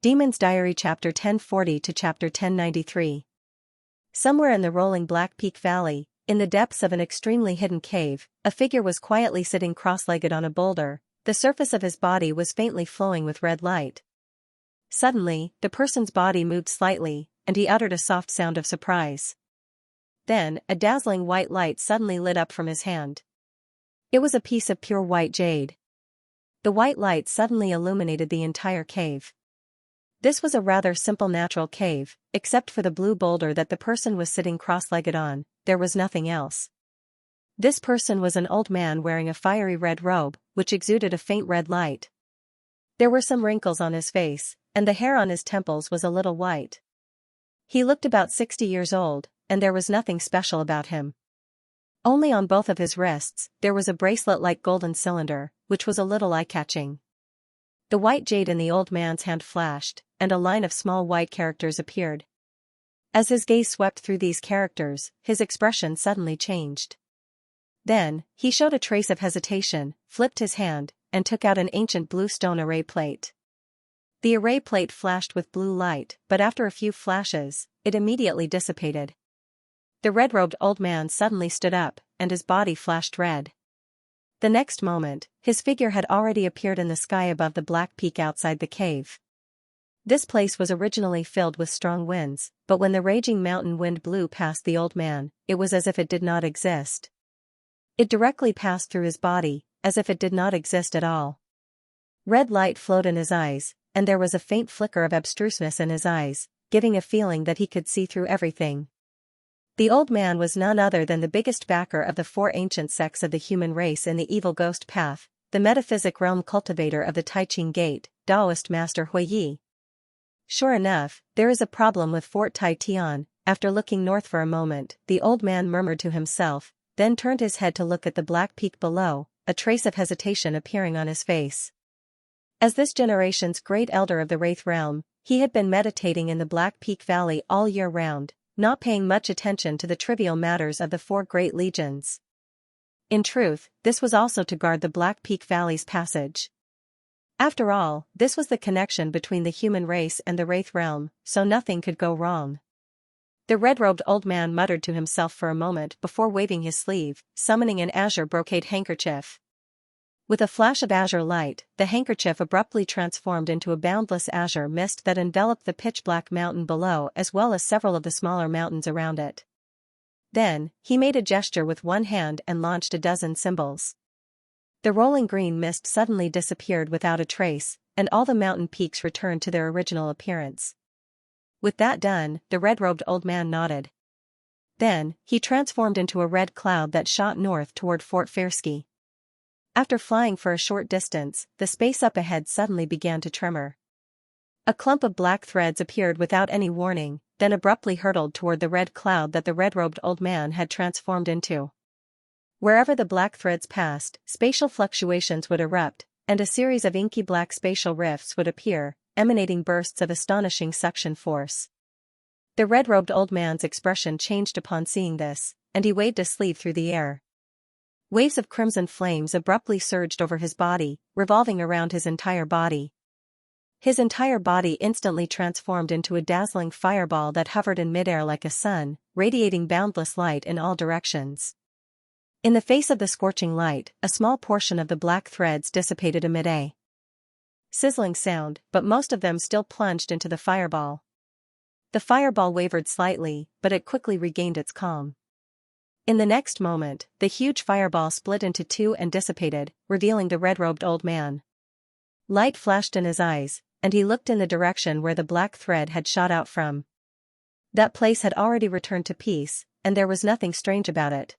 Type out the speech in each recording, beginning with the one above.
Demon's Diary Chapter 1040 to Chapter 1093. Somewhere in the rolling Black Peak Valley, in the depths of an extremely hidden cave, a figure was quietly sitting cross-legged on a boulder. The surface of his body was faintly flowing with red light. Suddenly, the person's body moved slightly, and he uttered a soft sound of surprise. Then, a dazzling white light suddenly lit up from his hand. It was a piece of pure white jade. The white light suddenly illuminated the entire cave. This was a rather simple natural cave, except for the blue boulder that the person was sitting cross-legged on. There was nothing else. This person was an old man wearing a fiery red robe, which exuded a faint red light. There were some wrinkles on his face, and the hair on his temples was a little white. He looked about 60 years old, and there was nothing special about him. Only on both of his wrists, there was a bracelet-like golden cylinder, which was a little eye-catching. The white jade in the old man's hand flashed, and a line of small white characters appeared. As his gaze swept through these characters, his expression suddenly changed. Then, he showed a trace of hesitation, flipped his hand, and took out an ancient blue stone array plate. The array plate flashed with blue light, but after a few flashes, it immediately dissipated. The red-robed old man suddenly stood up, and his body flashed red. The next moment, his figure had already appeared in the sky above the black peak outside the cave. This place was originally filled with strong winds, but when the raging mountain wind blew past the old man, it was as if it did not exist. It directly passed through his body, as if it did not exist at all. Red light flowed in his eyes, and there was a faint flicker of abstruseness in his eyes, giving a feeling that he could see through everything. The old man was none other than the biggest backer of the 4 ancient sects of the human race in the evil ghost path, the metaphysic realm cultivator of the Tai Ching Gate, Taoist master Hui Yi. Sure enough, there is a problem with Fort Tai Tian. After looking north for a moment, the old man murmured to himself, then turned his head to look at the black peak below, a trace of hesitation appearing on his face. As this generation's great elder of the Wraith realm, he had been meditating in the Black Peak Valley all year round, not paying much attention to the trivial matters of the 4 great legions. In truth, this was also to guard the Black Peak Valley's passage. After all, this was the connection between the human race and the Wraith realm, so nothing could go wrong. The red-robed old man muttered to himself for a moment before waving his sleeve, summoning an azure brocade handkerchief. With a flash of azure light, the handkerchief abruptly transformed into a boundless azure mist that enveloped the pitch-black mountain below as well as several of the smaller mountains around it. Then, he made a gesture with one hand and launched a dozen symbols. The rolling green mist suddenly disappeared without a trace, and all the mountain peaks returned to their original appearance. With that done, the red-robed old man nodded. Then, he transformed into a red cloud that shot north toward Fort Fairsky. After flying for a short distance, the space up ahead suddenly began to tremor. A clump of black threads appeared without any warning, then abruptly hurtled toward the red cloud that the red-robed old man had transformed into. Wherever the black threads passed, spatial fluctuations would erupt, and a series of inky black spatial rifts would appear, emanating bursts of astonishing suction force. The red-robed old man's expression changed upon seeing this, and he waved a sleeve through the air. Waves of crimson flames abruptly surged over his body, revolving around his entire body. His entire body instantly transformed into a dazzling fireball that hovered in midair like a sun, radiating boundless light in all directions. In the face of the scorching light, a small portion of the black threads dissipated amid a sizzling sound, but most of them still plunged into the fireball. The fireball wavered slightly, but it quickly regained its calm. In the next moment, the huge fireball split into 2 and dissipated, revealing the red-robed old man. Light flashed in his eyes, and he looked in the direction where the black thread had shot out from. That place had already returned to peace, and there was nothing strange about it.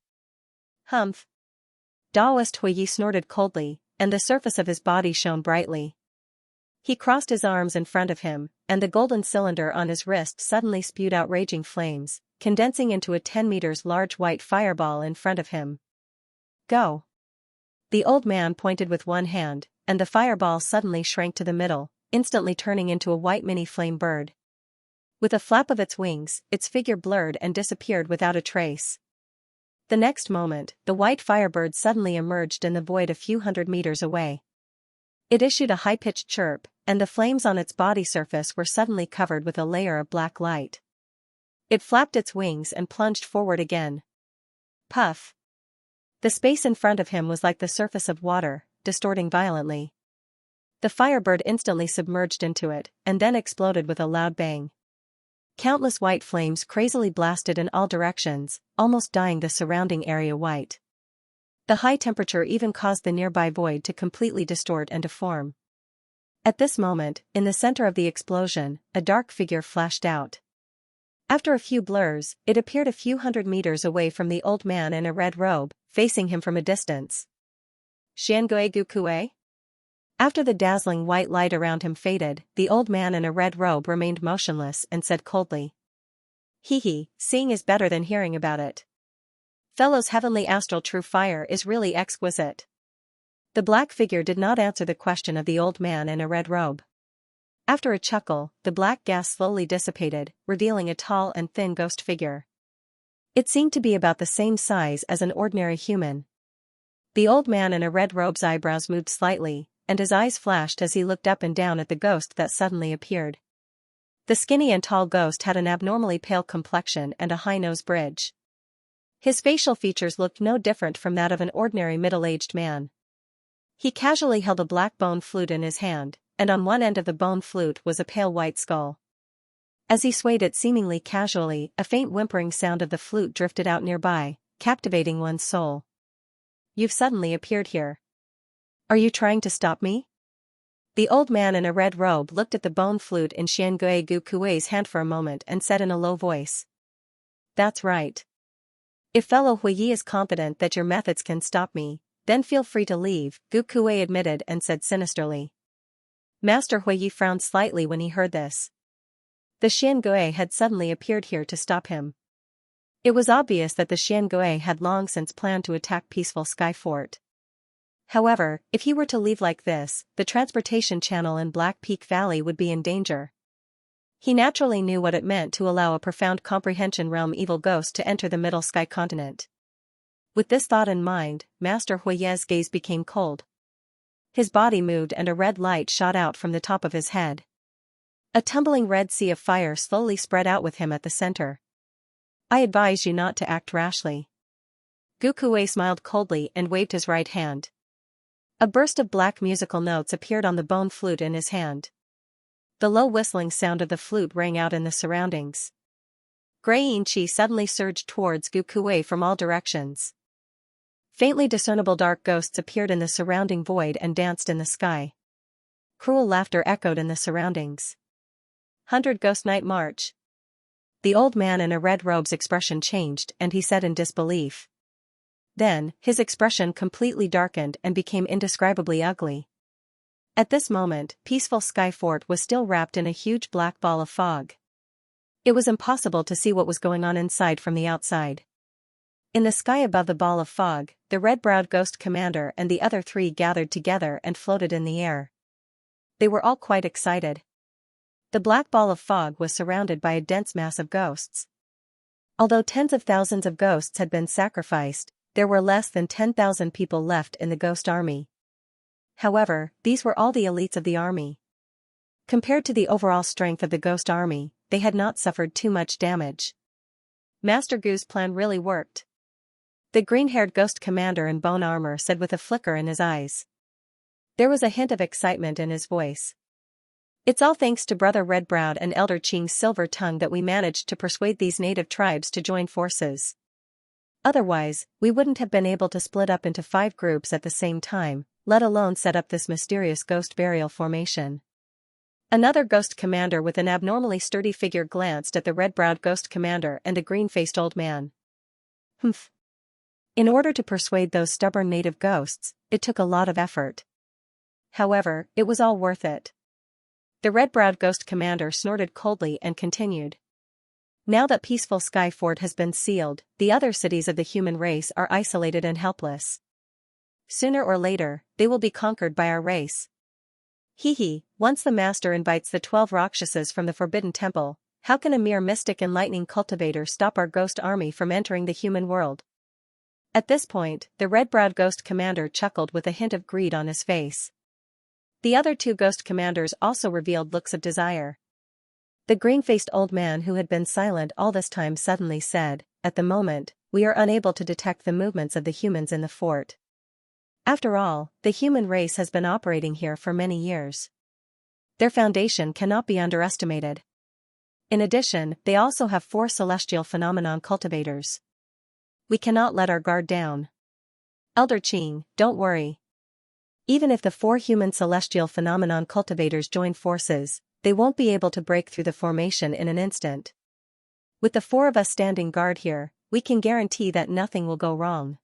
Humph! Taoist Hui Yi snorted coldly, and the surface of his body shone brightly. He crossed his arms in front of him, and the golden cylinder on his wrist suddenly spewed out raging flames, condensing into a 10 meters large white fireball in front of him. Go! The old man pointed with one hand, and the fireball suddenly shrank to the middle, instantly turning into a white mini-flame bird. With a flap of its wings, its figure blurred and disappeared without a trace. The next moment, the white firebird suddenly emerged in the void a few hundred meters away. It issued a high-pitched chirp, and the flames on its body surface were suddenly covered with a layer of black light. It flapped its wings and plunged forward again. Puff! The space in front of him was like the surface of water, distorting violently. The firebird instantly submerged into it, and then exploded with a loud bang. Countless white flames crazily blasted in all directions, almost dyeing the surrounding area white. The high temperature even caused the nearby void to completely distort and deform. At this moment, in the center of the explosion, a dark figure flashed out. After a few blurs, it appeared a few hundred meters away from the old man in a red robe, facing him from a distance. Xianxia Gukue? After the dazzling white light around him faded, the old man in a red robe remained motionless and said coldly. Hee, seeing is better than hearing about it. Fellow's heavenly astral true fire is really exquisite. The black figure did not answer the question of the old man in a red robe. After a chuckle, the black gas slowly dissipated, revealing a tall and thin ghost figure. It seemed to be about the same size as an ordinary human. The old man in a red robe's eyebrows moved slightly, and his eyes flashed as he looked up and down at the ghost that suddenly appeared. The skinny and tall ghost had an abnormally pale complexion and a high nose bridge. His facial features looked no different from that of an ordinary middle-aged man. He casually held a black bone flute in his hand, and on one end of the bone flute was a pale white skull. As he swayed it seemingly casually, a faint whimpering sound of the flute drifted out nearby, captivating one's soul. You've suddenly appeared here. Are you trying to stop me? The old man in a red robe looked at the bone flute in Xianxia Gukue's hand for a moment and said in a low voice. That's right. If fellow Huiyi is confident that your methods can stop me, then feel free to leave, Gukue admitted and said sinisterly. Master Huiyi frowned slightly when he heard this. The Xianxia had suddenly appeared here to stop him. It was obvious that the Xianxia had long since planned to attack peaceful Sky Fort. However, if he were to leave like this, the transportation channel in Black Peak Valley would be in danger. He naturally knew what it meant to allow a profound comprehension realm evil ghost to enter the Middle Sky continent. With this thought in mind, Master Huiyi's gaze became cold. His body moved and a red light shot out from the top of his head. A tumbling red sea of fire slowly spread out with him at the center. I advise you not to act rashly. Gukue smiled coldly and waved his right hand. A burst of black musical notes appeared on the bone flute in his hand. The low whistling sound of the flute rang out in the surroundings. Gray Inchi suddenly surged towards Gukue from all directions. Faintly discernible dark ghosts appeared in the surrounding void and danced in the sky. Cruel laughter echoed in the surroundings. 100 Ghost Night March. The old man in a red robe's expression changed and he said in disbelief. Then, his expression completely darkened and became indescribably ugly. At this moment, peaceful Sky Fort was still wrapped in a huge black ball of fog. It was impossible to see what was going on inside from the outside. In the sky above the ball of fog, the red-browed ghost commander and the other three gathered together and floated in the air. They were all quite excited. The black ball of fog was surrounded by a dense mass of ghosts. Although tens of thousands of ghosts had been sacrificed, there were less than 10,000 people left in the ghost army. However, these were all the elites of the army. Compared to the overall strength of the ghost army, they had not suffered too much damage. Master Gu's plan really worked. The green-haired ghost commander in bone armor said with a flicker in his eyes. There was a hint of excitement in his voice. It's all thanks to Brother Red-Browed and Elder Qing's silver tongue that we managed to persuade these native tribes to join forces. Otherwise, we wouldn't have been able to split up into 5 groups at the same time, let alone set up this mysterious ghost burial formation. Another ghost commander with an abnormally sturdy figure glanced at the red-browed ghost commander and a green-faced old man. Humph. In order to persuade those stubborn native ghosts, it took a lot of effort. However, it was all worth it. The red-browed ghost commander snorted coldly and continued. Now that peaceful Sky Fort has been sealed, the other cities of the human race are isolated and helpless. Sooner or later, they will be conquered by our race. Once the master invites the 12 Rakshasas from the Forbidden Temple, how can a mere mystic and lightning cultivator stop our ghost army from entering the human world? At this point, the red-browed ghost commander chuckled with a hint of greed on his face. The other two ghost commanders also revealed looks of desire. The green-faced old man who had been silent all this time suddenly said, "At the moment, we are unable to detect the movements of the humans in the fort. After all, the human race has been operating here for many years. Their foundation cannot be underestimated. In addition, they also have 4 celestial phenomenon cultivators. We cannot let our guard down. Elder Qing, don't worry. Even if the 4 human celestial phenomenon cultivators join forces, they won't be able to break through the formation in an instant. With the 4 of us standing guard here, we can guarantee that nothing will go wrong."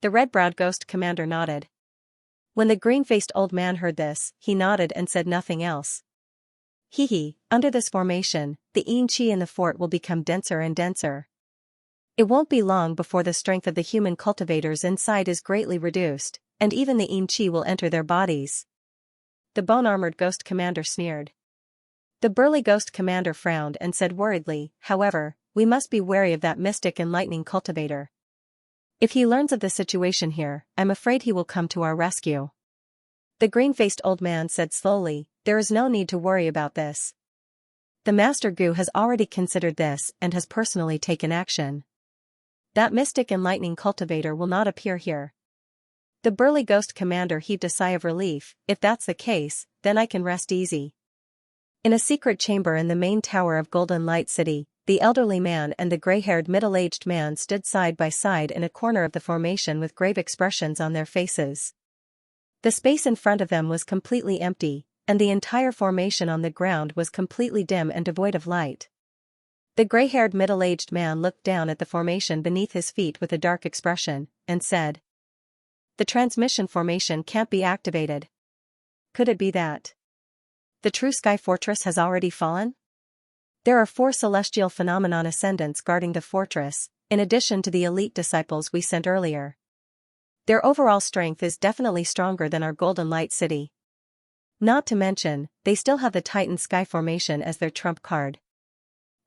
The red-browed ghost commander nodded. When the green-faced old man heard this, he nodded and said nothing else. Under this formation, the Xianxia in the fort will become denser and denser. It won't be long before the strength of the human cultivators inside is greatly reduced, and even the Xianxia will enter their bodies. The bone-armored ghost commander sneered. The burly ghost commander frowned and said worriedly, "However, we must be wary of that mystic and lightning cultivator. If he learns of the situation here, I'm afraid he will come to our rescue." The green-faced old man said slowly, "There is no need to worry about this. The Master Gu has already considered this and has personally taken action. That mystic and lightning cultivator will not appear here." The burly ghost commander heaved a sigh of relief. "If that's the case, then I can rest easy." In a secret chamber in the main tower of Golden Light City, the elderly man and the gray-haired middle-aged man stood side by side in a corner of the formation with grave expressions on their faces. The space in front of them was completely empty, and the entire formation on the ground was completely dim and devoid of light. The gray-haired middle-aged man looked down at the formation beneath his feet with a dark expression, and said, "The transmission formation can't be activated. Could it be that the true Sky Fortress has already fallen? There are 4 celestial phenomenon ascendants guarding the fortress, in addition to the elite disciples we sent earlier. Their overall strength is definitely stronger than our Golden Light City. Not to mention, they still have the Titan Sky Formation as their trump card.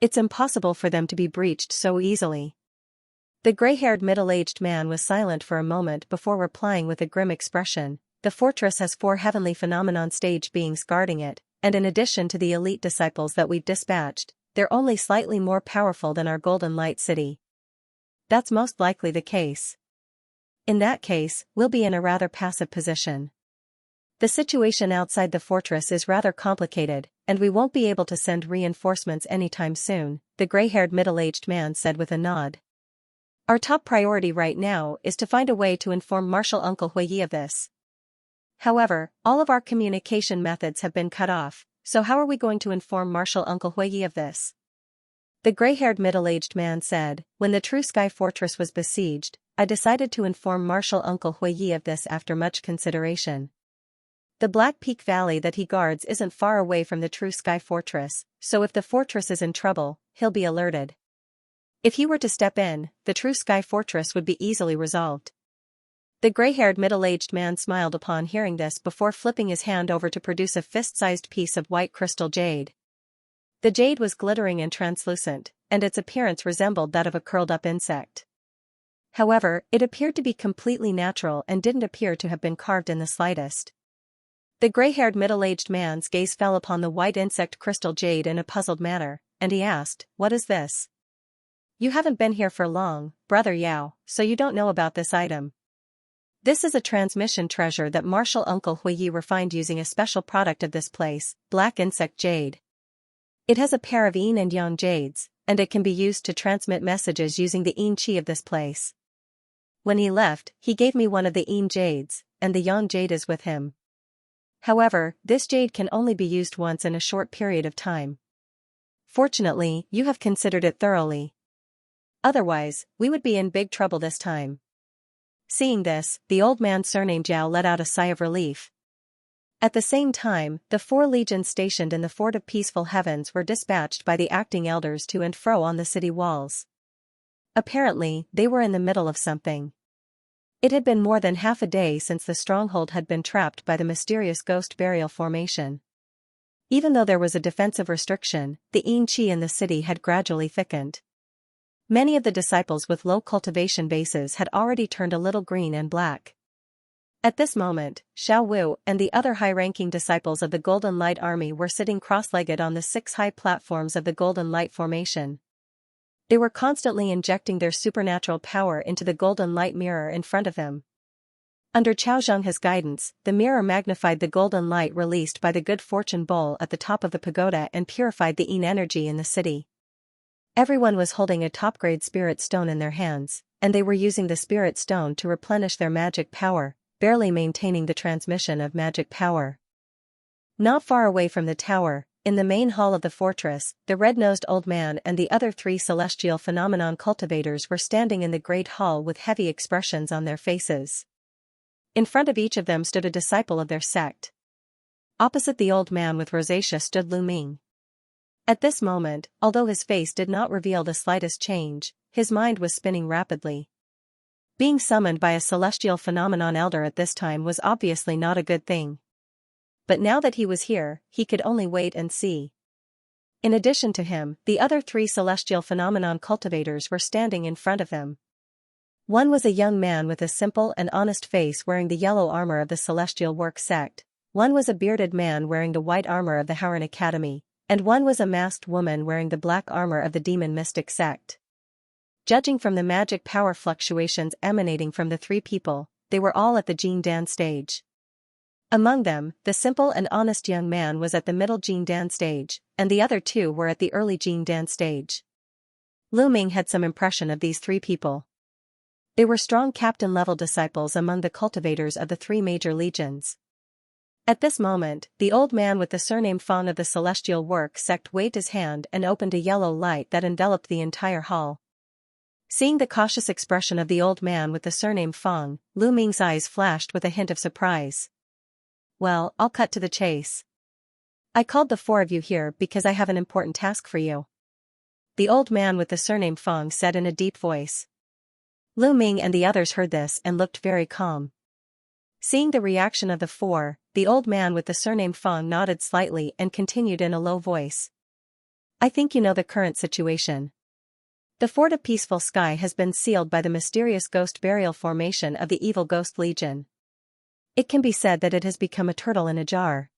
It's impossible for them to be breached so easily." The gray-haired middle-aged man was silent for a moment before replying with a grim expression, "The fortress has 4 heavenly phenomenon stage beings guarding it, and in addition to the elite disciples that we've dispatched, they're only slightly more powerful than our Golden Light City." "That's most likely the case. In that case, we'll be in a rather passive position. The situation outside the fortress is rather complicated, and we won't be able to send reinforcements anytime soon," the gray-haired middle-aged man said with a nod. "Our top priority right now is to find a way to inform Marshal Uncle Huiyi of this. However, all of our communication methods have been cut off, so how are we going to inform Marshal Uncle Huiyi of this?" The gray-haired middle-aged man said, "When the true Sky Fortress was besieged, I decided to inform Marshal Uncle Huiyi of this after much consideration. The Black Peak Valley that he guards isn't far away from the true Sky Fortress, so if the fortress is in trouble, he'll be alerted. If he were to step in, the true Sky Fortress would be easily resolved." The gray-haired middle-aged man smiled upon hearing this before flipping his hand over to produce a fist-sized piece of white crystal jade. The jade was glittering and translucent, and its appearance resembled that of a curled-up insect. However, it appeared to be completely natural and didn't appear to have been carved in the slightest. The gray-haired middle-aged man's gaze fell upon the white insect crystal jade in a puzzled manner, and he asked, "What is this? You haven't been here for long, Brother Yao, so you don't know about this item." "This is a transmission treasure that Marshal Uncle Huiyi refined using a special product of this place, black insect jade. It has a pair of yin and yang jades, and it can be used to transmit messages using the yin qi of this place. When he left, he gave me one of the yin jades, and the yang jade is with him. However, this jade can only be used once in a short period of time. Fortunately, you have considered it thoroughly. Otherwise, we would be in big trouble this time." Seeing this, the old man surnamed Zhao let out a sigh of relief. At the same time, the 4 legions stationed in the Fort of Peaceful Heavens were dispatched by the acting elders to and fro on the city walls. Apparently, they were in the middle of something. It had been more than half a day since the stronghold had been trapped by the mysterious ghost burial formation. Even though there was a defensive restriction, the yin qi in the city had gradually thickened. Many of the disciples with low cultivation bases had already turned a little green and black. At this moment, Xiao Wu and the other high-ranking disciples of the Golden Light Army were sitting cross-legged on the 6 high platforms of the Golden Light Formation. They were constantly injecting their supernatural power into the Golden Light mirror in front of them. Under Chao Zhenghe's guidance, the mirror magnified the golden light released by the good fortune bowl at the top of the pagoda and purified the yin energy in the city. Everyone was holding a top-grade spirit stone in their hands, and they were using the spirit stone to replenish their magic power, barely maintaining the transmission of magic power. Not far away from the tower, in the main hall of the fortress, the red-nosed old man and the other 3 celestial phenomenon cultivators were standing in the great hall with heavy expressions on their faces. In front of each of them stood a disciple of their sect. Opposite the old man with rosacea stood Lu Ming. At this moment, although his face did not reveal the slightest change, his mind was spinning rapidly. Being summoned by a celestial phenomenon elder at this time was obviously not a good thing. But now that he was here, he could only wait and see. In addition to him, the other 3 celestial phenomenon cultivators were standing in front of him. One was a young man with a simple and honest face wearing the yellow armor of the Celestial Work sect, one was a bearded man wearing the white armor of the Haran Academy, and one was a masked woman wearing the black armor of the Demon Mystic sect. Judging from the magic power fluctuations emanating from the 3 people, they were all at the Jin Dan stage. Among them, the simple and honest young man was at the middle Jin Dan stage, and the other 2 were at the early Jin Dan stage. Lu Ming had some impression of these 3 people. They were strong captain-level disciples among the cultivators of the 3 major legions. At this moment, the old man with the surname Fang of the Celestial Work sect waved his hand and opened a yellow light that enveloped the entire hall. Seeing the cautious expression of the old man with the surname Fang, Lu Ming's eyes flashed with a hint of surprise. "Well, I'll cut to the chase. I called the 4 of you here because I have an important task for you," the old man with the surname Fang said in a deep voice. Lu Ming and the others heard this and looked very calm. Seeing the reaction of the 4, the old man with the surname Fang nodded slightly and continued in a low voice. "I think you know the current situation. The Fort of Peaceful Sky has been sealed by the mysterious ghost burial formation of the Evil Ghost Legion. It can be said that it has become a turtle in a jar.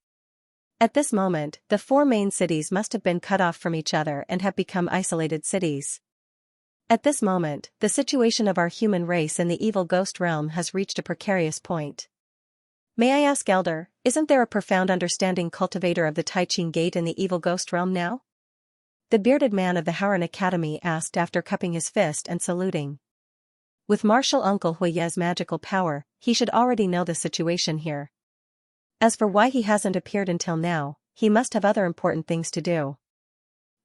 At this moment, the 4 main cities must have been cut off from each other and have become isolated cities. At this moment, the situation of our human race in the evil ghost realm has reached a precarious point. May I ask, Elder, isn't there a profound understanding cultivator of the Tai Ching Gate in the evil ghost realm now?" the bearded man of the Haran Academy asked after cupping his fist and saluting. With martial uncle Huiye's magical power, he should already know the situation here. As for why he hasn't appeared until now, he must have other important things to do.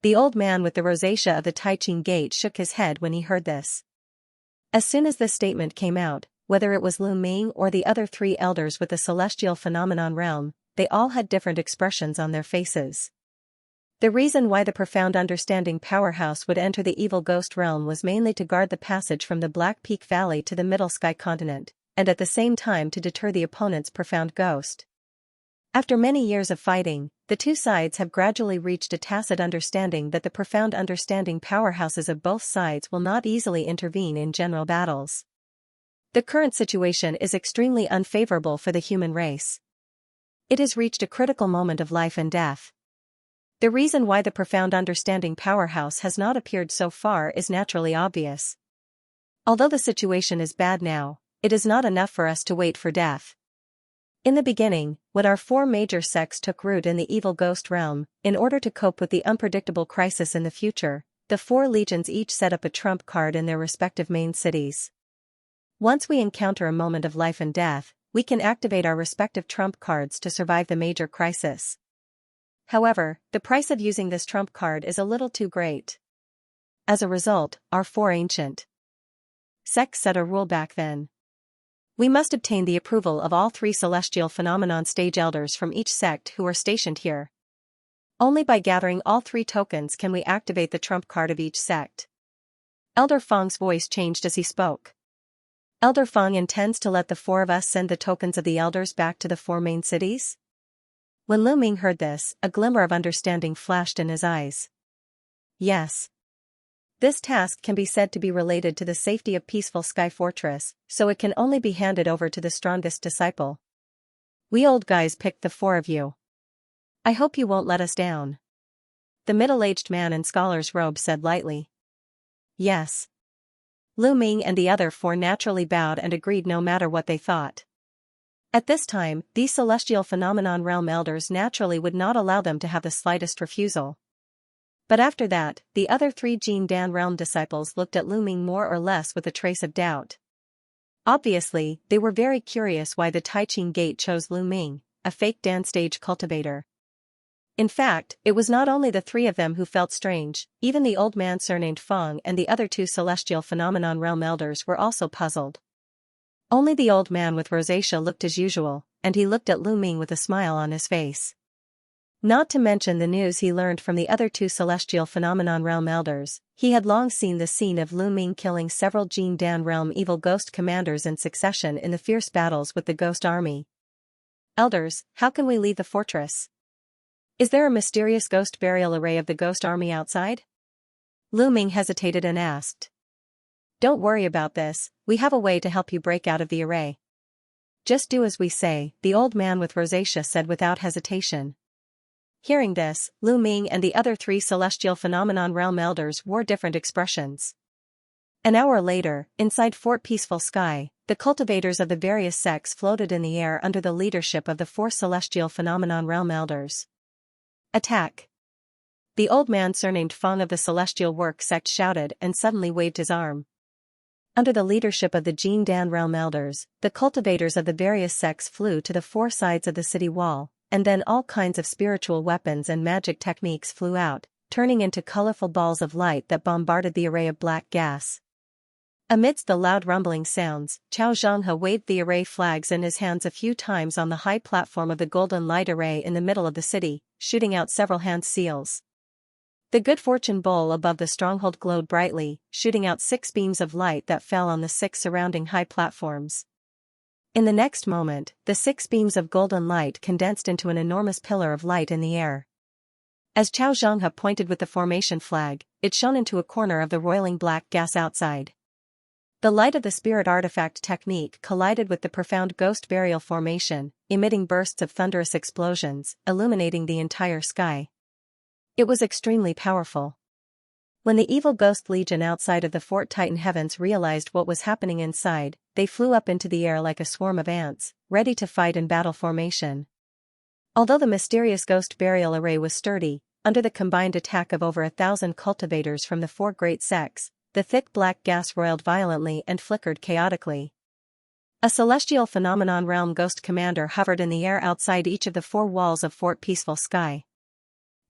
The old man with the rosacea of the Tai Ching Gate shook his head when he heard this. As soon as this statement came out, whether it was Lu Ming or the other 3 elders with the celestial phenomenon realm, they all had different expressions on their faces. The reason why the profound understanding powerhouse would enter the evil ghost realm was mainly to guard the passage from the Black Peak Valley to the Middle Sky continent, and at the same time to deter the opponent's profound ghost. After many years of fighting, the 2 sides have gradually reached a tacit understanding that the profound understanding powerhouses of both sides will not easily intervene in general battles. The current situation is extremely unfavorable for the human race. It has reached a critical moment of life and death. The reason why the profound understanding powerhouse has not appeared so far is naturally obvious. Although the situation is bad now, it is not enough for us to wait for death. In the beginning, when our 4 major sects took root in the evil ghost realm, in order to cope with the unpredictable crisis in the future, the 4 legions each set up a trump card in their respective main cities. Once we encounter a moment of life and death, we can activate our respective trump cards to survive the major crisis. However, the price of using this trump card is a little too great. As a result, our 4 ancient sects set a rule back then. We must obtain the approval of all 3 celestial phenomenon stage elders from each sect who are stationed here. Only by gathering all 3 tokens can we activate the trump card of each sect. Elder Fang's voice changed as he spoke. Elder Fang intends to let the 4 of us send the tokens of the elders back to the 4 main cities? When Lu Ming heard this, a glimmer of understanding flashed in his eyes. Yes. This task can be said to be related to the safety of peaceful Sky Fortress, so it can only be handed over to the strongest disciple. We old guys picked the four of you. I hope you won't let us down. The middle-aged man in scholar's robe said lightly. Yes. Lu Ming and the other four naturally bowed and agreed no matter what they thought. At this time, these celestial phenomenon realm elders naturally would not allow them to have the slightest refusal. But after that, the other three Jin Dan realm disciples looked at Lu Ming more or less with a trace of doubt. Obviously, they were very curious why the Taiqing Gate chose Lu Ming, a fake Dan stage cultivator. In fact, it was not only the three of them who felt strange, even the old man surnamed Feng and the other two celestial phenomenon realm elders were also puzzled. Only the old man with rosacea looked as usual, and he looked at Lu Ming with a smile on his face. Not to mention the news he learned from the other two celestial phenomenon realm elders, he had long seen the scene of Lu Ming killing several Jin Dan realm evil ghost commanders in succession in the fierce battles with the ghost army. Elders, how can we leave the fortress? Is there a mysterious ghost burial array of the ghost army outside? Lu Ming hesitated and asked. Don't worry about this, we have a way to help you break out of the array. Just do as we say, the old man with rosacea said without hesitation. Hearing this, Lu Ming and the other three celestial phenomenon realm elders wore different expressions. An hour later, inside Fort Peaceful Sky, the cultivators of the various sects floated in the air under the leadership of the four celestial phenomenon realm elders. Attack! The old man surnamed Feng of the Celestial Work sect shouted and suddenly waved his arm. Under the leadership of the Jin Dan realm elders, the cultivators of the various sects flew to the four sides of the city wall, and then all kinds of spiritual weapons and magic techniques flew out, turning into colorful balls of light that bombarded the array of black gas. Amidst the loud rumbling sounds, Xianxia waved the array flags in his hands a few times on the high platform of the golden light array in the middle of the city, shooting out several hand seals. The good fortune bowl above the stronghold glowed brightly, shooting out 6 beams of light that fell on the 6 surrounding high platforms. In the next moment, the 6 beams of golden light condensed into an enormous pillar of light in the air. As Xianxia pointed with the formation flag, it shone into a corner of the roiling black gas outside. The light of the spirit artifact technique collided with the profound ghost burial formation, emitting bursts of thunderous explosions, illuminating the entire sky. It was extremely powerful. When the evil ghost legion outside of the Fort Titan Heavens realized what was happening inside, they flew up into the air like a swarm of ants, ready to fight in battle formation. Although the mysterious ghost burial array was sturdy, under the combined attack of over 1,000 cultivators from the 4 great sects, the thick black gas roiled violently and flickered chaotically. A celestial phenomenon realm ghost commander hovered in the air outside each of the 4 walls of Fort Peaceful Sky.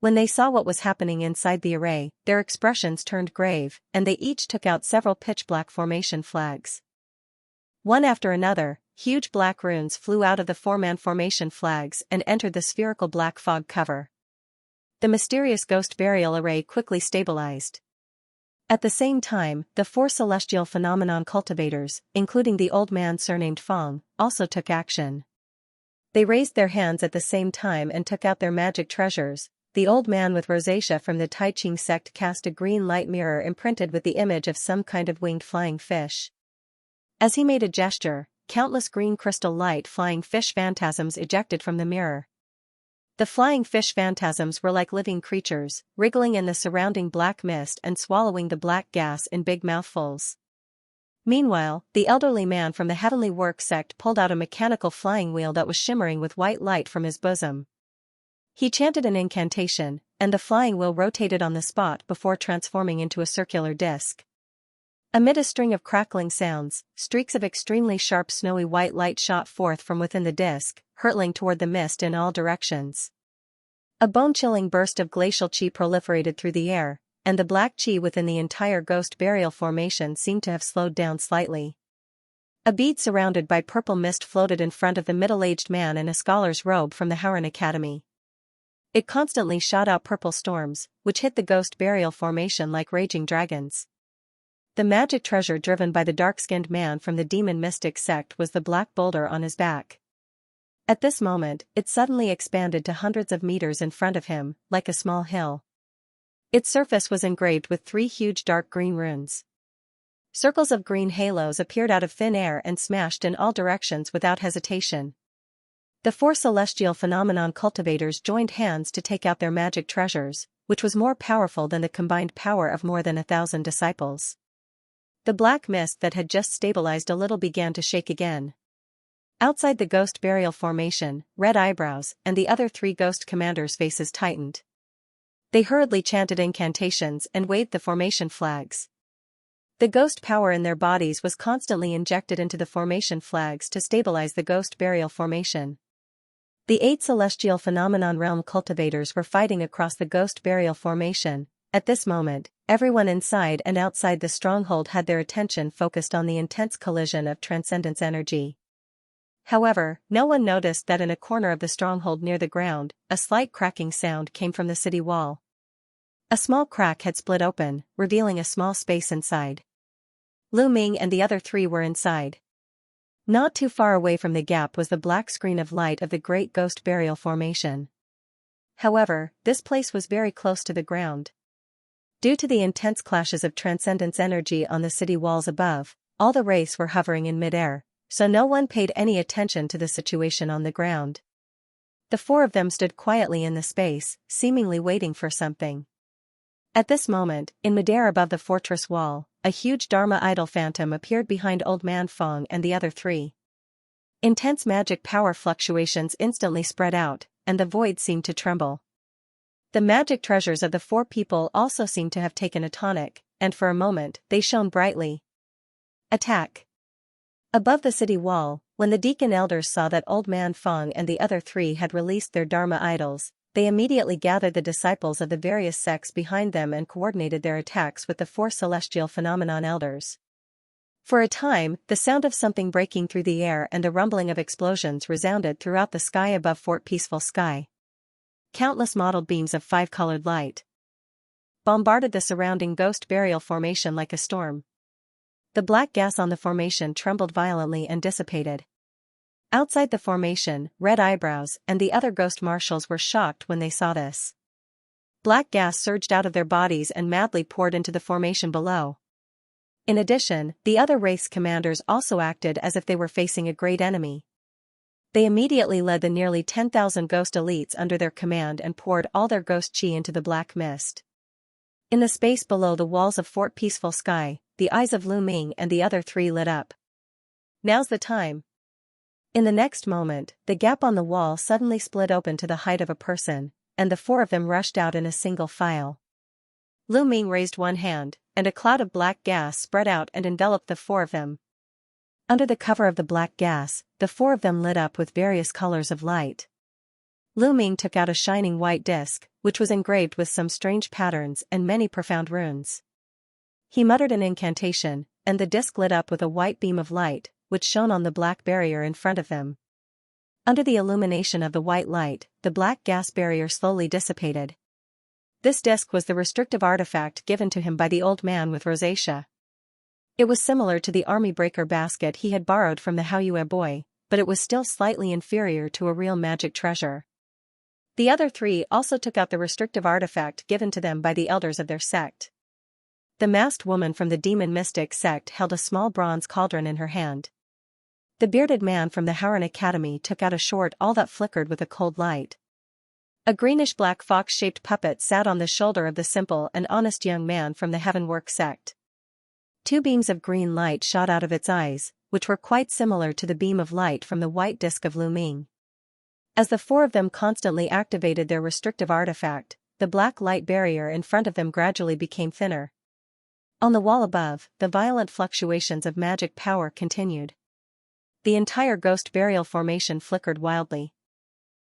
When they saw what was happening inside the array, their expressions turned grave, and they each took out several pitch-black formation flags. One after another, huge black runes flew out of the 4-man formation flags and entered the spherical black fog cover. The mysterious ghost burial array quickly stabilized. At the same time, the 4 celestial phenomenon cultivators, including the old man surnamed Feng, also took action. They raised their hands at the same time and took out their magic treasures. The old man with rosacea from the Taiqing sect cast a green light mirror imprinted with the image of some kind of winged flying fish. As he made a gesture, countless green crystal light flying fish phantasms ejected from the mirror. The flying fish phantasms were like living creatures, wriggling in the surrounding black mist and swallowing the black gas in big mouthfuls. Meanwhile, the elderly man from the Heavenly Work sect pulled out a mechanical flying wheel that was shimmering with white light from his bosom. He chanted an incantation, and the flying wheel rotated on the spot before transforming into a circular disc. Amid a string of crackling sounds, streaks of extremely sharp snowy white light shot forth from within the disc, hurtling toward the mist in all directions. A bone-chilling burst of glacial chi proliferated through the air, and the black chi within the entire ghost burial formation seemed to have slowed down slightly. A bead surrounded by purple mist floated in front of the middle-aged man in a scholar's robe from the Howran Academy. It constantly shot out purple storms, which hit the ghost burial formation like raging dragons. The magic treasure driven by the dark-skinned man from the demon mystic sect was the black boulder on his back. At this moment, it suddenly expanded to hundreds of meters in front of him, like a small hill. Its surface was engraved with 3 huge dark green runes. Circles of green halos appeared out of thin air and smashed in all directions without hesitation. The 4 celestial phenomenon cultivators joined hands to take out their magic treasures, which was more powerful than the combined power of more than 1,000 disciples. The black mist that had just stabilized a little began to shake again. Outside the ghost burial formation, Red Eyebrows and the other 3 ghost commanders' faces tightened. They hurriedly chanted incantations and waved the formation flags. The ghost power in their bodies was constantly injected into the formation flags to stabilize the ghost burial formation. The 8 celestial phenomenon realm cultivators were fighting across the ghost burial formation. At this moment, everyone inside and outside the stronghold had their attention focused on the intense collision of transcendence energy. However, no one noticed that in a corner of the stronghold near the ground, a slight cracking sound came from the city wall. A small crack had split open, revealing a small space inside. Lu Ming and the other 3 were inside. Not too far away from the gap was the black screen of light of the Great Ghost Burial Formation. However, this place was very close to the ground. Due to the intense clashes of transcendence energy on the city walls above, all the wraiths were hovering in midair, so no one paid any attention to the situation on the ground. The 4 of them stood quietly in the space, seemingly waiting for something. At this moment, in midair above the fortress wall, a huge Dharma idol phantom appeared behind Old Man Feng and the other 3. Intense magic power fluctuations instantly spread out, and the void seemed to tremble. The magic treasures of the 4 people also seemed to have taken a tonic, and for a moment, they shone brightly. Attack! Above the city wall, when the deacon elders saw that Old Man Feng and the other 3 had released their Dharma idols, they immediately gathered the disciples of the various sects behind them and coordinated their attacks with the 4 celestial phenomenon elders. For a time, the sound of something breaking through the air and the rumbling of explosions resounded throughout the sky above Fort Peaceful Sky. Countless mottled beams of 5-colored light bombarded the surrounding ghost burial formation like a storm. The black gas on the formation trembled violently and dissipated. Outside the formation, Red Eyebrows and the other ghost marshals were shocked when they saw this. Black gas surged out of their bodies and madly poured into the formation below. In addition, the other wraiths commanders also acted as if they were facing a great enemy. They immediately led the nearly 10,000 ghost elites under their command and poured all their ghost chi into the black mist. In the space below the walls of Fort Peaceful Sky, the eyes of Lu Ming and the other 3 lit up. Now's the time. In the next moment, the gap on the wall suddenly split open to the height of a person, and the 4 of them rushed out in a single file. Lu Ming raised one hand, and a cloud of black gas spread out and enveloped the 4 of them. Under the cover of the black gas, the 4 of them lit up with various colors of light. Lu Ming took out a shining white disc, which was engraved with some strange patterns and many profound runes. He muttered an incantation, and the disc lit up with a white beam of light, which shone on the black barrier in front of him. Under the illumination of the white light, the black gas barrier slowly dissipated. This disc was the restrictive artifact given to him by the old man with rosacea. It was similar to the army breaker basket he had borrowed from the Haoyue boy, but it was still slightly inferior to a real magic treasure. The other 3 also took out the restrictive artifact given to them by the elders of their sect. The masked woman from the demon mystic sect held a small bronze cauldron in her hand. The bearded man from the Haran Academy took out a sword all that flickered with a cold light. A greenish-black fox-shaped puppet sat on the shoulder of the simple and honest young man from the Heavenwork sect. 2 beams of green light shot out of its eyes, which were quite similar to the beam of light from the white disk of Lu Ming. As the 4 of them constantly activated their restrictive artifact, the black light barrier in front of them gradually became thinner. On the wall above, the violent fluctuations of magic power continued. The entire ghost burial formation flickered wildly.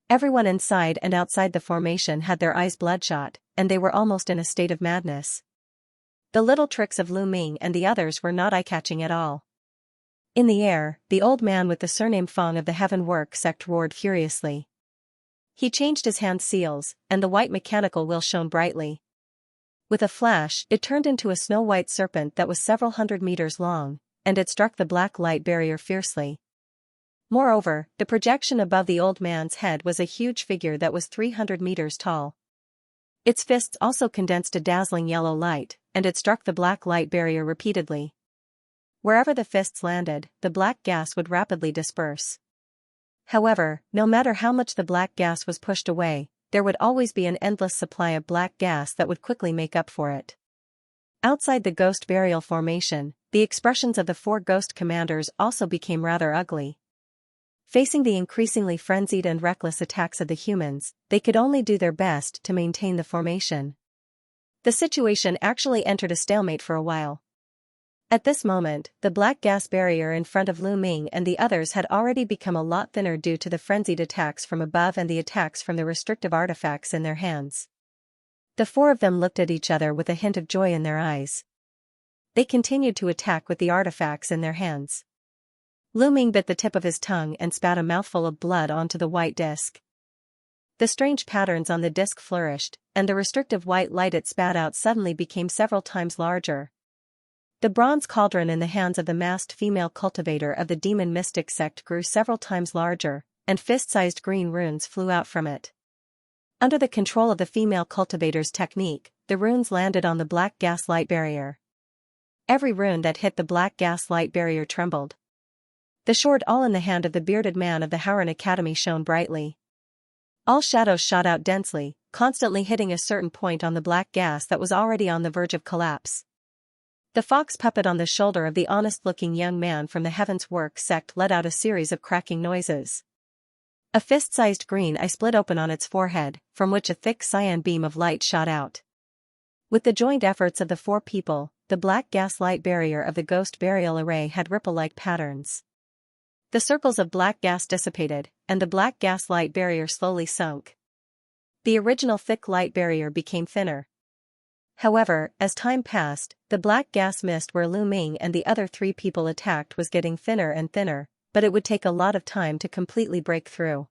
Everyone inside and outside the formation had their eyes bloodshot, and they were almost in a state of madness. The little tricks of Lu Ming and the others were not eye-catching at all. In the air, the old man with the surname Feng of the Heavenwork sect roared furiously. He changed his hand seals, and the white mechanical wheel shone brightly. With a flash, it turned into a snow-white serpent that was several hundred meters long, and it struck the black light barrier fiercely. Moreover, the projection above the old man's head was a huge figure that was 300 meters tall. Its fists also condensed a dazzling yellow light, and it struck the black light barrier repeatedly. Wherever the fists landed, the black gas would rapidly disperse. However, no matter how much the black gas was pushed away, there would always be an endless supply of black gas that would quickly make up for it. Outside the ghost burial formation, the expressions of the four ghost commanders also became rather ugly. Facing the increasingly frenzied and reckless attacks of the humans, they could only do their best to maintain the formation. The situation actually entered a stalemate for a while. At this moment, the black gas barrier in front of Lu Ming and the others had already become a lot thinner due to the frenzied attacks from above and the attacks from the restrictive artifacts in their hands. The four of them looked at each other with a hint of joy in their eyes. They continued to attack with the artifacts in their hands. Lu Ming bit the tip of his tongue and spat a mouthful of blood onto the white disc. The strange patterns on the disc flourished, and the restrictive white light it spat out suddenly became several times larger. The bronze cauldron in the hands of the masked female cultivator of the demon mystic sect grew several times larger, and fist-sized green runes flew out from it. Under the control of the female cultivator's technique, the runes landed on the black gas light barrier. Every rune that hit the black gas light barrier trembled. The sword all in the hand of the bearded man of the Howran Academy shone brightly. All shadows shot out densely, constantly hitting a certain point on the black gas that was already on the verge of collapse. The fox puppet on the shoulder of the honest-looking young man from the Heaven's Work sect let out a series of cracking noises. A fist-sized green eye split open on its forehead, from which a thick cyan beam of light shot out. With the joint efforts of the four people, the black gas light barrier of the ghost burial array had ripple-like patterns. The circles of black gas dissipated, and the black gas light barrier slowly sunk. The original thick light barrier became thinner. However, as time passed, the black gas mist where Lu Ming and the other three people attacked was getting thinner and thinner, but it would take a lot of time to completely break through.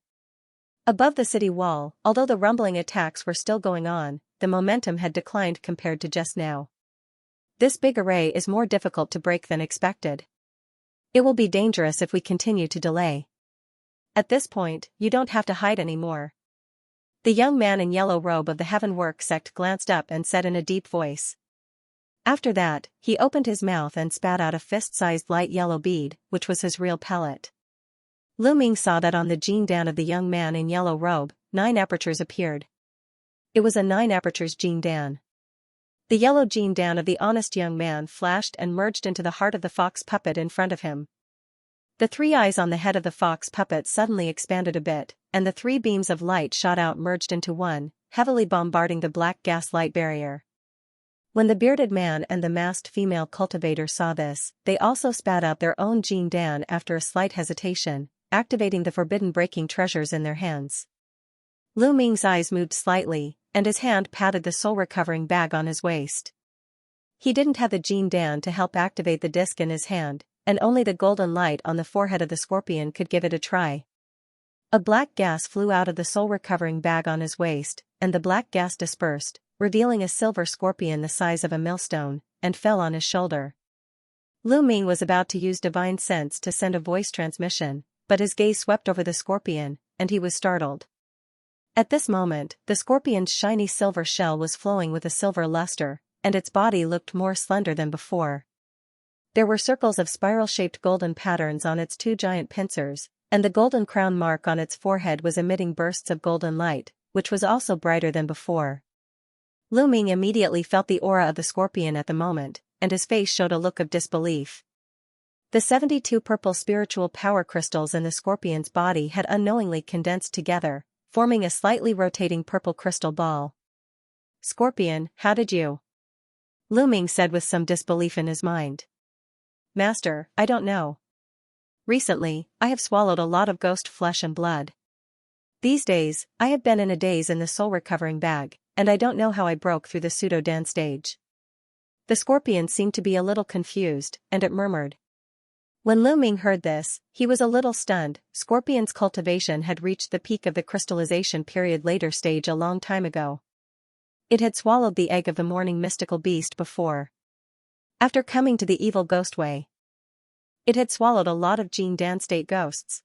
Above the city wall, although the rumbling attacks were still going on, the momentum had declined compared to just now. This big array is more difficult to break than expected. It will be dangerous if we continue to delay. At this point, you don't have to hide anymore. The young man in yellow robe of the Heaven Work sect glanced up and said in a deep voice. After that, he opened his mouth and spat out a fist-sized light yellow bead, which was his real pellet. Lu Ming saw that on the Jin Dan of the young man in yellow robe, 9 apertures appeared. It was a 9 apertures Jin Dan. The yellow Jin Dan of the honest young man flashed and merged into the heart of the fox puppet in front of him. The 3 eyes on the head of the fox puppet suddenly expanded a bit, and the 3 beams of light shot out merged into one, heavily bombarding the black gas light barrier. When the bearded man and the masked female cultivator saw this, they also spat out their own Jin Dan after a slight hesitation, activating the forbidden breaking treasures in their hands. Lu Ming's eyes moved slightly, and his hand patted the soul-recovering bag on his waist. He didn't have the Jin Dan to help activate the disc in his hand, and only the golden light on the forehead of the scorpion could give it a try. A black gas flew out of the soul-recovering bag on his waist, and the black gas dispersed, revealing a silver scorpion the size of a millstone, and fell on his shoulder. Lu Ming was about to use divine sense to send a voice transmission, but his gaze swept over the scorpion, and he was startled. At this moment, the scorpion's shiny silver shell was flowing with a silver luster, and its body looked more slender than before. There were circles of spiral-shaped golden patterns on its 2 giant pincers, and the golden crown mark on its forehead was emitting bursts of golden light, which was also brighter than before. Lu Ming immediately felt the aura of the scorpion at the moment, and his face showed a look of disbelief. The 72 purple spiritual power crystals in the scorpion's body had unknowingly condensed together, forming a slightly rotating purple crystal ball. "Scorpion, how did you?" Lu Ming said with some disbelief in his mind. "Master, I don't know. Recently, I have swallowed a lot of ghost flesh and blood. These days, I have been in a daze in the soul-recovering bag, and I don't know how I broke through the pseudo-Dan stage." The scorpion seemed to be a little confused, and it murmured. When Lu Ming heard this, he was a little stunned. Scorpion's cultivation had reached the peak of the crystallization period later stage a long time ago. It had swallowed the egg of the morning mystical beast before. After coming to the evil ghost way, it had swallowed a lot of Jin Dan state ghosts.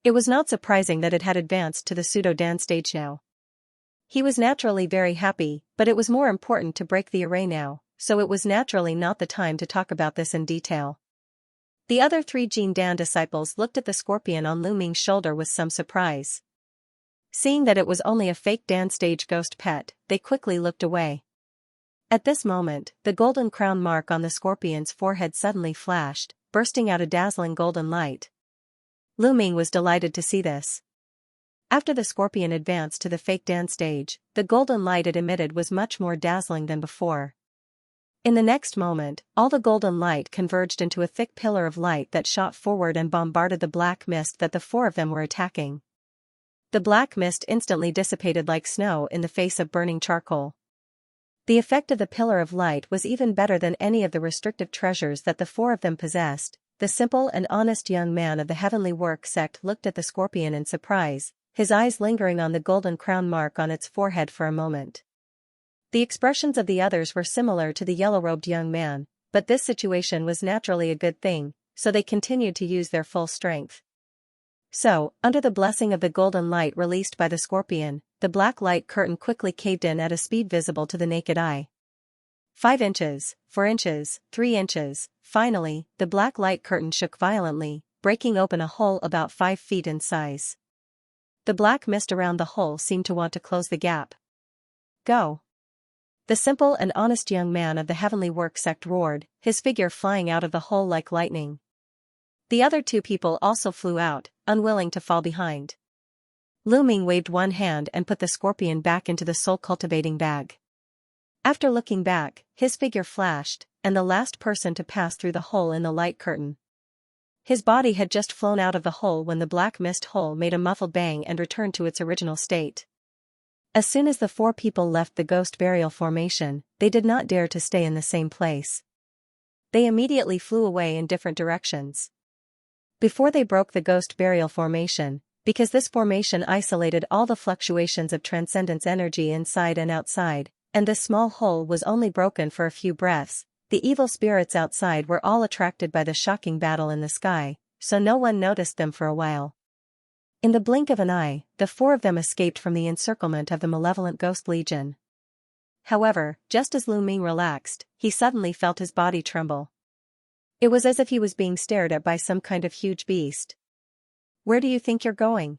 It was not surprising that it had advanced to the pseudo-Dan stage now. He was naturally very happy, but it was more important to break the array now, so it was naturally not the time to talk about this in detail. The other 3 Jin Dan disciples looked at the scorpion on Lu Ming's shoulder with some surprise. Seeing that it was only a fake Dan stage ghost pet, they quickly looked away. At this moment, the golden crown mark on the scorpion's forehead suddenly flashed, bursting out a dazzling golden light. Lu Ming was delighted to see this. After the scorpion advanced to the fake Dan stage, the golden light it emitted was much more dazzling than before. In the next moment, all the golden light converged into a thick pillar of light that shot forward and bombarded the black mist that the 4 of them were attacking. The black mist instantly dissipated like snow in the face of burning charcoal. The effect of the pillar of light was even better than any of the restrictive treasures that the 4 of them possessed. The simple and honest young man of the Heavenly Work sect looked at the scorpion in surprise, his eyes lingering on the golden crown mark on its forehead for a moment. The expressions of the others were similar to the yellow-robed young man, but this situation was naturally a good thing, so they continued to use their full strength. So, under the blessing of the golden light released by the scorpion, the black light curtain quickly caved in at a speed visible to the naked eye. 5 inches, 4 inches, 3 inches, finally, the black light curtain shook violently, breaking open a hole about 5 feet in size. The black mist around the hole seemed to want to close the gap. Go! The simple and honest young man of the Heavenly Work sect roared, his figure flying out of the hole like lightning. The other 2 people also flew out, unwilling to fall behind. Lu Ming waved one hand and put the scorpion back into the soul-cultivating bag. After looking back, his figure flashed, and the last person to pass through the hole in the light curtain. His body had just flown out of the hole when the black mist hole made a muffled bang and returned to its original state. As soon as the 4 people left the ghost burial formation, they did not dare to stay in the same place. They immediately flew away in different directions. Before they broke the ghost burial formation, because this formation isolated all the fluctuations of transcendence energy inside and outside, and this small hole was only broken for a few breaths, the evil spirits outside were all attracted by the shocking battle in the sky, so no one noticed them for a while. In the blink of an eye, the 4 of them escaped from the encirclement of the malevolent ghost legion. However, just as Lu Ming relaxed, he suddenly felt his body tremble. It was as if he was being stared at by some kind of huge beast. "Where do you think you're going?"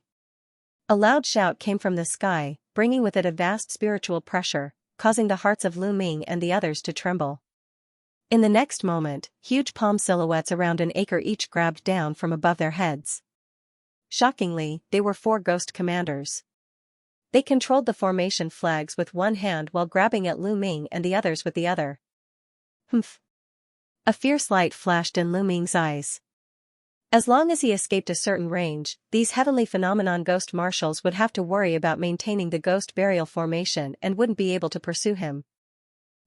A loud shout came from the sky, bringing with it a vast spiritual pressure, causing the hearts of Lu Ming and the others to tremble. In the next moment, huge palm silhouettes around an acre each grabbed down from above their heads. Shockingly, they were 4 ghost commanders. They controlled the formation flags with one hand while grabbing at Lu Ming and the others with the other. Humph! A fierce light flashed in Lu Ming's eyes. As long as he escaped a certain range, these heavenly phenomenon ghost marshals would have to worry about maintaining the ghost burial formation and wouldn't be able to pursue him.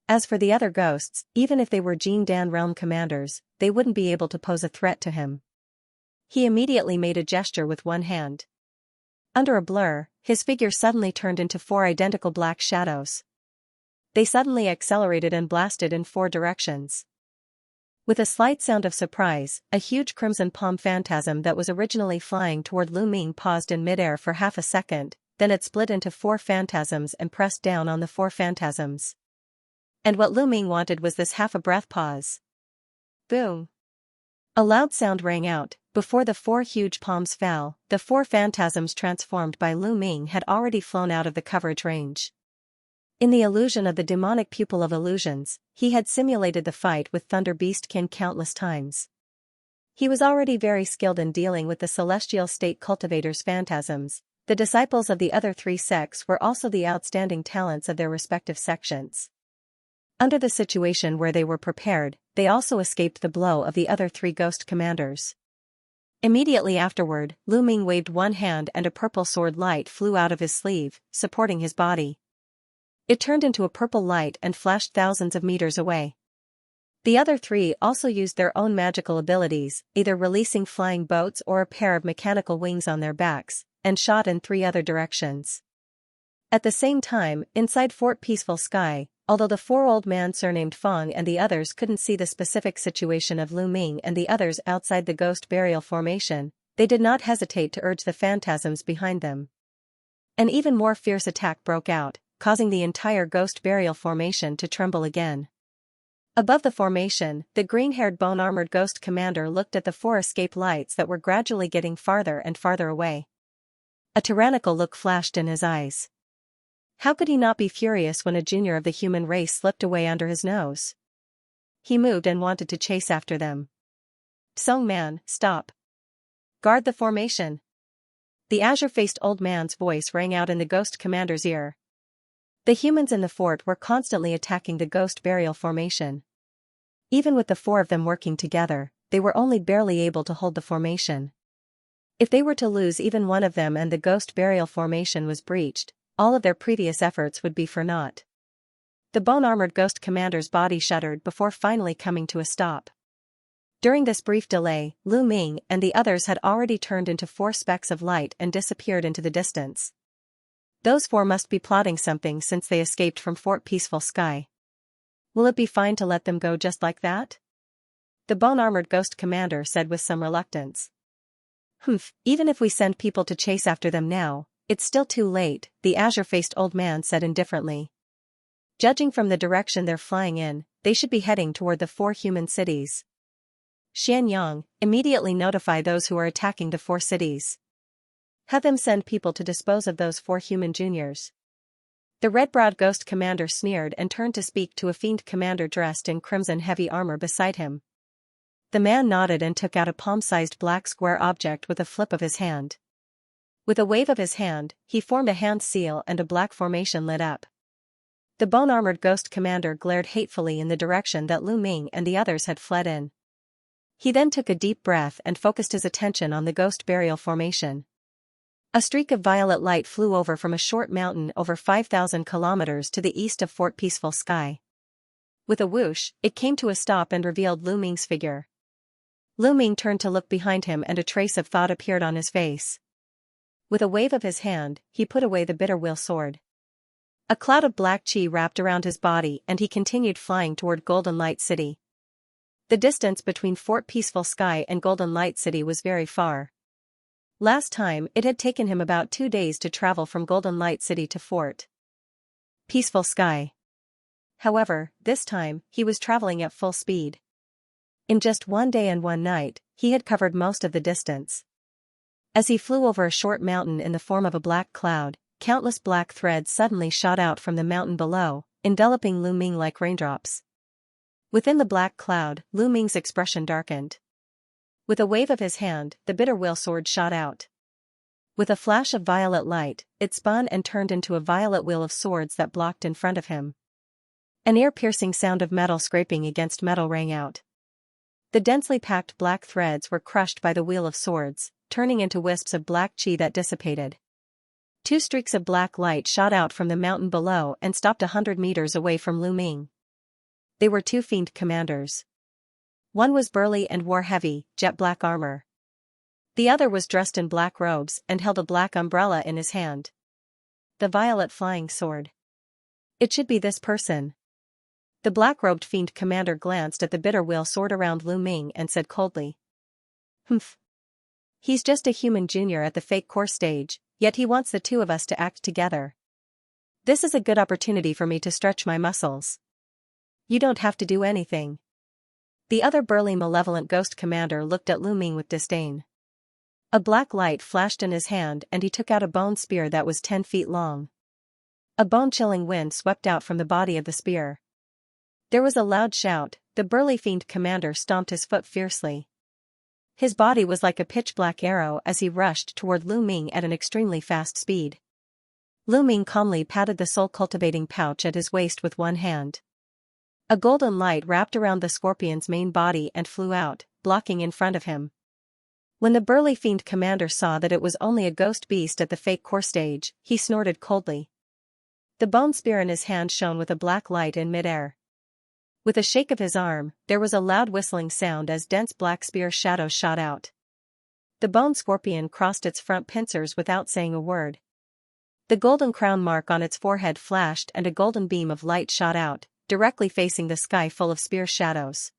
As for the other ghosts, even if they were Jin Dan realm commanders, they wouldn't be able to pose a threat to him. He immediately made a gesture with one hand. Under a blur, his figure suddenly turned into 4 identical black shadows. They suddenly accelerated and blasted in 4 directions. With a slight sound of surprise, a huge crimson palm phantasm that was originally flying toward Lu Ming paused in midair for half a second, then it split into 4 phantasms and pressed down on the 4 phantasms. And what Lu Ming wanted was this half-a-breath pause. Boom! A loud sound rang out. Before the 4 huge palms fell, the 4 phantasms transformed by Lu Ming had already flown out of the coverage range. In the illusion of the demonic pupil of illusions, he had simulated the fight with Thunder Beastkin countless times. He was already very skilled in dealing with the celestial state cultivators' phantasms. The disciples of the other 3 sects were also the outstanding talents of their respective sections. Under the situation where they were prepared, they also escaped the blow of the other 3 ghost commanders. Immediately afterward, Lu Ming waved one hand and a purple sword light flew out of his sleeve, supporting his body. It turned into a purple light and flashed thousands of meters away. The other 3 also used their own magical abilities, either releasing flying boats or a pair of mechanical wings on their backs, and shot in 3 other directions. At the same time, inside Fort Peaceful Sky, although the 4 old man surnamed Fong and the others couldn't see the specific situation of Lu Ming and the others outside the ghost burial formation, they did not hesitate to urge the phantasms behind them. An even more fierce attack broke out, causing the entire ghost burial formation to tremble again. Above the formation, the green-haired bone-armored ghost commander looked at the 4 escape lights that were gradually getting farther and farther away. A tyrannical look flashed in his eyes. How could he not be furious when a junior of the human race slipped away under his nose? He moved and wanted to chase after them. "Song man, stop. Guard the formation." The azure-faced old man's voice rang out in the ghost commander's ear. The humans in the fort were constantly attacking the ghost burial formation. Even with the 4 of them working together, they were only barely able to hold the formation. If they were to lose even one of them and the ghost burial formation was breached, all of their previous efforts would be for naught. The bone-armored ghost commander's body shuddered before finally coming to a stop. During this brief delay, Lu Ming and the others had already turned into 4 specks of light and disappeared into the distance. Those 4 must be plotting something since they escaped from Fort Peaceful Sky. Will it be fine to let them go just like that? The bone-armored ghost commander said with some reluctance. Even if we send people to chase after them now, it's still too late, the azure-faced old man said indifferently. Judging from the direction they're flying in, they should be heading toward the 4 human cities. Xianxia, immediately notify those who are attacking the 4 cities. Have them send people to dispose of those 4 human juniors. The red-browed ghost commander sneered and turned to speak to a fiend commander dressed in crimson heavy armor beside him. The man nodded and took out a palm-sized black square object with a flip of his hand. With a wave of his hand, he formed a hand seal and a black formation lit up. The bone-armored ghost commander glared hatefully in the direction that Lu Ming and the others had fled in. He then took a deep breath and focused his attention on the ghost burial formation. A streak of violet light flew over from a short mountain over 5,000 kilometers to the east of Fort Peaceful Sky. With a whoosh, it came to a stop and revealed Lu Ming's figure. Lu Ming turned to look behind him and a trace of thought appeared on his face. With a wave of his hand, he put away the bitter wheel sword. A cloud of black chi wrapped around his body and he continued flying toward Golden Light City. The distance between Fort Peaceful Sky and Golden Light City was very far. Last time, it had taken him about 2 days to travel from Golden Light City to Fort Peaceful Sky. However, this time, he was traveling at full speed. In just 1 day and 1 night, he had covered most of the distance. As he flew over a short mountain in the form of a black cloud, countless black threads suddenly shot out from the mountain below, enveloping Lu Ming like raindrops. Within the black cloud, Lu Ming's expression darkened. With a wave of his hand, the bitter wheel sword shot out. With a flash of violet light, it spun and turned into a violet wheel of swords that blocked in front of him. An ear-piercing sound of metal scraping against metal rang out. The densely packed black threads were crushed by the wheel of swords, turning into wisps of black chi that dissipated. 2 streaks of black light shot out from the mountain below and stopped 100 meters away from Lu Ming. They were 2 fiend commanders. One was burly and wore heavy, jet-black armor. The other was dressed in black robes and held a black umbrella in his hand. The violet flying sword. It should be this person. The black-robed fiend commander glanced at the bitter wheel sword around Lu Ming and said coldly. He's just a human junior at the fake core stage, yet he wants the 2 of us to act together. This is a good opportunity for me to stretch my muscles. You don't have to do anything. The other burly malevolent ghost commander looked at Lu Ming with disdain. A black light flashed in his hand and he took out a bone spear that was 10 feet long. A bone-chilling wind swept out from the body of the spear. There was a loud shout, the burly fiend commander stomped his foot fiercely. His body was like a pitch-black arrow as he rushed toward Lu Ming at an extremely fast speed. Lu Ming calmly patted the soul-cultivating pouch at his waist with one hand. A golden light wrapped around the scorpion's main body and flew out, blocking in front of him. When the burly fiend commander saw that it was only a ghost beast at the fake core stage, he snorted coldly. The bone spear in his hand shone with a black light in midair. With a shake of his arm, there was a loud whistling sound as dense black spear shadows shot out. The bone scorpion crossed its front pincers without saying a word. The golden crown mark on its forehead flashed and a golden beam of light shot out, directly facing the sky full of spear shadows.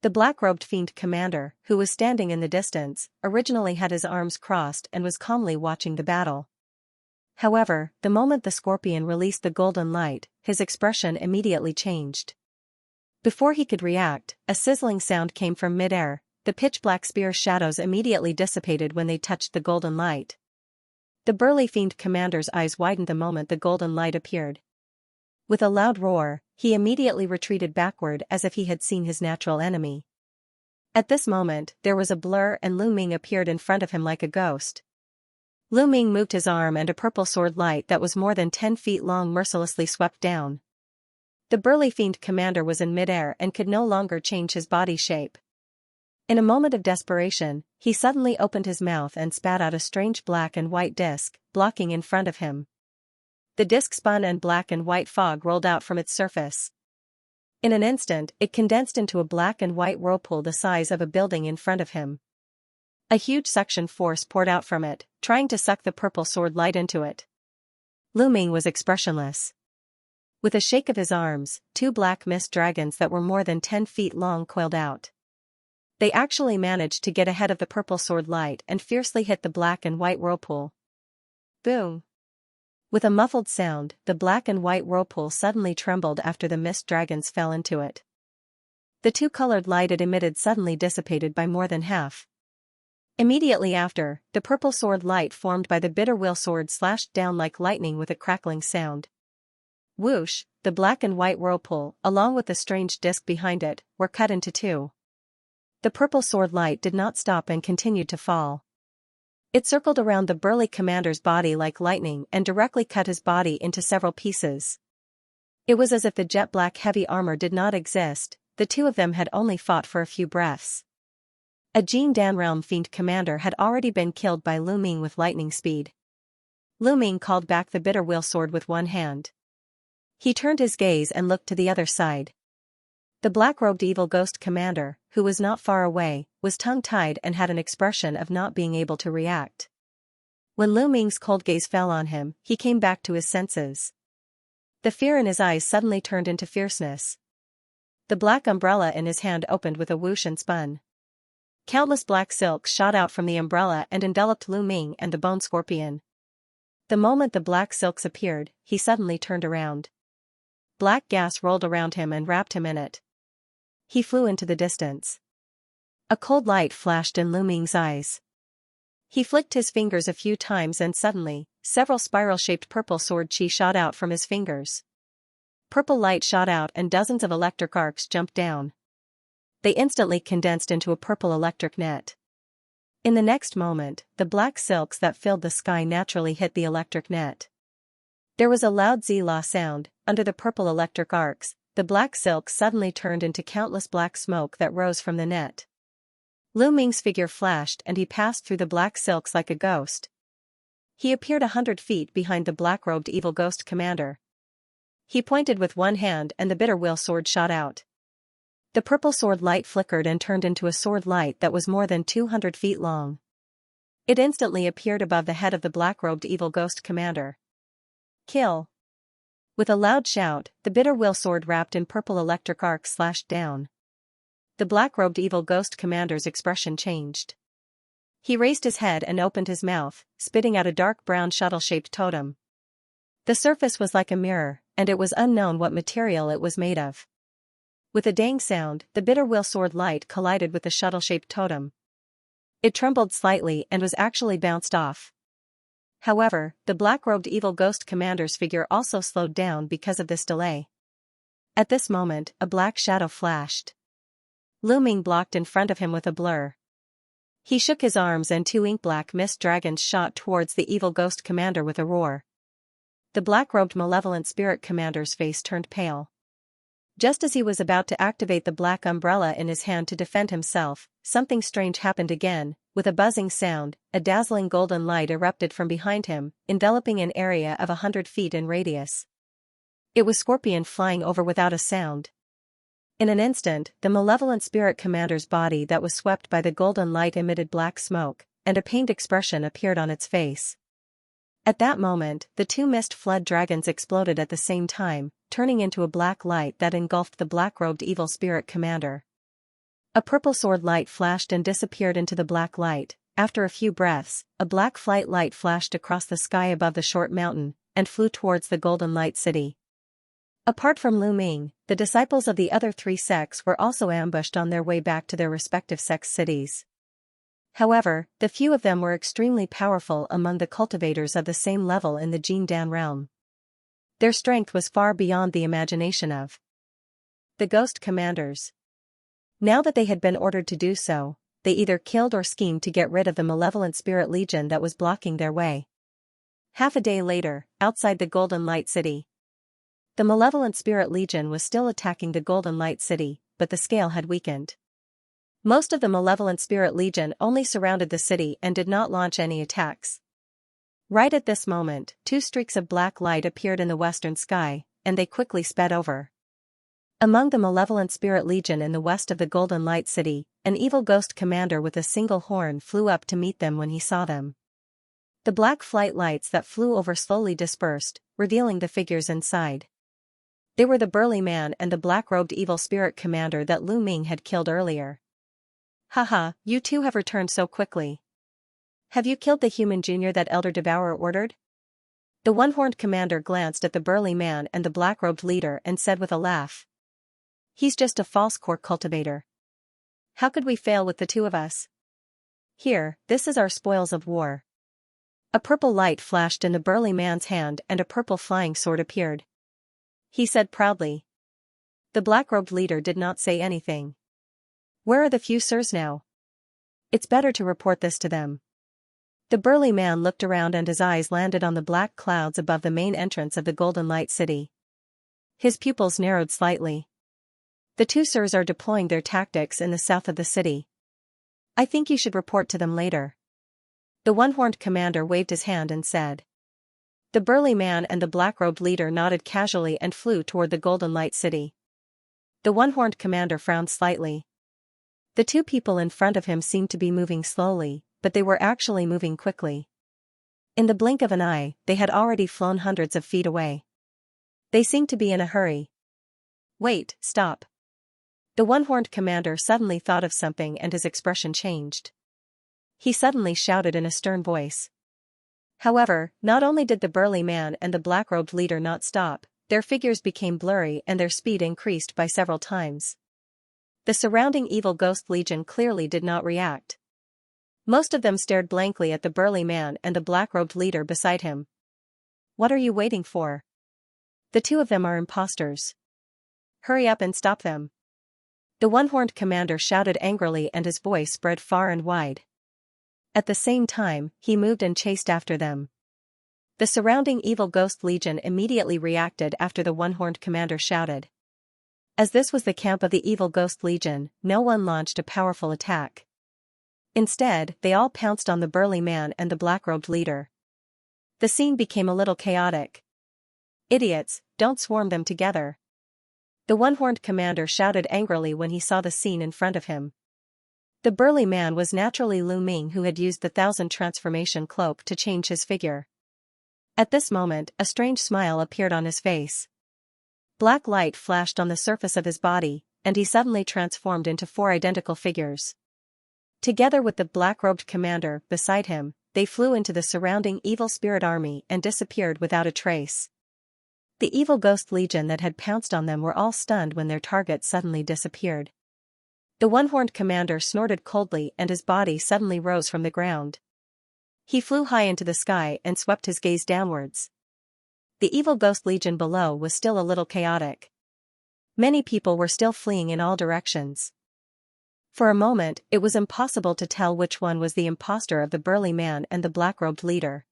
The black-robed fiend commander, who was standing in the distance, originally had his arms crossed and was calmly watching the battle. However, the moment the scorpion released the golden light, his expression immediately changed. Before he could react, a sizzling sound came from midair. The pitch-black spear shadows immediately dissipated when they touched the golden light. The burly fiend commander's eyes widened the moment the golden light appeared. With a loud roar, he immediately retreated backward as if he had seen his natural enemy. At this moment, there was a blur and Lu Ming appeared in front of him like a ghost. Lu Ming moved his arm and a purple sword light that was more than 10 feet long mercilessly swept down. The burly fiend commander was in midair and could no longer change his body shape. In a moment of desperation, he suddenly opened his mouth and spat out a strange black and white disc, blocking in front of him. The disc spun and black and white fog rolled out from its surface. In an instant, it condensed into a black and white whirlpool the size of a building in front of him. A huge suction force poured out from it, trying to suck the purple sword light into it. Lu Ming was expressionless. With a shake of his arms, 2 black mist dragons that were more than 10 feet long coiled out. They actually managed to get ahead of the purple sword light and fiercely hit the black and white whirlpool. Boom! With a muffled sound, the black and white whirlpool suddenly trembled after the mist dragons fell into it. The 2-colored light it emitted suddenly dissipated by more than half. Immediately after, the purple sword light formed by the bitter will sword slashed down like lightning with a crackling sound. Whoosh, the black and white whirlpool, along with the strange disc behind it, were cut into 2. The purple sword light did not stop and continued to fall. It circled around the burly commander's body like lightning and directly cut his body into several pieces. It was as if the jet-black heavy armor did not exist, the 2 of them had only fought for a few breaths. A Jin Dan realm fiend commander had already been killed by Lu Ming with lightning speed. Lu Ming called back the bitter will sword with one hand. He turned his gaze and looked to the other side. The black-robed evil ghost commander, who was not far away, was tongue-tied and had an expression of not being able to react. When Lu Ming's cold gaze fell on him, he came back to his senses. The fear in his eyes suddenly turned into fierceness. The black umbrella in his hand opened with a whoosh and spun. Countless black silks shot out from the umbrella and enveloped Lu Ming and the bone scorpion. The moment the black silks appeared, he suddenly turned around. Black gas rolled around him and wrapped him in it. He flew into the distance. A cold light flashed in Lu Ming's eyes. He flicked his fingers a few times and suddenly, several spiral-shaped purple sword chi shot out from his fingers. Purple light shot out and dozens of electric arcs jumped down. They instantly condensed into a purple electric net. In the next moment, the black silks that filled the sky naturally hit the electric net. There was a loud Z-la sound. Under the purple electric arcs, the black silk suddenly turned into countless black smoke that rose from the net. Lu Ming's figure flashed and he passed through the black silks like a ghost. He appeared 100 feet behind the black-robed evil ghost commander. He pointed with one hand and the bitter will sword shot out. The purple sword light flickered and turned into a sword light that was more than 200 feet long. It instantly appeared above the head of the black-robed evil ghost commander. Kill! With a loud shout, the bitter will sword wrapped in purple electric arc slashed down. The black-robed evil ghost commander's expression changed. He raised his head and opened his mouth, spitting out a dark brown shuttle-shaped totem. The surface was like a mirror, and it was unknown what material it was made of. With a dang sound, the bitter will sword light collided with the shuttle-shaped totem. It trembled slightly and was actually bounced off. However, the black-robed evil ghost commander's figure also slowed down because of this delay. At this moment, a black shadow flashed. Lu Ming blocked in front of him with a blur. He shook his arms and 2 ink-black mist dragons shot towards the evil ghost commander with a roar. The black-robed malevolent spirit commander's face turned pale. Just as he was about to activate the black umbrella in his hand to defend himself, something strange happened again. With a buzzing sound, a dazzling golden light erupted from behind him, enveloping an area of 100 feet in radius. It was Scorpion flying over without a sound. In an instant, the malevolent spirit commander's body that was swept by the golden light emitted black smoke, and a pained expression appeared on its face. At that moment, the 2 mist flood dragons exploded at the same time, turning into a black light that engulfed the black-robed evil spirit commander. A purple sword light flashed and disappeared into the black light, after a few breaths, a black flight light flashed across the sky above the short mountain, and flew towards the Golden Light City. Apart from Lu Ming, the disciples of the other 3 sects were also ambushed on their way back to their respective sect cities. However, the few of them were extremely powerful among the cultivators of the same level in the Jin Dan realm. Their strength was far beyond the imagination of the Ghost Commanders. Now that they had been ordered to do so, they either killed or schemed to get rid of the malevolent spirit legion that was blocking their way. Half a day later, outside the Golden Light City. The malevolent spirit legion was still attacking the Golden Light City, but the scale had weakened. Most of the malevolent spirit legion only surrounded the city and did not launch any attacks. Right at this moment, 2 streaks of black light appeared in the western sky, and they quickly sped over. Among the malevolent spirit legion in the west of the Golden Light City, an evil ghost commander with a single horn flew up to meet them when he saw them. The black flight lights that flew over slowly dispersed, revealing the figures inside. They were the burly man and the black-robed evil spirit commander that Lu Ming had killed earlier. Haha, you two have returned so quickly. Have you killed the human junior that Elder Devourer ordered? The one-horned commander glanced at the burly man and the black-robed leader and said with a laugh. He's just a false core cultivator. How could we fail with the 2 of us? Here, this is our spoils of war. A purple light flashed in the burly man's hand and a purple flying sword appeared. He said proudly. The black-robed leader did not say anything. Where are the few sirs now? It's better to report this to them. The burly man looked around and his eyes landed on the black clouds above the main entrance of the Golden Light City. His pupils narrowed slightly. The 2 sirs are deploying their tactics in the south of the city. I think you should report to them later. The one-horned commander waved his hand and said. The burly man and the black-robed leader nodded casually and flew toward the Golden Light City. The one-horned commander frowned slightly. The 2 people in front of him seemed to be moving slowly, but they were actually moving quickly. In the blink of an eye, they had already flown hundreds of feet away. They seemed to be in a hurry. Wait, stop. The one-horned commander suddenly thought of something and his expression changed. He suddenly shouted in a stern voice. However, not only did the burly man and the black-robed leader not stop, their figures became blurry and their speed increased by several times. The surrounding evil ghost legion clearly did not react. Most of them stared blankly at the burly man and the black-robed leader beside him. What are you waiting for? The 2 of them are imposters. Hurry up and stop them. The one-horned commander shouted angrily and his voice spread far and wide. At the same time, he moved and chased after them. The surrounding evil ghost legion immediately reacted after the one-horned commander shouted. As this was the camp of the evil ghost legion, no one launched a powerful attack. Instead, they all pounced on the burly man and the black-robed leader. The scene became a little chaotic. Idiots, don't swarm them together. The one-horned commander shouted angrily when he saw the scene in front of him. The burly man was naturally Lu Ming, who had used the 1000 transformation cloak to change his figure. At this moment, a strange smile appeared on his face. Black light flashed on the surface of his body, and he suddenly transformed into 4 identical figures. Together with the black-robed commander beside him, they flew into the surrounding evil spirit army and disappeared without a trace. The evil ghost legion that had pounced on them were all stunned when their target suddenly disappeared. The one-horned commander snorted coldly and his body suddenly rose from the ground. He flew high into the sky and swept his gaze downwards. The evil ghost legion below was still a little chaotic. Many people were still fleeing in all directions. For a moment, it was impossible to tell which one was the imposter of the burly man and the black-robed leader.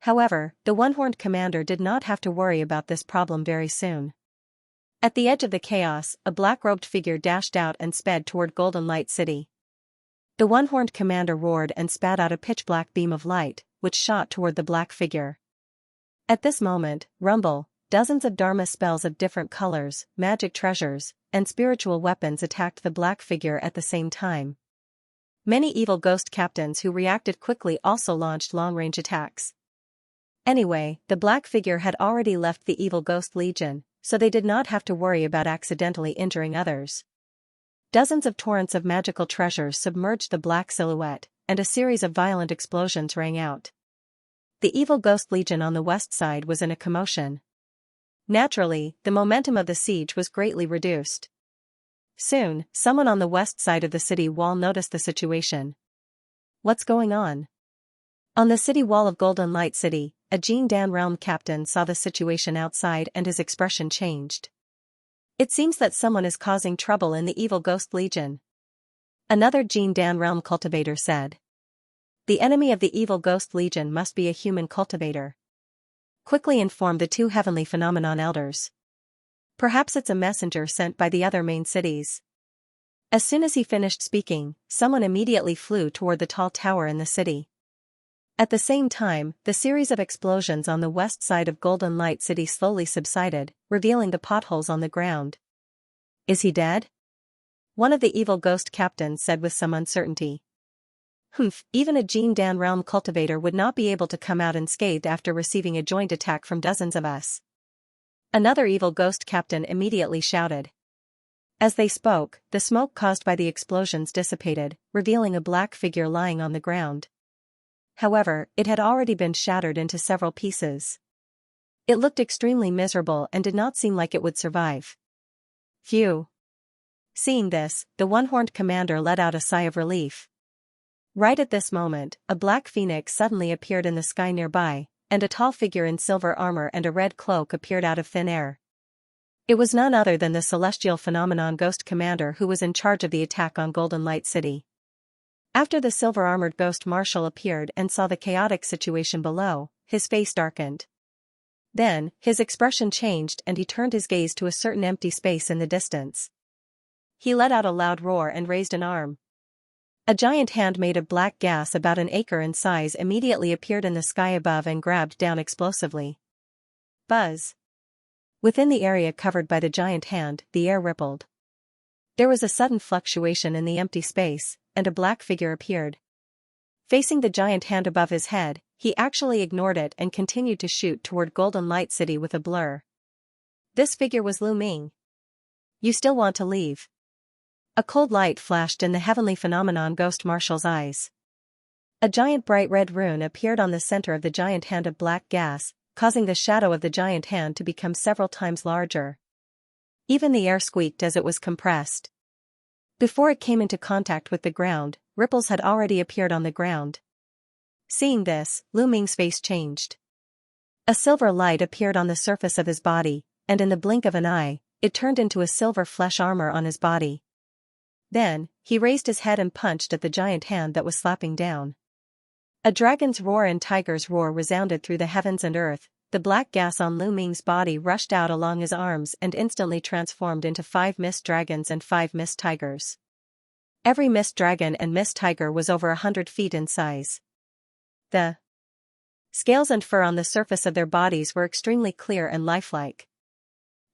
However, the one-horned commander did not have to worry about this problem very soon. At the edge of the chaos, a black-robed figure dashed out and sped toward Golden Light City. The one-horned commander roared and spat out a pitch-black beam of light, which shot toward the black figure. At this moment, rumble, dozens of Dharma spells of different colors, magic treasures, and spiritual weapons attacked the black figure at the same time. Many evil ghost captains who reacted quickly also launched long-range attacks. Anyway, the black figure had already left the evil ghost legion, so they did not have to worry about accidentally injuring others. Dozens of torrents of magical treasures submerged the black silhouette, and a series of violent explosions rang out. The evil ghost legion on the west side was in a commotion. Naturally, the momentum of the siege was greatly reduced. Soon, someone on the west side of the city wall noticed the situation. What's going on? On the city wall of Golden Light City, a Jin Dan realm captain saw the situation outside and his expression changed. It seems that someone is causing trouble in the evil ghost legion. Another Jin Dan realm cultivator said. The enemy of the evil ghost legion must be a human cultivator. Quickly informed the two heavenly phenomenon elders. Perhaps it's a messenger sent by the other main cities. As soon as he finished speaking, someone immediately flew toward the tall tower in the city. At the same time, the series of explosions on the west side of Golden Light City slowly subsided, revealing the potholes on the ground. Is he dead? One of the evil ghost captains said with some uncertainty. Humph, even a Jin Dan realm cultivator would not be able to come out unscathed after receiving a joint attack from dozens of us. Another evil ghost captain immediately shouted. As they spoke, the smoke caused by the explosions dissipated, revealing a black figure lying on the ground. However, it had already been shattered into several pieces. It looked extremely miserable and did not seem like it would survive. Phew. Seeing this, the one-horned commander let out a sigh of relief. Right at this moment, a black phoenix suddenly appeared in the sky nearby, and a tall figure in silver armor and a red cloak appeared out of thin air. It was none other than the celestial phenomenon ghost commander who was in charge of the attack on Golden Light City. After the silver-armored ghost marshal appeared and saw the chaotic situation below, his face darkened. Then, his expression changed and he turned his gaze to a certain empty space in the distance. He let out a loud roar and raised an arm. A giant hand made of black gas about an acre in size immediately appeared in the sky above and grabbed down explosively. Buzz. Within the area covered by the giant hand, the air rippled. There was a sudden fluctuation in the empty space, and a black figure appeared. Facing the giant hand above his head, he actually ignored it and continued to shoot toward Golden Light City with a blur. This figure was Lu Ming. You still want to leave? A cold light flashed in the heavenly phenomenon ghost marshal's eyes. A giant bright red rune appeared on the center of the giant hand of black gas, causing the shadow of the giant hand to become several times larger. Even the air squeaked as it was compressed. Before it came into contact with the ground, ripples had already appeared on the ground. Seeing this, Lu Ming's face changed. A silver light appeared on the surface of his body, and in the blink of an eye, it turned into a silver flesh armor on his body. Then, he raised his head and punched at the giant hand that was slapping down. A dragon's roar and tiger's roar resounded through the heavens and earth. The black gas on Lu Ming's body rushed out along his arms and instantly transformed into 5 mist dragons and 5 mist tigers. Every mist dragon and mist tiger was over 100 feet in size. The scales and fur on the surface of their bodies were extremely clear and lifelike.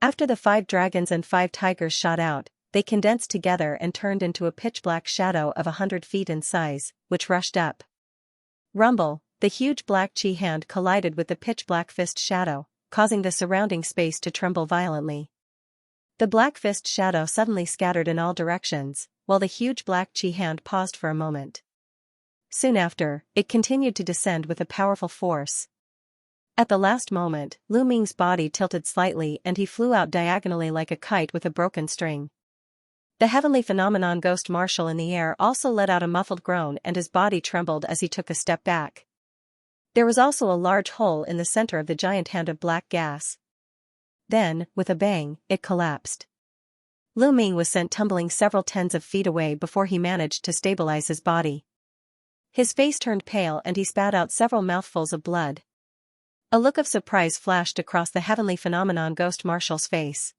After the 5 dragons and 5 tigers shot out, they condensed together and turned into a pitch-black shadow of 100 feet in size, which rushed up. Rumble, the huge black chi hand collided with the pitch-black fist shadow, causing the surrounding space to tremble violently. The black fist shadow suddenly scattered in all directions, while the huge black chi hand paused for a moment. Soon after, it continued to descend with a powerful force. At the last moment, Lu Ming's body tilted slightly and he flew out diagonally like a kite with a broken string. The heavenly phenomenon ghost marshal in the air also let out a muffled groan and his body trembled as he took a step back. There was also a large hole in the center of the giant hand of black gas. Then, with a bang, it collapsed. Lu Ming was sent tumbling several tens of feet away before he managed to stabilize his body. His face turned pale and he spat out several mouthfuls of blood. A look of surprise flashed across the heavenly phenomenon ghost marshal's face.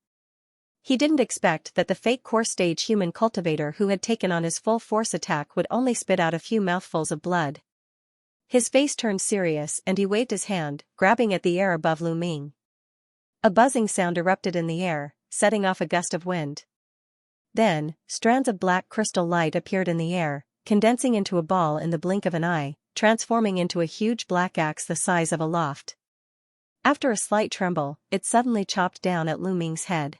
He didn't expect that the fake core stage human cultivator who had taken on his full force attack would only spit out a few mouthfuls of blood. His face turned serious and he waved his hand, grabbing at the air above Lu Ming. A buzzing sound erupted in the air, setting off a gust of wind. Then, strands of black crystal light appeared in the air, condensing into a ball in the blink of an eye, transforming into a huge black axe the size of a loft. After a slight tremble, it suddenly chopped down at Lu Ming's head.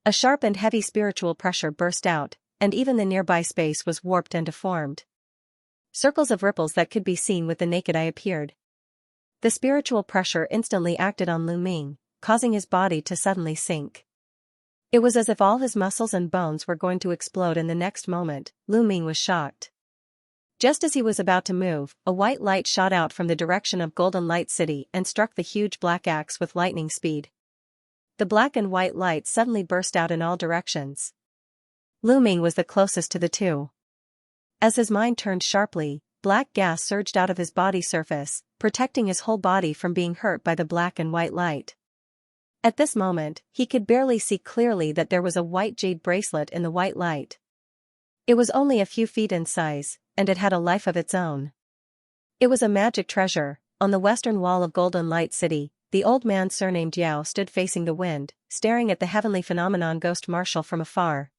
A sharp and heavy spiritual pressure burst out, and even the nearby space was warped and deformed. Circles of ripples that could be seen with the naked eye appeared. The spiritual pressure instantly acted on Lu Ming, causing his body to suddenly sink. It was as if all his muscles and bones were going to explode in the next moment. Lu Ming was shocked. Just as he was about to move, a white light shot out from the direction of Golden Light City and struck the huge black axe with lightning speed. The black and white light suddenly burst out in all directions. Lu Ming was the closest to the two. As his mind turned sharply, black gas surged out of his body surface, protecting his whole body from being hurt by the black and white light. At this moment, he could barely see clearly that there was a white jade bracelet in the white light. It was only a few feet in size, and it had a life of its own. It was a magic treasure. On the western wall of Golden Light City, the old man surnamed Yao stood facing the wind, staring at the heavenly phenomenon Ghost Marshal from afar.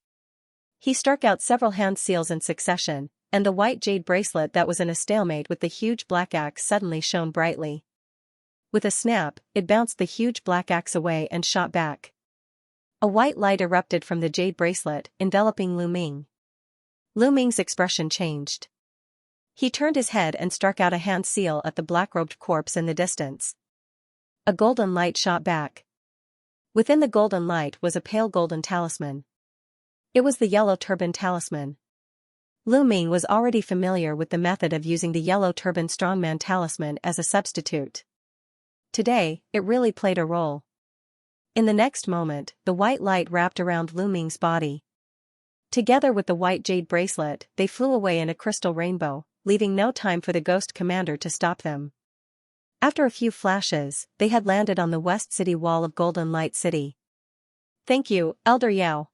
He struck out several hand seals in succession, and the white jade bracelet that was in a stalemate with the huge black axe suddenly shone brightly. With a snap, it bounced the huge black axe away and shot back. A white light erupted from the jade bracelet, enveloping Lu Ming. Lu Ming's expression changed. He turned his head and struck out a hand seal at the black-robed corpse in the distance. A golden light shot back. Within the golden light was a pale golden talisman. It was the yellow turban talisman. Lu Ming was already familiar with the method of using the yellow turban strongman talisman as a substitute. Today, it really played a role. In the next moment, the white light wrapped around Lu Ming's body. Together with the white jade bracelet, they flew away in a crystal rainbow, leaving no time for the ghost commander to stop them. After a few flashes, they had landed on the west city wall of Golden Light City. "Thank you, Elder Yao."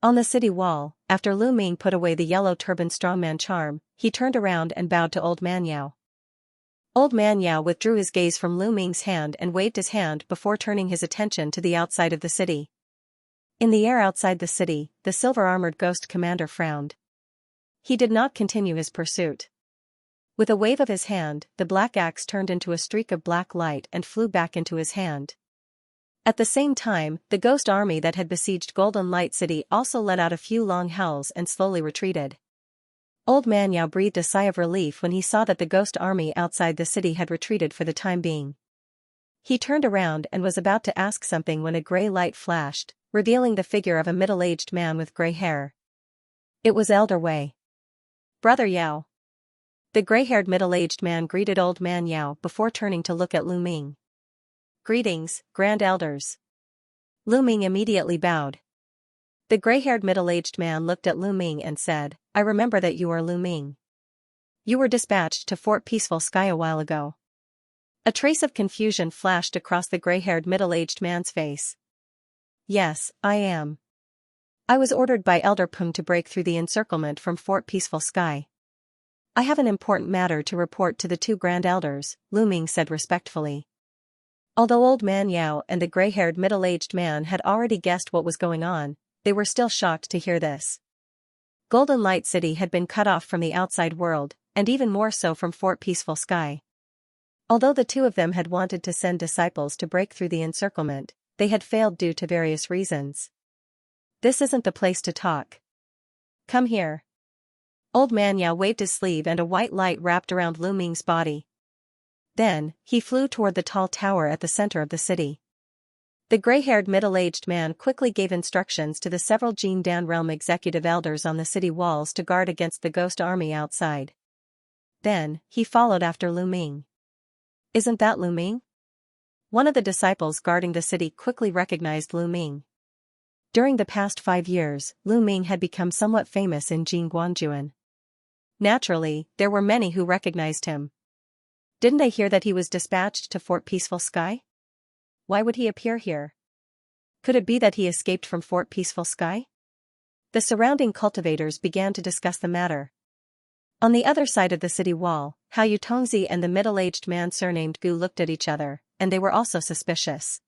On the city wall, after Lu Ming put away the yellow turban strongman charm, he turned around and bowed to Old Man Yao. Old Man Yao withdrew his gaze from Lu Ming's hand and waved his hand before turning his attention to the outside of the city. In the air outside the city, the silver-armored ghost commander frowned. He did not continue his pursuit. With a wave of his hand, the black axe turned into a streak of black light and flew back into his hand. At the same time, the ghost army that had besieged Golden Light City also let out a few long howls and slowly retreated. Old Man Yao breathed a sigh of relief when he saw that the ghost army outside the city had retreated for the time being. He turned around and was about to ask something when a gray light flashed, revealing the figure of a middle-aged man with gray hair. It was Elder Wei. "Brother Yao." The gray-haired middle-aged man greeted Old Man Yao before turning to look at Lu Ming. "Greetings, Grand Elders." Lu Ming immediately bowed. The gray-haired middle-aged man looked at Lu Ming and said, "I remember that you are Lu Ming. You were dispatched to Fort Peaceful Sky a while ago." A trace of confusion flashed across the gray-haired middle-aged man's face. "Yes, I am. I was ordered by Elder Peng to break through the encirclement from Fort Peaceful Sky. I have an important matter to report to the two Grand Elders," Lu Ming said respectfully. Although Old Man Yao and the gray-haired middle-aged man had already guessed what was going on, they were still shocked to hear this. Golden Light City had been cut off from the outside world, and even more so from Fort Peaceful Sky. Although the two of them had wanted to send disciples to break through the encirclement, they had failed due to various reasons. "This isn't the place to talk. Come here." Old Man Yao waved his sleeve and a white light wrapped around Lu Ming's body. Then, he flew toward the tall tower at the center of the city. The gray-haired middle-aged man quickly gave instructions to the several Jin Dan realm executive elders on the city walls to guard against the ghost army outside. Then, he followed after Lu Ming. "Isn't that Lu Ming?" One of the disciples guarding the city quickly recognized Lu Ming. During the past 5 years, Lu Ming had become somewhat famous in Jin Guanjuan. Naturally, there were many who recognized him. Didn't they hear that he was dispatched to Fort Peaceful Sky? Why would he appear here? Could it be that he escaped from Fort Peaceful Sky? The surrounding cultivators began to discuss the matter. On the other side of the city wall, Hao Yutongzi and the middle-aged man surnamed Gu looked at each other, and they were also suspicious.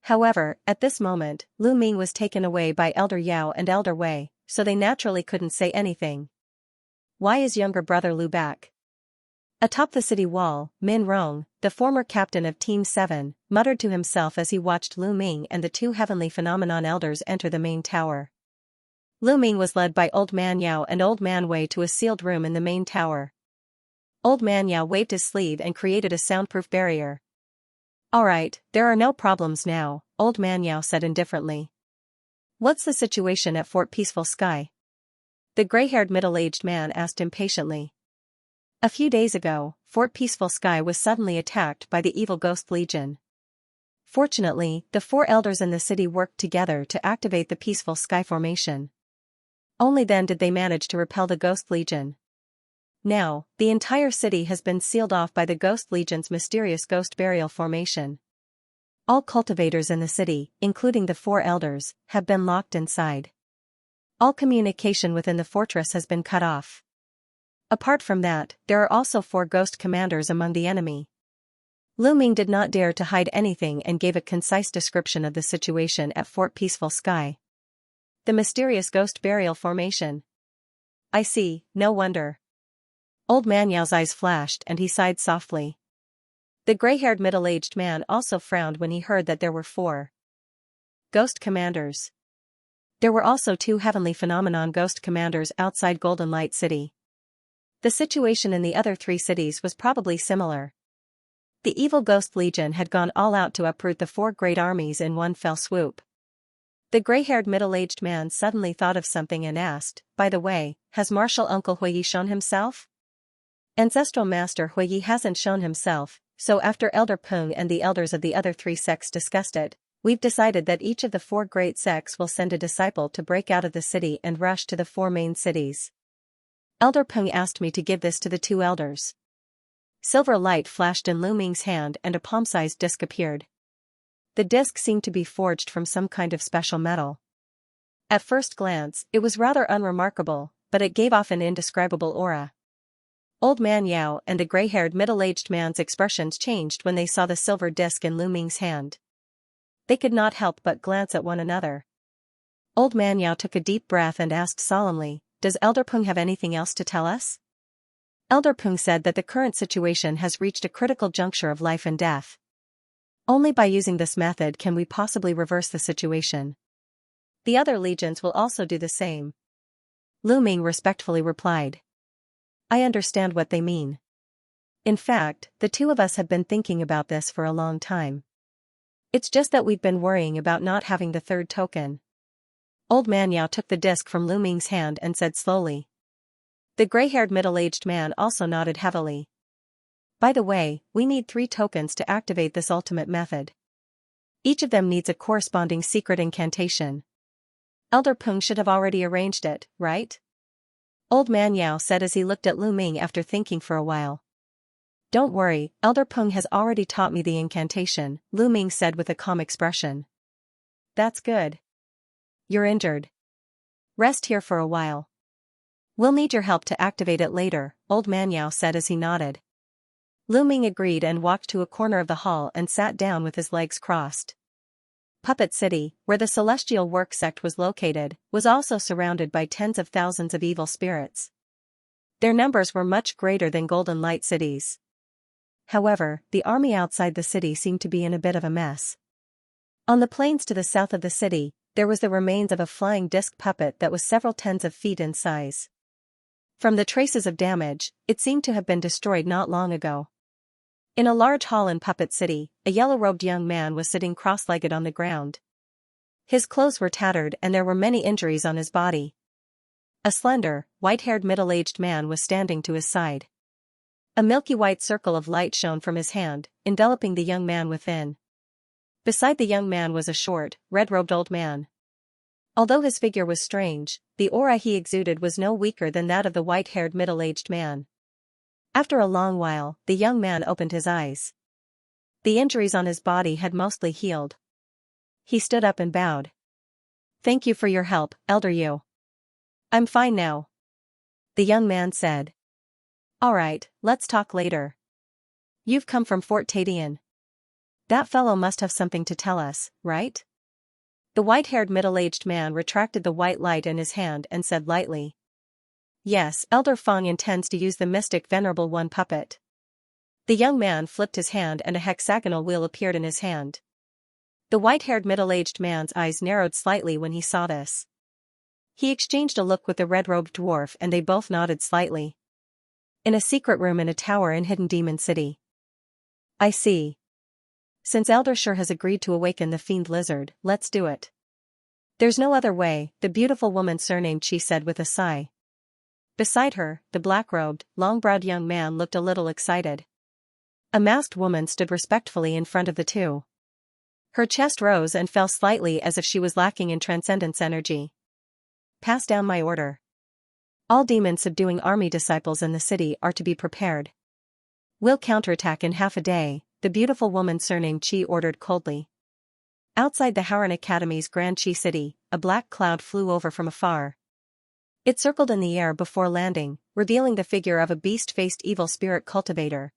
However, at this moment, Lu Ming was taken away by Elder Yao and Elder Wei, so they naturally couldn't say anything. "Why is younger brother Lu back?" Atop the city wall, Min Rong, the former captain of Team 7, muttered to himself as he watched Lu Ming and the two heavenly phenomenon elders enter the main tower. Lu Ming was led by Old Man Yao and Old Man Wei to a sealed room in the main tower. Old Man Yao waved his sleeve and created a soundproof barrier. "Alright, there are no problems now," Old Man Yao said indifferently. "What's the situation at Fort Peaceful Sky?" the gray-haired middle-aged man asked impatiently. "A few days ago, Fort Peaceful Sky was suddenly attacked by the evil Ghost Legion. Fortunately, the 4 elders in the city worked together to activate the Peaceful Sky formation. Only then did they manage to repel the Ghost Legion. Now, the entire city has been sealed off by the Ghost Legion's mysterious ghost burial formation. All cultivators in the city, including the 4 elders, have been locked inside. All communication within the fortress has been cut off. Apart from that, there are also 4 ghost commanders among the enemy." Lu Ming did not dare to hide anything and gave a concise description of the situation at Fort Peaceful Sky. "The mysterious ghost burial formation. I see, no wonder." Old Man Yao's eyes flashed and he sighed softly. The gray-haired middle-aged man also frowned when he heard that there were 4 ghost commanders. There were also 2 heavenly phenomenon ghost commanders outside Golden Light City. The situation in the other 3 cities was probably similar. The evil Ghost Legion had gone all out to uproot the 4 great armies in one fell swoop. The gray-haired middle-aged man suddenly thought of something and asked, "By the way, has Martial Uncle Huiyi shown himself?" Ancestral Master Huiyi hasn't shown himself, so after Elder Peng and the elders of the other 3 sects discussed it, we've decided that each of the 4 great sects will send a disciple to break out of the city and rush to the 4 main cities. Elder Peng asked me to give this to the 2 elders. Silver light flashed in Lu Ming's hand and a palm-sized disc appeared. The disc seemed to be forged from some kind of special metal. At first glance, it was rather unremarkable, but it gave off an indescribable aura. Old Man Yao and the gray-haired middle-aged man's expressions changed when they saw the silver disc in Lu Ming's hand. They could not help but glance at one another. Old Man Yao took a deep breath and asked solemnly, "Does Elder Peng have anything else to tell us?" Elder Peng said that the current situation has reached a critical juncture of life and death. Only by using this method can we possibly reverse the situation. The other legions will also do the same. Lu Ming respectfully replied. "I understand what they mean. In fact, the 2 of us have been thinking about this for a long time. It's just that we've been worrying about not having the 3rd token." Old Man Yao took the disc from Lu Ming's hand and said slowly. The gray-haired middle-aged man also nodded heavily. "By the way, we need 3 tokens to activate this ultimate method. Each of them needs a corresponding secret incantation. Elder Peng should have already arranged it, right?" Old Man Yao said as he looked at Lu Ming after thinking for a while. "Don't worry, Elder Peng has already taught me the incantation," Lu Ming said with a calm expression. "That's good. You're injured. Rest here for a while. We'll need your help to activate it later," Old Man Yao said as he nodded. Lu Ming agreed and walked to a corner of the hall and sat down with his legs crossed. Puppet City, where the Celestial Work sect was located, was also surrounded by tens of thousands of evil spirits. Their numbers were much greater than Golden Light City's. However, the army outside the city seemed to be in a bit of a mess. On the plains to the south of the city, there was the remains of a flying disc puppet that was several tens of feet in size. From the traces of damage, it seemed to have been destroyed not long ago. In a large hall in Puppet City, a yellow-robed young man was sitting cross-legged on the ground. His clothes were tattered and there were many injuries on his body. A slender, white-haired middle-aged man was standing to his side. A milky white circle of light shone from his hand, enveloping the young man within. Beside the young man was a short, red-robed old man. Although his figure was strange, the aura he exuded was no weaker than that of the white-haired middle-aged man. After a long while, the young man opened his eyes. The injuries on his body had mostly healed. He stood up and bowed. "Thank you for your help, Elder Yu. I'm fine now," the young man said. "Alright, let's talk later. You've come from Fort Tadian. That fellow must have something to tell us, right?" The white-haired middle-aged man retracted the white light in his hand and said lightly. "Yes, Elder Feng intends to use the mystic Venerable One puppet." The young man flipped his hand and a hexagonal wheel appeared in his hand. The white-haired middle-aged man's eyes narrowed slightly when he saw this. He exchanged a look with the red-robed dwarf and they both nodded slightly. In a secret room in a tower in Hidden Demon City. I see. Since Eldershire has agreed to awaken the fiend lizard, let's do it. There's no other way, the beautiful woman surnamed she said with a sigh. Beside her, the black-robed, long-browed young man looked a little excited. A masked woman stood respectfully in front of the two. Her chest rose and fell slightly as if she was lacking in transcendence energy. Pass down my order. All demon-subduing army disciples in the city are to be prepared. We'll counterattack in half a day, the beautiful woman surnamed Chi ordered coldly. Outside the Howran Academy's Grand Chi City, a black cloud flew over from afar. It circled in the air before landing, revealing the figure of a beast-faced evil spirit cultivator.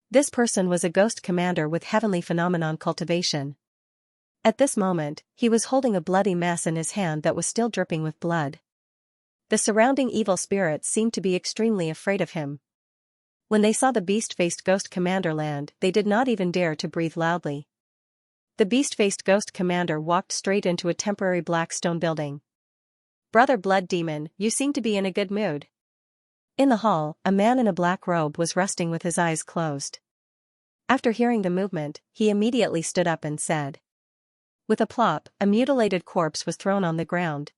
This person was a ghost commander with heavenly phenomenon cultivation. At this moment, he was holding a bloody mess in his hand that was still dripping with blood. The surrounding evil spirits seemed to be extremely afraid of him. When they saw the beast-faced ghost commander land, they did not even dare to breathe loudly. The beast-faced ghost commander walked straight into a temporary black stone building. Brother Blood Demon, you seem to be in a good mood. In the hall, a man in a black robe was resting with his eyes closed. After hearing the movement, he immediately stood up and said. With a plop, a mutilated corpse was thrown on the ground.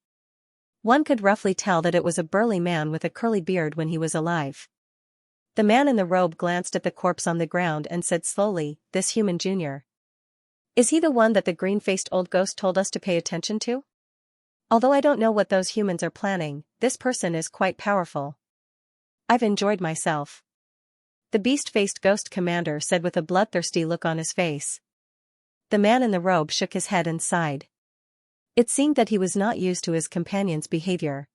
One could roughly tell that it was a burly man with a curly beard when he was alive. The man in the robe glanced at the corpse on the ground and said slowly, "This human junior. Is he the one that the green-faced old ghost told us to pay attention to? Although I don't know what those humans are planning, this person is quite powerful. I've enjoyed myself." The beast-faced ghost commander said with a bloodthirsty look on his face. The man in the robe shook his head and sighed. It seemed that he was not used to his companion's behavior.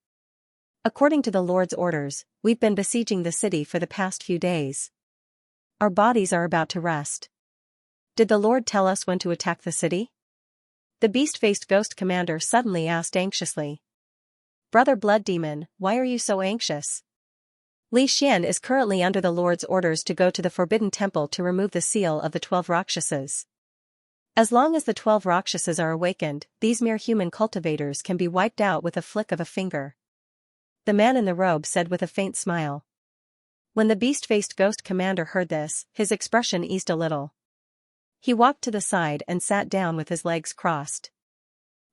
According to the Lord's orders, we've been besieging the city for the past few days. Our bodies are about to rest. Did the Lord tell us when to attack the city? The beast-faced ghost commander suddenly asked anxiously. Brother Blood Demon, why are you so anxious? Li Xian is currently under the Lord's orders to go to the Forbidden Temple to remove the seal of the 12 Rakshasas. As long as the 12 Rakshasas are awakened, these mere human cultivators can be wiped out with a flick of a finger. The man in the robe said with a faint smile. When the beast-faced ghost commander heard this, his expression eased a little. He walked to the side and sat down with his legs crossed.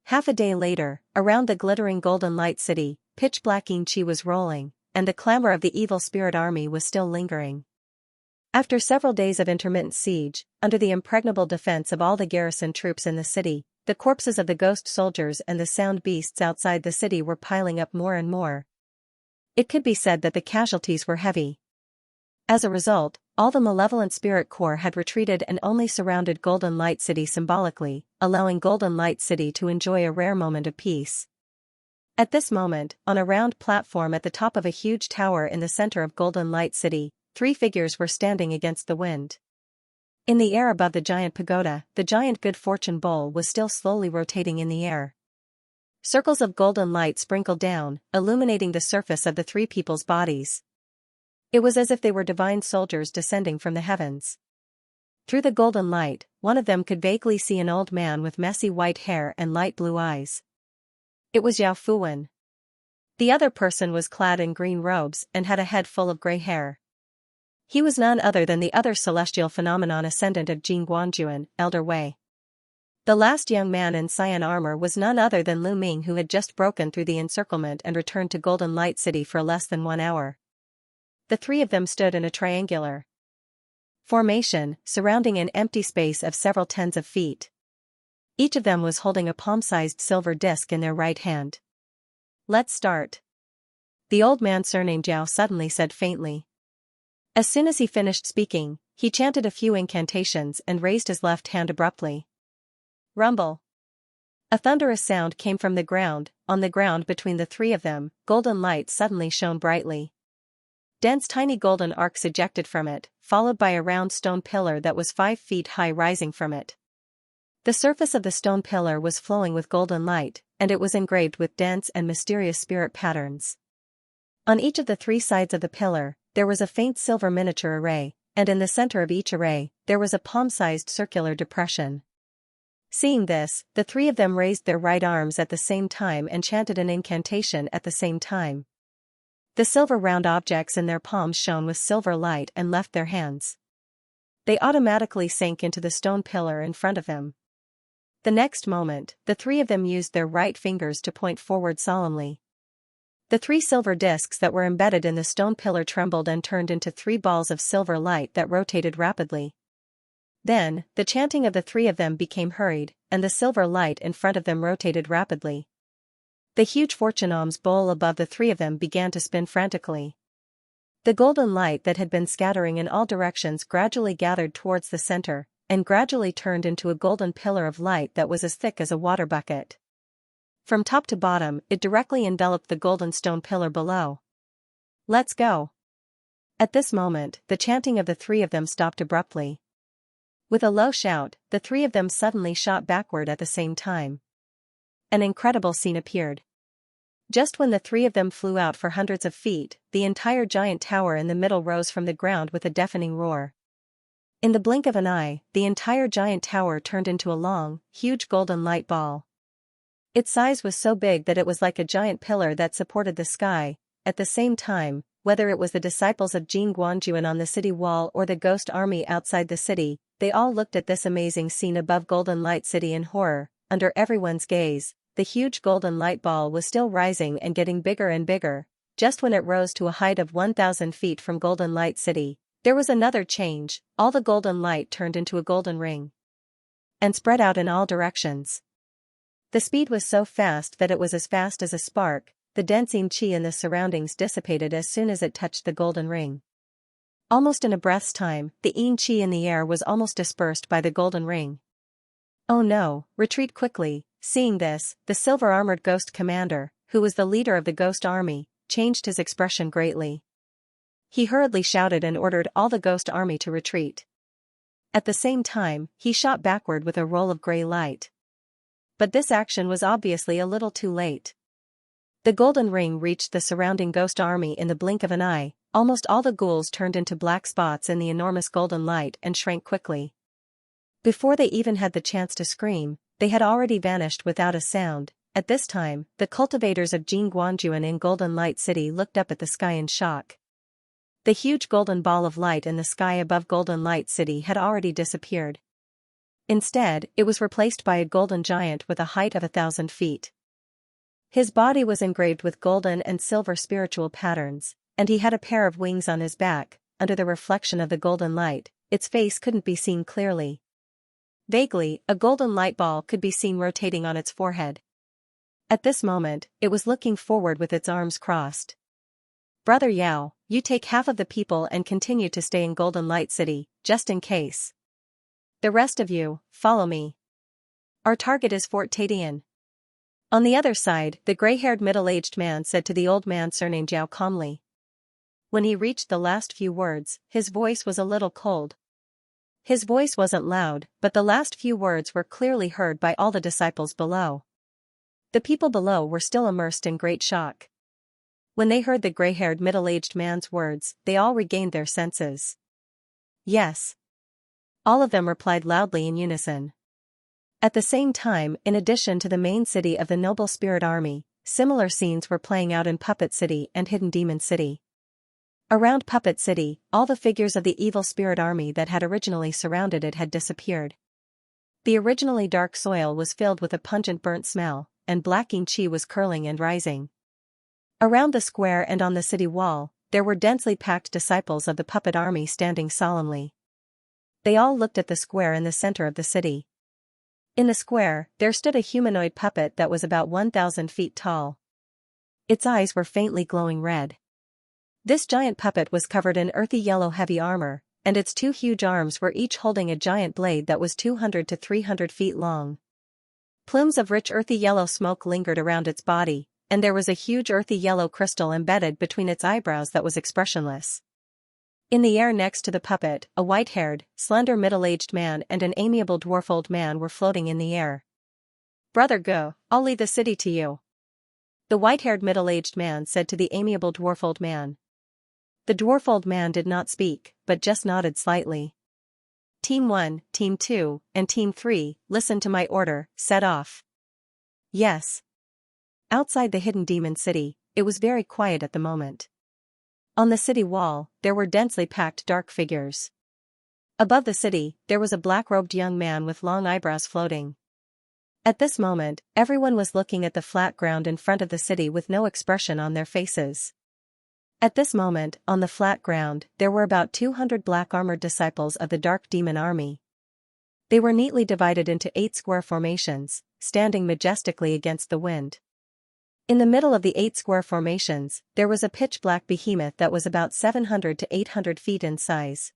Half a day later, around the glittering golden light city, pitch-black Xianxia was rolling, and the clamor of the evil spirit army was still lingering. After several days of intermittent siege, under the impregnable defense of all the garrison troops in the city, the corpses of the ghost soldiers and the sound beasts outside the city were piling up more and more. It could be said that the casualties were heavy. As a result, all the malevolent spirit corps had retreated and only surrounded Golden Light City symbolically, allowing Golden Light City to enjoy a rare moment of peace. At this moment, on a round platform at the top of a huge tower in the center of Golden Light City, 3 figures were standing against the wind. In the air above the giant pagoda, the giant good fortune bowl was still slowly rotating in the air. Circles of golden light sprinkled down, illuminating the surface of the 3 people's bodies. It was as if they were divine soldiers descending from the heavens. Through the golden light, one of them could vaguely see an old man with messy white hair and light blue eyes. It was Yao Fuwen. The other person was clad in green robes and had a head full of gray hair. He was none other than the other celestial phenomenon ascendant of Jing Guanjuan, Elder Wei. The last young man in cyan armor was none other than Lu Ming, who had just broken through the encirclement and returned to Golden Light City for less than 1 hour. The 3 of them stood in a triangular formation, surrounding an empty space of several tens of feet. Each of them was holding a palm-sized silver disc in their right hand. Let's start. The old man surnamed Zhao suddenly said faintly. As soon as he finished speaking, he chanted a few incantations and raised his left hand abruptly. Rumble. A thunderous sound came from the ground. On the ground between the 3 of them, golden light suddenly shone brightly. Dense tiny golden arcs ejected from it, followed by a round stone pillar that was 5 feet high rising from it. The surface of the stone pillar was flowing with golden light, and it was engraved with dense and mysterious spirit patterns. On each of the 3 sides of the pillar, there was a faint silver miniature array, and in the center of each array, there was a palm-sized circular depression. Seeing this, the three of them raised their right arms at the same time and chanted an incantation at the same time. The silver round objects in their palms shone with silver light and left their hands. They automatically sank into the stone pillar in front of them. The next moment, the three of them used their right fingers to point forward solemnly. The three silver discs that were embedded in the stone pillar trembled and turned into three balls of silver light that rotated rapidly. Then, the chanting of the three of them became hurried, and the silver light in front of them rotated rapidly. The huge fortune alms bowl above the three of them began to spin frantically. The golden light that had been scattering in all directions gradually gathered towards the center, and gradually turned into a golden pillar of light that was as thick as a water bucket. From top to bottom, it directly enveloped the golden stone pillar below. "Let's go." At this moment, the chanting of the three of them stopped abruptly. With a low shout, the three of them suddenly shot backward at the same time. An incredible scene appeared. Just when the three of them flew out for hundreds of feet, the entire giant tower in the middle rose from the ground with a deafening roar. In the blink of an eye, the entire giant tower turned into a long, huge golden light ball. Its size was so big that it was like a giant pillar that supported the sky. At the same time, whether it was the disciples of Jing Guanjuan on the city wall or the ghost army outside the city, they all looked at this amazing scene above Golden Light City in horror. Under everyone's gaze, the huge golden light ball was still rising and getting bigger and bigger. Just when it rose to a height of 1,000 feet from Golden Light City, there was another change. All the golden light turned into a golden ring and spread out in all directions. The speed was so fast that it was as fast as a spark. The dense qi in the surroundings dissipated as soon as it touched the golden ring. Almost in a breath's time, the qi in the air was almost dispersed by the golden ring. "Oh no, retreat quickly." Seeing this, the silver-armored ghost commander, who was the leader of the ghost army, changed his expression greatly. He hurriedly shouted and ordered all the ghost army to retreat. At the same time, he shot backward with a roll of gray light. But this action was obviously a little too late. The golden ring reached the surrounding ghost army in the blink of an eye. Almost all the ghouls turned into black spots in the enormous golden light and shrank quickly. Before they even had the chance to scream, they had already vanished without a sound. At this time, the cultivators of Jing Guanjuan in Golden Light City looked up at the sky in shock. The huge golden ball of light in the sky above Golden Light City had already disappeared. Instead, it was replaced by a golden giant with a height of 1,000 feet. His body was engraved with golden and silver spiritual patterns, and he had a pair of wings on his back. Under the reflection of the golden light, its face couldn't be seen clearly. Vaguely, a golden light ball could be seen rotating on its forehead. At this moment, it was looking forward with its arms crossed. "Brother Yao, you take half of the people and continue to stay in Golden Light City, just in case. The rest of you, follow me. Our target is Fort Tadian." On the other side, the gray-haired middle-aged man said to the old man surnamed Zhao calmly. When he reached the last few words, his voice was a little cold. His voice wasn't loud, but the last few words were clearly heard by all the disciples below. The people below were still immersed in great shock. When they heard the gray-haired middle-aged man's words, they all regained their senses. "Yes." All of them replied loudly in unison. At the same time, in addition to the main city of the Noble Spirit Army, similar scenes were playing out in Puppet City and Hidden Demon City. Around Puppet City, all the figures of the evil spirit army that had originally surrounded it had disappeared. The originally dark soil was filled with a pungent burnt smell, and black qi was curling and rising. Around the square and on the city wall, there were densely packed disciples of the puppet army standing solemnly. They all looked at the square in the center of the city. In the square, there stood a humanoid puppet that was about 1,000 feet tall. Its eyes were faintly glowing red. This giant puppet was covered in earthy yellow heavy armor, and its two huge arms were each holding a giant blade that was 200 to 300 feet long. Plumes of rich earthy yellow smoke lingered around its body, and there was a huge earthy yellow crystal embedded between its eyebrows that was expressionless. In the air next to the puppet, a white-haired, slender middle-aged man and an amiable dwarf old man were floating in the air. "Brother Go, I'll leave the city to you," the white-haired middle-aged man said to the amiable dwarf old man. The dwarf old man did not speak, but just nodded slightly. Team 1, Team 2, and Team 3, listen to my order, set off. Yes. Outside the hidden demon city, it was very quiet at the moment. On the city wall, there were densely packed dark figures. Above the city, there was a black-robed young man with long eyebrows floating. At this moment, everyone was looking at the flat ground in front of the city with no expression on their faces. At this moment, on the flat ground, there were about 200 black-armored disciples of the Dark Demon Army. They were neatly divided into 8 square formations, standing majestically against the wind. In the middle of the 8 square formations, there was a pitch-black behemoth that was about 700 to 800 feet in size.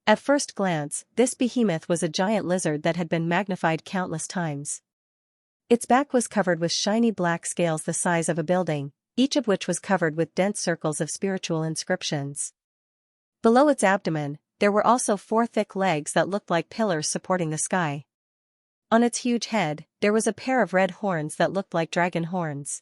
At first glance, this behemoth was a giant lizard that had been magnified countless times. Its back was covered with shiny black scales the size of a building, each of which was covered with dense circles of spiritual inscriptions. Below its abdomen, there were also 4 thick legs that looked like pillars supporting the sky. On its huge head, there was a pair of red horns that looked like dragon horns.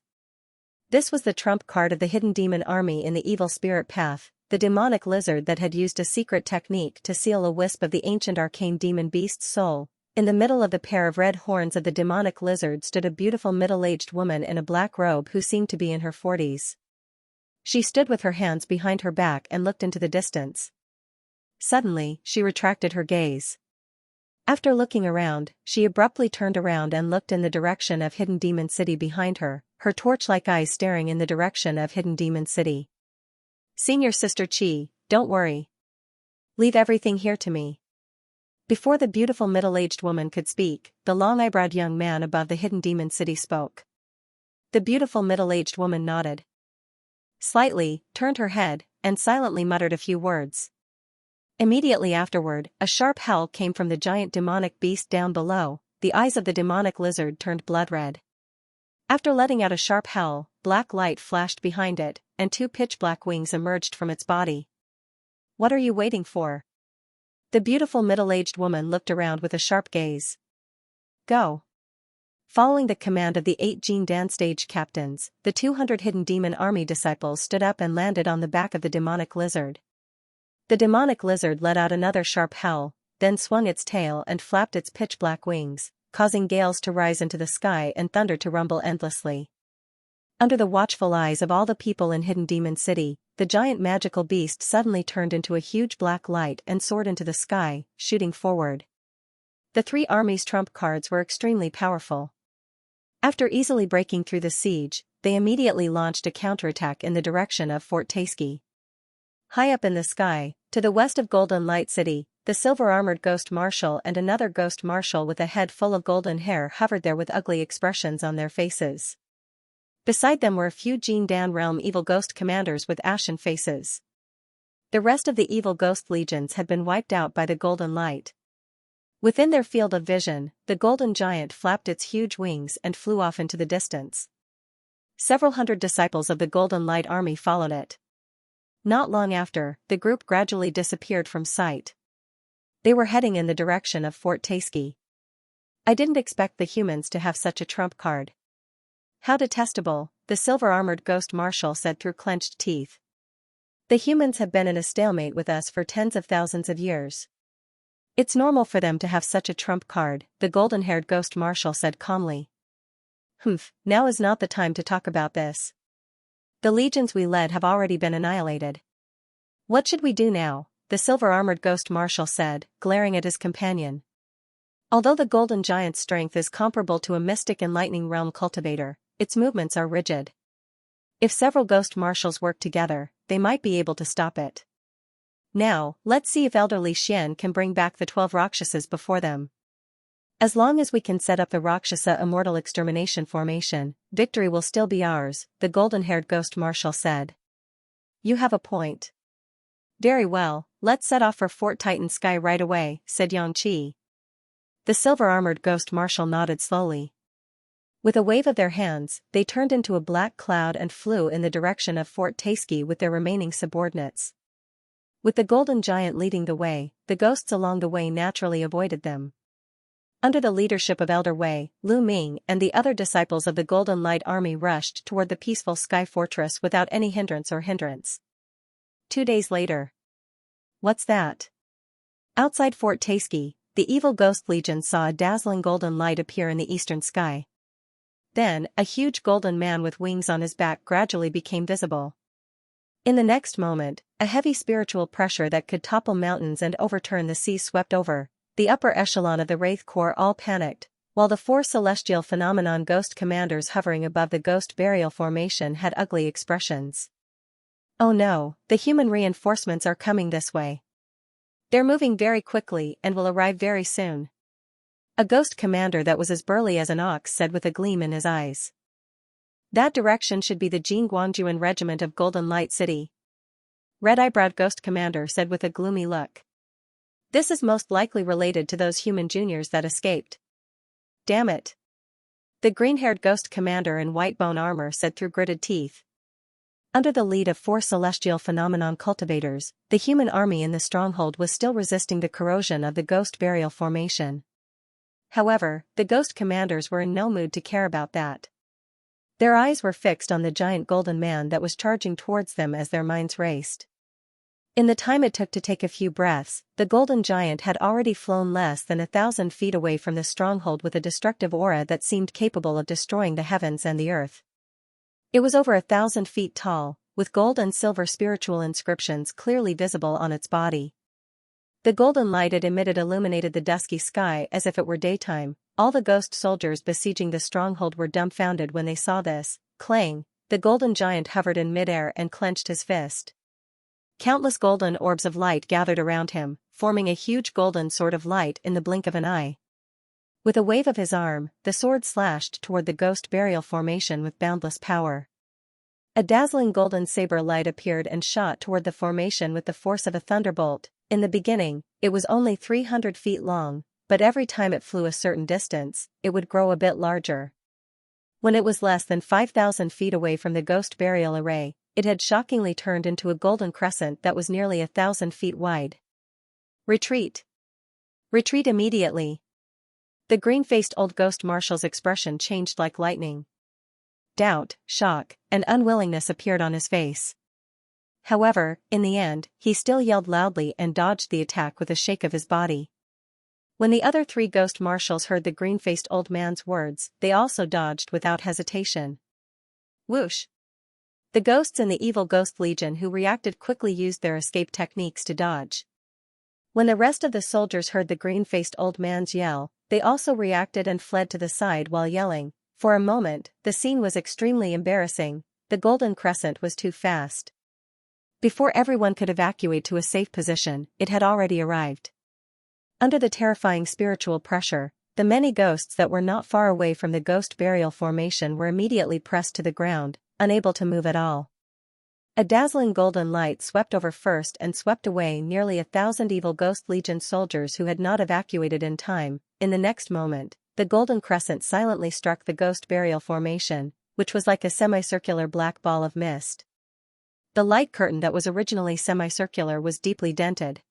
This was the trump card of the hidden demon army in the evil spirit path, the demonic lizard that had used a secret technique to seal a wisp of the ancient arcane demon beast's soul. In the middle of the pair of red horns of the demonic lizard stood a beautiful middle-aged woman in a black robe who seemed to be in her 40s. She stood with her hands behind her back and looked into the distance. Suddenly, she retracted her gaze. After looking around, she abruptly turned around and looked in the direction of Hidden Demon City behind her, her torch-like eyes staring in the direction of Hidden Demon City. Senior Sister Chi, don't worry. Leave everything here to me. Before the beautiful middle-aged woman could speak, the long-eyebrowed young man above the Hidden Demon City spoke. The beautiful middle-aged woman nodded slightly, turned her head, and silently muttered a few words. Immediately afterward, a sharp howl came from the giant demonic beast down below. The eyes of the demonic lizard turned blood-red. After letting out a sharp howl, black light flashed behind it, and 2 pitch-black wings emerged from its body. What are you waiting for? The beautiful middle-aged woman looked around with a sharp gaze. Go. Following the command of the 8 Jin Dan stage captains, the 200 hidden demon army disciples stood up and landed on the back of the demonic lizard. The demonic lizard let out another sharp howl, then swung its tail and flapped its pitch-black wings, causing gales to rise into the sky and thunder to rumble endlessly. Under the watchful eyes of all the people in Hidden Demon City, the giant magical beast suddenly turned into a huge black light and soared into the sky, shooting forward. The 3 armies' trump cards were extremely powerful. After easily breaking through the siege, they immediately launched a counterattack in the direction of Fort Taisky. High up in the sky, to the west of Golden Light City, the silver-armored Ghost Marshal and another Ghost Marshal with a head full of golden hair hovered there with ugly expressions on their faces. Beside them were a few Jin Dan Realm evil ghost commanders with ashen faces. The rest of the evil ghost legions had been wiped out by the golden light. Within their field of vision, the golden giant flapped its huge wings and flew off into the distance. Several hundred disciples of the Golden Light Army followed it. Not long after, the group gradually disappeared from sight. They were heading in the direction of Fort Taisky. I didn't expect the humans to have such a trump card. How detestable, the silver-armored Ghost Marshal said through clenched teeth. The humans have been in a stalemate with us for tens of thousands of years. It's normal for them to have such a trump card, the golden-haired Ghost Marshal said calmly. Humph, now is not the time to talk about this. The legions we led have already been annihilated. What should we do now? The silver-armored Ghost Marshal said, glaring at his companion. Although the golden giant's strength is comparable to a mystic and lightning realm cultivator, its movements are rigid. If several Ghost Marshals work together, they might be able to stop it. Now, let's see if elderly Xian can bring back the 12 Rakshasas before them. As long as we can set up the Rakshasa Immortal Extermination Formation, victory will still be ours, the golden-haired Ghost Marshal said. You have a point. Very well, let's set off for Fort Titan Sky right away, said Xianxia. The silver-armored Ghost Marshal nodded slowly. With a wave of their hands, they turned into a black cloud and flew in the direction of Fort Taisky with their remaining subordinates. With the golden giant leading the way, the ghosts along the way naturally avoided them. Under the leadership of Elder Wei, Lu Ming and the other disciples of the Golden Light Army rushed toward the peaceful Sky Fortress without any hindrance. 2 days later. What's that? Outside Fort Taisky, the evil ghost legion saw a dazzling golden light appear in the eastern sky. Then, a huge golden man with wings on his back gradually became visible. In the next moment, a heavy spiritual pressure that could topple mountains and overturn the sea swept over. The upper echelon of the Wraith Corps all panicked, while the 4 celestial phenomenon ghost commanders hovering above the ghost burial formation had ugly expressions. Oh no, the human reinforcements are coming this way. They're moving very quickly and will arrive very soon. A ghost commander that was as burly as an ox said with a gleam in his eyes. That direction should be the Jin Guangjuan regiment of Golden Light City. Red-eyebrow ghost commander said with a gloomy look. This is most likely related to those human juniors that escaped. Damn it. The green-haired ghost commander in white bone armor said through gritted teeth. Under the lead of 4 celestial phenomenon cultivators, the human army in the stronghold was still resisting the corrosion of the ghost burial formation. However, the ghost commanders were in no mood to care about that. Their eyes were fixed on the giant golden man that was charging towards them as their minds raced. In the time it took to take a few breaths, the golden giant had already flown less than 1,000 feet away from the stronghold with a destructive aura that seemed capable of destroying the heavens and the earth. It was over 1,000 feet tall, with gold and silver spiritual inscriptions clearly visible on its body. The golden light it emitted illuminated the dusky sky as if it were daytime. All the ghost soldiers besieging the stronghold were dumbfounded when they saw this. Clang, the golden giant hovered in midair and clenched his fist. Countless golden orbs of light gathered around him, forming a huge golden sword of light in the blink of an eye. With a wave of his arm, the sword slashed toward the ghost burial formation with boundless power. A dazzling golden saber light appeared and shot toward the formation with the force of a thunderbolt. In the beginning, it was only 300 feet long, but every time it flew a certain distance, it would grow a bit larger. When it was less than 5,000 feet away from the ghost burial array, it had shockingly turned into a golden crescent that was nearly 1,000 feet wide. Retreat! Retreat immediately! The green-faced old ghost marshal's expression changed like lightning. Doubt, shock, and unwillingness appeared on his face. However, in the end, he still yelled loudly and dodged the attack with a shake of his body. When the other 3 ghost marshals heard the green-faced old man's words, they also dodged without hesitation. Whoosh! The ghosts in the evil ghost legion who reacted quickly used their escape techniques to dodge. When the rest of the soldiers heard the green-faced old man's yell, they also reacted and fled to the side while yelling. For a moment, the scene was extremely embarrassing. The golden crescent was too fast. Before everyone could evacuate to a safe position, it had already arrived. Under the terrifying spiritual pressure, the many ghosts that were not far away from the ghost burial formation were immediately pressed to the ground, unable to move at all. A dazzling golden light swept over first and swept away nearly 1,000 evil ghost legion soldiers who had not evacuated in time. In the next moment, the golden crescent silently struck the ghost burial formation, which was like a semicircular black ball of mist. The light curtain that was originally semicircular was deeply dented.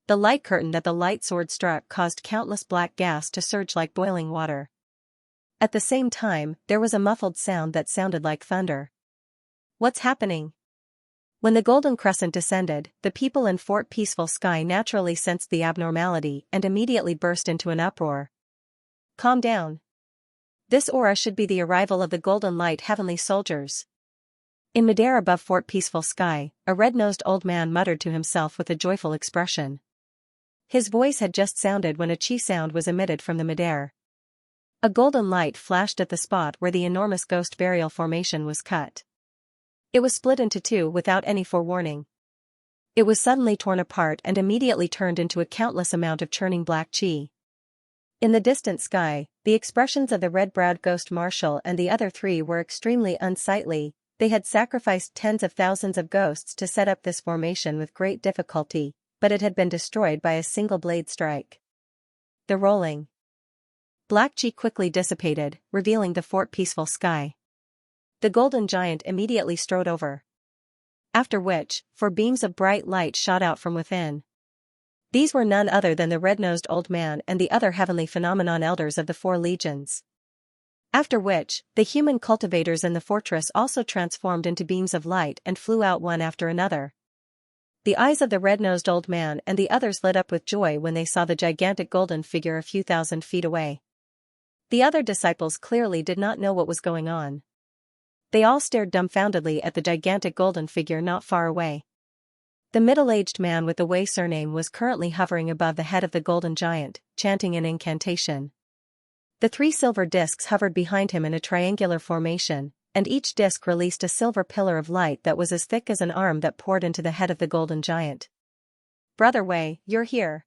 The light curtain that the light sword struck caused countless black gas to surge like boiling water. At the same time, there was a muffled sound that sounded like thunder. What's happening? When the golden crescent descended, the people in Fort Peaceful Sky naturally sensed the abnormality and immediately burst into an uproar. Calm down. This aura should be the arrival of the golden light heavenly soldiers. In midair above Fort Peaceful Sky, a red-nosed old man muttered to himself with a joyful expression. His voice had just sounded when a chi sound was emitted from the midair. A golden light flashed at the spot where the enormous ghost burial formation was cut. It was split into 2 without any forewarning. It was suddenly torn apart and immediately turned into a countless amount of churning black chi. In the distant sky, the expressions of the red-browed ghost marshal and the other 3 were extremely unsightly. They had sacrificed tens of thousands of ghosts to set up this formation with great difficulty, but it had been destroyed by a single blade strike. The rolling black chi quickly dissipated, revealing the Fort Peaceful Sky. The golden giant immediately strode over. After which, 4 beams of bright light shot out from within. These were none other than the red-nosed old man and the other heavenly phenomenon elders of the 4 legions. After which, the human cultivators in the fortress also transformed into beams of light and flew out one after another. The eyes of the red-nosed old man and the others lit up with joy when they saw the gigantic golden figure a few thousand feet away. The other disciples clearly did not know what was going on. They all stared dumbfoundedly at the gigantic golden figure not far away. The middle-aged man with the Wei surname was currently hovering above the head of the golden giant, chanting an incantation. The 3 silver discs hovered behind him in a triangular formation, and each disc released a silver pillar of light that was as thick as an arm that poured into the head of the golden giant. "Brother Wei, you're here."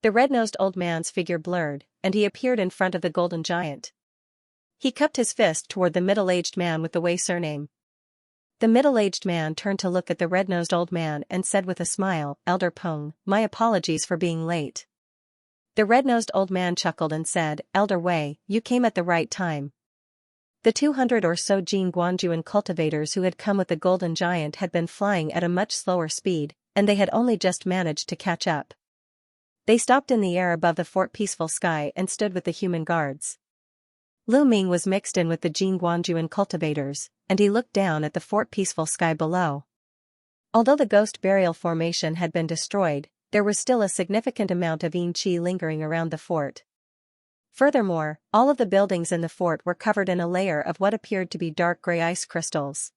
The red-nosed old man's figure blurred, and he appeared in front of the golden giant. He cupped his fist toward the middle-aged man with the Wei surname. The middle-aged man turned to look at the red-nosed old man and said with a smile, "Elder Peng, my apologies for being late." The red-nosed old man chuckled and said, "Elder Wei, you came at the right time." The 200 or so Jin Guanjuan cultivators who had come with the golden giant had been flying at a much slower speed, and they had only just managed to catch up. They stopped in the air above the fort peaceful sky and stood with the human guards. Lu Ming was mixed in with the Jin Guanjuan cultivators, and he looked down at the fort peaceful sky below. Although the ghost burial formation had been destroyed, there was still a significant amount of yin qi lingering around the fort. Furthermore, all of the buildings in the fort were covered in a layer of what appeared to be dark gray ice crystals.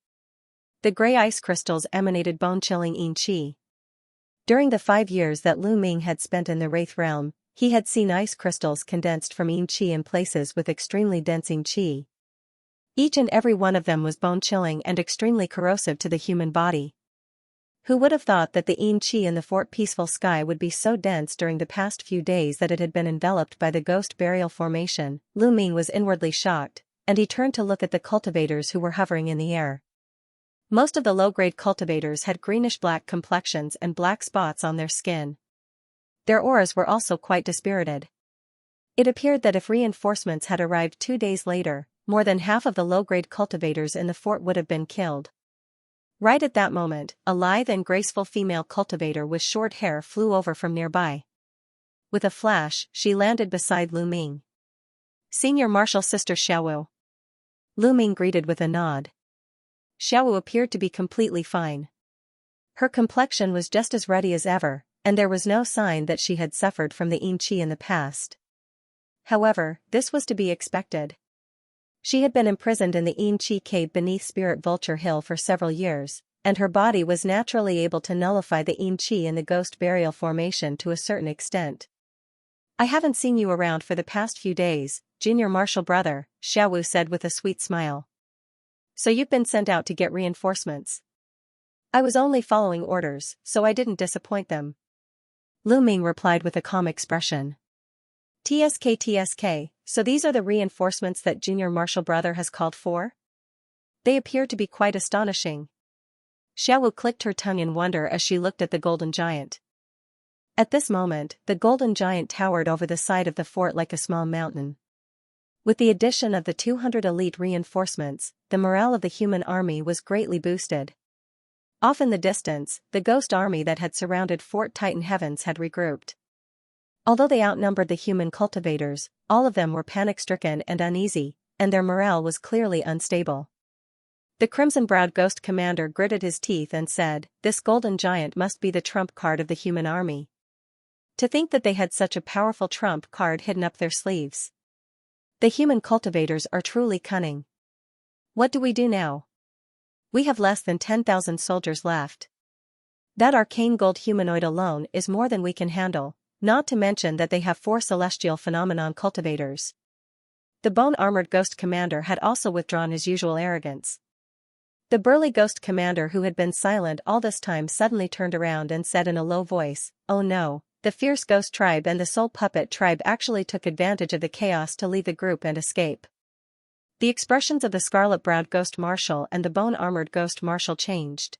The gray ice crystals emanated bone-chilling yin qi. During the 5 years that Lu Ming had spent in the Wraith realm, he had seen ice crystals condensed from yin qi in places with extremely dense yin qi. Each and every one of them was bone-chilling and extremely corrosive to the human body. Who would have thought that the yin qi in the fort peaceful sky would be so dense during the past few days that it had been enveloped by the ghost burial formation? Lu Ming was inwardly shocked, and he turned to look at the cultivators who were hovering in the air. Most of the low-grade cultivators had greenish-black complexions and black spots on their skin. Their auras were also quite dispirited. It appeared that if reinforcements had arrived 2 days later, more than half of the low-grade cultivators in the fort would have been killed. Right at that moment, a lithe and graceful female cultivator with short hair flew over from nearby. With a flash, she landed beside Lu Ming. "Senior Marshal Sister Xiaowu." Lu Ming greeted with a nod. Xiaowu appeared to be completely fine. Her complexion was just as ruddy as ever, and there was no sign that she had suffered from the yin qi in the past. However, this was to be expected. She had been imprisoned in the yin qi cave beneath Spirit Vulture Hill for several years, and her body was naturally able to nullify the yin qi in the ghost burial formation to a certain extent. "I haven't seen you around for the past few days, Junior Marshal Brother," Xiaowu said with a sweet smile. "So you've been sent out to get reinforcements?" "I was only following orders, so I didn't disappoint them." Lu Ming replied with a calm expression. TSK, so these are the reinforcements that Junior Marshal Brother has called for? They appear to be quite astonishing." Xiaowu clicked her tongue in wonder as she looked at the golden giant. At this moment, the golden giant towered over the side of the fort like a small mountain. With the addition of the 200 elite reinforcements, the morale of the human army was greatly boosted. Off in the distance, the ghost army that had surrounded Fort Titan Heavens had regrouped. Although they outnumbered the human cultivators, all of them were panic-stricken and uneasy, and their morale was clearly unstable. The crimson-browed ghost commander gritted his teeth and said, "This golden giant must be the trump card of the human army." To think that they had such a powerful trump card hidden up their sleeves. The human cultivators are truly cunning. "What do we do now? We have less than 10,000 soldiers left. That arcane gold humanoid alone is more than we can handle. Not to mention that they have 4 celestial phenomenon cultivators." The bone-armored ghost commander had also withdrawn his usual arrogance. The burly ghost commander who had been silent all this time suddenly turned around and said in a low voice, "Oh no, the fierce ghost tribe and the soul puppet tribe actually took advantage of the chaos to leave the group and escape." The expressions of the scarlet-browed ghost marshal and the bone-armored ghost marshal changed.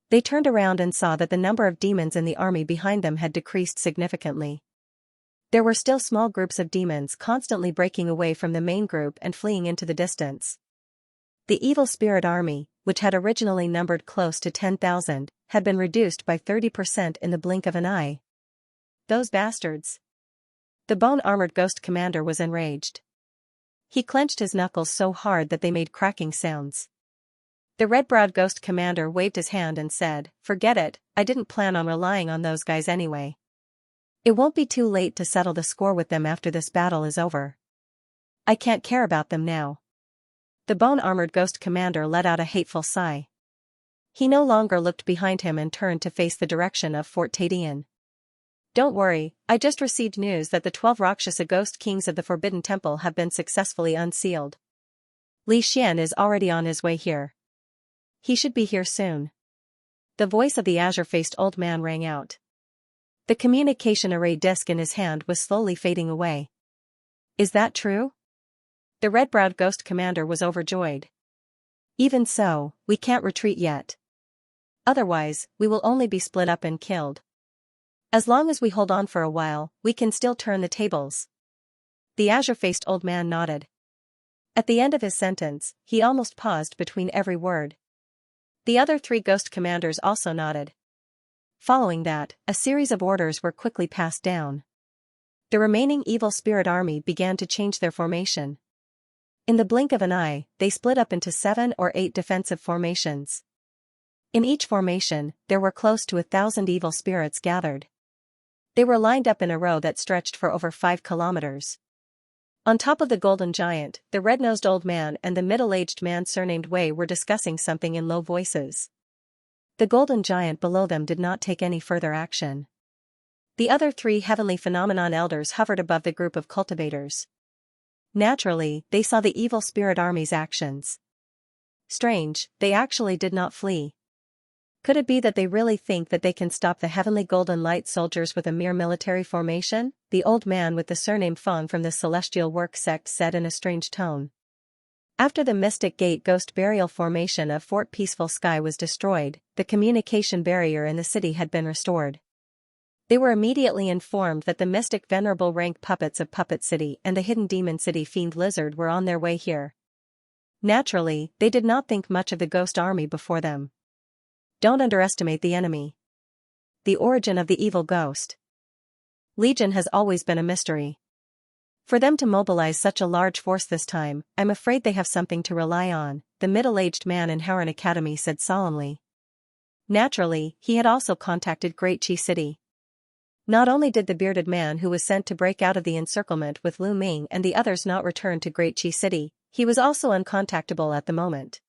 They turned around and saw that the number of demons in the army behind them had decreased significantly. There were still small groups of demons constantly breaking away from the main group and fleeing into the distance. The evil spirit army, which had originally numbered close to 10,000, had been reduced by 30% in the blink of an eye. "Those bastards!" The bone-armored ghost commander was enraged. He clenched his knuckles so hard that they made cracking sounds. The red-browed ghost commander waved his hand and said, "Forget it, I didn't plan on relying on those guys anyway. It won't be too late to settle the score with them after this battle is over. I can't care about them now." The bone-armored ghost commander let out a hateful sigh. He no longer looked behind him and turned to face the direction of Fort Tadian. "Don't worry, I just received news that the 12 Rakshasa ghost kings of the Forbidden Temple have been successfully unsealed. Li Xian is already on his way here. He should be here soon." The voice of the azure-faced old man rang out. The communication array disc in his hand was slowly fading away. "Is that true?" The red-browed ghost commander was overjoyed. "Even so, we can't retreat yet. Otherwise, we will only be split up and killed. As long as we hold on for a while, we can still turn the tables." The azure-faced old man nodded. At the end of his sentence, he almost paused between every word. The other 3 ghost commanders also nodded. Following that, a series of orders were quickly passed down. The remaining evil spirit army began to change their formation. In the blink of an eye, they split up into 7 or 8 defensive formations. In each formation, there were close to 1,000 evil spirits gathered. They were lined up in a row that stretched for over 5 kilometers. On top of the golden giant, the red-nosed old man and the middle-aged man surnamed Wei were discussing something in low voices. The golden giant below them did not take any further action. The other 3 heavenly phenomenon elders hovered above the group of cultivators. Naturally, they saw the evil spirit army's actions. Strange, they actually did not flee. Could it be that they really think that they can stop the heavenly golden light soldiers with a mere military formation? The old man with the surname Feng from the celestial work sect said in a strange tone. After the Mystic Gate ghost burial formation of Fort Peaceful Sky was destroyed, the communication barrier in the city had been restored. They were immediately informed that the mystic venerable rank puppets of Puppet City and the hidden demon city Fiend Lizard were on their way here. Naturally, they did not think much of the ghost army before them. Don't underestimate the enemy. The origin of the evil ghost legion has always been a mystery. For them to mobilize such a large force this time, I'm afraid they have something to rely on, the middle-aged man in Haran Academy said solemnly. Naturally, he had also contacted Great Qi City. Not only did the bearded man who was sent to break out of the encirclement with Lu Ming and the others not return to Great Qi City, he was also uncontactable at the moment.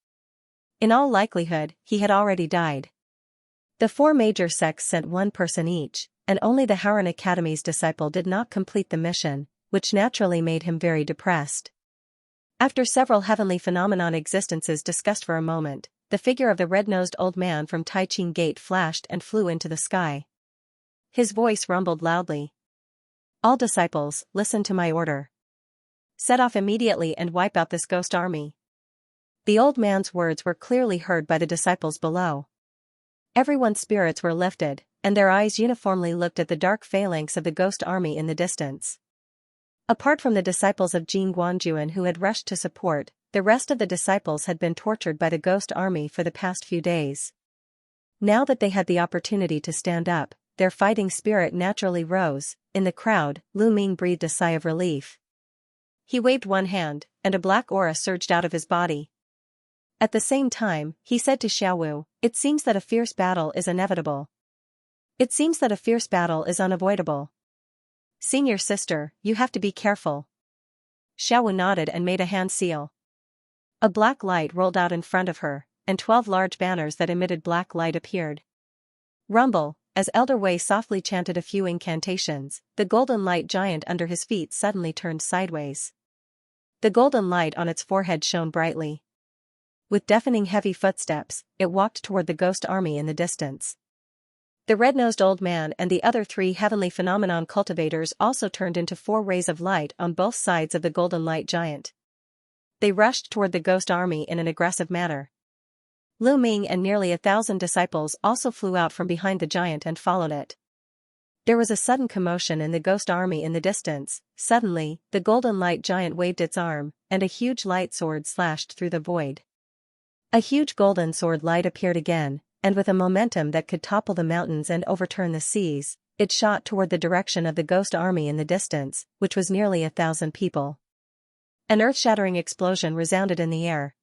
In all likelihood, he had already died. The 4 major sects sent 1 person each, and only the Haran Academy's disciple did not complete the mission, which naturally made him very depressed. After several heavenly phenomenon existences discussed for a moment, the figure of the red-nosed old man from Tai Ching Gate flashed and flew into the sky. His voice rumbled loudly. "All disciples, listen to my order. Set off immediately and wipe out this ghost army." The old man's words were clearly heard by the disciples below. Everyone's spirits were lifted, and their eyes uniformly looked at the dark phalanx of the ghost army in the distance. Apart from the disciples of Jing Guanjuan who had rushed to support, the rest of the disciples had been tortured by the ghost army for the past few days. Now that they had the opportunity to stand up, their fighting spirit naturally rose. In the crowd, Lu Ming breathed a sigh of relief. He waved one hand, and a black aura surged out of his body. At the same time, he said to Xiaowu, "It seems that a fierce battle is inevitable. It seems that a fierce battle is unavoidable. Senior sister, you have to be careful." Xiaowu nodded and made a hand seal. A black light rolled out in front of her, and 12 large banners that emitted black light appeared. Rumble, as Elder Wei softly chanted a few incantations, the golden light giant under his feet suddenly turned sideways. The golden light on its forehead shone brightly. With deafening heavy footsteps, it walked toward the ghost army in the distance. The red-nosed old man and the other 3 heavenly phenomenon cultivators also turned into 4 rays of light on both sides of the golden light giant. They rushed toward the ghost army in an aggressive manner. Lu Ming and nearly 1,000 disciples also flew out from behind the giant and followed it. There was a sudden commotion in the ghost army in the distance. Suddenly, the golden light giant waved its arm, and a huge light sword slashed through the void. A huge golden sword light appeared again, and with a momentum that could topple the mountains and overturn the seas, it shot toward the direction of the ghost army in the distance, which was nearly 1,000 people. An earth-shattering explosion resounded in the air.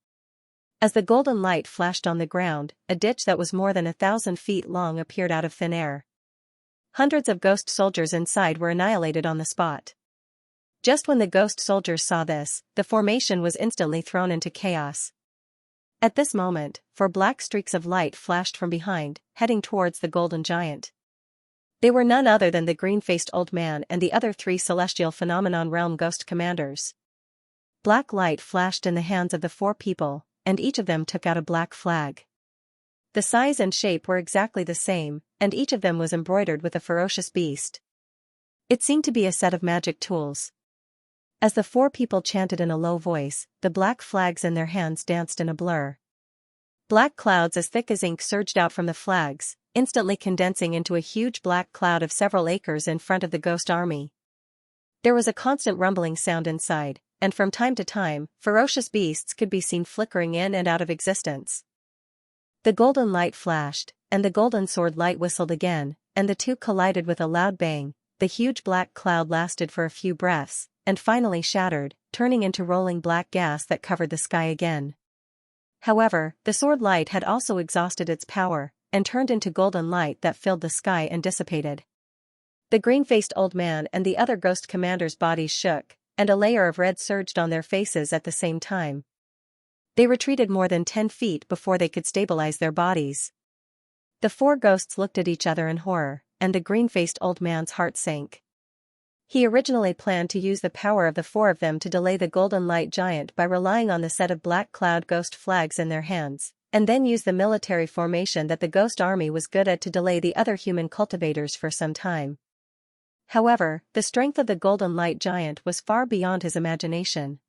As the golden light flashed on the ground, a ditch that was more than 1,000 feet long appeared out of thin air. Hundreds of ghost soldiers inside were annihilated on the spot. Just when the ghost soldiers saw this, the formation was instantly thrown into chaos. At this moment, 4 black streaks of light flashed from behind, heading towards the golden giant. They were none other than the green-faced old man and the other 3 celestial phenomenon realm ghost commanders. Black light flashed in the hands of the 4 people, and each of them took out a black flag. The size and shape were exactly the same, and each of them was embroidered with a ferocious beast. It seemed to be a set of magic tools. As the 4 people chanted in a low voice, the black flags in their hands danced in a blur. Black clouds as thick as ink surged out from the flags, instantly condensing into a huge black cloud of several acres in front of the ghost army. There was a constant rumbling sound inside, and from time to time, ferocious beasts could be seen flickering in and out of existence. The golden light flashed, and the golden sword light whistled again, and the two collided with a loud bang. The huge black cloud lasted for a few breaths, and finally shattered, turning into rolling black gas that covered the sky again. However, the sword light had also exhausted its power, and turned into golden light that filled the sky and dissipated. The green-faced old man and the other ghost commanders' bodies shook, and a layer of red surged on their faces at the same time. They retreated more than 10 feet before they could stabilize their bodies. The 4 ghosts looked at each other in horror, and the green-faced old man's heart sank. He originally planned to use the power of the 4 of them to delay the golden light giant by relying on the set of black cloud ghost flags in their hands, and then use the military formation that the ghost army was good at to delay the other human cultivators for some time. However, the strength of the golden light giant was far beyond his imagination.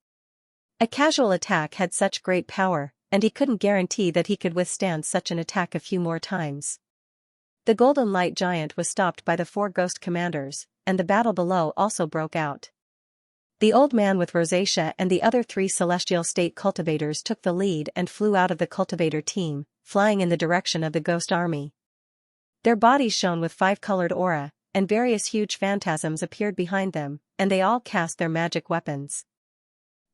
A casual attack had such great power, and he couldn't guarantee that he could withstand such an attack a few more times. The golden light giant was stopped by the 4 ghost commanders, and the battle below also broke out. The old man with rosacea and the other 3 celestial state cultivators took the lead and flew out of the cultivator team, flying in the direction of the ghost army. Their bodies shone with 5-colored aura, and various huge phantasms appeared behind them, and they all cast their magic weapons.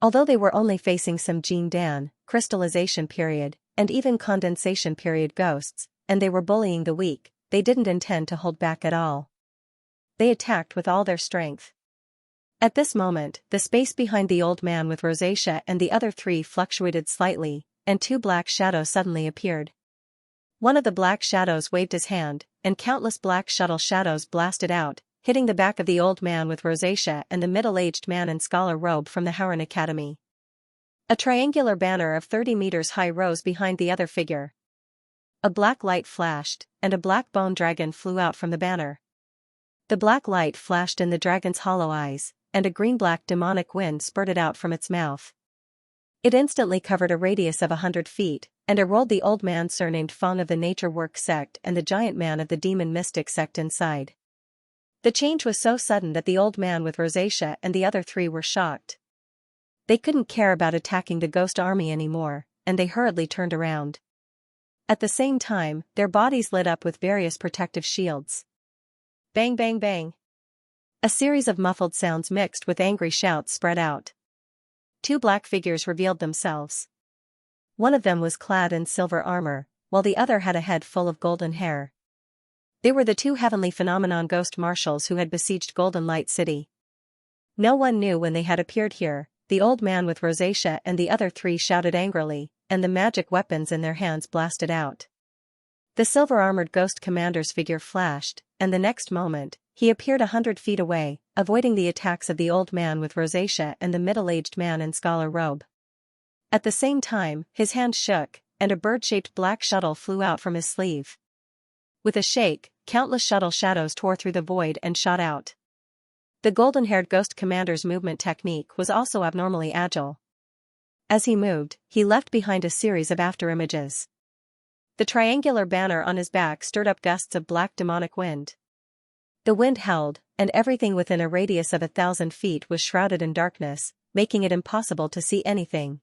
Although they were only facing some Jean Dan, crystallization period, and even condensation period ghosts, and they were bullying the weak, they didn't intend to hold back at all. They attacked with all their strength. At this moment, the space behind the old man with rosacea and the other 3 fluctuated slightly, and 2 black shadows suddenly appeared. One of the black shadows waved his hand, and countless black shuttle shadows blasted out, hitting the back of the old man with rosacea and the middle-aged man in scholar robe from the Howren Academy. A triangular banner of 30 meters high rose behind the other figure. A black light flashed, and a black bone dragon flew out from the banner. The black light flashed in the dragon's hollow eyes, and a green-black demonic wind spurted out from its mouth. It instantly covered a radius of 100 feet, and it rolled the old man surnamed Fong of the Nature Work sect and the giant man of the Demon Mystic sect inside. The change was so sudden that the old man with rosacea and the other 3 were shocked. They couldn't care about attacking the ghost army anymore, and they hurriedly turned around. At the same time, their bodies lit up with various protective shields. Bang bang bang. A series of muffled sounds mixed with angry shouts spread out. 2 black figures revealed themselves. One of them was clad in silver armor, while the other had a head full of golden hair. They were the 2 heavenly phenomenon ghost marshals who had besieged Golden Light City. No one knew when they had appeared here. The old man with rosacea and the other 3 shouted angrily, and the magic weapons in their hands blasted out. The silver-armored ghost commander's figure flashed, and the next moment, he appeared 100 feet away, avoiding the attacks of the old man with rosacea and the middle-aged man in scholar robe. At the same time, his hand shook, and a bird-shaped black shuttle flew out from his sleeve. With a shake, countless shuttle shadows tore through the void and shot out. The golden-haired ghost commander's movement technique was also abnormally agile. As he moved, he left behind a series of afterimages. The triangular banner on his back stirred up gusts of black demonic wind. The wind howled, and everything within a radius of 1,000 feet was shrouded in darkness, making it impossible to see anything.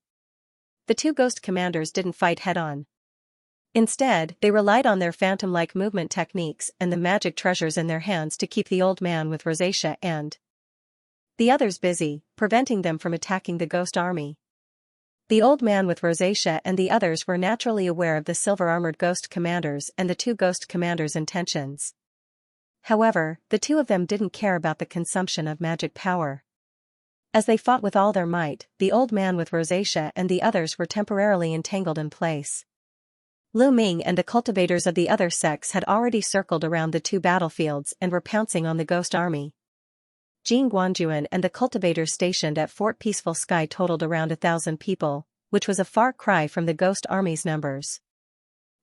The 2 ghost commanders didn't fight head-on. Instead, they relied on their phantom-like movement techniques and the magic treasures in their hands to keep the old man with rosacea and the others busy, preventing them from attacking the ghost army. The old man with rosacea and the others were naturally aware of the silver-armored ghost commanders and the two ghost commanders' intentions. However, the two of them didn't care about the consumption of magic power. As they fought with all their might, the old man with rosacea and the others were temporarily entangled in place. Lu Ming and the cultivators of the other sects had already circled around the two battlefields and were pouncing on the ghost army. Jing Guanjuan and the cultivators stationed at Fort Peaceful Sky totaled around 1,000 people, which was a far cry from the ghost army's numbers.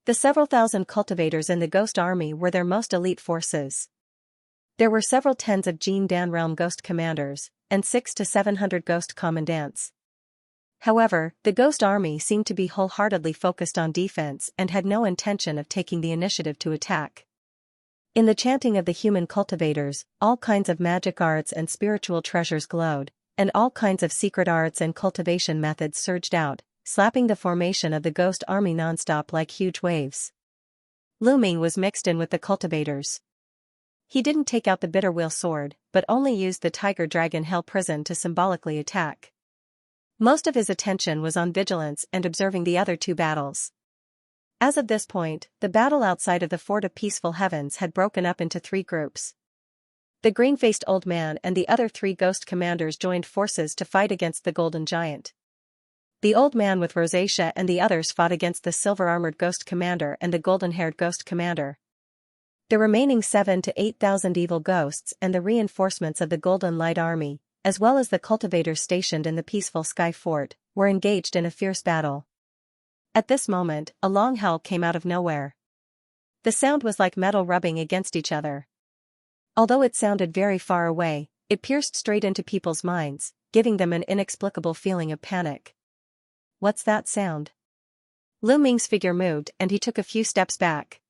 The several thousand cultivators in the ghost army were their most elite forces. There were several tens of Jin Dan realm ghost commanders, and 600 to 700 ghost commandants. However, the ghost army seemed to be wholeheartedly focused on defense and had no intention of taking the initiative to attack. In the chanting of the human cultivators, all kinds of magic arts and spiritual treasures glowed, and all kinds of secret arts and cultivation methods surged out, slapping the formation of the ghost army nonstop like huge waves. Lu Ming was mixed in with the cultivators. He didn't take out the Bitterwheel sword, but only used the Tiger Dragon Hell Prison to symbolically attack. Most of his attention was on vigilance and observing the other two battles. As of this point, the battle outside of the Fort of Peaceful Heavens had broken up into three groups. The green-faced old man and the other three ghost commanders joined forces to fight against the Golden Giant. The old man with rosacea and the others fought against the silver-armored ghost commander and the golden-haired ghost commander. The remaining 7,000 to 8,000 evil ghosts and the reinforcements of the Golden Light Army, as well as the cultivators stationed in the Peaceful Sky Fort, were engaged in a fierce battle. At this moment, a long howl came out of nowhere. The sound was like metal rubbing against each other. Although it sounded very far away, it pierced straight into people's minds, giving them an inexplicable feeling of panic. What's that sound? Lu Ming's figure moved and he took a few steps back.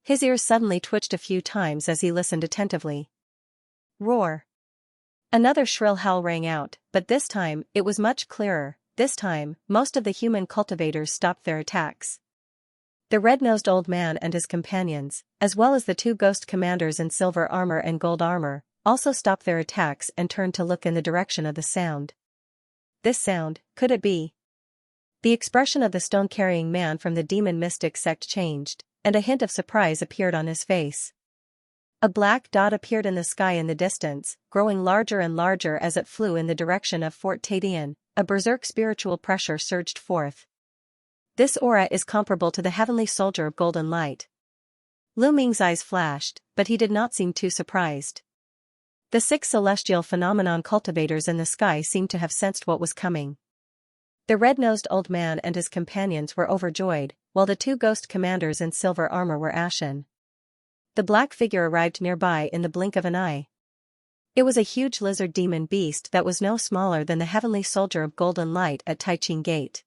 His ears suddenly twitched a few times as he listened attentively. Roar! Another shrill howl rang out, but this time, it was much clearer. This time, most of the human cultivators stopped their attacks. The red-nosed old man and his companions, as well as the two ghost commanders in silver armor and gold armor, also stopped their attacks and turned to look in the direction of the sound. This sound, could it be? The expression of the stone-carrying man from the demon mystic sect changed, and a hint of surprise appeared on his face. A black dot appeared in the sky in the distance, growing larger and larger as it flew in the direction of Fort Tadian. A berserk spiritual pressure surged forth. This aura is comparable to the heavenly soldier of golden light. Lu Ming's eyes flashed, but he did not seem too surprised. The 6 celestial phenomenon cultivators in the sky seemed to have sensed what was coming. The red-nosed old man and his companions were overjoyed, while the two ghost commanders in silver armor were ashen. The black figure arrived nearby in the blink of an eye. It was a huge lizard demon beast that was no smaller than the heavenly soldier of golden light at Taiching Gate.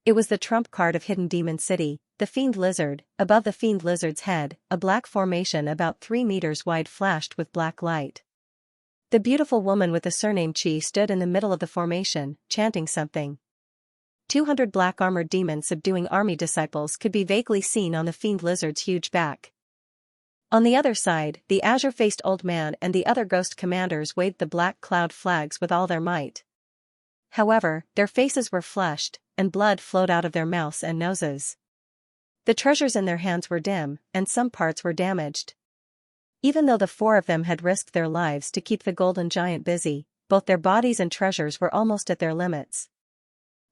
It was the trump card of Hidden Demon City, the fiend lizard. Above the fiend lizard's head, a black formation about 3 meters wide flashed with black light. The beautiful woman with the surname Qi stood in the middle of the formation, chanting something. 200 black-armored demons subduing army disciples could be vaguely seen on the fiend lizard's huge back. On the other side, the azure-faced old man and the other ghost commanders waved the black cloud flags with all their might. However, their faces were flushed, and blood flowed out of their mouths and noses. The treasures in their hands were dim, and some parts were damaged. Even though the 4 of them had risked their lives to keep the golden giant busy, both their bodies and treasures were almost at their limits.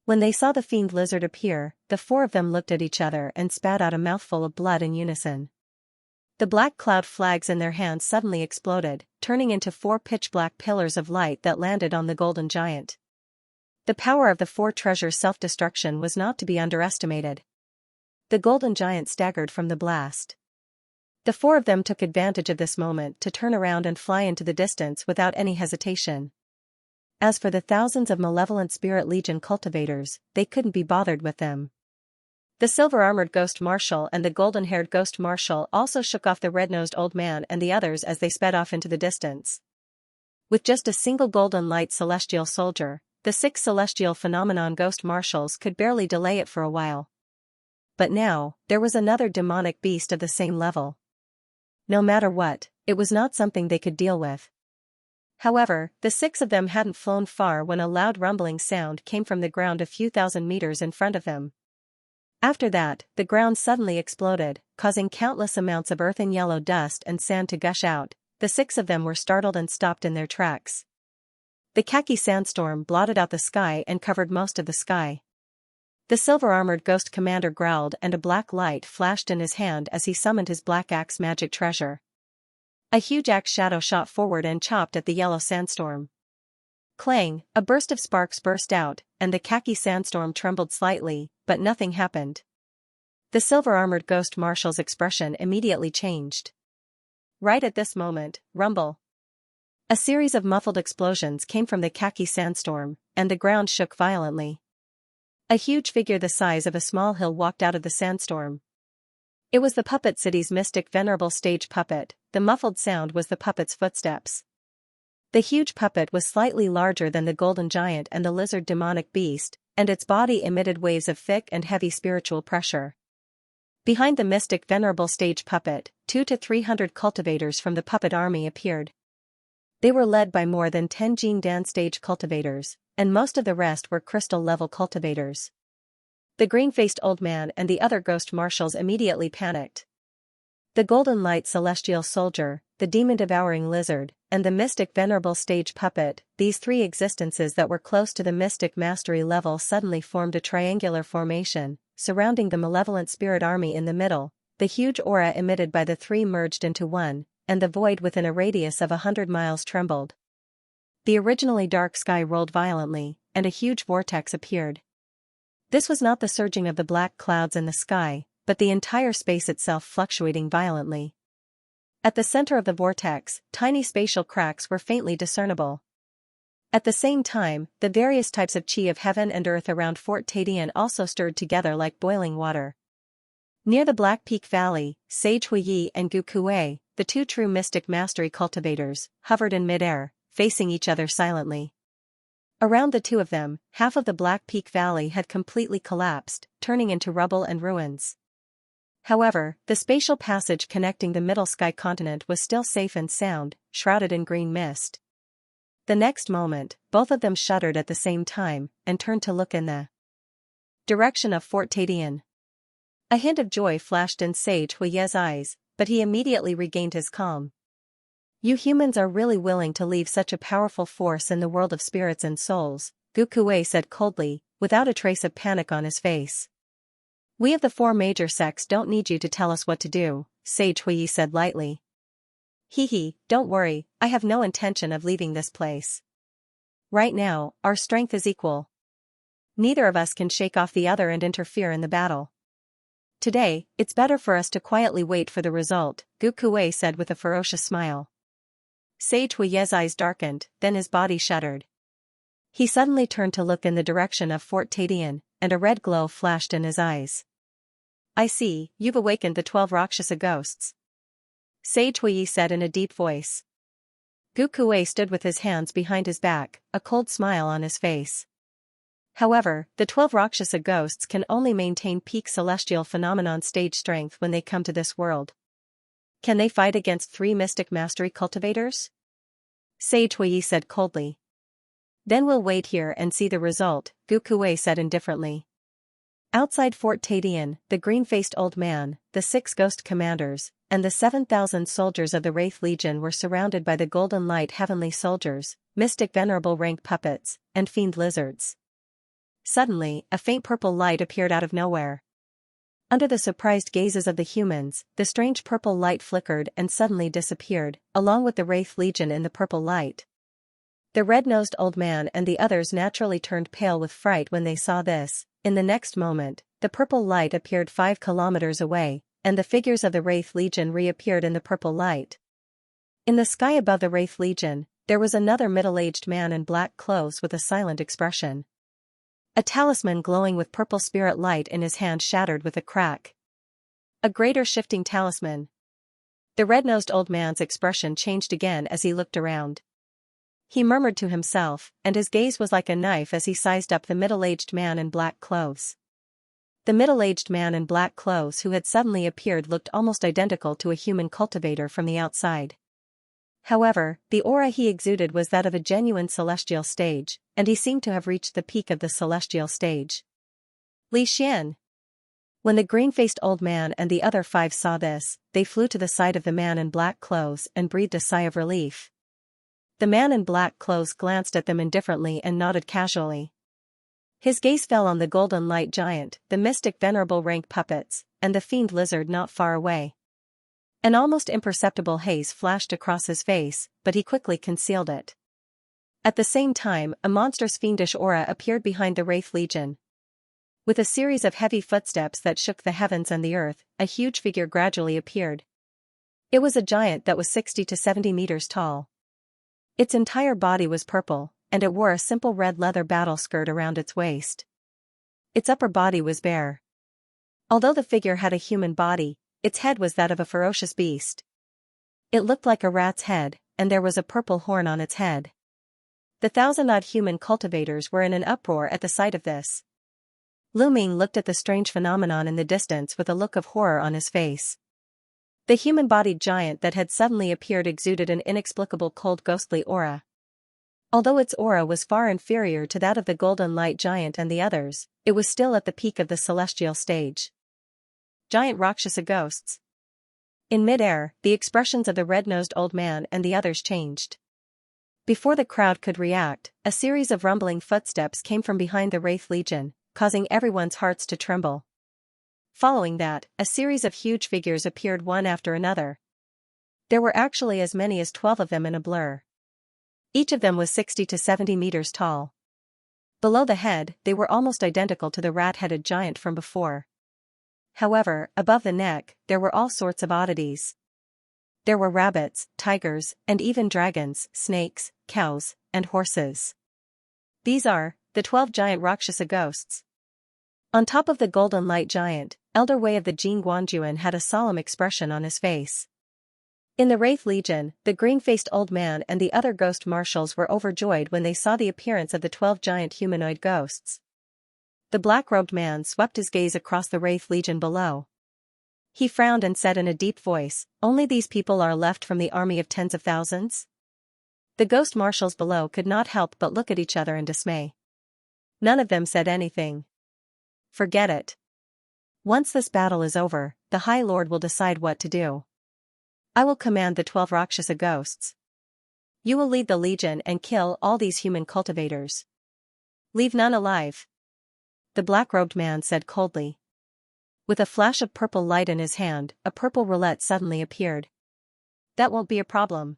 When they saw the fiend lizard appear, the 4 of them looked at each other and spat out a mouthful of blood in unison. The black cloud flags in their hands suddenly exploded, turning into 4 pitch-black pillars of light that landed on the golden giant. The power of the 4 treasures' self-destruction was not to be underestimated. The golden giant staggered from the blast. The 4 of them took advantage of this moment to turn around and fly into the distance without any hesitation. As for the thousands of malevolent Spirit Legion cultivators, they couldn't be bothered with them. The silver-armored ghost marshal and the golden-haired ghost marshal also shook off the red-nosed old man and the others as they sped off into the distance. With just a single golden light celestial soldier, the 6 celestial phenomenon ghost marshals could barely delay it for a while. But now, there was another demonic beast of the same level. No matter what, it was not something they could deal with. However, the six of them hadn't flown far when a loud rumbling sound came from the ground a few thousand meters in front of them. After that, the ground suddenly exploded, causing countless amounts of earth and yellow dust and sand to gush out. The six of them were startled and stopped in their tracks. The khaki sandstorm blotted out the sky and covered most of the sky. The silver-armored ghost commander growled and a black light flashed in his hand as he summoned his black axe magic treasure. A huge axe shadow shot forward and chopped at the yellow sandstorm. Clang, a burst of sparks burst out, and the khaki sandstorm trembled slightly, but nothing happened. The silver-armored ghost marshal's expression immediately changed. Right at this moment, rumble. A series of muffled explosions came from the khaki sandstorm, and the ground shook violently. A huge figure the size of a small hill walked out of the sandstorm. It was the Puppet City's mystic venerable stage puppet. The muffled sound was the puppet's footsteps. The huge puppet was slightly larger than the golden giant and the lizard demonic beast, and its body emitted waves of thick and heavy spiritual pressure. Behind the mystic venerable stage puppet, 200 to 300 cultivators from the puppet army appeared. They were led by more than 10 Jin Dan stage cultivators, and most of the rest were crystal-level cultivators. The green-faced old man and the other ghost marshals immediately panicked. The golden light celestial soldier, the demon-devouring lizard, and the mystic venerable stage puppet, these three existences that were close to the mystic mastery level suddenly formed a triangular formation, surrounding the malevolent spirit army in the middle. The huge aura emitted by the three merged into one, and the void within a radius of 100 miles trembled. The originally dark sky rolled violently, and a huge vortex appeared. This was not the surging of the black clouds in the sky, but the entire space itself fluctuating violently. At the center of the vortex, tiny spatial cracks were faintly discernible. At the same time, the various types of chi of heaven and earth around Fort Tadian also stirred together like boiling water. Near the Black Peak Valley, Sage Huiyi and Gu Kuei, the two true mystic mastery cultivators, hovered in midair, facing each other silently. Around the two of them, half of the Black Peak Valley had completely collapsed, turning into rubble and ruins. However, the spatial passage connecting the Middle Sky continent was still safe and sound, shrouded in green mist. The next moment, both of them shuddered at the same time, and turned to look in the direction of Fort Tadian. A hint of joy flashed in Sage Huiye's eyes, but he immediately regained his calm. You humans are really willing to leave such a powerful force in the world of spirits and souls, Gu Kuei said coldly, without a trace of panic on his face. We of the four major sects don't need you to tell us what to do, Sage Huiyi said lightly. Hee, don't worry, I have no intention of leaving this place. Right now, our strength is equal. Neither of us can shake off the other and interfere in the battle. Today, it's better for us to quietly wait for the result, Gu Kuei said with a ferocious smile. Sage Huiye's eyes darkened, then his body shuddered. He suddenly turned to look in the direction of Fort Tadian, and a red glow flashed in his eyes. I see, you've awakened the 12 Rakshasa ghosts. Sage Huiyi said in a deep voice. Gu Kuei stood with his hands behind his back, a cold smile on his face. However, the 12 Rakshasa ghosts can only maintain peak celestial phenomenon stage strength when they come to this world. Can they fight against 3 mystic mastery cultivators? Sage Huiyi said coldly. Then we'll wait here and see the result, Gu Kuei said indifferently. Outside Fort Tadian, the green-faced old man, the 6 ghost commanders, and the 7,000 soldiers of the Wraith Legion were surrounded by the golden light heavenly soldiers, mystic venerable rank puppets, and fiend lizards. Suddenly, a faint purple light appeared out of nowhere. Under the surprised gazes of the humans, the strange purple light flickered and suddenly disappeared, along with the Wraith Legion in the purple light. The red-nosed old man and the others naturally turned pale with fright when they saw this. In the next moment, the purple light appeared 5 kilometers away, and the figures of the Wraith Legion reappeared in the purple light. In the sky above the Wraith Legion, there was another middle-aged man in black clothes with a silent expression. A talisman glowing with purple spirit light in his hand shattered with a crack. A greater shifting talisman. The red-nosed old man's expression changed again as he looked around. He murmured to himself, and his gaze was like a knife as he sized up the middle-aged man in black clothes. The middle-aged man in black clothes who had suddenly appeared looked almost identical to a human cultivator from the outside. However, the aura he exuded was that of a genuine celestial stage, and he seemed to have reached the peak of the celestial stage. Li Xian. When the green-faced old man and the other 5 saw this, they flew to the side of the man in black clothes and breathed a sigh of relief. The man in black clothes glanced at them indifferently and nodded casually. His gaze fell on the golden light giant, the mystic venerable rank puppets, and the fiend lizard not far away. An almost imperceptible haze flashed across his face, but he quickly concealed it. At the same time, a monstrous fiendish aura appeared behind the Wraith Legion. With a series of heavy footsteps that shook the heavens and the earth, a huge figure gradually appeared. It was a giant that was 60 to 70 meters tall. Its entire body was purple, and it wore a simple red leather battle skirt around its waist. Its upper body was bare. Although the figure had a human body, its head was that of a ferocious beast. It looked like a rat's head, and there was a purple horn on its head. The 1,000-odd human cultivators were in an uproar at the sight of this. Lu Ming looked at the strange phenomenon in the distance with a look of horror on his face. The human-bodied giant that had suddenly appeared exuded an inexplicable cold ghostly aura. Although its aura was far inferior to that of the golden light giant and the others, it was still at the peak of the celestial stage. Giant Rakshasa ghosts. In mid-air, the expressions of the red-nosed old man and the others changed. Before the crowd could react, a series of rumbling footsteps came from behind the Wraith Legion, causing everyone's hearts to tremble. Following that, a series of huge figures appeared one after another. There were actually as many as 12 of them in a blur. Each of them was 60 to 70 meters tall. Below the head, they were almost identical to the rat-headed giant from before. However, above the neck, there were all sorts of oddities. There were rabbits, tigers, and even dragons, snakes, cows, and horses. These are the 12 giant Rakshasa ghosts. On top of the golden light giant, Elder Wei of the Jing Guanjuan had a solemn expression on his face. In the Wraith Legion, the green-faced old man and the other ghost marshals were overjoyed when they saw the appearance of the 12 giant humanoid ghosts. The black-robed man swept his gaze across the Wraith Legion below. He frowned and said in a deep voice, "Only these people are left from the army of tens of thousands?" The ghost marshals below could not help but look at each other in dismay. None of them said anything. Forget it. Once this battle is over, the High Lord will decide what to do. I will command the 12 Rakshasa ghosts. You will lead the legion and kill all these human cultivators. Leave none alive. The black-robed man said coldly. With a flash of purple light in his hand, a purple roulette suddenly appeared. That won't be a problem.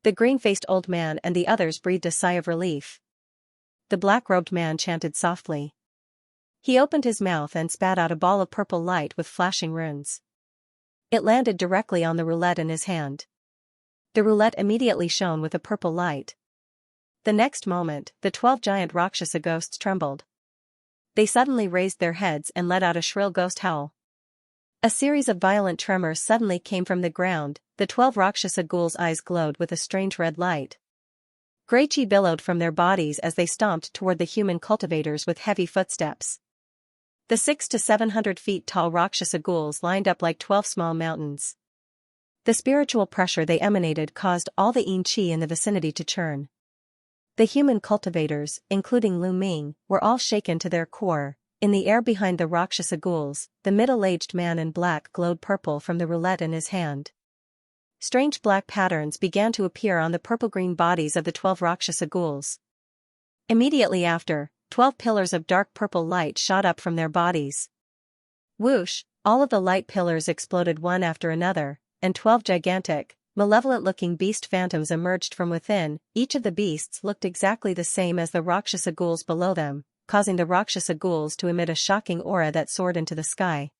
The green-faced old man and the others breathed a sigh of relief. The black-robed man chanted softly. He opened his mouth and spat out a ball of purple light with flashing runes. It landed directly on the roulette in his hand. The roulette immediately shone with a purple light. The next moment, the 12 giant Rakshasa ghosts trembled. They suddenly raised their heads and let out a shrill ghost howl. A series of violent tremors suddenly came from the ground. The 12 Rakshasa ghouls' eyes glowed with a strange red light. Grey chi billowed from their bodies as they stomped toward the human cultivators with heavy footsteps. The 600 to 700 feet tall Rakshasa ghouls lined up like 12 small mountains. The spiritual pressure they emanated caused all the yin chi in the vicinity to churn. The human cultivators, including Lu Ming, were all shaken to their core. In the air behind the Rakshasa ghouls, the middle-aged man in black glowed purple from the roulette in his hand. Strange black patterns began to appear on the purple-green bodies of the 12 Rakshasa ghouls. Immediately after, 12 pillars of dark purple light shot up from their bodies. Whoosh, all of the light pillars exploded one after another, and 12 gigantic, malevolent-looking beast phantoms emerged from within. Each of the beasts looked exactly the same as the Rakshasa ghouls below them, causing the Rakshasa ghouls to emit a shocking aura that soared into the sky.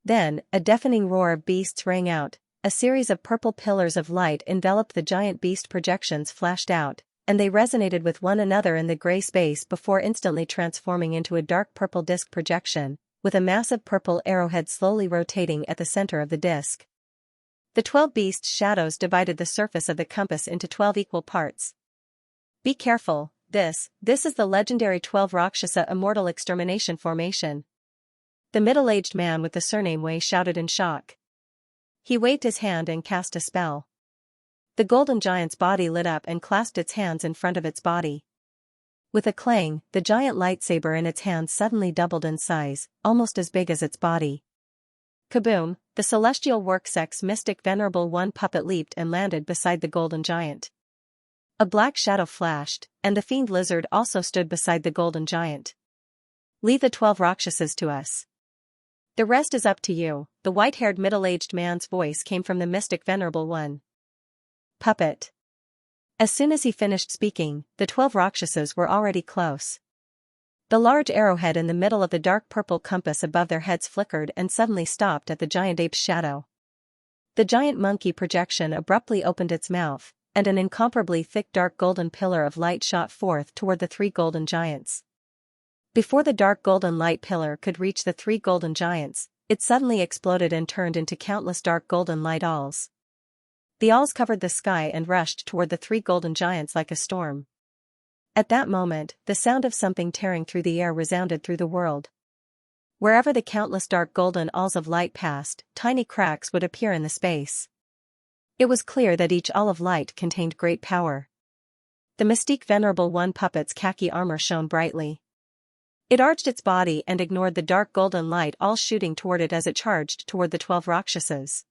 Then, a deafening roar of beasts rang out, a series of purple pillars of light enveloped the giant beast projections flashed out, and they resonated with one another in the gray space before instantly transforming into a dark purple disc projection, with a massive purple arrowhead slowly rotating at the center of the disc. The 12 beast shadows divided the surface of the compass into 12 equal parts. Be careful, this is the legendary 12 Rakshasa Immortal Extermination Formation. The middle-aged man with the surname Wei shouted in shock. He waved his hand and cast a spell. The golden giant's body lit up and clasped its hands in front of its body. With a clang, the giant lightsaber in its hand suddenly doubled in size, almost as big as its body. Kaboom! The celestial worksex mystic Venerable One puppet leaped and landed beside the golden giant. A black shadow flashed, and the fiend lizard also stood beside the golden giant. Leave the 12 Rakshasas to us. The rest is up to you, the white-haired middle-aged man's voice came from the mystic Venerable One. Puppet. As soon as he finished speaking, the 12 Rakshasas were already close. The large arrowhead in the middle of the dark purple compass above their heads flickered and suddenly stopped at the giant ape's shadow. The giant monkey projection abruptly opened its mouth, and an incomparably thick dark golden pillar of light shot forth toward the 3 golden giants. Before the dark golden light pillar could reach the 3 golden giants, it suddenly exploded and turned into countless dark golden light alls. The alls covered the sky and rushed toward the 3 golden giants like a storm. At that moment, the sound of something tearing through the air resounded through the world. Wherever the countless dark golden alls of light passed, tiny cracks would appear in the space. It was clear that each all of light contained great power. The mystique Venerable One puppet's khaki armor shone brightly. It arched its body and ignored the dark golden light all shooting toward it as it charged toward the 12 Rakshasas.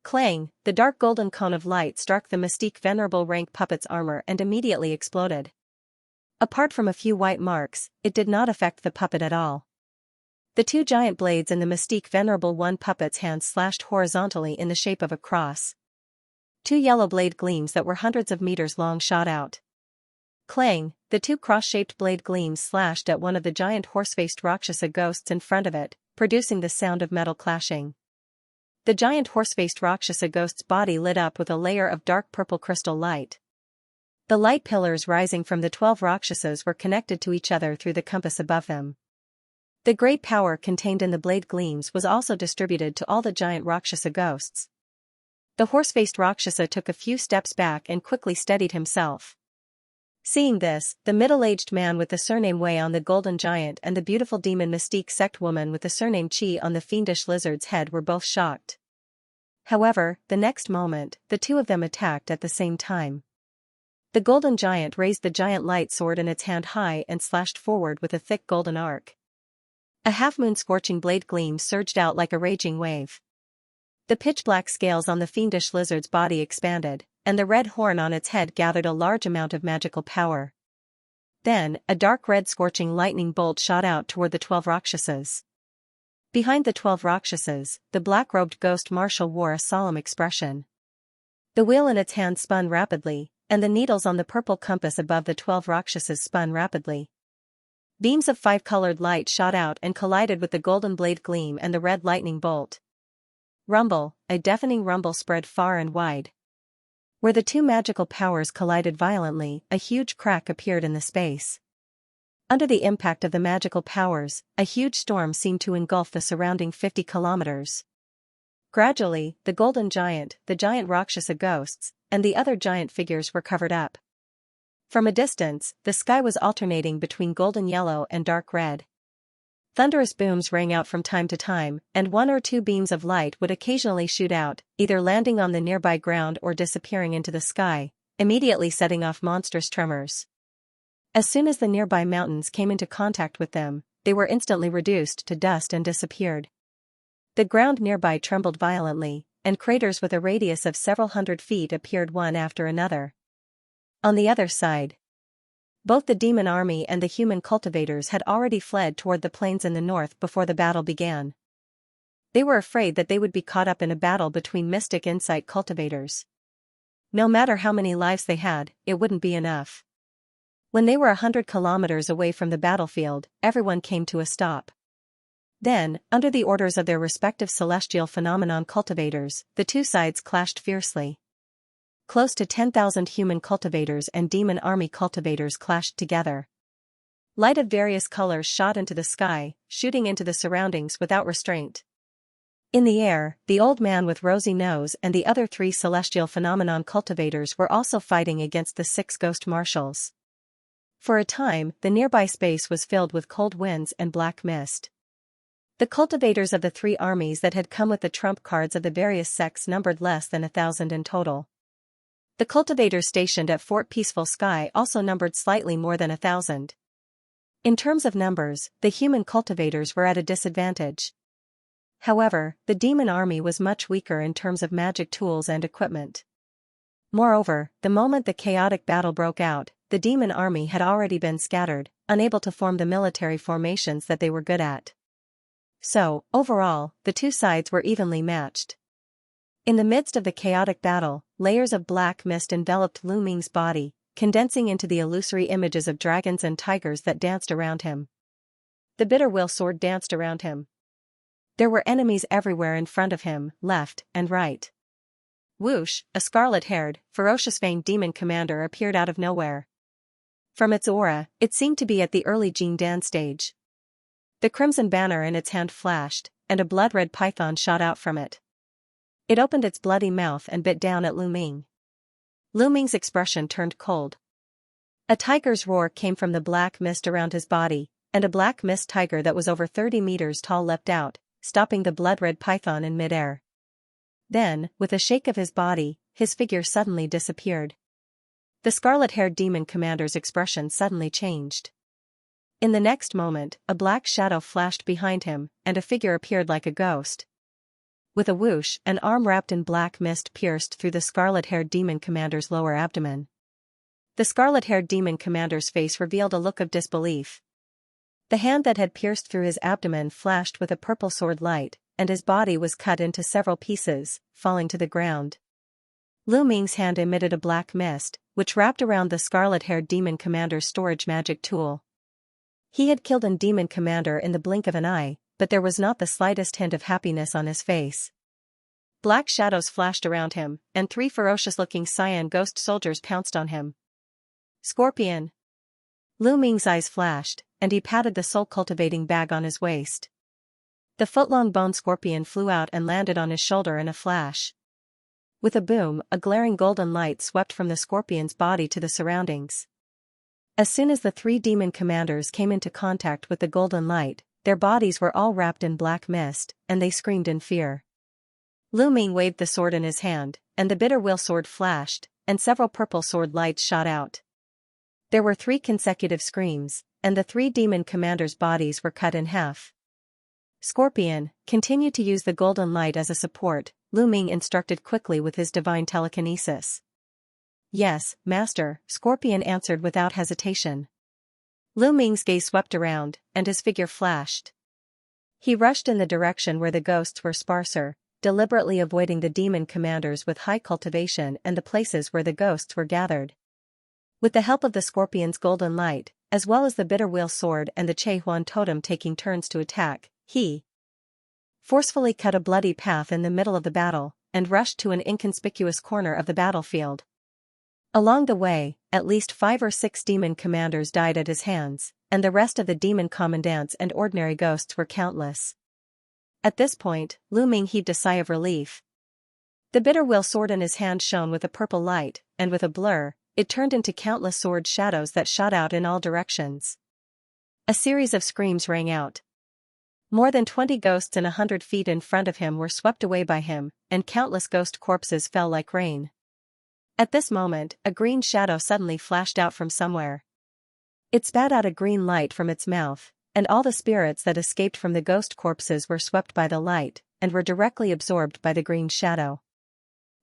Clang! The dark golden cone of light struck the mystique Venerable Rank puppet's armor and immediately exploded. Apart from a few white marks, it did not affect the puppet at all. The 2 giant blades in the mystique Venerable One puppet's hands slashed horizontally in the shape of a cross. 2 yellow blade gleams that were hundreds of meters long shot out. Clang! The 2 cross-shaped blade gleams slashed at one of the giant horse-faced Rakshasa ghosts in front of it, producing the sound of metal clashing. The giant horse-faced Rakshasa ghost's body lit up with a layer of dark purple crystal light. The light pillars rising from the 12 Rakshasas were connected to each other through the compass above them. The great power contained in the blade gleams was also distributed to all the giant Rakshasa ghosts. The horse-faced Rakshasa took a few steps back and quickly steadied himself. Seeing this, the middle-aged man with the surname Wei on the golden giant and the beautiful demon mystique sect woman with the surname Qi on the fiendish lizard's head were both shocked. However, the next moment, the 2 of them attacked at the same time. The golden giant raised the giant light sword in its hand high and slashed forward with a thick golden arc. A half-moon scorching blade gleam surged out like a raging wave. The pitch-black scales on the fiendish lizard's body expanded, and the red horn on its head gathered a large amount of magical power. Then, a dark red scorching lightning bolt shot out toward the 12 Rakshasas. Behind the 12 Rakshasas, the black-robed ghost marshal wore a solemn expression. The wheel in its hand spun rapidly, and the needles on the purple compass above the 12 Rakshasas spun rapidly. Beams of 5-colored light shot out and collided with the golden blade gleam and the red lightning bolt. Rumble! A deafening rumble spread far and wide. Where the 2 magical powers collided violently, a huge crack appeared in the space. Under the impact of the magical powers, a huge storm seemed to engulf the surrounding 50 kilometers. Gradually, the golden giant, the giant Rakshasa ghosts, and the other giant figures were covered up. From a distance, the sky was alternating between golden yellow and dark red. Thunderous booms rang out from time to time, and 1 or 2 beams of light would occasionally shoot out, either landing on the nearby ground or disappearing into the sky, immediately setting off monstrous tremors. As soon as the nearby mountains came into contact with them, they were instantly reduced to dust and disappeared. The ground nearby trembled violently, and craters with a radius of several hundred feet appeared one after another. On the other side, both the demon army and the human cultivators had already fled toward the plains in the north before the battle began. They were afraid that they would be caught up in a battle between mystic insight cultivators. No matter how many lives they had, it wouldn't be enough. When they were 100 kilometers away from the battlefield, everyone came to a stop. Then, under the orders of their respective celestial phenomenon cultivators, the 2 sides clashed fiercely. Close to 10,000 human cultivators and demon army cultivators clashed together. Light of various colors shot into the sky, shooting into the surroundings without restraint. In the air, the old man with rosy nose and the other 3 celestial phenomenon cultivators were also fighting against the 6 ghost marshals. For a time, the nearby space was filled with cold winds and black mist. The cultivators of the 3 armies that had come with the trump cards of the various sects numbered less than 1,000 in total. The cultivators stationed at Fort Peaceful Sky also numbered slightly more than 1,000. In terms of numbers, the human cultivators were at a disadvantage. However, the demon army was much weaker in terms of magic tools and equipment. Moreover, the moment the chaotic battle broke out, the demon army had already been scattered, unable to form the military formations that they were good at. So, overall, the two sides were evenly matched. In the midst of the chaotic battle, layers of black mist enveloped Lu Ming's body, condensing into the illusory images of dragons and tigers that danced around him. The Bitterwill sword danced around him. There were enemies everywhere in front of him, left and right. Whoosh, a scarlet-haired, ferocious-fanged demon commander appeared out of nowhere. From its aura, it seemed to be at the early Jing Dan stage. The crimson banner in its hand flashed, and a blood-red python shot out from it. It opened its bloody mouth and bit down at Lu Ming. Lu Ming's expression turned cold. A tiger's roar came from the black mist around his body, and a black mist tiger that was over 30 meters tall leapt out, stopping the blood-red python in midair. Then, with a shake of his body, his figure suddenly disappeared. The scarlet-haired demon commander's expression suddenly changed. In the next moment, a black shadow flashed behind him, and a figure appeared like a ghost. With a whoosh, an arm wrapped in black mist pierced through the scarlet-haired demon commander's lower abdomen. The scarlet-haired demon commander's face revealed a look of disbelief. The hand that had pierced through his abdomen flashed with a purple sword light, and his body was cut into several pieces, falling to the ground. Lu Ming's hand emitted a black mist, which wrapped around the scarlet-haired demon commander's storage magic tool. He had killed a demon commander in the blink of an eye, but there was not the slightest hint of happiness on his face. Black shadows flashed around him, and 3 ferocious-looking cyan ghost soldiers pounced on him. Scorpion! Lu Ming's eyes flashed, and he patted the soul-cultivating bag on his waist. The foot-long bone scorpion flew out and landed on his shoulder in a flash. With a boom, a glaring golden light swept from the scorpion's body to the surroundings. As soon as the 3 demon commanders came into contact with the golden light, their bodies were all wrapped in black mist, and they screamed in fear. Lu Ming waved the sword in his hand, and the Bitterwill sword flashed, and several purple sword lights shot out. There were 3 consecutive screams, and the 3 demon commanders' bodies were cut in half. Scorpion, continue to use the golden light as a support, Lu Ming instructed quickly with his divine telekinesis. Yes, Master, Scorpion answered without hesitation. Lu Ming's gaze swept around, and his figure flashed. He rushed in the direction where the ghosts were sparser, deliberately avoiding the demon commanders with high cultivation and the places where the ghosts were gathered. With the help of the Scorpion's golden light, as well as the Bitterwill sword and the Che Huan totem taking turns to attack, he forcefully cut a bloody path in the middle of the battle, and rushed to an inconspicuous corner of the battlefield. Along the way, at least 5 or 6 demon commanders died at his hands, and the rest of the demon commandants and ordinary ghosts were countless. At this point, Lu Ming heaved a sigh of relief. The Bitterwill sword in his hand shone with a purple light, and with a blur, it turned into countless sword shadows that shot out in all directions. A series of screams rang out. More than 20 ghosts in 100 feet in front of him were swept away by him, and countless ghost corpses fell like rain. At this moment, a green shadow suddenly flashed out from somewhere. It spat out a green light from its mouth, and all the spirits that escaped from the ghost corpses were swept by the light, and were directly absorbed by the green shadow.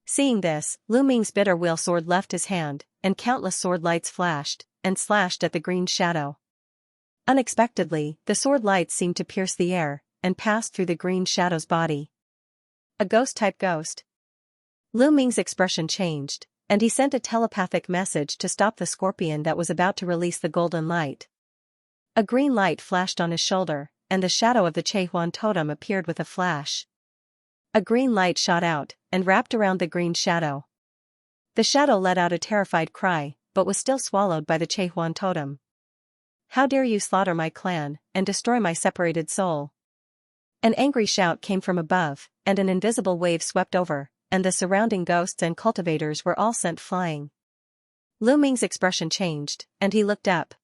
Seeing this, Lu Ming's Bitterwill sword left his hand, and countless sword lights flashed, and slashed at the green shadow. Unexpectedly, the sword lights seemed to pierce the air, and pass through the green shadow's body. A ghost-type ghost. Lu Ming's expression changed, and he sent a telepathic message to stop the scorpion that was about to release the golden light. A green light flashed on his shoulder, and the shadow of the Che Huan totem appeared with a flash. A green light shot out, and wrapped around the green shadow. The shadow let out a terrified cry, but was still swallowed by the Che Huan totem. How dare you slaughter my clan, and destroy my separated soul? An angry shout came from above, and an invisible wave swept over, and the surrounding ghosts and cultivators were all sent flying. Lu Ming's expression changed, and he looked up.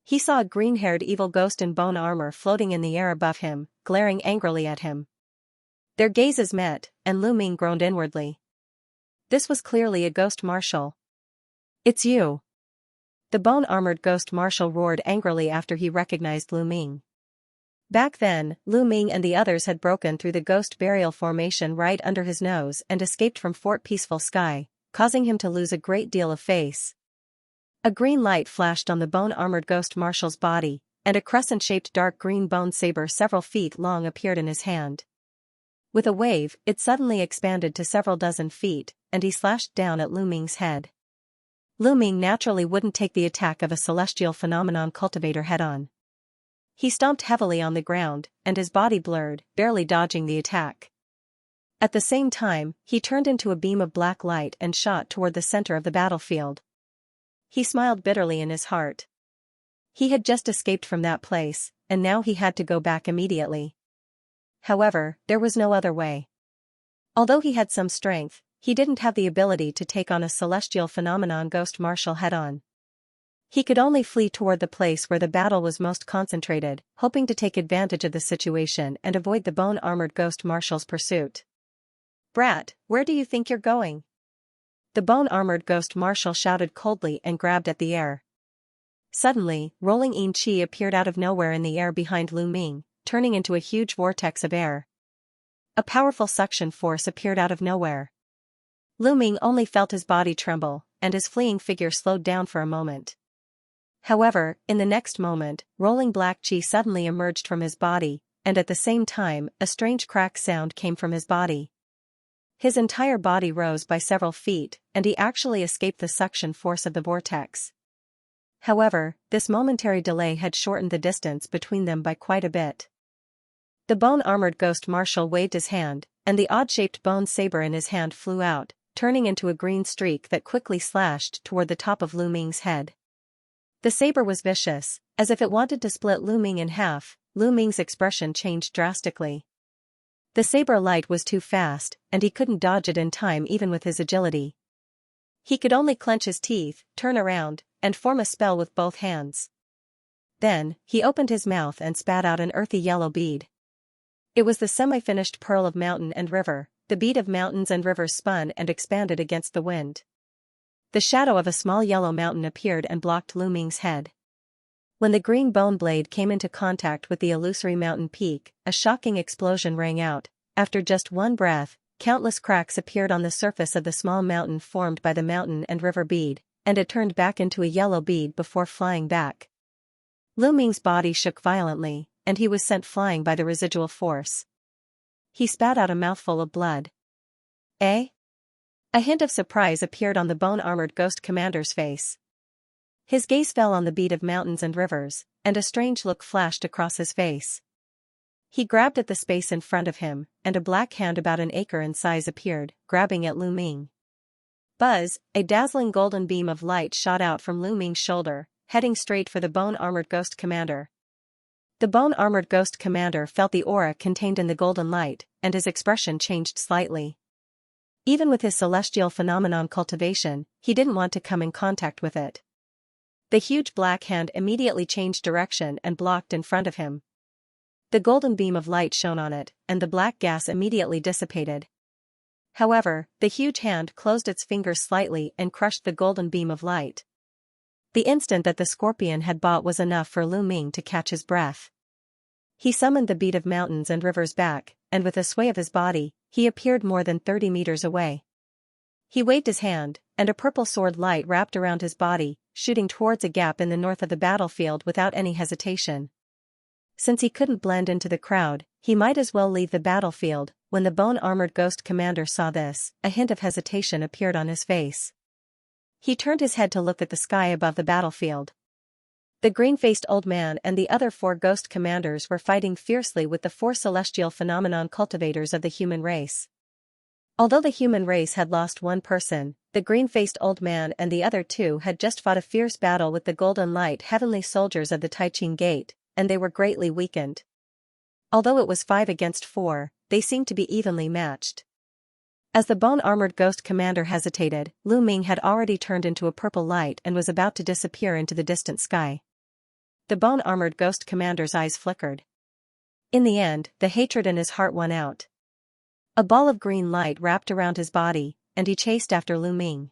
He saw a green-haired evil ghost in bone armor floating in the air above him, glaring angrily at him. Their gazes met, and Lu Ming groaned inwardly. This was clearly a ghost marshal. "It's you!" The bone-armored ghost marshal roared angrily after he recognized Lu Ming. Back then, Lu Ming and the others had broken through the ghost burial formation right under his nose and escaped from Fort Peaceful Sky, causing him to lose a great deal of face. A green light flashed on the bone-armored ghost marshal's body, and a crescent-shaped dark green bone saber several feet long appeared in his hand. With a wave, it suddenly expanded to several dozen feet, and he slashed down at Lu Ming's head. Lu Ming naturally wouldn't take the attack of a celestial phenomenon cultivator head-on. He stomped heavily on the ground, and his body blurred, barely dodging the attack. At the same time, he turned into a beam of black light and shot toward the center of the battlefield. He smiled bitterly in his heart. He had just escaped from that place, and now he had to go back immediately. However, there was no other way. Although he had some strength, he didn't have the ability to take on a celestial phenomenon ghost marshal head-on. He could only flee toward the place where the battle was most concentrated, hoping to take advantage of the situation and avoid the bone-armored ghost marshal's pursuit. "Brat, where do you think you're going?" The bone-armored ghost marshal shouted coldly and grabbed at the air. Suddenly, rolling Yin Qi appeared out of nowhere in the air behind Lu Ming, turning into a huge vortex of air. A powerful suction force appeared out of nowhere. Lu Ming only felt his body tremble, and his fleeing figure slowed down for a moment. However, in the next moment, rolling black qi suddenly emerged from his body, and at the same time, a strange crack sound came from his body. His entire body rose by several feet, and he actually escaped the suction force of the vortex. However, this momentary delay had shortened the distance between them by quite a bit. The bone-armored ghost marshal waved his hand, and the odd-shaped bone saber in his hand flew out, turning into a green streak that quickly slashed toward the top of Lu Ming's head. The saber was vicious, as if it wanted to split Lu Ming in half. Lu Ming's expression changed drastically. The saber light was too fast, and he couldn't dodge it in time even with his agility. He could only clench his teeth, turn around, and form a spell with both hands. Then, he opened his mouth and spat out an earthy yellow bead. It was the semi-finished pearl of mountain and river. The bead of mountains and rivers spun and expanded against the wind. The shadow of a small yellow mountain appeared and blocked Lu Ming's head. When the green bone blade came into contact with the illusory mountain peak, a shocking explosion rang out. After just one breath, countless cracks appeared on the surface of the small mountain formed by the mountain and river bead, and it turned back into a yellow bead before flying back. Lu Ming's body shook violently, and he was sent flying by the residual force. He spat out a mouthful of blood. "Eh?" A hint of surprise appeared on the bone-armored ghost commander's face. His gaze fell on the bead of mountains and rivers, and a strange look flashed across his face. He grabbed at the space in front of him, and a black hand about an acre in size appeared, grabbing at Lu Ming. Buzz, a dazzling golden beam of light shot out from Lu Ming's shoulder, heading straight for the bone-armored ghost commander. The bone-armored ghost commander felt the aura contained in the golden light, and his expression changed slightly. Even with his celestial phenomenon cultivation, he didn't want to come in contact with it. The huge black hand immediately changed direction and blocked in front of him. The golden beam of light shone on it, and the black gas immediately dissipated. However, the huge hand closed its fingers slightly and crushed the golden beam of light. The instant that the scorpion had bought was enough for Lu Ming to catch his breath. He summoned the bead of mountains and rivers back, and with a sway of his body, he appeared more than 30 meters away. He waved his hand, and a purple sword light wrapped around his body, shooting towards a gap in the north of the battlefield without any hesitation. Since he couldn't blend into the crowd, he might as well leave the battlefield. When the bone-armored ghost commander saw this, a hint of hesitation appeared on his face. He turned his head to look at the sky above the battlefield. The green-faced old man and the other 4 ghost commanders were fighting fiercely with the 4 celestial phenomenon cultivators of the human race. Although the human race had lost 1 person, the green-faced old man and the other 2 had just fought a fierce battle with the golden light heavenly soldiers of the Taiqing Gate, and they were greatly weakened. Although it was 5 against 4, they seemed to be evenly matched. As the bone-armored ghost commander hesitated, Lu Ming had already turned into a purple light and was about to disappear into the distant sky. The bone-armored ghost commander's eyes flickered. In the end, the hatred in his heart won out. A ball of green light wrapped around his body, and he chased after Lu Ming.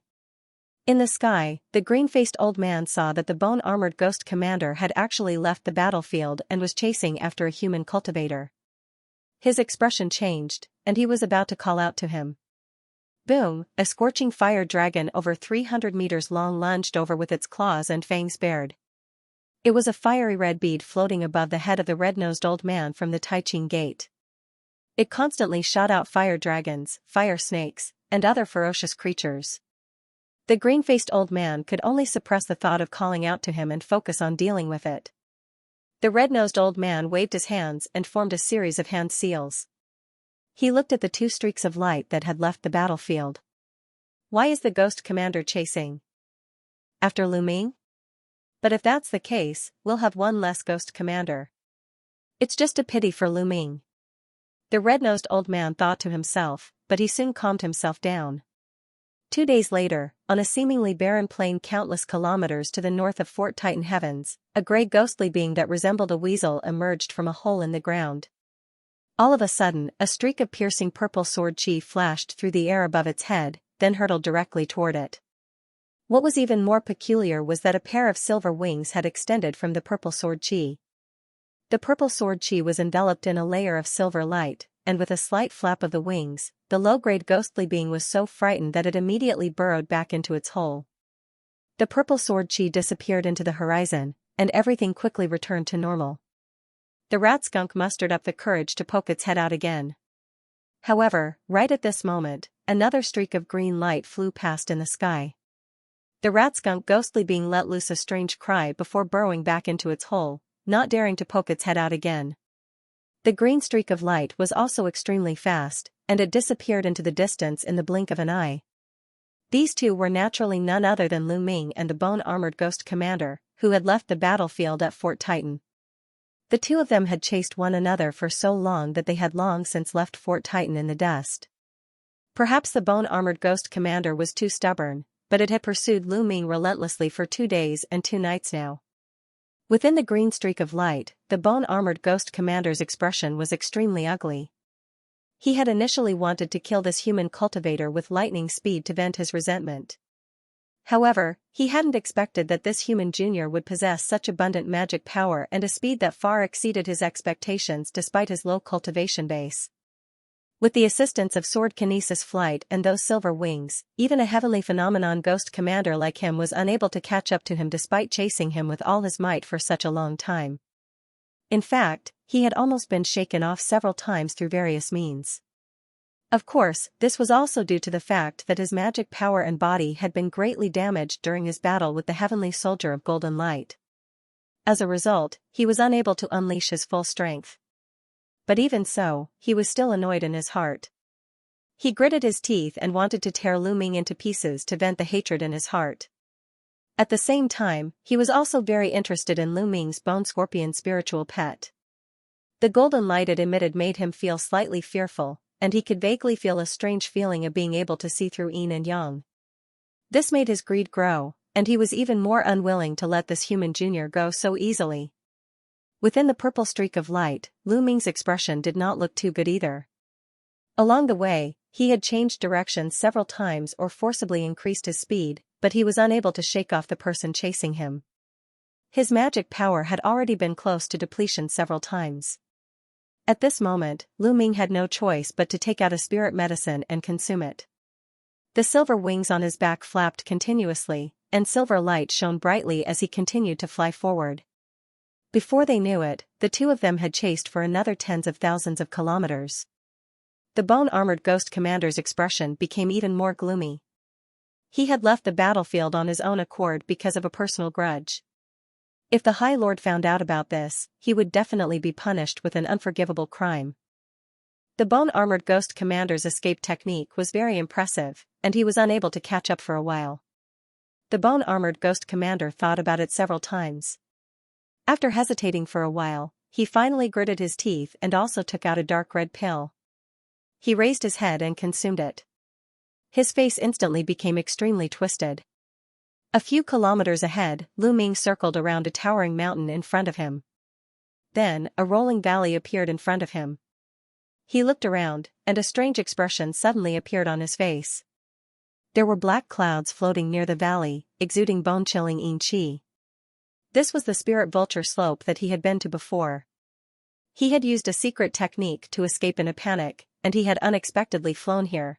In the sky, the green-faced old man saw that the bone-armored ghost commander had actually left the battlefield and was chasing after a human cultivator. His expression changed, and he was about to call out to him. Boom! A scorching fire dragon over 300 meters long lunged over with its claws and fangs bared. It was a fiery red bead floating above the head of the red-nosed old man from the Taiching Gate. It constantly shot out fire dragons, fire snakes, and other ferocious creatures. The green-faced old man could only suppress the thought of calling out to him and focus on dealing with it. The red-nosed old man waved his hands and formed a series of hand seals. He looked at the two streaks of light that had left the battlefield. Why is the ghost commander chasing after Lu Ming? But if that's the case, we'll have one less ghost commander. It's just a pity for Lu Ming. The red-nosed old man thought to himself, but he soon calmed himself down. 2 days later, on a seemingly barren plain countless kilometers to the north of Fort Titan Heavens, a gray ghostly being that resembled a weasel emerged from a hole in the ground. All of a sudden, a streak of piercing purple sword chi flashed through the air above its head, then hurtled directly toward it. What was even more peculiar was that a pair of silver wings had extended from the purple sword chi. The purple sword chi was enveloped in a layer of silver light, and with a slight flap of the wings, the low-grade ghostly being was so frightened that it immediately burrowed back into its hole. The purple sword chi disappeared into the horizon, and everything quickly returned to normal. The rat skunk mustered up the courage to poke its head out again. However, right at this moment, another streak of green light flew past in the sky. The rat skunk ghostly being let loose a strange cry before burrowing back into its hole, not daring to poke its head out again. The green streak of light was also extremely fast, and it disappeared into the distance in the blink of an eye. These two were naturally none other than Lu Ming and the bone-armored ghost commander, who had left the battlefield at Fort Titan. The two of them had chased one another for so long that they had long since left Fort Titan in the dust. Perhaps the bone-armored ghost commander was too stubborn, but it had pursued Lu Ming relentlessly for 2 days and 2 nights now. Within the green streak of light, the bone-armored ghost commander's expression was extremely ugly. He had initially wanted to kill this human cultivator with lightning speed to vent his resentment. However, he hadn't expected that this human junior would possess such abundant magic power and a speed that far exceeded his expectations despite his low cultivation base. With the assistance of sword kinesis flight and those silver wings, even a heavenly phenomenon ghost commander like him was unable to catch up to him despite chasing him with all his might for such a long time. In fact, he had almost been shaken off several times through various means. Of course, this was also due to the fact that his magic power and body had been greatly damaged during his battle with the heavenly soldier of golden light. As a result, he was unable to unleash his full strength. But even so, he was still annoyed in his heart. He gritted his teeth and wanted to tear Lu Ming into pieces to vent the hatred in his heart. At the same time, he was also very interested in Lu Ming's bone scorpion spiritual pet. The golden light it emitted made him feel slightly fearful, and he could vaguely feel a strange feeling of being able to see through yin and yang. This made his greed grow, and he was even more unwilling to let this human junior go so easily. Within the purple streak of light, Lu Ming's expression did not look too good either. Along the way, he had changed direction several times or forcibly increased his speed, but he was unable to shake off the person chasing him. His magic power had already been close to depletion several times. At this moment, Lu Ming had no choice but to take out a spirit medicine and consume it. The silver wings on his back flapped continuously, and silver light shone brightly as he continued to fly forward. Before they knew it, the two of them had chased for another tens of thousands of kilometers. The bone-armored ghost commander's expression became even more gloomy. He had left the battlefield on his own accord because of a personal grudge. If the High Lord found out about this, he would definitely be punished with an unforgivable crime. The bone-armored ghost commander's escape technique was very impressive, and he was unable to catch up for a while. The bone-armored ghost commander thought about it several times. After hesitating for a while, he finally gritted his teeth and also took out a dark red pill. He raised his head and consumed it. His face instantly became extremely twisted. A few kilometers ahead, Lu Ming circled around a towering mountain in front of him. Then, a rolling valley appeared in front of him. He looked around, and a strange expression suddenly appeared on his face. There were black clouds floating near the valley, exuding bone-chilling yin qi. This was the spirit vulture slope that he had been to before. He had used a secret technique to escape in a panic, and he had unexpectedly flown here.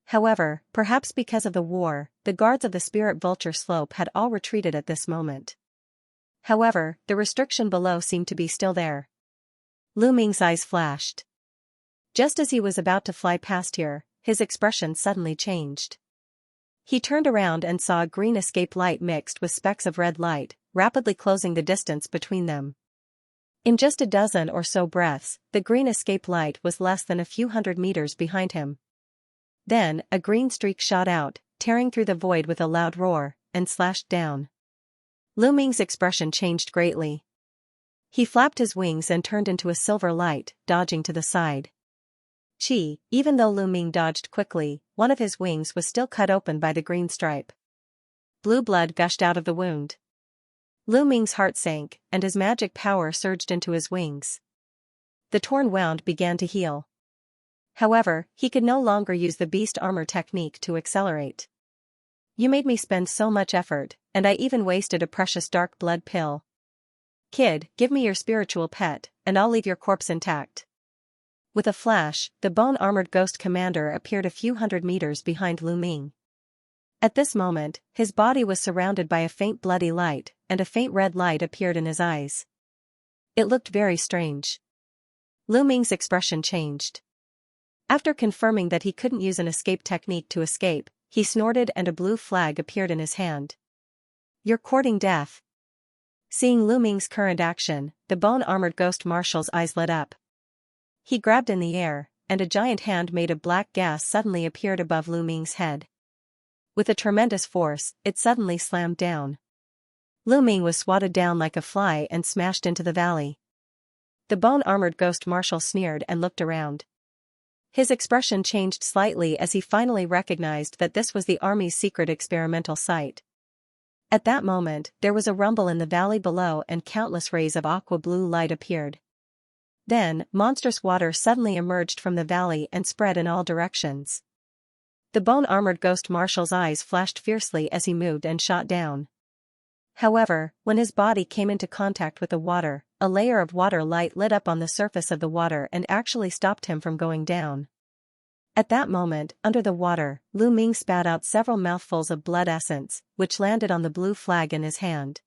However, perhaps because of the war, the guards of the spirit vulture slope had all retreated at this moment. However, the restriction below seemed to be still there. Lu Ming's eyes flashed. Just as he was about to fly past here, his expression suddenly changed. He turned around and saw a green escape light mixed with specks of red light, rapidly closing the distance between them. In just a dozen or so breaths, the green escape light was less than a few hundred meters behind him. Then, a green streak shot out, tearing through the void with a loud roar, and slashed down. Lu Ming's expression changed greatly. He flapped his wings and turned into a silver light, dodging to the side. Even though Lu Ming dodged quickly, one of his wings was still cut open by the green stripe. Blue blood gushed out of the wound. Lu Ming's heart sank, and his magic power surged into his wings. The torn wound began to heal. However, he could no longer use the beast armor technique to accelerate. You made me spend so much effort, and I even wasted a precious dark blood pill. Kid, give me your spiritual pet, and I'll leave your corpse intact. With a flash, the bone-armored ghost commander appeared a few hundred meters behind Lu Ming. At this moment, his body was surrounded by a faint bloody light, and a faint red light appeared in his eyes. It looked very strange. Lu Ming's expression changed. After confirming that he couldn't use an escape technique to escape, he snorted and a blue flag appeared in his hand. You're courting death. Seeing Lu Ming's current action, the bone-armored ghost marshal's eyes lit up. He grabbed in the air, and a giant hand made of black gas suddenly appeared above Lu Ming's head. With a tremendous force, it suddenly slammed down. Lu Ming was swatted down like a fly and smashed into the valley. The bone-armored ghost marshal sneered and looked around. His expression changed slightly as he finally recognized that this was the army's secret experimental site. At that moment, there was a rumble in the valley below and countless rays of aqua-blue light appeared. Then, monstrous water suddenly emerged from the valley and spread in all directions. The bone-armored ghost marshal's eyes flashed fiercely as he moved and shot down. However, when his body came into contact with the water, a layer of water light lit up on the surface of the water and actually stopped him from going down. At that moment, under the water, Lu Ming spat out several mouthfuls of blood essence, which landed on the blue flag in his hand.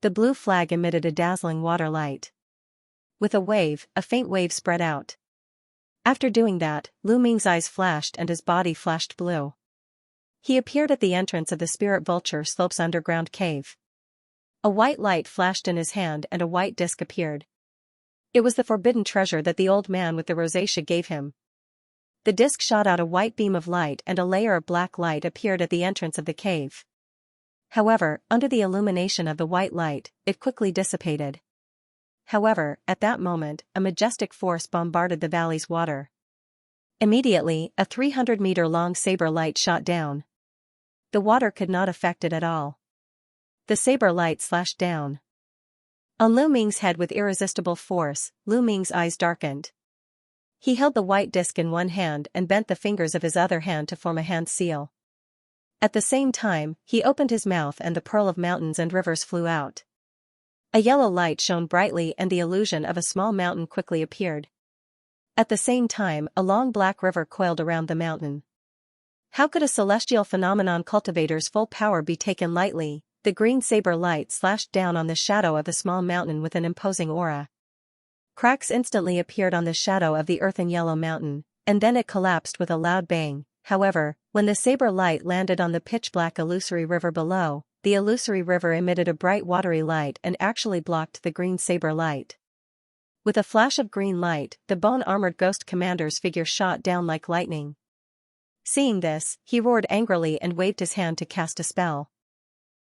The blue flag emitted a dazzling water light. With a faint wave spread out. After doing that, Lu Ming's eyes flashed and his body flashed blue. He appeared at the entrance of the Spirit Vulture Slope's underground cave. A white light flashed in his hand and a white disc appeared. It was the forbidden treasure that the old man with the rosacea gave him. The disc shot out a white beam of light and a layer of black light appeared at the entrance of the cave. However, under the illumination of the white light, it quickly dissipated. However, at that moment, a majestic force bombarded the valley's water. Immediately, a 300-meter-long saber light shot down. The water could not affect it at all. The saber light slashed down on Lu Ming's head with irresistible force. Lu Ming's eyes darkened. He held the white disc in one hand and bent the fingers of his other hand to form a hand seal. At the same time, he opened his mouth and the pearl of mountains and rivers flew out. A yellow light shone brightly and the illusion of a small mountain quickly appeared. At the same time, a long black river coiled around the mountain. How could a celestial phenomenon cultivator's full power be taken lightly? The green saber light slashed down on the shadow of the small mountain with an imposing aura. Cracks instantly appeared on the shadow of the earthen yellow mountain, and then it collapsed with a loud bang. However, when the saber light landed on the pitch-black illusory river below, the illusory river emitted a bright watery light and actually blocked the green saber light. With a flash of green light, the bone-armored ghost commander's figure shot down like lightning. Seeing this, he roared angrily and waved his hand to cast a spell.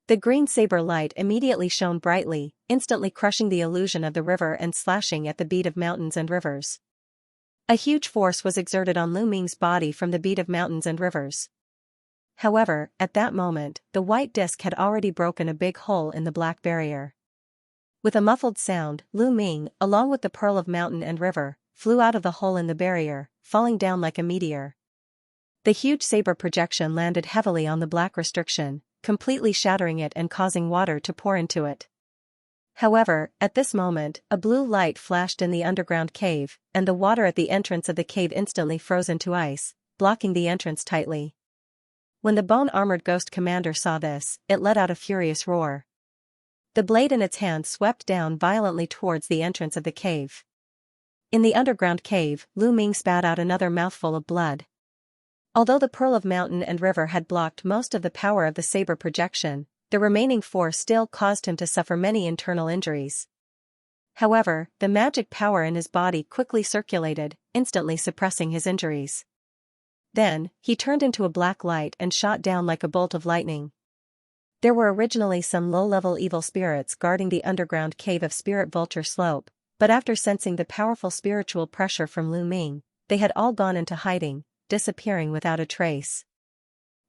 The green saber light immediately shone brightly, instantly crushing the illusion of the river and slashing at the beat of mountains and rivers. A huge force was exerted on Lu Ming's body from the beat of mountains and rivers. However, at that moment, the white disc had already broken a big hole in the black barrier. With a muffled sound, Lu Ming, along with the pearl of mountain and river, flew out of the hole in the barrier, falling down like a meteor. The huge saber projection landed heavily on the black restriction, completely shattering it and causing water to pour into it. However, at this moment, a blue light flashed in the underground cave, and the water at the entrance of the cave instantly froze into ice, blocking the entrance tightly. When the bone-armored ghost commander saw this, it let out a furious roar. The blade in its hand swept down violently towards the entrance of the cave. In the underground cave, Lu Ming spat out another mouthful of blood. Although the pearl of mountain and river had blocked most of the power of the saber projection, the remaining force still caused him to suffer many internal injuries. However, the magic power in his body quickly circulated, instantly suppressing his injuries. Then, he turned into a black light and shot down like a bolt of lightning. There were originally some low-level evil spirits guarding the underground cave of Spirit Vulture Slope, but after sensing the powerful spiritual pressure from Lu Ming, they had all gone into hiding, disappearing without a trace.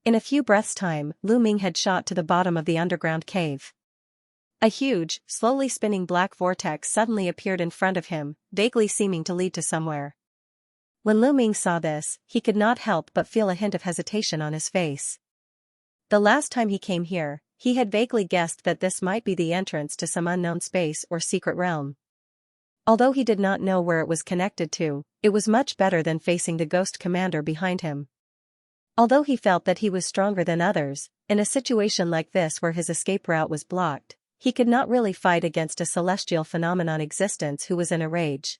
In a few breaths' time, Lu Ming had shot to the bottom of the underground cave. A huge, slowly spinning black vortex suddenly appeared in front of him, vaguely seeming to lead to somewhere. When Lu Ming saw this, he could not help but feel a hint of hesitation on his face. The last time he came here, he had vaguely guessed that this might be the entrance to some unknown space or secret realm. Although he did not know where it was connected to, it was much better than facing the ghost commander behind him. Although he felt that he was stronger than others, in a situation like this where his escape route was blocked, he could not really fight against a celestial phenomenon existence who was in a rage.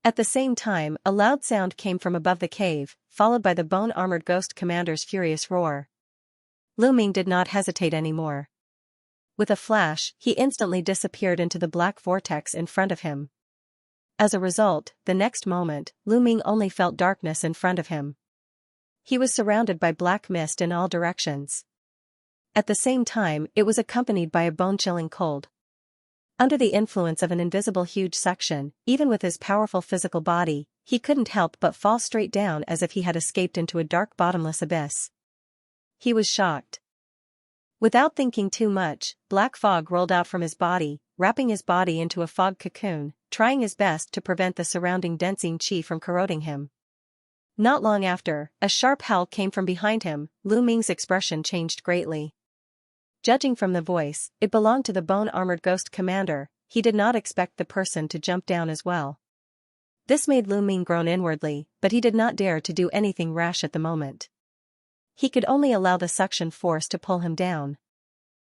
At the same time, a loud sound came from above the cave, followed by the bone-armored ghost commander's furious roar. Lu Ming did not hesitate anymore. With a flash, he instantly disappeared into the black vortex in front of him. As a result, the next moment, Lu Ming only felt darkness in front of him. He was surrounded by black mist in all directions. At the same time, it was accompanied by a bone-chilling cold. Under the influence of an invisible huge suction, even with his powerful physical body, he couldn't help but fall straight down as if he had escaped into a dark bottomless abyss. He was shocked. Without thinking too much, black fog rolled out from his body, wrapping his body into a fog cocoon, trying his best to prevent the surrounding densing chi from corroding him. Not long after, a sharp howl came from behind him. Lu Ming's expression changed greatly. Judging from the voice, it belonged to the bone-armored ghost commander. He did not expect the person to jump down as well. This made Lu Ming groan inwardly, but he did not dare to do anything rash at the moment. He could only allow the suction force to pull him down.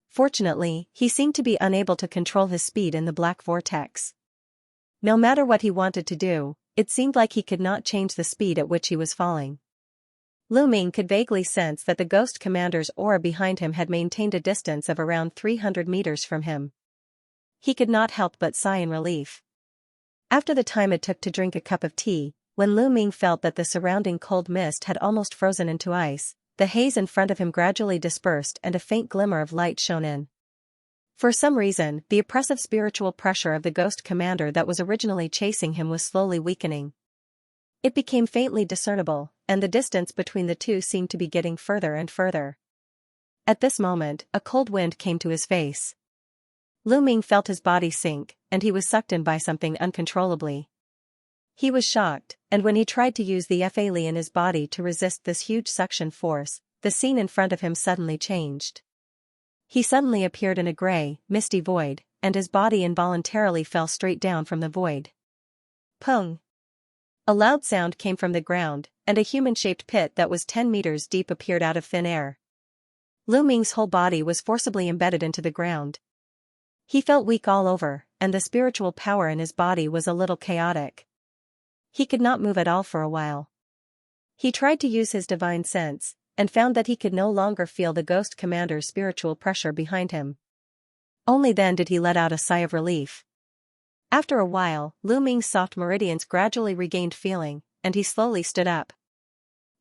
Fortunately, he seemed to be unable to control his speed in the black vortex. No matter what he wanted to do, it seemed like he could not change the speed at which he was falling. Lu Ming could vaguely sense that the ghost commander's aura behind him had maintained a distance of around 300 meters from him. He could not help but sigh in relief. After the time it took to drink a cup of tea, when Lu Ming felt that the surrounding cold mist had almost frozen into ice, the haze in front of him gradually dispersed and a faint glimmer of light shone in. For some reason, the oppressive spiritual pressure of the ghost commander that was originally chasing him was slowly weakening. It became faintly discernible, and the distance between the two seemed to be getting further and further. At this moment, a cold wind came to his face. Lu Ming felt his body sink, and he was sucked in by something uncontrollably. He was shocked, and when he tried to use the Fali in his body to resist this huge suction force, the scene in front of him suddenly changed. He suddenly appeared in a gray, misty void, and his body involuntarily fell straight down from the void. Pung! A loud sound came from the ground, and a human-shaped pit that was 10 meters deep appeared out of thin air. Lu Ming's whole body was forcibly embedded into the ground. He felt weak all over, and the spiritual power in his body was a little chaotic. He could not move at all for a while. He tried to use his divine sense, and found that he could no longer feel the ghost commander's spiritual pressure behind him. Only then did he let out a sigh of relief. After a while, Lu Ming's soft meridians gradually regained feeling, and he slowly stood up.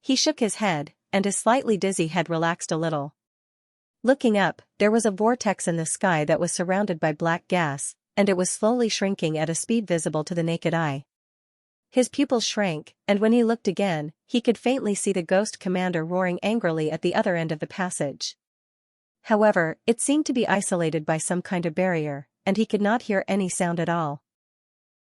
He shook his head, and his slightly dizzy head relaxed a little. Looking up, there was a vortex in the sky that was surrounded by black gas, and it was slowly shrinking at a speed visible to the naked eye. His pupils shrank, and when he looked again, he could faintly see the ghost commander roaring angrily at the other end of the passage. However, it seemed to be isolated by some kind of barrier, and he could not hear any sound at all.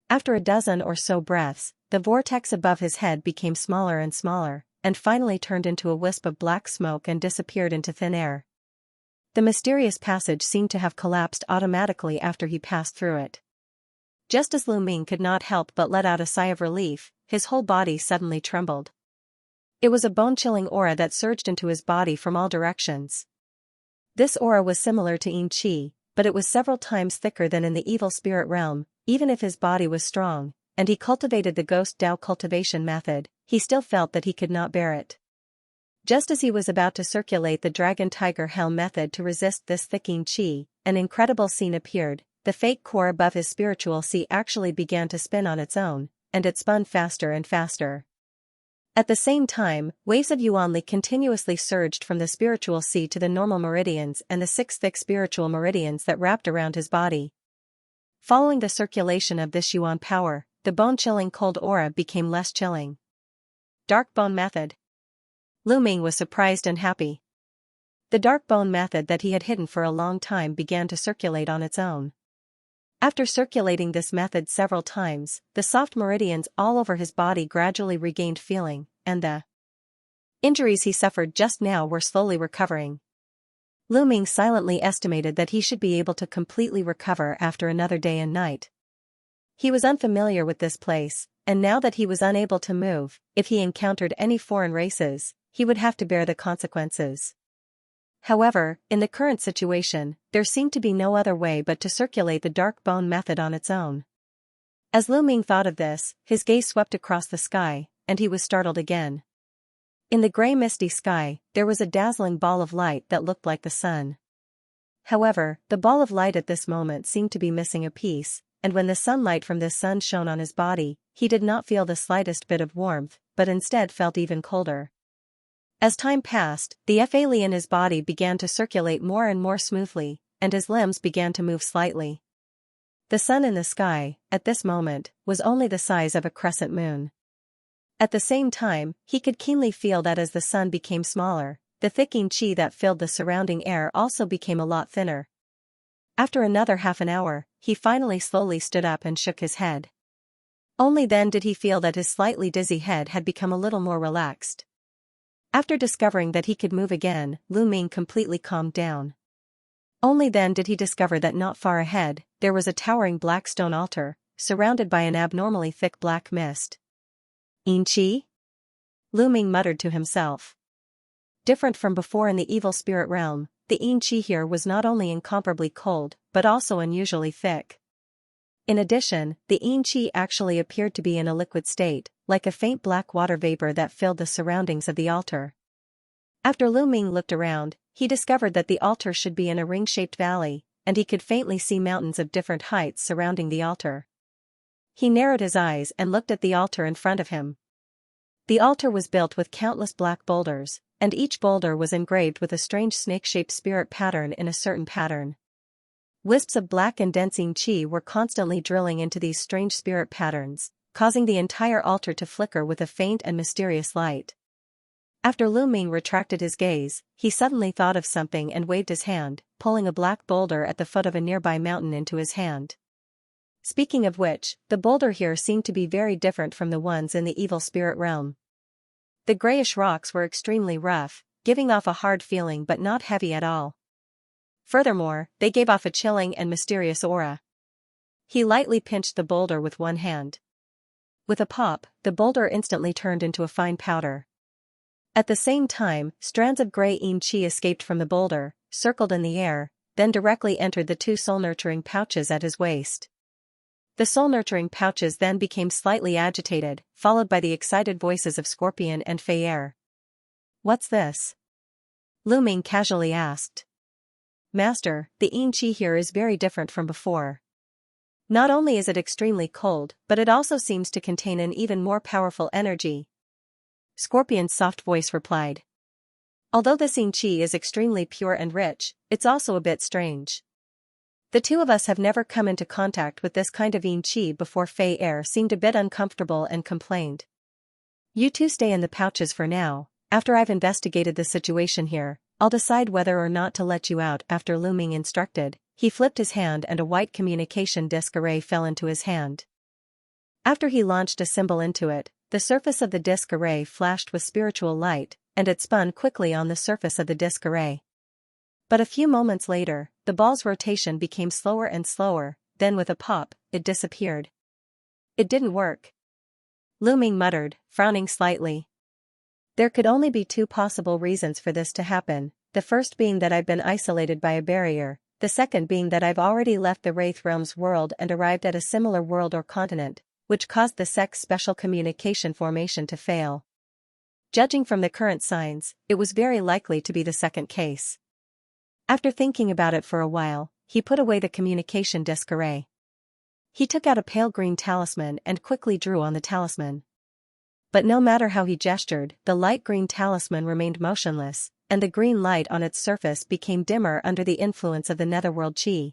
After a dozen or so breaths, the vortex above his head became smaller and smaller, and finally turned into a wisp of black smoke and disappeared into thin air. The mysterious passage seemed to have collapsed automatically after he passed through it. Just as Lu Ming could not help but let out a sigh of relief, his whole body suddenly trembled. It was a bone-chilling aura that surged into his body from all directions. This aura was similar to Yin Qi, but it was several times thicker than in the evil spirit realm. Even if his body was strong, and he cultivated the Ghost Dao cultivation method, he still felt that he could not bear it. Just as he was about to circulate the Dragon Tiger Helm method to resist this thick Yin Qi, an incredible scene appeared. The fake core above his spiritual sea actually began to spin on its own, and it spun faster and faster. At the same time, waves of Yuan Li continuously surged from the spiritual sea to the normal meridians and the 6 thick spiritual meridians that wrapped around his body. Following the circulation of this Yuan power, the bone-chilling cold aura became less chilling. Dark Bone Method. Lu Ming was surprised and happy. The Dark Bone Method that he had hidden for a long time began to circulate on its own. After circulating this method several times, the soft meridians all over his body gradually regained feeling, and the injuries he suffered just now were slowly recovering. Lu Ming silently estimated that he should be able to completely recover after another day and night. He was unfamiliar with this place, and now that he was unable to move, if he encountered any foreign races, he would have to bear the consequences. However, in the current situation, there seemed to be no other way but to circulate the Dark Bone Method on its own. As Lu Ming thought of this, his gaze swept across the sky, and he was startled again. In the gray misty sky, there was a dazzling ball of light that looked like the sun. However, the ball of light at this moment seemed to be missing a piece, and when the sunlight from this sun shone on his body, he did not feel the slightest bit of warmth, but instead felt even colder. As time passed, the Fa Li in his body began to circulate more and more smoothly, and his limbs began to move slightly. The sun in the sky, at this moment, was only the size of a crescent moon. At the same time, he could keenly feel that as the sun became smaller, the thick Yin Qi that filled the surrounding air also became a lot thinner. After another half an hour, he finally slowly stood up and shook his head. Only then did he feel that his slightly dizzy head had become a little more relaxed. After discovering that he could move again, Lu Ming completely calmed down. Only then did he discover that not far ahead, there was a towering black stone altar, surrounded by an abnormally thick black mist. Yin Qi? Lu Ming muttered to himself. Different from before in the evil spirit realm, the Yin Qi here was not only incomparably cold, but also unusually thick. In addition, the Yin Qi actually appeared to be in a liquid state, like a faint black water vapor that filled the surroundings of the altar. After Lu Ming looked around, he discovered that the altar should be in a ring-shaped valley, and he could faintly see mountains of different heights surrounding the altar. He narrowed his eyes and looked at the altar in front of him. The altar was built with countless black boulders, and each boulder was engraved with a strange snake-shaped spirit pattern in a certain pattern. Wisps of black and dense Yin Qi were constantly drilling into these strange spirit patterns, causing the entire altar to flicker with a faint and mysterious light. After Lu Ming retracted his gaze, he suddenly thought of something and waved his hand, pulling a black boulder at the foot of a nearby mountain into his hand. Speaking of which, the boulder here seemed to be very different from the ones in the evil spirit realm. The grayish rocks were extremely rough, giving off a hard feeling but not heavy at all. Furthermore, they gave off a chilling and mysterious aura. He lightly pinched the boulder with one hand. With a pop, the boulder instantly turned into a fine powder. At the same time, strands of gray Yin Qi escaped from the boulder, circled in the air, then directly entered the 2 soul-nurturing pouches at his waist. The soul-nurturing pouches then became slightly agitated, followed by the excited voices of Scorpion and Fei Er. "What's this?" Lu Ming casually asked. "Master, the Yin Qi here is very different from before. Not only is it extremely cold, but it also seems to contain an even more powerful energy," Scorpion's soft voice replied. "Although this Yin Qi is extremely pure and rich, it's also a bit strange. The two of us have never come into contact with this kind of Yin Qi before." Fei Er seemed a bit uncomfortable and complained. "You two stay in the pouches for now. After I've investigated the situation here, I'll decide whether or not to let you out." After Lu Ming instructed, he flipped his hand and a white communication disc array fell into his hand. After he launched a symbol into it, the surface of the disk array flashed with spiritual light, and it spun quickly on the surface of the disk array. But a few moments later, the ball's rotation became slower and slower, then with a pop, it disappeared. It didn't work. Lu Ming muttered, frowning slightly. There could only be two possible reasons for this to happen, the first being that I've been isolated by a barrier, the second being that I've already left the Wraith Realm's world and arrived at a similar world or continent, which caused the sect's special communication formation to fail. Judging from the current signs, it was very likely to be the second case. After thinking about it for a while, he put away the communication disk array. He took out a pale green talisman and quickly drew on the talisman. But no matter how he gestured, the light green talisman remained motionless, and the green light on its surface became dimmer under the influence of the netherworld chi.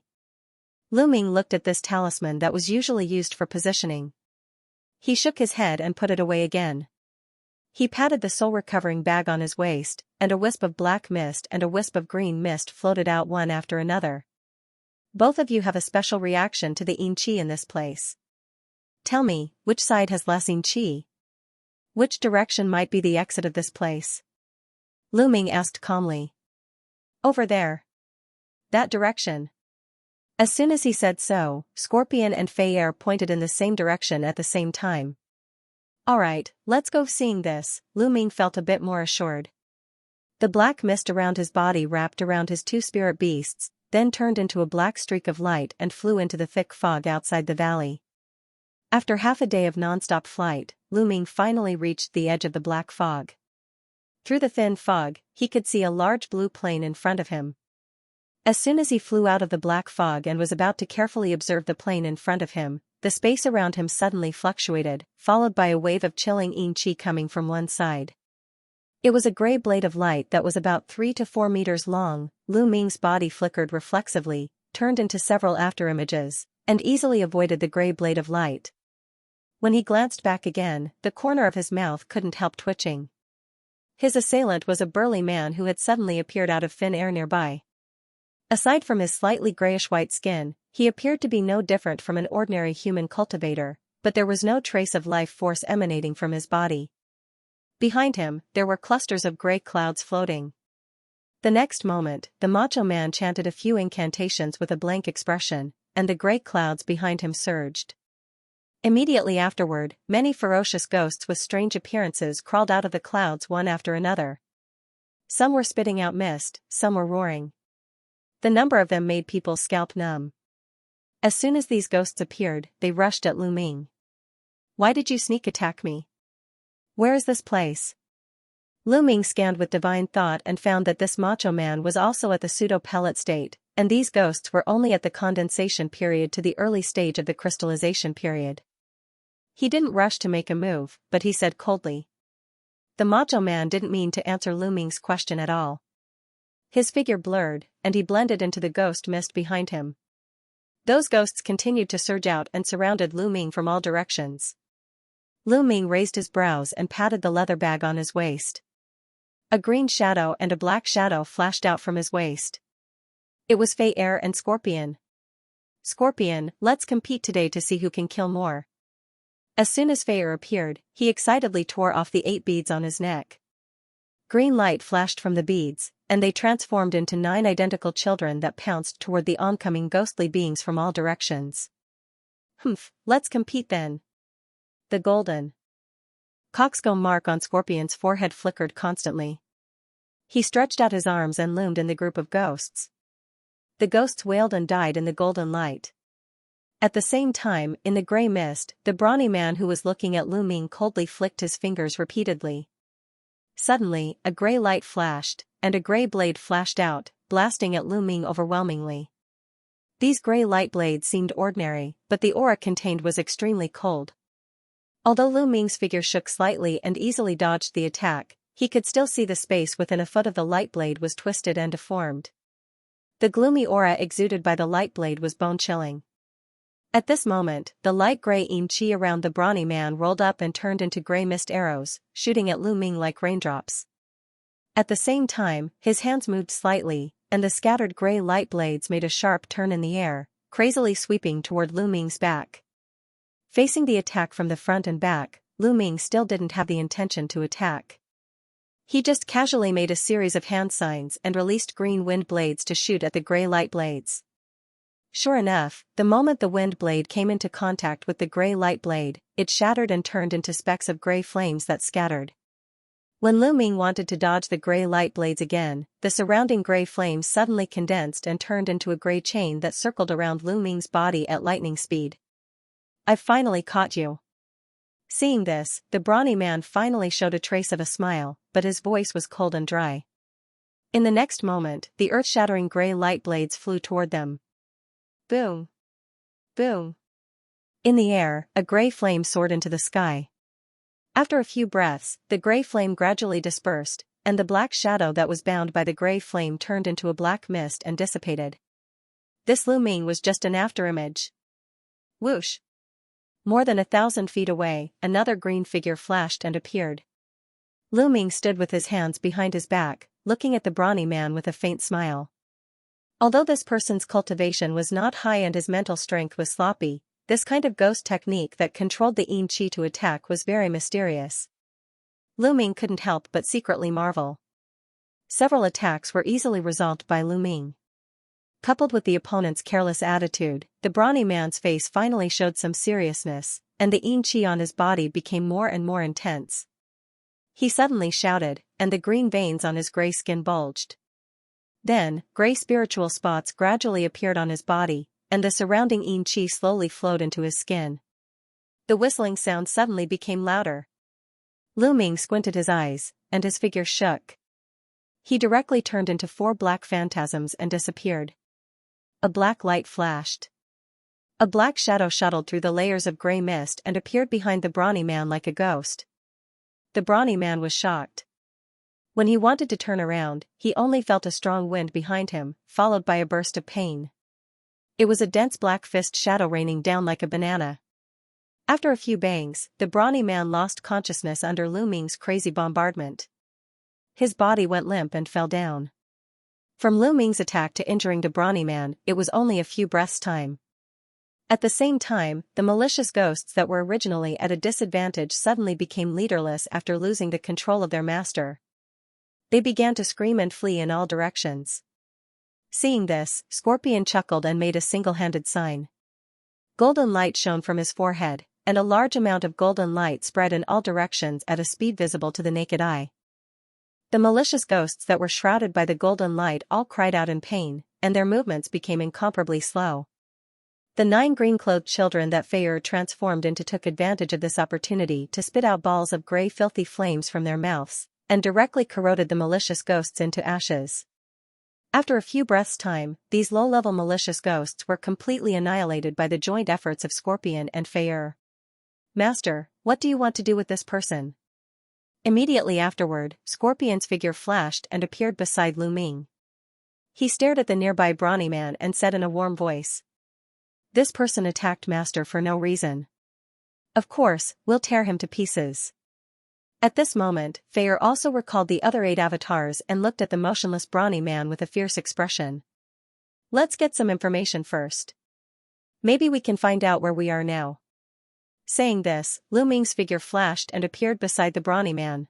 Lu Ming looked at this talisman that was usually used for positioning. He shook his head and put it away again. He patted the soul-recovering bag on his waist, and a wisp of black mist and a wisp of green mist floated out one after another. Both of you have a special reaction to the yin chi in this place. Tell me, which side has less yin chi? Which direction might be the exit of this place? Lu Ming asked calmly. Over there. That direction. As soon as he said so, Scorpion and Fei Er pointed in the same direction at the same time. Alright, let's go. Seeing this, Lu Ming felt a bit more assured. The black mist around his body wrapped around his two spirit beasts, then turned into a black streak of light and flew into the thick fog outside the valley. After half a day of non-stop flight, Lu Ming finally reached the edge of the black fog. Through the thin fog, he could see a large blue plane in front of him. As soon as he flew out of the black fog and was about to carefully observe the plane in front of him, the space around him suddenly fluctuated, followed by a wave of chilling yin chi coming from one side. It was a gray blade of light that was about 3 to 4 meters long. Lu Ming's body flickered reflexively, turned into several afterimages, and easily avoided the gray blade of light. When he glanced back again, the corner of his mouth couldn't help twitching. His assailant was a burly man who had suddenly appeared out of thin air nearby. Aside from his slightly grayish-white skin, he appeared to be no different from an ordinary human cultivator, but there was no trace of life force emanating from his body. Behind him, there were clusters of gray clouds floating. The next moment, the macho man chanted a few incantations with a blank expression, and the gray clouds behind him surged. Immediately afterward, many ferocious ghosts with strange appearances crawled out of the clouds one after another. Some were spitting out mist, some were roaring. The number of them made people's scalp numb. As soon as these ghosts appeared, they rushed at Lu Ming. Why did you sneak attack me? Where is this place? Lu Ming scanned with divine thought and found that this macho man was also at the pseudo-pellet state, and these ghosts were only at the condensation period to the early stage of the crystallization period. He didn't rush to make a move, but he said coldly. The macho man didn't mean to answer Lu Ming's question at all. His figure blurred, and he blended into the ghost mist behind him. Those ghosts continued to surge out and surrounded Lu Ming from all directions. Lu Ming raised his brows and patted the leather bag on his waist. A green shadow and a black shadow flashed out from his waist. It was Fei Er and Scorpion. Scorpion, let's compete today to see who can kill more. As soon as Fei Er appeared, he excitedly tore off the 8 beads on his neck. Green light flashed from the beads, and they transformed into 9 identical children that pounced toward the oncoming ghostly beings from all directions. Let's compete then. The golden coxcomb mark on Scorpion's forehead flickered constantly. He stretched out his arms and loomed in the group of ghosts. The ghosts wailed and died in the golden light. At the same time, in the gray mist, the brawny man who was looking at Lu Ming coldly flicked his fingers repeatedly. Suddenly, a gray light flashed, and a gray blade flashed out, blasting at Lu Ming overwhelmingly. These gray light blades seemed ordinary, but the aura contained was extremely cold. Although Lu Ming's figure shook slightly and easily dodged the attack, he could still see the space within a foot of the light blade was twisted and deformed. The gloomy aura exuded by the light blade was bone-chilling. At this moment, the light gray yin chi around the brawny man rolled up and turned into gray mist arrows, shooting at Lu Ming like raindrops. At the same time, his hands moved slightly, and the scattered gray light blades made a sharp turn in the air, crazily sweeping toward Lu Ming's back. Facing the attack from the front and back, Lu Ming still didn't have the intention to attack. He just casually made a series of hand signs and released green wind blades to shoot at the gray light blades. Sure enough, the moment the wind blade came into contact with the gray light blade, it shattered and turned into specks of gray flames that scattered. When Lu Ming wanted to dodge the gray light blades again, the surrounding gray flames suddenly condensed and turned into a gray chain that circled around Lu Ming's body at lightning speed. "I've finally caught you." Seeing this, the brawny man finally showed a trace of a smile, but his voice was cold and dry. In the next moment, the earth-shattering gray light blades flew toward them. Boom! Boom! In the air, a gray flame soared into the sky. After a few breaths, the gray flame gradually dispersed, and the black shadow that was bound by the gray flame turned into a black mist and dissipated. This Lu Ming was just an afterimage. Whoosh! More than 1,000 feet away, another green figure flashed and appeared. Lu Ming stood with his hands behind his back, looking at the brawny man with a faint smile. Although this person's cultivation was not high and his mental strength was sloppy, this kind of ghost technique that controlled the yin qi to attack was very mysterious. Lu Ming couldn't help but secretly marvel. Several attacks were easily resolved by Lu Ming. Coupled with the opponent's careless attitude, the brawny man's face finally showed some seriousness, and the yin qi on his body became more and more intense. He suddenly shouted, and the green veins on his gray skin bulged. Then, gray spiritual spots gradually appeared on his body, and the surrounding yin qi slowly flowed into his skin. The whistling sound suddenly became louder. Lu Ming squinted his eyes, and his figure shook. He directly turned into 4 black phantasms and disappeared. A black light flashed. A black shadow shuttled through the layers of gray mist and appeared behind the brawny man like a ghost. The brawny man was shocked. When he wanted to turn around, he only felt a strong wind behind him, followed by a burst of pain. It was a dense black fist shadow raining down like a banana. After a few bangs, the brawny man lost consciousness under Lu Ming's crazy bombardment. His body went limp and fell down. From Lu Ming's attack to injuring the brawny man, it was only a few breaths' time. At the same time, the malicious ghosts that were originally at a disadvantage suddenly became leaderless after losing the control of their master. They began to scream and flee in all directions. Seeing this, Scorpion chuckled and made a single-handed sign. Golden light shone from his forehead, and a large amount of golden light spread in all directions at a speed visible to the naked eye. The malicious ghosts that were shrouded by the golden light all cried out in pain, and their movements became incomparably slow. The 9 green-clothed children that Fei transformed into took advantage of this opportunity to spit out balls of gray filthy flames from their mouths, and directly corroded the malicious ghosts into ashes. After a few breaths' time, these low-level malicious ghosts were completely annihilated by the joint efforts of Scorpion and Fei. "Master, what do you want to do with this person?" Immediately afterward, Scorpion's figure flashed and appeared beside Lu Ming. He stared at the nearby brawny man and said in a warm voice, "This person attacked Master for no reason. Of course, we'll tear him to pieces." At this moment, Fei also recalled the other 8 avatars and looked at the motionless brawny man with a fierce expression. "Let's get some information first. Maybe we can find out where we are now." Saying this, Lu Ming's figure flashed and appeared beside the brawny man.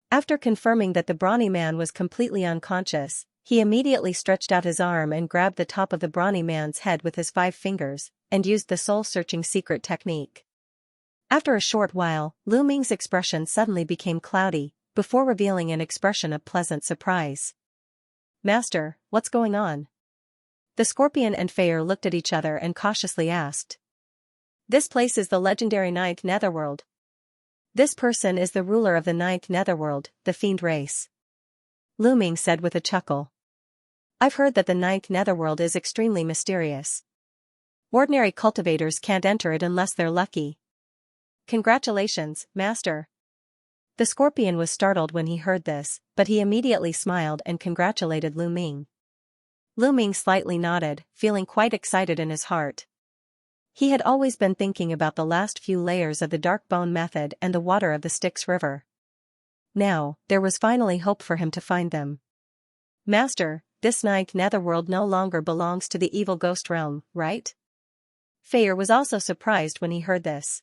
After confirming that the brawny man was completely unconscious, he immediately stretched out his arm and grabbed the top of the brawny man's head with his 5 fingers, and used the soul-searching secret technique. After a short while, Lu Ming's expression suddenly became cloudy, before revealing an expression of pleasant surprise. "Master, what's going on?" The Scorpion and Fei looked at each other and cautiously asked. "This place is the legendary 9th Netherworld. This person is the ruler of the 9th Netherworld, the Fiend race," Lu Ming said with a chuckle. "I've heard that the 9th Netherworld is extremely mysterious. Ordinary cultivators can't enter it unless they're lucky." "Congratulations, Master." The Scorpion was startled when he heard this, but he immediately smiled and congratulated Lu Ming. Lu Ming slightly nodded, feeling quite excited in his heart. He had always been thinking about the last few layers of the Dark Bone method and the water of the Styx River. Now, there was finally hope for him to find them. "Master, this 9th Netherworld no longer belongs to the evil ghost realm, right?" Fei was also surprised when he heard this.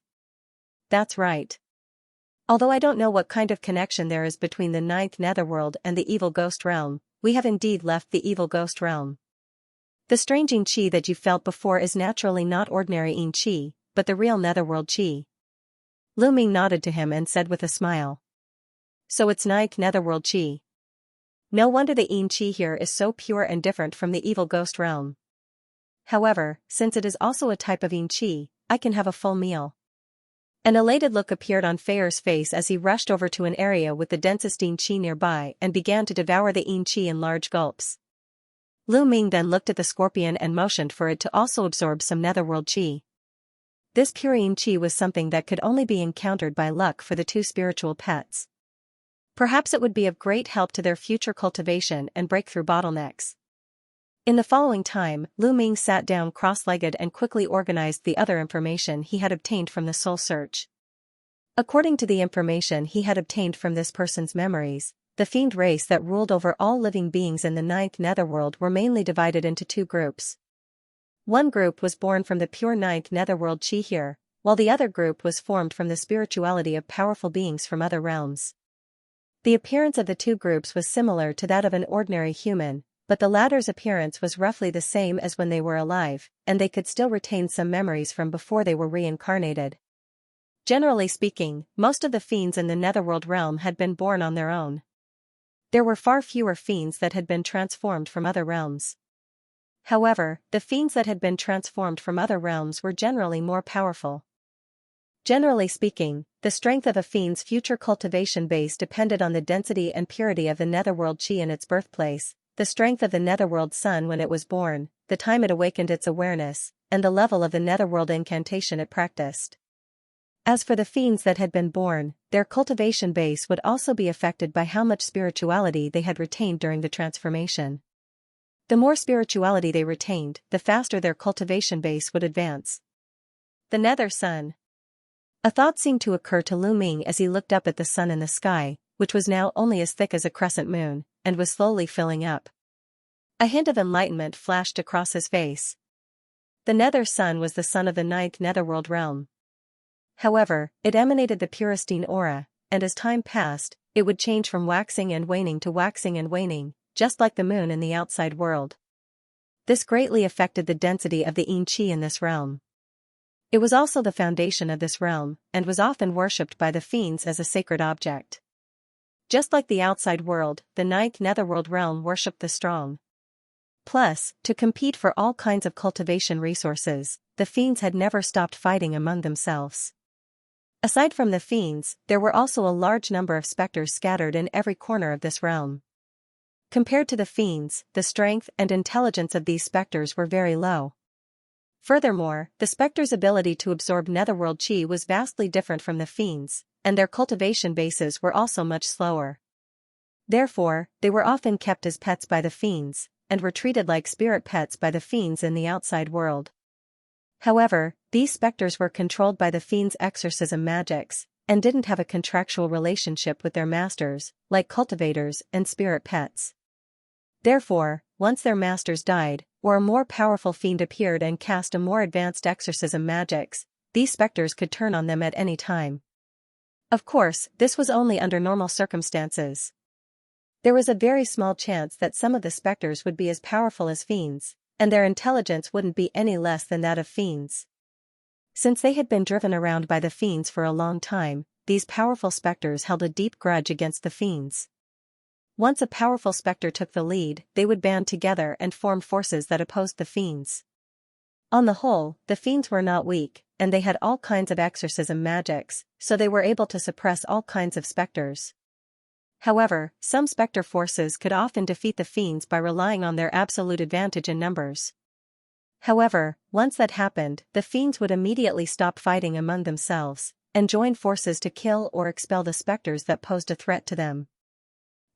"That's right. Although I don't know what kind of connection there is between the ninth netherworld and the evil ghost realm, we have indeed left the evil ghost realm. The strange Xianxia that you felt before is naturally not ordinary Xianxia, but the real netherworld Qi. Lu Ming nodded to him and said with a smile. So it's ninth netherworld Qi. No wonder the Xianxia here is so pure and different from the evil ghost realm. However, since it is also a type of Xianxia, I can have a full meal. An elated look appeared on Feier's face as he rushed over to an area with the densest Xianxia nearby and began to devour the Xianxia in large gulps. Lu Ming then looked at the scorpion and motioned for it to also absorb some netherworld Qi. This pure Xianxia was something that could only be encountered by luck for the two spiritual pets. Perhaps it would be of great help to their future cultivation and break through bottlenecks. In the following time, Lu Ming sat down cross-legged and quickly organized the other information he had obtained from the soul search. According to the information he had obtained from this person's memories, the fiend race that ruled over all living beings in the ninth netherworld were mainly divided into two groups. One group was born from the pure ninth netherworld Qi here, while the other group was formed from the spirituality of powerful beings from other realms. The appearance of the two groups was similar to that of an ordinary human, but the latter's appearance was roughly the same as when they were alive, and they could still retain some memories from before they were reincarnated. Generally speaking, most of the fiends in the netherworld realm had been born on their own. There were far fewer fiends that had been transformed from other realms. However, the fiends that had been transformed from other realms were generally more powerful. Generally speaking, the strength of a fiend's future cultivation base depended on the density and purity of the netherworld Qi in its birthplace, the strength of the netherworld sun when it was born, the time it awakened its awareness, and the level of the netherworld incantation it practiced. As for the fiends that had been born, their cultivation base would also be affected by how much spirituality they had retained during the transformation. The more spirituality they retained, the faster their cultivation base would advance. The nether sun. A thought seemed to occur to Lu Ming as he looked up at the sun in the sky, which was now only as thick as a crescent moon, and was slowly filling up. A hint of enlightenment flashed across his face. The nether sun was the sun of the ninth netherworld realm. However, it emanated the puristine aura, and as time passed, it would change from waxing and waning to waxing and waning, just like the moon in the outside world. This greatly affected the density of the Xianxia in this realm. It was also the foundation of this realm, and was often worshipped by the fiends as a sacred object. Just like the outside world, the ninth netherworld realm worshipped the strong. Plus, to compete for all kinds of cultivation resources, the fiends had never stopped fighting among themselves. Aside from the fiends, there were also a large number of specters scattered in every corner of this realm. Compared to the fiends, the strength and intelligence of these specters were very low. Furthermore, the specters' ability to absorb netherworld Qi was vastly different from the fiends, and their cultivation bases were also much slower. Therefore, they were often kept as pets by the fiends, and were treated like spirit pets by the fiends in the outside world. However, these specters were controlled by the fiends' exorcism magics, and didn't have a contractual relationship with their masters, like cultivators and spirit pets. Therefore, once their masters died, or a more powerful fiend appeared and cast a more advanced exorcism magics, these specters could turn on them at any time. Of course, this was only under normal circumstances. There was a very small chance that some of the specters would be as powerful as fiends, and their intelligence wouldn't be any less than that of fiends. Since they had been driven around by the fiends for a long time, these powerful specters held a deep grudge against the fiends. Once a powerful specter took the lead, they would band together and form forces that opposed the fiends. On the whole, the fiends were not weak, and they had all kinds of exorcism magics, so they were able to suppress all kinds of specters. However, some specter forces could often defeat the fiends by relying on their absolute advantage in numbers. However, once that happened, the fiends would immediately stop fighting among themselves, and join forces to kill or expel the specters that posed a threat to them.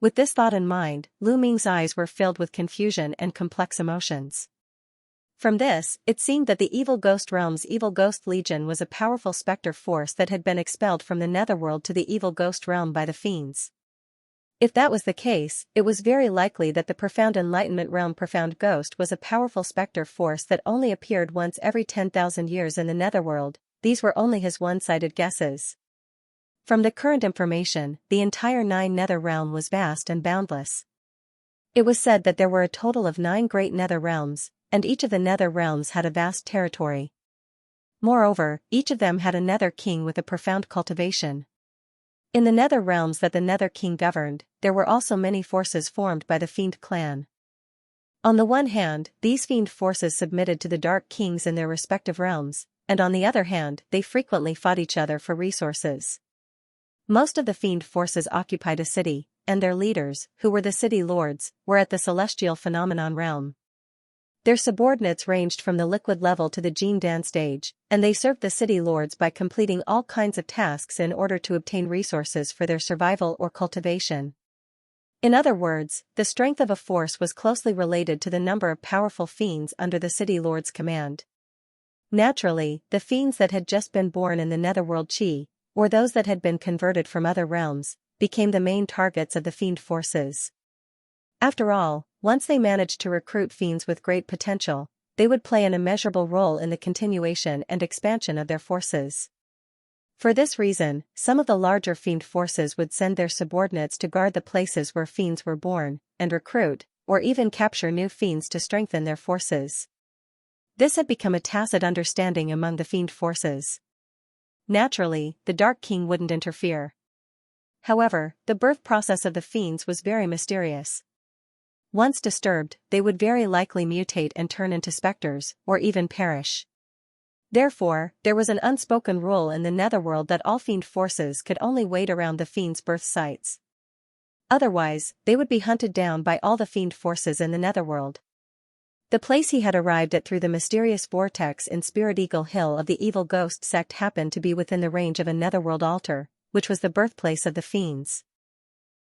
With this thought in mind, Lu Ming's eyes were filled with confusion and complex emotions. From this, it seemed that the evil ghost realm's evil ghost legion was a powerful specter force that had been expelled from the netherworld to the evil ghost realm by the fiends. If that was the case, it was very likely that the profound enlightenment realm profound ghost was a powerful specter force that only appeared once every 10,000 years in the netherworld. These were only his one-sided guesses. From the current information, the entire Nine Nether Realm was vast and boundless. It was said that there were a total of 9 great Nether Realms, and each of the Nether Realms had a vast territory. Moreover, each of them had a Nether King with a profound cultivation. In the Nether Realms that the Nether King governed, there were also many forces formed by the Fiend clan. On the one hand, these Fiend forces submitted to the Dark Kings in their respective realms, and on the other hand, they frequently fought each other for resources. Most of the Fiend forces occupied a city, and their leaders, who were the city lords, were at the Celestial Phenomenon realm. Their subordinates ranged from the liquid level to the Gene Dan stage, and they served the city lords by completing all kinds of tasks in order to obtain resources for their survival or cultivation. In other words, the strength of a force was closely related to the number of powerful fiends under the city lord's command. Naturally, the fiends that had just been born in the netherworld Chi, or those that had been converted from other realms, became the main targets of the fiend forces. After all, once they managed to recruit fiends with great potential, they would play an immeasurable role in the continuation and expansion of their forces. For this reason, some of the larger fiend forces would send their subordinates to guard the places where fiends were born, and recruit, or even capture new fiends to strengthen their forces. This had become a tacit understanding among the fiend forces. Naturally, the Dark King wouldn't interfere. However, the birth process of the fiends was very mysterious. Once disturbed, they would very likely mutate and turn into specters, or even perish. Therefore, there was an unspoken rule in the netherworld that all fiend forces could only wait around the fiend's birth sites. Otherwise, they would be hunted down by all the fiend forces in the netherworld. The place he had arrived at through the mysterious vortex in Spirit Eagle Hill of the evil ghost sect happened to be within the range of a netherworld altar, which was the birthplace of the fiends.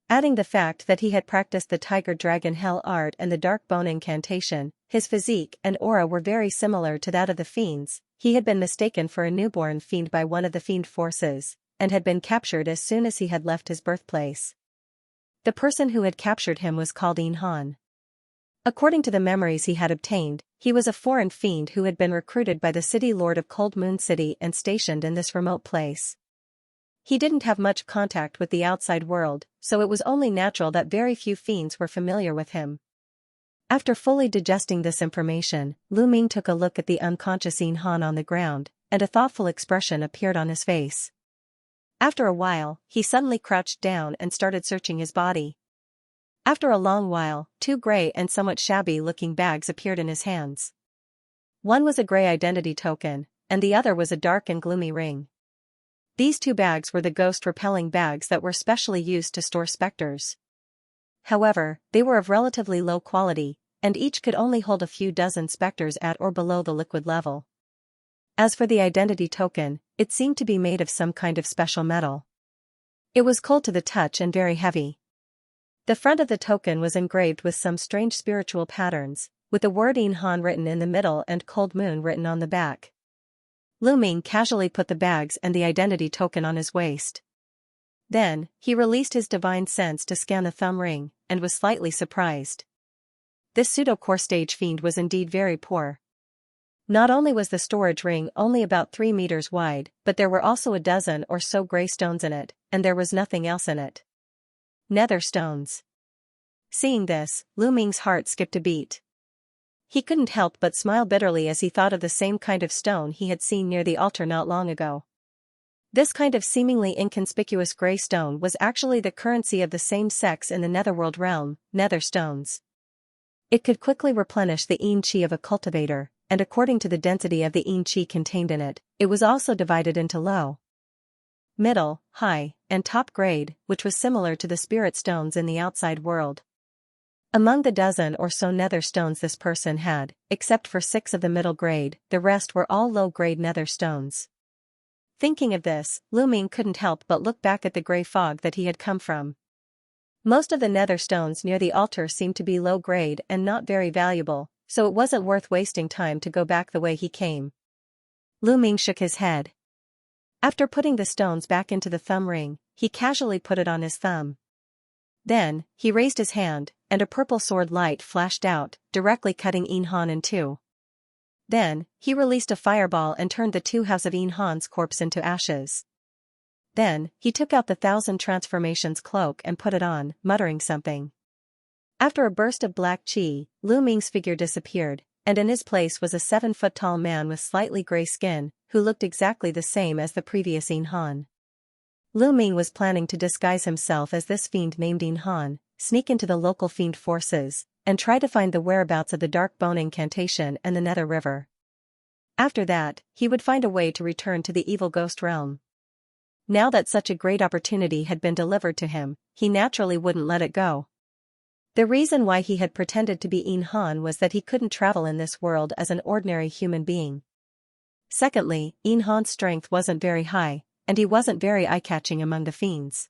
Adding the fact that he had practiced the Tiger Dragon Hell art and the Dark Bone incantation, his physique and aura were very similar to that of the fiends. He had been mistaken for a newborn fiend by one of the fiend forces, and had been captured as soon as he had left his birthplace. The person who had captured him was called Han. According to the memories he had obtained, he was a foreign fiend who had been recruited by the city lord of Cold Moon City and stationed in this remote place. He didn't have much contact with the outside world, so it was only natural that very few fiends were familiar with him. After fully digesting this information, Lu Ming took a look at the unconscious Han on the ground, and a thoughtful expression appeared on his face. After a while, he suddenly crouched down and started searching his body. After a long while, 2 gray and somewhat shabby-looking bags appeared in his hands. One was a gray identity token, and the other was a dark and gloomy ring. These 2 bags were the ghost-repelling bags that were specially used to store specters. However, they were of relatively low quality, and each could only hold a few dozen specters at or below the liquid level. As for the identity token, it seemed to be made of some kind of special metal. It was cold to the touch and very heavy. The front of the token was engraved with some strange spiritual patterns, with the word Han written in the middle and Cold Moon written on the back. Lu Ming casually put the bags and the identity token on his waist. Then, he released his divine sense to scan the thumb ring, and was slightly surprised. This pseudo-core stage fiend was indeed very poor. Not only was the storage ring only about 3 meters wide, but there were also a dozen or so gray stones in it, and there was nothing else in it. Nether stones. Seeing this, Lu Ming's heart skipped a beat. He couldn't help but smile bitterly as he thought of the same kind of stone he had seen near the altar not long ago. This kind of seemingly inconspicuous gray stone was actually the currency of the same sex in the netherworld realm, nether stones. It could quickly replenish the yin chi of a cultivator, and according to the density of the yin chi contained in it, it was also divided into low, middle, high, and top grade, which was similar to the spirit stones in the outside world. Among the dozen or so nether stones this person had, except for 6 of the middle grade, the rest were all low-grade nether stones. Thinking of this, Lu Ming couldn't help but look back at the gray fog that he had come from. Most of the nether stones near the altar seemed to be low-grade and not very valuable, so it wasn't worth wasting time to go back the way he came. Lu Ming shook his head. After putting the stones back into the thumb ring, he casually put it on his thumb. Then, he raised his hand, and a purple sword light flashed out, directly cutting Han in 2. Then, he released a fireball and turned the 2 halves of Han's corpse into ashes. Then, he took out the 1,000 Transformations cloak and put it on, muttering something. After a burst of black chi, Lu Ming's figure disappeared, and in his place was a 7-foot-tall man with slightly gray skin, who looked exactly the same as the previous Yin Han. Lu Ming was planning to disguise himself as this fiend named Yin Han, sneak into the local fiend forces, and try to find the whereabouts of the Dark Bone Incantation and the Nether River. After that, he would find a way to return to the evil ghost realm. Now that such a great opportunity had been delivered to him, he naturally wouldn't let it go. The reason why he had pretended to be Yin Han was that he couldn't travel in this world as an ordinary human being. Secondly, Yin Han's strength wasn't very high, and he wasn't very eye-catching among the fiends.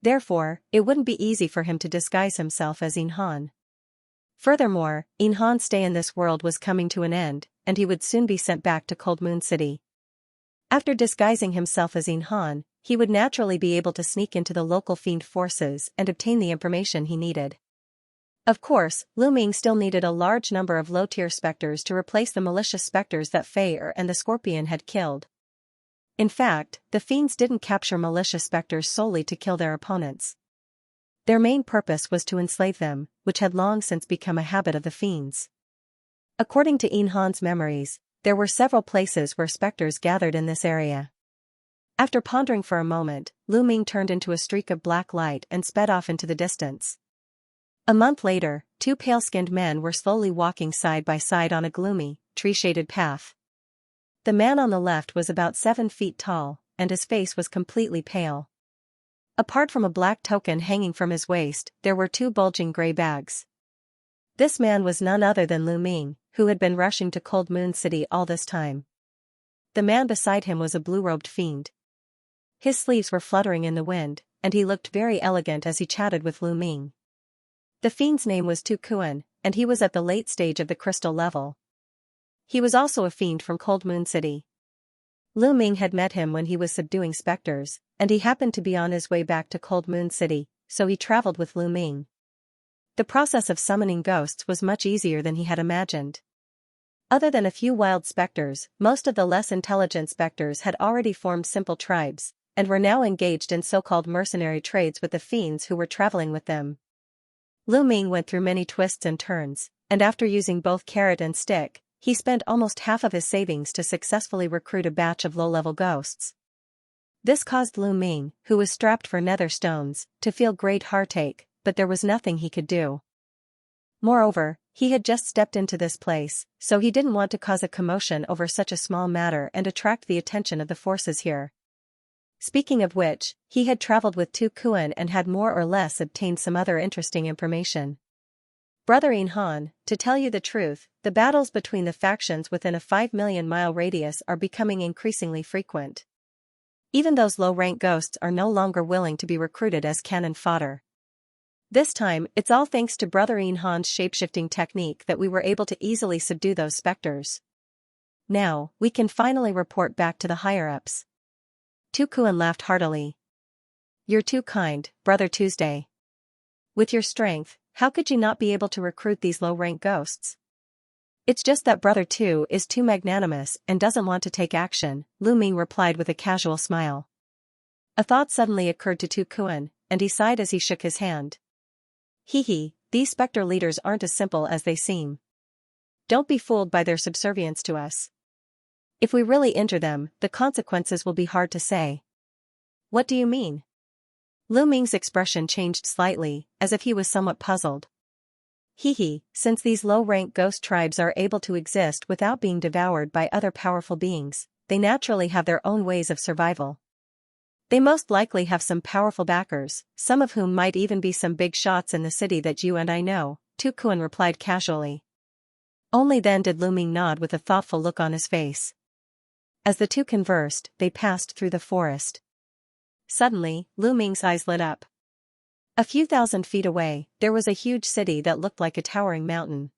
Therefore, it wouldn't be easy for him to disguise himself as Yin Han. Furthermore, Yin Han's stay in this world was coming to an end, and he would soon be sent back to Cold Moon City. After disguising himself as Yin Han, he would naturally be able to sneak into the local fiend forces and obtain the information he needed. Of course, Lu Ming still needed a large number of low-tier specters to replace the malicious specters that Fei and the Scorpion had killed. In fact, the fiends didn't capture malicious specters solely to kill their opponents. Their main purpose was to enslave them, which had long since become a habit of the fiends. According to Yin Han's memories, there were several places where specters gathered in this area. After pondering for a moment, Lu Ming turned into a streak of black light and sped off into the distance. A month later, two pale-skinned men were slowly walking side by side on a gloomy, tree-shaded path. The man on the left was about 7 feet tall, and his face was completely pale. Apart from a black token hanging from his waist, there were 2 bulging gray bags. This man was none other than Lu Ming, who had been rushing to Cold Moon City all this time. The man beside him was a blue-robed fiend. His sleeves were fluttering in the wind, and he looked very elegant as he chatted with Lu Ming. The fiend's name was Tu Kuan, and he was at the late stage of the crystal level. He was also a fiend from Cold Moon City. Lu Ming had met him when he was subduing specters, and he happened to be on his way back to Cold Moon City, so he traveled with Lu Ming. The process of summoning ghosts was much easier than he had imagined. Other than a few wild specters, most of the less intelligent specters had already formed simple tribes, and were now engaged in so-called mercenary trades with the fiends who were traveling with them. Lu Ming went through many twists and turns, and after using both carrot and stick, he spent almost half of his savings to successfully recruit a batch of low-level ghosts. This caused Lu Ming, who was strapped for nether stones, to feel great heartache, but there was nothing he could do. Moreover, he had just stepped into this place, so he didn't want to cause a commotion over such a small matter and attract the attention of the forces here. Speaking of which, he had traveled with Tu Kuan and had more or less obtained some other interesting information. Brother Yin Han, to tell you the truth, the battles between the factions within a 5 million-mile radius are becoming increasingly frequent. Even those low-rank ghosts are no longer willing to be recruited as cannon fodder. This time, it's all thanks to Brother Yin Han's shapeshifting technique that we were able to easily subdue those specters. Now, we can finally report back to the higher-ups. Tu Kuan laughed heartily. You're too kind, Brother Tuesday. With your strength, how could you not be able to recruit these low-rank ghosts? It's just that Brother Tu is too magnanimous and doesn't want to take action, Lu Ming replied with a casual smile. A thought suddenly occurred to Tu Kuan, and he sighed as he shook his hand. Hee, these spectre leaders aren't as simple as they seem. Don't be fooled by their subservience to us. If we really injure them, the consequences will be hard to say. What do you mean? Lu Ming's expression changed slightly, as if he was somewhat puzzled. Since these low-rank ghost tribes are able to exist without being devoured by other powerful beings, they naturally have their own ways of survival. They most likely have some powerful backers, some of whom might even be some big shots in the city that you and I know, Tu Kuan replied casually. Only then did Lu Ming nod with a thoughtful look on his face. As the two conversed, they passed through the forest. Suddenly, Lu Ming's eyes lit up. A few thousand feet away, there was a huge city that looked like a towering mountain.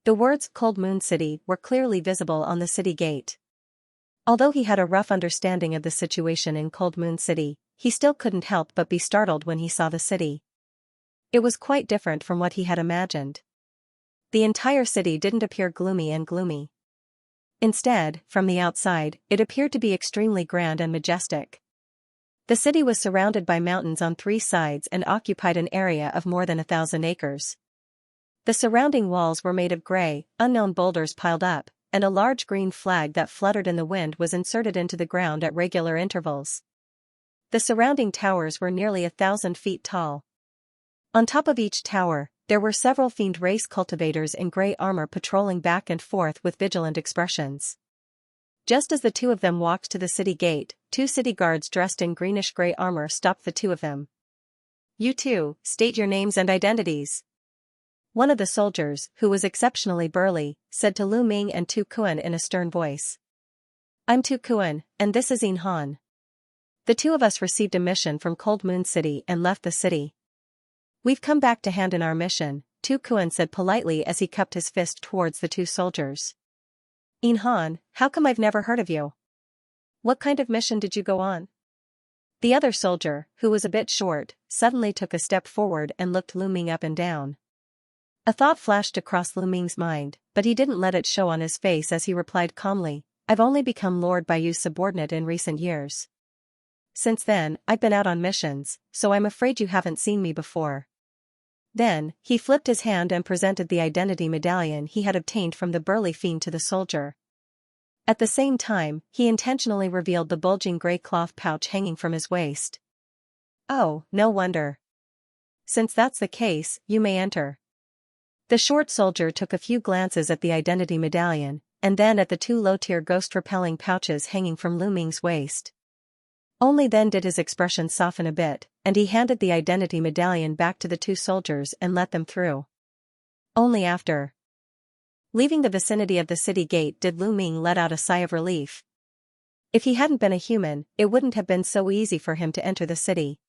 The words Cold Moon City were clearly visible on the city gate. Although he had a rough understanding of the situation in Cold Moon City, he still couldn't help but be startled when he saw the city. It was quite different from what he had imagined. The entire city didn't appear gloomy. Instead, from the outside, it appeared to be extremely grand and majestic. The city was surrounded by mountains on 3 sides and occupied an area of more than 1,000 acres. The surrounding walls were made of gray, unknown boulders piled up, and a large green flag that fluttered in the wind was inserted into the ground at regular intervals. The surrounding towers were nearly 1,000 feet tall. On top of each tower, there were several fiend race cultivators in gray armor patrolling back and forth with vigilant expressions. Just as the two of them walked to the city gate, 2 city guards dressed in greenish-gray armor stopped the two of them. "You two, state your names and identities." One of the soldiers, who was exceptionally burly, said to Lu Ming and Tu Kuan in a stern voice. "I'm Tu Kuan, and this is In Han. The two of us received a mission from Cold Moon City and left the city. We've come back to hand in our mission," Tu Kuan said politely as he cupped his fist towards the 2 soldiers. "In Han, how come I've never heard of you? What kind of mission did you go on?" The other soldier, who was a bit short, suddenly took a step forward and looked Lu Ming up and down. A thought flashed across Lu Ming's mind, but he didn't let it show on his face as he replied calmly, "I've only become Lord Bayu's subordinate in recent years. Since then, I've been out on missions, so I'm afraid you haven't seen me before." Then, he flipped his hand and presented the identity medallion he had obtained from the burly fiend to the soldier. At the same time, he intentionally revealed the bulging gray cloth pouch hanging from his waist. "Oh, no wonder. Since that's the case, you may enter." The short soldier took a few glances at the identity medallion, and then at the 2 low-tier ghost-repelling pouches hanging from Lu Ming's waist. Only then did his expression soften a bit, and he handed the identity medallion back to the 2 soldiers and let them through. Only after leaving the vicinity of the city gate did Lu Ming let out a sigh of relief. If he hadn't been a human, it wouldn't have been so easy for him to enter the city.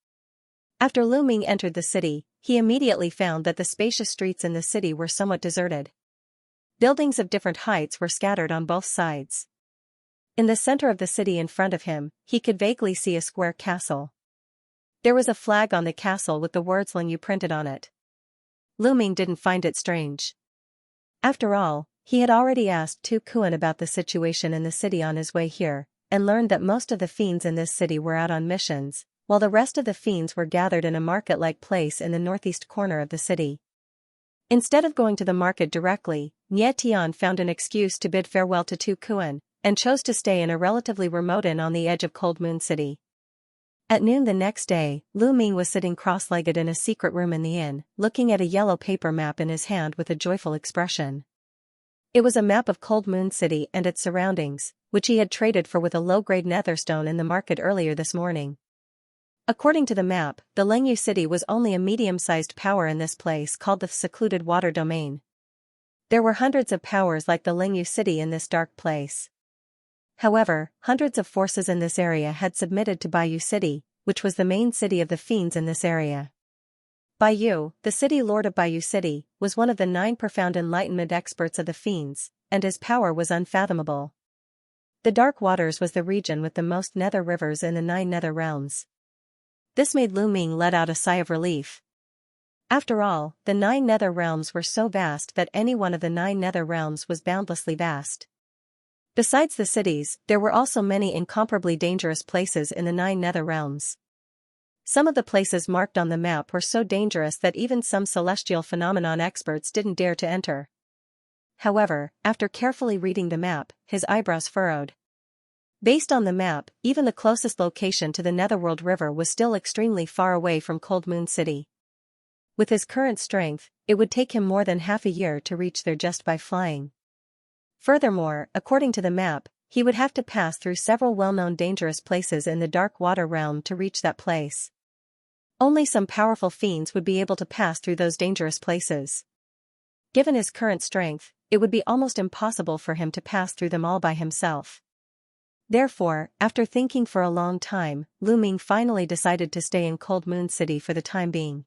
After Lu Ming entered the city, he immediately found that the spacious streets in the city were somewhat deserted. Buildings of different heights were scattered on both sides. In the center of the city in front of him, he could vaguely see a square castle. There was a flag on the castle with the words Lingyu printed on it. Lu Ming didn't find it strange. After all, he had already asked Tu Kuan about the situation in the city on his way here, and learned that most of the fiends in this city were out on missions, while the rest of the fiends were gathered in a market-like place in the northeast corner of the city. Instead of going to the market directly, Nie Tian found an excuse to bid farewell to Tu Kuan, and chose to stay in a relatively remote inn on the edge of Cold Moon City. At noon the next day, Lu Ming was sitting cross-legged in a secret room in the inn, looking at a yellow paper map in his hand with a joyful expression. It was a map of Cold Moon City and its surroundings, which he had traded for with a low-grade netherstone in the market earlier this morning. According to the map, the Lingyu city was only a medium-sized power in this place called the secluded water domain. There were hundreds of powers like the Lingyu city in this dark place. However, hundreds of forces in this area had submitted to Bayu City, which was the main city of the fiends in this area. Bayu, the city lord of Bayu City, was one of the 9 profound enlightenment experts of the fiends, and his power was unfathomable. The Dark Waters was the region with the most nether rivers in the 9 nether realms. This made Lu Ming let out a sigh of relief. After all, the 9 nether realms were so vast that any one of the 9 nether realms was boundlessly vast. Besides the cities, there were also many incomparably dangerous places in the 9 nether realms. Some of the places marked on the map were so dangerous that even some celestial phenomenon experts didn't dare to enter. However, after carefully reading the map, his eyebrows furrowed. Based on the map, even the closest location to the Netherworld River was still extremely far away from Cold Moon City. With his current strength, it would take him more than half a year to reach there just by flying. Furthermore, according to the map, he would have to pass through several well-known dangerous places in the Dark Water realm to reach that place. Only some powerful fiends would be able to pass through those dangerous places. Given his current strength, it would be almost impossible for him to pass through them all by himself. Therefore, after thinking for a long time, Lu Ming finally decided to stay in Cold Moon City for the time being.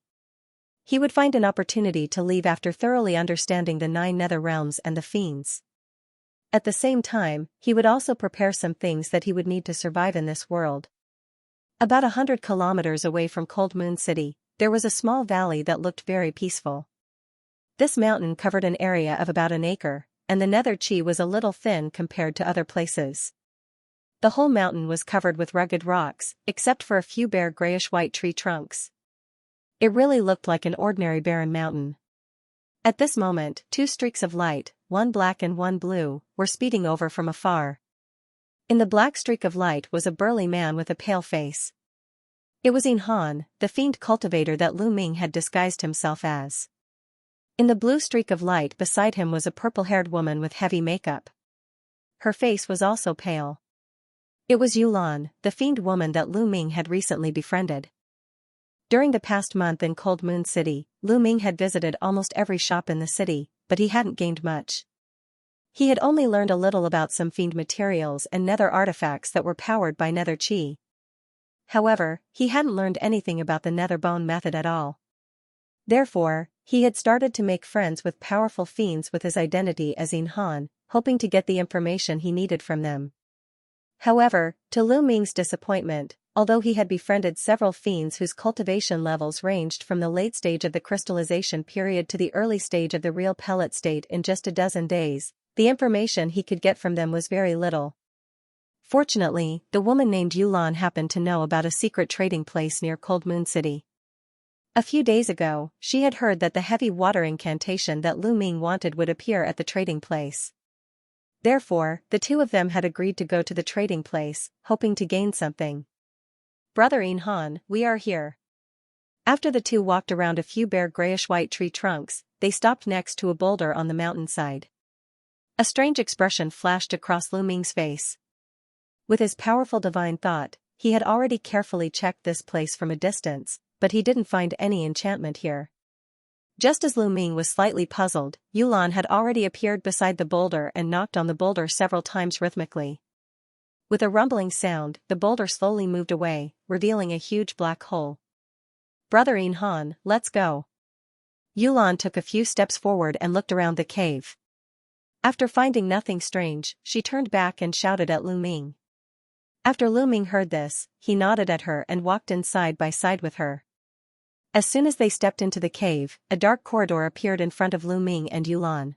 He would find an opportunity to leave after thoroughly understanding the 9 nether realms and the fiends. At the same time, he would also prepare some things that he would need to survive in this world. About 100 kilometers away from Cold Moon City, there was a small valley that looked very peaceful. This mountain covered an area of about an acre, and the nether chi was a little thin compared to other places. The whole mountain was covered with rugged rocks, except for a few bare grayish-white tree trunks. It really looked like an ordinary barren mountain. At this moment, two streaks of light, one black and one blue, were speeding over from afar. In the black streak of light was a burly man with a pale face. It was Xianxia, the fiend cultivator that Lu Ming had disguised himself as. In the blue streak of light beside him was a purple-haired woman with heavy makeup. Her face was also pale. It was Yulan, the fiend woman that Lu Ming had recently befriended. During the past month in Cold Moon City, Lu Ming had visited almost every shop in the city, but he hadn't gained much. He had only learned a little about some fiend materials and nether artifacts that were powered by nether chi. However, he hadn't learned anything about the nether bone method at all. Therefore, he had started to make friends with powerful fiends with his identity as Xianxia, hoping to get the information he needed from them. However, to Lu Ming's disappointment, although he had befriended several fiends whose cultivation levels ranged from the late stage of the crystallization period to the early stage of the real pellet state in just a dozen days, the information he could get from them was very little. Fortunately, the woman named Yulan happened to know about a secret trading place near Cold Moon City. A few days ago, she had heard that the heavy water incantation that Lu Ming wanted would appear at the trading place. Therefore, the two of them had agreed to go to the trading place, hoping to gain something. "Brother Xianxia, we are here." After the two walked around a few bare grayish-white tree trunks, they stopped next to a boulder on the mountainside. A strange expression flashed across Lu Ming's face. With his powerful divine thought, he had already carefully checked this place from a distance, but he didn't find any enchantment here. Just as Lu Ming was slightly puzzled, Yulan had already appeared beside the boulder and knocked on the boulder several times rhythmically. With a rumbling sound, the boulder slowly moved away, revealing a huge black hole. "Brother Xianxia, let's go." Yulan took a few steps forward and looked around the cave. After finding nothing strange, she turned back and shouted at Lu Ming. After Lu Ming heard this, he nodded at her and walked in side by side with her. As soon as they stepped into the cave, a dark corridor appeared in front of Lu Ming and Yulan.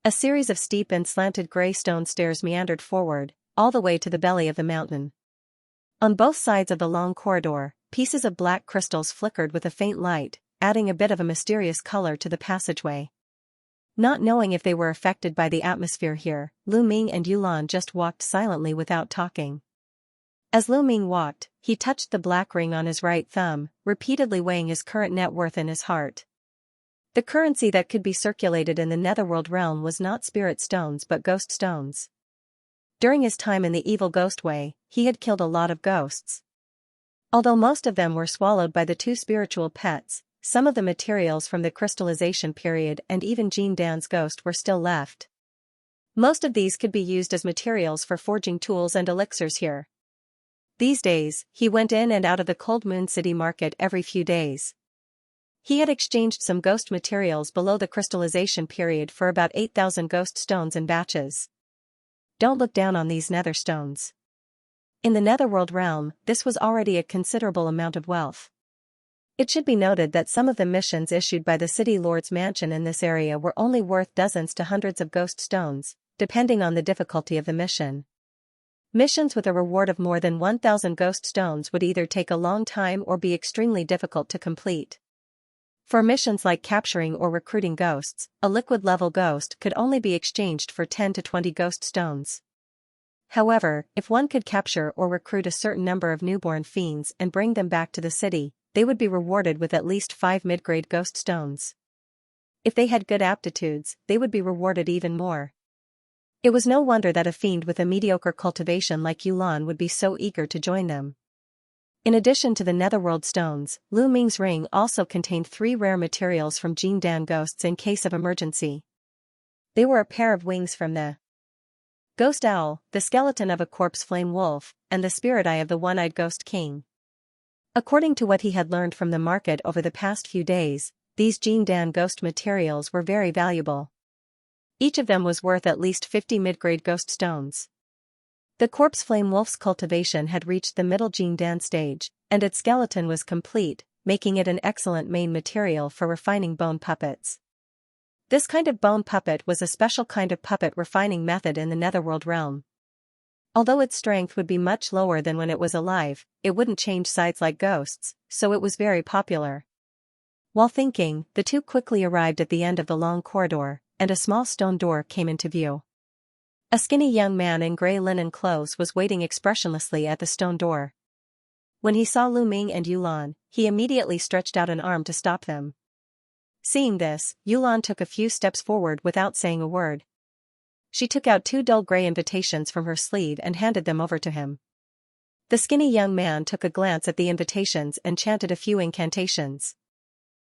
A series of steep and slanted gray stone stairs meandered forward, all the way to the belly of the mountain. On both sides of the long corridor, pieces of black crystals flickered with a faint light, adding a bit of a mysterious color to the passageway. Not knowing if they were affected by the atmosphere here, Lu Ming and Yulan just walked silently without talking. As Lu Ming walked, he touched the black ring on his right thumb, repeatedly weighing his current net worth in his heart. The currency that could be circulated in the netherworld realm was not spirit stones but ghost stones. During his time in the evil ghost way, he had killed a lot of ghosts. Although most of them were swallowed by the two spiritual pets, some of the materials from the crystallization period and even Jean Dan's ghost were still left. Most of these could be used as materials for forging tools and elixirs here. These days, he went in and out of the Cold Moon City market every few days. He had exchanged some ghost materials below the crystallization period for about 8,000 ghost stones in batches. Don't look down on these nether stones. In the netherworld realm, this was already a considerable amount of wealth. It should be noted that some of the missions issued by the city lord's mansion in this area were only worth dozens to hundreds of ghost stones, depending on the difficulty of the mission. Missions with a reward of more than 1,000 ghost stones would either take a long time or be extremely difficult to complete. For missions like capturing or recruiting ghosts, a liquid-level ghost could only be exchanged for 10 to 20 ghost stones. However, if one could capture or recruit a certain number of newborn fiends and bring them back to the city, they would be rewarded with at least 5 mid-grade ghost stones. If they had good aptitudes, they would be rewarded even more. It was no wonder that a fiend with a mediocre cultivation like Yulan would be so eager to join them. In addition to the netherworld stones, Lu Ming's ring also contained 3 rare materials from Jean Dan ghosts in case of emergency. They were a pair of wings from the ghost owl, the skeleton of a corpse flame wolf, and the spirit eye of the one-eyed ghost king. According to what he had learned from the market over the past few days, these Jean Dan ghost materials were very valuable. Each of them was worth at least 50 mid-grade ghost stones. The corpse flame wolf's cultivation had reached the middle Jean Dan stage, and its skeleton was complete, making it an excellent main material for refining bone puppets. This kind of bone puppet was a special kind of puppet refining method in the netherworld realm. Although its strength would be much lower than when it was alive, it wouldn't change sides like ghosts, so it was very popular. While thinking, the two quickly arrived at the end of the long corridor, and a small stone door came into view. A skinny young man in gray linen clothes was waiting expressionlessly at the stone door. When he saw Lu Ming and Yulan, he immediately stretched out an arm to stop them. Seeing this, Yulan took a few steps forward without saying a word. She took out two dull gray invitations from her sleeve and handed them over to him. The skinny young man took a glance at the invitations and chanted a few incantations.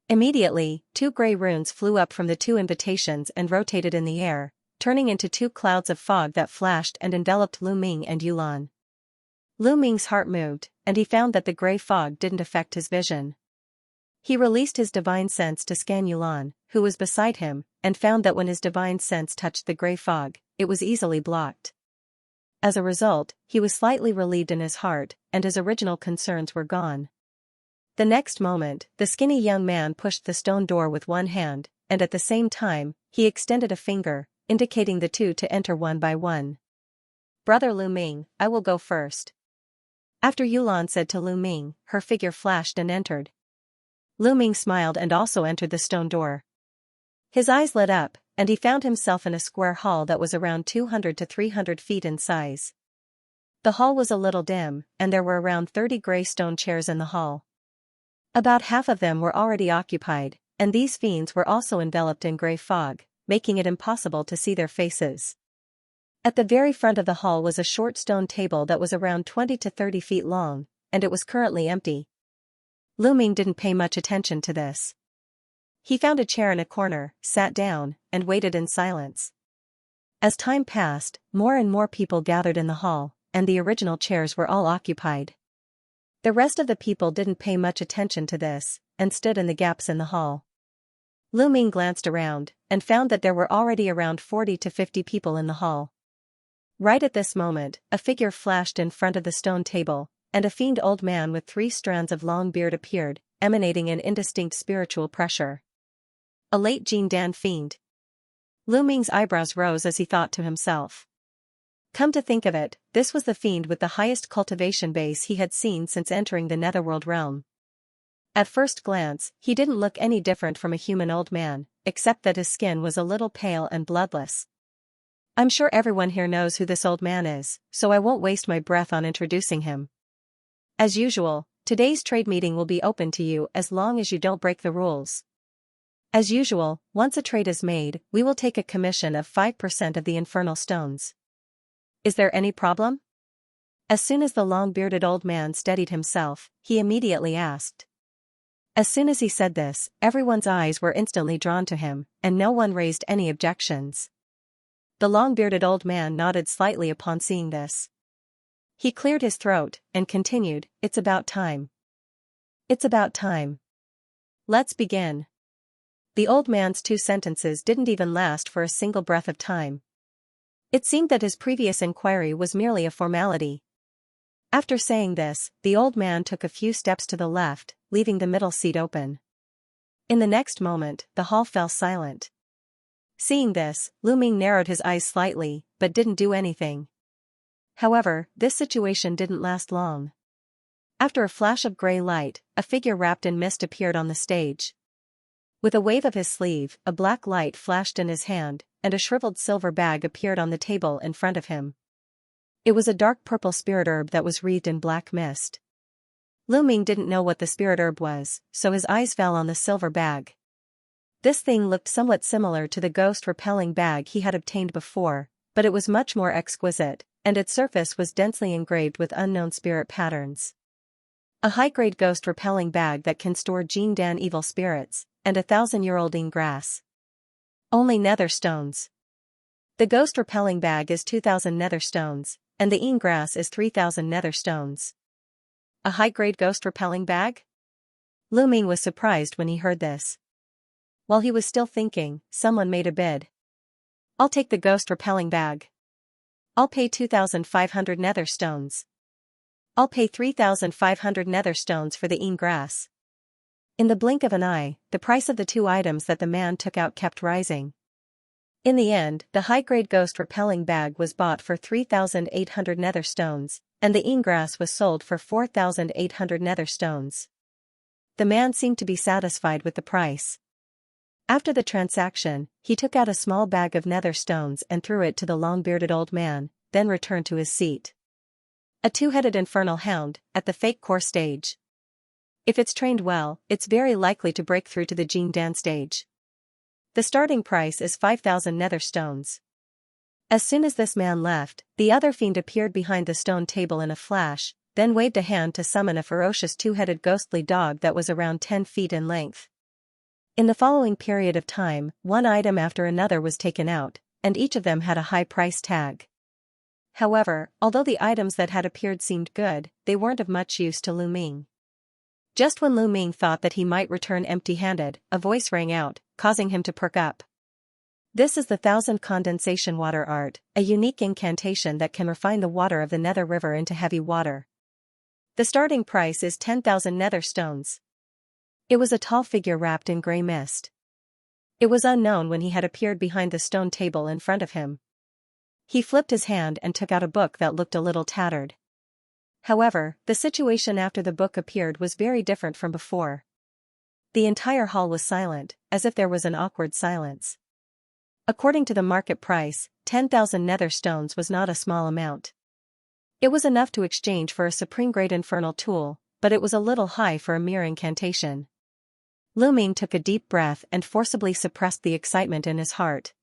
Immediately, two gray runes flew up from the two invitations and rotated in the air, turning into two clouds of fog that flashed and enveloped Lu Ming and Yulan. Lu Ming's heart moved, and he found that the gray fog didn't affect his vision. He released his divine sense to scan Yulan, who was beside him, and found that when his divine sense touched the gray fog, it was easily blocked. As a result, he was slightly relieved in his heart, and his original concerns were gone. The next moment, the skinny young man pushed the stone door with one hand, and at the same time, he extended a finger, indicating the two to enter one by one. "Brother Lu Ming, I will go first." After Yulan said to Lu Ming, her figure flashed and entered. Lu Ming smiled and also entered the stone door. His eyes lit up, and he found himself in a square hall that was around 200 to 300 feet in size. The hall was a little dim, and there were around 30 gray stone chairs in the hall. About half of them were already occupied, and these fiends were also enveloped in gray fog, making it impossible to see their faces. At the very front of the hall was a short stone table that was around 20 to 30 feet long, and it was currently empty. Lu Ming didn't pay much attention to this. He found a chair in a corner, sat down, and waited in silence. As time passed, more and more people gathered in the hall, and the original chairs were all occupied. The rest of the people didn't pay much attention to this, and stood in the gaps in the hall. Lu Ming glanced around, and found that there were already around 40 to 50 people in the hall. Right at this moment, a figure flashed in front of the stone table, and a fiend old man with 3 strands of long beard appeared, emanating an indistinct spiritual pressure. A late Jin Dan fiend. Lu Ming's eyebrows rose as he thought to himself. Come to think of it, this was the fiend with the highest cultivation base he had seen since entering the netherworld realm. At first glance, he didn't look any different from a human old man, except that his skin was a little pale and bloodless. I'm sure everyone here knows who this old man is, so I won't waste my breath on introducing him. As usual, today's trade meeting will be open to you as long as you don't break the rules. As usual, once a trade is made, we will take a commission of 5% of the infernal stones. Is there any problem? As soon as the long-bearded old man steadied himself, he immediately asked. As soon as he said this, everyone's eyes were instantly drawn to him, and no one raised any objections. The long-bearded old man nodded slightly upon seeing this. He cleared his throat, and continued, "It's about time. It's about time. Let's begin." The old man's 2 sentences didn't even last for a single breath of time. It seemed that his previous inquiry was merely a formality. After saying this, the old man took a few steps to the left, leaving the middle seat open. In the next moment, the hall fell silent. Seeing this, Lu Ming narrowed his eyes slightly, but didn't do anything. However, this situation didn't last long. After a flash of gray light, a figure wrapped in mist appeared on the stage. With a wave of his sleeve, a black light flashed in his hand, and a shriveled silver bag appeared on the table in front of him. It was a dark purple spirit herb that was wreathed in black mist. Lu Ming didn't know what the spirit herb was, so his eyes fell on the silver bag. This thing looked somewhat similar to the ghost-repelling bag he had obtained before, but it was much more exquisite, and its surface was densely engraved with unknown spirit patterns. A high-grade ghost-repelling bag that can store Jin Dan evil spirits, and 1,000-year-old yin grass. Only nether stones. The ghost-repelling bag is 2,000 nether stones, and the yin grass is 3,000 nether stones. A high-grade ghost-repelling bag? Lu Ming was surprised when he heard this. While he was still thinking, someone made a bid. I'll take the ghost-repelling bag. I'll pay 2,500 nether stones. I'll pay 3,500 nether stones for the yin grass. In the blink of an eye, the price of the 2 items that the man took out kept rising. In the end, the high-grade ghost-repelling bag was bought for 3,800 nether stones, and the ingrass was sold for 4,800 nether stones. The man seemed to be satisfied with the price. After the transaction, he took out a small bag of nether stones and threw it to the long-bearded old man, then returned to his seat. A two-headed infernal hound, at the fake core stage. If it's trained well, it's very likely to break through to the Gene Dan stage. The starting price is 5,000 nether stones. As soon as this man left, the other fiend appeared behind the stone table in a flash, then waved a hand to summon a ferocious two-headed ghostly dog that was around 10 feet in length. In the following period of time, one item after another was taken out, and each of them had a high price tag. However, although the items that had appeared seemed good, they weren't of much use to Lu Ming. Just when Lu Ming thought that he might return empty-handed, a voice rang out, causing him to perk up. This is the 1,000 condensation water art, a unique incantation that can refine the water of the Nether River into heavy water. The starting price is 10,000 nether stones. It was a tall figure wrapped in grey mist. It was unknown when he had appeared behind the stone table in front of him. He flipped his hand and took out a book that looked a little tattered. However, the situation after the book appeared was very different from before. The entire hall was silent, as if there was an awkward silence. According to the market price, 10,000 nether stones was not a small amount. It was enough to exchange for a supreme-grade infernal tool, but it was a little high for a mere incantation. Lu Ming took a deep breath and forcibly suppressed the excitement in his heart.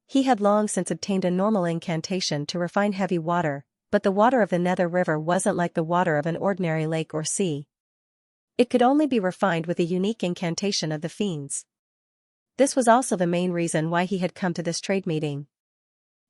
He had long since obtained a normal incantation to refine heavy water, but the water of the Nether River wasn't like the water of an ordinary lake or sea. It could only be refined with a unique incantation of the fiends. This was also the main reason why he had come to this trade meeting.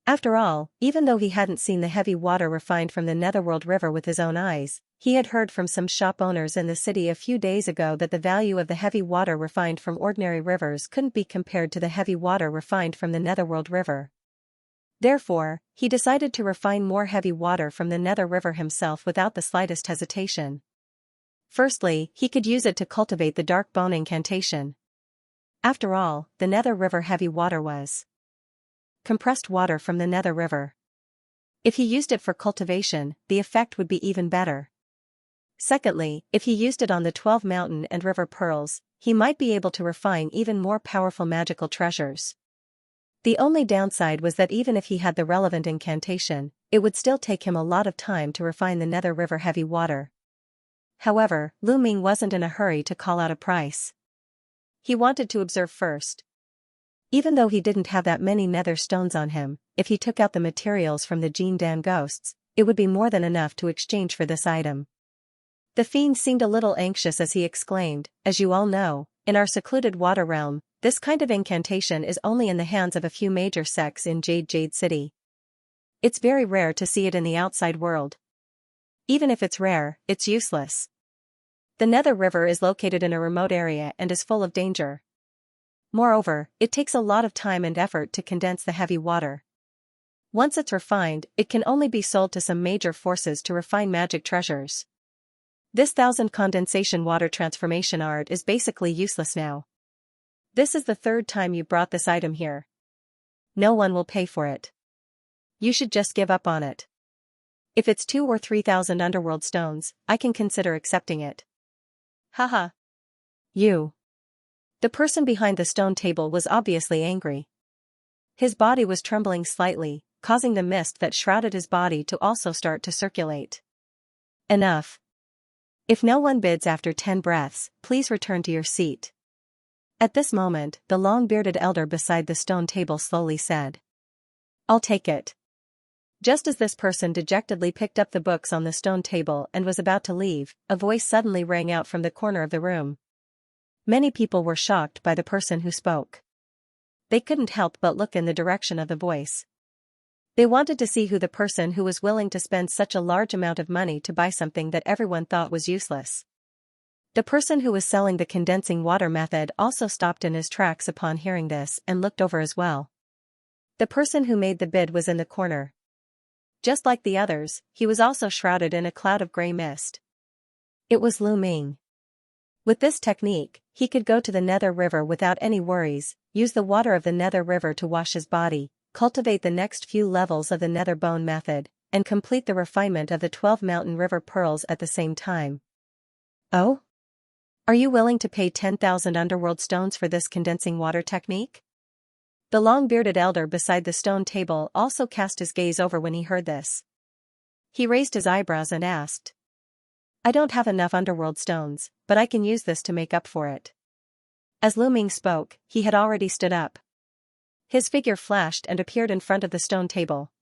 After all, even though he hadn't seen the heavy water refined from the Netherworld River with his own eyes, he had heard from some shop owners in the city a few days ago that the value of the heavy water refined from ordinary rivers couldn't be compared to the heavy water refined from the Netherworld River. Therefore, he decided to refine more heavy water from the Nether River himself without the slightest hesitation. Firstly, he could use it to cultivate the Dark Bone incantation. After all, the Nether River heavy water was compressed water from the Nether River. If he used it for cultivation, the effect would be even better. Secondly, if he used it on the 12 mountain and river pearls, he might be able to refine even more powerful magical treasures. The only downside was that even if he had the relevant incantation, it would still take him a lot of time to refine the Nether River heavy water. However, Lu Ming wasn't in a hurry to call out a price. He wanted to observe first. Even though he didn't have that many nether stones on him, if he took out the materials from the Gene Dan ghosts, it would be more than enough to exchange for this item. The fiend seemed a little anxious as he exclaimed, "As you all know, in our secluded water realm, this kind of incantation is only in the hands of a few major sects in Jade City. It's very rare to see it in the outside world. Even if it's rare, it's useless. The Nether River is located in a remote area and is full of danger. Moreover, it takes a lot of time and effort to condense the heavy water. Once it's refined, it can only be sold to some major forces to refine magic treasures. This 1,000 condensation water transformation art is basically useless now. This is the third time you brought this item here. No one will pay for it. You should just give up on it. If it's 2 or 3,000 underworld stones, I can consider accepting it." Haha. You. The person behind the stone table was obviously angry. His body was trembling slightly, causing the mist that shrouded his body to also start to circulate. Enough. If no one bids after 10 breaths, please return to your seat. At this moment, the long-bearded elder beside the stone table slowly said, "I'll take it." Just as this person dejectedly picked up the books on the stone table and was about to leave, a voice suddenly rang out from the corner of the room. Many people were shocked by the person who spoke. They couldn't help but look in the direction of the voice. They wanted to see who the person who was willing to spend such a large amount of money to buy something that everyone thought was useless. The person who was selling the condensing water method also stopped in his tracks upon hearing this and looked over as well. The person who made the bid was in the corner. Just like the others, he was also shrouded in a cloud of grey mist. It was Lu Ming. With this technique, he could go to the Nether River without any worries, use the water of the Nether River to wash his body, cultivate the next few levels of the Nether Bone method, and complete the refinement of the 12 mountain river pearls at the same time. Oh? Are you willing to pay 10,000 underworld stones for this condensing water technique? The long-bearded elder beside the stone table also cast his gaze over when he heard this. He raised his eyebrows and asked, I don't have enough underworld stones, but I can use this to make up for it. As Lu Ming spoke, he had already stood up. His figure flashed and appeared in front of the stone table.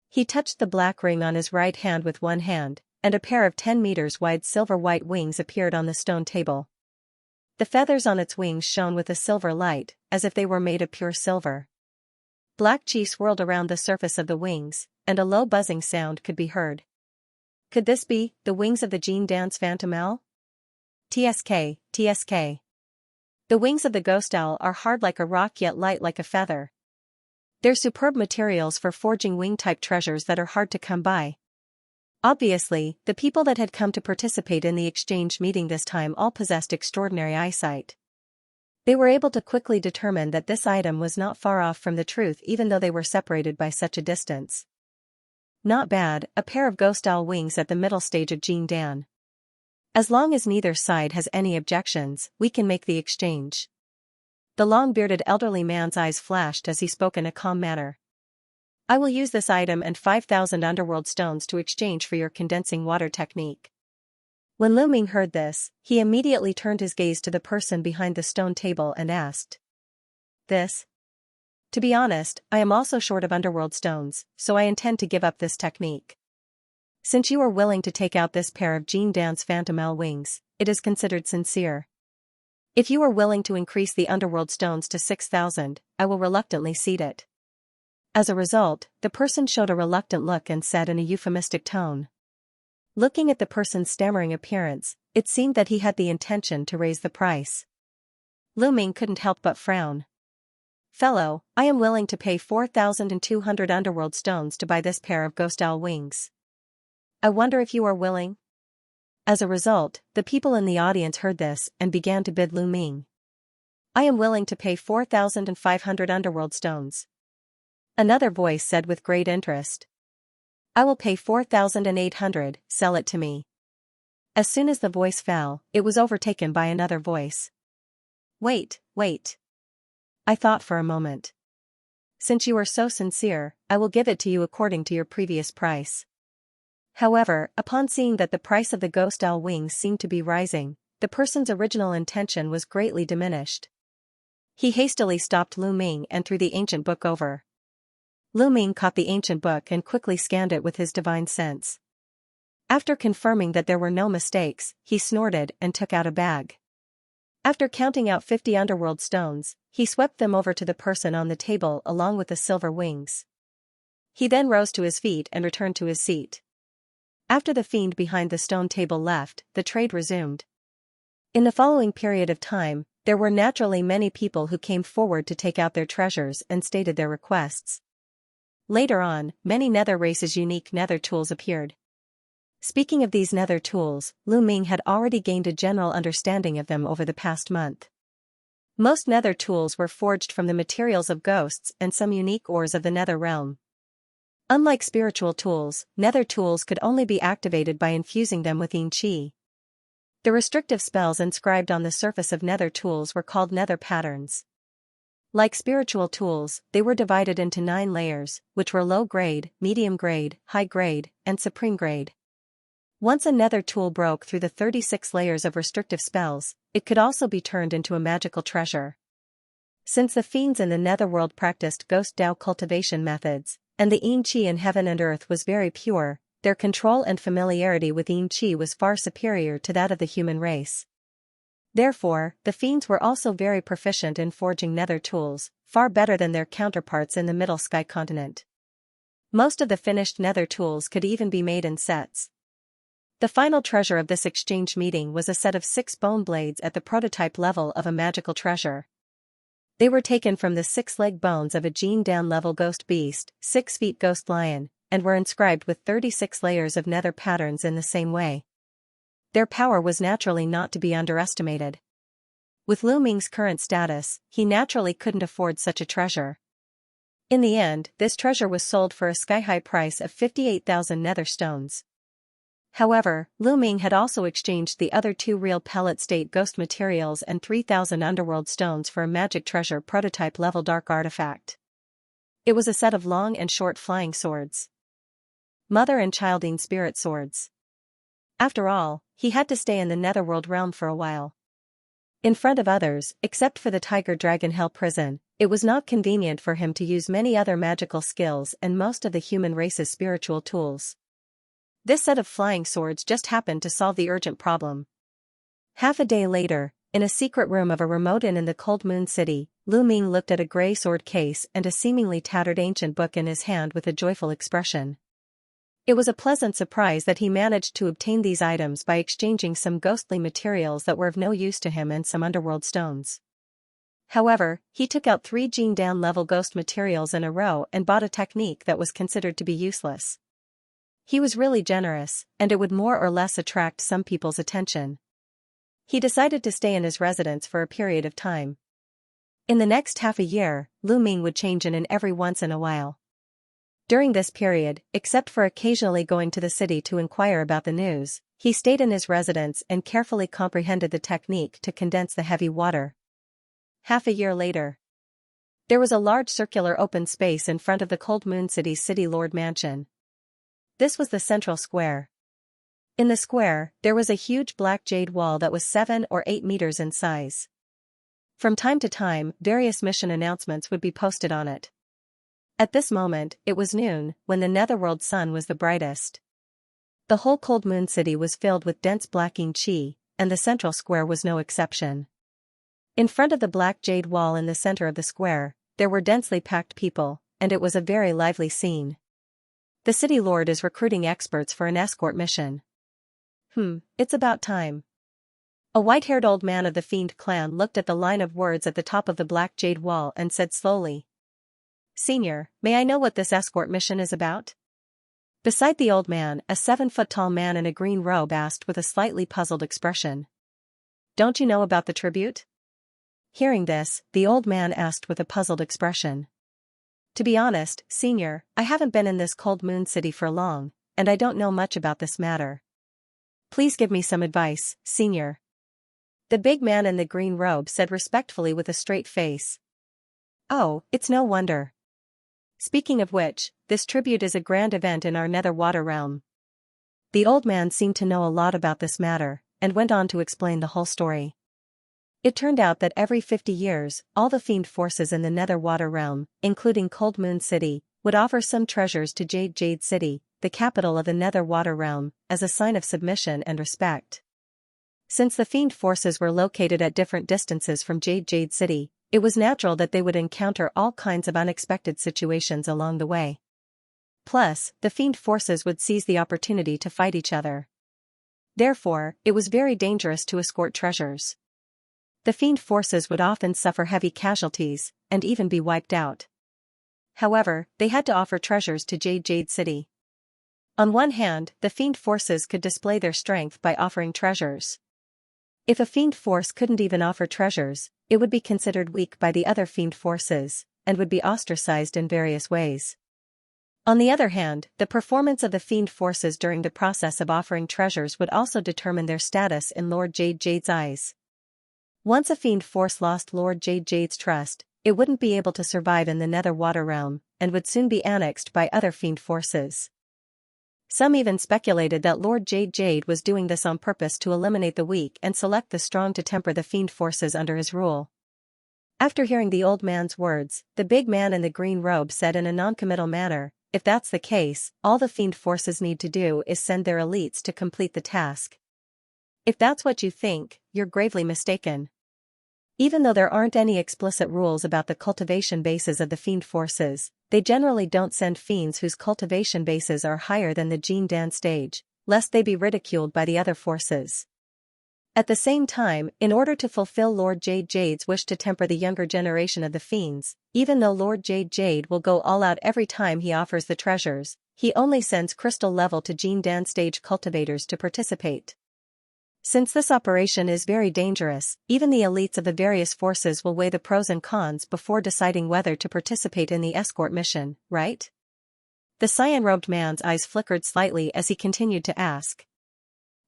He touched the black ring on his right hand with one hand, and a pair of 10 meters wide silver-white wings appeared on the stone table. The feathers on its wings shone with a silver light, as if they were made of pure silver. Black chi swirled around the surface of the wings, and a low buzzing sound could be heard. Could this be the wings of the Jin Dan's phantom owl? TSK, TSK. The wings of the ghost owl are hard like a rock yet light like a feather. They're superb materials for forging wing-type treasures that are hard to come by. Obviously, the people that had come to participate in the exchange meeting this time all possessed extraordinary eyesight. They were able to quickly determine that this item was not far off from the truth even though they were separated by such a distance. Not bad, a pair of ghost owl wings at the middle stage of Jin Dan. As long as neither side has any objections, we can make the exchange. The long-bearded elderly man's eyes flashed as he spoke in a calm manner. I will use this item and 5,000 underworld stones to exchange for your condensing water technique. When Lu Ming heard this, he immediately turned his gaze to the person behind the stone table and asked. This? To be honest, I am also short of underworld stones, so I intend to give up this technique. Since you are willing to take out this pair of Jin Dan's phantom owl wings, it is considered sincere. If you are willing to increase the underworld stones to 6,000, I will reluctantly cede it. As a result, the person showed a reluctant look and said in a euphemistic tone. Looking at the person's stammering appearance, it seemed that he had the intention to raise the price. Lu Ming couldn't help but frown. Fellow, I am willing to pay 4,200 underworld stones to buy this pair of ghost owl wings. I wonder if you are willing? As a result, the people in the audience heard this and began to bid Lu Ming. I am willing to pay 4,500 underworld stones. Another voice said with great interest. I will pay 4,800, sell it to me. As soon as the voice fell, it was overtaken by another voice. Wait. I thought for a moment. Since you are so sincere, I will give it to you according to your previous price. However, upon seeing that the price of the ghost owl wings seemed to be rising, the person's original intention was greatly diminished. He hastily stopped Lu Ming and threw the ancient book over. Lu Ming caught the ancient book and quickly scanned it with his divine sense. After confirming that there were no mistakes, he snorted and took out a bag. After counting out 50 underworld stones, he swept them over to the person on the table along with the silver wings. He then rose to his feet and returned to his seat. After the fiend behind the stone table left, the trade resumed. In the following period of time, there were naturally many people who came forward to take out their treasures and stated their requests. Later on, many nether races' unique nether tools appeared. Speaking of these nether tools, Lu Ming had already gained a general understanding of them over the past month. Most nether tools were forged from the materials of ghosts and some unique ores of the nether realm. Unlike spiritual tools, nether tools could only be activated by infusing them with yin qi. The restrictive spells inscribed on the surface of nether tools were called nether patterns. Like spiritual tools, they were divided into 9 layers, which were low grade, medium grade, high grade, and supreme grade. Once a nether tool broke through the 36 layers of restrictive spells, it could also be turned into a magical treasure. Since the fiends in the netherworld practiced ghost Dao cultivation methods, and the yin qi in heaven and earth was very pure, their control and familiarity with yin qi was far superior to that of the human race. Therefore, the fiends were also very proficient in forging nether tools, far better than their counterparts in the Middle Sky continent. Most of the finished nether tools could even be made in sets. The final treasure of this exchange meeting was a set of 6 bone blades at the prototype level of a magical treasure. They were taken from the 6-leg bones of a Jin Dan level ghost beast, 6 feet ghost lion, and were inscribed with 36 layers of nether patterns in the same way. their power was naturally not to be underestimated. With Lu Ming's current status, he naturally couldn't afford such a treasure. In the end, this treasure was sold for a sky-high price of 58,000 nether stones. However, Lu Ming had also exchanged the other 2 real pellet state ghost materials and 3,000 underworld stones for a magic treasure prototype level dark artifact. It was a set of long and short flying swords. Mother and childing spirit swords. After all, he had to stay in the netherworld realm for a while. In front of others, except for the Tiger Dragon Hell prison, it was not convenient for him to use many other magical skills and most of the human race's spiritual tools. This set of flying swords just happened to solve the urgent problem. Half a day later, in a secret room of a remote inn in the Cold Moon City, Lu Ming looked at a gray sword case and a seemingly tattered ancient book in his hand with a joyful expression. It was a pleasant surprise that he managed to obtain these items by exchanging some ghostly materials that were of no use to him and some underworld stones. However, he took out 3 Jindan level ghost materials in a row and bought a technique that was considered to be useless. He was really generous, and it would more or less attract some people's attention. He decided to stay in his residence for a period of time. In the next half a year, Lu Ming would change in every once in a while. During this period, except for occasionally going to the city to inquire about the news, he stayed in his residence and carefully comprehended the technique to condense the heavy water. Half a year later, there was a large circular open space in front of the Cold Moon City's City Lord Mansion. This was the central square. In the square, there was a huge black jade wall that was 7 or 8 meters in size. From time to time, various mission announcements would be posted on it. At this moment, it was noon, when the netherworld sun was the brightest. The whole Cold Moon City was filled with dense blacking qi, and the central square was no exception. In front of the black jade wall in the center of the square, there were densely packed people, and it was a very lively scene. The city lord is recruiting experts for an escort mission. It's about time. A white-haired old man of the Fiend clan looked at the line of words at the top of the black jade wall and said slowly, "Senior, may I know what this escort mission is about?" Beside the old man, a 7-foot-tall man in a green robe asked with a slightly puzzled expression. "Don't you know about the tribute?" Hearing this, the old man asked with a puzzled expression. "To be honest, Senior, I haven't been in this Cold Moon City for long, and I don't know much about this matter. Please give me some advice, Senior." The big man in the green robe said respectfully with a straight face. "Oh, it's no wonder. Speaking of which, this tribute is a grand event in our nether water realm." The old man seemed to know a lot about this matter, and went on to explain the whole story. It turned out that every 50 years, all the fiend forces in the nether water realm, including Cold Moon City, would offer some treasures to Jade City, the capital of the nether water realm, as a sign of submission and respect. Since the fiend forces were located at different distances from Jade City, it was natural that they would encounter all kinds of unexpected situations along the way. Plus, the fiend forces would seize the opportunity to fight each other. Therefore, it was very dangerous to escort treasures. The fiend forces would often suffer heavy casualties, and even be wiped out. However, they had to offer treasures to Jade City. On one hand, the fiend forces could display their strength by offering treasures. If a fiend force couldn't even offer treasures, it would be considered weak by the other fiend forces, and would be ostracized in various ways. On the other hand, the performance of the fiend forces during the process of offering treasures would also determine their status in Lord Jade's eyes. Once a fiend force lost Lord Jade's trust, it wouldn't be able to survive in the nether water realm, and would soon be annexed by other fiend forces. Some even speculated that Lord Jade was doing this on purpose to eliminate the weak and select the strong to temper the fiend forces under his rule. After hearing the old man's words, the big man in the green robe said in a non-committal manner, "If that's the case, all the fiend forces need to do is send their elites to complete the task." If that's what you think, you're gravely mistaken. Even though there aren't any explicit rules about the cultivation bases of the fiend forces, they generally don't send fiends whose cultivation bases are higher than the Jindan stage, lest they be ridiculed by the other forces. At the same time, in order to fulfill Lord Jade's wish to temper the younger generation of the fiends, even though Lord Jade will go all out every time he offers the treasures, he only sends crystal level to Jindan stage cultivators to participate. Since this operation is very dangerous, even the elites of the various forces will weigh the pros and cons before deciding whether to participate in the escort mission, right? The cyan-robed man's eyes flickered slightly as he continued to ask.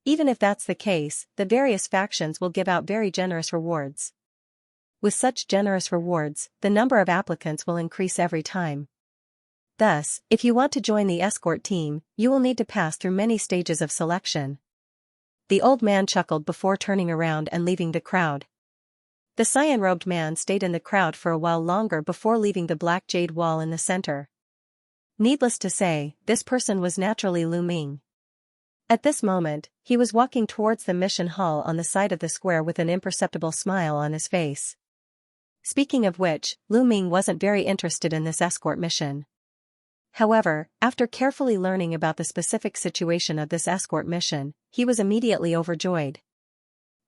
Even if that's the case, the various factions will give out very generous rewards. With such generous rewards, the number of applicants will increase every time. Thus, if you want to join the escort team, you will need to pass through many stages of selection. The old man chuckled before turning around and leaving the crowd. The cyan-robed man stayed in the crowd for a while longer before leaving the black jade wall in the center. Needless to say, this person was naturally Lu Ming. At this moment, he was walking towards the mission hall on the side of the square with an imperceptible smile on his face. Speaking of which, Lu Ming wasn't very interested in this escort mission. However, after carefully learning about the specific situation of this escort mission, he was immediately overjoyed.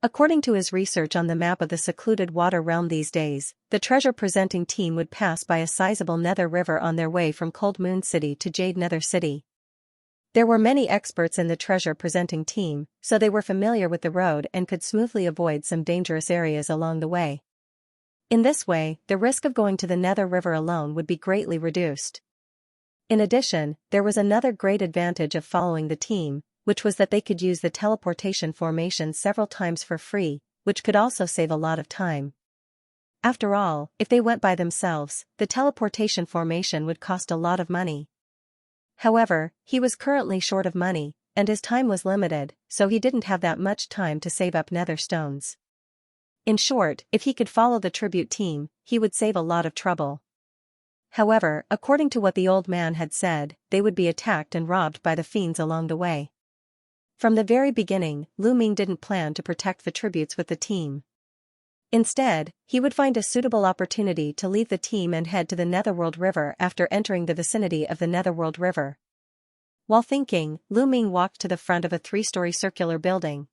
According to his research on the map of the secluded water realm these days, the treasure-presenting team would pass by a sizable nether river on their way from Cold Moon City to Jade Nether City. There were many experts in the treasure-presenting team, so they were familiar with the road and could smoothly avoid some dangerous areas along the way. In this way, the risk of going to the Nether River alone would be greatly reduced. In addition, there was another great advantage of following the team, which was that they could use the teleportation formation several times for free, which could also save a lot of time. After all, if they went by themselves, the teleportation formation would cost a lot of money. However, he was currently short of money, and his time was limited, so he didn't have that much time to save up nether stones. In short, if he could follow the tribute team, he would save a lot of trouble. However, according to what the old man had said, they would be attacked and robbed by the fiends along the way. From the very beginning, Lu Ming didn't plan to protect the tributes with the team. Instead, he would find a suitable opportunity to leave the team and head to the Netherworld River after entering the vicinity of the Netherworld River. While thinking, Lu Ming walked to the front of a 3-story circular building.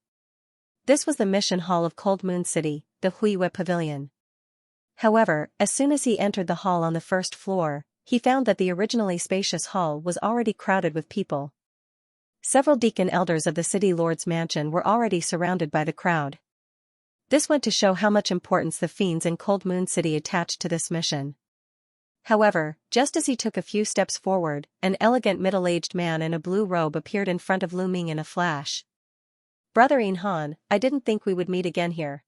This was the mission hall of Cold Moon City, the Huiyue Pavilion. However, as soon as he entered the hall on the first floor, he found that the originally spacious hall was already crowded with people. Several deacon elders of the city lord's mansion were already surrounded by the crowd. This went to show how much importance the fiends in Cold Moon City attached to this mission. However, just as he took a few steps forward, an elegant middle-aged man in a blue robe appeared in front of Lu Ming in a flash. "Brother In Han, I didn't think we would meet again here."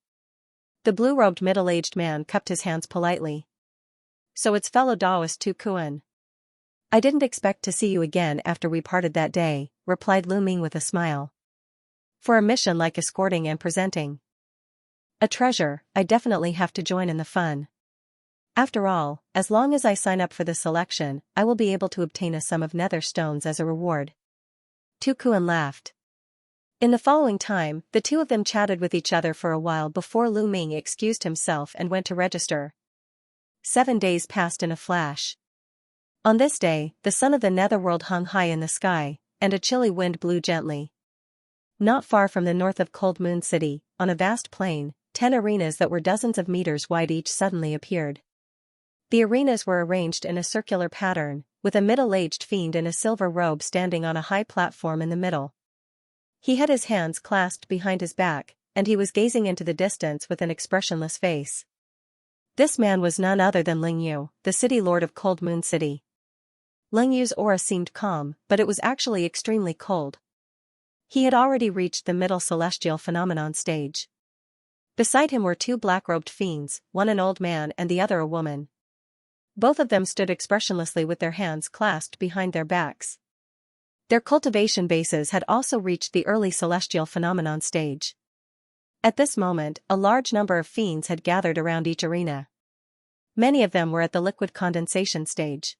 The blue-robed middle-aged man cupped his hands politely. "So it's fellow Taoist Tu Kuan. I didn't expect to see you again after we parted that day," replied Lu Ming with a smile. "For a mission like escorting and presenting a treasure, I definitely have to join in the fun. After all, as long as I sign up for the selection, I will be able to obtain a sum of nether stones as a reward." Tu Kuan laughed. In the following time, the two of them chatted with each other for a while before Lu Ming excused himself and went to register. 7 days passed in a flash. On this day, the sun of the netherworld hung high in the sky, and a chilly wind blew gently. Not far from the north of Cold Moon City, on a vast plain, 10 arenas that were dozens of meters wide each suddenly appeared. The arenas were arranged in a circular pattern, with a middle-aged fiend in a silver robe standing on a high platform in the middle. He had his hands clasped behind his back, and he was gazing into the distance with an expressionless face. This man was none other than Ling Yu, the city lord of Cold Moon City. Ling Yu's aura seemed calm, but it was actually extremely cold. He had already reached the middle celestial phenomenon stage. Beside him were 2 black-robed fiends, one an old man and the other a woman. Both of them stood expressionlessly with their hands clasped behind their backs. Their cultivation bases had also reached the early celestial phenomenon stage. At this moment, a large number of fiends had gathered around each arena. Many of them were at the liquid condensation stage.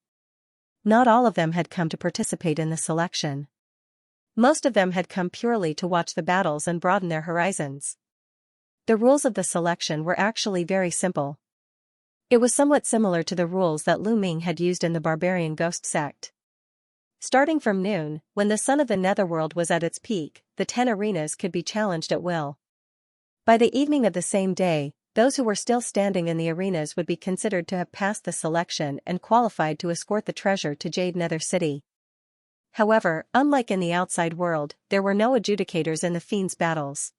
Not all of them had come to participate in the selection. Most of them had come purely to watch the battles and broaden their horizons. The rules of the selection were actually very simple. It was somewhat similar to the rules that Lu Ming had used in the barbarian ghost sect. Starting from noon, when the sun of the netherworld was at its peak, the 10 arenas could be challenged at will. By the evening of the same day, those who were still standing in the arenas would be considered to have passed the selection and qualified to escort the treasure to Jade Nether City. However, unlike in the outside world, there were no adjudicators in the fiends' battles.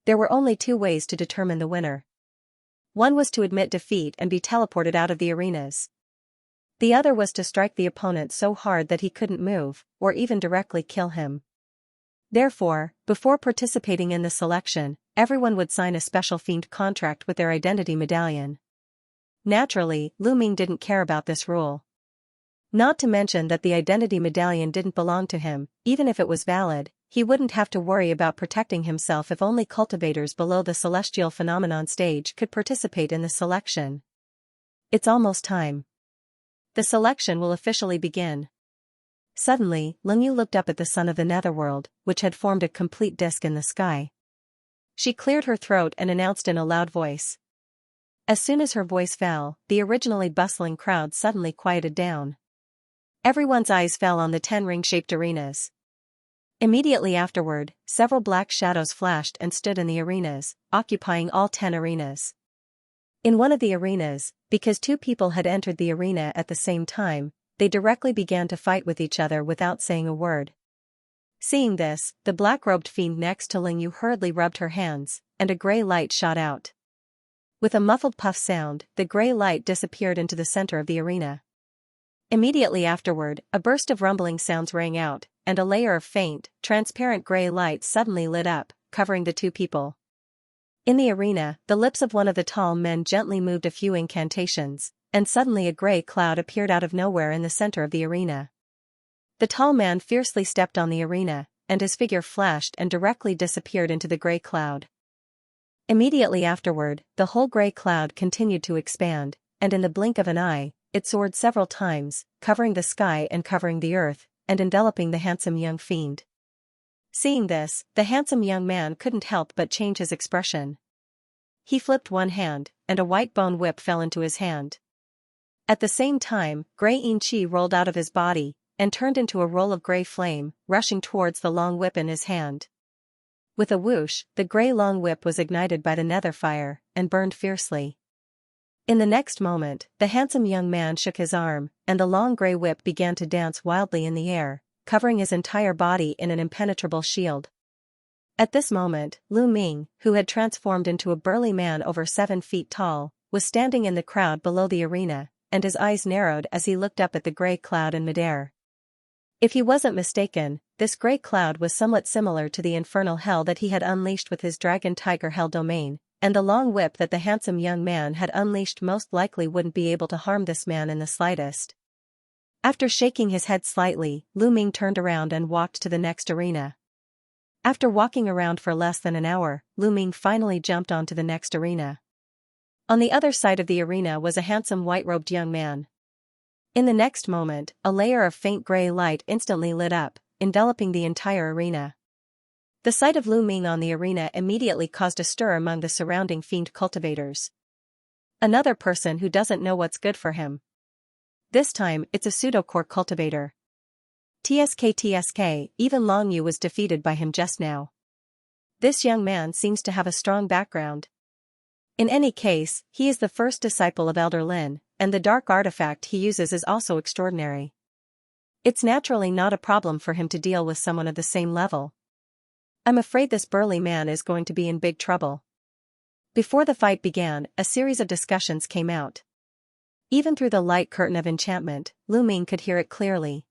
There were only two ways to determine the winner. One was to admit defeat and be teleported out of the arenas. The other was to strike the opponent so hard that he couldn't move, or even directly kill him. Therefore, before participating in the selection, everyone would sign a special fiend contract with their identity medallion. Naturally, Lu Ming didn't care about this rule. Not to mention that the identity medallion didn't belong to him. Even if it was valid, he wouldn't have to worry about protecting himself if only cultivators below the celestial phenomenon stage could participate in the selection. It's almost time. The selection will officially begin. Suddenly, Lingyu looked up at the sun of the netherworld, which had formed a complete disk in the sky. She cleared her throat and announced in a loud voice. As soon as her voice fell, the originally bustling crowd suddenly quieted down. Everyone's eyes fell on the 10 ring-shaped arenas. Immediately afterward, several black shadows flashed and stood in the arenas, occupying all 10 arenas. In one of the arenas, because two people had entered the arena at the same time, they directly began to fight with each other without saying a word. Seeing this, the black-robed fiend next to Lingyu hurriedly rubbed her hands, and a gray light shot out. With a muffled puff sound, the gray light disappeared into the center of the arena. Immediately afterward, a burst of rumbling sounds rang out, and a layer of faint, transparent gray light suddenly lit up, covering the two people. In the arena, the lips of one of the tall men gently moved a few incantations, and suddenly a gray cloud appeared out of nowhere in the center of the arena. The tall man fiercely stepped on the arena, and his figure flashed and directly disappeared into the gray cloud. Immediately afterward, the whole gray cloud continued to expand, and in the blink of an eye, it soared several times, covering the sky and covering the earth, and enveloping the handsome young fiend. Seeing this, the handsome young man couldn't help but change his expression. He flipped one hand, and a white bone whip fell into his hand. At the same time, gray yin qi rolled out of his body, and turned into a roll of gray flame, rushing towards the long whip in his hand. With a whoosh, the gray long whip was ignited by the nether fire, and burned fiercely. In the next moment, the handsome young man shook his arm, and the long gray whip began to dance wildly in the air, covering his entire body in an impenetrable shield. At this moment, Lu Ming, who had transformed into a burly man over 7 feet tall, was standing in the crowd below the arena, and his eyes narrowed as he looked up at the gray cloud in midair. If he wasn't mistaken, this gray cloud was somewhat similar to the infernal hell that he had unleashed with his dragon tiger hell domain, and the long whip that the handsome young man had unleashed most likely wouldn't be able to harm this man in the slightest. After shaking his head slightly, Lu Ming turned around and walked to the next arena. After walking around for less than an hour, Lu Ming finally jumped onto the next arena. On the other side of the arena was a handsome white-robed young man. In the next moment, a layer of faint gray light instantly lit up, enveloping the entire arena. The sight of Lu Ming on the arena immediately caused a stir among the surrounding fiend cultivators. Another person who doesn't know what's good for him. This time, it's a pseudo-core cultivator. TSK, even Long Yu was defeated by him just now. This young man seems to have a strong background. In any case, he is the first disciple of Elder Lin, and the dark artifact he uses is also extraordinary. It's naturally not a problem for him to deal with someone of the same level. I'm afraid this burly man is going to be in big trouble. Before the fight began, a series of discussions came out. Even through the light curtain of enchantment, Lu Ming could hear it clearly.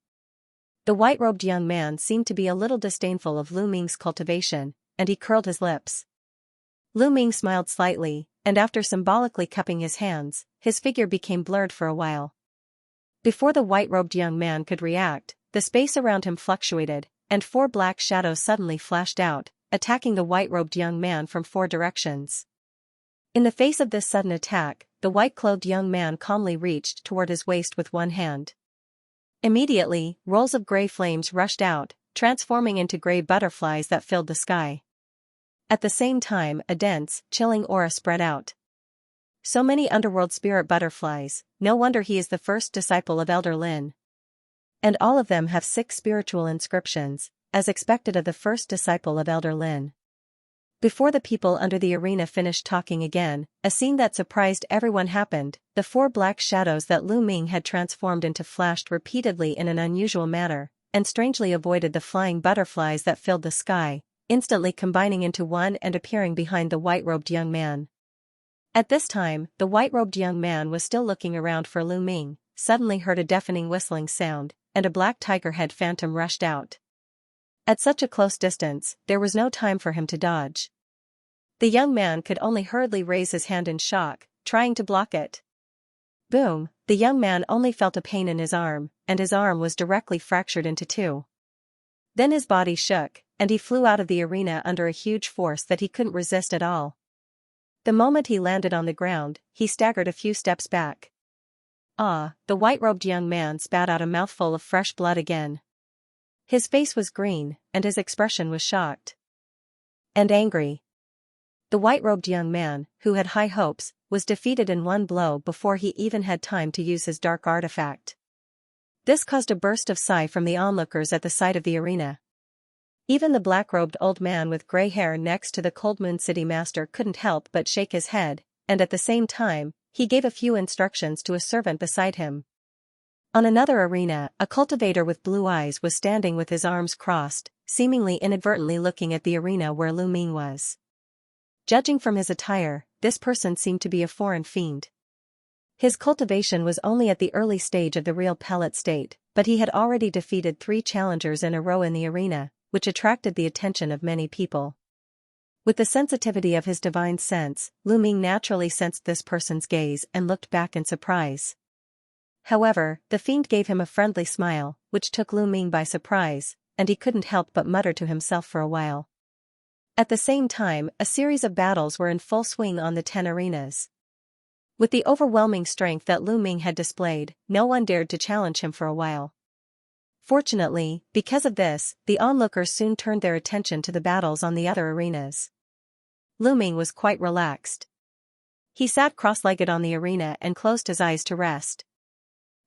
The white-robed young man seemed to be a little disdainful of Lu Ming's cultivation, and he curled his lips. Lu Ming smiled slightly, and after symbolically cupping his hands, his figure became blurred for a while. Before the white-robed young man could react, the space around him fluctuated, and 4 black shadows suddenly flashed out, attacking the white-robed young man from 4 directions. In the face of this sudden attack, the white-clothed young man calmly reached toward his waist with one hand. Immediately, rolls of gray flames rushed out, transforming into gray butterflies that filled the sky. At the same time, a dense, chilling aura spread out. So many underworld spirit butterflies, no wonder he is the first disciple of Elder Lin. And all of them have 6 spiritual inscriptions, as expected of the first disciple of Elder Lin. Before the people under the arena finished talking again, a scene that surprised everyone happened. The 4 black shadows that Lu Ming had transformed into flashed repeatedly in an unusual manner, and strangely avoided the flying butterflies that filled the sky, instantly combining into one and appearing behind the white-robed young man. At this time, the white-robed young man was still looking around for Lu Ming, suddenly heard a deafening whistling sound, and a black tiger-head phantom rushed out. At such a close distance, there was no time for him to dodge. The young man could only hurriedly raise his hand in shock, trying to block it. Boom, the young man only felt a pain in his arm, and his arm was directly fractured into two. Then his body shook, and he flew out of the arena under a huge force that he couldn't resist at all. The moment he landed on the ground, he staggered a few steps back. Ah, the white-robed young man spat out a mouthful of fresh blood again. His face was green, and his expression was shocked and angry. The white-robed young man, who had high hopes, was defeated in one blow before he even had time to use his dark artifact. This caused a burst of sigh from the onlookers at the side of the arena. Even the black-robed old man with gray hair next to the Cold Moon City master couldn't help but shake his head, and at the same time, he gave a few instructions to a servant beside him. On another arena, a cultivator with blue eyes was standing with his arms crossed, seemingly inadvertently looking at the arena where Lu Ming was. Judging from his attire, this person seemed to be a foreign fiend. His cultivation was only at the early stage of the real pellet state, but he had already defeated 3 challengers in a row in the arena, which attracted the attention of many people. With the sensitivity of his divine sense, Lu Ming naturally sensed this person's gaze and looked back in surprise. However, the fiend gave him a friendly smile, which took Lu Ming by surprise, and he couldn't help but mutter to himself for a while. At the same time, a series of battles were in full swing on the 10 arenas. With the overwhelming strength that Lu Ming had displayed, no one dared to challenge him for a while. Fortunately, because of this, the onlookers soon turned their attention to the battles on the other arenas. Lu Ming was quite relaxed. He sat cross-legged on the arena and closed his eyes to rest.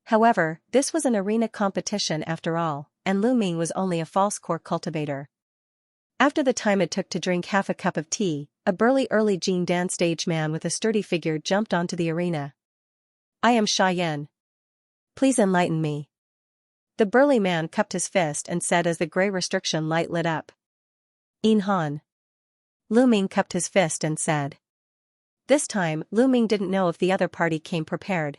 However, this was an arena competition after all, and Lu Ming was only a false core cultivator. After the time it took to drink half a cup of tea, a burly early Jin Dan stage man with a sturdy figure jumped onto the arena. "I am Xianxia. Please enlighten me." The burly man cupped his fist and said as the gray restriction light lit up. "In Han." Lu Ming cupped his fist and said. This time, Lu Ming didn't know if the other party came prepared.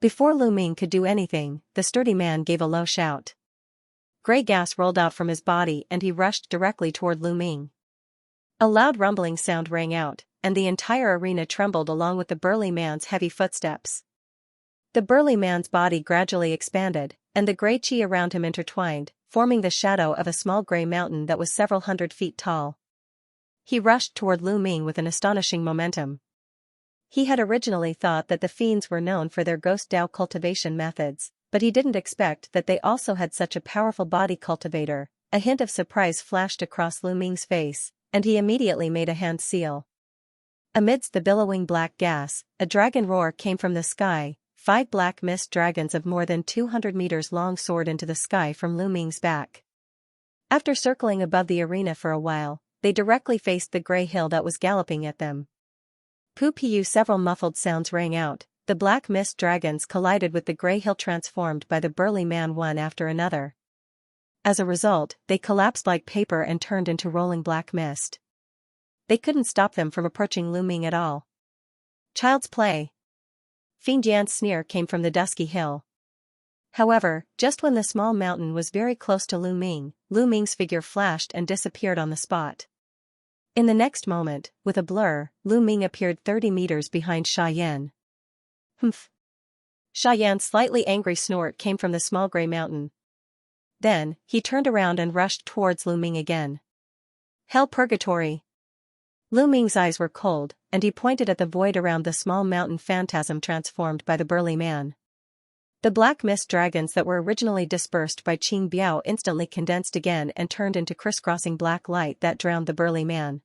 Before Lu Ming could do anything, the sturdy man gave a low shout. Gray gas rolled out from his body and he rushed directly toward Lu Ming. A loud rumbling sound rang out, and the entire arena trembled along with the burly man's heavy footsteps. The burly man's body gradually expanded, and the gray chi around him intertwined, forming the shadow of a small gray mountain that was several hundred feet tall. He rushed toward Lu Ming with an astonishing momentum. He had originally thought that the fiends were known for their ghost Dao cultivation methods, but he didn't expect that they also had such a powerful body cultivator. A hint of surprise flashed across Lu Ming's face, and he immediately made a hand seal. Amidst the billowing black gas, a dragon roar came from the sky. 5 black mist dragons of more than 200 meters long soared into the sky from Lu Ming's back. After circling above the arena for a while, they directly faced the gray hill that was galloping at them. Poo-poo, several muffled sounds rang out. The black mist dragons collided with the gray hill transformed by the burly man one after another. As a result, they collapsed like paper and turned into rolling black mist. They couldn't stop them from approaching Lu Ming at all. Child's play. Fiend Yan's sneer came from the dusky hill. However, just when the small mountain was very close to Lu Ming's figure flashed and disappeared on the spot. In the next moment, with a blur, Lu Ming appeared 30 meters behind Xianxia. Humph. Xianxia's slightly angry snort came from the small gray mountain. Then, he turned around and rushed towards Lu Ming again. Hell purgatory. Lu Ming's eyes were cold, and he pointed at the void around the small mountain phantasm transformed by the burly man. The black mist dragons that were originally dispersed by Qing Biao instantly condensed again and turned into crisscrossing black light that drowned the burly man.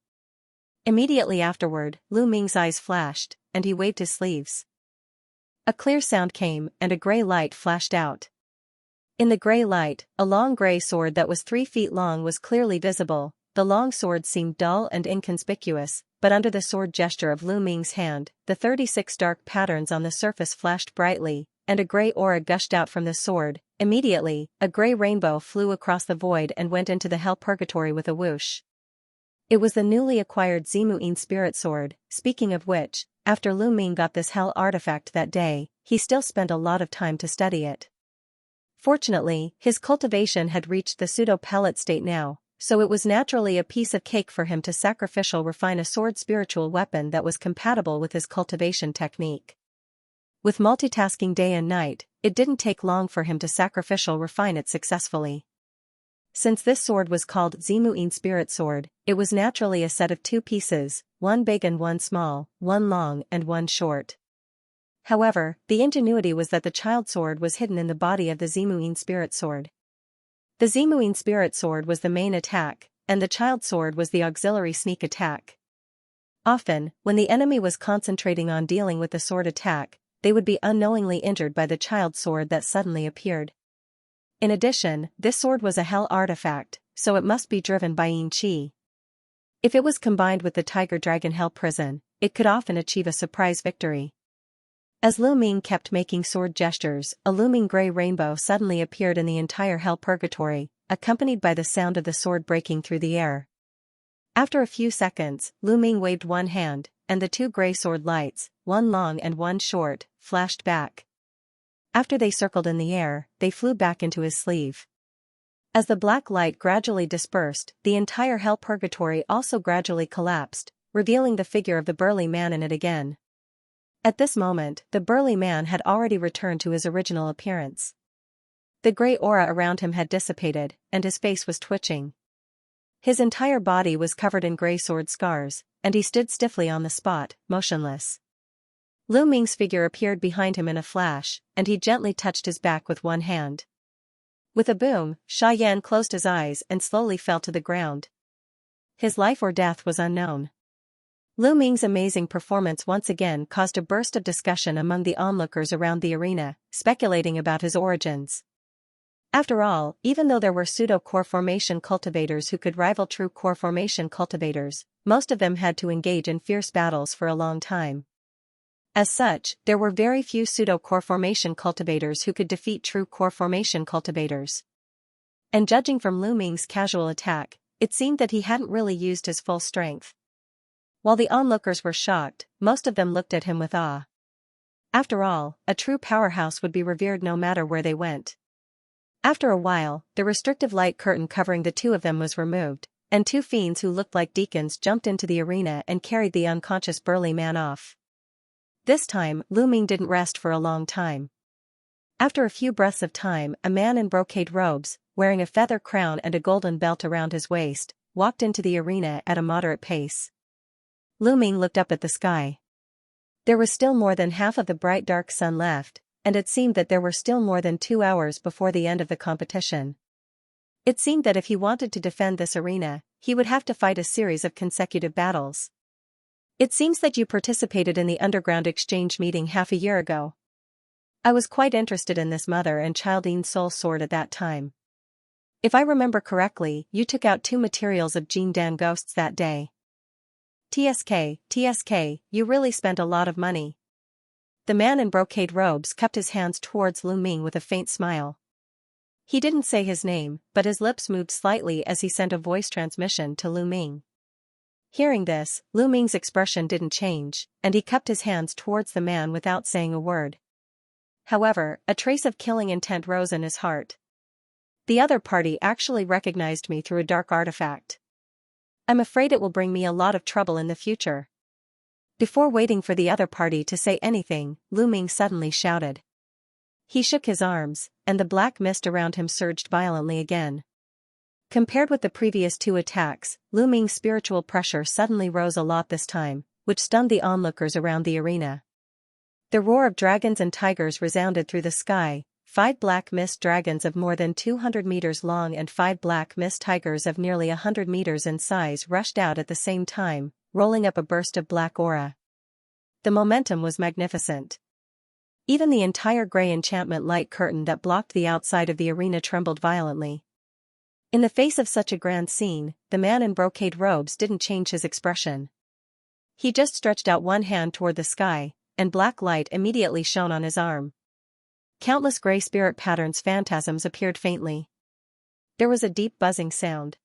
Immediately afterward, Lu Ming's eyes flashed, and he waved his sleeves. A clear sound came, and a gray light flashed out. In the gray light, a long gray sword that was 3 feet long was clearly visible. The long sword seemed dull and inconspicuous, but under the sword gesture of Lu Ming's hand, the 36 dark patterns on the surface flashed brightly, and a gray aura gushed out from the sword. Immediately, a gray rainbow flew across the void and went into the hell purgatory with a whoosh. It was the newly acquired Zimuin spirit sword, speaking of which, after Lu Ming got this hell artifact that day, he still spent a lot of time to study it. Fortunately, his cultivation had reached the pseudo-pellet state now, so it was naturally a piece of cake for him to sacrificial refine a sword spiritual weapon that was compatible with his cultivation technique. With multitasking day and night, it didn't take long for him to sacrificial refine it successfully. Since this sword was called Zimuin Spirit Sword, it was naturally a set of two pieces, one big and one small, one long and one short. However, the ingenuity was that the child sword was hidden in the body of the Zimuin Spirit Sword. The Zimuin Spirit Sword was the main attack, and the child sword was the auxiliary sneak attack. Often, when the enemy was concentrating on dealing with the sword attack, they would be unknowingly injured by the child sword that suddenly appeared. In addition, this sword was a hell artifact, so it must be driven by Yin Qi. If it was combined with the Tiger Dragon Hell Prison, it could often achieve a surprise victory. As Lu Ming kept making sword gestures, a looming gray rainbow suddenly appeared in the entire hell purgatory, accompanied by the sound of the sword breaking through the air. After a few seconds, Lu Ming waved one hand, and the two gray sword lights, one long and one short, flashed back. After they circled in the air, they flew back into his sleeve. As the black light gradually dispersed, the entire hell purgatory also gradually collapsed, revealing the figure of the burly man in it again. At this moment, the burly man had already returned to his original appearance. The gray aura around him had dissipated, and his face was twitching. His entire body was covered in gray sword scars, and he stood stiffly on the spot, motionless. Lu Ming's figure appeared behind him in a flash, and he gently touched his back with one hand. With a boom, Xianxia closed his eyes and slowly fell to the ground. His life or death was unknown. Lu Ming's amazing performance once again caused a burst of discussion among the onlookers around the arena, speculating about his origins. After all, even though there were pseudo-core formation cultivators who could rival true core formation cultivators, most of them had to engage in fierce battles for a long time. As such, there were very few pseudo-core formation cultivators who could defeat true core formation cultivators. And judging from Lu Ming's casual attack, it seemed that he hadn't really used his full strength. While the onlookers were shocked, most of them looked at him with awe. After all, a true powerhouse would be revered no matter where they went. After a while, the restrictive light curtain covering the two of them was removed, and two fiends who looked like deacons jumped into the arena and carried the unconscious burly man off. This time, Lu Ming didn't rest for a long time. After a few breaths of time, a man in brocade robes, wearing a feather crown and a golden belt around his waist, walked into the arena at a moderate pace. Lu Ming looked up at the sky. There was still more than half of the bright dark sun left, and it seemed that there were still more than 2 hours before the end of the competition. It seemed that if he wanted to defend this arena, he would have to fight a series of consecutive battles. It seems that you participated in the underground exchange meeting half a year ago. I was quite interested in this mother and childine soul sword at that time. If I remember correctly, you took out 2 materials of Jin Dan ghosts that day. TSK, you really spent a lot of money. The man in brocade robes cupped his hands towards Lu Ming with a faint smile. He didn't say his name, but his lips moved slightly as he sent a voice transmission to Lu Ming. Hearing this, Lu Ming's expression didn't change, and he cupped his hands towards the man without saying a word. However, a trace of killing intent rose in his heart. The other party actually recognized me through a dark artifact. I'm afraid it will bring me a lot of trouble in the future. Before waiting for the other party to say anything, Lu Ming suddenly shouted. He shook his arms, and the black mist around him surged violently again. Compared with the previous 2 attacks, Lu Ming's spiritual pressure suddenly rose a lot this time, which stunned the onlookers around the arena. The roar of dragons and tigers resounded through the sky. 5 black mist dragons of more than 200 meters long and 5 black mist tigers of nearly 100 meters in size rushed out at the same time, rolling up a burst of black aura. The momentum was magnificent. Even the entire gray enchantment light curtain that blocked the outside of the arena trembled violently. In the face of such a grand scene, the man in brocade robes didn't change his expression. He just stretched out one hand toward the sky, and black light immediately shone on his arm. Countless gray spirit patterns phantasms appeared faintly. There was a deep buzzing sound.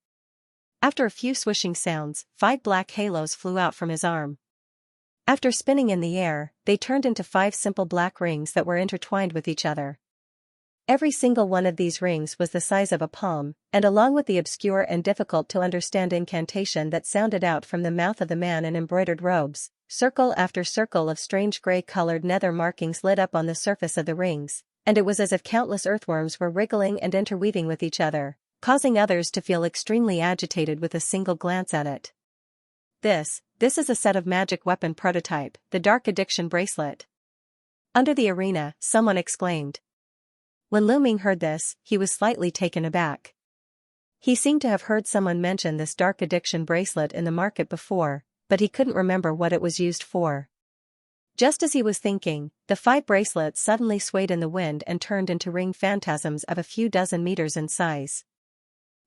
After a few swishing sounds, 5 black halos flew out from his arm. After spinning in the air, they turned into 5 simple black rings that were intertwined with each other. Every single one of these rings was the size of a palm, and along with the obscure and difficult-to-understand incantation that sounded out from the mouth of the man in embroidered robes, circle after circle of strange gray-colored nether markings lit up on the surface of the rings, and it was as if countless earthworms were wriggling and interweaving with each other, causing others to feel extremely agitated with a single glance at it. This is a set of magic weapon prototype, the Dark Addiction Bracelet. Under the arena, someone exclaimed. When Lu Ming heard this, he was slightly taken aback. He seemed to have heard someone mention this Dark Addiction Bracelet in the market before, but he couldn't remember what it was used for. Just as he was thinking, the 5 bracelets suddenly swayed in the wind and turned into ring phantasms of a few dozen meters in size.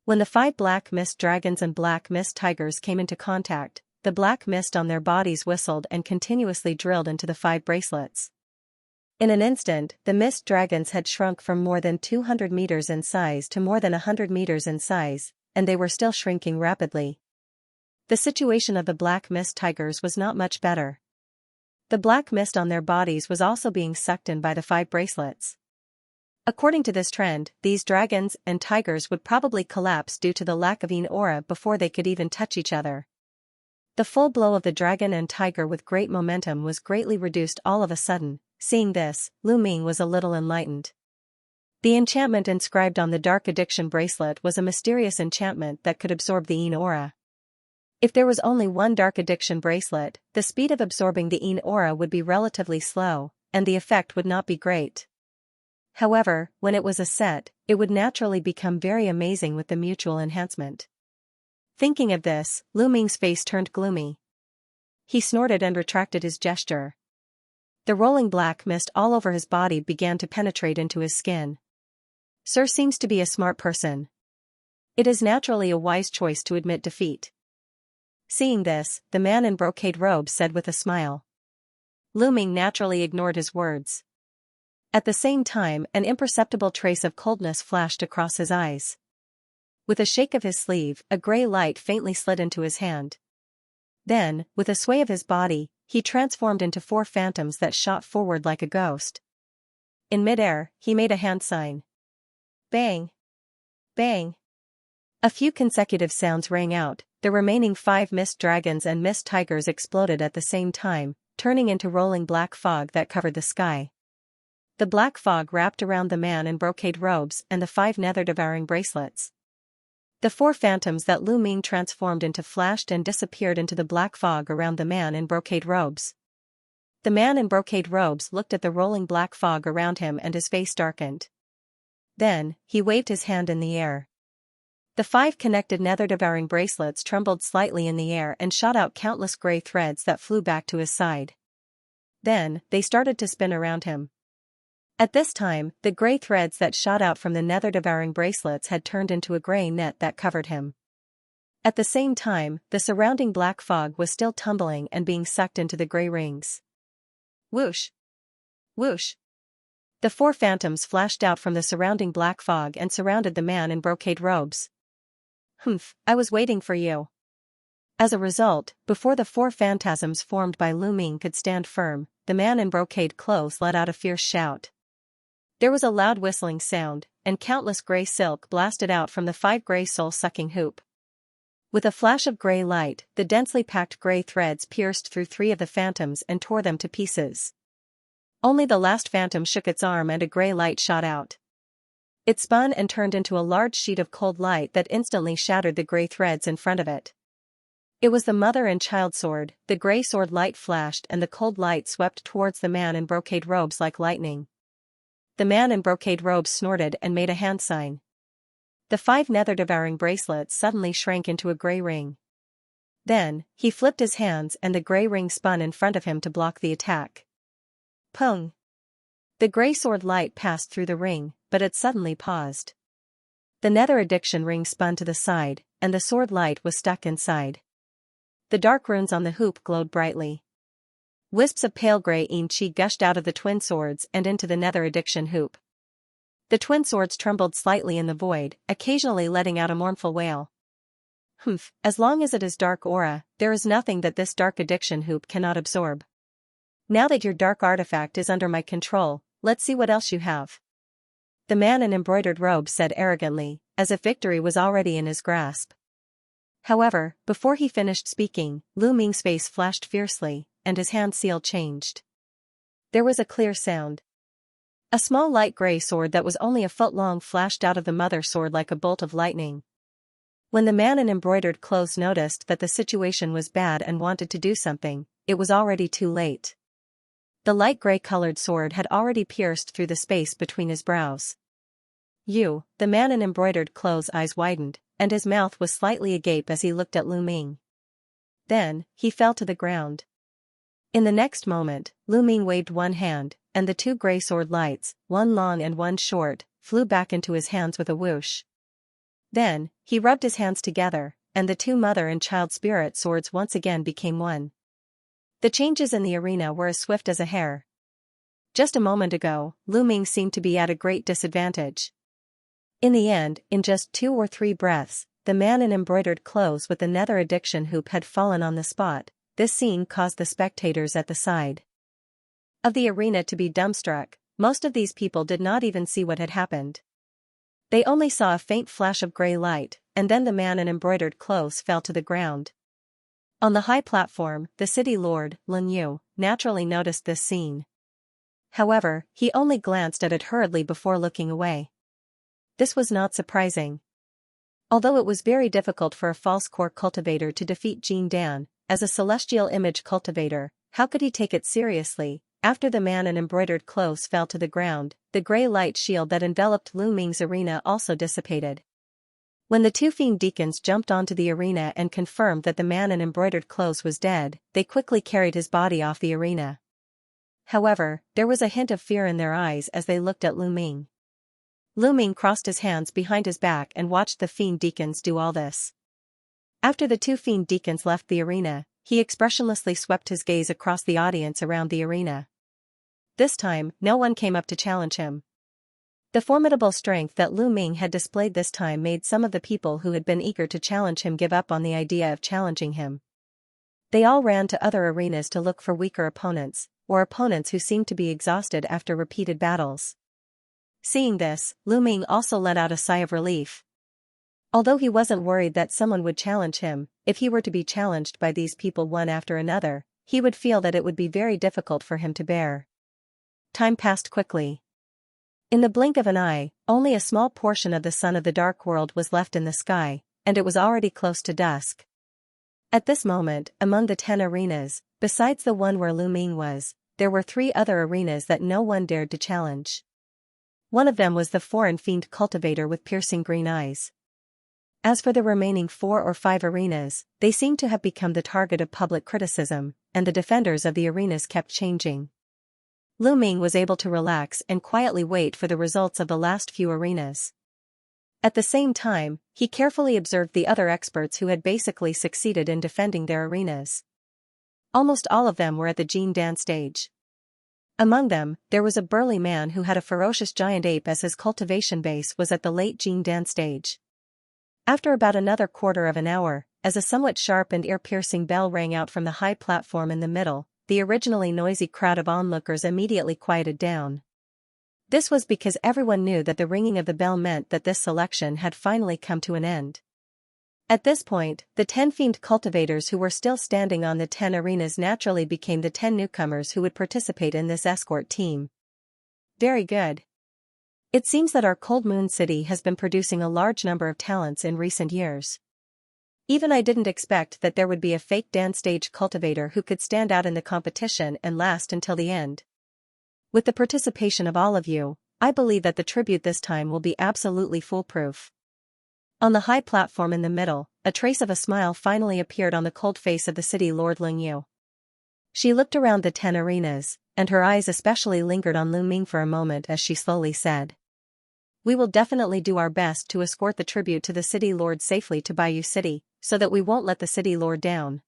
When the 5 black mist dragons and black mist tigers came into contact, the black mist on their bodies whistled and continuously drilled into the 5 bracelets. In an instant, the mist dragons had shrunk from more than 200 meters in size to more than 100 meters in size, and they were still shrinking rapidly. The situation of the black mist tigers was not much better. The black mist on their bodies was also being sucked in by the 5 bracelets. According to this trend, these dragons and tigers would probably collapse due to the lack of yin aura before they could even touch each other. The full blow of the dragon and tiger with great momentum was greatly reduced all of a sudden. Seeing this, Lu Ming was a little enlightened. The enchantment inscribed on the Dark Addiction Bracelet was a mysterious enchantment that could absorb the yin aura. If there was only one Dark Addiction Bracelet, the speed of absorbing the yin aura would be relatively slow, and the effect would not be great. However, when it was a set, it would naturally become very amazing with the mutual enhancement. Thinking of this, Lu Ming's face turned gloomy. He snorted and retracted his gesture. The rolling black mist all over his body began to penetrate into his skin. Sir seems to be a smart person. It is naturally a wise choice to admit defeat. Seeing this, the man in brocade robes said with a smile. Lu Ming naturally ignored his words. At the same time, an imperceptible trace of coldness flashed across his eyes. With a shake of his sleeve, a gray light faintly slid into his hand. Then, with a sway of his body, he transformed into 4 phantoms that shot forward like a ghost. In midair, he made a hand sign. Bang! Bang! A few consecutive sounds rang out. The remaining 5 mist dragons and mist tigers exploded at the same time, turning into rolling black fog that covered the sky. The black fog wrapped around the man in brocade robes and the 5 nether-devouring bracelets. The 4 phantoms that Lu Ming transformed into flashed and disappeared into the black fog around the man in brocade robes. The man in brocade robes looked at the rolling black fog around him and his face darkened. Then, he waved his hand in the air. The 5 connected nether-devouring bracelets trembled slightly in the air and shot out countless gray threads that flew back to his side. Then, they started to spin around him. At this time, the gray threads that shot out from the nether-devouring bracelets had turned into a gray net that covered him. At the same time, the surrounding black fog was still tumbling and being sucked into the gray rings. Whoosh! Whoosh! The 4 phantoms flashed out from the surrounding black fog and surrounded the man in brocade robes. Humph, I was waiting for you. As a result, before the 4 phantasms formed by Lu Ming could stand firm, the man in brocade clothes let out a fierce shout. There was a loud whistling sound, and countless gray silk blasted out from the 5 gray soul-sucking hoop. With a flash of gray light, the densely packed gray threads pierced through 3 of the phantoms and tore them to pieces. Only the last phantom shook its arm and a gray light shot out. It spun and turned into a large sheet of cold light that instantly shattered the gray threads in front of it. It was the mother and child sword. The gray sword light flashed and the cold light swept towards the man in brocade robes like lightning. The man in brocade robes snorted and made a hand sign. The 5 nether-devouring bracelets suddenly shrank into a gray ring. Then, he flipped his hands and the gray ring spun in front of him to block the attack. Pung! The gray sword light passed through the ring, but it suddenly paused. The nether addiction ring spun to the side, and the sword light was stuck inside. The dark runes on the hoop glowed brightly. Wisps of pale gray yin chi gushed out of the twin swords and into the nether addiction hoop. The twin swords trembled slightly in the void, occasionally letting out a mournful wail. Humph, as long as it is dark aura, there is nothing that this dark addiction hoop cannot absorb. Now that your dark artifact is under my control, let's see what else you have. The man in embroidered robes said arrogantly, as if victory was already in his grasp. However, before he finished speaking, Lu Ming's face flashed fiercely, and his hand seal changed. There was a clear sound. A small light gray sword that was only a foot long flashed out of the mother sword like a bolt of lightning. When the man in embroidered clothes noticed that the situation was bad and wanted to do something, it was already too late. The light gray-colored sword had already pierced through the space between his brows. The man in embroidered clothes' eyes widened, and his mouth was slightly agape as he looked at Lu Ming. Then, he fell to the ground. In the next moment, Lu Ming waved one hand, and the two gray sword lights, one long and one short, flew back into his hands with a whoosh. Then, he rubbed his hands together, and the two mother and child spirit swords once again became one. The changes in the arena were as swift as a hair. Just a moment ago, Lu Ming seemed to be at a great disadvantage. In the end, in just 2 or 3 breaths, the man in embroidered clothes with the nether addiction hoop had fallen on the spot. This scene caused the spectators at the side of the arena to be dumbstruck. Most of these people did not even see what had happened. They only saw a faint flash of gray light, and then the man in embroidered clothes fell to the ground. On the high platform, the city lord, Lin Yu, naturally noticed this scene. However, he only glanced at it hurriedly before looking away. This was not surprising. Although it was very difficult for a false core cultivator to defeat Jin Dan, as a celestial image cultivator, how could he take it seriously? After the man in embroidered clothes fell to the ground, the gray light shield that enveloped Lu Ming's arena also dissipated. When the two fiend deacons jumped onto the arena and confirmed that the man in embroidered clothes was dead, they quickly carried his body off the arena. However, there was a hint of fear in their eyes as they looked at Lu Ming. Lu Ming crossed his hands behind his back and watched the fiend deacons do all this. After the two fiend deacons left the arena, he expressionlessly swept his gaze across the audience around the arena. This time, no one came up to challenge him. The formidable strength that Lu Ming had displayed this time made some of the people who had been eager to challenge him give up on the idea of challenging him. They all ran to other arenas to look for weaker opponents, or opponents who seemed to be exhausted after repeated battles. Seeing this, Lu Ming also let out a sigh of relief. Although he wasn't worried that someone would challenge him, if he were to be challenged by these people one after another, he would feel that it would be very difficult for him to bear. Time passed quickly. In the blink of an eye, only a small portion of the sun of the dark world was left in the sky, and it was already close to dusk. At this moment, among the 10 arenas, besides the one where Lu Ming was, there were 3 other arenas that no one dared to challenge. One of them was the foreign fiend cultivator with piercing green eyes. As for the remaining 4 or 5 arenas, they seemed to have become the target of public criticism, and the defenders of the arenas kept changing. Lu Ming was able to relax and quietly wait for the results of the last few arenas. At the same time, he carefully observed the other experts who had basically succeeded in defending their arenas. Almost all of them were at the Jin Dan stage. Among them, there was a burly man who had a ferocious giant ape as his cultivation base was at the late Jin Dan stage. After about another quarter of an hour, as a somewhat sharp and ear-piercing bell rang out from the high platform in the middle, the originally noisy crowd of onlookers immediately quieted down. This was because everyone knew that the ringing of the bell meant that this selection had finally come to an end. At this point, the 10 fiend cultivators who were still standing on the 10 arenas naturally became the 10 newcomers who would participate in this escort team. Very good. It seems that our Cold Moon City has been producing a large number of talents in recent years. Even I didn't expect that there would be a fake Dan stage cultivator who could stand out in the competition and last until the end. With the participation of all of you, I believe that the tribute this time will be absolutely foolproof. On the high platform in the middle, a trace of a smile finally appeared on the cold face of the city lord Ling Yu. She looked around the 10 arenas, and her eyes especially lingered on Lu Ming for a moment as she slowly said, "We will definitely do our best to escort the tribute to the city lord safely to Bayou City, so that we won't let the city lord down."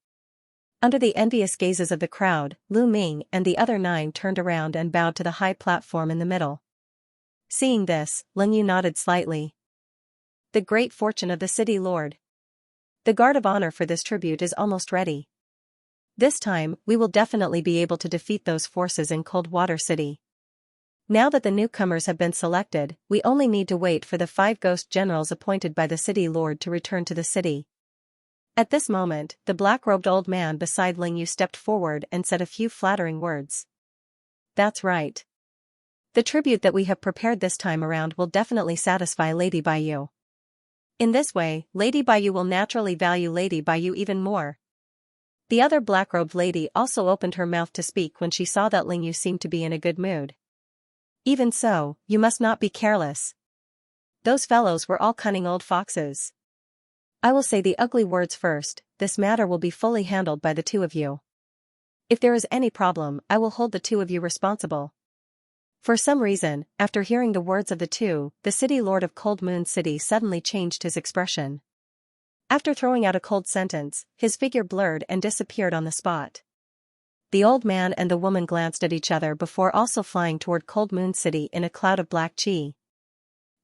Under the envious gazes of the crowd, Lu Ming and the other 9 turned around and bowed to the high platform in the middle. Seeing this, Ling Yu nodded slightly. The great fortune of the city lord. The guard of honor for this tribute is almost ready. This time, we will definitely be able to defeat those forces in Coldwater City. Now that the newcomers have been selected, we only need to wait for the 5 ghost generals appointed by the city lord to return to the city. At this moment, the black-robed old man beside Ling Yu stepped forward and said a few flattering words. That's right. The tribute that we have prepared this time around will definitely satisfy Lady Baiyu. In this way, Lady Baiyu will naturally value Lady Baiyu even more. The other black-robed lady also opened her mouth to speak when she saw that Ling Yu seemed to be in a good mood. Even so, you must not be careless. Those fellows were all cunning old foxes. I will say the ugly words first, this matter will be fully handled by the 2 of you. If there is any problem, I will hold the 2 of you responsible. For some reason, after hearing the words of the 2, the city lord of Cold Moon City suddenly changed his expression. After throwing out a cold sentence, his figure blurred and disappeared on the spot. The old man and the woman glanced at each other before also flying toward Cold Moon City in a cloud of black chi.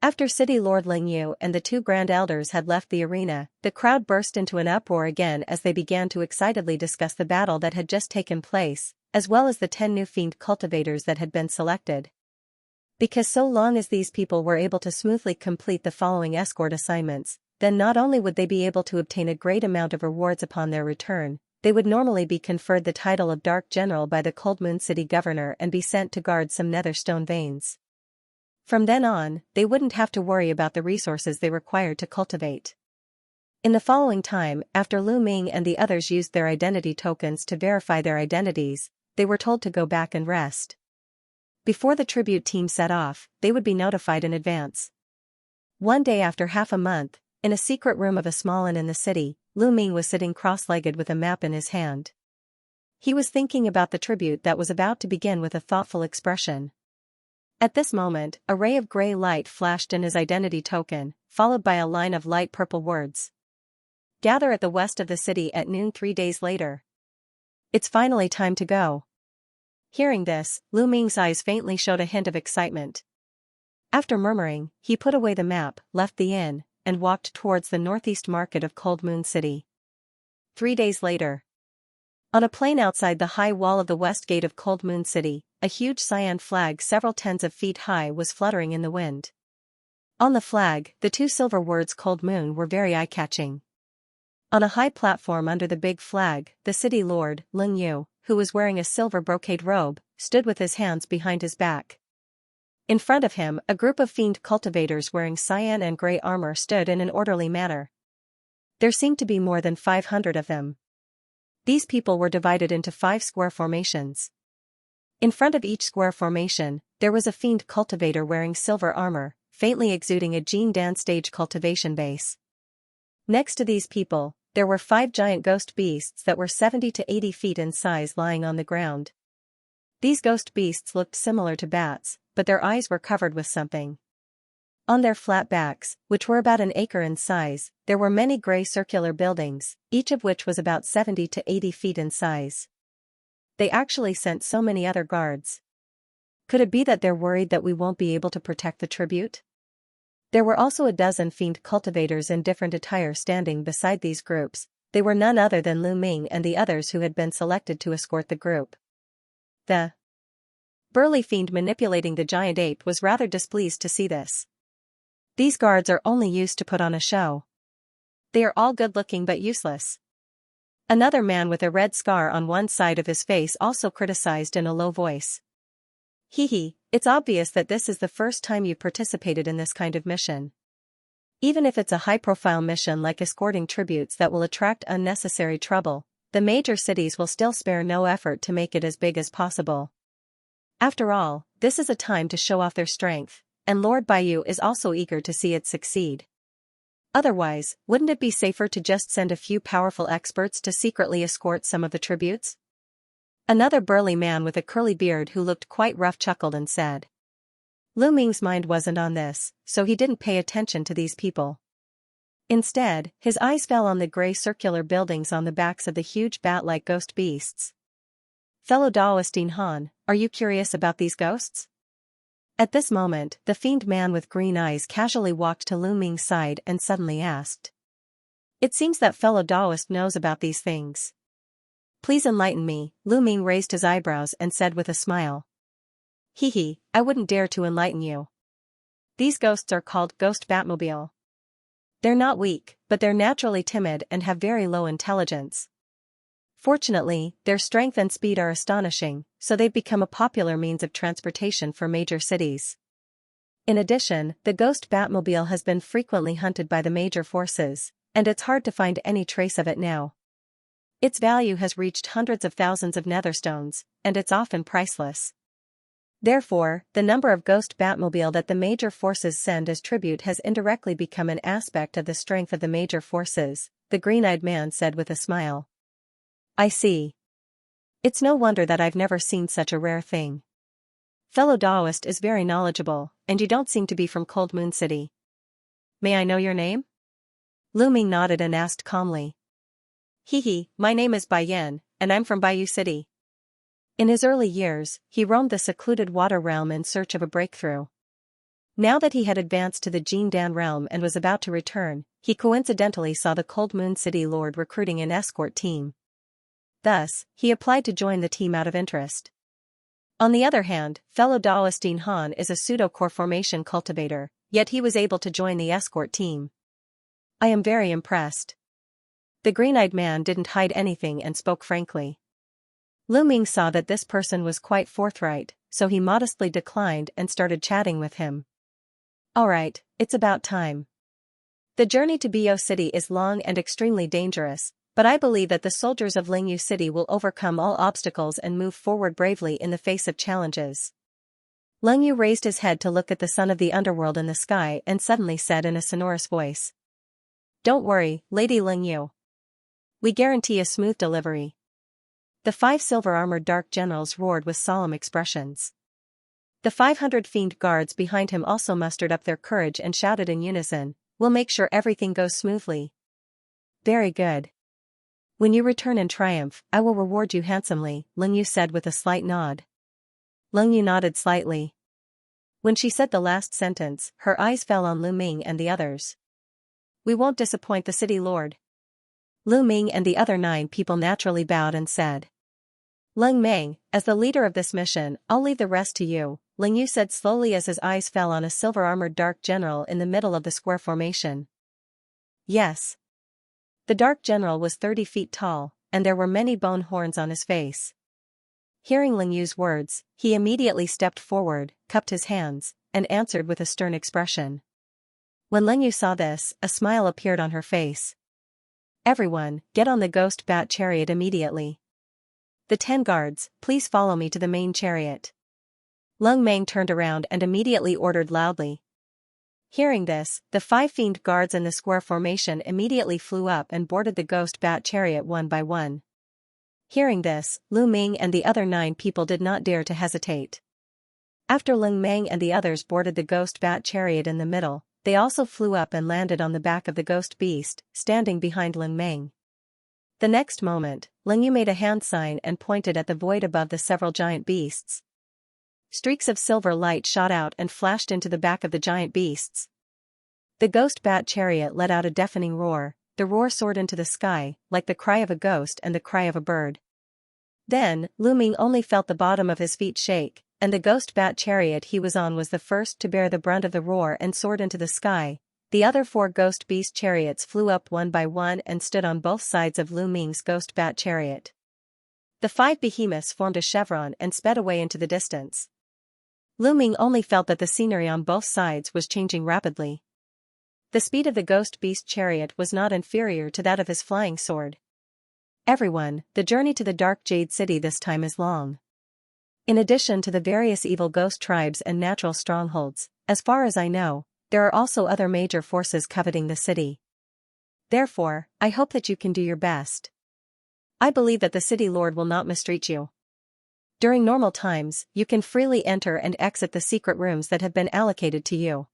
After City Lord Ling Yu and the 2 grand elders had left the arena, the crowd burst into an uproar again as they began to excitedly discuss the battle that had just taken place, as well as the 10 new fiend cultivators that had been selected. Because so long as these people were able to smoothly complete the following escort assignments, then not only would they be able to obtain a great amount of rewards upon their return, they would normally be conferred the title of Dark General by the Cold Moon City Governor and be sent to guard some nether stone veins. From then on, they wouldn't have to worry about the resources they required to cultivate. In the following time, after Lu Ming and the others used their identity tokens to verify their identities, they were told to go back and rest. Before the tribute team set off, they would be notified in advance. One day after half a month, in a secret room of a small inn in the city, Lu Ming was sitting cross-legged with a map in his hand. He was thinking about the tribute that was about to begin with a thoughtful expression. At this moment, a ray of gray light flashed in his identity token, followed by a line of light purple words. Gather at the west of the city at noon 3 days later. It's finally time to go. Hearing this, Lu Ming's eyes faintly showed a hint of excitement. After murmuring, he put away the map, left the inn, and walked towards the northeast market of Cold Moon City. 3 days later. On a plain outside the high wall of the west gate of Cold Moon City, a huge cyan flag several tens of feet high was fluttering in the wind. On the flag, the 2 silver words Cold Moon were very eye-catching. On a high platform under the big flag, the city lord, Ling Yu, who was wearing a silver brocade robe, stood with his hands behind his back. In front of him, a group of fiend cultivators wearing cyan and gray armor stood in an orderly manner. There seemed to be more than 500 of them. These people were divided into 5 square formations. In front of each square formation, there was a fiend cultivator wearing silver armor, faintly exuding a Jin Dan stage cultivation base. Next to these people, there were 5 giant ghost beasts that were 70 to 80 feet in size lying on the ground. These ghost beasts looked similar to bats, but their eyes were covered with something. On their flat backs, which were about an acre in size, there were many gray circular buildings, each of which was about 70 to 80 feet in size. They actually sent so many other guards. Could it be that they're worried that we won't be able to protect the tribute? There were also a dozen fiend cultivators in different attire standing beside these groups. They were none other than Lu Ming and the others who had been selected to escort the group. The burly fiend manipulating the giant ape was rather displeased to see this. These guards are only used to put on a show. They are all good-looking but useless. Another man with a red scar on one side of his face also criticized in a low voice. Hee, it's obvious that this is the first time you've participated in this kind of mission. Even if it's a high-profile mission like escorting tributes that will attract unnecessary trouble, the major cities will still spare no effort to make it as big as possible. After all, this is a time to show off their strength, and Lord Baiyu is also eager to see it succeed. Otherwise, wouldn't it be safer to just send a few powerful experts to secretly escort some of the tributes? Another burly man with a curly beard who looked quite rough chuckled and said. Lu Ming's mind wasn't on this, so he didn't pay attention to these people. Instead, his eyes fell on the gray circular buildings on the backs of the huge bat-like ghost beasts. Fellow Daoistine Han, are you curious about these ghosts? At this moment, the fiend man with green eyes casually walked to Lu Ming's side and suddenly asked. It seems that fellow Taoist knows about these things. Please enlighten me. Lu Ming raised his eyebrows and said with a smile. Hee, I wouldn't dare to enlighten you. These ghosts are called Ghost Batmobile. They're not weak, but they're naturally timid and have very low intelligence. Fortunately, their strength and speed are astonishing, so they've become a popular means of transportation for major cities. In addition, the Ghost Batmobile has been frequently hunted by the major forces, and it's hard to find any trace of it now. Its value has reached hundreds of thousands of netherstones, and it's often priceless. Therefore, the number of Ghost Batmobile that the major forces send as tribute has indirectly become an aspect of the strength of the major forces, the green-eyed man said with a smile. I see. It's no wonder that I've never seen such a rare thing. Fellow Taoist is very knowledgeable, and you don't seem to be from Cold Moon City. May I know your name? Lu Ming nodded and asked calmly. My name is Bai Yan, and I'm from Baiyu City. In his early years, he roamed the secluded water realm in search of a breakthrough. Now that he had advanced to the Jin Dan realm and was about to return, he coincidentally saw the Cold Moon City Lord recruiting an escort team. Thus, he applied to join the team out of interest. On the other hand, fellow Taoist Dean Han is a pseudo-core formation cultivator, yet he was able to join the escort team. I am very impressed. The green-eyed man didn't hide anything and spoke frankly. Lu Ming saw that this person was quite forthright, so he modestly declined and started chatting with him. Alright, it's about time. The journey to Baiyu City is long and extremely dangerous, but I believe that the soldiers of Lingyu City will overcome all obstacles and move forward bravely in the face of challenges. Lingyu raised his head to look at the sun of the underworld in the sky and suddenly said in a sonorous voice. Don't worry, Lady Lingyu. We guarantee a smooth delivery. The 5 silver-armored dark generals roared with solemn expressions. The 500 fiend guards behind him also mustered up their courage and shouted in unison, We'll make sure everything goes smoothly. Very good. When you return in triumph, I will reward you handsomely, Lingyu said with a slight nod. Lingyu nodded slightly. When she said the last sentence, her eyes fell on Lu Ming and the others. We won't disappoint the city lord. Lu Ming and the other 9 people naturally bowed and said. Leng Meng, as the leader of this mission, I'll leave the rest to you, Lingyu said slowly as his eyes fell on a silver-armored dark general in the middle of the square formation. Yes. The dark general was 30 feet tall, and there were many bone horns on his face. Hearing Lingyu's words, he immediately stepped forward, cupped his hands, and answered with a stern expression. When Lingyu saw this, a smile appeared on her face. Everyone, get on the ghost bat chariot immediately. The 10 guards, please follow me to the main chariot. Leng Meng turned around and immediately ordered loudly. Hearing this, the 5 fiend guards in the square formation immediately flew up and boarded the ghost bat chariot one by one. Hearing this, Lu Ming and the other 9 people did not dare to hesitate. After Leng Meng and the others boarded the ghost bat chariot in the middle, they also flew up and landed on the back of the ghost beast, standing behind Leng Meng. The next moment, Lingyu made a hand sign and pointed at the void above the several giant beasts. Streaks of silver light shot out and flashed into the back of the giant beasts. The ghost bat chariot let out a deafening roar. The roar soared into the sky, like the cry of a ghost and the cry of a bird. Then, Lu Ming only felt the bottom of his feet shake, and the ghost bat chariot he was on was the first to bear the brunt of the roar and soared into the sky. The other 4 ghost beast chariots flew up one by one and stood on both sides of Lu Ming's ghost bat chariot. The 5 behemoths formed a chevron and sped away into the distance. Lu Ming only felt that the scenery on both sides was changing rapidly. The speed of the ghost beast chariot was not inferior to that of his flying sword. Everyone, the journey to the Dark Jade City this time is long. In addition to the various evil ghost tribes and natural strongholds, as far as I know, there are also other major forces coveting the city. Therefore, I hope that you can do your best. I believe that the city lord will not mistreat you. During normal times, you can freely enter and exit the secret rooms that have been allocated to you.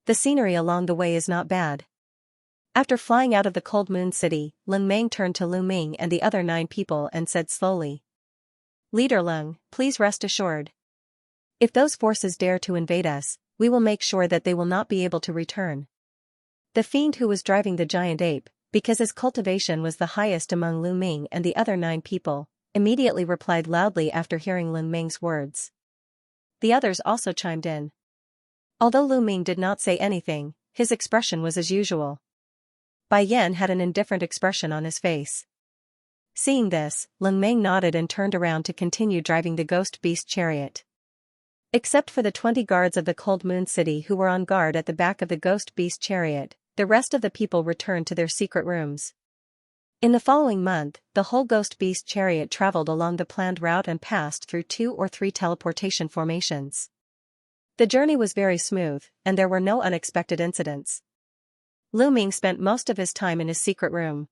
The scenery along the way is not bad. After flying out of the Cold Moon City, Leng Meng turned to Lu Ming and the other 9 people and said slowly. Leader Leng, please rest assured. If those forces dare to invade us, we will make sure that they will not be able to return. The fiend who was driving the giant ape, because his cultivation was the highest among Lu Ming and the other 9 people, immediately replied loudly after hearing Lu Ming's words. The others also chimed in. Although Lu Ming did not say anything, his expression was as usual. Bai Yan had an indifferent expression on his face. Seeing this, Lu Ming nodded and turned around to continue driving the ghost beast chariot. Except for the 20 guards of the Cold Moon City who were on guard at the back of the ghost beast chariot, the rest of the people returned to their secret rooms. In the following month, the whole ghost beast chariot traveled along the planned route and passed through 2 or 3 teleportation formations. The journey was very smooth, and there were no unexpected incidents. Lu Ming spent most of his time in his secret room.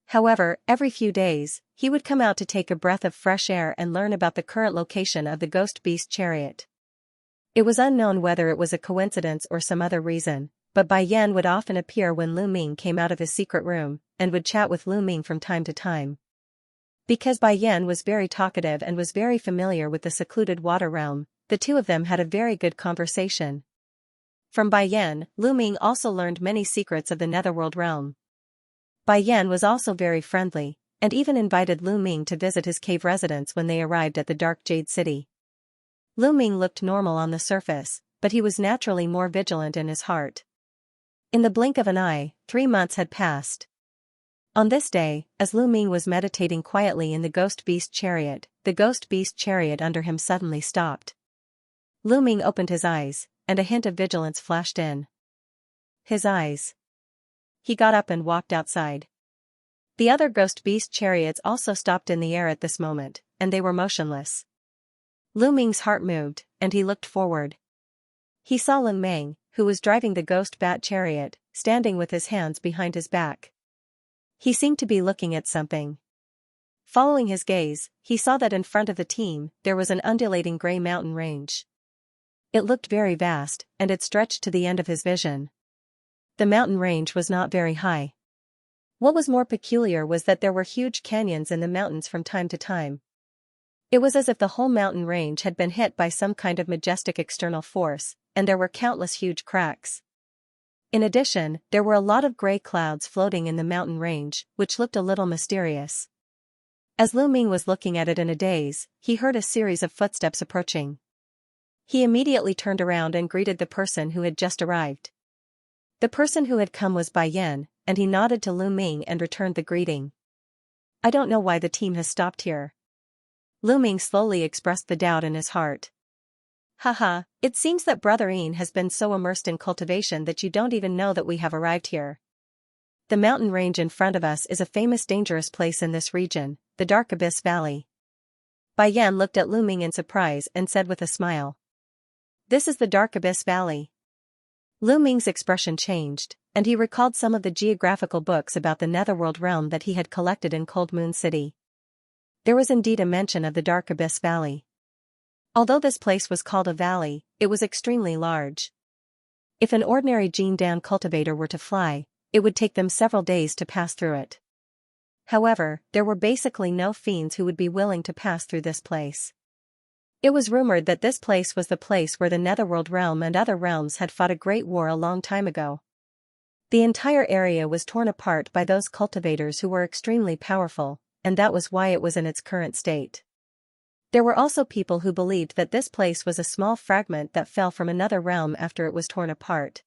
However, every few days, he would come out to take a breath of fresh air and learn about the current location of the ghost beast chariot. It was unknown whether it was a coincidence or some other reason, but Bai Yan would often appear when Lu Ming came out of his secret room, and would chat with Lu Ming from time to time. Because Bai Yan was very talkative and was very familiar with the secluded water realm, the two of them had a very good conversation. From Bai Yan, Lu Ming also learned many secrets of the netherworld realm. Bai Yan was also very friendly, and even invited Lu Ming to visit his cave residence when they arrived at the Dark Jade City. Lu Ming looked normal on the surface, but he was naturally more vigilant in his heart. In the blink of an eye, 3 months had passed. On this day, as Lu Ming was meditating quietly in the ghost beast chariot under him suddenly stopped. Lu Ming opened his eyes, and a hint of vigilance flashed in his eyes. He got up and walked outside. The other ghost beast chariots also stopped in the air at this moment, and they were motionless. Lu Ming's heart moved, and he looked forward. He saw Lu Ming, who was driving the ghost bat chariot, standing with his hands behind his back. He seemed to be looking at something. Following his gaze, he saw that in front of the team, there was an undulating gray mountain range. It looked very vast, and it stretched to the end of his vision. The mountain range was not very high. What was more peculiar was that there were huge canyons in the mountains from time to time. It was as if the whole mountain range had been hit by some kind of majestic external force, and there were countless huge cracks. In addition, there were a lot of gray clouds floating in the mountain range, which looked a little mysterious. As Lu Ming was looking at it in a daze, he heard a series of footsteps approaching. He immediately turned around and greeted the person who had just arrived. The person who had come was Bai Yan, and he nodded to Lu Ming and returned the greeting. "I don't know why the team has stopped here." Lu Ming slowly expressed the doubt in his heart. "Haha, it seems that Brother Yin has been so immersed in cultivation that you don't even know that we have arrived here. The mountain range in front of us is a famous dangerous place in this region, the Dark Abyss Valley." Bai Yan looked at Lu Ming in surprise and said with a smile. "This is the Dark Abyss Valley." Lu Ming's expression changed, and he recalled some of the geographical books about the netherworld realm that he had collected in Cold Moon City. There was indeed a mention of the Dark Abyss Valley. Although this place was called a valley, it was extremely large. If an ordinary Jindan cultivator were to fly, it would take them several days to pass through it. However, there were basically no fiends who would be willing to pass through this place. It was rumored that this place was the place where the netherworld realm and other realms had fought a great war a long time ago. The entire area was torn apart by those cultivators who were extremely powerful, and that was why it was in its current state. There were also people who believed that this place was a small fragment that fell from another realm after it was torn apart.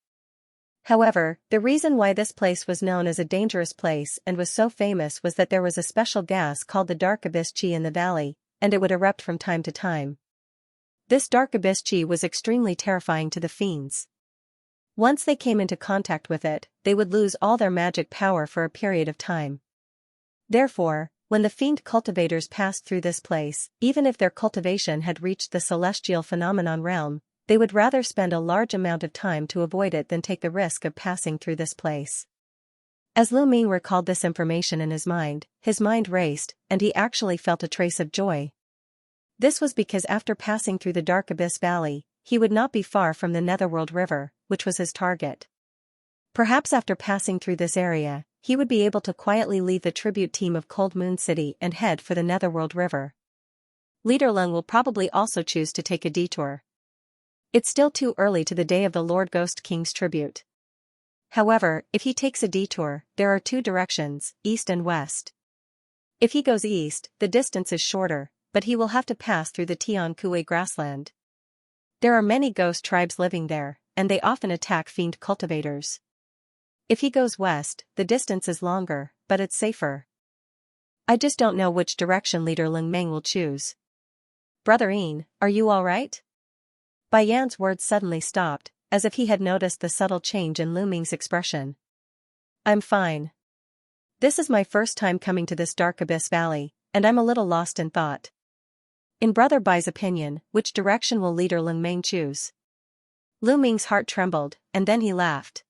However, the reason why this place was known as a dangerous place and was so famous was that there was a special gas called the Dark Abyss Chi in the valley, and it would erupt from time to time. This Dark Abyss Chi was extremely terrifying to the fiends. Once they came into contact with it, they would lose all their magic power for a period of time. Therefore, when the fiend cultivators passed through this place, even if their cultivation had reached the celestial phenomenon realm, they would rather spend a large amount of time to avoid it than take the risk of passing through this place. As Lu Ming recalled this information in his mind raced, and he actually felt a trace of joy. This was because after passing through the Dark Abyss Valley, he would not be far from the Netherworld River, which was his target. Perhaps after passing through this area, he would be able to quietly leave the tribute team of Cold Moon City and head for the Netherworld River. Leader Lung will probably also choose to take a detour. It's still too early to the day of the Lord Ghost King's tribute. However, if he takes a detour, there are two directions, east and west. If he goes east, the distance is shorter, but he will have to pass through the Tiankue grassland. There are many ghost tribes living there, and they often attack fiend cultivators. If he goes west, the distance is longer, but it's safer. I just don't know which direction Leader Ling Meng will choose. Brother Ian, are you alright? Bai Yan's words suddenly stopped, as if he had noticed the subtle change in Lu Ming's expression. I'm fine. This is my first time coming to this dark abyss valley, and I'm a little lost in thought. In Brother Bai's opinion, which direction will Leader Ling Meng choose? Lu Ming's heart trembled, and then he laughed.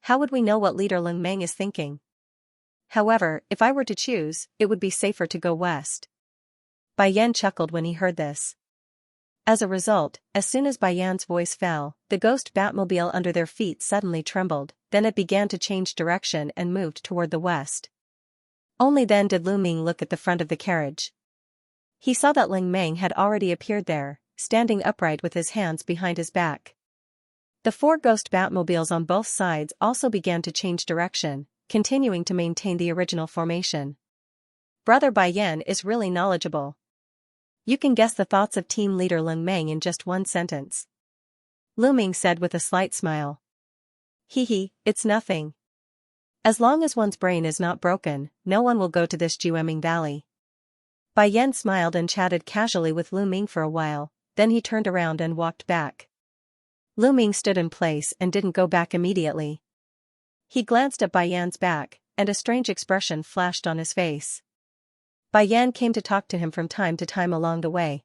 How would we know what Leader Ling Meng is thinking? However, if I were to choose, it would be safer to go west. Bai Yan chuckled when he heard this. As a result, as soon as Bai Yan's voice fell, the ghost Batmobile under their feet suddenly trembled, then it began to change direction and moved toward the west. Only then did Lu Ming look at the front of the carriage. He saw that Ling Meng had already appeared there, standing upright with his hands behind his back. The four ghost Batmobiles on both sides also began to change direction, continuing to maintain the original formation. Brother Bai Yan is really knowledgeable. You can guess the thoughts of team leader Ling Meng in just one sentence. Lu Ming said with a slight smile. Hee, it's nothing. As long as one's brain is not broken, no one will go to this Jueming Valley. Bai Yan smiled and chatted casually with Lu Ming for a while, then he turned around and walked back. Lu Ming stood in place and didn't go back immediately. He glanced at Bai Yan's back, and a strange expression flashed on his face. Bai Yan came to talk to him from time to time along the way.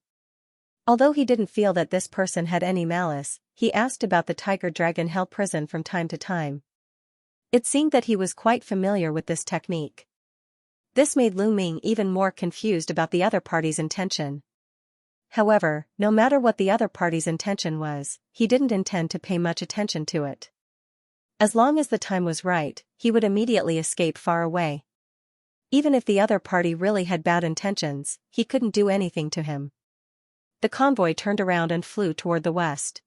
Although he didn't feel that this person had any malice, he asked about the Tiger Dragon Hell prison from time to time. It seemed that he was quite familiar with this technique. This made Lu Ming even more confused about the other party's intention. However, no matter what the other party's intention was, he didn't intend to pay much attention to it. As long as the time was right, he would immediately escape far away. Even if the other party really had bad intentions, he couldn't do anything to him. The convoy turned around and flew toward the west.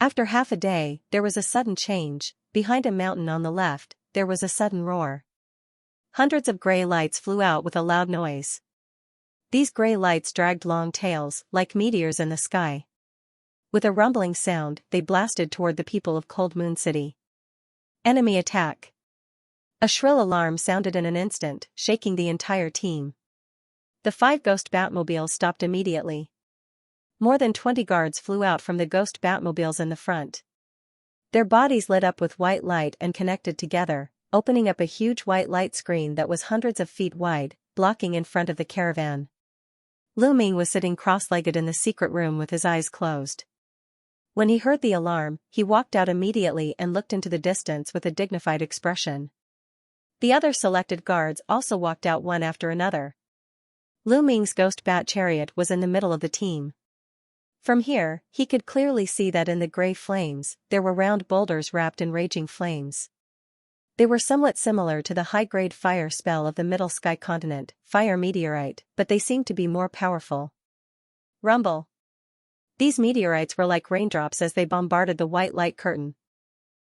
After half a day, there was a sudden change. Behind a mountain on the left, there was a sudden roar. Hundreds of gray lights flew out with a loud noise. These gray lights dragged long tails, like meteors in the sky. With a rumbling sound, they blasted toward the people of Cold Moon City. Enemy attack! A shrill alarm sounded in an instant, shaking the entire team. The 5 ghost Batmobiles stopped immediately. More than 20 guards flew out from the ghost Batmobiles in the front. Their bodies lit up with white light and connected together, opening up a huge white light screen that was hundreds of feet wide, blocking in front of the caravan. Lu Ming was sitting cross-legged in the secret room with his eyes closed. When he heard the alarm, he walked out immediately and looked into the distance with a dignified expression. The other selected guards also walked out one after another. Lu Ming's ghost bat chariot was in the middle of the team. From here, he could clearly see that in the gray flames, there were round boulders wrapped in raging flames. They were somewhat similar to the high-grade fire spell of the Middle Sky Continent, Fire Meteorite, but they seemed to be more powerful. Rumble! These meteorites were like raindrops as they bombarded the white light curtain.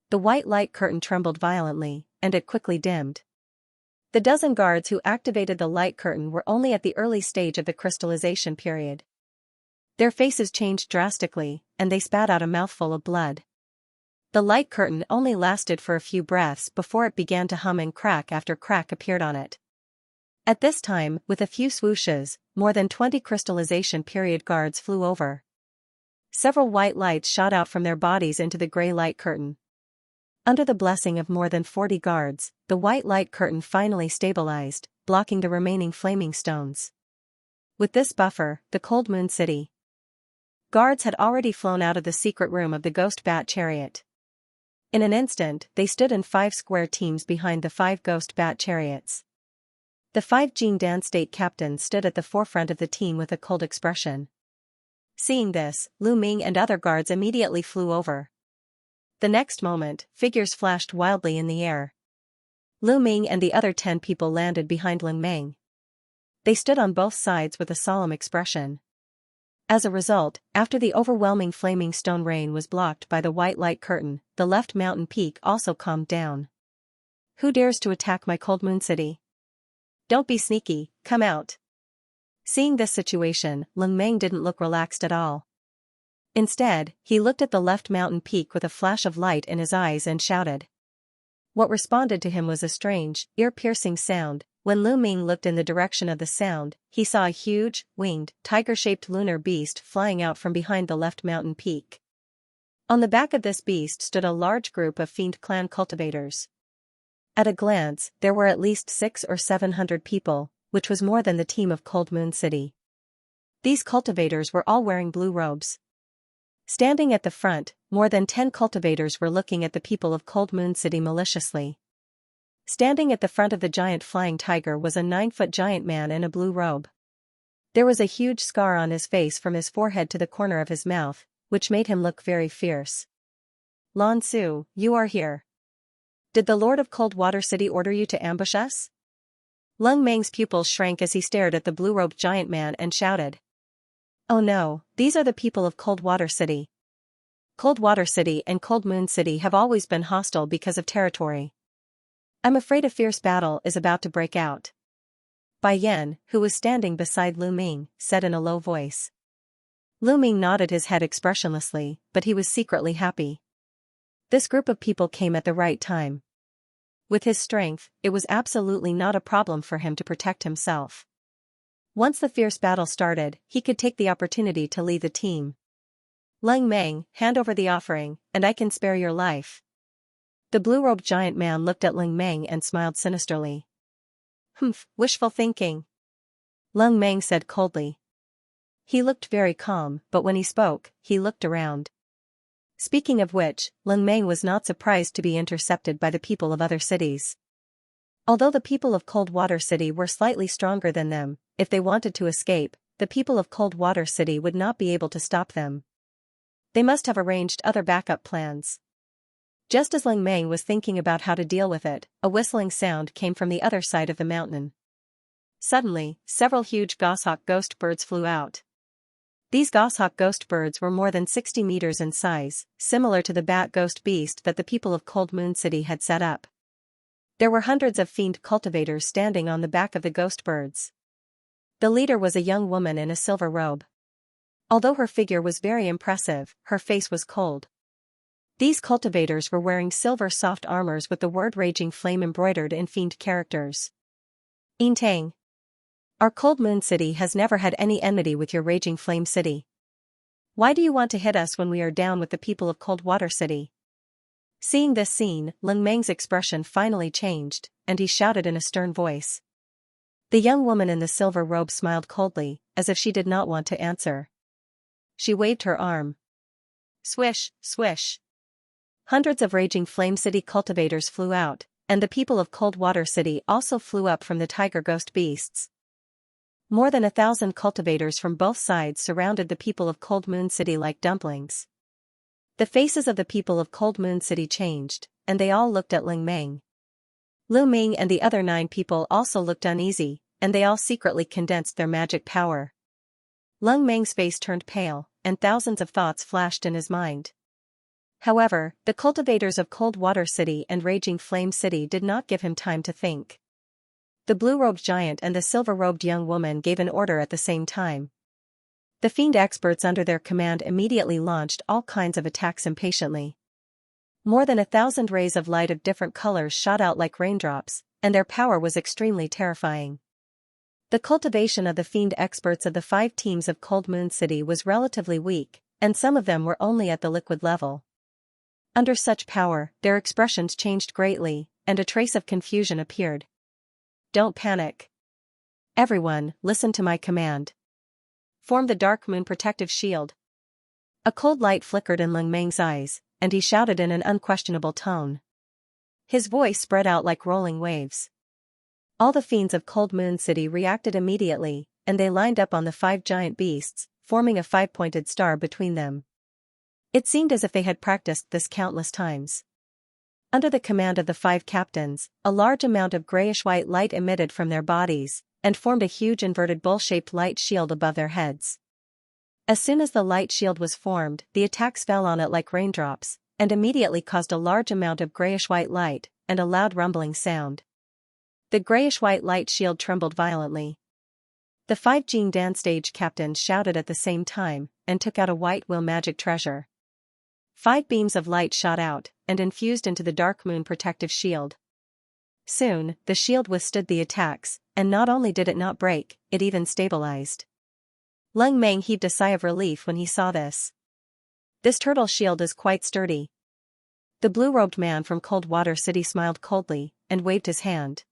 The white light curtain trembled violently, and it quickly dimmed. The dozen guards who activated the light curtain were only at the early stage of the crystallization period. Their faces changed drastically, and they spat out a mouthful of blood. The light curtain only lasted for a few breaths before it began to hum and crack after crack appeared on it. At this time, with a few swooshes, more than 20 crystallization period guards flew over. Several white lights shot out from their bodies into the gray light curtain. Under the blessing of more than 40 guards, the white light curtain finally stabilized, blocking the remaining flaming stones. With this buffer, the Cold Moon City. Guards had already flown out of the secret room of the ghost bat chariot. In an instant, they stood in 5 square teams behind the 5 ghost bat chariots. The 5 Jingdan state captains stood at the forefront of the team with a cold expression. Seeing this, Lu Ming and other guards immediately flew over. The next moment, figures flashed wildly in the air. Lu Ming and the other 10 people landed behind Ling Meng. They stood on both sides with a solemn expression. As a result, after the overwhelming flaming stone rain was blocked by the white light curtain, the left mountain peak also calmed down. Who dares to attack my Cold Moon City? Don't be sneaky, come out. Seeing this situation, Leng Meng didn't look relaxed at all. Instead, he looked at the left mountain peak with a flash of light in his eyes and shouted. What responded to him was a strange, ear-piercing sound. When Lu Ming looked in the direction of the sound, he saw a huge, winged, tiger-shaped lunar beast flying out from behind the left mountain peak. On the back of this beast stood a large group of Fiend clan cultivators. At a glance, there were at least 600 or 700 people, which was more than the team of Cold Moon City. These cultivators were all wearing blue robes. Standing at the front, more than 10 cultivators were looking at the people of Cold Moon City maliciously. Standing at the front of the giant flying tiger was a 9-foot giant man in a blue robe. There was a huge scar on his face from his forehead to the corner of his mouth, which made him look very fierce. Lan Su, you are here. Did the Lord of Cold Water City order you to ambush us? Leng Meng's pupils shrank as he stared at the blue-robed giant man and shouted. Oh no, these are the people of Cold Water City. Cold Water City and Cold Moon City have always been hostile because of territory. I'm afraid a fierce battle is about to break out. Bai Yan, who was standing beside Lu Ming, said in a low voice. Lu Ming nodded his head expressionlessly, but he was secretly happy. This group of people came at the right time. With his strength, it was absolutely not a problem for him to protect himself. Once the fierce battle started, he could take the opportunity to lead the team. Leng Meng, hand over the offering, and I can spare your life. The blue-robed giant man looked at Leng Meng and smiled sinisterly. Humph, wishful thinking. Leng Meng said coldly. He looked very calm, but when he spoke, he looked around. Speaking of which, Leng Meng was not surprised to be intercepted by the people of other cities. Although the people of Cold Water City were slightly stronger than them, if they wanted to escape, the people of Cold Water City would not be able to stop them. They must have arranged other backup plans. Just as Leng Meng was thinking about how to deal with it, a whistling sound came from the other side of the mountain. Suddenly, several huge goshawk ghost birds flew out. These goshawk ghost birds were more than 60 meters in size, similar to the bat ghost beast that the people of Cold Moon City had set up. There were hundreds of fiend cultivators standing on the back of the ghost birds. The leader was a young woman in a silver robe. Although her figure was very impressive, her face was cold. These cultivators were wearing silver soft armors with the word Raging Flame embroidered in fiend characters. Intang. Our Cold Moon City has never had any enmity with your Raging Flame City. Why do you want to hit us when we are down with the people of Cold Water City? Seeing this scene, Leng Meng's expression finally changed, and he shouted in a stern voice. The young woman in the silver robe smiled coldly, as if she did not want to answer. She waved her arm. Swish, swish. Hundreds of Raging Flame City cultivators flew out, and the people of Cold Water City also flew up from the tiger ghost beasts. More than 1,000 cultivators from both sides surrounded the people of Cold Moon City like dumplings. The faces of the people of Cold Moon City changed, and they all looked at Leng Meng. Lu Ming and the other 9 people also looked uneasy, and they all secretly condensed their magic power. Leng Meng's face turned pale, and thousands of thoughts flashed in his mind. However, the cultivators of Cold Water City and Raging Flame City did not give him time to think. The blue-robed giant and the silver-robed young woman gave an order at the same time. The fiend experts under their command immediately launched all kinds of attacks impatiently. More than 1,000 rays of light of different colors shot out like raindrops, and their power was extremely terrifying. The cultivation of the fiend experts of the 5 teams of Cold Moon City was relatively weak, and some of them were only at the liquid level. Under such power, their expressions changed greatly, and a trace of confusion appeared. Don't panic. Everyone, listen to my command. Form the Dark Moon Protective Shield. A cold light flickered in Leng Meng's eyes, and he shouted in an unquestionable tone. His voice spread out like rolling waves. All the fiends of Cold Moon City reacted immediately, and they lined up on the 5 giant beasts, forming a 5-pointed star between them. It seemed as if they had practiced this countless times. Under the command of the 5 captains, a large amount of grayish-white light emitted from their bodies, and formed a huge inverted bowl-shaped light shield above their heads. As soon as the light shield was formed, the attacks fell on it like raindrops, and immediately caused a large amount of grayish-white light, and a loud rumbling sound. The grayish-white light shield trembled violently. The 5 Jing Dan stage captains shouted at the same time, and took out a white will magic treasure. 5 beams of light shot out, and infused into the dark moon protective shield. Soon, the shield withstood the attacks, and not only did it not break, it even stabilized. Leng Meng heaved a sigh of relief when he saw this. This turtle shield is quite sturdy. The blue-robed man from Cold Water City smiled coldly, and waved his hand.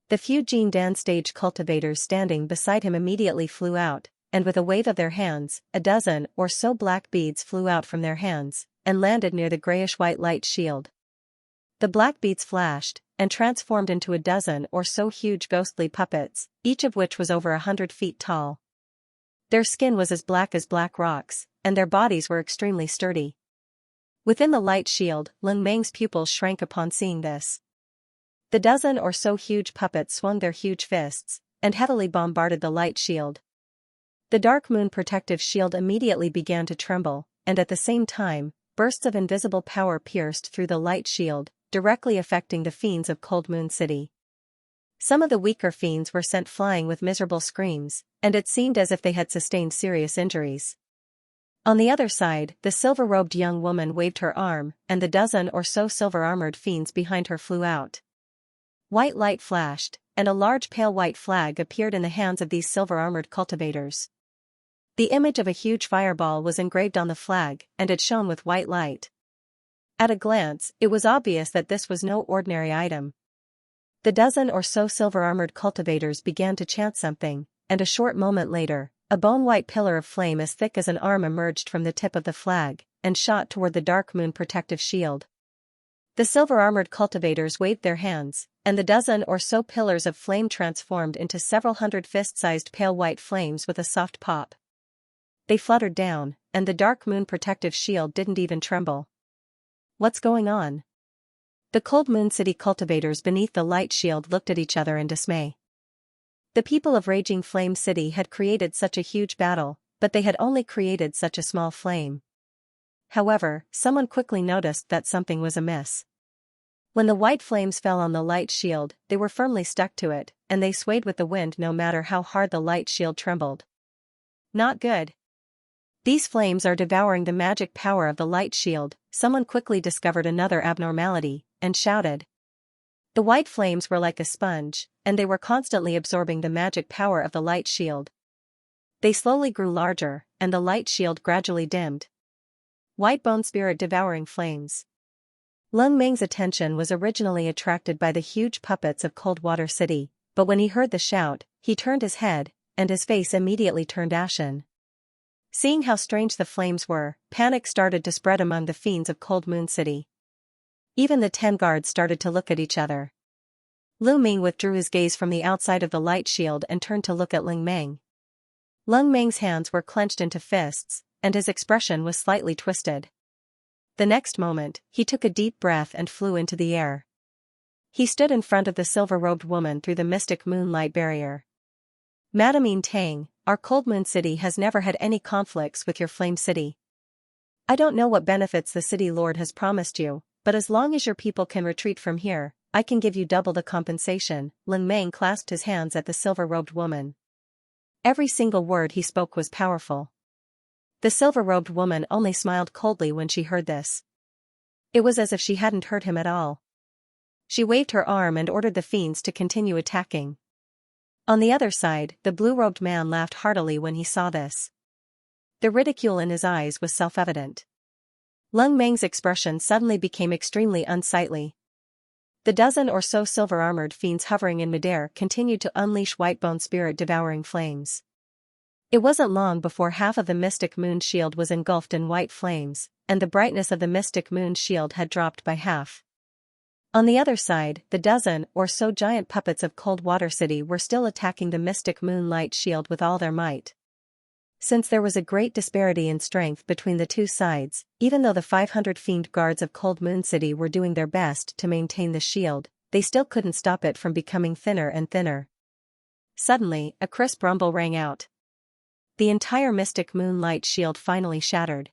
The few Jing Dan stage cultivators standing beside him immediately flew out, and with a wave of their hands, a dozen or so black beads flew out from their hands, and landed near the grayish-white light shield. The black beads flashed, and transformed into a dozen or so huge ghostly puppets, each of which was over 100 feet tall. Their skin was as black rocks, and their bodies were extremely sturdy. Within the light shield, Leng Meng's pupils shrank upon seeing this. The dozen or so huge puppets swung their huge fists, and heavily bombarded the light shield. The dark moon protective shield immediately began to tremble, and at the same time, bursts of invisible power pierced through the light shield, directly affecting the fiends of Cold Moon City. Some of the weaker fiends were sent flying with miserable screams, and it seemed as if they had sustained serious injuries. On the other side, the silver-robed young woman waved her arm, and the dozen or so silver-armored fiends behind her flew out. White light flashed, and a large pale white flag appeared in the hands of these silver-armored cultivators. The image of a huge fireball was engraved on the flag, and it shone with white light. At a glance, it was obvious that this was no ordinary item. The dozen or so silver-armored cultivators began to chant something, and a short moment later, a bone-white pillar of flame as thick as an arm emerged from the tip of the flag, and shot toward the dark moon protective shield. The silver-armored cultivators waved their hands, and the dozen or so pillars of flame transformed into several hundred fist-sized pale white flames with a soft pop. They fluttered down, and the dark moon protective shield didn't even tremble. What's going on? The Cold Moon City cultivators beneath the light shield looked at each other in dismay. The people of Raging Flame City had created such a huge battle, but they had only created such a small flame. However, someone quickly noticed that something was amiss. When the white flames fell on the light shield, they were firmly stuck to it, and they swayed with the wind no matter how hard the light shield trembled. Not good. These flames are devouring the magic power of the light shield. Someone quickly discovered another abnormality, and shouted. The white flames were like a sponge, and they were constantly absorbing the magic power of the light shield. They slowly grew larger, and the light shield gradually dimmed. White bone spirit devouring flames. Leng Meng's attention was originally attracted by the huge puppets of Cold Water City, but when he heard the shout, he turned his head, and his face immediately turned ashen. Seeing how strange the flames were, panic started to spread among the fiends of Cold Moon City. Even the 10 guards started to look at each other. Lu Ming withdrew his gaze from the outside of the light shield and turned to look at Leng Meng. Leng Meng's hands were clenched into fists, and his expression was slightly twisted. The next moment, he took a deep breath and flew into the air. He stood in front of the silver-robed woman through the mystic moonlight barrier. Madame Tang, our Cold Moon City has never had any conflicts with your Flame City. I don't know what benefits the City Lord has promised you, but as long as your people can retreat from here, I can give you double the compensation. Leng Meng clasped his hands at the silver-robed woman. Every single word he spoke was powerful. The silver-robed woman only smiled coldly when she heard this. It was as if she hadn't heard him at all. She waved her arm and ordered the fiends to continue attacking. On the other side, the blue-robed man laughed heartily when he saw this. The ridicule in his eyes was self-evident. Leng Meng's expression suddenly became extremely unsightly. The dozen or so silver-armored fiends hovering in midair continued to unleash white bone spirit-devouring flames. It wasn't long before half of the mystic moon shield was engulfed in white flames, and the brightness of the mystic moon shield had dropped by half. On the other side, the dozen or so giant puppets of Cold Water City were still attacking the mystic moonlight shield with all their might. Since there was a great disparity in strength between the two sides, even though the 500 fiend guards of Cold Moon City were doing their best to maintain the shield, they still couldn't stop it from becoming thinner and thinner. Suddenly, a crisp rumble rang out. the entire Mystic Moon light shield finally shattered.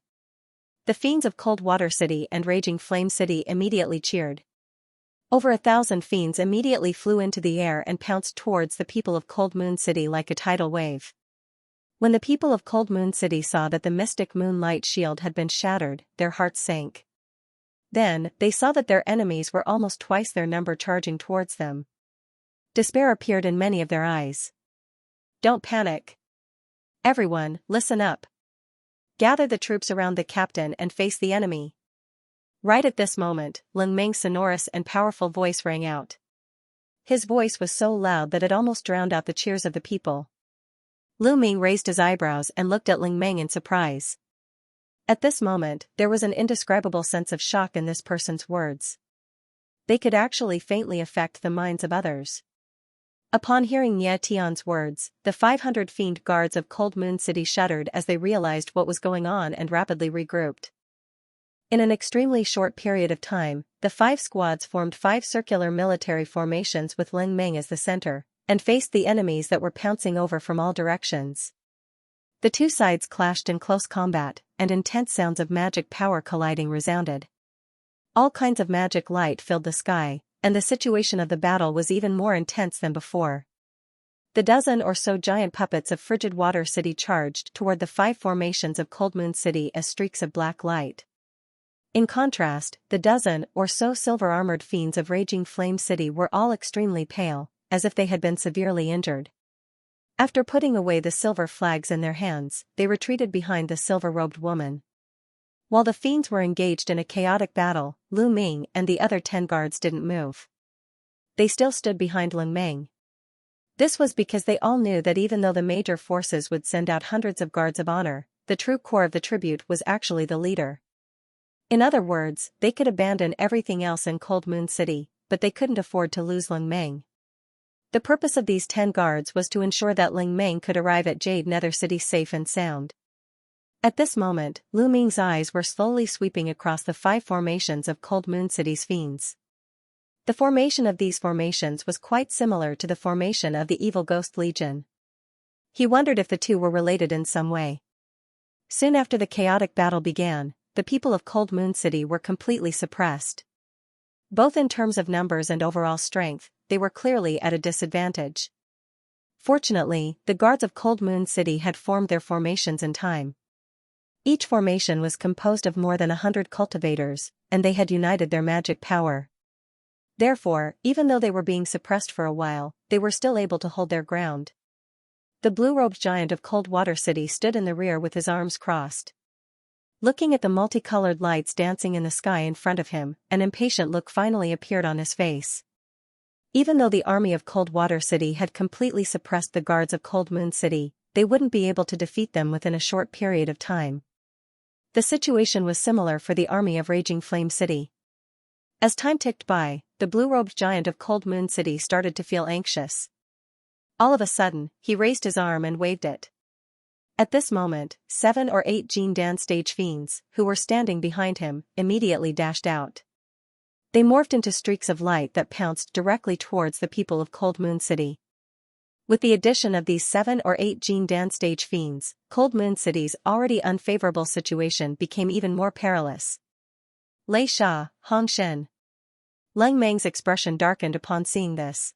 The fiends of Cold Water City and Raging Flame City immediately cheered. Over 1,000 fiends immediately flew into the air and pounced towards the people of Cold Moon City like a tidal wave. When the people of Cold Moon City saw that the Mystic Moon light shield had been shattered, their hearts sank. Then, they saw that their enemies were almost twice their number charging towards them. Despair appeared in many of their eyes. Don't panic. Everyone, listen up. Gather the troops around the captain and face the enemy. Right at this moment, Lin Meng's sonorous and powerful voice rang out. His voice was so loud that it almost drowned out the cheers of the people. Lu Ming raised his eyebrows and looked at Lin Meng in surprise. At this moment, there was an indescribable sense of shock in this person's words. They could actually faintly affect the minds of others. Upon hearing Ye Tian's words, the 500 fiend guards of Cold Moon City shuddered as they realized what was going on and rapidly regrouped. In an extremely short period of time, the 5 squads formed 5 circular military formations with Lin Meng as the center, and faced the enemies that were pouncing over from all directions. The two sides clashed in close combat, and intense sounds of magic power colliding resounded. All kinds of magic light filled the sky, and the situation of the battle was even more intense than before. The dozen or so giant puppets of Frigid Water City charged toward the 5 formations of Cold Moon City as streaks of black light. In contrast, the dozen or so silver-armored fiends of Raging Flame City were all extremely pale, as if they had been severely injured. After putting away the silver flags in their hands, they retreated behind the silver-robed woman. While the fiends were engaged in a chaotic battle, Lu Ming and the other 10 guards didn't move. They still stood behind Lin Meng. This was because they all knew that even though the major forces would send out hundreds of guards of honor, the true core of the tribute was actually the leader. In other words, they could abandon everything else in Cold Moon City, but they couldn't afford to lose Lin Meng. The purpose of these 10 guards was to ensure that Lin Meng could arrive at Jade Nether City safe and sound. At this moment, Lu Ming's eyes were slowly sweeping across the 5 formations of Cold Moon City's fiends. The formation of these formations was quite similar to the formation of the Evil Ghost Legion. He wondered if the two were related in some way. Soon after the chaotic battle began, the people of Cold Moon City were completely suppressed. Both in terms of numbers and overall strength, they were clearly at a disadvantage. Fortunately, the guards of Cold Moon City had formed their formations in time. Each formation was composed of more than 100 cultivators, and they had united their magic power. Therefore, even though they were being suppressed for a while, they were still able to hold their ground. The blue-robed giant of Cold Water City stood in the rear with his arms crossed. Looking at the multicolored lights dancing in the sky in front of him, an impatient look finally appeared on his face. Even though the army of Cold Water City had completely suppressed the guards of Cold Moon City, they wouldn't be able to defeat them within a short period of time. The situation was similar for the army of Raging Flame City. As time ticked by, the blue-robed giant of Cold Moon City started to feel anxious. All of a sudden, he raised his arm and waved it. At this moment, 7 or 8 Jin Dan stage fiends, who were standing behind him, immediately dashed out. They morphed into streaks of light that pounced directly towards the people of Cold Moon City. With the addition of these 7 or 8 Jin Dan stage fiends, Cold Moon City's already unfavorable situation became even more perilous. Lei Sha, Hong Shen. Lin Meng's expression darkened upon seeing this.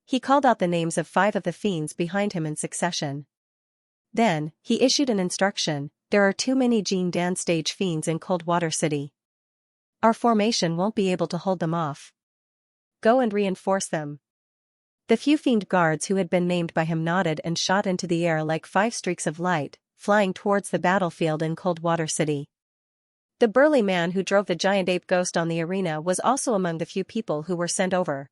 He called out the names of 5 of the fiends behind him in succession. Then, he issued an instruction: there are too many Jin Dan stage fiends in Cold Water City. Our formation won't be able to hold them off. Go and reinforce them. The few fiend guards who had been named by him nodded and shot into the air like 5 streaks of light, flying towards the battlefield in Cold Water City. The burly man who drove the giant ape ghost on the arena was also among the few people who were sent over.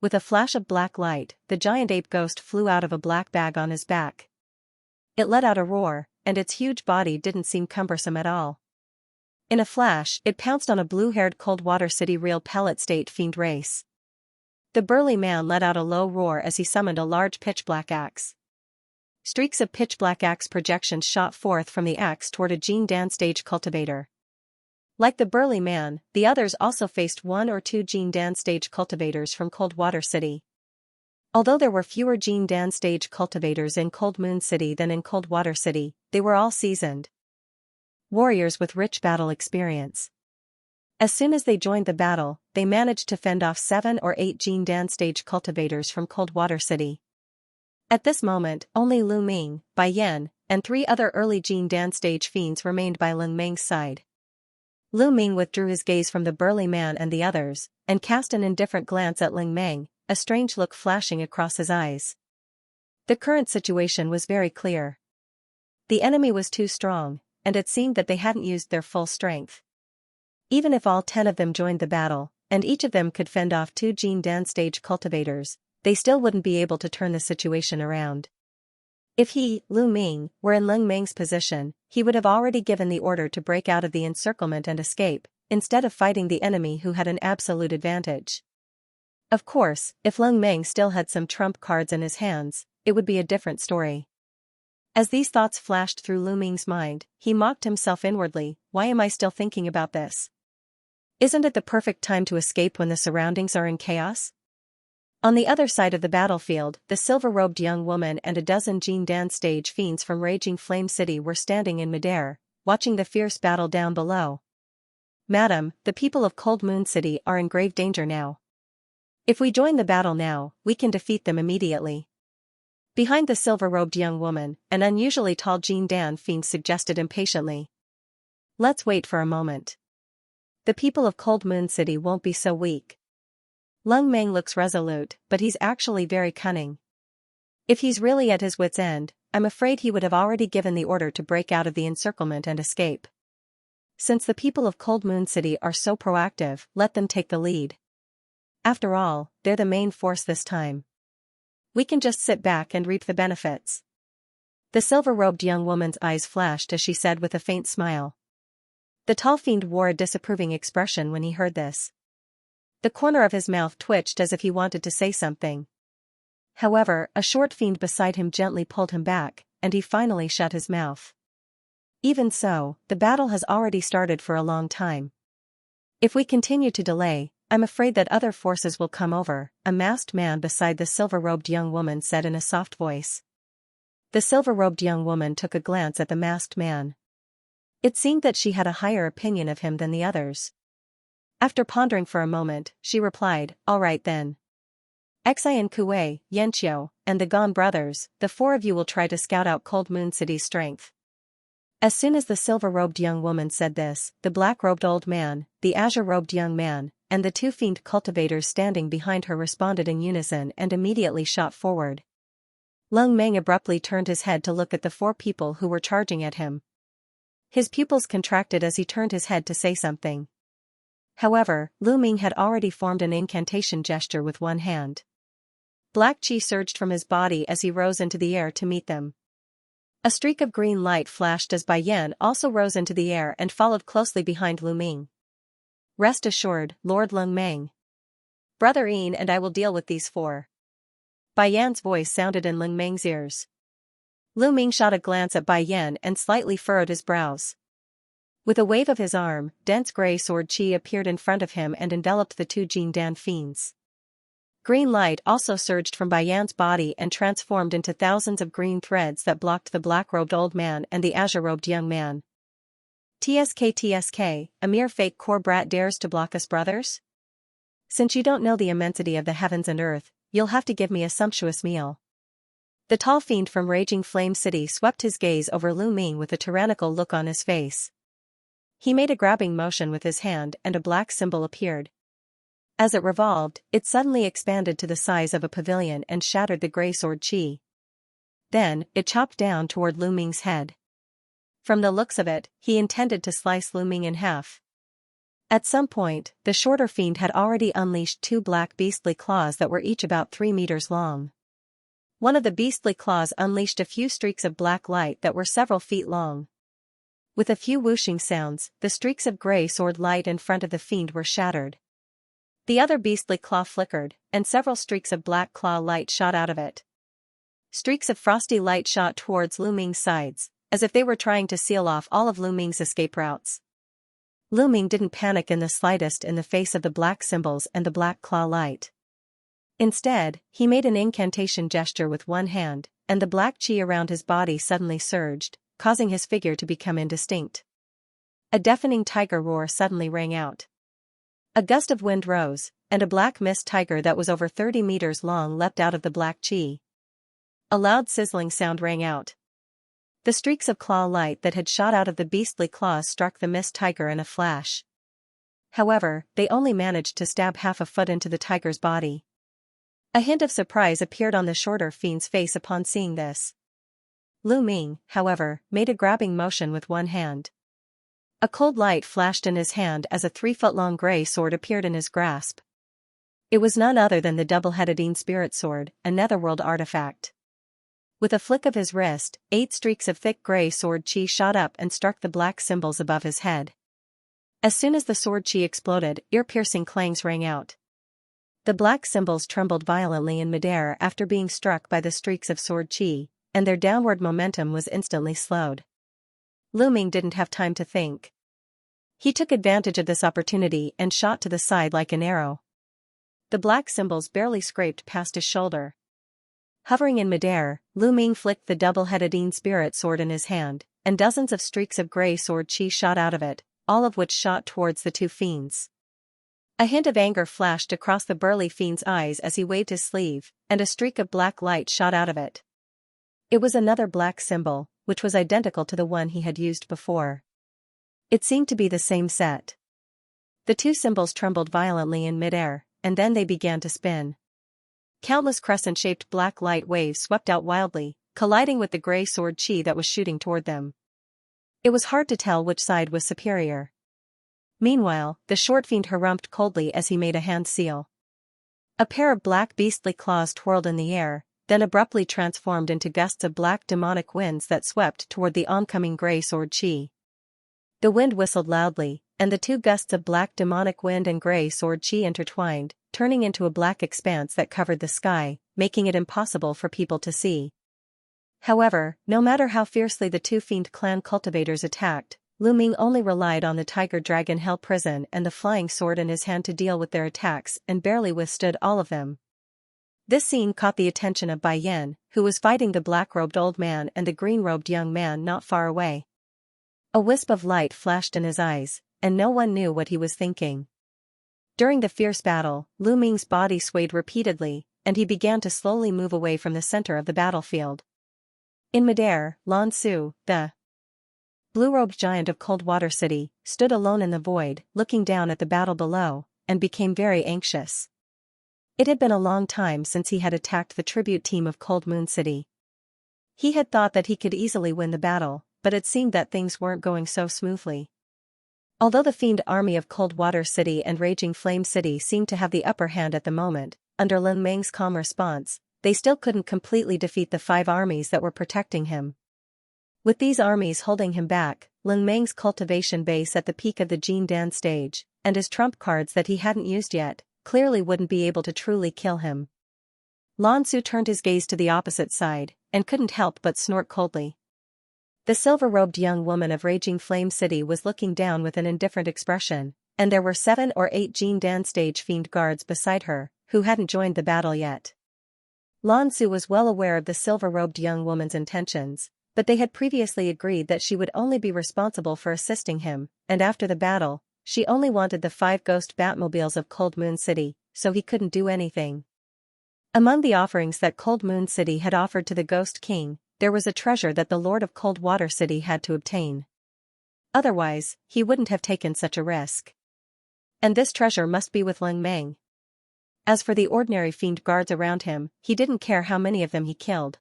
With a flash of black light, the giant ape ghost flew out of a black bag on his back. It let out a roar, and its huge body didn't seem cumbersome at all. In a flash, it pounced on a blue-haired Cold Water City real pellet state fiend race. The burly man let out a low roar as he summoned a large pitch-black axe. Streaks of pitch-black axe projections shot forth from the axe toward a Jin Dan stage cultivator. Like the burly man, the others also faced 1 or 2 Jin Dan stage cultivators from Cold Water City. Although there were fewer Jin Dan stage cultivators in Cold Moon City than in Cold Water City, they were all seasoned warriors with rich battle experience. As soon as they joined the battle, they managed to fend off 7 or 8 Jin Dan stage cultivators from Cold Water City. At this moment, only Lu Ming, Bai Yan, and 3 other early Jin Dan stage fiends remained by Ling Meng's side. Lu Ming withdrew his gaze from the burly man and the others, and cast an indifferent glance at Ling Meng, a strange look flashing across his eyes. The current situation was very clear. The enemy was too strong, and it seemed that they hadn't used their full strength. Even if all 10 of them joined the battle, and each of them could fend off 2 Jin Dan stage cultivators, they still wouldn't be able to turn the situation around. If he, Lu Ming, were in Ling Meng's position, he would have already given the order to break out of the encirclement and escape, instead of fighting the enemy who had an absolute advantage. Of course, if Ling Meng still had some trump cards in his hands, it would be a different story. As these thoughts flashed through Lu Ming's mind, he mocked himself inwardly, why am I still thinking about this? Isn't it the perfect time to escape when the surroundings are in chaos? On the other side of the battlefield, the silver-robed young woman and a dozen Jin Dan stage fiends from Raging Flame City were standing in midair, watching the fierce battle down below. Madam, the people of Cold Moon City are in grave danger now. If we join the battle now, we can defeat them immediately. Behind the silver-robed young woman, an unusually tall Jin Dan fiend suggested impatiently. Let's wait for a moment. The people of Cold Moon City won't be so weak. Ling Meng looks resolute, but he's actually very cunning. If he's really at his wit's end, I'm afraid he would have already given the order to break out of the encirclement and escape. Since the people of Cold Moon City are so proactive, let them take the lead. After all, they're the main force this time. We can just sit back and reap the benefits. The silver-robed young woman's eyes flashed as she said with a faint smile. The tall fiend wore a disapproving expression when he heard this. The corner of his mouth twitched as if he wanted to say something. However, a short fiend beside him gently pulled him back, and he finally shut his mouth. Even so, the battle has already started for a long time. If we continue to delay, I'm afraid that other forces will come over, a masked man beside the silver-robed young woman said in a soft voice. The silver-robed young woman took a glance at the masked man. It seemed that she had a higher opinion of him than the others. After pondering for a moment, she replied, all right then. Xian Kuei, Xianxia, and the Gone brothers, the 4 of you will try to scout out Cold Moon City's strength. As soon as the silver-robed young woman said this, the black-robed old man, the azure-robed young man, and the 2 fiend cultivators standing behind her responded in unison and immediately shot forward. Ling Meng abruptly turned his head to look at the 4 people who were charging at him. His pupils contracted as he turned his head to say something. However, Lu Ming had already formed an incantation gesture with one hand. Black chi surged from his body as he rose into the air to meet them. A streak of green light flashed as Bai Yan also rose into the air and followed closely behind Lu Ming. Rest assured, Lord Ling Meng. Brother Yin and I will deal with these 4. Bai Yan's voice sounded in Ling Meng's ears. Lu Ming shot a glance at Bai Yan and slightly furrowed his brows. With a wave of his arm, dense gray sword chi appeared in front of him and enveloped the 2 Jin Dan fiends. Green light also surged from Bai Yan's body and transformed into thousands of green threads that blocked the black-robed old man and the azure-robed young man. TSK, a mere fake core brat dares to block us brothers? Since you don't know the immensity of the heavens and earth, you'll have to give me a sumptuous meal. The tall fiend from Raging Flame City swept his gaze over Lu Ming with a tyrannical look on his face. He made a grabbing motion with his hand and a black symbol appeared. As it revolved, it suddenly expanded to the size of a pavilion and shattered the gray sword chi. Then, it chopped down toward Lu Ming's head. From the looks of it, he intended to slice Lu Ming in half. At some point, the shorter fiend had already unleashed 2 black beastly claws that were each about 3 meters long. One of the beastly claws unleashed a few streaks of black light that were several feet long. With a few whooshing sounds, the streaks of gray sword light in front of the fiend were shattered. The other beastly claw flickered, and several streaks of black claw light shot out of it. Streaks of frosty light shot towards Lu Ming's sides, as if they were trying to seal off all of Lu Ming's escape routes. Lu Ming didn't panic in the slightest in the face of the black symbols and the black claw light. Instead, he made an incantation gesture with one hand, and the black chi around his body suddenly surged, causing his figure to become indistinct. A deafening tiger roar suddenly rang out. A gust of wind rose, and a black mist tiger that was over 30 meters long leapt out of the black chi. A loud sizzling sound rang out. The streaks of claw light that had shot out of the beastly claws struck the mist tiger in a flash. However, they only managed to stab half a foot into the tiger's body. A hint of surprise appeared on the shorter fiend's face upon seeing this. Lu Ming, however, made a grabbing motion with one hand. A cold light flashed in his hand as a 3-foot-long gray sword appeared in his grasp. It was none other than the double-headed Een Spirit Sword, a netherworld artifact. With a flick of his wrist, 8 streaks of thick gray sword chi shot up and struck the black symbols above his head. As soon as the sword chi exploded, ear-piercing clangs rang out. The black symbols trembled violently in midair after being struck by the streaks of sword chi, and their downward momentum was instantly slowed. Lu Ming didn't have time to think. He took advantage of this opportunity and shot to the side like an arrow. The black symbols barely scraped past his shoulder. Hovering in midair, Lu Ming flicked the double-headed Een Spirit Sword in his hand, and dozens of streaks of gray sword chi shot out of it, all of which shot towards the two fiends. A hint of anger flashed across the burly fiend's eyes as he waved his sleeve, and a streak of black light shot out of it. It was another black symbol, which was identical to the one he had used before. It seemed to be the same set. The two symbols trembled violently in midair, and then they began to spin. Countless crescent-shaped black light waves swept out wildly, colliding with the gray sword chi that was shooting toward them. It was hard to tell which side was superior. Meanwhile, the short fiend harumphed coldly as he made a hand seal. A pair of black beastly claws twirled in the air, then abruptly transformed into gusts of black demonic winds that swept toward the oncoming gray sword chi. The wind whistled loudly, and the two gusts of black demonic wind and gray sword chi intertwined, turning into a black expanse that covered the sky, making it impossible for people to see. However, no matter how fiercely the two fiend clan cultivators attacked, Lu Ming only relied on the Tiger Dragon Hell Prison and the flying sword in his hand to deal with their attacks and barely withstood all of them. This scene caught the attention of Bai Yan, who was fighting the black-robed old man and the green-robed young man not far away. A wisp of light flashed in his eyes, and no one knew what he was thinking. During the fierce battle, Lu Ming's body swayed repeatedly, and he began to slowly move away from the center of the battlefield. In midair, Lan Su, the blue-robed giant of Coldwater City, stood alone in the void, looking down at the battle below, and became very anxious. It had been a long time since he had attacked the tribute team of Cold Moon City. He had thought that he could easily win the battle, but it seemed that things weren't going so smoothly. Although the fiend army of Coldwater City and Raging Flame City seemed to have the upper hand at the moment, under Lin Meng's calm response, they still couldn't completely defeat the 5 armies that were protecting him. With these armies holding him back, Lin Meng's cultivation base at the peak of the Jin Dan stage, and his trump cards that he hadn't used yet, clearly wouldn't be able to truly kill him. Lan Su turned his gaze to the opposite side, and couldn't help but snort coldly. The silver-robed young woman of Raging Flame City was looking down with an indifferent expression, and there were 7 or 8 Jin Dan stage fiend guards beside her, who hadn't joined the battle yet. Lan Su was well aware of the silver-robed young woman's intentions, but they had previously agreed that she would only be responsible for assisting him, and after the battle, she only wanted the 5 ghost Batmobiles of Cold Moon City, so he couldn't do anything. Among the offerings that Cold Moon City had offered to the Ghost King, there was a treasure that the Lord of Coldwater City had to obtain. Otherwise, he wouldn't have taken such a risk. And this treasure must be with Lin Meng. As for the ordinary fiend guards around him, he didn't care how many of them he killed.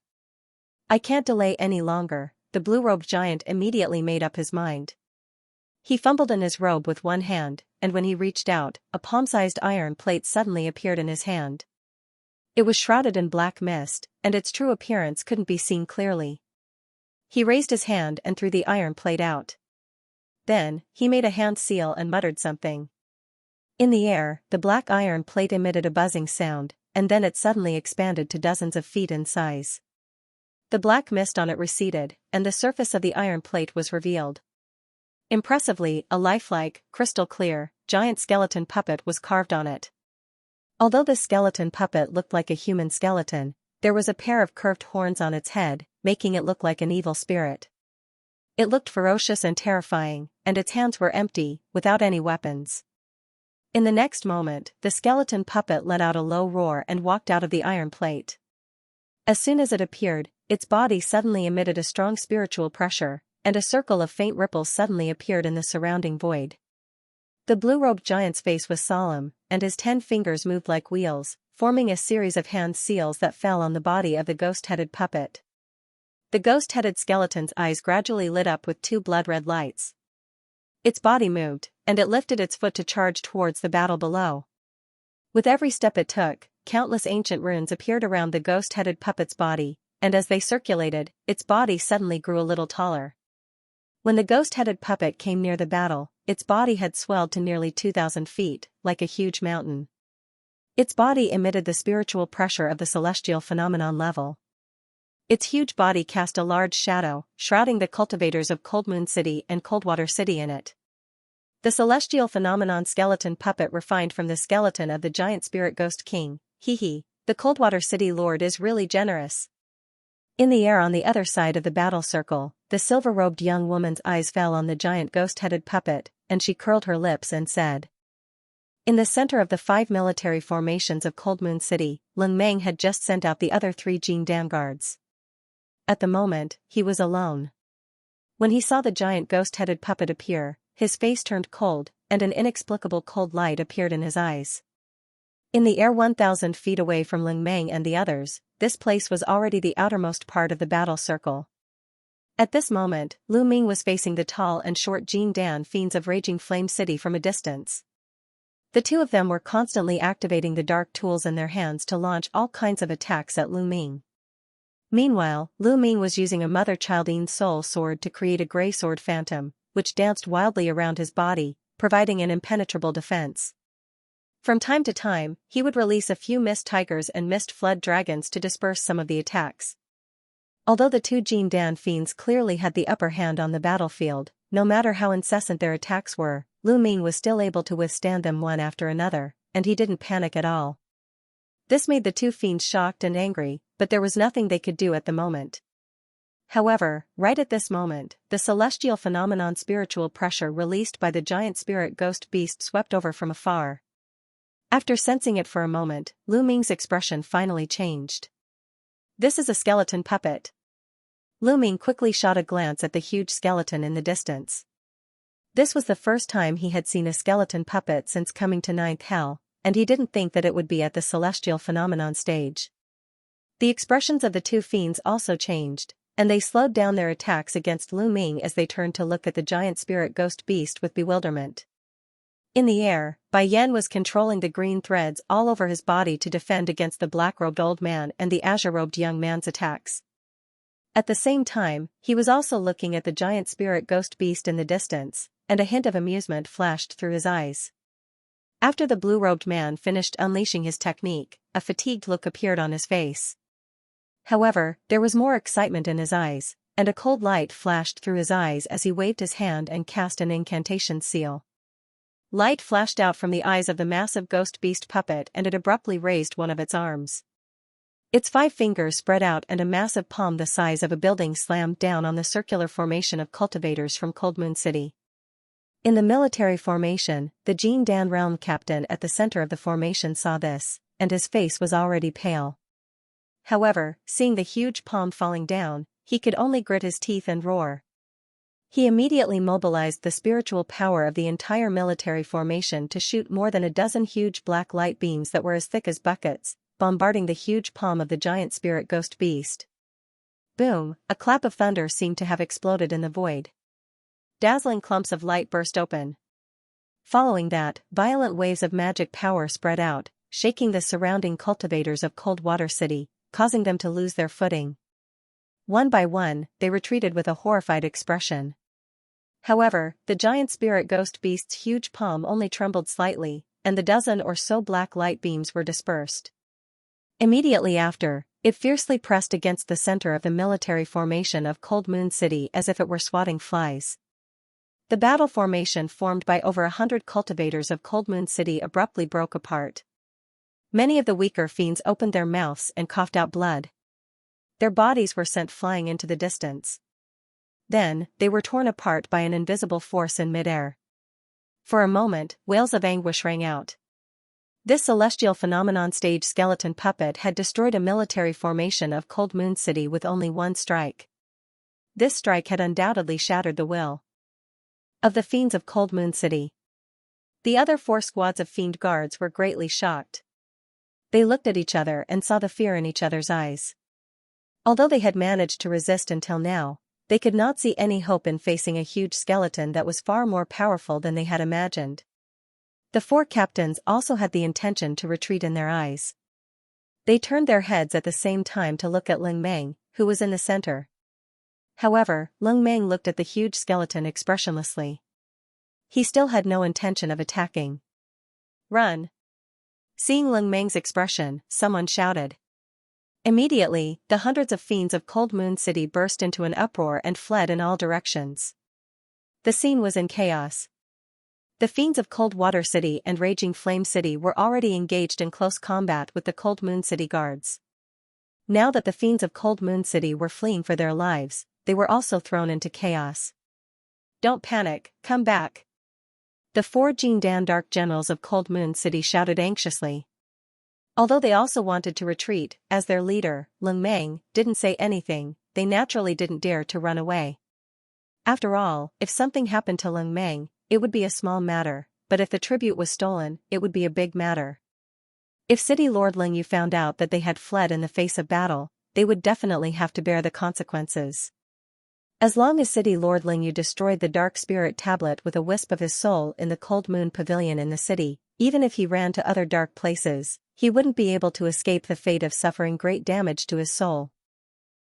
I can't delay any longer, the blue-robed giant immediately made up his mind. He fumbled in his robe with one hand, and when he reached out, a palm-sized iron plate suddenly appeared in his hand. It was shrouded in black mist, and its true appearance couldn't be seen clearly. He raised his hand and threw the iron plate out. Then, he made a hand seal and muttered something. In the air, the black iron plate emitted a buzzing sound, and then it suddenly expanded to dozens of feet in size. The black mist on it receded, and the surface of the iron plate was revealed. Impressively, a lifelike, crystal-clear, giant skeleton puppet was carved on it. Although the skeleton puppet looked like a human skeleton, there was a pair of curved horns on its head, making it look like an evil spirit. It looked ferocious and terrifying, and its hands were empty, without any weapons. In the next moment, the skeleton puppet let out a low roar and walked out of the iron plate. As soon as it appeared, its body suddenly emitted a strong spiritual pressure, and a circle of faint ripples suddenly appeared in the surrounding void. The blue-robed giant's face was solemn, and his 10 fingers moved like wheels, forming a series of hand seals that fell on the body of the ghost-headed puppet. The ghost-headed skeleton's eyes gradually lit up with 2 blood-red lights. Its body moved, and it lifted its foot to charge towards the battle below. With every step it took, countless ancient runes appeared around the ghost-headed puppet's body, and as they circulated, its body suddenly grew a little taller. When the ghost-headed puppet came near the battle, its body had swelled to nearly 2,000 feet, like a huge mountain. Its body emitted the spiritual pressure of the celestial phenomenon level. Its huge body cast a large shadow, shrouding the cultivators of Cold Moon City and Coldwater City in it. The celestial phenomenon skeleton puppet refined from the skeleton of the giant spirit ghost king. The Coldwater City lord is really generous. In the air on the other side of the battle circle, the silver-robed young woman's eyes fell on the giant ghost-headed puppet, and she curled her lips and said. In the center of the 5 military formations of Cold Moon City, Lin Meng had just sent out the other 3 Jin Dan guards. At the moment, he was alone. When he saw the giant ghost-headed puppet appear, his face turned cold, and an inexplicable cold light appeared in his eyes. In the air 1,000 feet away from Lin Meng and the others, this place was already the outermost part of the battle circle. At this moment, Lu Ming was facing the tall and short Jin Dan fiends of Raging Flame City from a distance. The 2 of them were constantly activating the dark tools in their hands to launch all kinds of attacks at Lu Ming. Meanwhile, Lu Ming was using a mother-child soul sword to create a gray sword phantom, which danced wildly around his body, providing an impenetrable defense. From time to time, he would release a few mist tigers and mist flood dragons to disperse some of the attacks. Although the 2 Jin Dan fiends clearly had the upper hand on the battlefield, no matter how incessant their attacks were, Lu Ming was still able to withstand them one after another, and he didn't panic at all. This made the 2 fiends shocked and angry, but there was nothing they could do at the moment. However, right at this moment, the celestial phenomenon spiritual pressure released by the giant spirit ghost beast swept over from afar. After sensing it for a moment, Lu Ming's expression finally changed. This is a skeleton puppet. Lu Ming quickly shot a glance at the huge skeleton in the distance. This was the first time he had seen a skeleton puppet since coming to Ninth Hell, and he didn't think that it would be at the celestial phenomenon stage. The expressions of the 2 fiends also changed, and they slowed down their attacks against Lu Ming as they turned to look at the giant spirit ghost beast with bewilderment. In the air, Bai Yan was controlling the green threads all over his body to defend against the black-robed old man and the azure-robed young man's attacks. At the same time, he was also looking at the giant spirit ghost beast in the distance, and a hint of amusement flashed through his eyes. After the blue-robed man finished unleashing his technique, a fatigued look appeared on his face. However, there was more excitement in his eyes, and a cold light flashed through his eyes as he waved his hand and cast an incantation seal. Light flashed out from the eyes of the massive ghost beast puppet and it abruptly raised one of its arms. Its 5 fingers spread out and a massive palm the size of a building slammed down on the circular formation of cultivators from Cold Moon City. In the military formation, the Jin Dan realm captain at the center of the formation saw this, and his face was already pale. However, seeing the huge palm falling down, he could only grit his teeth and roar. He immediately mobilized the spiritual power of the entire military formation to shoot more than a dozen huge black light beams that were as thick as buckets, bombarding the huge palm of the giant spirit ghost beast. Boom, a clap of thunder seemed to have exploded in the void. Dazzling clumps of light burst open. Following that, violent waves of magic power spread out, shaking the surrounding cultivators of Coldwater City, causing them to lose their footing. One by one, they retreated with a horrified expression. However, the giant spirit ghost beast's huge palm only trembled slightly, and the dozen or so black light beams were dispersed. Immediately after, it fiercely pressed against the center of the military formation of Cold Moon City as if it were swatting flies. The battle formation formed by over 100 cultivators of Cold Moon City abruptly broke apart. Many of the weaker fiends opened their mouths and coughed out blood. Their bodies were sent flying into the distance. Then, they were torn apart by an invisible force in midair. For a moment, wails of anguish rang out. This celestial phenomenon stage skeleton puppet had destroyed a military formation of Cold Moon City with only one strike. This strike had undoubtedly shattered the will of the fiends of Cold Moon City. The other 4 squads of fiend guards were greatly shocked. They looked at each other and saw the fear in each other's eyes. Although they had managed to resist until now, they could not see any hope in facing a huge skeleton that was far more powerful than they had imagined. The 4 captains also had the intention to retreat in their eyes. They turned their heads at the same time to look at Ling Meng, who was in the center. However, Ling Meng looked at the huge skeleton expressionlessly. He still had no intention of attacking. "Run!" Seeing Ling Meng's expression, someone shouted. Immediately, the hundreds of fiends of Cold Moon City burst into an uproar and fled in all directions. The scene was in chaos. The fiends of Cold Water City and Raging Flame City were already engaged in close combat with the Cold Moon City guards. Now that the fiends of Cold Moon City were fleeing for their lives, they were also thrown into chaos. "Don't panic, come back!" The 4 Jindan Dark Generals of Cold Moon City shouted anxiously. Although they also wanted to retreat, as their leader, Ling Meng, didn't say anything, they naturally didn't dare to run away. After all, if something happened to Ling Meng, it would be a small matter, but if the tribute was stolen, it would be a big matter. If City Lord Ling Yu found out that they had fled in the face of battle, they would definitely have to bear the consequences. As long as City Lord Ling Yu destroyed the Dark Spirit Tablet with a wisp of his soul in the Cold Moon Pavilion in the city, even if he ran to other dark places, he wouldn't be able to escape the fate of suffering great damage to his soul.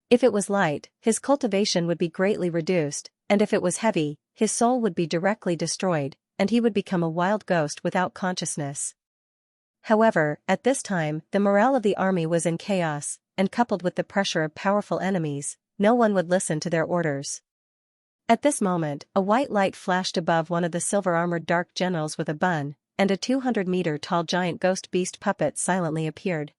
If it was light, his cultivation would be greatly reduced, and if it was heavy, his soul would be directly destroyed, and he would become a wild ghost without consciousness. However, at this time, the morale of the army was in chaos, and coupled with the pressure of powerful enemies, no one would listen to their orders. At this moment, a white light flashed above one of the silver-armored dark generals with a bun, and a 200-meter-tall giant ghost beast puppet silently appeared.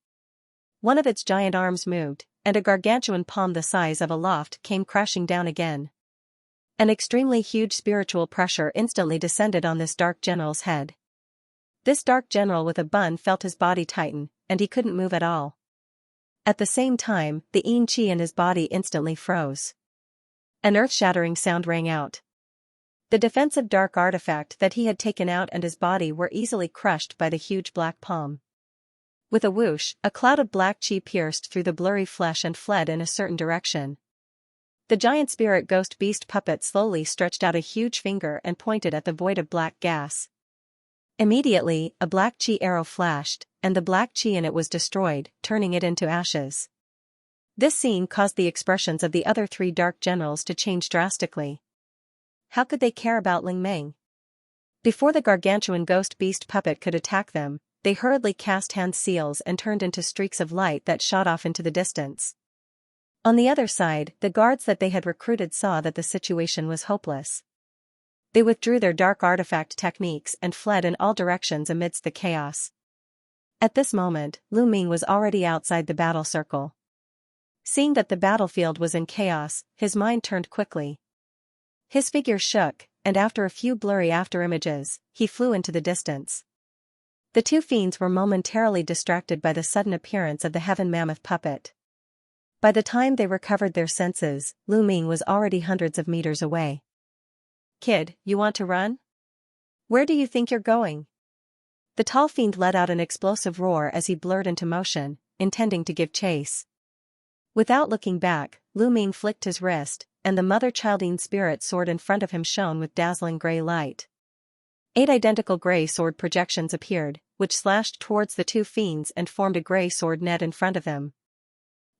One of its giant arms moved, and a gargantuan palm the size of a loft came crashing down again. An extremely huge spiritual pressure instantly descended on this dark general's head. This dark general with a bun felt his body tighten, and he couldn't move at all. At the same time, the yin qi in his body instantly froze. An earth-shattering sound rang out. The defensive dark artifact that he had taken out and his body were easily crushed by the huge black palm. With a whoosh, a cloud of black qi pierced through the blurry flesh and fled in a certain direction. The giant spirit ghost beast puppet slowly stretched out a huge finger and pointed at the void of black gas. Immediately, a black qi arrow flashed, and the black qi in it was destroyed, turning it into ashes. This scene caused the expressions of the other 3 dark generals to change drastically. How could they care about Ling Meng? Before the gargantuan ghost beast puppet could attack them, they hurriedly cast hand seals and turned into streaks of light that shot off into the distance. On the other side, the guards that they had recruited saw that the situation was hopeless. They withdrew their dark artifact techniques and fled in all directions amidst the chaos. At this moment, Lu Ming was already outside the battle circle. Seeing that the battlefield was in chaos, his mind turned quickly. His figure shook, and after a few blurry afterimages, he flew into the distance. The 2 fiends were momentarily distracted by the sudden appearance of the Heaven Mammoth puppet. By the time they recovered their senses, Lu Ming was already hundreds of meters away. "Kid, you want to run? Where do you think you're going?" The tall fiend let out an explosive roar as he blurred into motion, intending to give chase. Without looking back, Lu Ming flicked his wrist, and the mother-childine spirit sword in front of him shone with dazzling gray light. 8 identical gray sword projections appeared, which slashed towards the 2 fiends and formed a gray sword net in front of them.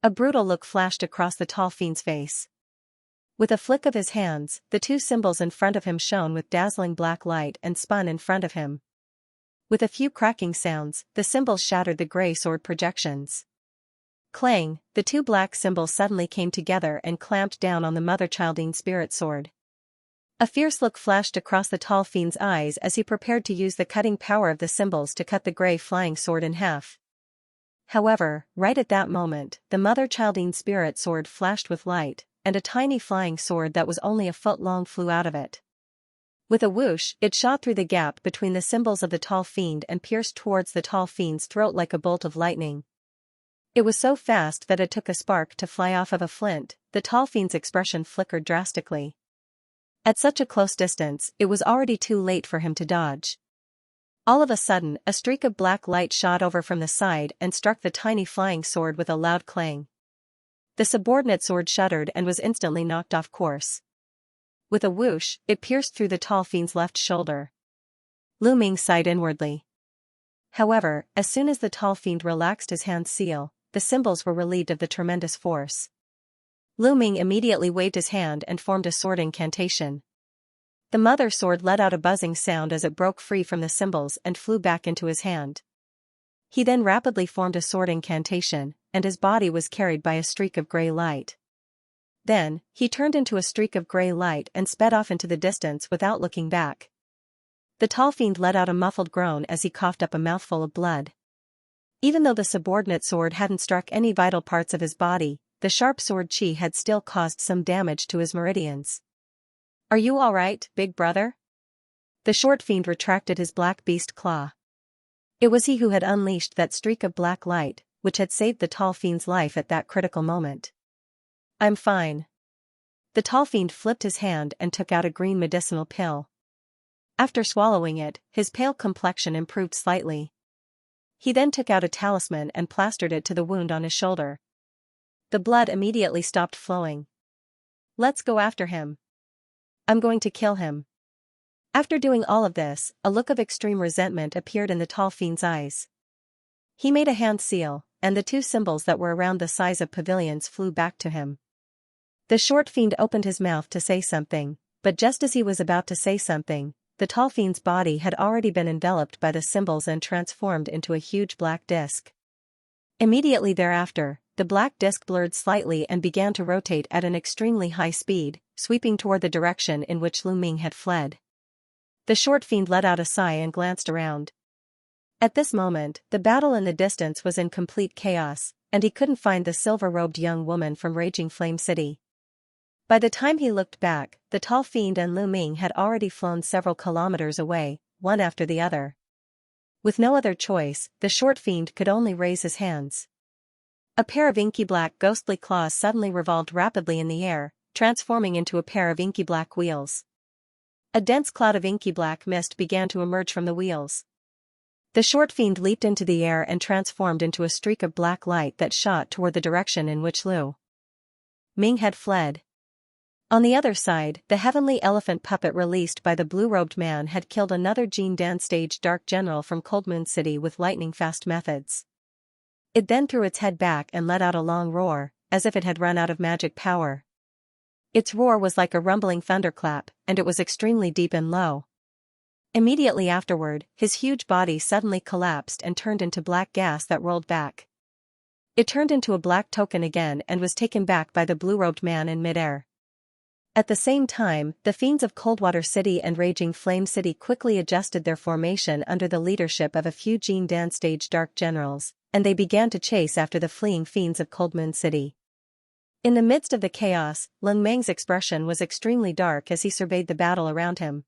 A brutal look flashed across the tall fiend's face. With a flick of his hands, the 2 symbols in front of him shone with dazzling black light and spun in front of him. With a few cracking sounds, the symbols shattered the gray sword projections. Clang, the 2 black symbols suddenly came together and clamped down on the mother-childine spirit sword. A fierce look flashed across the tall fiend's eyes as he prepared to use the cutting power of the symbols to cut the gray flying sword in half. However, right at that moment, the mother-childine spirit sword flashed with light, and a tiny flying sword that was only a foot long flew out of it. With a whoosh, it shot through the gap between the symbols of the tall fiend and pierced towards the tall fiend's throat like a bolt of lightning. It was so fast that it took a spark to fly off of a flint. The tall fiend's expression flickered drastically. At such a close distance, it was already too late for him to dodge. All of a sudden, a streak of black light shot over from the side and struck the tiny flying sword with a loud clang. The subordinate sword shuddered and was instantly knocked off course. With a whoosh, it pierced through the tall fiend's left shoulder. Lu Ming sighed inwardly. However, as soon as the tall fiend relaxed his hand seal, the symbols were relieved of the tremendous force. Lu Ming immediately waved his hand and formed a sword incantation. The mother sword let out a buzzing sound as it broke free from the symbols and flew back into his hand. He then rapidly formed a sword incantation, and his body was carried by a streak of gray light. Then, he turned into a streak of gray light and sped off into the distance without looking back. The tall fiend let out a muffled groan as he coughed up a mouthful of blood. Even though the subordinate sword hadn't struck any vital parts of his body, the sharp sword chi had still caused some damage to his meridians. "Are you all right, big brother?" The short fiend retracted his black beast claw. It was he who had unleashed that streak of black light, which had saved the tall fiend's life at that critical moment. "I'm fine." The tall fiend flipped his hand and took out a green medicinal pill. After swallowing it, his pale complexion improved slightly. He then took out a talisman and plastered it to the wound on his shoulder. The blood immediately stopped flowing. "Let's go after him. I'm going to kill him." After doing all of this, a look of extreme resentment appeared in the tall fiend's eyes. He made a hand seal, and the two symbols that were around the size of pavilions flew back to him. The short fiend opened his mouth to say something, but just as he was about to say something, the tall fiend's body had already been enveloped by the symbols and transformed into a huge black disc. Immediately thereafter, the black disc blurred slightly and began to rotate at an extremely high speed, sweeping toward the direction in which Lu Ming had fled. The short fiend let out a sigh and glanced around. At this moment, the battle in the distance was in complete chaos, and he couldn't find the silver-robed young woman from Raging Flame City. By the time he looked back, the tall fiend and Lu Ming had already flown several kilometers away, one after the other. With no other choice, the short fiend could only raise his hands. A pair of inky black ghostly claws suddenly revolved rapidly in the air, transforming into a pair of inky black wheels. A dense cloud of inky black mist began to emerge from the wheels. The short fiend leaped into the air and transformed into a streak of black light that shot toward the direction in which Lu Ming had fled. On the other side, the heavenly elephant puppet released by the blue-robed man had killed another Jin Dan stage dark general from Cold Moon City with lightning-fast methods. It then threw its head back and let out a long roar, as if it had run out of magic power. Its roar was like a rumbling thunderclap, and it was extremely deep and low. Immediately afterward, his huge body suddenly collapsed and turned into black gas that rolled back. It turned into a black token again and was taken back by the blue-robed man in midair. At the same time, the fiends of Coldwater City and Raging Flame City quickly adjusted their formation under the leadership of a few Jin Dan stage dark generals, and they began to chase after the fleeing fiends of Cold Moon City. In the midst of the chaos, Lu Ming's expression was extremely dark as he surveyed the battle around him.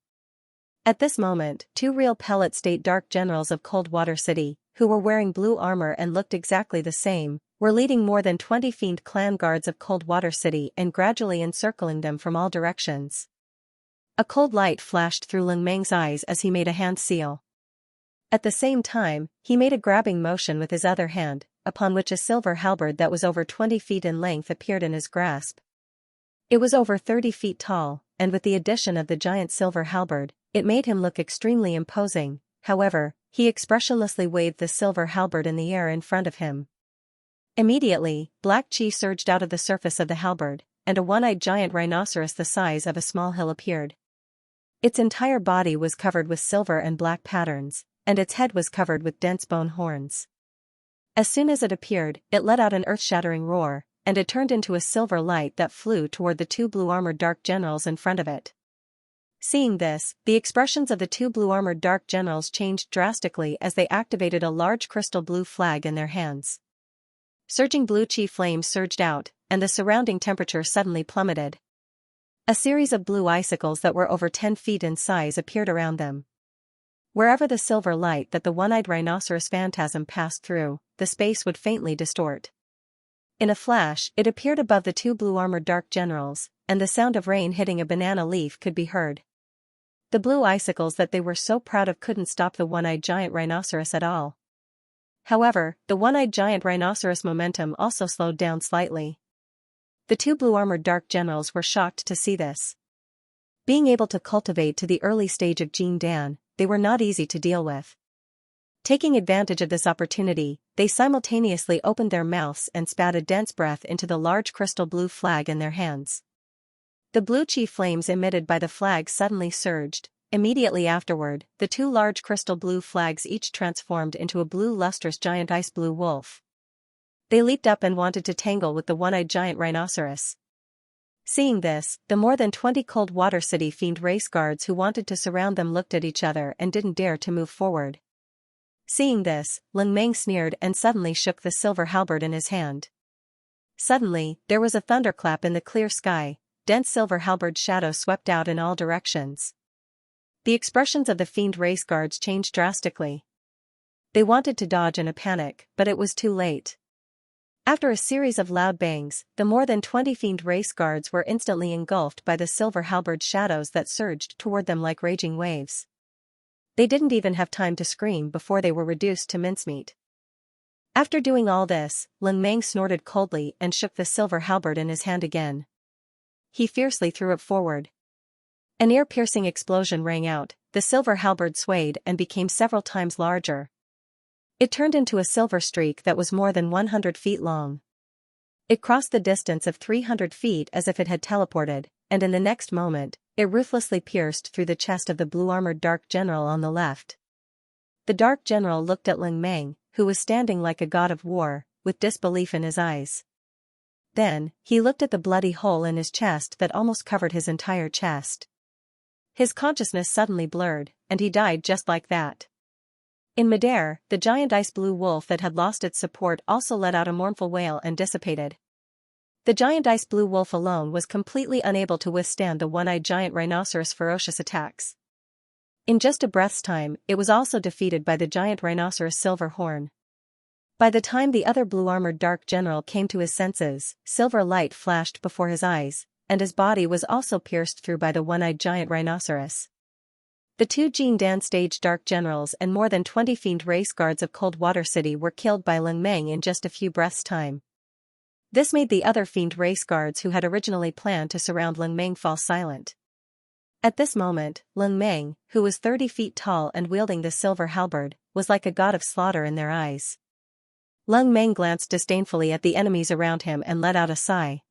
At this moment, two real pellet state dark generals of Coldwater City, who were wearing blue armor and looked exactly the same, were leading more than 20 fiend clan guards of Coldwater City and gradually encircling them from all directions. A cold light flashed through Lu Ming's eyes as he made a hand seal. At the same time, he made a grabbing motion with his other hand, upon which a silver halberd that was over 20 feet in length appeared in his grasp. It was over 30 feet tall, and with the addition of the giant silver halberd, it made him look extremely imposing. However, he expressionlessly waved the silver halberd in the air in front of him. Immediately, black chi surged out of the surface of the halberd, and a one-eyed giant rhinoceros the size of a small hill appeared. Its entire body was covered with silver and black patterns, and its head was covered with dense bone horns. As soon as it appeared, it let out an earth-shattering roar, and it turned into a silver light that flew toward the two blue-armored dark generals in front of it. Seeing this, the expressions of the two blue-armored dark generals changed drastically as they activated a large crystal blue flag in their hands. Surging blue chi flames surged out, and the surrounding temperature suddenly plummeted. A series of blue icicles that were over 10 feet in size appeared around them. Wherever the silver light that the one-eyed rhinoceros phantasm passed through, the space would faintly distort. In a flash, it appeared above the two blue-armored dark generals, and the sound of rain hitting a banana leaf could be heard. The blue icicles that they were so proud of couldn't stop the one-eyed giant rhinoceros at all. However, the one-eyed giant rhinoceros momentum also slowed down slightly. The two blue-armored dark generals were shocked to see this. Being able to cultivate to the early stage of Jin Dan, they were not easy to deal with. Taking advantage of this opportunity, they simultaneously opened their mouths and spat a dense breath into the large crystal blue flag in their hands. The blue chi flames emitted by the flag suddenly surged. Immediately afterward, the two large crystal blue flags each transformed into a blue lustrous giant ice blue wolf. They leaped up and wanted to tangle with the one-eyed giant rhinoceros. Seeing this, the more than 20 Cold Water City fiend race guards who wanted to surround them looked at each other and didn't dare to move forward. Seeing this, Ling Meng sneered and suddenly shook the silver halberd in his hand. Suddenly, there was a thunderclap in the clear sky. Dense silver halberd shadows swept out in all directions. The expressions of the fiend race guards changed drastically. They wanted to dodge in a panic, but it was too late. After a series of loud bangs, the more than 20 fiend race guards were instantly engulfed by the silver halberd shadows that surged toward them like raging waves. They didn't even have time to scream before they were reduced to mincemeat. After doing all this, Ling Meng snorted coldly and shook the silver halberd in his hand again. He fiercely threw it forward. An ear-piercing explosion rang out, the silver halberd swayed and became several times larger. It turned into a silver streak that was more than 100 feet long. It crossed the distance of 300 feet as if it had teleported, and in the next moment, it ruthlessly pierced through the chest of the blue-armored dark general on the left. The dark general looked at Ling Meng, who was standing like a god of war, with disbelief in his eyes. Then, he looked at the bloody hole in his chest that almost covered his entire chest. His consciousness suddenly blurred, and he died just like that. In midair, the giant ice blue wolf that had lost its support also let out a mournful wail and dissipated. The giant ice blue wolf alone was completely unable to withstand the one-eyed giant rhinoceros' ferocious attacks. In just a breath's time, it was also defeated by the giant rhinoceros' silver horn. By the time the other blue-armored dark general came to his senses, silver light flashed before his eyes, and his body was also pierced through by the one-eyed giant rhinoceros. The two Jin Dan stage dark generals and more than 20 fiend race guards of Cold Water City were killed by Ling Meng in just a few breaths' time. This made the other fiend race guards who had originally planned to surround Ling Meng fall silent. At this moment, Ling Meng, who was 30 feet tall and wielding the silver halberd, was like a god of slaughter in their eyes. Ling Meng glanced disdainfully at the enemies around him and let out a sigh.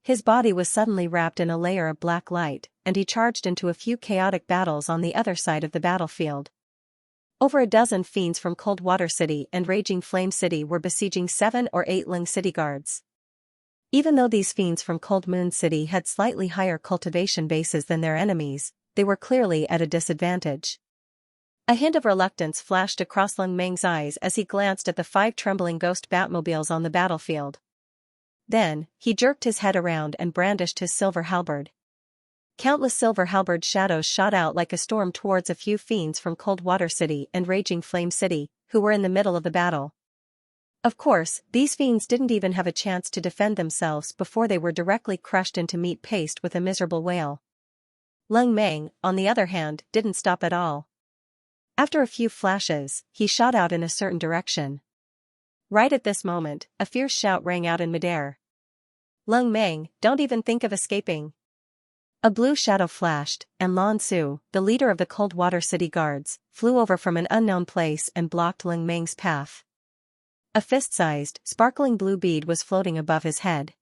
His body was suddenly wrapped in a layer of black light, and he charged into a few chaotic battles on the other side of the battlefield. Over a dozen fiends from Cold Water City and Raging Flame City were besieging 7 or 8 Ling City guards. Even though these fiends from Cold Moon City had slightly higher cultivation bases than their enemies, they were clearly at a disadvantage. A hint of reluctance flashed across Ling Meng's eyes as he glanced at the 5 trembling ghost Batmobiles on the battlefield. Then, he jerked his head around and brandished his silver halberd. Countless silver halberd shadows shot out like a storm towards a few fiends from Cold Water City and Raging Flame City, who were in the middle of the battle. Of course, these fiends didn't even have a chance to defend themselves before they were directly crushed into meat paste with a miserable wail. Ling Meng, on the other hand, didn't stop at all. After a few flashes, he shot out in a certain direction. Right at this moment, a fierce shout rang out in midair. "Ling Meng, don't even think of escaping!" A blue shadow flashed, and Lan Su, the leader of the Cold Water City guards, flew over from an unknown place and blocked Ling Meng's path. A fist-sized, sparkling blue bead was floating above his head.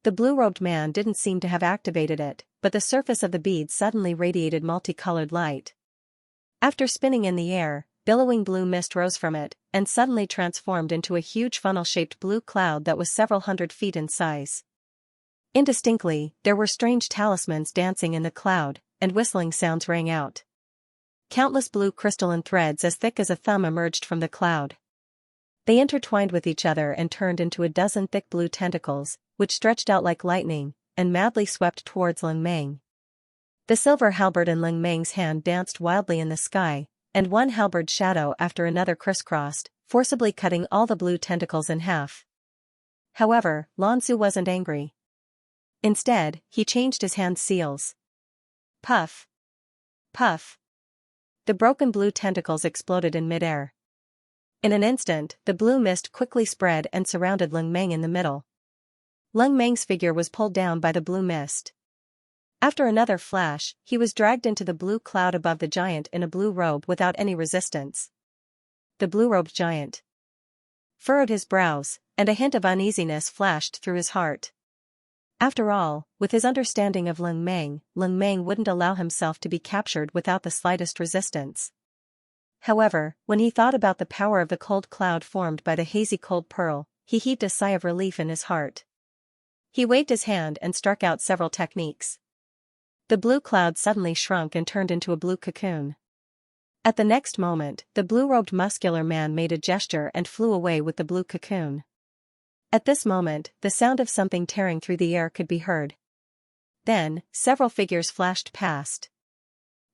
The blue-robed man didn't seem to have activated it, but the surface of the bead suddenly radiated multicolored light. After spinning in the air, billowing blue mist rose from it, and suddenly transformed into a huge funnel-shaped blue cloud that was several hundred feet in size. Indistinctly, there were strange talismans dancing in the cloud, and whistling sounds rang out. Countless blue crystalline threads as thick as a thumb emerged from the cloud. They intertwined with each other and turned into a dozen thick blue tentacles, which stretched out like lightning, and madly swept towards Ling Meng. The silver halberd in Ling Meng's hand danced wildly in the sky, and one halberd shadow after another crisscrossed, forcibly cutting all the blue tentacles in half. However, Lan Su wasn't angry. Instead, he changed his hand seals. Puff! Puff! The broken blue tentacles exploded in midair. In an instant, the blue mist quickly spread and surrounded Ling Meng in the middle. Ling Meng's figure was pulled down by the blue mist. After another flash, he was dragged into the blue cloud above the giant in a blue robe without any resistance. The blue-robed giant furrowed his brows, and a hint of uneasiness flashed through his heart. After all, with his understanding of Ling Meng wouldn't allow himself to be captured without the slightest resistance. However, when he thought about the power of the cold cloud formed by the hazy cold pearl, he heaved a sigh of relief in his heart. He waved his hand and struck out several techniques. The blue cloud suddenly shrunk and turned into a blue cocoon. At the next moment, the blue-robed muscular man made a gesture and flew away with the blue cocoon. At this moment, the sound of something tearing through the air could be heard. Then, several figures flashed past.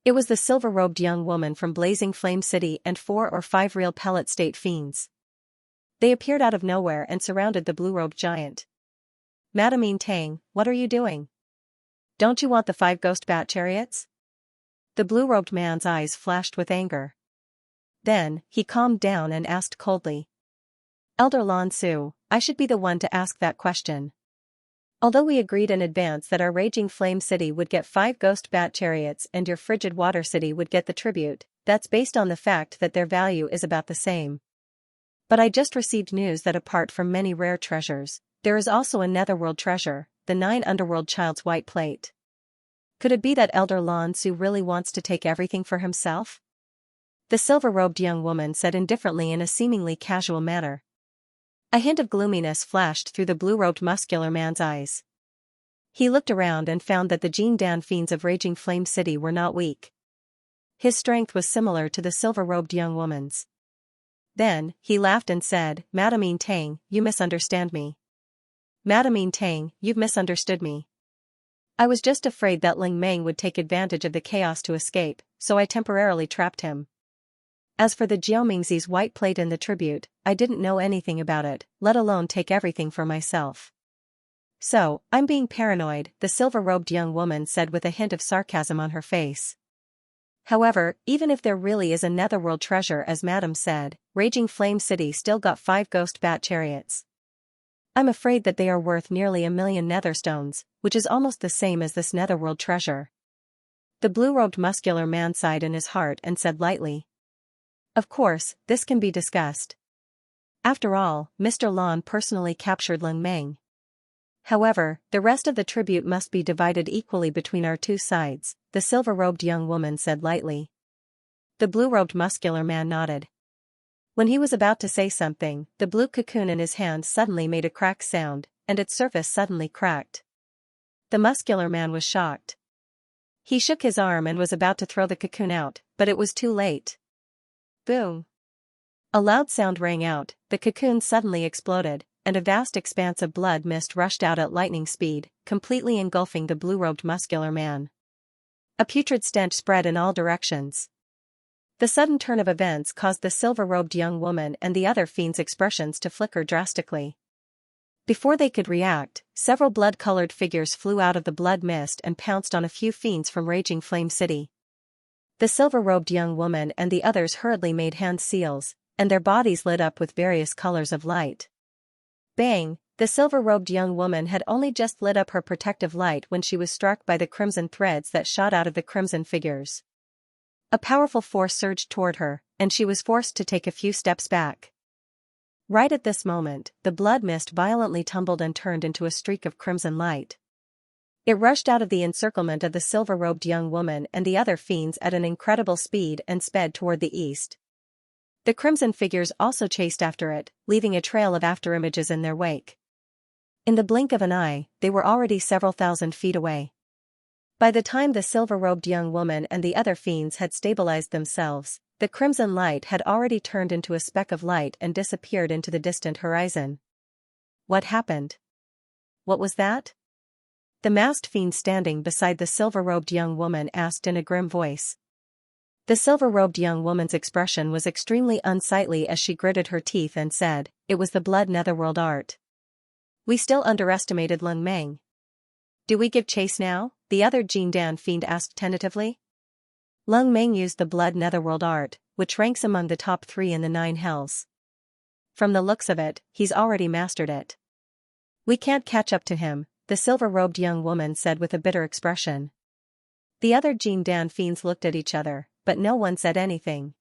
It was the silver-robed young woman from Blazing Flame City and 4 or 5 real pellet state fiends. They appeared out of nowhere and surrounded the blue-robed giant. Madame Tang, what are you doing? Don't you want the 5 ghost bat chariots? The blue-robed man's eyes flashed with anger. Then, he calmed down and asked coldly. Elder Lan Su, I should be the one to ask that question. Although we agreed in advance that our Raging Flame City would get 5 ghost bat chariots and your Frigid Water City would get the tribute, that's based on the fact that their value is about the same. But I just received news that apart from many rare treasures, there is also a netherworld treasure, the 9 underworld child's white plate. Could it be that Elder Lan Su really wants to take everything for himself? The silver-robed young woman said indifferently in a seemingly casual manner. A hint of gloominess flashed through the blue-robed muscular man's eyes. He looked around and found that the Jin Dan fiends of Raging Flame City were not weak. His strength was similar to the silver-robed young woman's. Then, he laughed and said, Madame Tang, you misunderstand me. Madame Tang, you've misunderstood me. I was just afraid that Ling Meng would take advantage of the chaos to escape, so I temporarily trapped him. As for the Jiaomingzi's white plate and the tribute, I didn't know anything about it, let alone take everything for myself. So, I'm being paranoid, the silver-robed young woman said with a hint of sarcasm on her face. However, even if there really is a netherworld treasure as Madam said, Raging Flame City still got 5 ghost bat chariots. I'm afraid that they are worth nearly 1,000,000 netherstones, which is almost the same as this netherworld treasure. The blue-robed muscular man sighed in his heart and said lightly. Of course, this can be discussed. After all, Mr. Lan personally captured Ling Meng. However, the rest of the tribute must be divided equally between our 2 sides, the silver-robed young woman said lightly. The blue-robed muscular man nodded. When he was about to say something, the blue cocoon in his hand suddenly made a crack sound, and its surface suddenly cracked. The muscular man was shocked. He shook his arm and was about to throw the cocoon out, but it was too late. Boom! A loud sound rang out, the cocoon suddenly exploded, and a vast expanse of blood mist rushed out at lightning speed, completely engulfing the blue-robed muscular man. A putrid stench spread in all directions. The sudden turn of events caused the silver-robed young woman and the other fiends' expressions to flicker drastically. Before they could react, several blood-colored figures flew out of the blood mist and pounced on a few fiends from Raging Flame City. The silver-robed young woman and the others hurriedly made hand seals, and their bodies lit up with various colors of light. Bang! The silver-robed young woman had only just lit up her protective light when she was struck by the crimson threads that shot out of the crimson figures. A powerful force surged toward her, and she was forced to take a few steps back. Right at this moment, the blood mist violently tumbled and turned into a streak of crimson light. It rushed out of the encirclement of the silver-robed young woman and the other fiends at an incredible speed and sped toward the east. The crimson figures also chased after it, leaving a trail of afterimages in their wake. In the blink of an eye, they were already several thousand feet away. By the time the silver-robed young woman and the other fiends had stabilized themselves, the crimson light had already turned into a speck of light and disappeared into the distant horizon. What happened? What was that? The masked fiend standing beside the silver-robed young woman asked in a grim voice. The silver-robed young woman's expression was extremely unsightly as she gritted her teeth and said, "It was the blood netherworld art. We still underestimated Lung Meng. Do we give chase now?" the other Jindan fiend asked tentatively. Lung Meng used the blood netherworld art, which ranks among the top 3 in the 9 hells. From the looks of it, he's already mastered it. We can't catch up to him, the silver-robed young woman said with a bitter expression. The other Jindan fiends looked at each other, but no one said anything.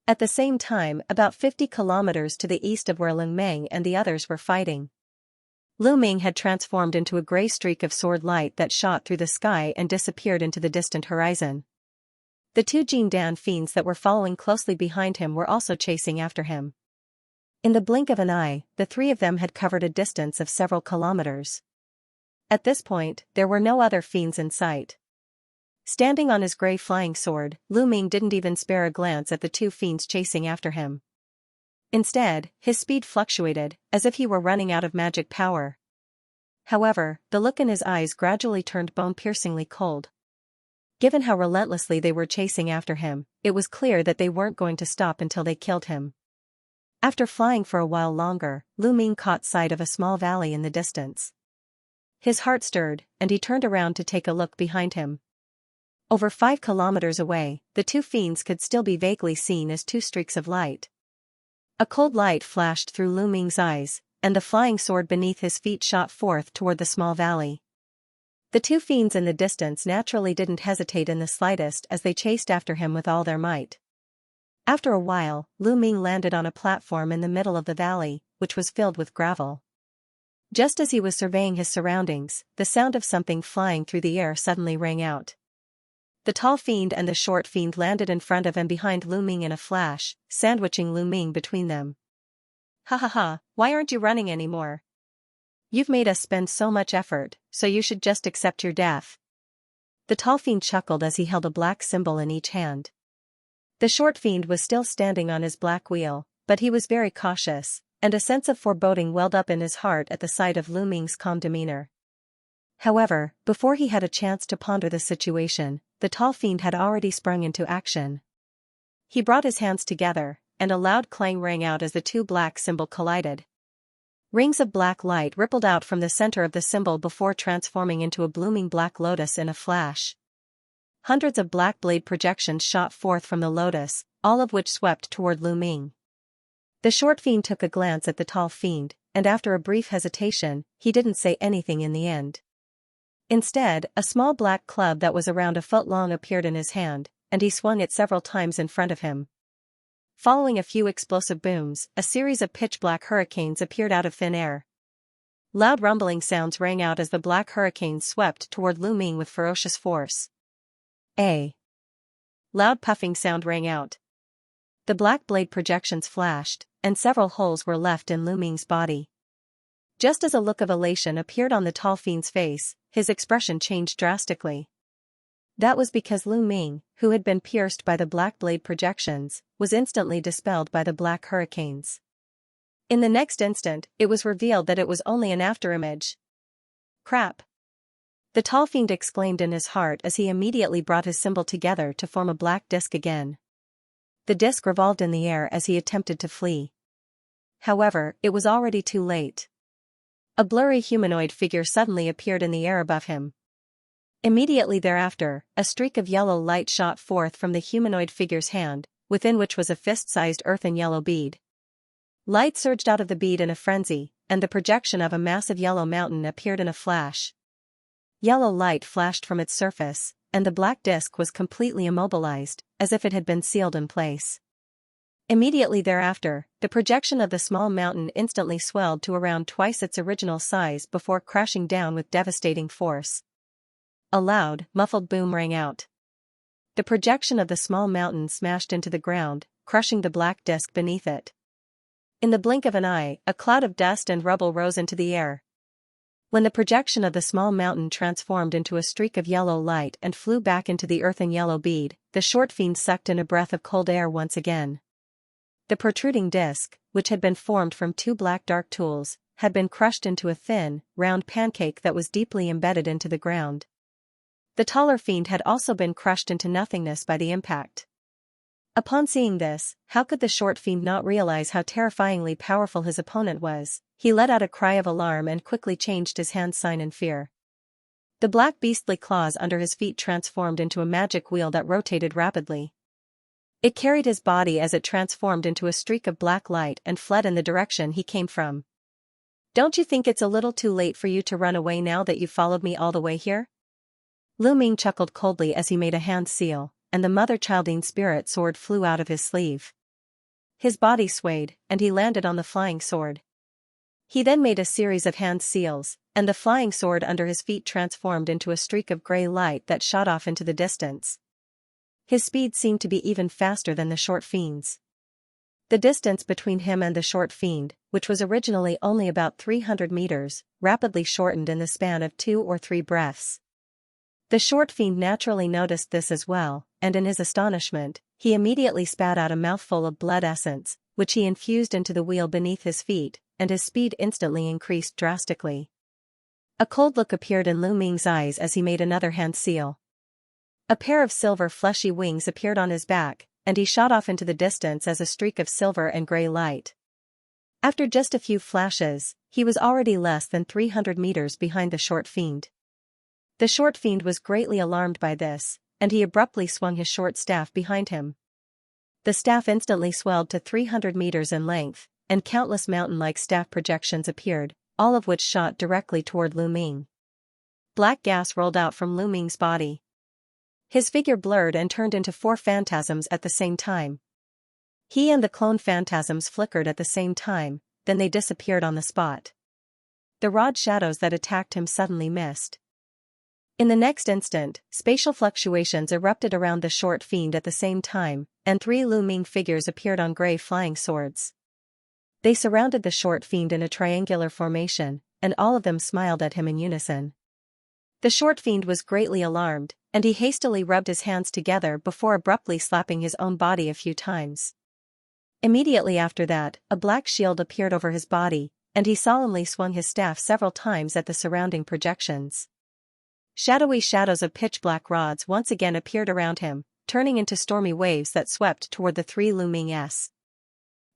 At the same time, about 50 kilometers to the east of where Lung Meng and the others were fighting, Lu Ming had transformed into a gray streak of sword light that shot through the sky and disappeared into the distant horizon. The 2 Jindan fiends that were following closely behind him were also chasing after him. In the blink of an eye, the 3 of them had covered a distance of several kilometers. At this point, there were no other fiends in sight. Standing on his gray flying sword, Lu Ming didn't even spare a glance at the 2 fiends chasing after him. Instead, his speed fluctuated, as if he were running out of magic power. However, the look in his eyes gradually turned bone-piercingly cold. Given how relentlessly they were chasing after him, it was clear that they weren't going to stop until they killed him. After flying for a while longer, Lu Ming caught sight of a small valley in the distance. His heart stirred, and he turned around to take a look behind him. Over 5 kilometers away, the 2 fiends could still be vaguely seen as 2 streaks of light. A cold light flashed through Lu Ming's eyes, and the flying sword beneath his feet shot forth toward the small valley. The 2 fiends in the distance naturally didn't hesitate in the slightest as they chased after him with all their might. After a while, Lu Ming landed on a platform in the middle of the valley, which was filled with gravel. Just as he was surveying his surroundings, the sound of something flying through the air suddenly rang out. The tall fiend and the short fiend landed in front of and behind Lu Ming in a flash, sandwiching Lu Ming between them. "Ha ha ha, why aren't you running anymore? You've made us spend so much effort, so you should just accept your death." The tall fiend chuckled as he held a black symbol in each hand. The short fiend was still standing on his black wheel, but he was very cautious, and a sense of foreboding welled up in his heart at the sight of Lu Ming's calm demeanor. However, before he had a chance to ponder the situation, the tall fiend had already sprung into action. He brought his hands together, and a loud clang rang out as the 2 black symbols collided. Rings of black light rippled out from the center of the symbol before transforming into a blooming black lotus in a flash. Hundreds of black blade projections shot forth from the lotus, all of which swept toward Lu Ming. The short fiend took a glance at the tall fiend, and after a brief hesitation, he didn't say anything in the end. Instead, a small black club that was around a foot long appeared in his hand, and he swung it several times in front of him. Following a few explosive booms, a series of pitch-black hurricanes appeared out of thin air. Loud rumbling sounds rang out as the black hurricanes swept toward Lu Ming with ferocious force. A loud puffing sound rang out. The black blade projections flashed, and several holes were left in Lu Ming's body. Just as a look of elation appeared on the tall fiend's face, his expression changed drastically. That was because Lu Ming, who had been pierced by the black blade projections, was instantly dispelled by the black hurricanes. In the next instant, it was revealed that it was only an afterimage. "Crap!" the tall fiend exclaimed in his heart as he immediately brought his symbol together to form a black disc again. The disc revolved in the air as he attempted to flee. However, it was already too late. A blurry humanoid figure suddenly appeared in the air above him. Immediately thereafter, a streak of yellow light shot forth from the humanoid figure's hand, within which was a fist-sized earthen yellow bead. Light surged out of the bead in a frenzy, and the projection of a massive yellow mountain appeared in a flash. Yellow light flashed from its surface, and the black disc was completely immobilized, as if it had been sealed in place. Immediately thereafter, the projection of the small mountain instantly swelled to around twice its original size before crashing down with devastating force. A loud, muffled boom rang out. The projection of the small mountain smashed into the ground, crushing the black disc beneath it. In the blink of an eye, a cloud of dust and rubble rose into the air. When the projection of the small mountain transformed into a streak of yellow light and flew back into the earthen yellow bead, the short fiend sucked in a breath of cold air once again. The protruding disc, which had been formed from two black dark tools, had been crushed into a thin, round pancake that was deeply embedded into the ground. The taller fiend had also been crushed into nothingness by the impact. Upon seeing this, how could the short fiend not realize how terrifyingly powerful his opponent was? He let out a cry of alarm and quickly changed his hand sign in fear. The black beastly claws under his feet transformed into a magic wheel that rotated rapidly. It carried his body as it transformed into a streak of black light and fled in the direction he came from. "Don't you think it's a little too late for you to run away now that you've followed me all the way here?" Lu Ming chuckled coldly as he made a hand seal, and the mother-childing spirit sword flew out of his sleeve. His body swayed, and he landed on the flying sword. He then made a series of hand seals, and the flying sword under his feet transformed into a streak of gray light that shot off into the distance. His speed seemed to be even faster than the short fiend's. The distance between him and the short fiend, which was originally only about 300 meters, rapidly shortened in the span of 2 or 3 breaths. The short fiend naturally noticed this as well, and in his astonishment, he immediately spat out a mouthful of blood essence, which he infused into the wheel beneath his feet, and his speed instantly increased drastically. A cold look appeared in Lu Ming's eyes as he made another hand seal. A pair of silver fleshy wings appeared on his back, and he shot off into the distance as a streak of silver and gray light. After just a few flashes, he was already less than 300 meters behind the short fiend. The short fiend was greatly alarmed by this, and he abruptly swung his short staff behind him. The staff instantly swelled to 300 meters in length, and countless mountain-like staff projections appeared, all of which shot directly toward Lu Ming. Black gas rolled out from Lu Ming's body. His figure blurred and turned into 4 phantasms at the same time. He and the clone phantasms flickered at the same time, then they disappeared on the spot. The rod shadows that attacked him suddenly missed. In the next instant, spatial fluctuations erupted around the short fiend at the same time, and 3 Lu Ming figures appeared on gray flying swords. They surrounded the short fiend in a triangular formation, and all of them smiled at him in unison. The short fiend was greatly alarmed, and he hastily rubbed his hands together before abruptly slapping his own body a few times. Immediately after that, a black shield appeared over his body, and he solemnly swung his staff several times at the surrounding projections. Shadowy shadows of pitch-black rods once again appeared around him, turning into stormy waves that swept toward the 3 Lu Ming-s.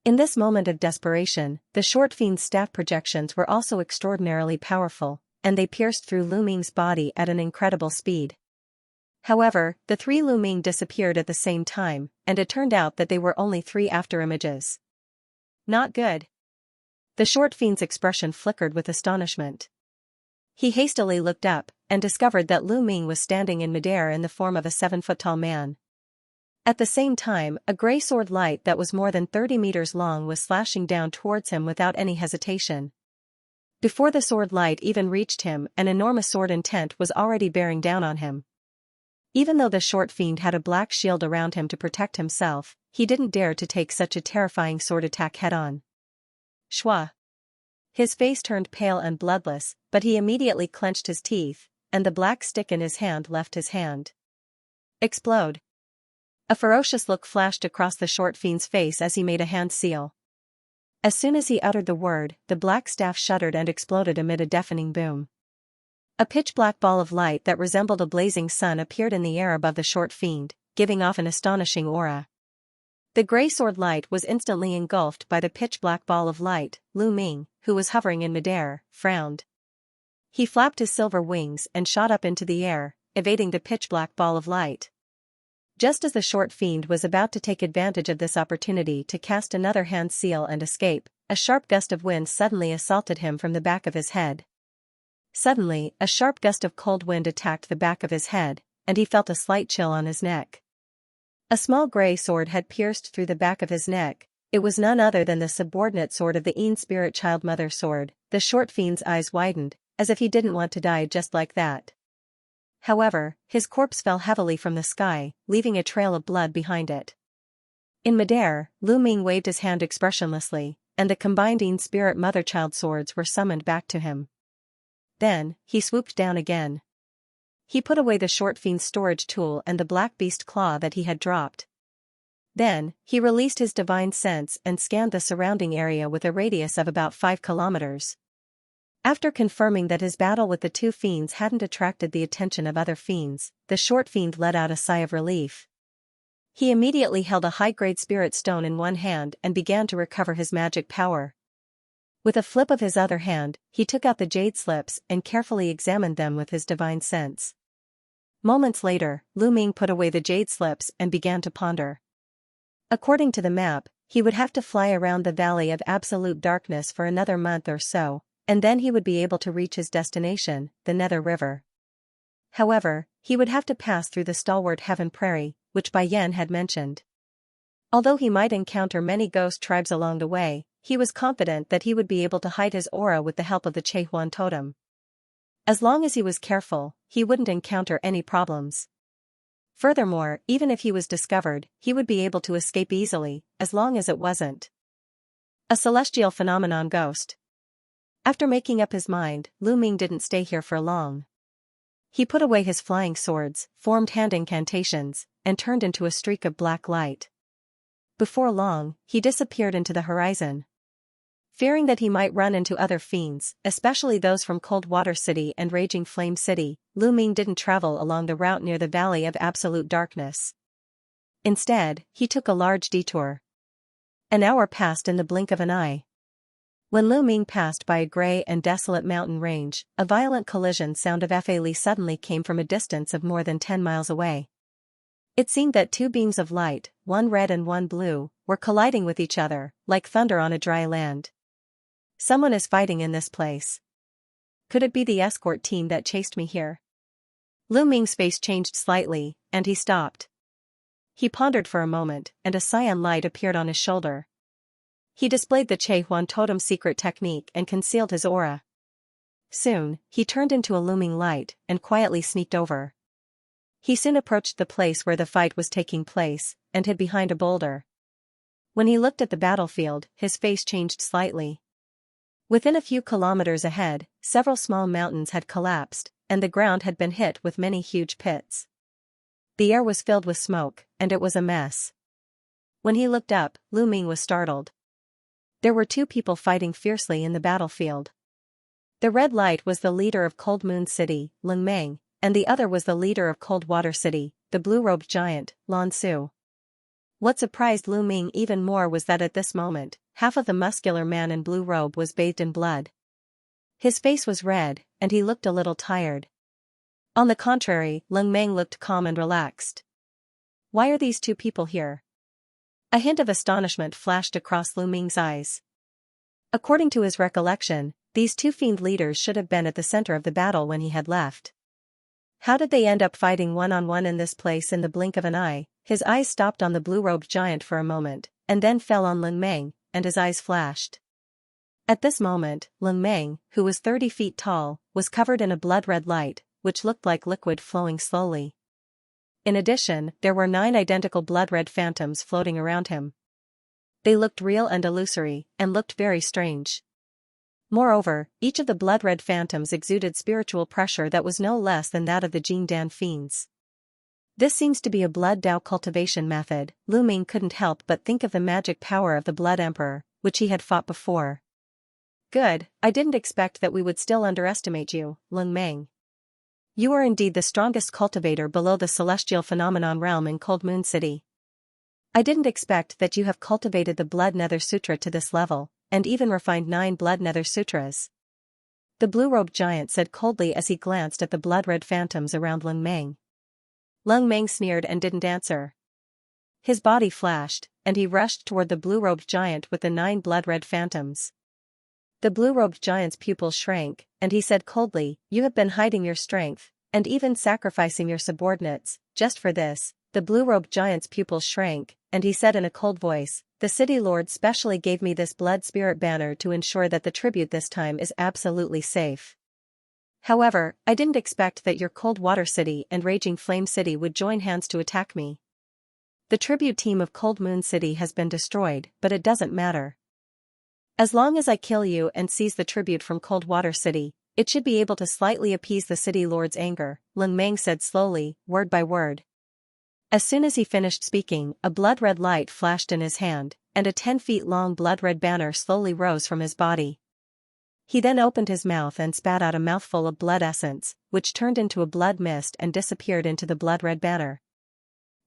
In this moment of desperation, the short fiend's staff projections were also extraordinarily powerful, and they pierced through Lu Ming's body at an incredible speed. However, the 3 Lu Ming disappeared at the same time, and it turned out that they were only 3 afterimages. Not good. The short fiend's expression flickered with astonishment. He hastily looked up, and discovered that Lu Ming was standing in midair in the form of a 7-foot-tall man. At the same time, a gray sword light that was more than 30 meters long was slashing down towards him without any hesitation. Before the sword light even reached him, an enormous sword intent was already bearing down on him. Even though the short fiend had a black shield around him to protect himself, he didn't dare to take such a terrifying sword attack head-on. Shwa! His face turned pale and bloodless, but he immediately clenched his teeth, and the black stick in his hand left his hand. Explode! A ferocious look flashed across the short fiend's face as he made a hand seal. As soon as he uttered the word, the black staff shuddered and exploded amid a deafening boom. A pitch-black ball of light that resembled a blazing sun appeared in the air above the short fiend, giving off an astonishing aura. The gray sword light was instantly engulfed by the pitch-black ball of light. Lu Ming, who was hovering in midair, frowned. He flapped his silver wings and shot up into the air, evading the pitch-black ball of light. Just as the short fiend was about to take advantage of this opportunity to cast another hand seal and escape, a sharp gust of wind suddenly assaulted him from the back of his head. Suddenly, a sharp gust of cold wind attacked the back of his head, and he felt a slight chill on his neck. A small gray sword had pierced through the back of his neck. It was none other than the subordinate sword of the Een Spirit Child Mother sword. The short fiend's eyes widened, as if he didn't want to die just like that. However, his corpse fell heavily from the sky, leaving a trail of blood behind it. In midair, Lu Ming waved his hand expressionlessly, and the combined Een Spirit Mother-Child swords were summoned back to him. Then, he swooped down again. He put away the short fiend's storage tool and the black beast claw that he had dropped. Then, he released his divine sense and scanned the surrounding area with a radius of about 5 kilometers. After confirming that his battle with the two fiends hadn't attracted the attention of other fiends, the short fiend let out a sigh of relief. He immediately held a high-grade spirit stone in one hand and began to recover his magic power. With a flip of his other hand, he took out the jade slips and carefully examined them with his divine sense. Moments later, Lu Ming put away the jade slips and began to ponder. According to the map, he would have to fly around the Valley of Absolute Darkness for another month or so, and then he would be able to reach his destination, the Nether River. However, he would have to pass through the stalwart Heaven Prairie, which Bai Yan had mentioned. Although he might encounter many ghost tribes along the way, he was confident that he would be able to hide his aura with the help of the Chehuan totem. As long as he was careful, he wouldn't encounter any problems. Furthermore, even if he was discovered, he would be able to escape easily, as long as it wasn't a celestial phenomenon ghost. After making up his mind, Lu Ming didn't stay here for long. He put away his flying swords, formed hand incantations, and turned into a streak of black light. Before long, he disappeared into the horizon. Fearing that he might run into other fiends, especially those from Cold Water City and Raging Flame City, Lu Ming didn't travel along the route near the Valley of Absolute Darkness. Instead, he took a large detour. An hour passed in the blink of an eye. When Lu Ming passed by a gray and desolate mountain range, a violent collision sound of Fa Li suddenly came from a distance of more than 10 miles away. It seemed that two beams of light, one red and one blue, were colliding with each other, like thunder on a dry land. Someone is fighting in this place. Could it be the escort team that chased me here? Lu Ming's face changed slightly, and he stopped. He pondered for a moment, and a cyan light appeared on his shoulder. He displayed the Chehuan totem secret technique and concealed his aura. Soon, he turned into a looming light and quietly sneaked over. He soon approached the place where the fight was taking place, and hid behind a boulder. When he looked at the battlefield, his face changed slightly. Within a few kilometers ahead, several small mountains had collapsed, and the ground had been hit with many huge pits. The air was filled with smoke, and it was a mess. When he looked up, Lu Ming was startled. There were two people fighting fiercely in the battlefield. The red light was the leader of Cold Moon City, Ling Meng, and the other was the leader of Cold Water City, the blue-robed giant, Lan Su. What surprised Lu Ming even more was that at this moment, half of the muscular man in blue robe was bathed in blood. His face was red, and he looked a little tired. On the contrary, Ling Meng looked calm and relaxed. Why are these two people here? A hint of astonishment flashed across Lu Ming's eyes. According to his recollection, these two fiend leaders should have been at the center of the battle when he had left. How did they end up fighting one-on-one in this place in the blink of an eye? His eyes stopped on the blue-robed giant for a moment, and then fell on Ling Meng, and his eyes flashed. At this moment, Ling Meng, who was 30 feet tall, was covered in a blood-red light, which looked like liquid flowing slowly. In addition, there were 9 identical blood-red phantoms floating around him. They looked real and illusory, and looked very strange. Moreover, each of the blood-red phantoms exuded spiritual pressure that was no less than that of the Jin Dan fiends. This seems to be a blood Dao cultivation method. Lu Ming couldn't help but think of the magic power of the Blood Emperor, which he had fought before. Good, I didn't expect that we would still underestimate you, Ling Meng. You are indeed the strongest cultivator below the celestial phenomenon realm in Cold Moon City. I didn't expect that you have cultivated the Blood Nether Sutra to this level, and even refined 9 Blood Nether Sutras. The blue-robed giant said coldly as he glanced at the blood-red phantoms around Ling Meng. Ling Meng sneered and didn't answer. His body flashed, and he rushed toward the blue-robed giant with the 9 blood-red phantoms. The blue-robed giant's pupils shrank, and he said coldly, "You have been hiding your strength, and even sacrificing your subordinates, just for this." The blue-robed giant's pupils shrank, and he said in a cold voice, "The city lord specially gave me this blood spirit banner to ensure that the tribute this time is absolutely safe. However, I didn't expect that your Cold Water City and Raging Flame City would join hands to attack me. The tribute team of Cold Moon City has been destroyed, but it doesn't matter. As long as I kill you and seize the tribute from Cold Water City, it should be able to slightly appease the city lord's anger, Leng Meng said slowly, word by word. As soon as he finished speaking, a blood-red light flashed in his hand, and a 10-feet-long blood-red banner slowly rose from his body. He then opened his mouth and spat out a mouthful of blood essence, which turned into a blood mist and disappeared into the blood-red banner.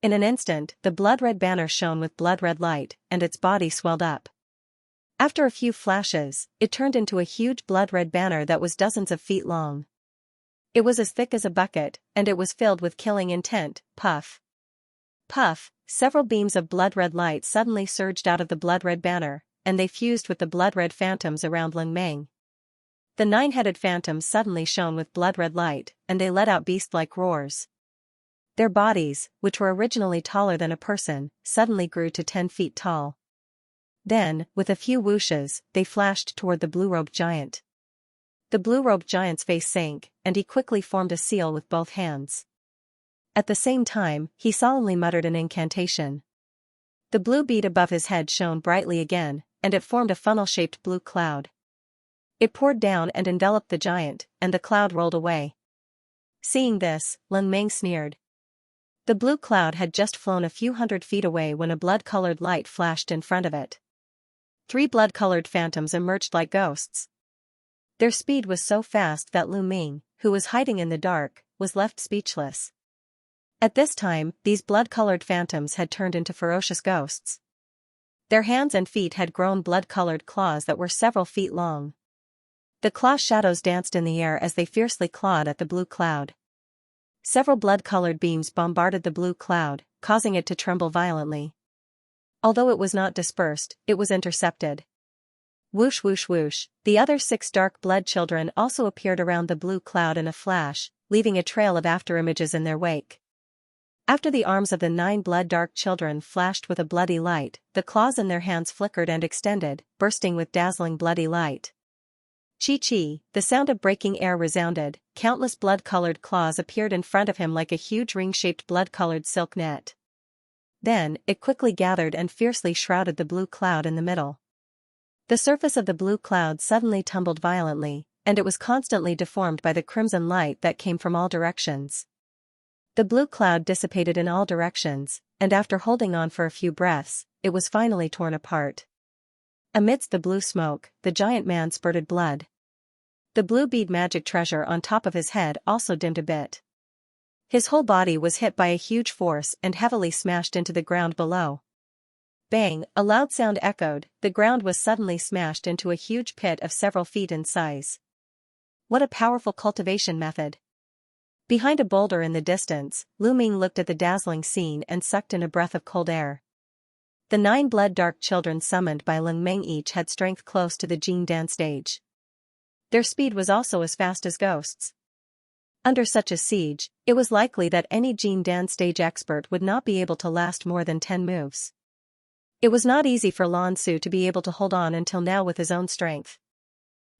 In an instant, the blood-red banner shone with blood-red light, and its body swelled up. After a few flashes, it turned into a huge blood-red banner that was dozens of feet long. It was as thick as a bucket, and it was filled with killing intent. Puff. Puff, several beams of blood-red light suddenly surged out of the blood-red banner, and they fused with the blood-red phantoms around Leng Meng. The 9-headed phantoms suddenly shone with blood-red light, and they let out beast-like roars. Their bodies, which were originally taller than a person, suddenly grew to 10 feet tall. Then, with a few whooshes, they flashed toward the blue-robed giant. The blue-robed giant's face sank, and he quickly formed a seal with both hands. At the same time, he solemnly muttered an incantation. The blue bead above his head shone brightly again, and it formed a funnel-shaped blue cloud. It poured down and enveloped the giant, and the cloud rolled away. Seeing this, Leng Meng sneered. The blue cloud had just flown a few hundred feet away when a blood-colored light flashed in front of it. 3 blood-colored phantoms emerged like ghosts. Their speed was so fast that Lu Ming, who was hiding in the dark, was left speechless. At this time, these blood-colored phantoms had turned into ferocious ghosts. Their hands and feet had grown blood-colored claws that were several feet long. The claw shadows danced in the air as they fiercely clawed at the blue cloud. Several blood-colored beams bombarded the blue cloud, causing it to tremble violently. Although it was not dispersed, it was intercepted. Whoosh whoosh whoosh, the other 6 dark blood children also appeared around the blue cloud in a flash, leaving a trail of afterimages in their wake. After the arms of the 9 blood-dark children flashed with a bloody light, the claws in their hands flickered and extended, bursting with dazzling bloody light. Chi-chi, the sound of breaking air resounded, countless blood-colored claws appeared in front of him like a huge ring-shaped blood-colored silk net. Then, it quickly gathered and fiercely shrouded the blue cloud in the middle. The surface of the blue cloud suddenly tumbled violently, and it was constantly deformed by the crimson light that came from all directions. The blue cloud dissipated in all directions, and after holding on for a few breaths, it was finally torn apart. Amidst the blue smoke, the giant man spurted blood. The blue bead magic treasure on top of his head also dimmed a bit. His whole body was hit by a huge force and heavily smashed into the ground below. Bang, a loud sound echoed, the ground was suddenly smashed into a huge pit of several feet in size. What a powerful cultivation method! Behind a boulder in the distance, Lu Ming looked at the dazzling scene and sucked in a breath of cold air. The 9 blood-dark children summoned by Leng Meng each had strength close to the Jing Dan stage. Their speed was also as fast as ghosts. Under such a siege, it was likely that any Jing Dan stage expert would not be able to last more than 10 moves. It was not easy for Lan Su to be able to hold on until now with his own strength.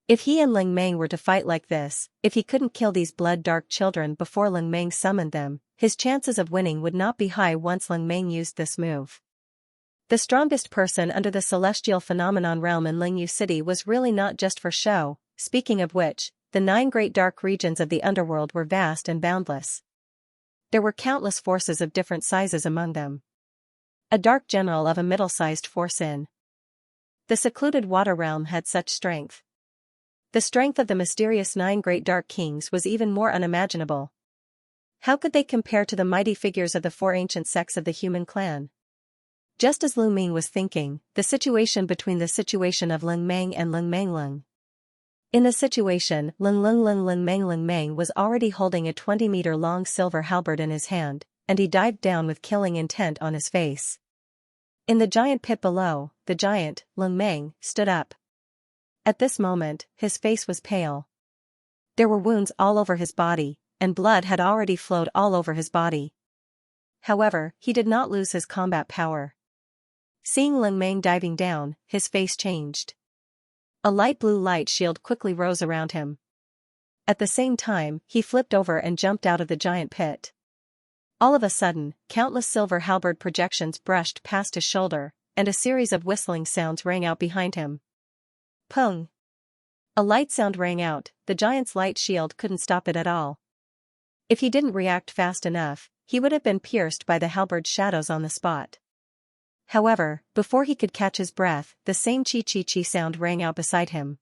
If he and Leng Meng were to fight like this, if he couldn't kill these blood-dark children before Leng Meng summoned them, his chances of winning would not be high once Leng Meng used this move. The strongest person under the celestial phenomenon realm in Lingyu City was really not just for show, speaking of which, the 9 great dark regions of the underworld were vast and boundless. There were countless forces of different sizes among them. A dark general of a middle-sized force in the secluded water realm had such strength. The strength of the mysterious 9 great dark kings was even more unimaginable. How could they compare to the mighty figures of the 4 ancient sects of the human clan? Just as Lu Ming was thinking, the situation of Leng Meng and Leng Mengleng. In the situation, Leng Meng was already holding a 20-meter-long silver halberd in his hand, and he dived down with killing intent on his face. In the giant pit below, the giant, Leng Meng, stood up. At this moment, his face was pale. There were wounds all over his body, and blood had already flowed all over his body. However, he did not lose his combat power. Seeing Leng Meng diving down, his face changed. A light blue light shield quickly rose around him. At the same time, he flipped over and jumped out of the giant pit. All of a sudden, countless silver halberd projections brushed past his shoulder, and a series of whistling sounds rang out behind him. Pung! A light sound rang out, the giant's light shield couldn't stop it at all. If he didn't react fast enough, he would have been pierced by the halberd's shadows on the spot. However, before he could catch his breath, the same chi-chi-chi sound rang out beside him.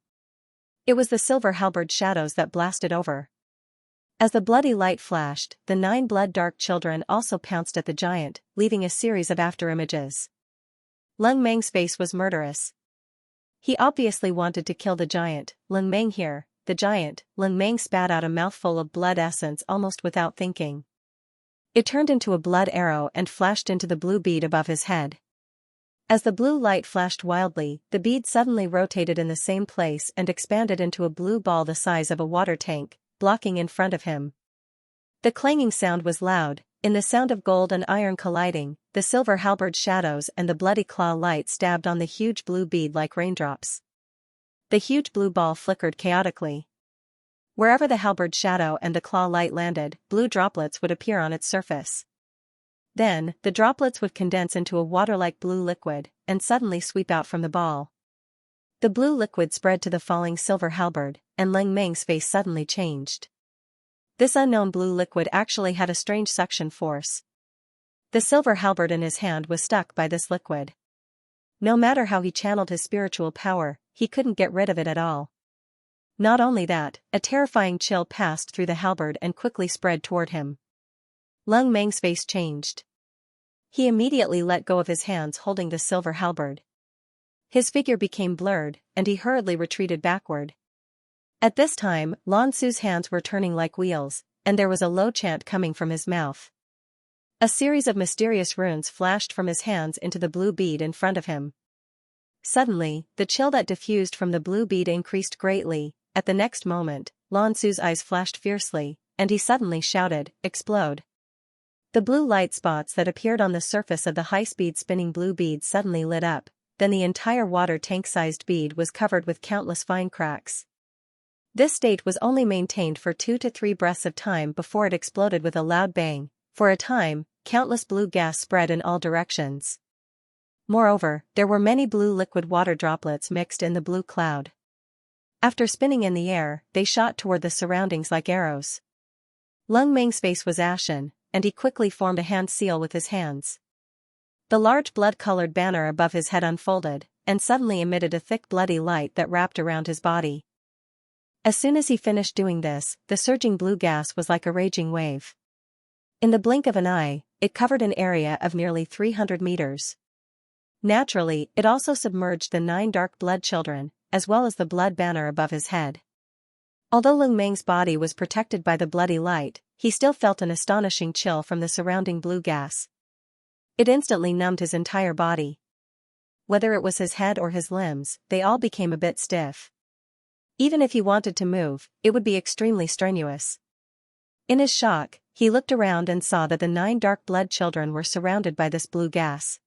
It was the silver halberd shadows that blasted over. As the bloody light flashed, the 9 blood-dark children also pounced at the giant, leaving a series of afterimages. Lung Meng's face was murderous. He obviously wanted to kill the giant. Lung Meng here, the giant. Lung Meng spat out a mouthful of blood essence almost without thinking. It turned into a blood arrow and flashed into the blue bead above his head. As the blue light flashed wildly, the bead suddenly rotated in the same place and expanded into a blue ball the size of a water tank, blocking in front of him. The clanging sound was loud. In the sound of gold and iron colliding, the silver halberd shadows and the bloody claw light stabbed on the huge blue bead like raindrops. The huge blue ball flickered chaotically. Wherever the halberd shadow and the claw light landed, blue droplets would appear on its surface. Then, the droplets would condense into a water-like blue liquid, and suddenly sweep out from the ball. The blue liquid spread to the falling silver halberd, and Lung Meng's face suddenly changed. This unknown blue liquid actually had a strange suction force. The silver halberd in his hand was stuck by this liquid. No matter how he channeled his spiritual power, he couldn't get rid of it at all. Not only that, a terrifying chill passed through the halberd and quickly spread toward him. Lung Meng's face changed. He immediately let go of his hands holding the silver halberd. His figure became blurred, and he hurriedly retreated backward. At this time, Lan Su's hands were turning like wheels, and there was a low chant coming from his mouth. A series of mysterious runes flashed from his hands into the blue bead in front of him. Suddenly, the chill that diffused from the blue bead increased greatly. At the next moment, Lan Su's eyes flashed fiercely, and he suddenly shouted, "Explode!" The blue light spots that appeared on the surface of the high-speed spinning blue bead suddenly lit up, then the entire water tank-sized bead was covered with countless fine cracks. This state was only maintained for 2 to 3 breaths of time before it exploded with a loud bang. For a time, countless blue gas spread in all directions. Moreover, there were many blue liquid water droplets mixed in the blue cloud. After spinning in the air, they shot toward the surroundings like arrows. Lung Meng's face was ashen, and he quickly formed a hand seal with his hands. The large blood-colored banner above his head unfolded, and suddenly emitted a thick bloody light that wrapped around his body. As soon as he finished doing this, the surging blue gas was like a raging wave. In the blink of an eye, it covered an area of nearly 300 meters. Naturally, it also submerged the 9 dark blood children, as well as the blood banner above his head. Although Lung Meng's body was protected by the bloody light, he still felt an astonishing chill from the surrounding blue gas. It instantly numbed his entire body. Whether it was his head or his limbs, they all became a bit stiff. Even if he wanted to move, it would be extremely strenuous. In his shock, he looked around and saw that the 9 dark blood children were surrounded by this blue gas.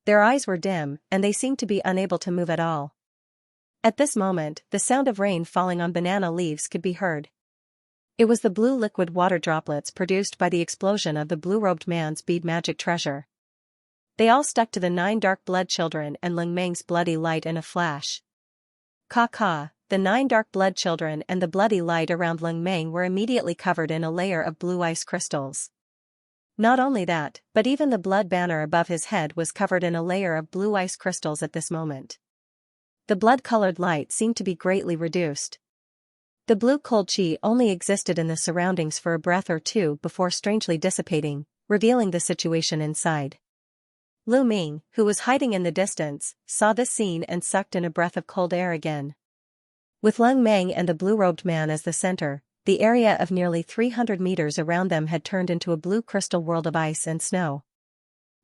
Their eyes were dim, and they seemed to be unable to move at all. At this moment, the sound of rain falling on banana leaves could be heard. It was the blue liquid water droplets produced by the explosion of the blue-robed man's bead magic treasure. They all stuck to the 9 dark blood children and Lung Meng's bloody light in a flash. Ka-ka, the 9 dark blood children and the bloody light around Lung Meng were immediately covered in a layer of blue ice crystals. Not only that, but even the blood banner above his head was covered in a layer of blue ice crystals at this moment. The blood-colored light seemed to be greatly reduced. The blue cold chi only existed in the surroundings for a breath or two before strangely dissipating, revealing the situation inside. Lu Ming, who was hiding in the distance, saw this scene and sucked in a breath of cold air again. With Lung Meng and the blue-robed man as the center, the area of nearly 300 meters around them had turned into a blue crystal world of ice and snow.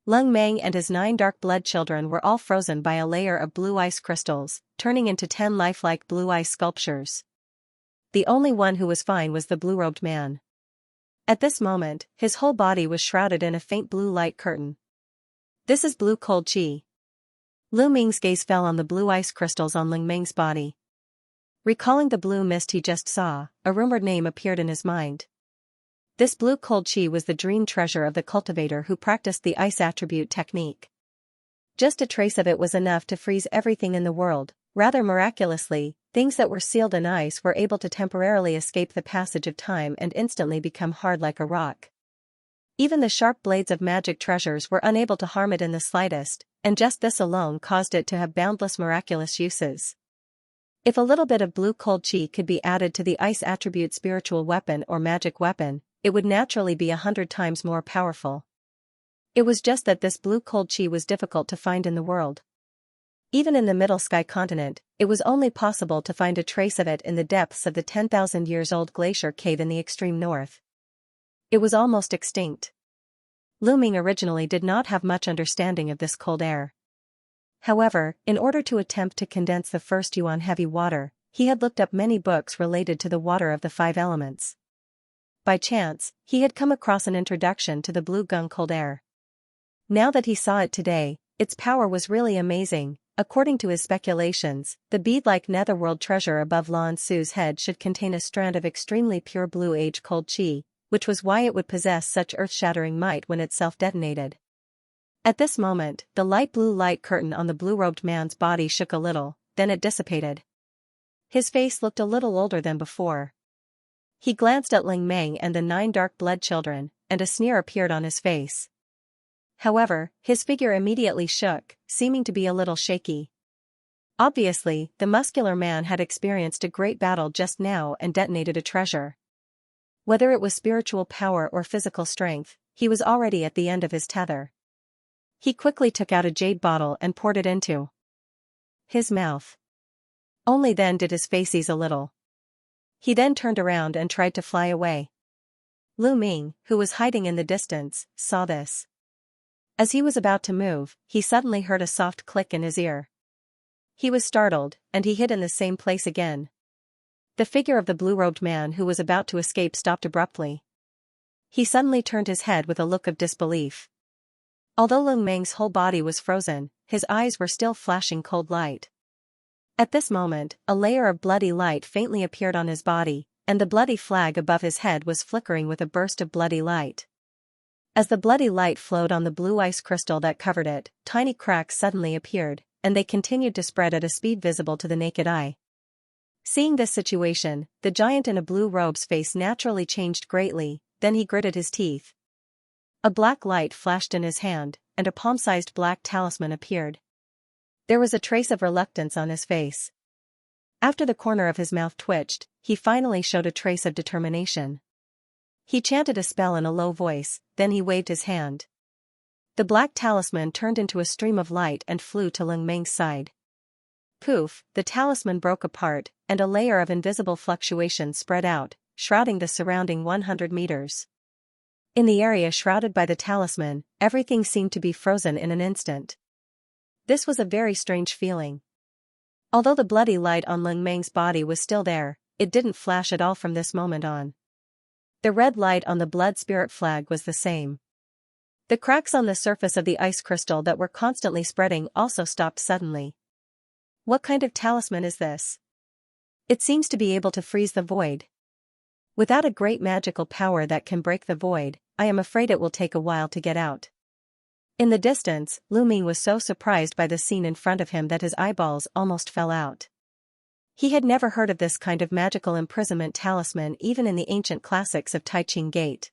Lung Meng and his 9 dark blood children were all frozen by a layer of blue ice crystals, turning into 10 lifelike blue ice sculptures. The only one who was fine was the blue-robed man. At this moment, his whole body was shrouded in a faint blue light curtain. This is blue cold chi. Lu Ming's gaze fell on the blue ice crystals on Lung Meng's body. Recalling the blue mist he just saw, a rumored name appeared in his mind. This blue cold chi was the dream treasure of the cultivator who practiced the ice attribute technique. Just a trace of it was enough to freeze everything in the world. Rather miraculously, things that were sealed in ice were able to temporarily escape the passage of time and instantly become hard like a rock. Even the sharp blades of magic treasures were unable to harm it in the slightest, and just this alone caused it to have boundless miraculous uses. If a little bit of blue cold chi could be added to the ice attribute spiritual weapon or magic weapon, it would naturally be 100 times more powerful. It was just that this blue cold chi was difficult to find in the world. Even in the Middle Sky continent, it was only possible to find a trace of it in the depths of the 10,000 years old glacier cave in the extreme north. It was almost extinct. Lu Ming originally did not have much understanding of this cold air. However, in order to attempt to condense the first yuan heavy water, he had looked up many books related to the water of the 5 elements. By chance, he had come across an introduction to the blue gung cold air. Now that he saw it today, its power was really amazing. According to his speculations, the bead-like netherworld treasure above Lan Su's head should contain a strand of extremely pure blue age cold chi, which was why it would possess such earth-shattering might when it self-detonated. At this moment, the light blue light curtain on the blue-robed man's body shook a little, then it dissipated. His face looked a little older than before. He glanced at Ling Meng and the 9 dark blood children, and a sneer appeared on his face. However, his figure immediately shook, seeming to be a little shaky. Obviously, the muscular man had experienced a great battle just now and detonated a treasure. Whether it was spiritual power or physical strength, he was already at the end of his tether. He quickly took out a jade bottle and poured it into his mouth. Only then did his face ease a little. He then turned around and tried to fly away. Lu Ming, who was hiding in the distance, saw this. As he was about to move, he suddenly heard a soft click in his ear. He was startled, and he hid in the same place again. The figure of the blue-robed man who was about to escape stopped abruptly. He suddenly turned his head with a look of disbelief. Although Lung Meng's whole body was frozen, his eyes were still flashing cold light. At this moment, a layer of bloody light faintly appeared on his body, and the bloody flag above his head was flickering with a burst of bloody light. As the bloody light flowed on the blue ice crystal that covered it, tiny cracks suddenly appeared, and they continued to spread at a speed visible to the naked eye. Seeing this situation, the giant in a blue robe's face naturally changed greatly, then he gritted his teeth. A black light flashed in his hand, and a palm-sized black talisman appeared. There was a trace of reluctance on his face. After the corner of his mouth twitched, he finally showed a trace of determination. He chanted a spell in a low voice, then he waved his hand. The black talisman turned into a stream of light and flew to Lung Meng's side. Poof, the talisman broke apart, and a layer of invisible fluctuation spread out, shrouding the surrounding 100 meters. In the area shrouded by the talisman, everything seemed to be frozen in an instant. This was a very strange feeling. Although the bloody light on Lung Meng's body was still there, it didn't flash at all from this moment on. The red light on the blood spirit flag was the same. The cracks on the surface of the ice crystal that were constantly spreading also stopped suddenly. What kind of talisman is this? It seems to be able to freeze the void. Without a great magical power that can break the void, I am afraid it will take a while to get out. In the distance, Lu Ming was so surprised by the scene in front of him that his eyeballs almost fell out. He had never heard of this kind of magical imprisonment talisman even in the ancient classics of Tai Ching Gate.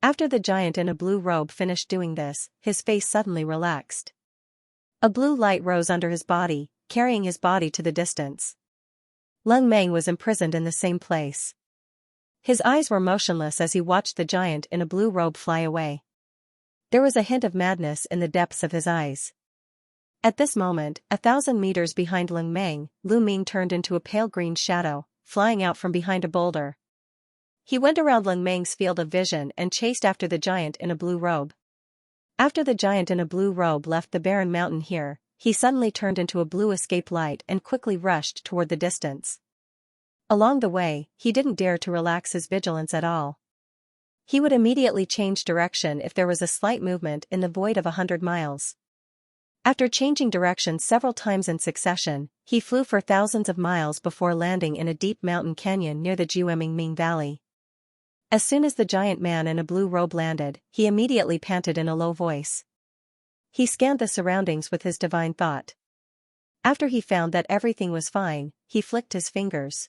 After the giant in a blue robe finished doing this, his face suddenly relaxed. A blue light rose under his body, carrying his body to the distance. Lung Meng was imprisoned in the same place. His eyes were motionless as he watched the giant in a blue robe fly away. There was a hint of madness in the depths of his eyes. At this moment, 1,000 meters behind Lung Meng, Lu Ming turned into a pale green shadow, flying out from behind a boulder. He went around Lung Meng's field of vision and chased after the giant in a blue robe. After the giant in a blue robe left the barren mountain here, he suddenly turned into a blue escape light and quickly rushed toward the distance. Along the way, he didn't dare to relax his vigilance at all. He would immediately change direction if there was a slight movement in the void of 100 miles. After changing direction several times in succession, he flew for thousands of miles before landing in a deep mountain canyon near the Jiuemingming Valley. As soon as the giant man in a blue robe landed, he immediately panted in a low voice. He scanned the surroundings with his divine thought. After he found that everything was fine, he flicked his fingers.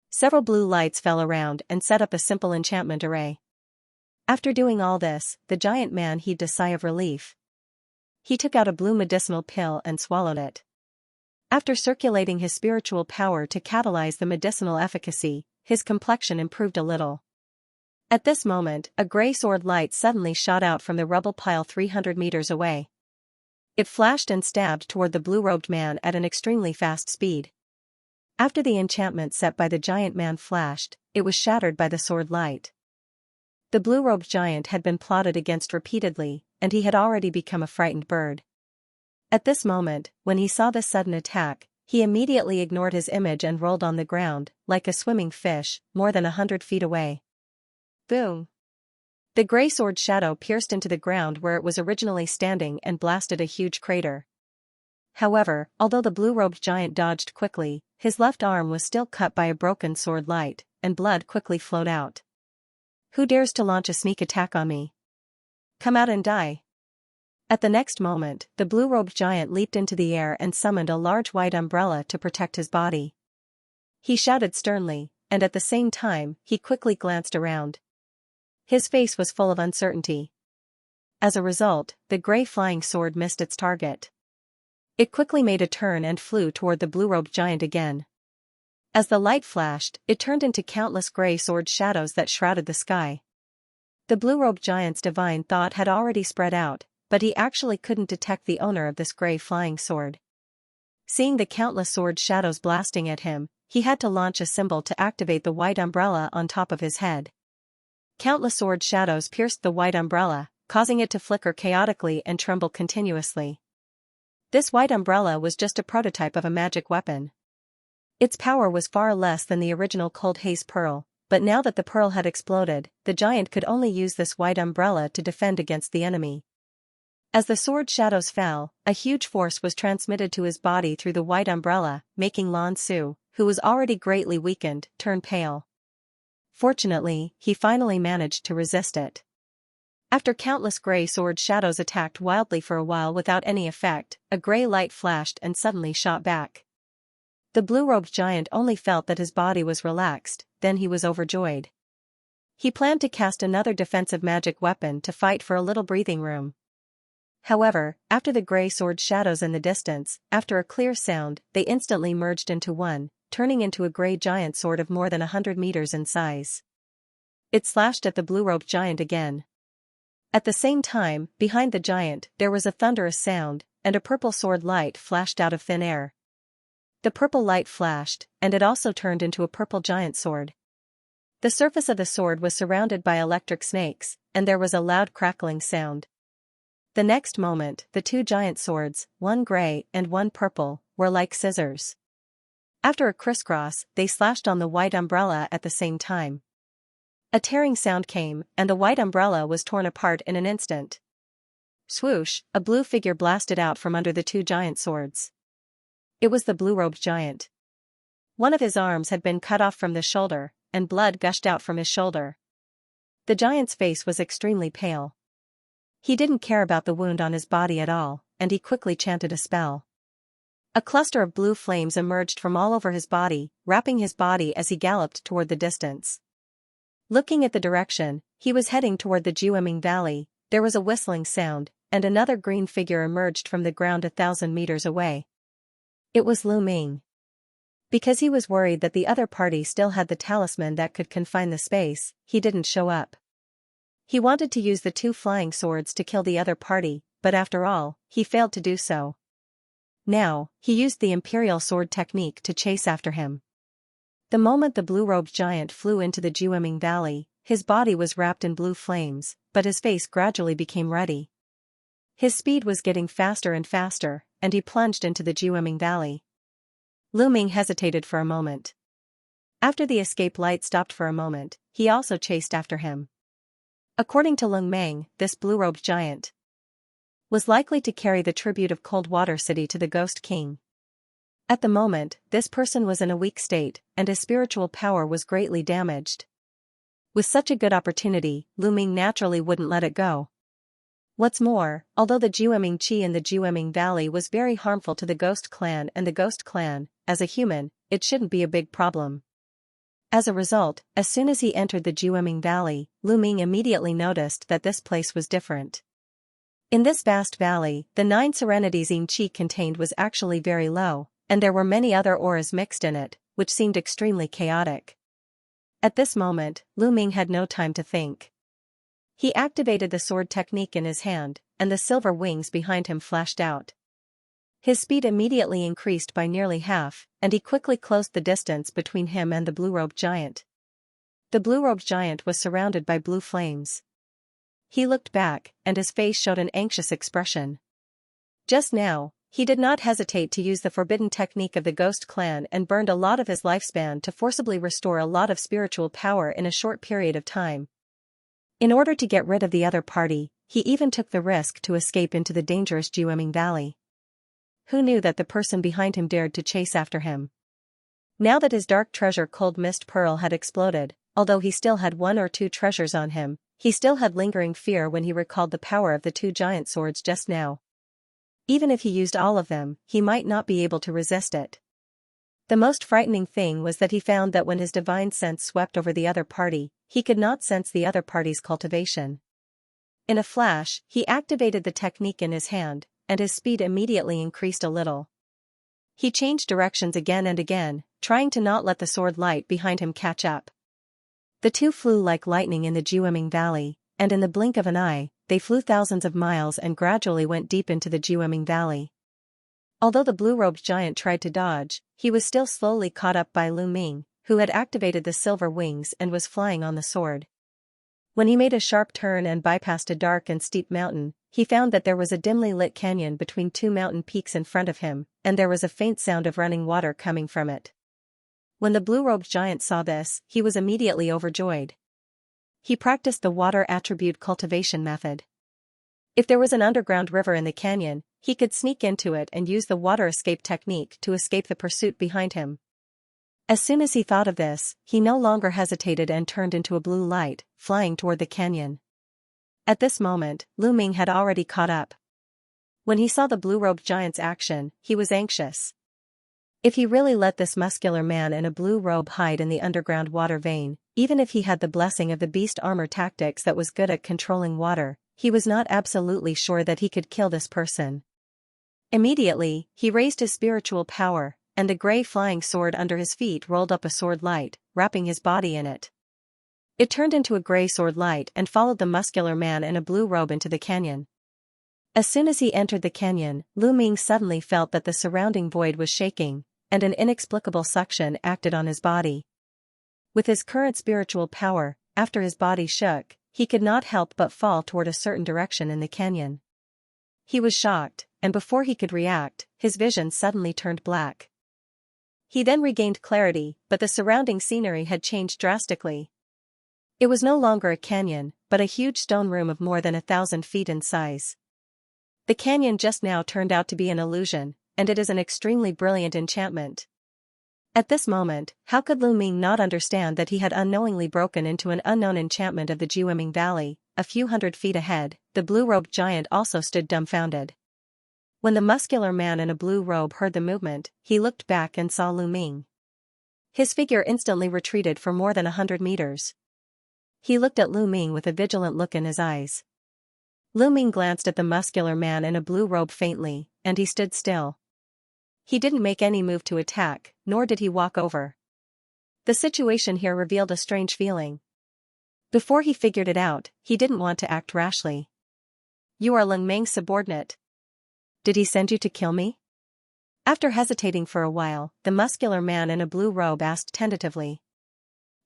Several blue lights fell around and set up a simple enchantment array. After doing all this, the giant man heaved a sigh of relief. He took out a blue medicinal pill and swallowed it. After circulating his spiritual power to catalyze the medicinal efficacy, his complexion improved a little. At this moment, a gray sword light suddenly shot out from the rubble pile 300 meters away. It flashed and stabbed toward the blue-robed man at an extremely fast speed. After the enchantment set by the giant man flashed, it was shattered by the sword light. The blue-robed giant had been plotted against repeatedly, and he had already become a frightened bird. At this moment, when he saw this sudden attack, he immediately ignored his image and rolled on the ground, like a swimming fish, more than 100 feet away. Boom! The gray sword shadow pierced into the ground where it was originally standing and blasted a huge crater. However, although the blue-robed giant dodged quickly, his left arm was still cut by a broken sword light, and blood quickly flowed out. Who dares to launch a sneak attack on me? Come out and die. At the next moment, the blue-robed giant leaped into the air and summoned a large white umbrella to protect his body. He shouted sternly, and at the same time, he quickly glanced around. His face was full of uncertainty. As a result, the gray flying sword missed its target. It quickly made a turn and flew toward the blue-robed giant again. As the light flashed, it turned into countless gray sword shadows that shrouded the sky. The blue-robed giant's divine thought had already spread out, but he actually couldn't detect the owner of this gray flying sword. Seeing the countless sword shadows blasting at him, he had to launch a symbol to activate the white umbrella on top of his head. Countless sword shadows pierced the white umbrella, causing it to flicker chaotically and tremble continuously. This white umbrella was just a prototype of a magic weapon. Its power was far less than the original Cold Haze Pearl, but now that the pearl had exploded, the giant could only use this white umbrella to defend against the enemy. As the sword shadows fell, a huge force was transmitted to his body through the white umbrella, making Lan Su, who was already greatly weakened, turn pale. Fortunately, he finally managed to resist it. After countless gray sword shadows attacked wildly for a while without any effect, a gray light flashed and suddenly shot back. The blue-robed giant only felt that his body was relaxed, then he was overjoyed. He planned to cast another defensive magic weapon to fight for a little breathing room. However, after the gray sword shadows in the distance, after a clear sound, they instantly merged into one, turning into a gray giant sword of more than 100 meters in size. It slashed at the blue-robed giant again. At the same time, behind the giant, there was a thunderous sound, and a purple sword light flashed out of thin air. The purple light flashed, and it also turned into a purple giant sword. The surface of the sword was surrounded by electric snakes, and there was a loud crackling sound. The next moment, the two giant swords, one gray and one purple, were like scissors. After a crisscross, they slashed on the white umbrella at the same time. A tearing sound came, and the white umbrella was torn apart in an instant. Swoosh, a blue figure blasted out from under the two giant swords. It was the blue-robed giant. One of his arms had been cut off from the shoulder, and blood gushed out from his shoulder. The giant's face was extremely pale. He didn't care about the wound on his body at all, and he quickly chanted a spell. A cluster of blue flames emerged from all over his body, wrapping his body as he galloped toward the distance. Looking at the direction, he was heading toward the Jueming Valley. There was a whistling sound, and another green figure emerged from the ground 1,000 meters away. It was Lu Ming. Because he was worried that the other party still had the talisman that could confine the space, he didn't show up. He wanted to use the two flying swords to kill the other party, but after all, he failed to do so. Now, he used the Imperial Sword technique to chase after him. The moment the blue-robed giant flew into the Jueming Valley, his body was wrapped in blue flames, but his face gradually became ruddy. His speed was getting faster and faster, and he plunged into the Jueming Valley. Lu Ming hesitated for a moment. After the escape light stopped for a moment, he also chased after him. According to Lung Meng, this blue-robed giant was likely to carry the tribute of Coldwater City to the Ghost King. At the moment, this person was in a weak state, and his spiritual power was greatly damaged. With such a good opportunity, Lu Ming naturally wouldn't let it go. What's more, although the Jueming Qi in the Jueming Valley was very harmful to the Ghost Clan and the Ghost Clan, as a human, it shouldn't be a big problem. As a result, as soon as he entered the Jueming Valley, Lu Ming immediately noticed that this place was different. In this vast valley, the 9 serenities Yin Qi contained was actually very low, and there were many other auras mixed in it, which seemed extremely chaotic. At this moment, Lu Ming had no time to think. He activated the sword technique in his hand, and the silver wings behind him flashed out. His speed immediately increased by nearly half, and he quickly closed the distance between him and the blue-robed giant. The blue-robed giant was surrounded by blue flames. He looked back, and his face showed an anxious expression. Just now, he did not hesitate to use the forbidden technique of the Ghost Clan and burned a lot of his lifespan to forcibly restore a lot of spiritual power in a short period of time. In order to get rid of the other party, he even took the risk to escape into the dangerous Jueming Valley. Who knew that the person behind him dared to chase after him? Now that his dark treasure Cold Mist Pearl had exploded, although he still had 1 or 2 treasures on him, he still had lingering fear when he recalled the power of the 2 giant swords just now. Even if he used all of them, he might not be able to resist it. The most frightening thing was that he found that when his divine sense swept over the other party, he could not sense the other party's cultivation. In a flash, he activated the technique in his hand, and his speed immediately increased a little. He changed directions again and again, trying to not let the sword light behind him catch up. The 2 flew like lightning in the Jueming Valley, and in the blink of an eye, they flew thousands of miles and gradually went deep into the Jueming Valley. Although the blue-robed giant tried to dodge, he was still slowly caught up by Lu Ming, who had activated the silver wings and was flying on the sword. When he made a sharp turn and bypassed a dark and steep mountain, he found that there was a dimly lit canyon between 2 mountain peaks in front of him, and there was a faint sound of running water coming from it. When the blue-robed giant saw this, he was immediately overjoyed. He practiced the water attribute cultivation method. If there was an underground river in the canyon, he could sneak into it and use the water escape technique to escape the pursuit behind him. As soon as he thought of this, he no longer hesitated and turned into a blue light, flying toward the canyon. At this moment, Lu Ming had already caught up. When he saw the blue-robed giant's action, he was anxious. If he really let this muscular man in a blue robe hide in the underground water vein, even if he had the blessing of the beast armor tactics that was good at controlling water, he was not absolutely sure that he could kill this person. Immediately, he raised his spiritual power, and the gray flying sword under his feet rolled up a sword light, wrapping his body in it. It turned into a gray sword light and followed the muscular man in a blue robe into the canyon. As soon as he entered the canyon, Lu Ming suddenly felt that the surrounding void was shaking, and an inexplicable suction acted on his body. With his current spiritual power, after his body shook, he could not help but fall toward a certain direction in the canyon. He was shocked, and before he could react, his vision suddenly turned black. He then regained clarity, but the surrounding scenery had changed drastically. It was no longer a canyon, but a huge stone room of more than 1,000 feet in size. The canyon just now turned out to be an illusion, and it is an extremely brilliant enchantment. At this moment, how could Lu Ming not understand that he had unknowingly broken into an unknown enchantment of the Jueming Valley? A few hundred feet ahead, the blue-robed giant also stood dumbfounded. When the muscular man in a blue robe heard the movement, he looked back and saw Lu Ming. His figure instantly retreated for more than 100 meters. He looked at Lu Ming with a vigilant look in his eyes. Lu Ming glanced at the muscular man in a blue robe faintly, and he stood still. He didn't make any move to attack, nor did he walk over. The situation here revealed a strange feeling. Before he figured it out, he didn't want to act rashly. "You are Leng Meng's subordinate. Did he send you to kill me?" After hesitating for a while, the muscular man in a blue robe asked tentatively.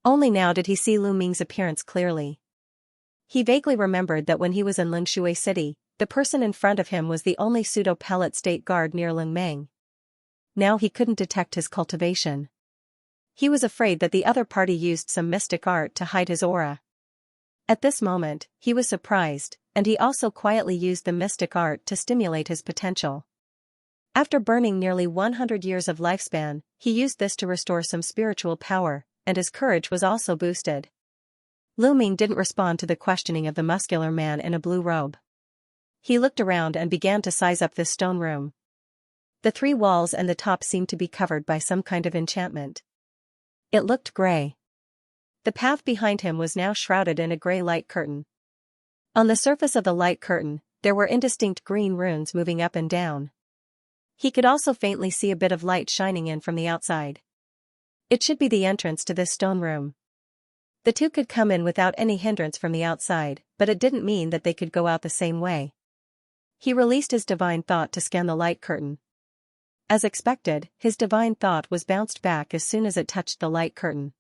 Only now did he see Lu Ming's appearance clearly. He vaguely remembered that when he was in Lingshui City, the person in front of him was the only pseudo-pellet state guard near Leng Meng. Now he couldn't detect his cultivation. He was afraid that the other party used some mystic art to hide his aura. At this moment, he was surprised, and he also quietly used the mystic art to stimulate his potential. After burning nearly 100 years of lifespan, he used this to restore some spiritual power, and his courage was also boosted. Lu Ming didn't respond to the questioning of the muscular man in a blue robe. He looked around and began to size up this stone room. The 3 walls and the top seemed to be covered by some kind of enchantment. It looked gray. The path behind him was now shrouded in a gray light curtain. On the surface of the light curtain, there were indistinct green runes moving up and down. He could also faintly see a bit of light shining in from the outside. It should be the entrance to this stone room. The two could come in without any hindrance from the outside, but it didn't mean that they could go out the same way. He released his divine thought to scan the light curtain. As expected, his divine thought was bounced back as soon as it touched the light curtain.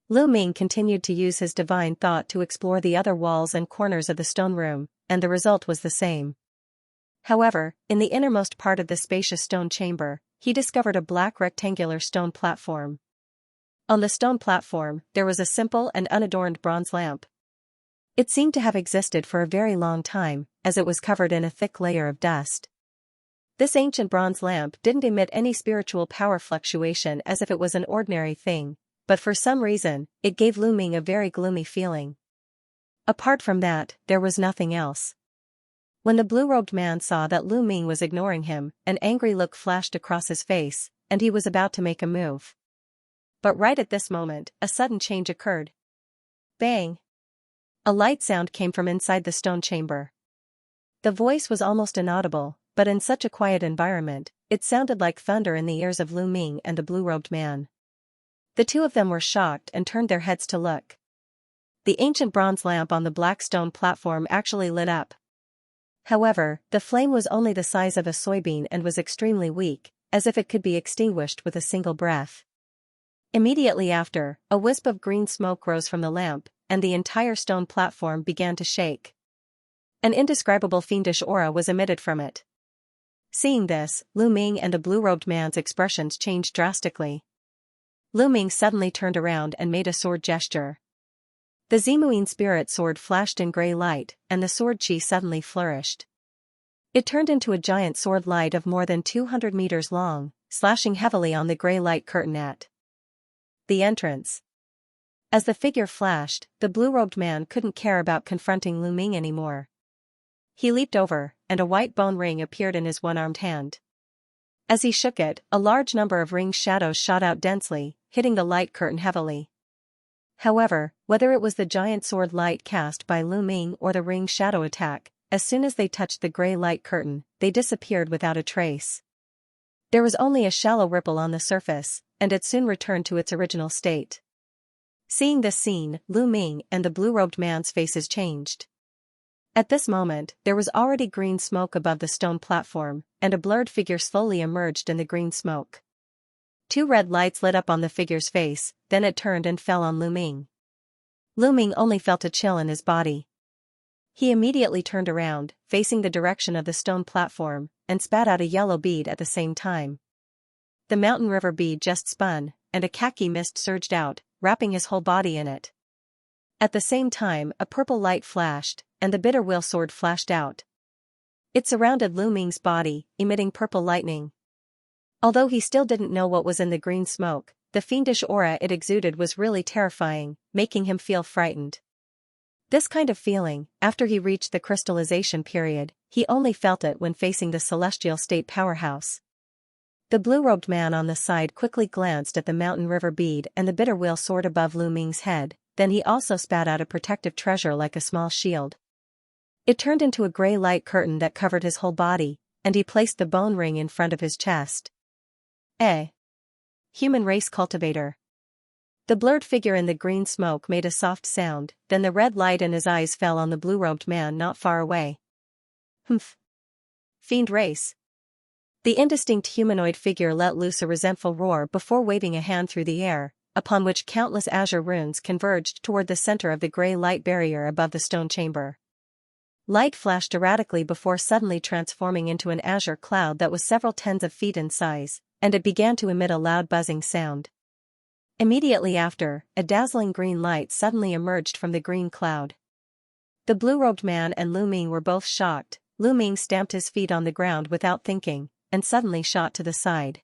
Lu Ming continued to use his divine thought to explore the other walls and corners of the stone room, and the result was the same. However, in the innermost part of the spacious stone chamber, he discovered a black rectangular stone platform. On the stone platform, there was a simple and unadorned bronze lamp. It seemed to have existed for a very long time, as it was covered in a thick layer of dust. This ancient bronze lamp didn't emit any spiritual power fluctuation as if it was an ordinary thing, but for some reason, it gave Lu Ming a very gloomy feeling. Apart from that, there was nothing else. When the blue-robed man saw that Lu Ming was ignoring him, an angry look flashed across his face, and he was about to make a move. But right at this moment, a sudden change occurred. Bang! A light sound came from inside the stone chamber. The voice was almost inaudible, but in such a quiet environment, it sounded like thunder in the ears of Lu Ming and the blue-robed man. The two of them were shocked and turned their heads to look. The ancient bronze lamp on the black stone platform actually lit up. However, the flame was only the size of a soybean and was extremely weak, as if it could be extinguished with a single breath. Immediately after, a wisp of green smoke rose from the lamp, and the entire stone platform began to shake. An indescribable fiendish aura was emitted from it. Seeing this, Lu Ming and the blue-robed man's expressions changed drastically. Lu Ming suddenly turned around and made a sword gesture. The Zimuin spirit sword flashed in gray light, and the sword chi suddenly flourished. It turned into a giant sword light of more than 200 meters long, slashing heavily on the gray light curtain at the entrance. As the figure flashed, the blue-robed man couldn't care about confronting Lu Ming anymore. He leaped over, and a white bone ring appeared in his one-armed hand. As he shook it, a large number of ring shadows shot out densely, hitting the light curtain heavily. However, whether it was the giant sword light cast by Lu Ming or the ring shadow attack, as soon as they touched the gray light curtain, they disappeared without a trace. There was only a shallow ripple on the surface, and it soon returned to its original state. Seeing this scene, Lu Ming and the blue-robed man's faces changed. At this moment, there was already green smoke above the stone platform, and a blurred figure slowly emerged in the green smoke. 2 red lights lit up on the figure's face, then it turned and fell on Lu Ming. Lu Ming only felt a chill in his body. He immediately turned around, facing the direction of the stone platform, and spat out a yellow bead at the same time. The mountain river bead just spun, and a khaki mist surged out, wrapping his whole body in it. At the same time, a purple light flashed, and the bitter will sword flashed out. It surrounded Lu Ming's body, emitting purple lightning. Although he still didn't know what was in the green smoke, the fiendish aura it exuded was really terrifying, making him feel frightened. This kind of feeling, after he reached the crystallization period, he only felt it when facing the celestial state powerhouse. The blue-robed man on the side quickly glanced at the mountain river bead and the bitter will sword above Lu Ming's head, then he also spat out a protective treasure like a small shield. It turned into a gray light curtain that covered his whole body, and he placed the bone ring in front of his chest. Human race cultivator. The blurred figure in the green smoke made a soft sound, then the red light in his eyes fell on the blue-robed man not far away. Humph. Fiend race. The indistinct humanoid figure let loose a resentful roar before waving a hand through the air, upon which countless azure runes converged toward the center of the gray light barrier above the stone chamber. Light flashed erratically before suddenly transforming into an azure cloud that was several tens of feet in size, and it began to emit a loud buzzing sound. Immediately after, a dazzling green light suddenly emerged from the green cloud. The blue-robed man and Lu Ming were both shocked. Lu Ming stamped his feet on the ground without thinking, and suddenly shot to the side.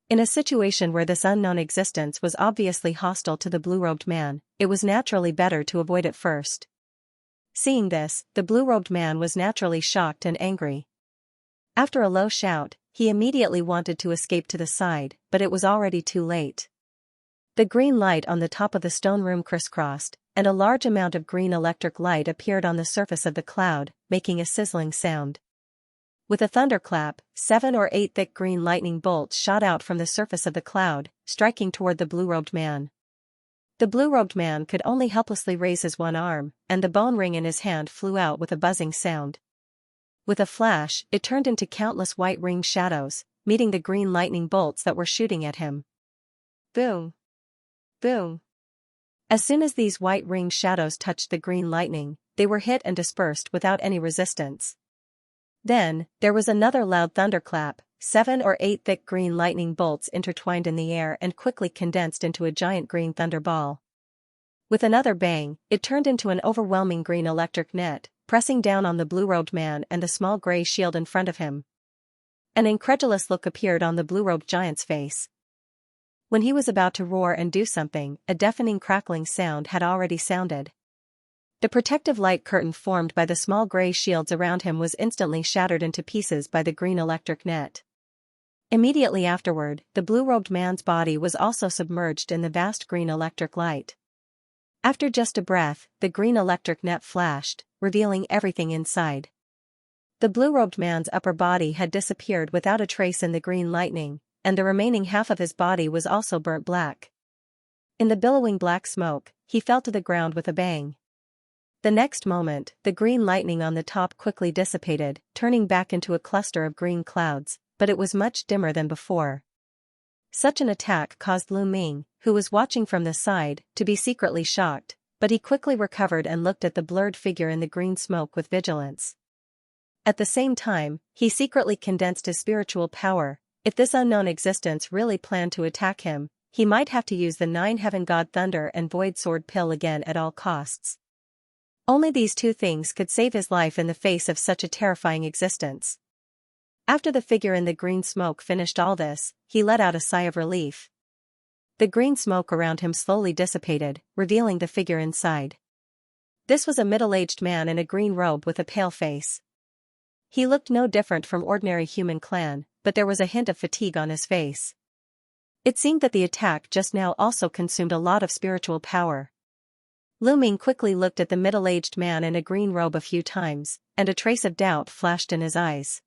In a situation where this unknown existence was obviously hostile to the blue-robed man, it was naturally better to avoid it first. Seeing this, the blue-robed man was naturally shocked and angry. After a low shout, he immediately wanted to escape to the side, but it was already too late. The green light on the top of the stone room crisscrossed, and a large amount of green electric light appeared on the surface of the cloud, making a sizzling sound. With a thunderclap, 7 or 8 thick green lightning bolts shot out from the surface of the cloud, striking toward the blue-robed man. The blue-robed man could only helplessly raise his one arm, and the bone ring in his hand flew out with a buzzing sound. With a flash, it turned into countless white ringed shadows, meeting the green lightning bolts that were shooting at him. Boom! Boom! As soon as these white ringed shadows touched the green lightning, they were hit and dispersed without any resistance. Then, there was another loud thunderclap. 7 or 8 thick green lightning bolts intertwined in the air and quickly condensed into a giant green thunderball. With another bang, it turned into an overwhelming green electric net, pressing down on the blue-robed man and the small gray shield in front of him. An incredulous look appeared on the blue-robed giant's face. When he was about to roar and do something, a deafening crackling sound had already sounded. The protective light curtain formed by the small gray shields around him was instantly shattered into pieces by the green electric net. Immediately afterward, the blue-robed man's body was also submerged in the vast green electric light. After just a breath, the green electric net flashed, revealing everything inside. The blue-robed man's upper body had disappeared without a trace in the green lightning, and the remaining half of his body was also burnt black. In the billowing black smoke, he fell to the ground with a bang. The next moment, the green lightning on the top quickly dissipated, turning back into a cluster of green clouds, but it was much dimmer than before. Such an attack caused Lu Ming, who was watching from the side, to be secretly shocked, but he quickly recovered and looked at the blurred figure in the green smoke with vigilance. At the same time, he secretly condensed his spiritual power. If this unknown existence really planned to attack him, he might have to use the 9 Heaven God Thunder and Void Sword pill again at all costs. Only these two things could save his life in the face of such a terrifying existence. After the figure in the green smoke finished all this, he let out a sigh of relief. The green smoke around him slowly dissipated, revealing the figure inside. This was a middle-aged man in a green robe with a pale face. He looked no different from ordinary human clan, but there was a hint of fatigue on his face. It seemed that the attack just now also consumed a lot of spiritual power. Lu Ming quickly looked at the middle-aged man in a green robe a few times, and a trace of doubt flashed in his eyes.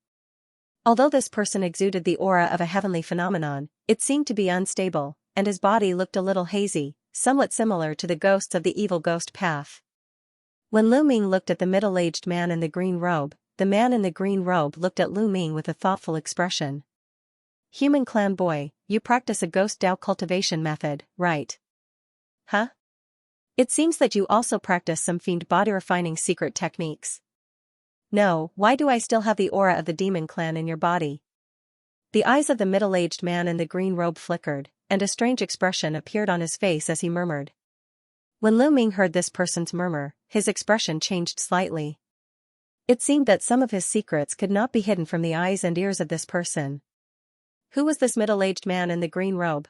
Although this person exuded the aura of a heavenly phenomenon, it seemed to be unstable, and his body looked a little hazy, somewhat similar to the ghosts of the evil ghost path. When Lu Ming looked at the middle-aged man in the green robe, the man in the green robe looked at Lu Ming with a thoughtful expression. Human clan boy, you practice a ghost Dao cultivation method, right? Huh? It seems that you also practice some fiend body refining secret techniques. No, why do I still have the aura of the demon clan in your body? The eyes of the middle-aged man in the green robe flickered, and a strange expression appeared on his face as he murmured. When Lu Ming heard this person's murmur, his expression changed slightly. It seemed that some of his secrets could not be hidden from the eyes and ears of this person. Who was this middle-aged man in the green robe?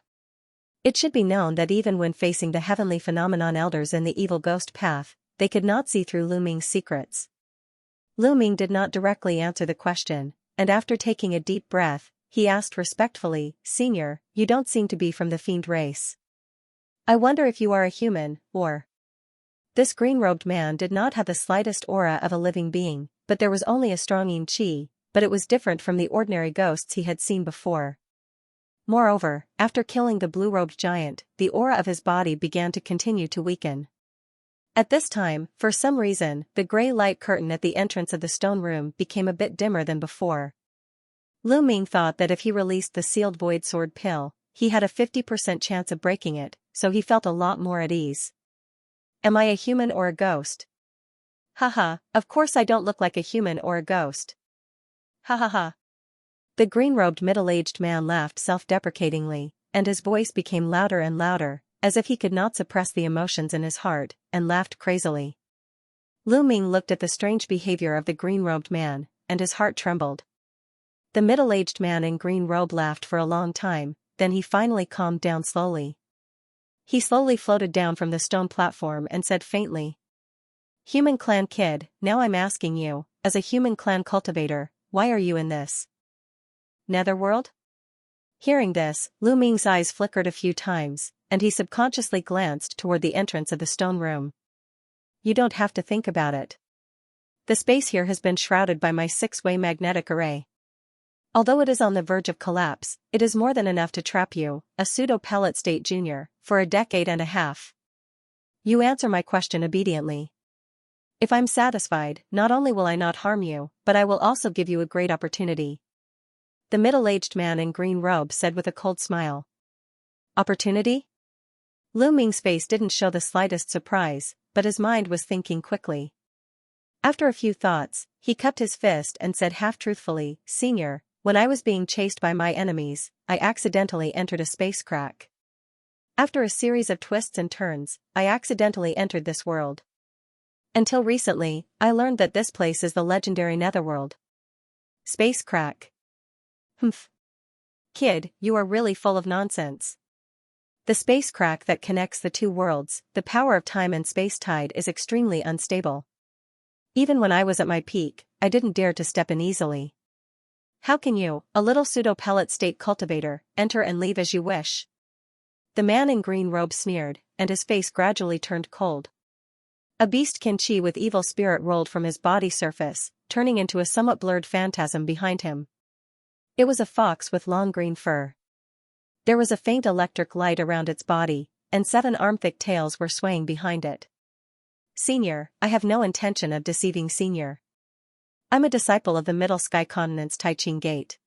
It should be known that even when facing the heavenly phenomenon elders in the evil ghost path, they could not see through Lu Ming's secrets. Lu Ming did not directly answer the question, and after taking a deep breath, he asked respectfully, Senior, you don't seem to be from the fiend race. I wonder if you are a human, or... This green-robed man did not have the slightest aura of a living being, but there was only a strong yin qi, but it was different from the ordinary ghosts he had seen before. Moreover, after killing the blue-robed giant, the aura of his body began to continue to weaken. At this time, for some reason, the gray light curtain at the entrance of the stone room became a bit dimmer than before. Lu Ming thought that if he released the sealed void sword pill, he had a 50% chance of breaking it, so he felt a lot more at ease. Am I a human or a ghost? Haha, of course I don't look like a human or a ghost. Ha ha ha. The green-robed middle-aged man laughed self-deprecatingly, and his voice became louder and louder, as if he could not suppress the emotions in his heart, and laughed crazily. Lu Ming looked at the strange behavior of the green-robed man, and his heart trembled. The middle-aged man in green robe laughed for a long time, then he finally calmed down slowly. He slowly floated down from the stone platform and said faintly, Human clan kid, now I'm asking you, as a human clan cultivator, why are you in this netherworld? Hearing this, Lu Ming's eyes flickered a few times, and he subconsciously glanced toward the entrance of the stone room. You don't have to think about it. The space here has been shrouded by my six-way magnetic array. Although it is on the verge of collapse, it is more than enough to trap you, a pseudo-pellet state junior, for a decade and a half. You answer my question obediently. If I'm satisfied, not only will I not harm you, but I will also give you a great opportunity. The middle-aged man in green robe said with a cold smile. Opportunity? Lu Ming's face didn't show the slightest surprise, but his mind was thinking quickly. After a few thoughts, he cupped his fist and said half-truthfully, Senior, when I was being chased by my enemies, I accidentally entered a space crack. After a series of twists and turns, I accidentally entered this world. Until recently, I learned that this place is the legendary Netherworld. Space crack. Humph. Kid, you are really full of nonsense. The space crack that connects the two worlds, the power of time and space-tide is extremely unstable. Even when I was at my peak, I didn't dare to step in easily. How can you, a little pseudo-pellet state cultivator, enter and leave as you wish? The man in green robe sneered, and his face gradually turned cold. A beastkin chi with evil spirit rolled from his body surface, turning into a somewhat blurred phantasm behind him. It was a fox with long green fur. There was a faint electric light around its body, and 7 arm-thick tails were swaying behind it. Senior, I have no intention of deceiving Senior. I'm a disciple of the Middle Sky Continent's Taiching Gate.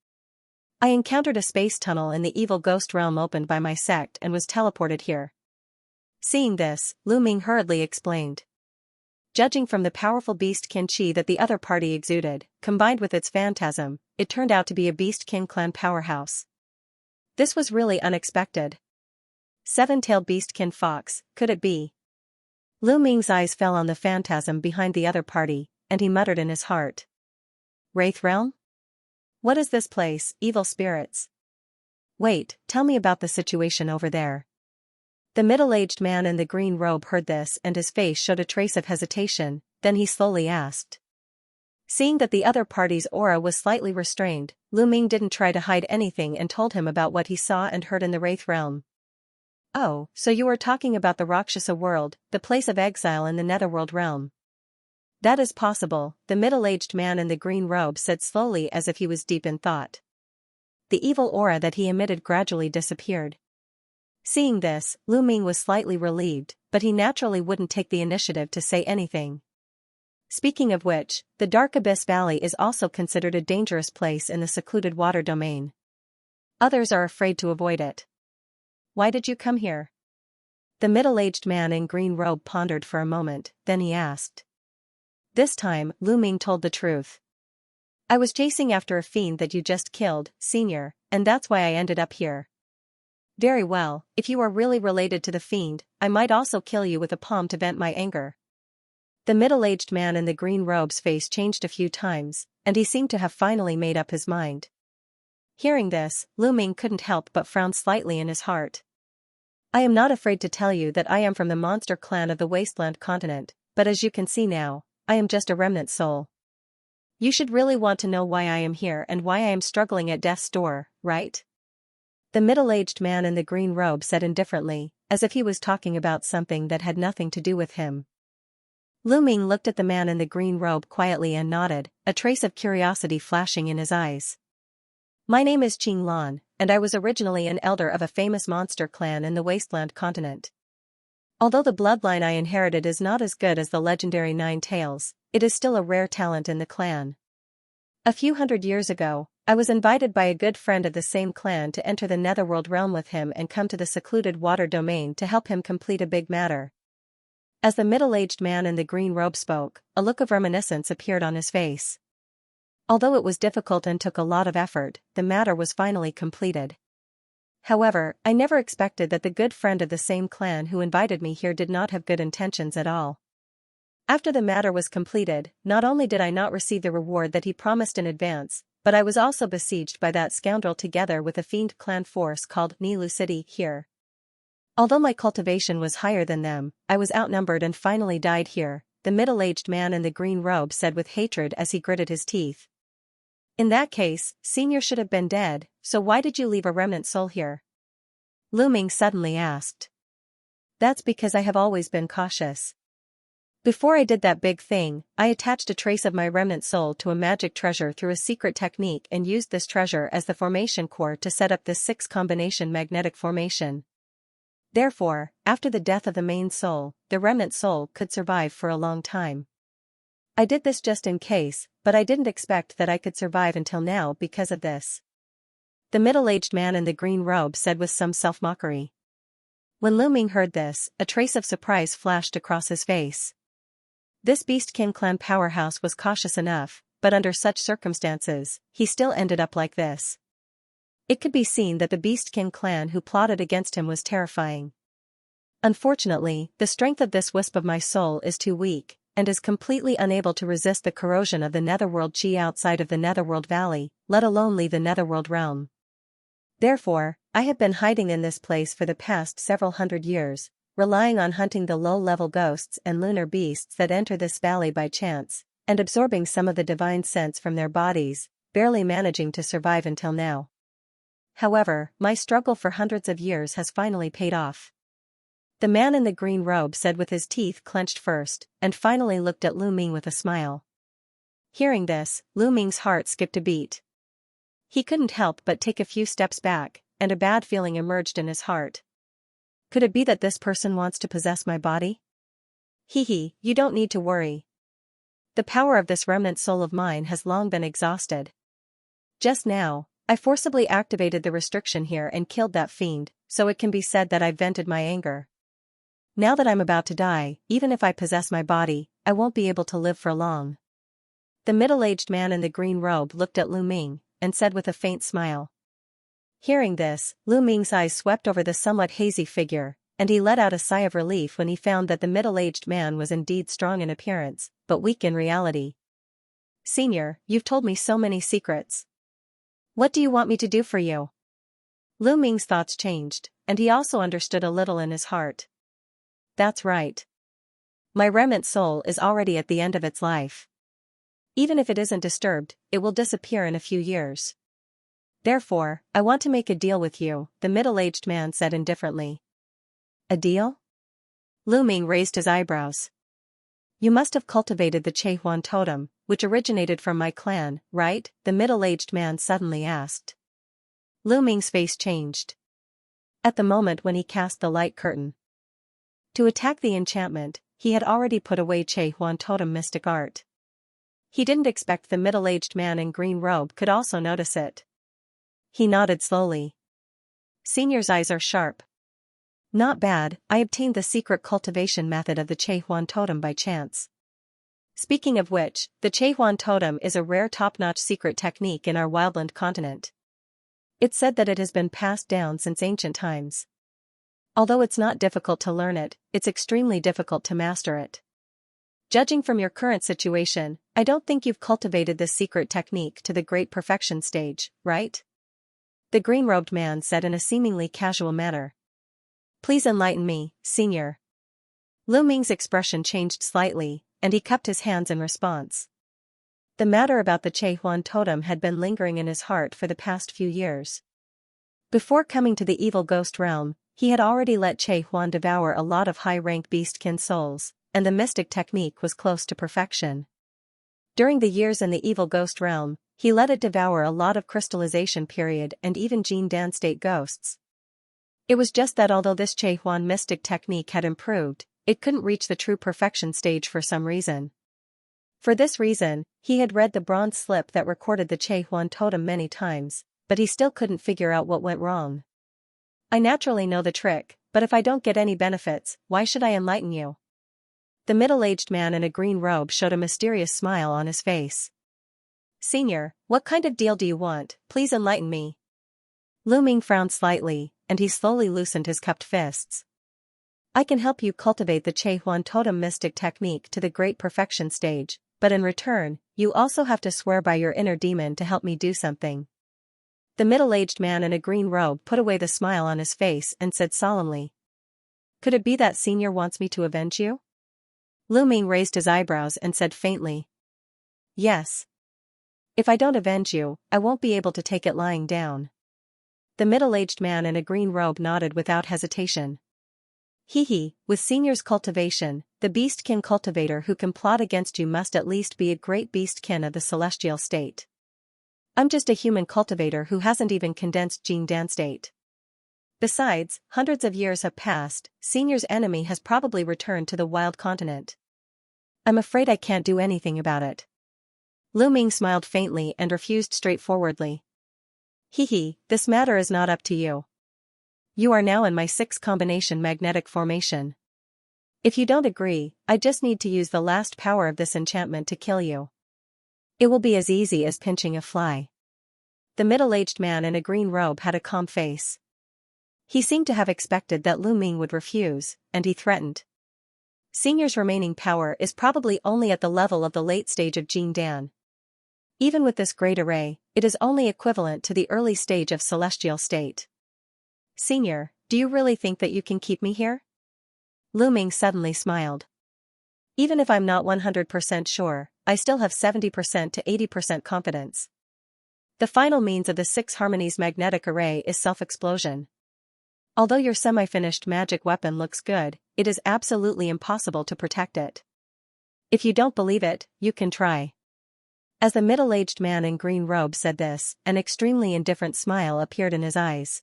I encountered a space tunnel in the evil ghost realm opened by my sect and was teleported here. Seeing this, Lu Ming hurriedly explained. Judging from the powerful beastkin chi that the other party exuded, combined with its phantasm, it turned out to be a beastkin clan powerhouse. This was really unexpected. 7-tailed beastkin fox, could it be? Lu Ming's eyes fell on the phantasm behind the other party, and he muttered in his heart. Wraith Realm? What is this place, evil spirits? Wait, tell me about the situation over there. The middle-aged man in the green robe heard this and his face showed a trace of hesitation, then he slowly asked. Seeing that the other party's aura was slightly restrained, Lu Ming didn't try to hide anything and told him about what he saw and heard in the Wraith Realm. Oh, so you are talking about the Rakshasa world, the place of exile in the Netherworld realm. That is possible, the middle-aged man in the green robe said slowly as if he was deep in thought. The evil aura that he emitted gradually disappeared. Seeing this, Lu Ming was slightly relieved, but he naturally wouldn't take the initiative to say anything. Speaking of which, the Dark Abyss Valley is also considered a dangerous place in the secluded water domain. Others are afraid to avoid it. Why did you come here? The middle-aged man in green robe pondered for a moment, then he asked. This time, Lu Ming told the truth. I was chasing after a fiend that you just killed, Senior, and that's why I ended up here. Very well, if you are really related to the fiend, I might also kill you with a palm to vent my anger. The middle-aged man in the green robe's face changed a few times, and he seemed to have finally made up his mind. Hearing this, Lu Ming couldn't help but frown slightly in his heart. I am not afraid to tell you that I am from the monster clan of the Wasteland continent, but as you can see now, I am just a remnant soul. You should really want to know why I am here and why I am struggling at death's door, right? The middle-aged man in the green robe said indifferently, as if he was talking about something that had nothing to do with him. Lu Ming looked at the man in the green robe quietly and nodded, a trace of curiosity flashing in his eyes. My name is Qing Lan, and I was originally an elder of a famous monster clan in the Wasteland continent. Although the bloodline I inherited is not as good as the legendary 9 Tails, it is still a rare talent in the clan. A few hundred years ago, I was invited by a good friend of the same clan to enter the Netherworld realm with him and come to the secluded water domain to help him complete a big matter. As the middle-aged man in the green robe spoke, a look of reminiscence appeared on his face. Although it was difficult and took a lot of effort, the matter was finally completed. However, I never expected that the good friend of the same clan who invited me here did not have good intentions at all. After the matter was completed, not only did I not receive the reward that he promised in advance, but I was also besieged by that scoundrel together with a fiend clan force called Nilu City here. Although my cultivation was higher than them, I was outnumbered and finally died here, the middle-aged man in the green robe said with hatred as he gritted his teeth. In that case, Senior should have been dead, so why did you leave a remnant soul here? Lu Ming suddenly asked. That's because I have always been cautious. Before I did that big thing, I attached a trace of my remnant soul to a magic treasure through a secret technique and used this treasure as the formation core to set up this 6-combination magnetic formation. Therefore, after the death of the main soul, the remnant soul could survive for a long time. I did this just in case, but I didn't expect that I could survive until now because of this. The middle-aged man in the green robe said with some self-mockery. When Lu Ming heard this, a trace of surprise flashed across his face. This Beastkin clan powerhouse was cautious enough, but under such circumstances, he still ended up like this. It could be seen that the Beastkin clan who plotted against him was terrifying. Unfortunately, the strength of this wisp of my soul is too weak, and is completely unable to resist the corrosion of the netherworld chi outside of the netherworld valley, let alone leave the netherworld realm. Therefore, I have been hiding in this place for the past several hundred years, relying on hunting the low-level ghosts and lunar beasts that enter this valley by chance, and absorbing some of the divine sense from their bodies, barely managing to survive until now. However, my struggle for hundreds of years has finally paid off. The man in the green robe said with his teeth clenched first, and finally looked at Lu Ming with a smile. Hearing this, Lu Ming's heart skipped a beat. He couldn't help but take a few steps back, and a bad feeling emerged in his heart. Could it be that this person wants to possess my body? You don't need to worry. The power of this remnant soul of mine has long been exhausted. Just now, I forcibly activated the restriction here and killed that fiend, so it can be said that I've vented my anger. Now that I'm about to die, even if I possess my body, I won't be able to live for long. The middle-aged man in the green robe looked at Lu Ming, and said with a faint smile. Hearing this, Lu Ming's eyes swept over the somewhat hazy figure, and he let out a sigh of relief when he found that the middle-aged man was indeed strong in appearance, but weak in reality. Senior, you've told me so many secrets. What do you want me to do for you? Lu Ming's thoughts changed, and he also understood a little in his heart. That's right. My remnant soul is already at the end of its life. Even if it isn't disturbed, it will disappear in a few years. Therefore, I want to make a deal with you, the middle-aged man said indifferently. A deal? Lu Ming raised his eyebrows. You must have cultivated the Che Huan totem, which originated from my clan, right? The middle-aged man suddenly asked. Lu Ming's face changed. At the moment when he cast the light curtain to attack the enchantment, he had already put away Che Huan totem mystic art. He didn't expect the middle-aged man in green robe could also notice it. He nodded slowly. Senior's eyes are sharp. Not bad, I obtained the secret cultivation method of the Che Huan totem by chance. Speaking of which, the Che Huan totem is a rare top-notch secret technique in our wildland continent. It's said that it has been passed down since ancient times. Although it's not difficult to learn it, it's extremely difficult to master it. Judging from your current situation, I don't think you've cultivated this secret technique to the great perfection stage, right? The green-robed man said in a seemingly casual manner. Please enlighten me, Senior. Lu Ming's expression changed slightly, and he cupped his hands in response. The matter about the Che Huan totem had been lingering in his heart for the past few years. Before coming to the evil ghost realm, he had already let Che Huan devour a lot of high-rank beastkin souls, and the mystic technique was close to perfection. During the years in the evil ghost realm, he let it devour a lot of crystallization period and even Jin Dan state ghosts. It was just that although this Che Huan mystic technique had improved, it couldn't reach the true perfection stage for some reason. For this reason, he had read the bronze slip that recorded the Che Huan totem many times, but he still couldn't figure out what went wrong. I naturally know the trick, but if I don't get any benefits, why should I enlighten you? The middle-aged man in a green robe showed a mysterious smile on his face. Senior, what kind of deal do you want? Please enlighten me. Lu Ming frowned slightly, and he slowly loosened his cupped fists. I can help you cultivate the Che Huan totem mystic technique to the great perfection stage, but in return, you also have to swear by your inner demon to help me do something. The middle-aged man in a green robe put away the smile on his face and said solemnly. Could it be that Senior wants me to avenge you? Lu Ming raised his eyebrows and said faintly. Yes. If I don't avenge you, I won't be able to take it lying down. The middle-aged man in a green robe nodded without hesitation. With Senior's cultivation, the beastkin cultivator who can plot against you must at least be a great beastkin of the celestial state. I'm just a human cultivator who hasn't even condensed Jing Dan state. Besides, hundreds of years have passed, Senior's enemy has probably returned to the wild continent. I'm afraid I can't do anything about it. Lu Ming smiled faintly and refused straightforwardly. This matter is not up to you. You are now in my 6 combination magnetic formation. If you don't agree, I just need to use the last power of this enchantment to kill you. It will be as easy as pinching a fly. The middle-aged man in a green robe had a calm face. He seemed to have expected that Lu Ming would refuse, and he threatened. Senior's remaining power is probably only at the level of the late stage of Jing Dan. Even with this great array, it is only equivalent to the early stage of celestial state. Senior, do you really think that you can keep me here? Lu Ming suddenly smiled. Even if I'm not 100% sure, I still have 70% to 80% confidence. The final means of the 6 harmonies magnetic array is self-explosion. Although your semi-finished magic weapon looks good, it is absolutely impossible to protect it. If you don't believe it, you can try. As the middle-aged man in green robe said this, an extremely indifferent smile appeared in his eyes.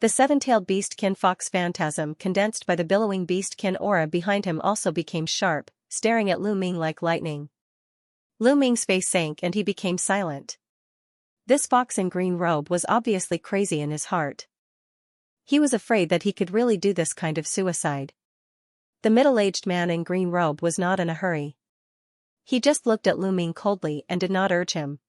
The 7-tailed beastkin fox phantasm condensed by the billowing beastkin aura behind him also became sharp, staring at Lu Ming like lightning. Lu Ming's face sank and he became silent. This fox in green robe was obviously crazy in his heart. He was afraid that he could really do this kind of suicide. The middle-aged man in green robe was not in a hurry. He just looked at Lu Ming coldly and did not urge him.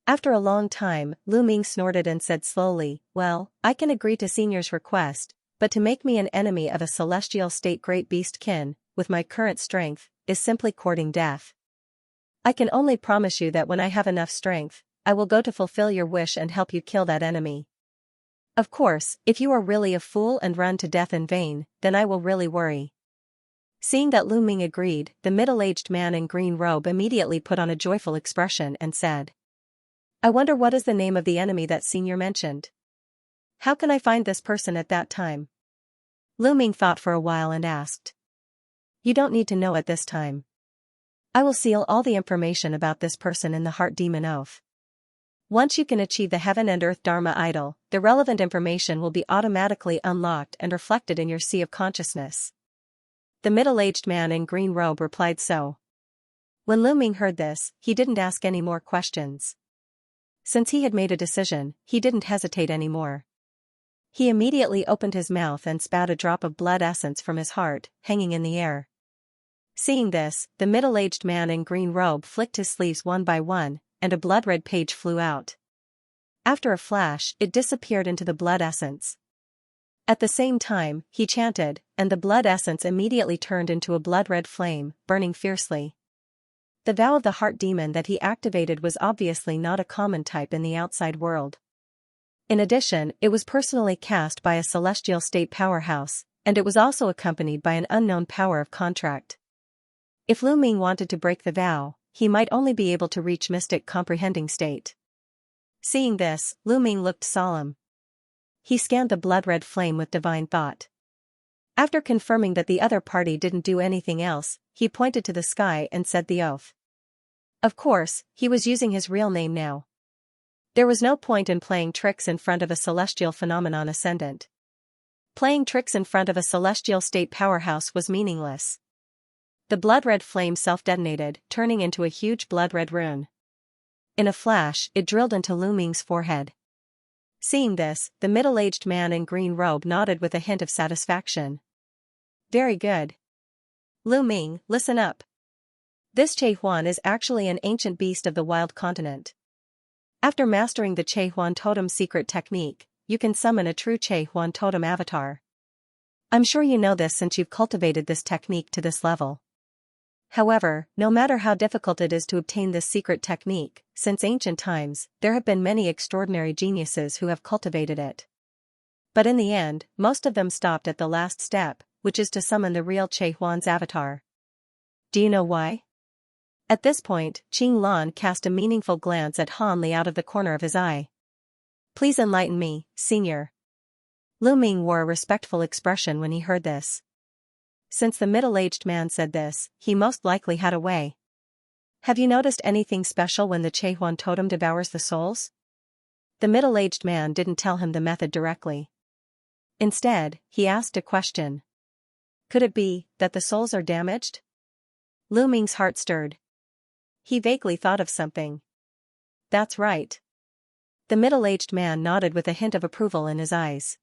After a long time, Lu Ming snorted and said slowly, well, I can agree to Senior's request, but to make me an enemy of a celestial state great beastkin, with my current strength, is simply courting death. I can only promise you that when I have enough strength, I will go to fulfill your wish and help you kill that enemy. Of course, if you are really a fool and run to death in vain, then I will really worry. Seeing that Lu Ming agreed, the middle-aged man in green robe immediately put on a joyful expression and said, I wonder what is the name of the enemy that Senior mentioned. How can I find this person at that time? Lu Ming thought for a while and asked. You don't need to know at this time. I will seal all the information about this person in the Heart Demon Oath. Once you can achieve the Heaven and Earth Dharma idol, the relevant information will be automatically unlocked and reflected in your sea of consciousness. The middle-aged man in green robe replied so. When Lu Ming heard this, he didn't ask any more questions. Since he had made a decision, he didn't hesitate anymore. He immediately opened his mouth and spat a drop of blood essence from his heart, hanging in the air. Seeing this, the middle-aged man in green robe flicked his sleeves one by one, and a blood-red page flew out. After a flash, it disappeared into the blood essence. At the same time, he chanted, and the blood essence immediately turned into a blood-red flame, burning fiercely. The vow of the heart demon that he activated was obviously not a common type in the outside world. In addition, it was personally cast by a celestial state powerhouse, and it was also accompanied by an unknown power of contract. If Lu Ming wanted to break the vow, he might only be able to reach mystic comprehending state. Seeing this, Lu Ming looked solemn. He scanned the blood-red flame with divine thought. After confirming that the other party didn't do anything else, he pointed to the sky and said the oath. Of course, he was using his real name now. There was no point in playing tricks in front of a celestial phenomenon ascendant. Playing tricks in front of a celestial state powerhouse was meaningless. The blood-red flame self-detonated, turning into a huge blood-red rune. In a flash, it drilled into Lu Ming's forehead. Seeing this, the middle-aged man in green robe nodded with a hint of satisfaction. Very good. Lu Ming, listen up. This Che Huan is actually an ancient beast of the wild continent. After mastering the Che Huan totem secret technique, you can summon a true Che Huan totem avatar. I'm sure you know this since you've cultivated this technique to this level. However, no matter how difficult it is to obtain this secret technique, since ancient times, there have been many extraordinary geniuses who have cultivated it. But in the end, most of them stopped at the last step, which is to summon the real Che Huan's avatar. Do you know why? At this point, Qing Lan cast a meaningful glance at Han Li out of the corner of his eye. Please enlighten me, senior. Lu Ming wore a respectful expression when he heard this. Since the middle-aged man said this, he most likely had a way. Have you noticed anything special when the Chehuan totem devours the souls? The middle-aged man didn't tell him the method directly. Instead, he asked a question. Could it be that the souls are damaged? Lu Ming's heart stirred. He vaguely thought of something. That's right. The middle-aged man nodded with a hint of approval in his eyes.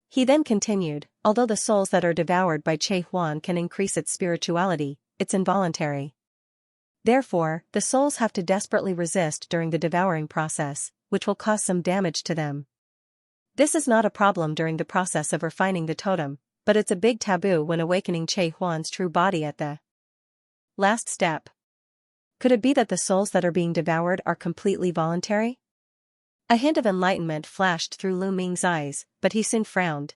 He then continued, although the souls that are devoured by Chehuan can increase its spirituality, it's involuntary. Therefore, the souls have to desperately resist during the devouring process, which will cause some damage to them. This is not a problem during the process of refining the totem, but it's a big taboo when awakening Chehuan's true body at the last step. Could it be that the souls that are being devoured are completely voluntary? A hint of enlightenment flashed through Lu Ming's eyes, but he soon frowned.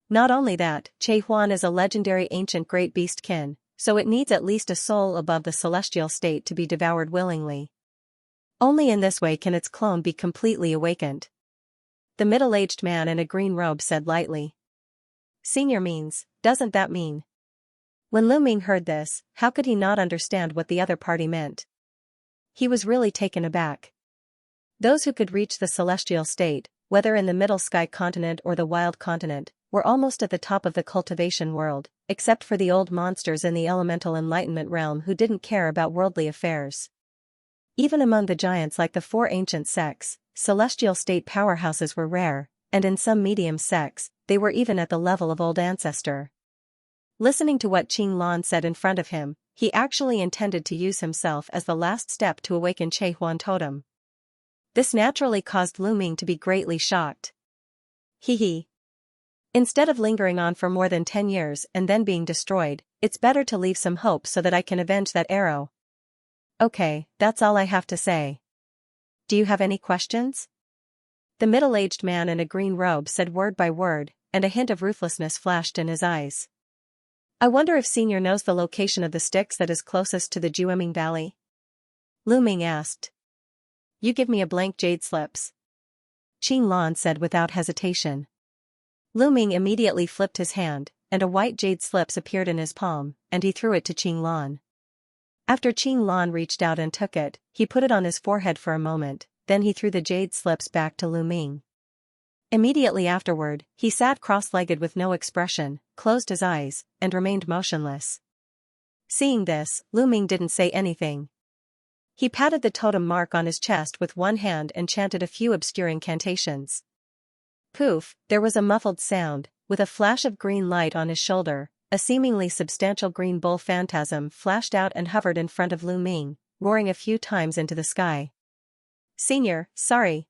Not only that, Chehuan is a legendary ancient great beast kin, so it needs at least a soul above the celestial state to be devoured willingly. Only in this way can its clone be completely awakened. The middle-aged man in a green robe said lightly. Senior means, doesn't that mean? When Lu Ming heard this, how could he not understand what the other party meant? He was really taken aback. Those who could reach the celestial state, whether in the middle sky continent or the wild continent, were almost at the top of the cultivation world, except for the old monsters in the elemental enlightenment realm who didn't care about worldly affairs. Even among the giants like the four ancient sects, celestial state powerhouses were rare, and in some medium sects, they were even at the level of old ancestor. Listening to what Qing Lan said in front of him, he actually intended to use himself as the last step to awaken Chehuan totem. This naturally caused Lu Ming to be greatly shocked. He. Instead of lingering on for more than 10 years and then being destroyed, it's better to leave some hope so that I can avenge that arrow. Okay, that's all I have to say. Do you have any questions? The middle-aged man in a green robe said word by word, and a hint of ruthlessness flashed in his eyes. I wonder if Senior knows the location of the sticks that is closest to the Jueming Valley? Lu Ming asked. You give me a blank jade slips. Qing Lan said without hesitation. Lu Ming immediately flipped his hand, and a white jade slips appeared in his palm, and he threw it to Qing Lan. After Qing Lan reached out and took it, he put it on his forehead for a moment, then he threw the jade slips back to Lu Ming. Immediately afterward, he sat cross-legged with no expression, closed his eyes, and remained motionless. Seeing this, Lu Ming didn't say anything. He patted the totem mark on his chest with one hand and chanted a few obscure incantations. Poof, there was a muffled sound, with a flash of green light on his shoulder, a seemingly substantial green bull phantasm flashed out and hovered in front of Lu Ming, roaring a few times into the sky. Senior, sorry.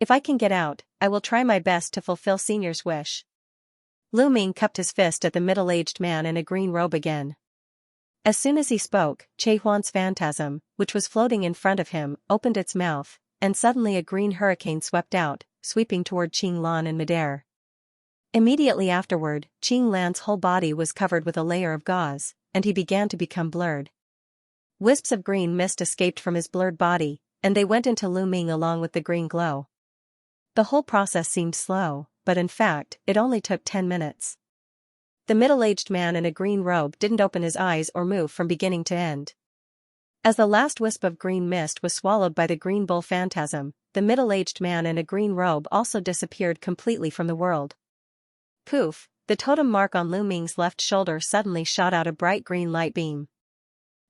If I can get out, I will try my best to fulfill Senior's wish. Lu Ming cupped his fist at the middle-aged man in a green robe again. As soon as he spoke, Chehuan's phantasm, which was floating in front of him, opened its mouth, and suddenly a green hurricane swept out, sweeping toward Qing Lan in midair. Immediately afterward, Qing Lan's whole body was covered with a layer of gauze, and he began to become blurred. Wisps of green mist escaped from his blurred body, and they went into Lu Ming along with the green glow. The whole process seemed slow, but in fact, it only took 10 minutes. The middle-aged man in a green robe didn't open his eyes or move from beginning to end. As the last wisp of green mist was swallowed by the green bull phantasm, the middle-aged man in a green robe also disappeared completely from the world. Poof, the totem mark on Lu Ming's left shoulder suddenly shot out a bright green light beam.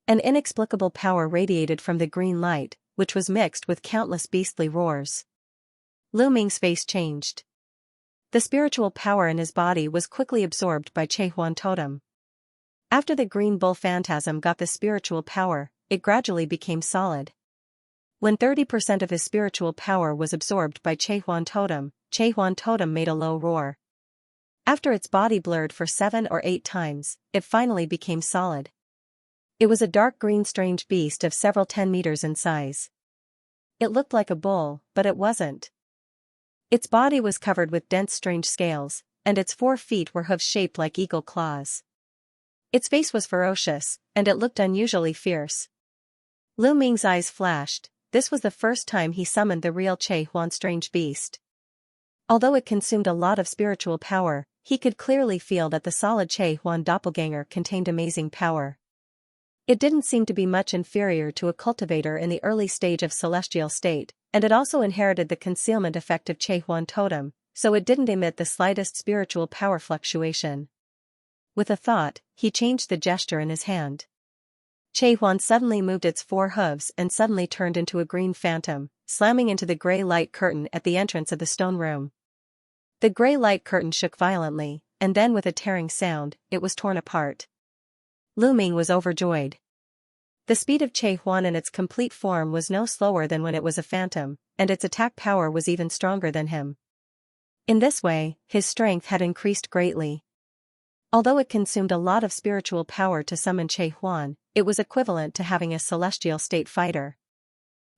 An inexplicable power radiated from the green light, which was mixed with countless beastly roars. Lu Ming's face changed. The spiritual power in his body was quickly absorbed by Chehuan totem. After the green bull phantasm got the spiritual power, it gradually became solid. When 30% of his spiritual power was absorbed by Chehuan totem made a low roar. After its body blurred for 7 or 8 times, it finally became solid. It was a dark green strange beast of several 10 meters in size. It looked like a bull, but it wasn't. Its body was covered with dense strange scales, and its 4 feet were hooves shaped like eagle claws. Its face was ferocious, and it looked unusually fierce. Lu Ming's eyes flashed. This was the first time he summoned the real Che Huan strange beast. Although it consumed a lot of spiritual power, he could clearly feel that the solid Che Huan doppelganger contained amazing power. It didn't seem to be much inferior to a cultivator in the early stage of celestial state, and it also inherited the concealment effect of Che Huan totem, so it didn't emit the slightest spiritual power fluctuation. With a thought, he changed the gesture in his hand. Che Huan suddenly moved its 4 hooves and suddenly turned into a green phantom, slamming into the gray light curtain at the entrance of the stone room. The gray light curtain shook violently, and then with a tearing sound, it was torn apart. Lu Ming was overjoyed. The speed of Che Huan in its complete form was no slower than when it was a phantom, and its attack power was even stronger than him. In this way, his strength had increased greatly. Although it consumed a lot of spiritual power to summon Che Huan, it was equivalent to having a celestial state fighter.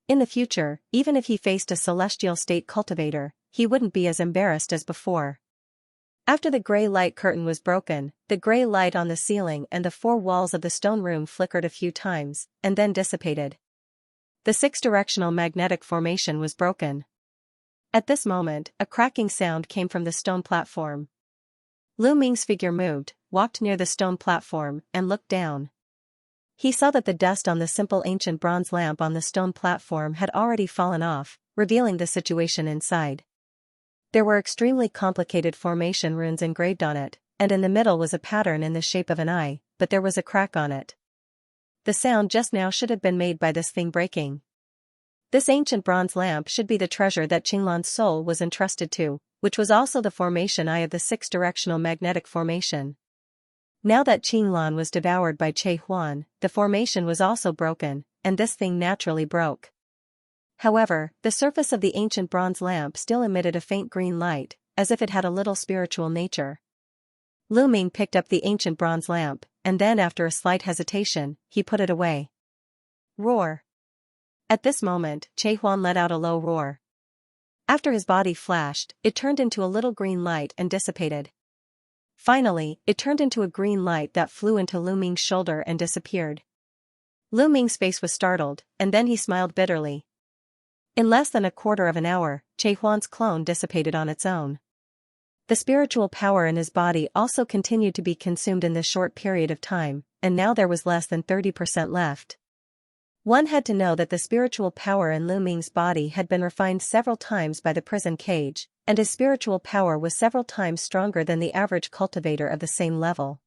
In the future, even if he faced a celestial state cultivator, he wouldn't be as embarrassed as before. After the gray light curtain was broken, the gray light on the ceiling and the 4 walls of the stone room flickered a few times, and then dissipated. The 6-directional magnetic formation was broken. At this moment, a cracking sound came from the stone platform. Lu Ming's figure moved, walked near the stone platform, and looked down. He saw that the dust on the simple ancient bronze lamp on the stone platform had already fallen off, revealing the situation inside. There were extremely complicated formation runes engraved on it, and in the middle was a pattern in the shape of an eye, but there was a crack on it. The sound just now should have been made by this thing breaking. This ancient bronze lamp should be the treasure that Qinglan's soul was entrusted to, which was also the formation eye of the 6-directional magnetic formation. Now that Qinglan was devoured by Che Huan, the formation was also broken, and this thing naturally broke. However, the surface of the ancient bronze lamp still emitted a faint green light, as if it had a little spiritual nature. Lu Ming picked up the ancient bronze lamp, and then after a slight hesitation, he put it away. Roar! At this moment, Che Huan let out a low roar. After his body flashed, it turned into a little green light and dissipated. Finally, it turned into a green light that flew into Lu Ming's shoulder and disappeared. Lu Ming's face was startled, and then he smiled bitterly. In less than a quarter of an hour, Che Huan's clone dissipated on its own. The spiritual power in his body also continued to be consumed in this short period of time, and now there was less than 30% left. One had to know that the spiritual power in Lu Ming's body had been refined several times by the prison cage, and his spiritual power was several times stronger than the average cultivator of the same level.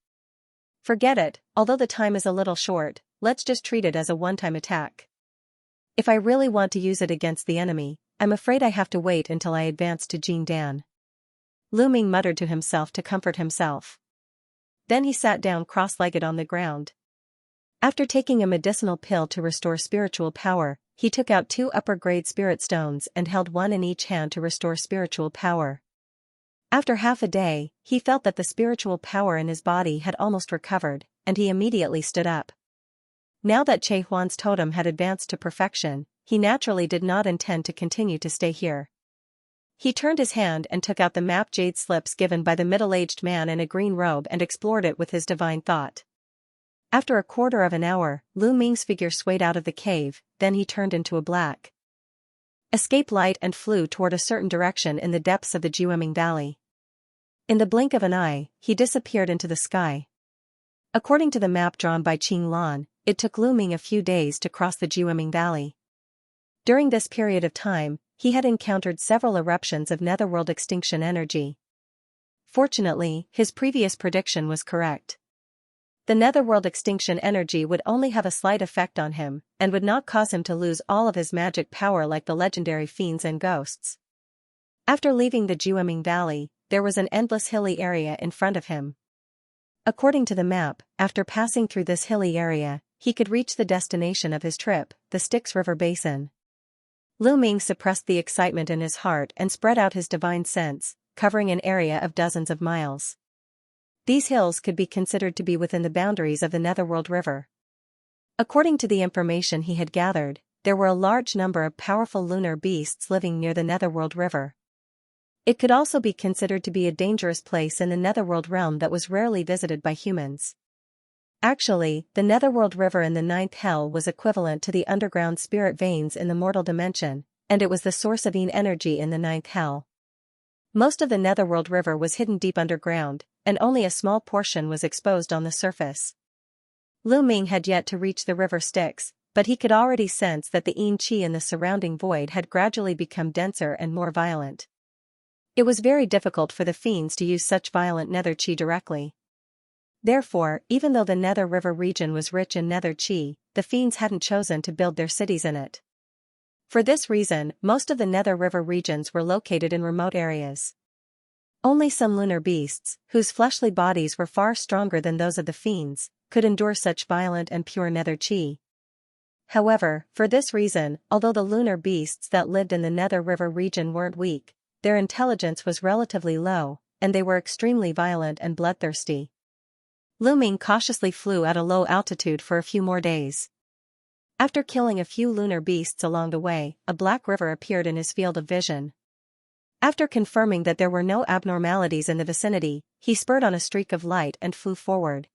Forget it, although the time is a little short, let's just treat it as a one-time attack. If I really want to use it against the enemy, I'm afraid I have to wait until I advance to Jingdan. Lu Ming muttered to himself to comfort himself. Then he sat down cross-legged on the ground. After taking a medicinal pill to restore spiritual power, he took out 2 upper-grade spirit stones and held one in each hand to restore spiritual power. After half a day, he felt that the spiritual power in his body had almost recovered, and he immediately stood up. Now that Che Huan's totem had advanced to perfection, he naturally did not intend to continue to stay here. He turned his hand and took out the map jade slips given by the middle-aged man in a green robe and explored it with his divine thought. After a quarter of an hour, Lu Ming's figure swayed out of the cave, then he turned into a black escape light and flew toward a certain direction in the depths of the Jiuming Valley. In the blink of an eye, he disappeared into the sky. According to the map drawn by Qinglan, it took Lu Ming a few days to cross the Jiuming Valley. During this period of time, he had encountered several eruptions of netherworld extinction energy. Fortunately, his previous prediction was correct. The netherworld extinction energy would only have a slight effect on him, and would not cause him to lose all of his magic power like the legendary fiends and ghosts. After leaving the Jiuming Valley, there was an endless hilly area in front of him. According to the map, after passing through this hilly area, he could reach the destination of his trip, the Styx River Basin. Lu Ming suppressed the excitement in his heart and spread out his divine sense, covering an area of dozens of miles. These hills could be considered to be within the boundaries of the Netherworld River. According to the information he had gathered, there were a large number of powerful lunar beasts living near the Netherworld River. It could also be considered to be a dangerous place in the Netherworld realm that was rarely visited by humans. Actually, the Netherworld River in the ninth hell was equivalent to the underground spirit veins in the mortal dimension, and it was the source of Yin energy in the ninth hell. Most of the Netherworld River was hidden deep underground, and only a small portion was exposed on the surface. Lu Ming had yet to reach the river Styx, but he could already sense that the Yin Qi in the surrounding void had gradually become denser and more violent. It was very difficult for the fiends to use such violent nether qi directly. Therefore, even though the Nether River region was rich in nether qi, the fiends hadn't chosen to build their cities in it. For this reason, most of the Nether River regions were located in remote areas. Only some lunar beasts, whose fleshly bodies were far stronger than those of the fiends, could endure such violent and pure nether qi. However, for this reason, although the lunar beasts that lived in the Nether River region weren't weak, their intelligence was relatively low, and they were extremely violent and bloodthirsty. Lu Ming cautiously flew at a low altitude for a few more days. After killing a few lunar beasts along the way, a black river appeared in his field of vision. After confirming that there were no abnormalities in the vicinity, he spurred on a streak of light and flew forward.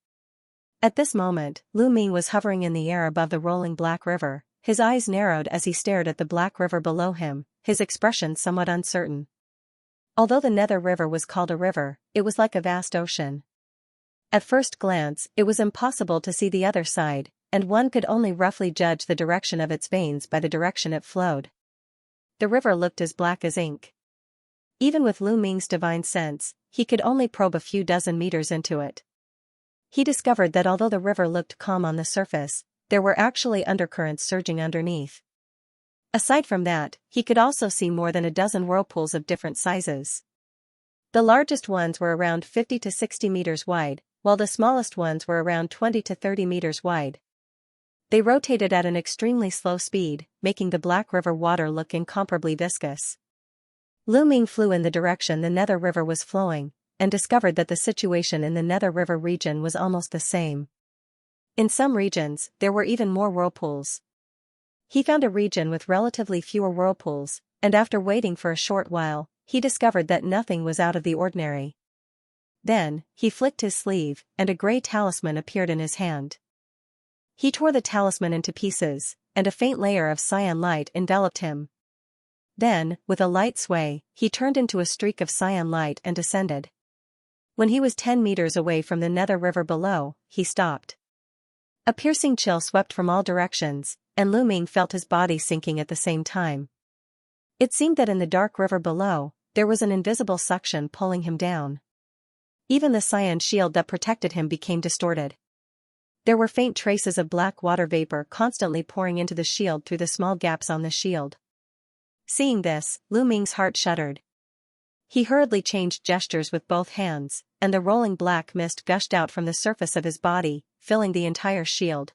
At this moment, Lu Ming was hovering in the air above the rolling black river, his eyes narrowed as he stared at the black river below him, his expression somewhat uncertain. Although the Nether River was called a river, it was like a vast ocean. At first glance, it was impossible to see the other side, and one could only roughly judge the direction of its veins by the direction it flowed. The river looked as black as ink. Even with Lu Ming's divine sense, he could only probe a few dozen meters into it. He discovered that although the river looked calm on the surface, there were actually undercurrents surging underneath. Aside from that, he could also see more than a dozen whirlpools of different sizes. The largest ones were around 50 to 60 meters wide, while the smallest ones were around 20 to 30 meters wide. They rotated at an extremely slow speed, making the black river water look incomparably viscous. Lu Ming flew in the direction the Nether River was flowing, and discovered that the situation in the Nether River region was almost the same. In some regions, there were even more whirlpools. He found a region with relatively fewer whirlpools, and after waiting for a short while, he discovered that nothing was out of the ordinary. Then, he flicked his sleeve, and a grey talisman appeared in his hand. He tore the talisman into pieces, and a faint layer of cyan light enveloped him. Then, with a light sway, he turned into a streak of cyan light and descended. When he was 10 meters away from the Nether River below, he stopped. A piercing chill swept from all directions, and Lu Ming felt his body sinking at the same time. It seemed that in the dark river below, there was an invisible suction pulling him down. Even the cyan shield that protected him became distorted. There were faint traces of black water vapor constantly pouring into the shield through the small gaps on the shield. Seeing this, Lu Ming's heart shuddered. He hurriedly changed gestures with both hands, and the rolling black mist gushed out from the surface of his body, filling the entire shield.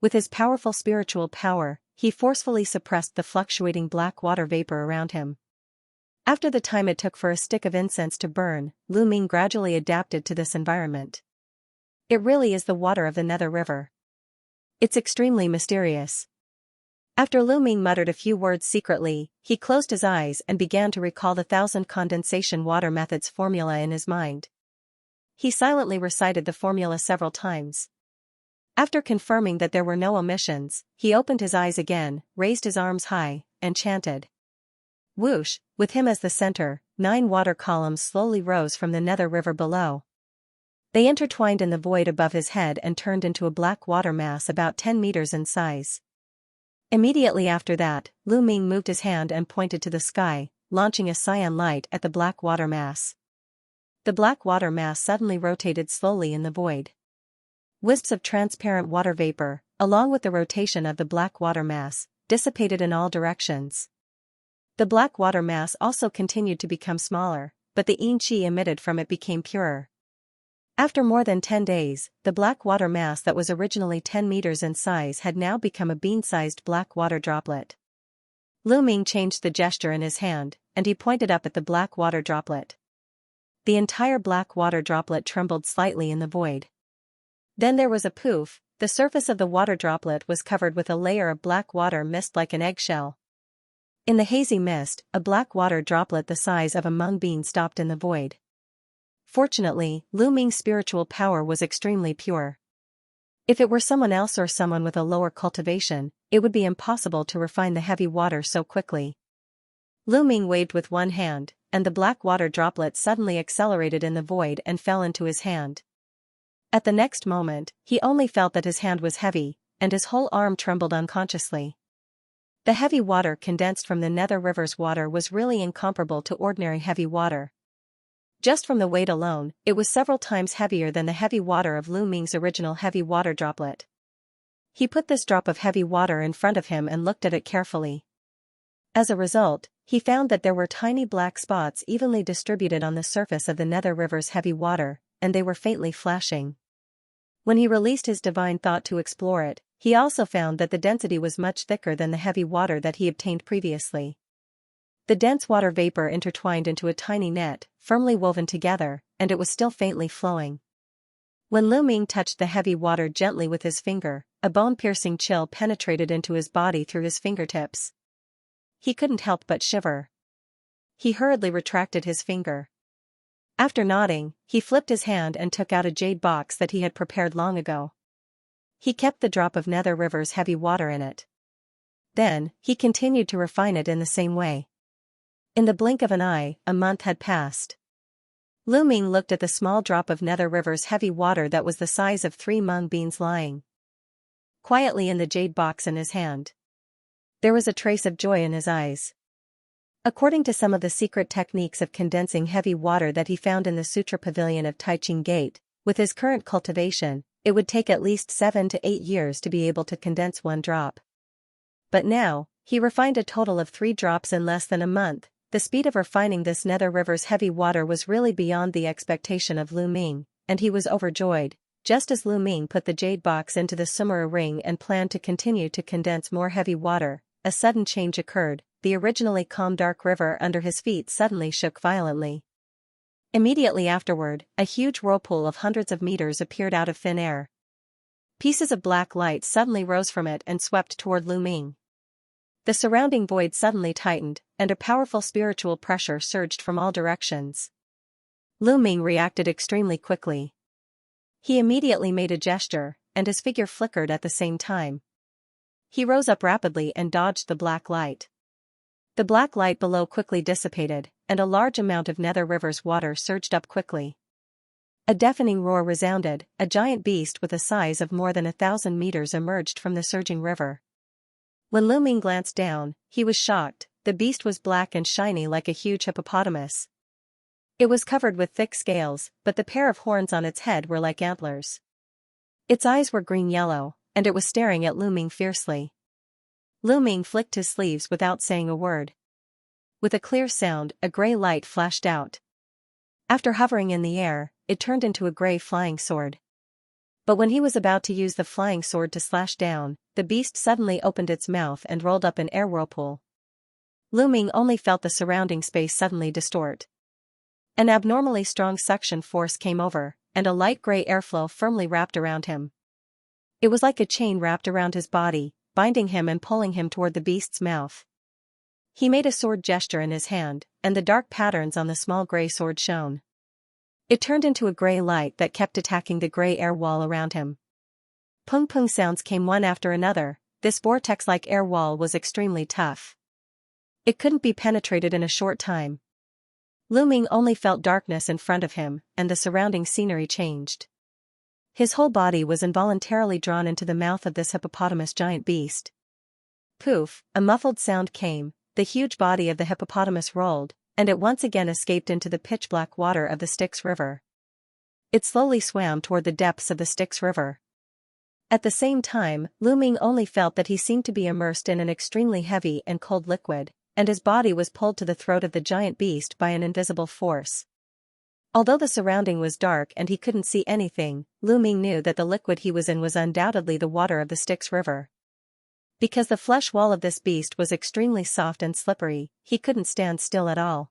With his powerful spiritual power, he forcefully suppressed the fluctuating black water vapor around him. After the time it took for a stick of incense to burn, Lu Ming gradually adapted to this environment. It really is the water of the Nether River. It's extremely mysterious. After Lu Ming muttered a few words secretly, he closed his eyes and began to recall the 1,000 condensation water methods formula in his mind. He silently recited the formula several times. After confirming that there were no omissions, he opened his eyes again, raised his arms high, and chanted. Whoosh, with him as the center, 9 water columns slowly rose from the Nether River below. They intertwined in the void above his head and turned into a black water mass about 10 meters in size. Immediately after that, Lu Ming moved his hand and pointed to the sky, launching a cyan light at the black water mass. The black water mass suddenly rotated slowly in the void. Wisps of transparent water vapor, along with the rotation of the black water mass, dissipated in all directions. The black water mass also continued to become smaller, but the Yin Qi emitted from it became purer. After more than 10 days, the black water mass that was originally 10 meters in size had now become a bean-sized black water droplet. Lu Ming changed the gesture in his hand, and he pointed up at the black water droplet. The entire black water droplet trembled slightly in the void. Then there was a poof, the surface of the water droplet was covered with a layer of black water mist like an eggshell. In the hazy mist, a black water droplet the size of a mung bean stopped in the void. Fortunately, Lu Ming's spiritual power was extremely pure. If it were someone else or someone with a lower cultivation, it would be impossible to refine the heavy water so quickly. Lu Ming waved with one hand, and the black water droplet suddenly accelerated in the void and fell into his hand. At the next moment, he only felt that his hand was heavy, and his whole arm trembled unconsciously. The heavy water condensed from the Nether River's water was really incomparable to ordinary heavy water. Just from the weight alone, it was several times heavier than the heavy water of Lu Ming's original heavy water droplet. He put this drop of heavy water in front of him and looked at it carefully. As a result, he found that there were tiny black spots evenly distributed on the surface of the Nether River's heavy water, and they were faintly flashing. When he released his divine thought to explore it, he also found that the density was much thicker than the heavy water that he obtained previously. The dense water vapor intertwined into a tiny net, firmly woven together, and it was still faintly flowing. When Lu Ming touched the heavy water gently with his finger, a bone-piercing chill penetrated into his body through his fingertips. He couldn't help but shiver. He hurriedly retracted his finger. After nodding, he flipped his hand and took out a jade box that he had prepared long ago. He kept the drop of Nether River's heavy water in it. Then, he continued to refine it in the same way. In the blink of an eye, a month had passed. Lu Ming looked at the small drop of Nether River's heavy water that was the size of 3 mung beans lying quietly in the jade box in his hand. There was a trace of joy in his eyes. According to some of the secret techniques of condensing heavy water that he found in the Sutra Pavilion of Taiching Gate, with his current cultivation, it would take at least 7 to 8 years to be able to condense one drop. But now, he refined a total of 3 drops in less than a month. The speed of refining this Nether River's heavy water was really beyond the expectation of Lu Ming, and he was overjoyed. Just as Lu Ming put the jade box into the Sumera ring and planned to continue to condense more heavy water, a sudden change occurred. The originally calm dark river under his feet suddenly shook violently. Immediately afterward, a huge whirlpool of hundreds of meters appeared out of thin air. Pieces of black light suddenly rose from it and swept toward Lu Ming. The surrounding void suddenly tightened, and a powerful spiritual pressure surged from all directions. Lu Ming reacted extremely quickly. He immediately made a gesture, and his figure flickered at the same time. He rose up rapidly and dodged the black light. The black light below quickly dissipated, and a large amount of Nether River's water surged up quickly. A deafening roar resounded. A giant beast with a size of more than 1,000 meters emerged from the surging river. When Lu Ming glanced down, he was shocked. The beast was black and shiny like a huge hippopotamus. It was covered with thick scales, but the pair of horns on its head were like antlers. Its eyes were green-yellow, and it was staring at Lu Ming fiercely. Lu Ming flicked his sleeves without saying a word. With a clear sound, a gray light flashed out. After hovering in the air, it turned into a gray flying sword. But when he was about to use the flying sword to slash down, the beast suddenly opened its mouth and rolled up an air whirlpool. Lu Ming only felt the surrounding space suddenly distort. An abnormally strong suction force came over, and a light gray airflow firmly wrapped around him. It was like a chain wrapped around his body, binding him and pulling him toward the beast's mouth. He made a sword gesture in his hand, and the dark patterns on the small gray sword shone. It turned into a gray light that kept attacking the gray air wall around him. Pung-pung sounds came one after another. This vortex-like air wall was extremely tough. It couldn't be penetrated in a short time. Lu Ming only felt darkness in front of him, and the surrounding scenery changed. His whole body was involuntarily drawn into the mouth of this hippopotamus giant beast. Poof, a muffled sound came. The huge body of the hippopotamus rolled, and it once again escaped into the pitch-black water of the Styx River. It slowly swam toward the depths of the Styx River. At the same time, Lu Ming only felt that he seemed to be immersed in an extremely heavy and cold liquid, and his body was pulled to the throat of the giant beast by an invisible force. Although the surrounding was dark and he couldn't see anything, Lu Ming knew that the liquid he was in was undoubtedly the water of the Styx River. Because the flesh wall of this beast was extremely soft and slippery, he couldn't stand still at all.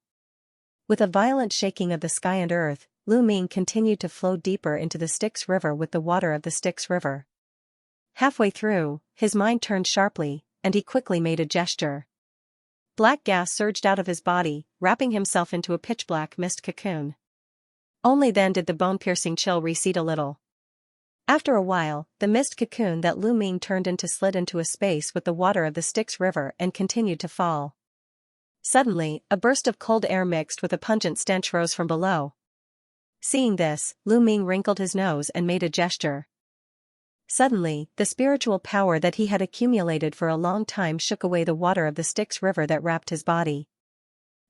With a violent shaking of the sky and earth, Lu Ming continued to flow deeper into the Styx River with the water of the Styx River. Halfway through, his mind turned sharply, and he quickly made a gesture. Black gas surged out of his body, wrapping himself into a pitch-black mist cocoon. Only then did the bone-piercing chill recede a little. After a while, the mist cocoon that Lu Ming turned into slid into a space with the water of the Styx River and continued to fall. Suddenly, a burst of cold air mixed with a pungent stench rose from below. Seeing this, Lu Ming wrinkled his nose and made a gesture. Suddenly, the spiritual power that he had accumulated for a long time shook away the water of the Styx River that wrapped his body.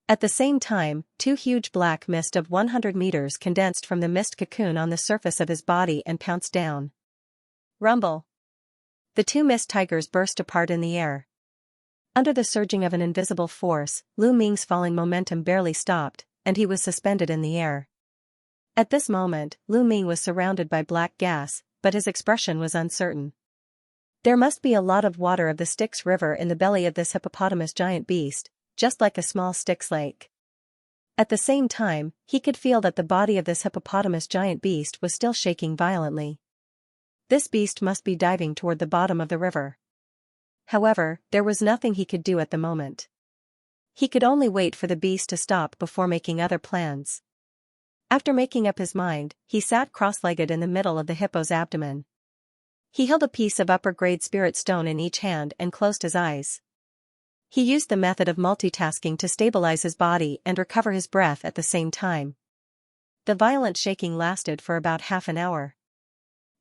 At the same time, two huge black mist of 100 meters condensed from the mist cocoon on the surface of his body and pounced down. Rumble! The two mist tigers burst apart in the air. Under the surging of an invisible force, Lu Ming's falling momentum barely stopped, and he was suspended in the air. At this moment, Lu Ming was surrounded by black gas, but his expression was uncertain. There must be a lot of water of the Styx River in the belly of this hippopotamus giant beast, just like a small Styx lake. At the same time, he could feel that the body of this hippopotamus giant beast was still shaking violently. This beast must be diving toward the bottom of the river. However, there was nothing he could do at the moment. He could only wait for the beast to stop before making other plans. After making up his mind, he sat cross-legged in the middle of the hippo's abdomen. He held a piece of upper-grade spirit stone in each hand and closed his eyes. He used the method of multitasking to stabilize his body and recover his breath at the same time. The violent shaking lasted for about half an hour.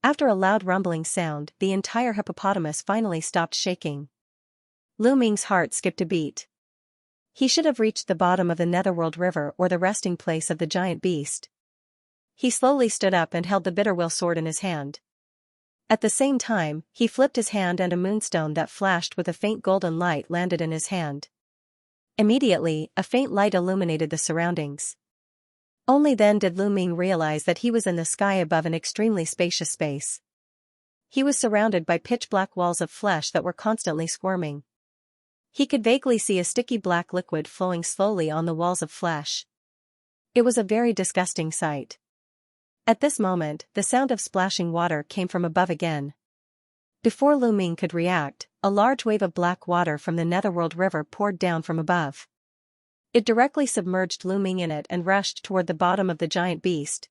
After a loud rumbling sound, the entire hippopotamus finally stopped shaking. Lu Ming's heart skipped a beat. He should have reached the bottom of the Netherworld River or the resting place of the giant beast. He slowly stood up and held the bitterwill sword in his hand. At the same time, he flipped his hand and a moonstone that flashed with a faint golden light landed in his hand. Immediately, a faint light illuminated the surroundings. Only then did Lu Ming realize that he was in the sky above an extremely spacious space. He was surrounded by pitch-black walls of flesh that were constantly squirming. He could vaguely see a sticky black liquid flowing slowly on the walls of flesh. It was a very disgusting sight. At this moment, the sound of splashing water came from above again. Before Lu Ming could react, a large wave of black water from the Netherworld River poured down from above. It directly submerged Lu Ming in it and rushed toward the bottom of the giant beast.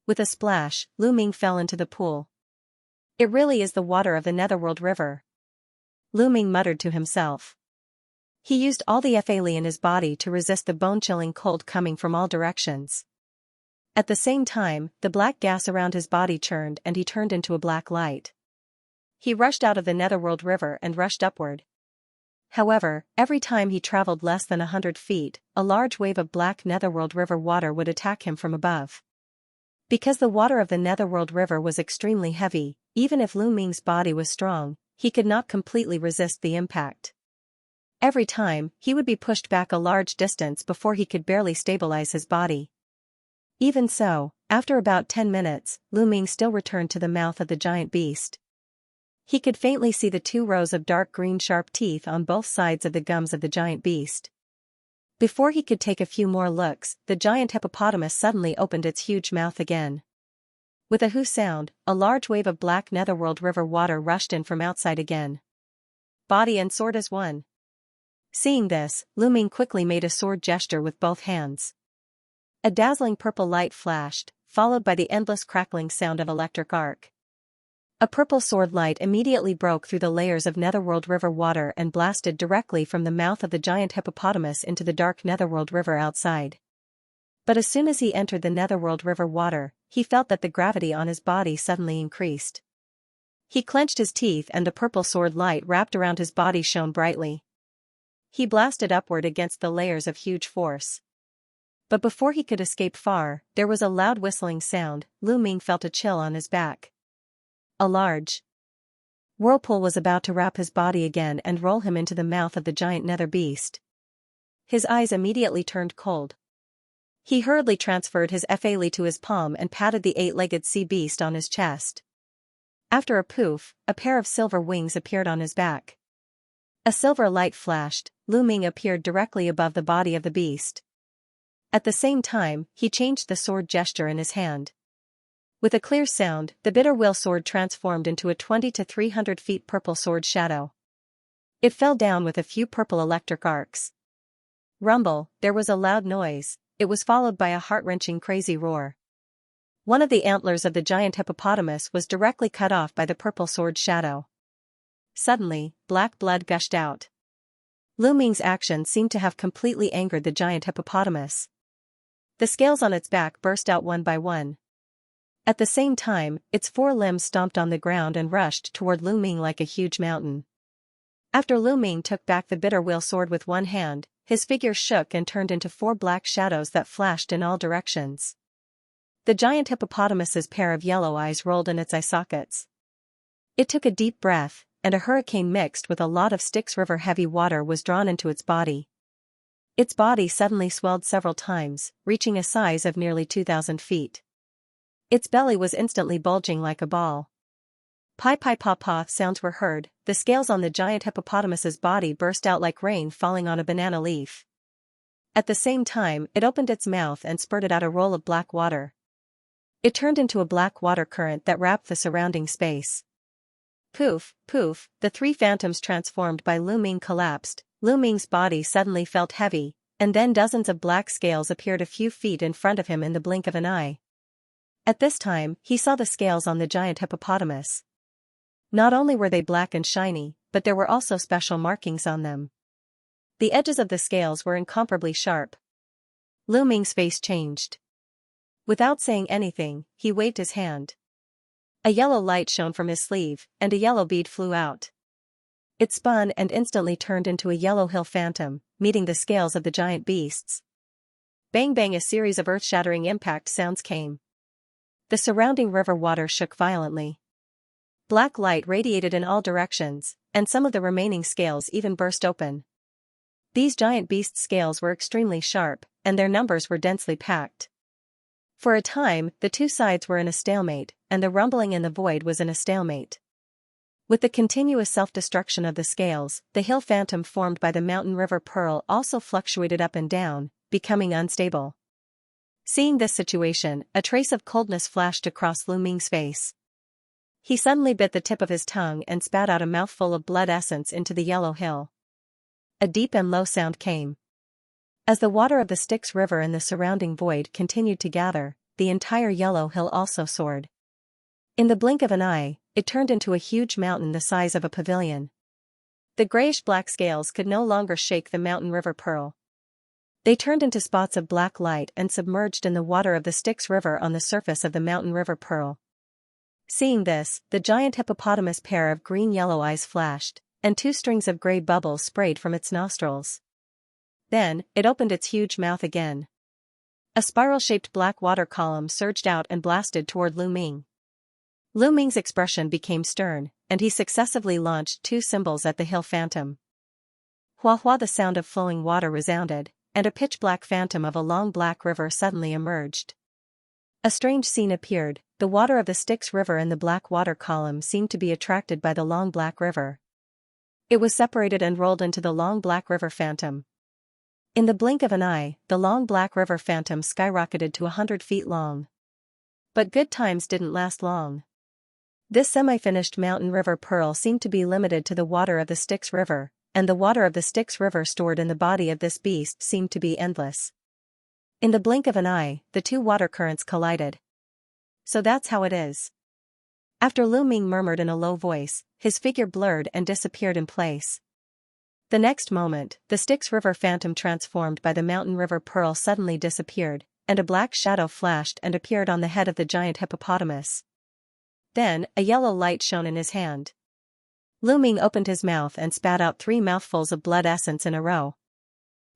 With a splash, Lu Ming fell into the pool. It really is the water of the Netherworld River. Lu Ming muttered to himself. He used all the Fa in his body to resist the bone-chilling cold coming from all directions. At the same time, the black gas around his body churned and he turned into a black light. He rushed out of the Netherworld River and rushed upward. However, every time he traveled less than 100 feet, a large wave of black Netherworld River water would attack him from above. Because the water of the Netherworld River was extremely heavy, even if Lu Ming's body was strong, he could not completely resist the impact. Every time, he would be pushed back a large distance before he could barely stabilize his body. Even so, after about 10 minutes, Lu Ming still returned to the mouth of the giant beast. He could faintly see the 2 rows of dark green sharp teeth on both sides of the gums of the giant beast. Before he could take a few more looks, the giant hippopotamus suddenly opened its huge mouth again. With a hoo sound, a large wave of black Netherworld River water rushed in from outside again. Body and sword as one. Seeing this, Lu Ming quickly made a sword gesture with both hands. A dazzling purple light flashed, followed by the endless crackling sound of electric arc. A purple sword light immediately broke through the layers of Netherworld River water and blasted directly from the mouth of the giant hippopotamus into the dark Netherworld River outside. But as soon as he entered the Netherworld River water, he felt that the gravity on his body suddenly increased. He clenched his teeth and the purple sword light wrapped around his body shone brightly. He blasted upward against the layers of huge force. But before he could escape far, there was a loud whistling sound. Lu Ming felt a chill on his back. A large whirlpool was about to wrap his body again and roll him into the mouth of the giant nether beast. His eyes immediately turned cold. He hurriedly transferred his Fa to his palm and patted the 8-legged sea beast on his chest. After a poof, a pair of silver wings appeared on his back. A silver light flashed. Lu Ming appeared directly above the body of the beast. At the same time, he changed the sword gesture in his hand. With a clear sound, the bitter will sword transformed into a 20 to 300 feet purple sword shadow. It fell down with a few purple electric arcs. Rumble, there was a loud noise. It was followed by a heart-wrenching crazy roar. One of the antlers of the giant hippopotamus was directly cut off by the purple sword shadow. Suddenly, black blood gushed out. Lu Ming's action seemed to have completely angered the giant hippopotamus. The scales on its back burst out one by one. At the same time, its four limbs stomped on the ground and rushed toward Lu Ming like a huge mountain. After Lu Ming took back the bitter wheel sword with one hand, his figure shook and turned into four black shadows that flashed in all directions. The giant hippopotamus's pair of yellow eyes rolled in its eye sockets. It took a deep breath, and a hurricane mixed with a lot of Styx River heavy water was drawn into its body. Its body suddenly swelled several times, reaching a size of nearly 2,000 feet. Its belly was instantly bulging like a ball. Pi pi pa pa sounds were heard, the scales on the giant hippopotamus's body burst out like rain falling on a banana leaf. At the same time, it opened its mouth and spurted out a roll of black water. It turned into a black water current that wrapped the surrounding space. Poof, poof, the three phantoms transformed by Lu Ming collapsed. Lu Ming's body suddenly felt heavy, and then dozens of black scales appeared a few feet in front of him in the blink of an eye. At this time, he saw the scales on the giant hippopotamus. Not only were they black and shiny, but there were also special markings on them. The edges of the scales were incomparably sharp. Lu Ming's face changed. Without saying anything, he waved his hand. A yellow light shone from his sleeve, and a yellow bead flew out. It spun and instantly turned into a yellow hill phantom, meeting the scales of the giant beasts. Bang bang, a series of earth-shattering impact sounds came. The surrounding river water shook violently. Black light radiated in all directions, and some of the remaining scales even burst open. These giant beast scales were extremely sharp, and their numbers were densely packed. For a time, the two sides were in a stalemate, and the rumbling in the void was in a stalemate. With the continuous self-destruction of the scales, the hill phantom formed by the mountain river Pearl also fluctuated up and down, becoming unstable. Seeing this situation, a trace of coldness flashed across Lu Ming's face. He suddenly bit the tip of his tongue and spat out a mouthful of blood essence into the yellow hill. A deep and low sound came. As the water of the Styx River and the surrounding void continued to gather, the entire yellow hill also soared. In the blink of an eye, it turned into a huge mountain the size of a pavilion. The grayish-black scales could no longer shake the mountain river Pearl. They turned into spots of black light and submerged in the water of the Styx River on the surface of the mountain river Pearl. Seeing this, the giant hippopotamus pair of green-yellow eyes flashed, and two strings of gray bubbles sprayed from its nostrils. Then, it opened its huge mouth again. A spiral-shaped black water column surged out and blasted toward Lu Ming. Lu Ming's expression became stern, and he successively launched two symbols at the hill phantom. Hua hua, the sound of flowing water resounded, and a pitch-black phantom of a long black river suddenly emerged. A strange scene appeared, the water of the Styx River and the black water column seemed to be attracted by the long black river. It was separated and rolled into the long black river phantom. In the blink of an eye, the long black river phantom skyrocketed to 100 feet long. But good times didn't last long. This semi-finished mountain river Pearl seemed to be limited to the water of the Styx River, and the water of the Styx River stored in the body of this beast seemed to be endless. In the blink of an eye, the two water currents collided. So that's how it is. After Lu Ming murmured in a low voice, his figure blurred and disappeared in place. The next moment, the Styx River phantom transformed by the mountain river Pearl suddenly disappeared, and a black shadow flashed and appeared on the head of the giant hippopotamus. Then, a yellow light shone in his hand. Lu Ming opened his mouth and spat out 3 mouthfuls of blood essence in a row.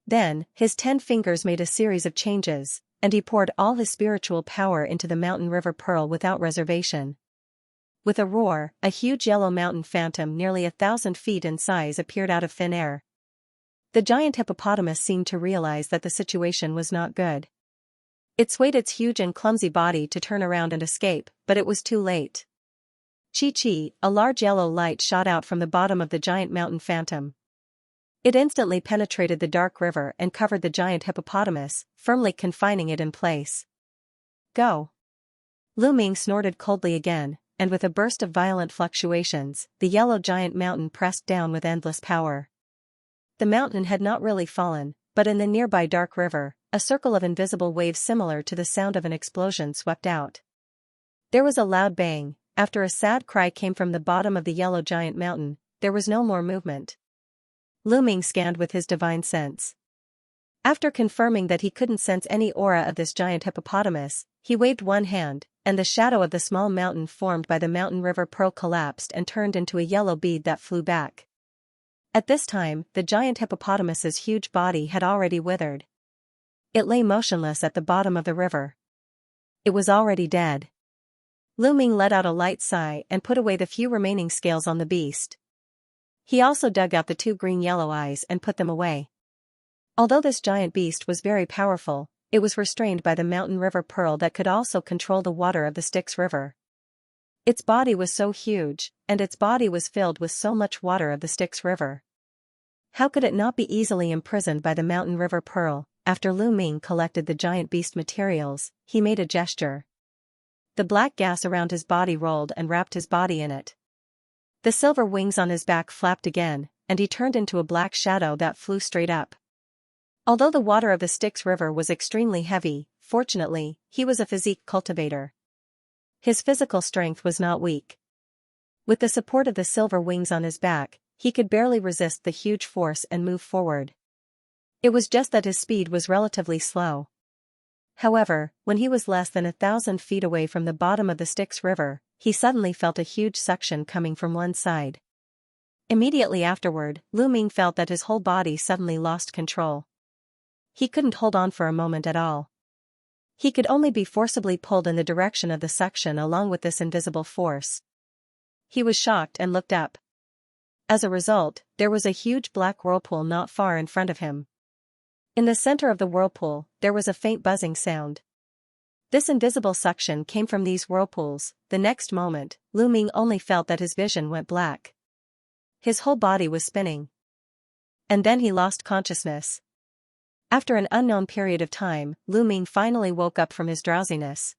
Then, his 10 fingers made a series of changes, and he poured all his spiritual power into the mountain river Pearl without reservation. With a roar, a huge yellow mountain phantom nearly 1,000 feet in size appeared out of thin air. The giant hippopotamus seemed to realize that the situation was not good. It swayed its huge and clumsy body to turn around and escape, but it was too late. Chi-chi, a large yellow light shot out from the bottom of the giant mountain phantom. It instantly penetrated the dark river and covered the giant hippopotamus, firmly confining it in place. Go! Lu Ming snorted coldly again, and with a burst of violent fluctuations, the yellow giant mountain pressed down with endless power. The mountain had not really fallen, but in the nearby dark river, a circle of invisible waves similar to the sound of an explosion swept out. There was a loud bang. After a sad cry came from the bottom of the yellow giant mountain, there was no more movement. Lu Ming scanned with his divine sense. After confirming that he couldn't sense any aura of this giant hippopotamus, he waved one hand, and the shadow of the small mountain formed by the mountain river pearl collapsed and turned into a yellow bead that flew back. At this time, the giant hippopotamus's huge body had already withered. It lay motionless at the bottom of the river. It was already dead. Lu Ming let out a light sigh and put away the few remaining scales on the beast. He also dug out the two green-yellow eyes and put them away. Although this giant beast was very powerful, it was restrained by the mountain river pearl that could also control the water of the Styx River. Its body was so huge, and its body was filled with so much water of the Styx River. How could it not be easily imprisoned by the mountain river pearl? After Lu Ming collected the giant beast materials, he made a gesture. The black gas around his body rolled and wrapped his body in it. The silver wings on his back flapped again, and he turned into a black shadow that flew straight up. Although the water of the Styx River was extremely heavy, fortunately, he was a physique cultivator. His physical strength was not weak. With the support of the silver wings on his back, he could barely resist the huge force and move forward. It was just that his speed was relatively slow. However, when he was less than 1,000 feet away from the bottom of the Styx River, he suddenly felt a huge suction coming from one side. Immediately afterward, Lu Ming felt that his whole body suddenly lost control. He couldn't hold on for a moment at all. He could only be forcibly pulled in the direction of the suction along with this invisible force. He was shocked and looked up. As a result, there was a huge black whirlpool not far in front of him. In the center of the whirlpool, there was a faint buzzing sound. This invisible suction came from these whirlpools. The next moment, Lu Ming only felt that his vision went black. His whole body was spinning. And then he lost consciousness. After an unknown period of time, Lu Ming finally woke up from his drowsiness.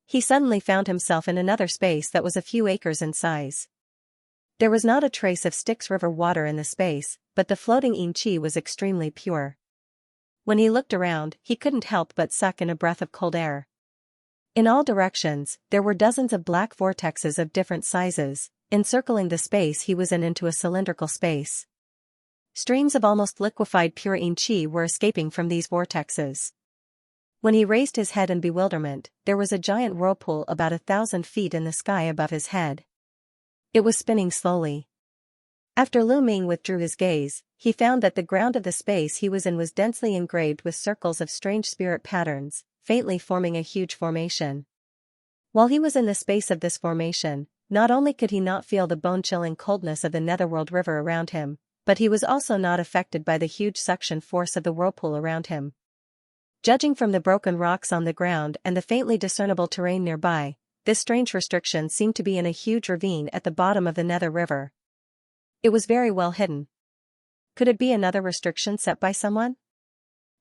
He suddenly found himself in another space that was a few acres in size. There was not a trace of Styx River water in the space, but the floating Xianxia was extremely pure. When he looked around, he couldn't help but suck in a breath of cold air. In all directions, there were dozens of black vortexes of different sizes, encircling the space he was in into a cylindrical space. Streams of almost liquefied pure Xianxia were escaping from these vortexes. When he raised his head in bewilderment, there was a giant whirlpool about 1,000 feet in the sky above his head. It was spinning slowly. After Lu Ming withdrew his gaze, he found that the ground of the space he was in was densely engraved with circles of strange spirit patterns, faintly forming a huge formation. While he was in the space of this formation, not only could he not feel the bone-chilling coldness of the Netherworld River around him, but he was also not affected by the huge suction force of the whirlpool around him. Judging from the broken rocks on the ground and the faintly discernible terrain nearby, this strange restriction seemed to be in a huge ravine at the bottom of the Nether River. It was very well hidden. Could it be another restriction set by someone?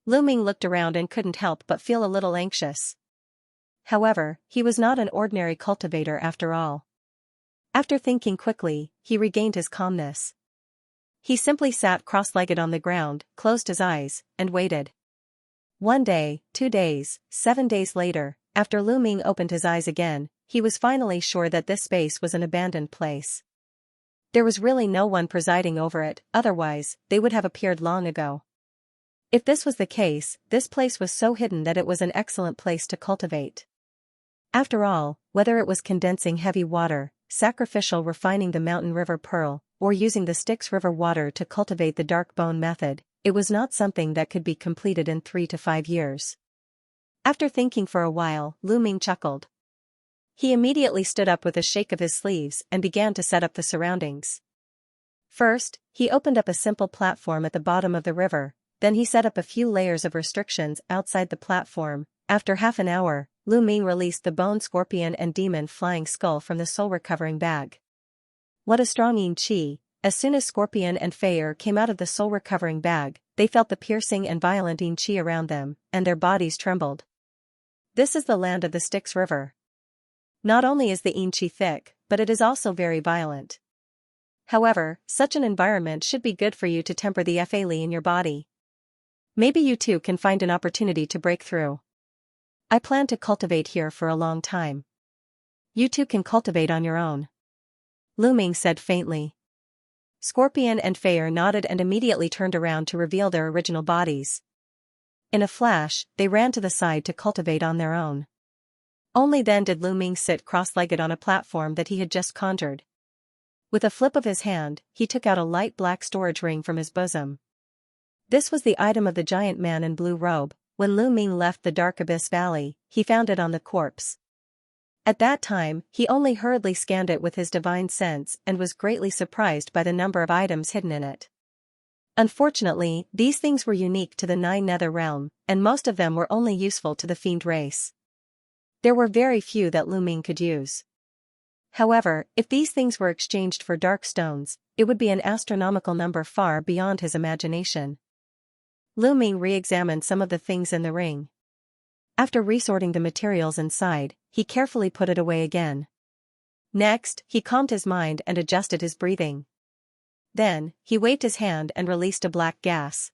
Lu Ming looked around and couldn't help but feel a little anxious. However, he was not an ordinary cultivator after all. After thinking quickly, he regained his calmness. He simply sat cross-legged on the ground, closed his eyes, and waited. 1 day, 2 days, 7 days later, after Lu Ming opened his eyes again, he was finally sure that this space was an abandoned place. There was really no one presiding over it, otherwise, they would have appeared long ago. If this was the case, this place was so hidden that it was an excellent place to cultivate. After all, whether it was condensing heavy water, sacrificial refining the mountain river pearl, or using the Styx River water to cultivate the dark bone method, it was not something that could be completed in 3 to 5 years. After thinking for a while, Lu Ming chuckled. He immediately stood up with a shake of his sleeves and began to set up the surroundings. First, he opened up a simple platform at the bottom of the river, then he set up a few layers of restrictions outside the platform. After half an hour, Lu Ming released the bone scorpion and demon flying skull from the soul-recovering bag. What a strong Xianxia! As soon as Scorpion and Fire came out of the soul-recovering bag, they felt the piercing and violent Xianxia around them, and their bodies trembled. This is the land of the Styx River. Not only is the Xianxia thick, but it is also very violent. However, such an environment should be good for you to temper the Fali in your body. Maybe you too can find an opportunity to break through. I plan to cultivate here for a long time. You two can cultivate on your own. Lu Ming said faintly. Scorpion and Fire nodded and immediately turned around to reveal their original bodies. In a flash, they ran to the side to cultivate on their own. Only then did Lu Ming sit cross-legged on a platform that he had just conjured. With a flip of his hand, he took out a light black storage ring from his bosom. This was the item of the giant man in blue robe. When Lu Ming left the dark abyss valley, he found it on the corpse. At that time, he only hurriedly scanned it with his divine sense and was greatly surprised by the number of items hidden in it. Unfortunately, these things were unique to the Nine Nether Realm, and most of them were only useful to the fiend race. There were very few that Lu Ming could use. However, if these things were exchanged for dark stones, it would be an astronomical number far beyond his imagination. Lu Ming re-examined some of the things in the ring. After resorting the materials inside, he carefully put it away again. Next, he calmed his mind and adjusted his breathing. Then, he waved his hand and released a black gas.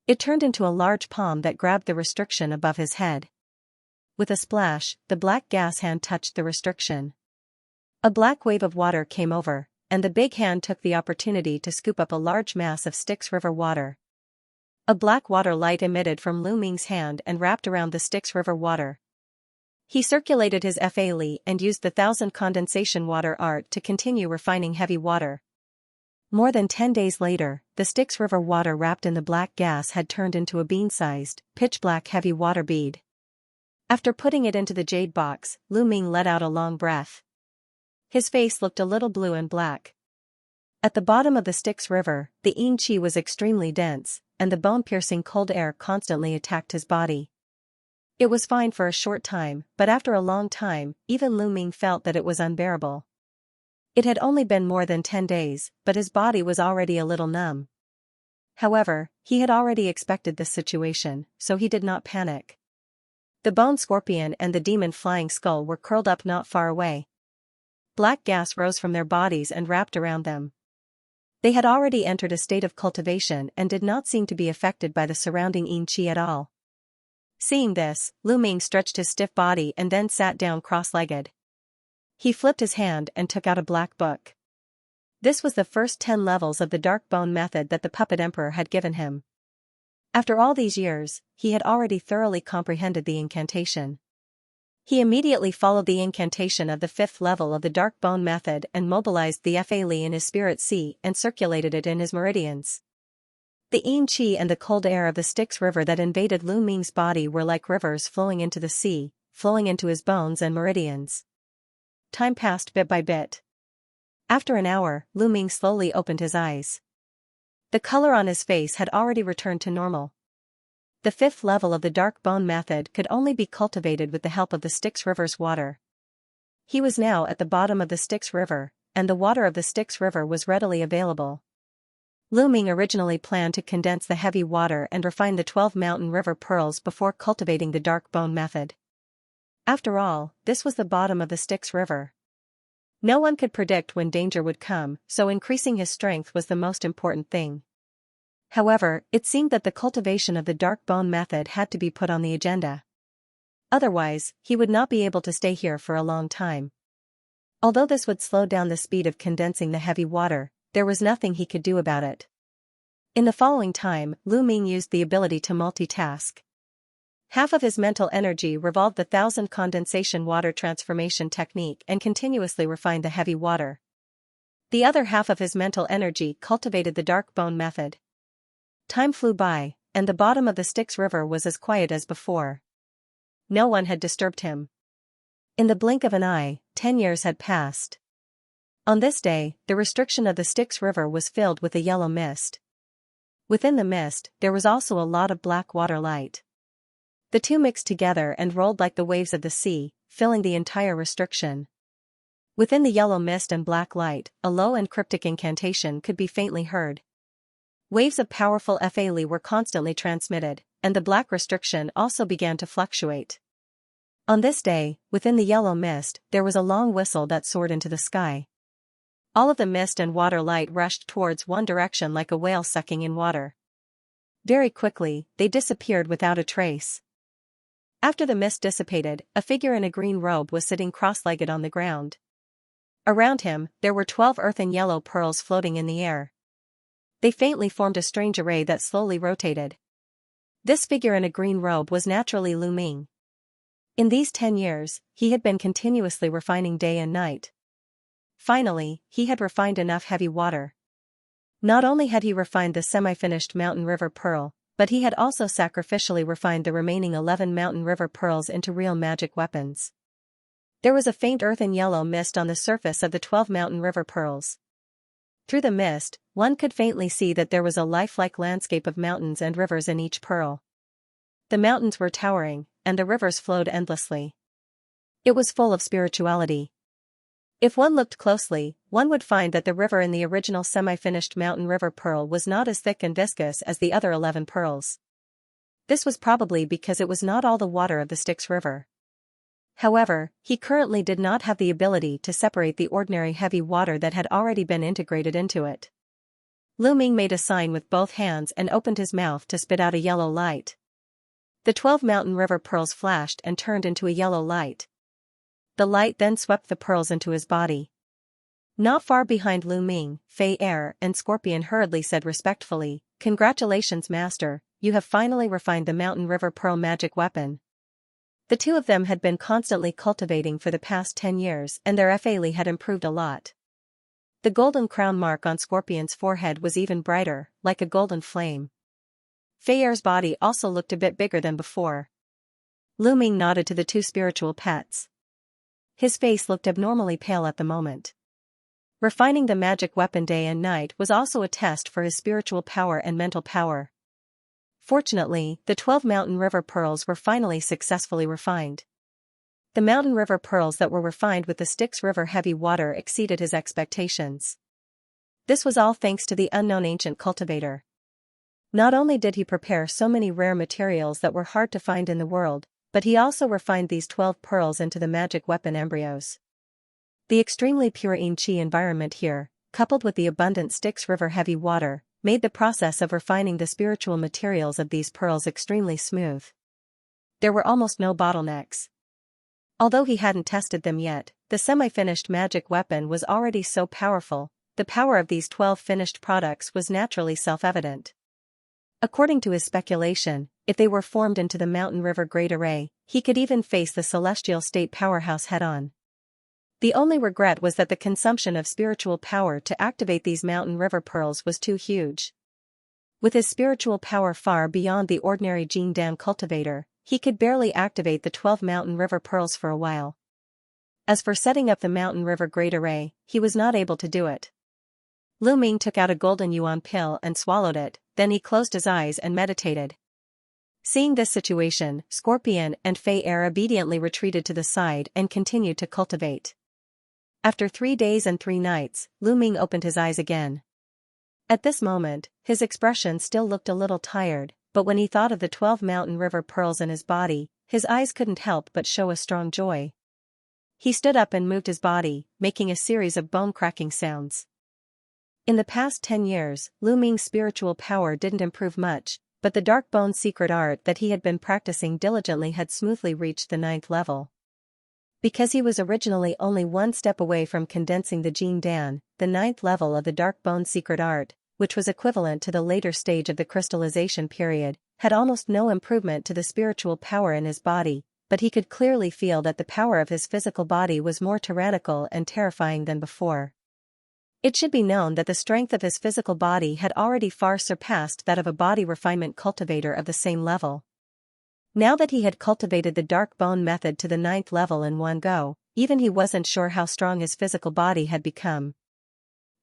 It turned into a large palm that grabbed the restriction above his head. With a splash, the black gas hand touched the restriction. A black wave of water came over, and the big hand took the opportunity to scoop up a large mass of Styx River water. A black water light emitted from Lu Ming's hand and wrapped around the Styx River water. He circulated his Li and used the 1000 condensation water art to continue refining heavy water. More than 10 days later, the Styx River water wrapped in the black gas had turned into a bean-sized, pitch-black heavy water bead. After putting it into the jade box, Lu Ming let out a long breath. His face looked a little blue and black. At the bottom of the Styx River, the Yin Qi was extremely dense, and the bone-piercing cold air constantly attacked his body. It was fine for a short time, but after a long time, even Lu Ming felt that it was unbearable. It had only been more than 10 days, but his body was already a little numb. However, he had already expected this situation, so he did not panic. The bone scorpion and the demon flying skull were curled up not far away. Black gas rose from their bodies and wrapped around them. They had already entered a state of cultivation and did not seem to be affected by the surrounding Yin Qi at all. Seeing this, Lu Ming stretched his stiff body and then sat down cross-legged. He flipped his hand and took out a black book. This was the first 10 levels of the Dark Bone method that the Puppet Emperor had given him. After all these years, he had already thoroughly comprehended the incantation. He immediately followed the incantation of the 5th level of the Dark Bone method and mobilized the Li in his spirit sea and circulated it in his meridians. The Yin Qi and the cold air of the Styx River that invaded Lu Ming's body were like rivers flowing into the sea, flowing into his bones and meridians. Time passed bit by bit. After an hour, Lu Ming slowly opened his eyes. The color on his face had already returned to normal. The 5th level of the Dark Bone method could only be cultivated with the help of the Styx River's water. He was now at the bottom of the Styx River, and the water of the Styx River was readily available. Lu Ming originally planned to condense the heavy water and refine the 12 mountain river pearls before cultivating the Dark Bone method. After all, this was the bottom of the Styx River. No one could predict when danger would come, so increasing his strength was the most important thing. However, it seemed that the cultivation of the Dark Bone method had to be put on the agenda. Otherwise, he would not be able to stay here for a long time. Although this would slow down the speed of condensing the heavy water, there was nothing he could do about it. In the following time, Lu Ming used the ability to multitask. Half of his mental energy revolved the 1000 condensation water transformation technique and continuously refined the heavy water. The other half of his mental energy cultivated the Dark Bone method. Time flew by, and the bottom of the Styx River was as quiet as before. No one had disturbed him. In the blink of an eye, 10 years had passed. On this day, the restriction of the Styx River was filled with a yellow mist. Within the mist, there was also a lot of black water light. The two mixed together and rolled like the waves of the sea, filling the entire restriction. Within the yellow mist and black light, a low and cryptic incantation could be faintly heard. Waves of powerful Li were constantly transmitted, and the black restriction also began to fluctuate. On this day, within the yellow mist, there was a long whistle that soared into the sky. All of the mist and water light rushed towards one direction like a whale sucking in water. Very quickly, they disappeared without a trace. After the mist dissipated, a figure in a green robe was sitting cross-legged on the ground. Around him, there were 12 earthen yellow pearls floating in the air. They faintly formed a strange array that slowly rotated. This figure in a green robe was naturally Lu Ming. In these 10 years, he had been continuously refining day and night. Finally, he had refined enough heavy water. Not only had he refined the semi-finished Mountain River Pearl, but he had also sacrificially refined the remaining 11 Mountain River Pearls into real magic weapons. There was a faint earthen yellow mist on the surface of the 12 Mountain River Pearls. Through the mist, one could faintly see that there was a lifelike landscape of mountains and rivers in each pearl. The mountains were towering, and the rivers flowed endlessly. It was full of spirituality. If one looked closely, one would find that the river in the original semi-finished Mountain River Pearl was not as thick and viscous as the other 11 pearls. This was probably because it was not all the water of the Styx River. However, he currently did not have the ability to separate the ordinary heavy water that had already been integrated into it. Lu Ming made a sign with both hands and opened his mouth to spit out a yellow light. The 12 Mountain River Pearls flashed and turned into a yellow light. The light then swept the pearls into his body. Not far behind Lu Ming, Fei Er and Scorpion hurriedly said respectfully, "Congratulations, Master, you have finally refined the Mountain River Pearl magic weapon." The two of them had been constantly cultivating for the past 10 years and their FA had improved a lot. The golden crown mark on Scorpion's forehead was even brighter, like a golden flame. Fei Er's body also looked a bit bigger than before. Lu Ming nodded to the two spiritual pets. His face looked abnormally pale at the moment. Refining the magic weapon day and night was also a test for his spiritual power and mental power. Fortunately, the 12 Mountain River Pearls were finally successfully refined. The Mountain River Pearls that were refined with the Styx River heavy water exceeded his expectations. This was all thanks to the unknown ancient cultivator. Not only did he prepare so many rare materials that were hard to find in the world, but he also refined these 12 pearls into the magic weapon embryos. The extremely pure Yin Qi environment here, coupled with the abundant Styx River heavy water, made the process of refining the spiritual materials of these pearls extremely smooth. There were almost no bottlenecks. Although he hadn't tested them yet, the semi-finished magic weapon was already so powerful, the power of these 12 finished products was naturally self-evident. According to his speculation, if they were formed into the Mountain River Great Array, he could even face the Celestial State Powerhouse head-on. The only regret was that the consumption of spiritual power to activate these Mountain River Pearls was too huge. With his spiritual power far beyond the ordinary Jing Dan cultivator, he could barely activate the 12 Mountain River Pearls for a while. As for setting up the Mountain River Great Array, he was not able to do it. Lu Ming took out a golden yuan pill and swallowed it, then he closed his eyes and meditated. Seeing this situation, Scorpion and Fei Er obediently retreated to the side and continued to cultivate. After 3 days and 3 nights, Lu Ming opened his eyes again. At this moment, his expression still looked a little tired, but when he thought of the 12 Mountain River Pearls in his body, his eyes couldn't help but show a strong joy. He stood up and moved his body, making a series of bone-cracking sounds. In the past 10 years, Lu Ming's spiritual power didn't improve much, but the Dark Bone secret art that he had been practicing diligently had smoothly reached the 9th level. Because he was originally only 1 step away from condensing the Jing Dan, the 9th level of the Dark Bone secret art, which was equivalent to the later stage of the crystallization period, had almost no improvement to the spiritual power in his body, but he could clearly feel that the power of his physical body was more tyrannical and terrifying than before. It should be known that the strength of his physical body had already far surpassed that of a body refinement cultivator of the same level. Now that he had cultivated the Dark Bone method to the 9th level in one go, even he wasn't sure how strong his physical body had become.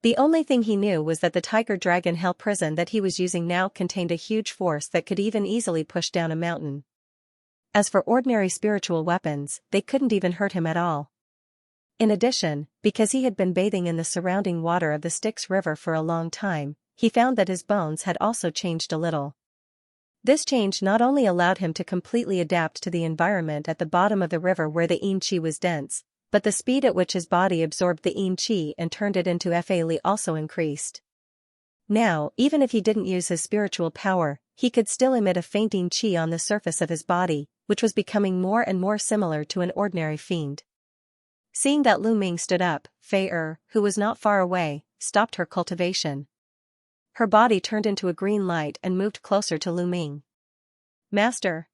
The only thing he knew was that the Tiger Dragon Hell prison that he was using now contained a huge force that could even easily push down a mountain. As for ordinary spiritual weapons, they couldn't even hurt him at all. In addition, because he had been bathing in the surrounding water of the Styx River for a long time, he found that his bones had also changed a little. This change not only allowed him to completely adapt to the environment at the bottom of the river where the Yin Qi was dense, but the speed at which his body absorbed the Yin Qi and turned it into Fa Li also increased. Now, even if he didn't use his spiritual power, he could still emit a faint Yin Qi on the surface of his body, which was becoming more and more similar to an ordinary fiend. Seeing that Lu Ming stood up, Fei who was not far away, stopped her cultivation. Her body turned into a green light and moved closer to Lu Ming. Master.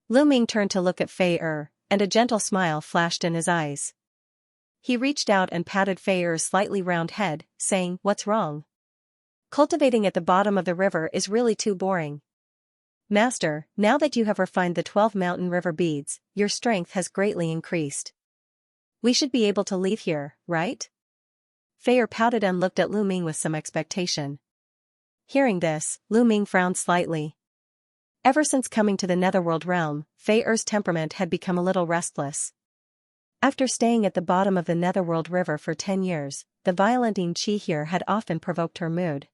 Lu Ming turned to look at Fei and a gentle smile flashed in his eyes. He reached out and patted Fei slightly round head, saying, "What's wrong? Cultivating at the bottom of the river is really too boring. Master, now that you have refined the 12 mountain river beads, your strength has greatly increased. We should be able to leave here, right?" Fei pouted and looked at Lu Ming with some expectation. Hearing this, Lu Ming frowned slightly. Ever since coming to the Netherworld realm, Fei temperament had become a little restless. After staying at the bottom of the Netherworld River for 10 years, the violent qi here had often provoked her mood.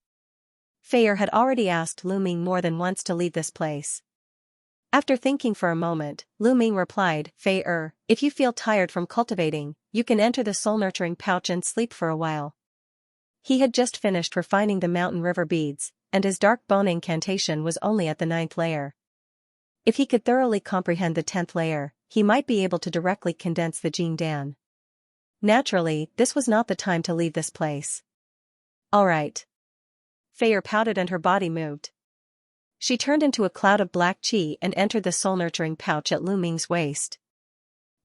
Fei had already asked Lu Ming more than once to leave this place. After thinking for a moment, Lu Ming replied, "Fei if you feel tired from cultivating, you can enter the soul-nurturing pouch and sleep for a while." He had just finished refining the mountain river beads, and his dark bone incantation was only at the 9th layer. If he could thoroughly comprehend the 10th layer, he might be able to directly condense the Jing Dan. Naturally, this was not the time to leave this place. "All right." Fei pouted and her body moved. She turned into a cloud of black qi and entered the soul-nurturing pouch at Lu Ming's waist.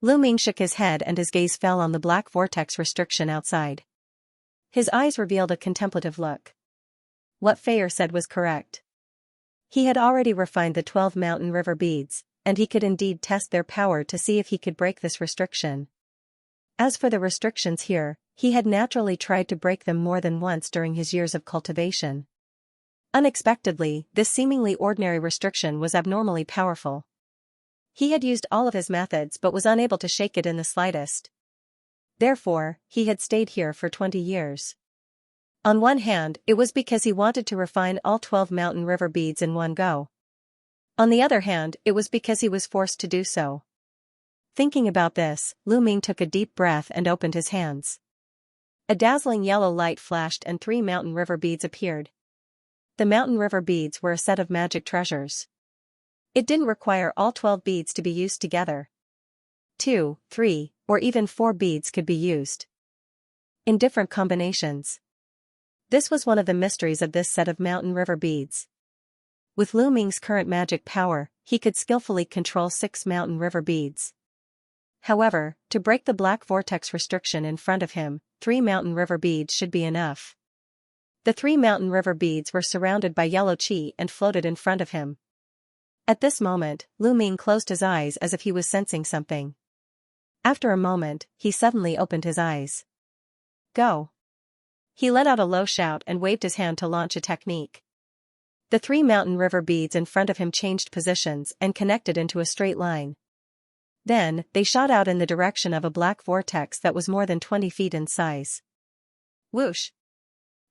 Lu Ming shook his head and his gaze fell on the black vortex restriction outside. His eyes revealed a contemplative look. What Fei said was correct. He had already refined the 12 mountain river beads, and he could indeed test their power to see if he could break this restriction. As for the restrictions here, he had naturally tried to break them more than once during his years of cultivation. Unexpectedly, this seemingly ordinary restriction was abnormally powerful. He had used all of his methods but was unable to shake it in the slightest. Therefore, he had stayed here for 20 years. On one hand, it was because he wanted to refine all 12 mountain river beads in one go. On the other hand, it was because he was forced to do so. Thinking about this, Lu Ming took a deep breath and opened his hands. A dazzling yellow light flashed and 3 mountain river beads appeared. The mountain river beads were a set of magic treasures. It didn't require all 12 beads to be used together. 2, 3, or even 4 beads could be used in different combinations. This was one of the mysteries of this set of mountain river beads. With Lu Ming's current magic power, he could skillfully control 6 mountain river beads. However, to break the black vortex restriction in front of him, 3 mountain river beads should be enough. The 3 mountain river beads were surrounded by yellow qi and floated in front of him. At this moment, Lu Ming closed his eyes as if he was sensing something. After a moment, he suddenly opened his eyes. "Go." He let out a low shout and waved his hand to launch a technique. The 3 mountain river beads in front of him changed positions and connected into a straight line. Then, they shot out in the direction of a black vortex that was more than 20 feet in size. Whoosh!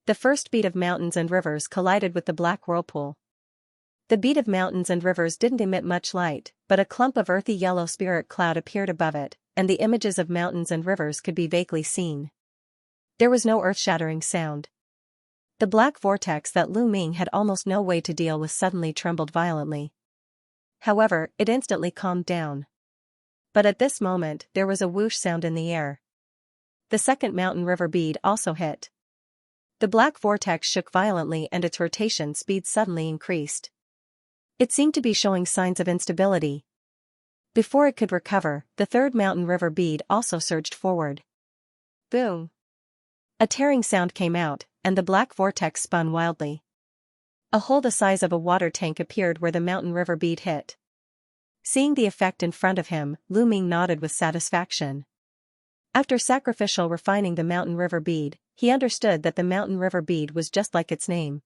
The first bead of mountains and rivers collided with the black whirlpool. The bead of mountains and rivers didn't emit much light, but a clump of earthy yellow spirit cloud appeared above it, and the images of mountains and rivers could be vaguely seen. There was no earth-shattering sound. The black vortex that Lu Ming had almost no way to deal with suddenly trembled violently. However, it instantly calmed down. But at this moment, there was a whoosh sound in the air. The second mountain river bead also hit. The black vortex shook violently and its rotation speed suddenly increased. It seemed to be showing signs of instability. Before it could recover, the third mountain river bead also surged forward. Boom! A tearing sound came out, and the black vortex spun wildly. A hole the size of a water tank appeared where the mountain river bead hit. Seeing the effect in front of him, Lu Ming nodded with satisfaction. After sacrificial refining the mountain river bead, he understood that the mountain river bead was just like its name.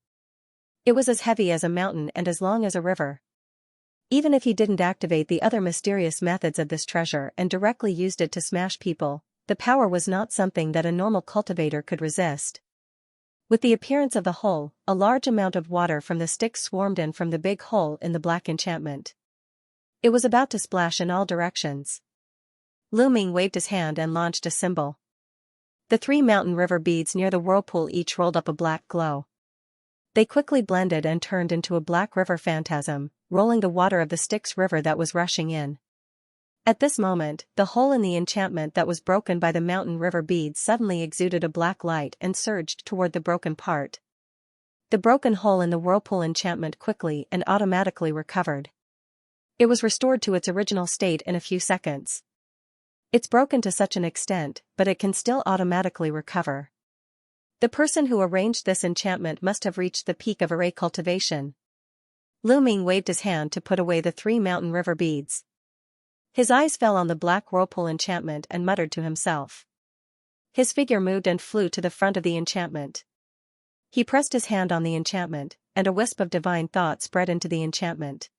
It was as heavy as a mountain and as long as a river. Even if he didn't activate the other mysterious methods of this treasure and directly used it to smash people, the power was not something that a normal cultivator could resist. With the appearance of the hole, a large amount of water from the sticks swarmed in from the big hole in the black enchantment. It was about to splash in all directions. Lu Ming waved his hand and launched a symbol. The 3 mountain river beads near the whirlpool each rolled up a black glow. They quickly blended and turned into a black river phantasm, rolling the water of the Styx River that was rushing in. At this moment, the hole in the enchantment that was broken by the mountain river beads suddenly exuded a black light and surged toward the broken part. The broken hole in the whirlpool enchantment quickly and automatically recovered. It was restored to its original state in a few seconds. It's broken to such an extent, but it can still automatically recover. The person who arranged this enchantment must have reached the peak of array cultivation. Lu Ming waved his hand to put away the 3 mountain river beads. His eyes fell on the black whirlpool enchantment and muttered to himself. His figure moved and flew to the front of the enchantment. He pressed his hand on the enchantment, and a wisp of divine thought spread into the enchantment.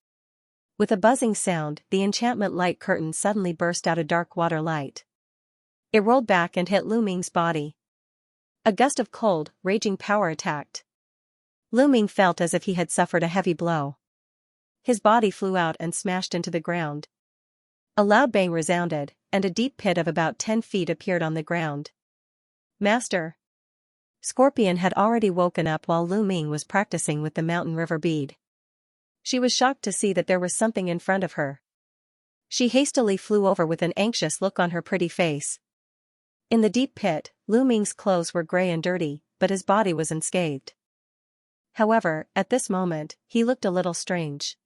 With a buzzing sound, the enchantment light curtain suddenly burst out a dark water light. It rolled back and hit Lu Ming's body. A gust of cold, raging power attacked. Lu Ming felt as if he had suffered a heavy blow. His body flew out and smashed into the ground. A loud bang resounded, and a deep pit of about 10 feet appeared on the ground. Master! Scorpion had already woken up while Lu Ming was practicing with the mountain river bead. She was shocked to see that there was something in front of her. She hastily flew over with an anxious look on her pretty face. In the deep pit, Lu Ming's clothes were gray and dirty, but his body was unscathed. However, at this moment, he looked a little strange.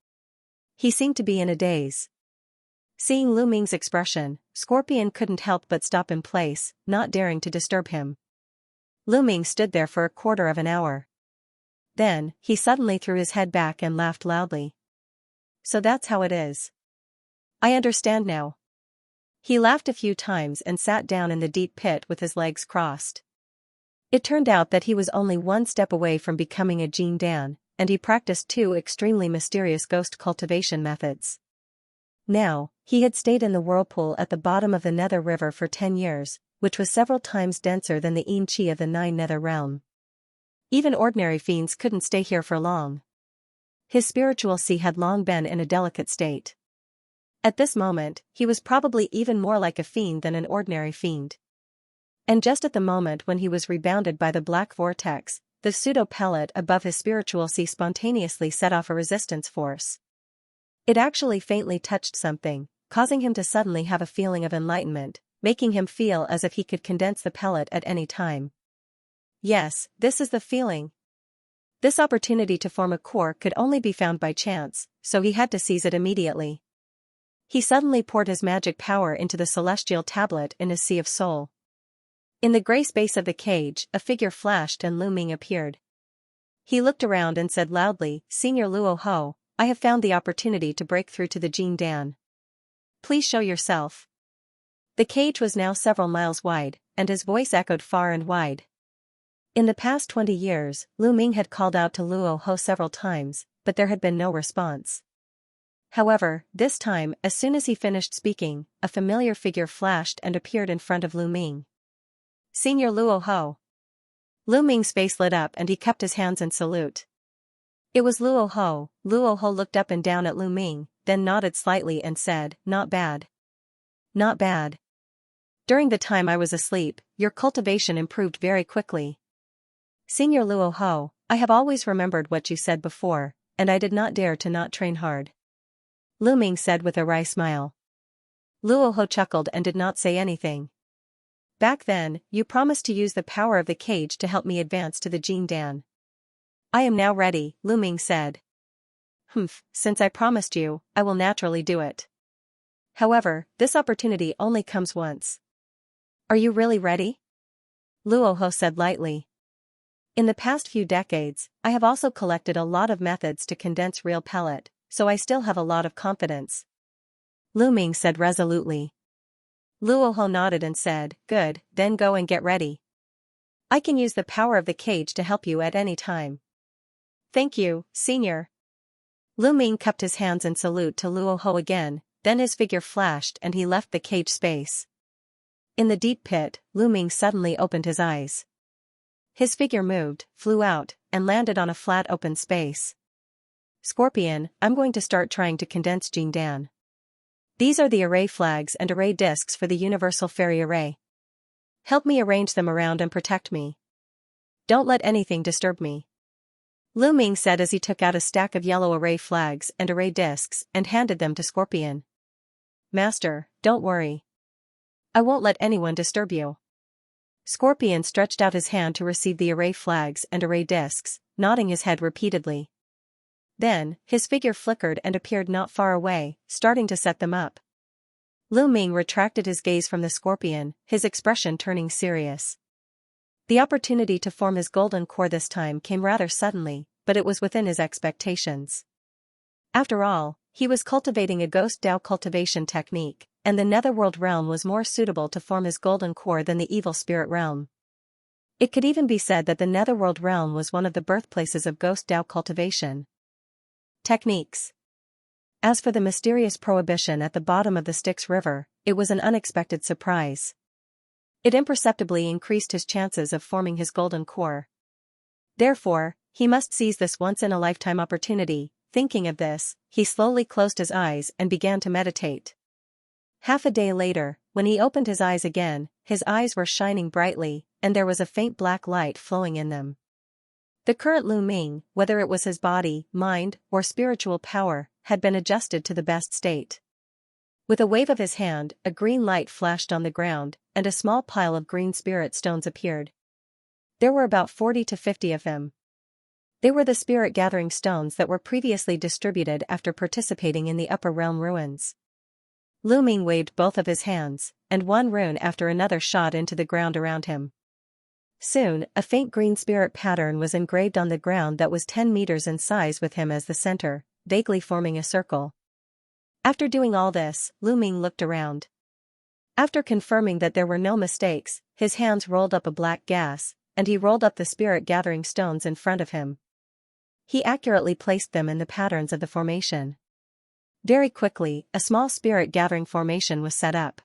He seemed to be in a daze. Seeing Lu Ming's expression, Scorpion couldn't help but stop in place, not daring to disturb him. Lu Ming stood there for a quarter of an hour. Then, he suddenly threw his head back and laughed loudly. So that's how it is. I understand now. He laughed a few times and sat down in the deep pit with his legs crossed. It turned out that he was only one step away from becoming a Jin Dan, and he practiced 2 extremely mysterious ghost cultivation methods. Now, he had stayed in the whirlpool at the bottom of the Nether River for 10 years, which was several times denser than the Yin Qi of the 9 Nether realm. Even ordinary fiends couldn't stay here for long. His spiritual sea had long been in a delicate state. At this moment, he was probably even more like a fiend than an ordinary fiend. And just at the moment when he was rebounded by the black vortex, the pseudo-pellet above his spiritual sea spontaneously set off a resistance force. It actually faintly touched something, causing him to suddenly have a feeling of enlightenment, making him feel as if he could condense the pellet at any time. Yes, this is the feeling. This opportunity to form a core could only be found by chance, so he had to seize it immediately. He suddenly poured his magic power into the celestial tablet in his sea of soul. In the gray space of the cage, a figure flashed and Lu Ming appeared. He looked around and said loudly, "Senior Luo Ho, I have found the opportunity to break through to the Jin Dan. Please show yourself." The cage was now several miles wide, and his voice echoed far and wide. In the past 20 years, Lu Ming had called out to Luo Ho several times, but there had been no response. However, this time, as soon as he finished speaking, a familiar figure flashed and appeared in front of Lu Ming. "Senior Luo Ho." Lu Ming's face lit up and he cupped his hands in salute. It was Luo Ho. Luo Ho looked up and down at Lu Ming, then nodded slightly and said, "Not bad. Not bad. During the time I was asleep, your cultivation improved very quickly. Senior Luo Ho, I have always remembered what you said before, and I did not dare to not train hard." Lu Ming said with a wry smile. Luo Ho chuckled and did not say anything. "Back then, you promised to use the power of the cage to help me advance to the Jin Dan. I am now ready," Lu Ming said. Since I promised you, I will naturally do it. However, this opportunity only comes once. Are you really ready?" Luo Ho said lightly. "In the past few decades, I have also collected a lot of methods to condense real pellet, so I still have a lot of confidence," Lu Ming said resolutely. Luo Ho nodded and said, "Good, then go and get ready. I can use the power of the cage to help you at any time." "Thank you, Senior." Lu Ming cupped his hands in salute to Luo Ho again, then his figure flashed and he left the cage space. In the deep pit, Lu Ming suddenly opened his eyes. His figure moved, flew out, and landed on a flat open space. "Scorpion, I'm going to start trying to condense Jin Dan. These are the array flags and array discs for the Universal Fairy Array. Help me arrange them around and protect me. Don't let anything disturb me." Lu Ming said as he took out a stack of yellow array flags and array discs and handed them to Scorpion. Master, don't worry. I won't let anyone disturb you. Scorpion stretched out his hand to receive the array flags and array discs, nodding his head repeatedly. Then, his figure flickered and appeared not far away, starting to set them up. Lu Ming retracted his gaze from the Scorpion, his expression turning serious. The opportunity to form his golden core this time came rather suddenly, but it was within his expectations. After all, he was cultivating a ghost Dao cultivation technique, and the netherworld realm was more suitable to form his golden core than the evil spirit realm. It could even be said that the netherworld realm was one of the birthplaces of ghost Dao cultivation. Techniques. As for the mysterious prohibition at the bottom of the Styx River, it was an unexpected surprise. It imperceptibly increased his chances of forming his golden core. Therefore, he must seize this once-in-a-lifetime opportunity. Thinking of this, he slowly closed his eyes and began to meditate. Half a day later, when he opened his eyes again, his eyes were shining brightly, and there was a faint black light flowing in them. The current Lu Ming, whether it was his body, mind, or spiritual power, had been adjusted to the best state. With a wave of his hand, a green light flashed on the ground, and a small pile of green spirit stones appeared. There were about 40 to 50 of them. They were the spirit-gathering stones that were previously distributed after participating in the Upper Realm ruins. Lu Ming waved both of his hands, and one rune after another shot into the ground around him. Soon, a faint green spirit pattern was engraved on the ground that was 10 meters in size with him as the center, vaguely forming a circle. After doing all this, Lu Ming looked around. After confirming that there were no mistakes, his hands rolled up a black gas, and he rolled up the spirit-gathering stones in front of him. He accurately placed them in the patterns of the formation. Very quickly, a small spirit-gathering formation was set up.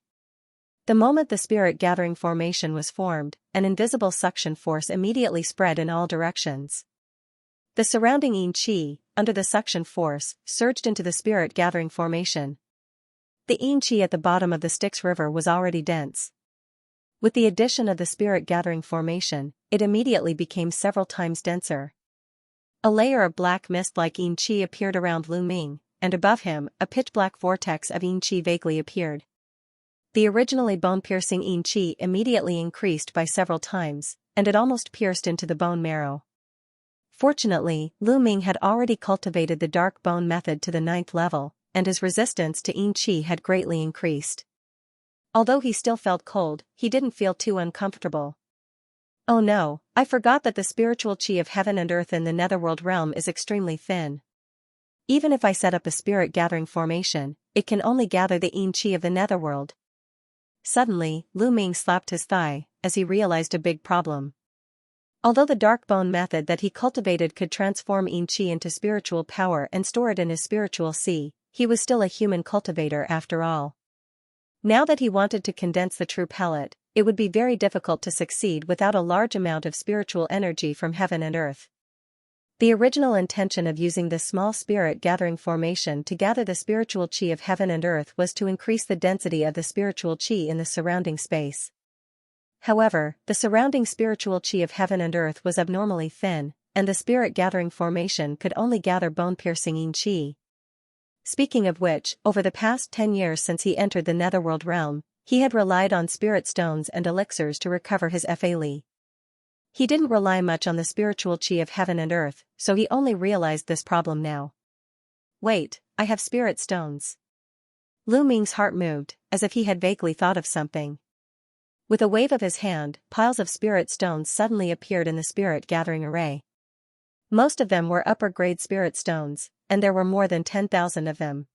The moment the spirit-gathering formation was formed, an invisible suction force immediately spread in all directions. The surrounding yin qi, under the suction force, surged into the spirit-gathering formation. The yin qi at the bottom of the Styx River was already dense. With the addition of the spirit-gathering formation, it immediately became several times denser. A layer of black mist like yin qi appeared around Lu Ming, and above him, a pitch-black vortex of yin qi vaguely appeared. The originally bone-piercing yin qi immediately increased by several times, and it almost pierced into the bone marrow. Fortunately, Lu Ming had already cultivated the dark bone method to the 9th level, and his resistance to yin qi had greatly increased. Although he still felt cold, he didn't feel too uncomfortable. Oh no, I forgot that the spiritual qi of heaven and earth in the netherworld realm is extremely thin. Even if I set up a spirit-gathering formation, it can only gather the yin qi of the netherworld. Suddenly, Lu Ming slapped his thigh, as he realized a big problem. Although the dark bone method that he cultivated could transform yin qi into spiritual power and store it in his spiritual sea, he was still a human cultivator after all. Now that he wanted to condense the true pellet, it would be very difficult to succeed without a large amount of spiritual energy from heaven and earth. The original intention of using this small spirit-gathering formation to gather the spiritual qi of heaven and earth was to increase the density of the spiritual qi in the surrounding space. However, the surrounding spiritual qi of heaven and earth was abnormally thin, and the spirit-gathering formation could only gather bone-piercing yin qi. Speaking of which, over the past 10 years since he entered the netherworld realm, he had relied on spirit stones and elixirs to recover his Fa Li. He didn't rely much on the spiritual qi of heaven and earth, so he only realized this problem now. Wait, I have spirit stones. Lu Ming's heart moved, as if he had vaguely thought of something. With a wave of his hand, piles of spirit stones suddenly appeared in the spirit-gathering array. Most of them were upper-grade spirit stones, and there were more than 10,000 of them.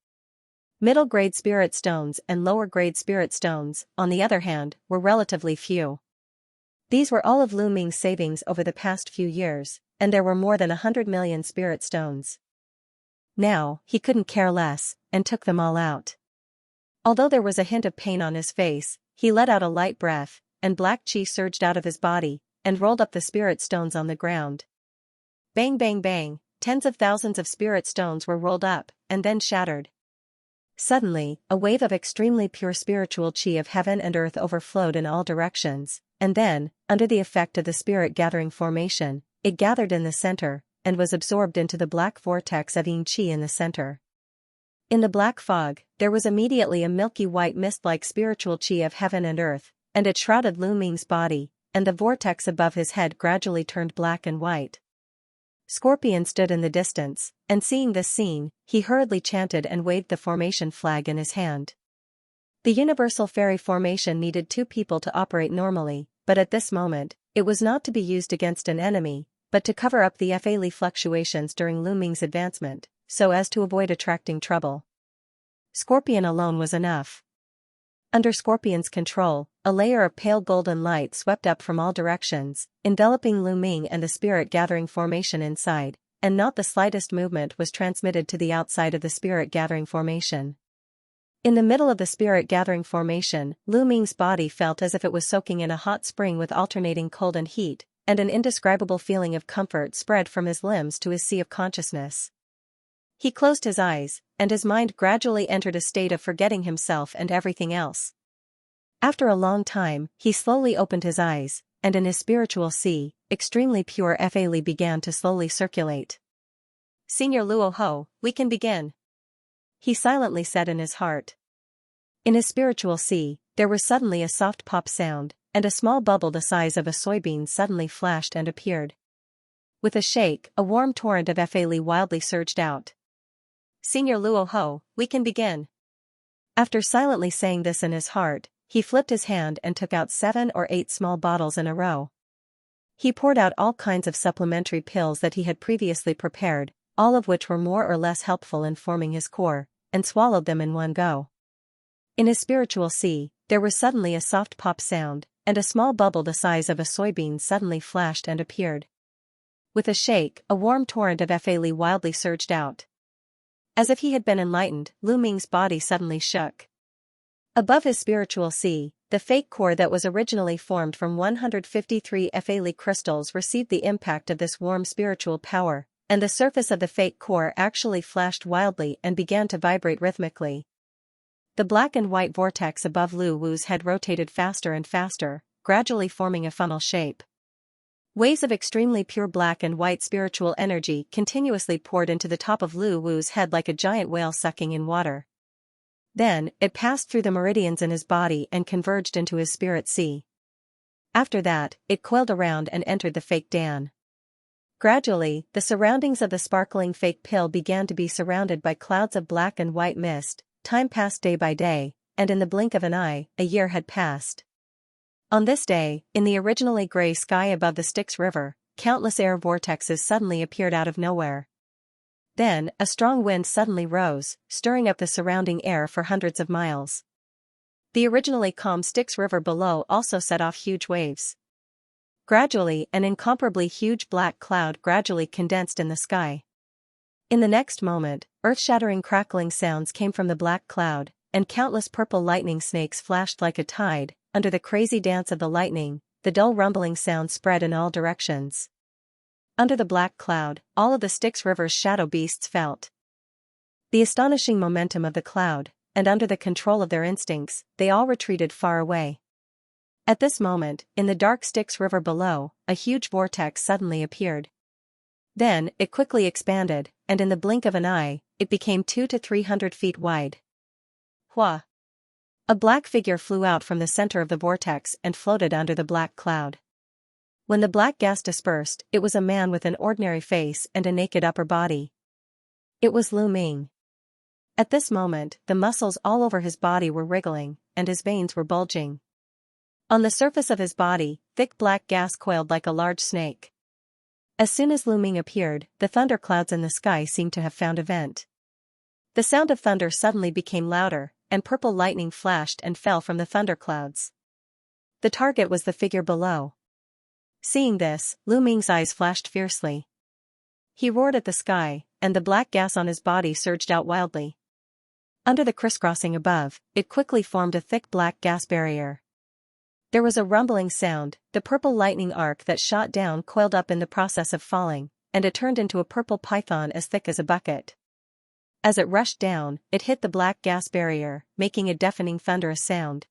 Middle-grade spirit stones and lower-grade spirit stones, on the other hand, were relatively few. These were all of Lu Ming's savings over the past few years, and there were more than 100 million spirit stones. Now, he couldn't care less, and took them all out. Although there was a hint of pain on his face, he let out a light breath, and black qi surged out of his body, and rolled up the spirit stones on the ground. Bang bang bang, tens of thousands of spirit stones were rolled up, and then shattered. Suddenly, a wave of extremely pure spiritual qi of heaven and earth overflowed in all directions, and then, under the effect of the spirit-gathering formation, it gathered in the center, and was absorbed into the black vortex of Xianxia in the center. In the black fog, there was immediately a milky white mist-like spiritual qi of heaven and earth, and it shrouded Lu Ming's body, and the vortex above his head gradually turned black and white. Scorpion stood in the distance, and seeing this scene, he hurriedly chanted and waved the formation flag in his hand. The universal fairy formation needed 2 people to operate normally, but at this moment, it was not to be used against an enemy, but to cover up the Fa fluctuations during Lu Ming's advancement, so as to avoid attracting trouble. Scorpion alone was enough. Under Scorpion's control, a layer of pale golden light swept up from all directions, enveloping Lu Ming and the spirit-gathering formation inside, and not the slightest movement was transmitted to the outside of the spirit-gathering formation. In the middle of the spirit-gathering formation, Lu Ming's body felt as if it was soaking in a hot spring with alternating cold and heat, and an indescribable feeling of comfort spread from his limbs to his sea of consciousness. He closed his eyes, and his mind gradually entered a state of forgetting himself and everything else. After a long time, he slowly opened his eyes, and in his spiritual sea, extremely pure Fa Li began to slowly circulate. "Senior Luo Ho, we can begin," he silently said in his heart. In his spiritual sea, there was suddenly a soft pop sound, and a small bubble the size of a soybean suddenly flashed and appeared. With a shake, a warm torrent of Fa Li wildly surged out. "Senior Luo Ho, we can begin." After silently saying this in his heart, he flipped his hand and took out 7 or 8 small bottles in a row. He poured out all kinds of supplementary pills that he had previously prepared, all of which were more or less helpful in forming his core, and swallowed them in one go. In his spiritual sea, there was suddenly a soft pop sound, and a small bubble the size of a soybean suddenly flashed and appeared. With a shake, a warm torrent of Fa Li wildly surged out. As if he had been enlightened, Lu Ming's body suddenly shook. Above his spiritual sea, the fake core that was originally formed from 153 Fa Li crystals received the impact of this warm spiritual power, and the surface of the fake core actually flashed wildly and began to vibrate rhythmically. The black and white vortex above Lu Wu's head rotated faster and faster, gradually forming a funnel shape. Waves of extremely pure black and white spiritual energy continuously poured into the top of Lu Wu's head like a giant whale sucking in water. Then, it passed through the meridians in his body and converged into his spirit sea. After that, it coiled around and entered the fake Dan. Gradually, the surroundings of the sparkling fake pill began to be surrounded by clouds of black and white mist. Time passed day by day, and in the blink of an eye, a year had passed. On this day, in the originally gray sky above the Styx River, countless air vortexes suddenly appeared out of nowhere. Then, a strong wind suddenly rose, stirring up the surrounding air for hundreds of miles. The originally calm Styx River below also set off huge waves. Gradually, an incomparably huge black cloud gradually condensed in the sky. In the next moment, earth-shattering crackling sounds came from the black cloud, and countless purple lightning snakes flashed like a tide. Under the crazy dance of the lightning, the dull rumbling sound spread in all directions. Under the black cloud, all of the Styx River's shadow beasts felt the astonishing momentum of the cloud, and under the control of their instincts, they all retreated far away. At this moment, in the dark Styx River below, a huge vortex suddenly appeared. Then, it quickly expanded, and in the blink of an eye, it became 200 to 300 feet wide. Hua! A black figure flew out from the center of the vortex and floated under the black cloud. When the black gas dispersed, it was a man with an ordinary face and a naked upper body. It was Lu Ming. At this moment, the muscles all over his body were wriggling, and his veins were bulging. On the surface of his body, thick black gas coiled like a large snake. As soon as Lu Ming appeared, the thunderclouds in the sky seemed to have found a vent. The sound of thunder suddenly became louder, and purple lightning flashed and fell from the thunderclouds. The target was the figure below. Seeing this, Lu Ming's eyes flashed fiercely. He roared at the sky, and the black gas on his body surged out wildly. Under the crisscrossing above, it quickly formed a thick black gas barrier. There was a rumbling sound, the purple lightning arc that shot down coiled up in the process of falling, and it turned into a purple python as thick as a bucket. As it rushed down, it hit the black gas barrier, making a deafening thunderous sound.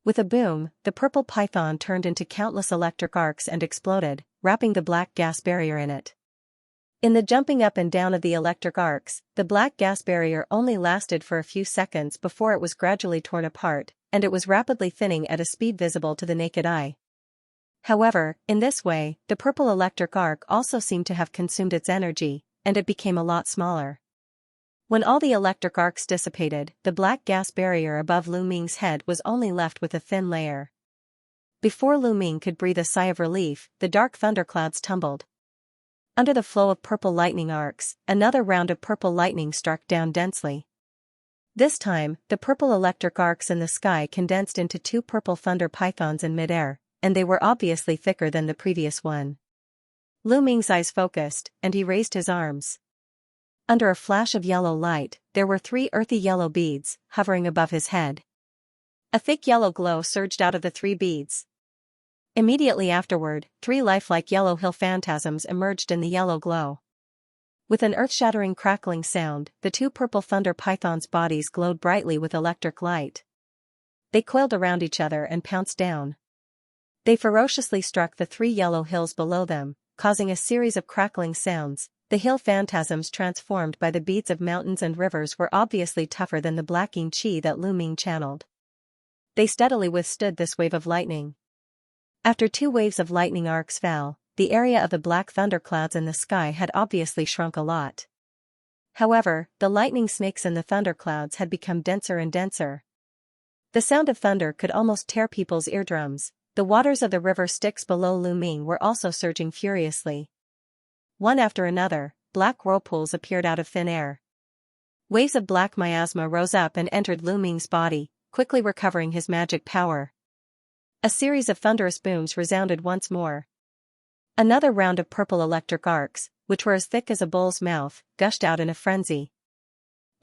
With a boom, the purple python turned into countless electric arcs and exploded, wrapping the black gas barrier in it. In the jumping up and down of the electric arcs, the black gas barrier only lasted for a few seconds before it was gradually torn apart, and it was rapidly thinning at a speed visible to the naked eye. However, in this way, the purple electric arc also seemed to have consumed its energy, and it became a lot smaller. When all the electric arcs dissipated, the black gas barrier above Lu Ming's head was only left with a thin layer. Before Lu Ming could breathe a sigh of relief, the dark thunderclouds tumbled. Under the flow of purple lightning arcs, another round of purple lightning struck down densely. This time, the purple electric arcs in the sky condensed into two purple thunder pythons in midair, and they were obviously thicker than the previous one. Lu Ming's eyes focused, and he raised his arms. Under a flash of yellow light, there were 3 earthy yellow beads, hovering above his head. A thick yellow glow surged out of the 3 beads. Immediately afterward, 3 lifelike yellow hill phantasms emerged in the yellow glow. With an earth-shattering crackling sound, the 2 purple thunder pythons' bodies glowed brightly with electric light. They coiled around each other and pounced down. They ferociously struck the 3 yellow hills below them, causing a series of crackling sounds. The hill phantasms transformed by the beads of mountains and rivers were obviously tougher than the blacking chi that Lu Ming channeled. They steadily withstood this wave of lightning. After 2 waves of lightning arcs fell, the area of the black thunderclouds in the sky had obviously shrunk a lot. However, the lightning snakes in the thunderclouds had become denser and denser. The sound of thunder could almost tear people's eardrums. The waters of the river Styx below Lu Ming were also surging furiously. One after another, black whirlpools appeared out of thin air. Waves of black miasma rose up and entered Lu Ming's body, quickly recovering his magic power. A series of thunderous booms resounded once more. Another round of purple electric arcs, which were as thick as a bull's mouth, gushed out in a frenzy.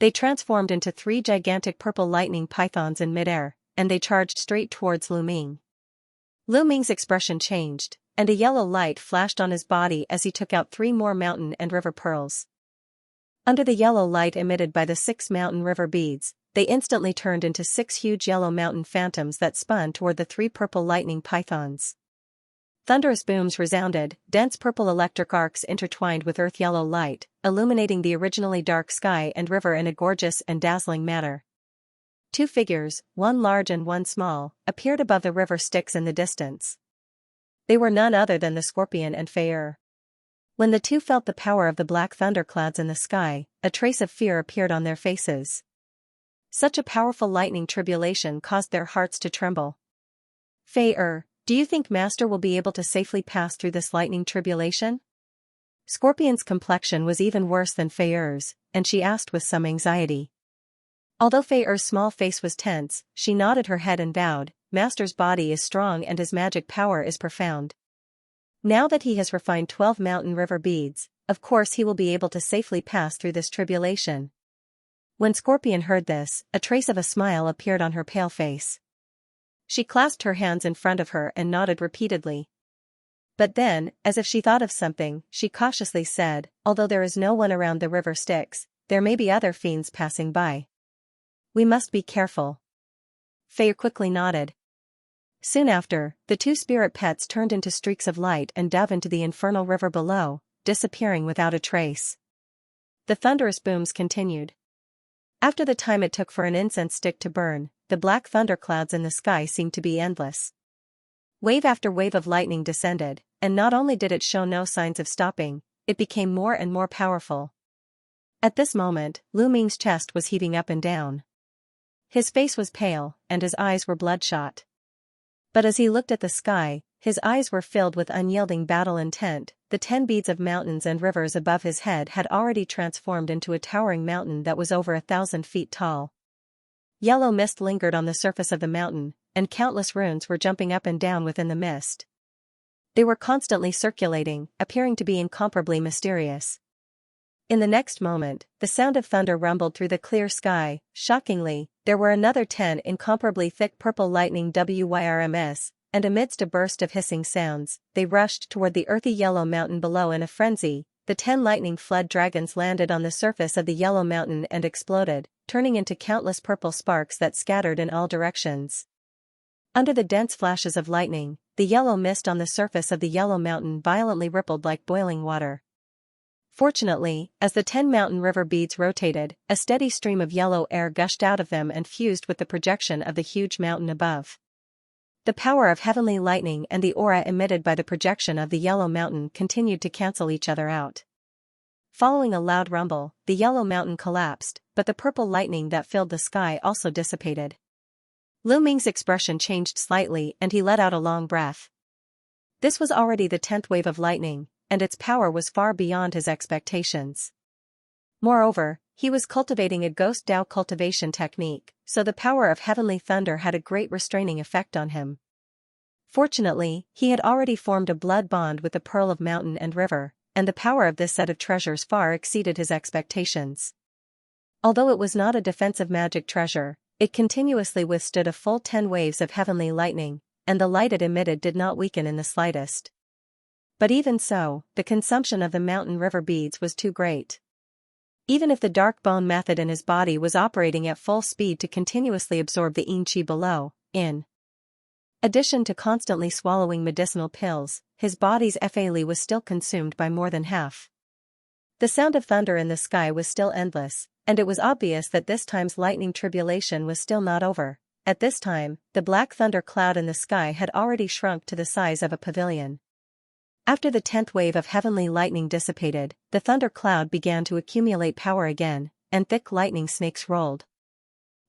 They transformed into 3 gigantic purple lightning pythons in midair, and they charged straight towards Lu Ming. Lu Ming's expression changed, and a yellow light flashed on his body as he took out 3 more mountain and river pearls. Under the yellow light emitted by the 6 mountain river beads, they instantly turned into 6 huge yellow mountain phantoms that spun toward the 3 purple lightning pythons. Thunderous booms resounded, dense purple electric arcs intertwined with earth-yellow light, illuminating the originally dark sky and river in a gorgeous and dazzling manner. 2 figures, one large and one small, appeared above the river Styx in the distance. They were none other than the Scorpion and Fei. When the 2 felt the power of the black thunderclouds in the sky, a trace of fear appeared on their faces. Such a powerful lightning tribulation caused their hearts to tremble. Fei, do you think Master will be able to safely pass through this lightning tribulation? Scorpion's complexion was even worse than Fei's, and she asked with some anxiety. Although Fei's small face was tense, she nodded her head and bowed. Master's body is strong and his magic power is profound. Now that he has refined 12 mountain river beads, of course he will be able to safely pass through this tribulation. When Scorpion heard this, a trace of a smile appeared on her pale face. She clasped her hands in front of her and nodded repeatedly. But then, as if she thought of something, she cautiously said, although there is no one around the river Styx, there may be other fiends passing by. We must be careful. Fei quickly nodded. Soon after, the 2 spirit pets turned into streaks of light and dove into the infernal river below, disappearing without a trace. The thunderous booms continued. After the time it took for an incense stick to burn, the black thunderclouds in the sky seemed to be endless. Wave after wave of lightning descended, and not only did it show no signs of stopping, it became more and more powerful. At this moment, Lu Ming's chest was heaving up and down. His face was pale, and his eyes were bloodshot. But as he looked at the sky, his eyes were filled with unyielding battle intent. The 10 beads of mountains and rivers above his head had already transformed into a towering mountain that was over 1,000 feet tall. Yellow mist lingered on the surface of the mountain, and countless runes were jumping up and down within the mist. They were constantly circulating, appearing to be incomparably mysterious. In the next moment, the sound of thunder rumbled through the clear sky. Shockingly, there were another 10 incomparably thick purple lightning wyrms, and amidst a burst of hissing sounds, they rushed toward the earthy yellow mountain below in a frenzy. The 10 lightning-flood dragons landed on the surface of the yellow mountain and exploded, turning into countless purple sparks that scattered in all directions. Under the dense flashes of lightning, the yellow mist on the surface of the yellow mountain violently rippled like boiling water. Fortunately, as the 10 mountain river beads rotated, a steady stream of yellow air gushed out of them and fused with the projection of the huge mountain above. The power of heavenly lightning and the aura emitted by the projection of the yellow mountain continued to cancel each other out. Following a loud rumble, the yellow mountain collapsed, but the purple lightning that filled the sky also dissipated. Lu Ming's expression changed slightly and he let out a long breath. This was already the 10th wave of lightning, and its power was far beyond his expectations. Moreover, he was cultivating a ghost Dao cultivation technique, so the power of heavenly thunder had a great restraining effect on him. Fortunately, he had already formed a blood bond with the pearl of mountain and river, and the power of this set of treasures far exceeded his expectations. Although it was not a defensive magic treasure, it continuously withstood a full 10 waves of heavenly lightning, and the light it emitted did not weaken in the slightest. But even so, the consumption of the mountain river beads was too great. Even if the dark bone method in his body was operating at full speed to continuously absorb the yin qi below, in addition to constantly swallowing medicinal pills, his body's fa li was still consumed by more than half. The sound of thunder in the sky was still endless, and it was obvious that this time's lightning tribulation was still not over. At this time, the black thunder cloud in the sky had already shrunk to the size of a pavilion. After the 10th wave of heavenly lightning dissipated, the thunder cloud began to accumulate power again, and thick lightning snakes rolled.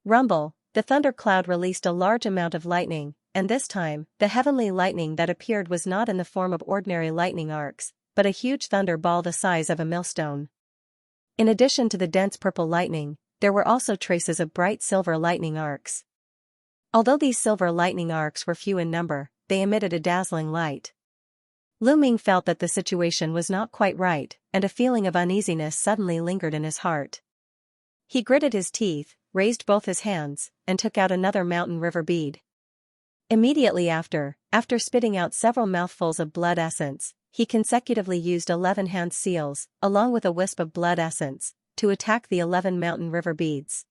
Rumble, the thunder cloud released a large amount of lightning, and this time, the heavenly lightning that appeared was not in the form of ordinary lightning arcs, but a huge thunder ball the size of a millstone. In addition to the dense purple lightning, there were also traces of bright silver lightning arcs. Although these silver lightning arcs were few in number, they emitted a dazzling light. Lu Ming felt that the situation was not quite right, and a feeling of uneasiness suddenly lingered in his heart. He gritted his teeth, raised both his hands, and took out another mountain river bead. Immediately after spitting out several mouthfuls of blood essence, he consecutively used 11 hand seals, along with a wisp of blood essence, to attack the 11 mountain river beads.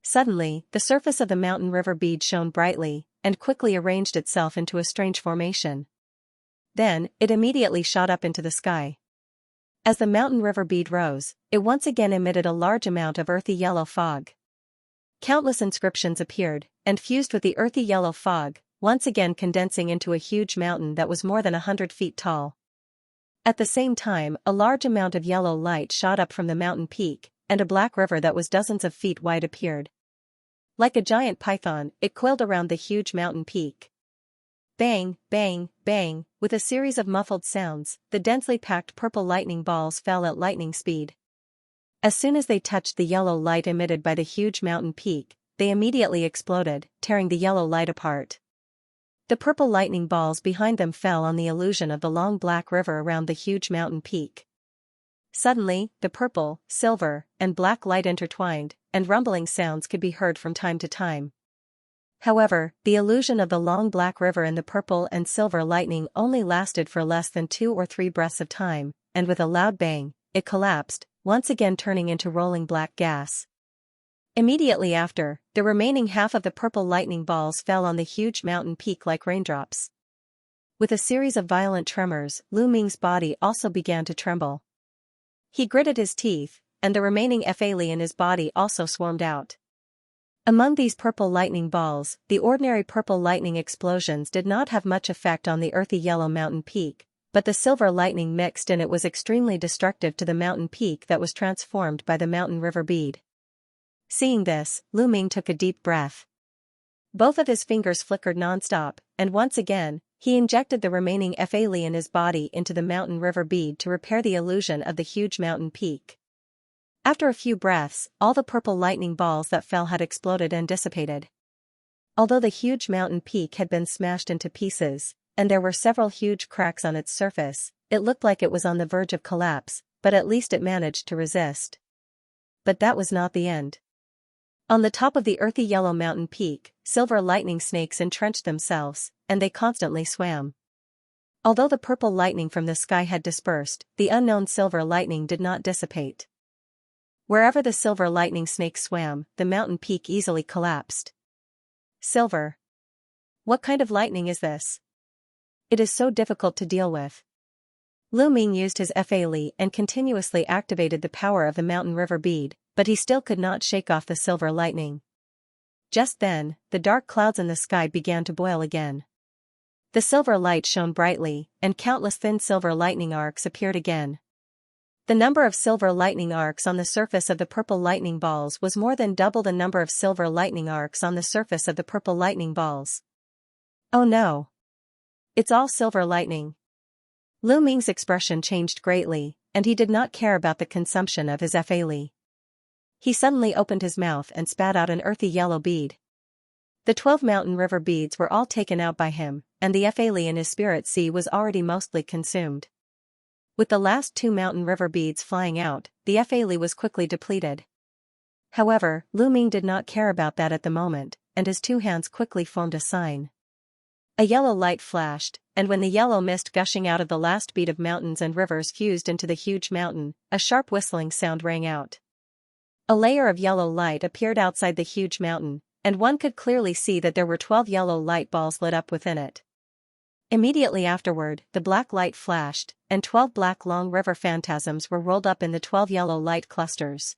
Suddenly, the surface of the mountain river bead shone brightly, and quickly arranged itself into a strange formation. Then, it immediately shot up into the sky. As the mountain river bead rose, it once again emitted a large amount of earthy yellow fog. Countless inscriptions appeared, and fused with the earthy yellow fog, once again condensing into a huge mountain that was more than 100 feet tall. At the same time, a large amount of yellow light shot up from the mountain peak, and a black river that was dozens of feet wide appeared. Like a giant python, it coiled around the huge mountain peak. Bang, bang, bang, with a series of muffled sounds, the densely packed purple lightning balls fell at lightning speed. As soon as they touched the yellow light emitted by the huge mountain peak, they immediately exploded, tearing the yellow light apart. The purple lightning balls behind them fell on the illusion of the long black river around the huge mountain peak. Suddenly, the purple, silver, and black light intertwined, and rumbling sounds could be heard from time to time. However, the illusion of the long black river and the purple and silver lightning only lasted for less than 2 or 3 breaths of time, and with a loud bang, it collapsed, once again turning into rolling black gas. Immediately after, the remaining half of the purple lightning balls fell on the huge mountain peak like raindrops. With a series of violent tremors, Lu Ming's body also began to tremble. He gritted his teeth, and the remaining fa li in his body also swarmed out. Among these purple lightning balls, the ordinary purple lightning explosions did not have much effect on the earthy yellow mountain peak, but the silver lightning mixed in it was extremely destructive to the mountain peak that was transformed by the mountain river bead. Seeing this, Lu Ming took a deep breath. Both of his fingers flickered nonstop, and once again, he injected the remaining fa li in his body into the mountain river bead to repair the illusion of the huge mountain peak. After a few breaths, all the purple lightning balls that fell had exploded and dissipated. Although the huge mountain peak had been smashed into pieces, and there were several huge cracks on its surface, it looked like it was on the verge of collapse, but at least it managed to resist. But that was not the end. On the top of the earthy yellow mountain peak, silver lightning snakes entrenched themselves, and they constantly swam. Although the purple lightning from the sky had dispersed, the unknown silver lightning did not dissipate. Wherever the silver lightning snakes swam, the mountain peak easily collapsed. Silver. What kind of lightning is this? It is so difficult to deal with. Lu Ming used his Fa Li and continuously activated the power of the mountain river bead, but he still could not shake off the silver lightning. Just then, the dark clouds in the sky began to boil again. The silver light shone brightly, and countless thin silver lightning arcs appeared again. The number of silver lightning arcs on the surface of the purple lightning balls was more than double the number of silver lightning arcs on the surface of the purple lightning balls. Oh no! It's all silver lightning. Lu Ming's expression changed greatly, and he did not care about the consumption of his Fa Li. He suddenly opened his mouth and spat out an earthy yellow bead. The 12 mountain river beads were all taken out by him, and the Fa Li in his spirit sea was already mostly consumed. With the last 2 mountain river beads flying out, the Fa Li was quickly depleted. However, Lu Ming did not care about that at the moment, and his 2 hands quickly formed a sign. A yellow light flashed, and when the yellow mist gushing out of the last bead of mountains and rivers fused into the huge mountain, a sharp whistling sound rang out. A layer of yellow light appeared outside the huge mountain, and one could clearly see that there were 12 yellow light balls lit up within it. Immediately afterward, the black light flashed, and 12 black long river phantasms were rolled up in the 12 yellow light clusters.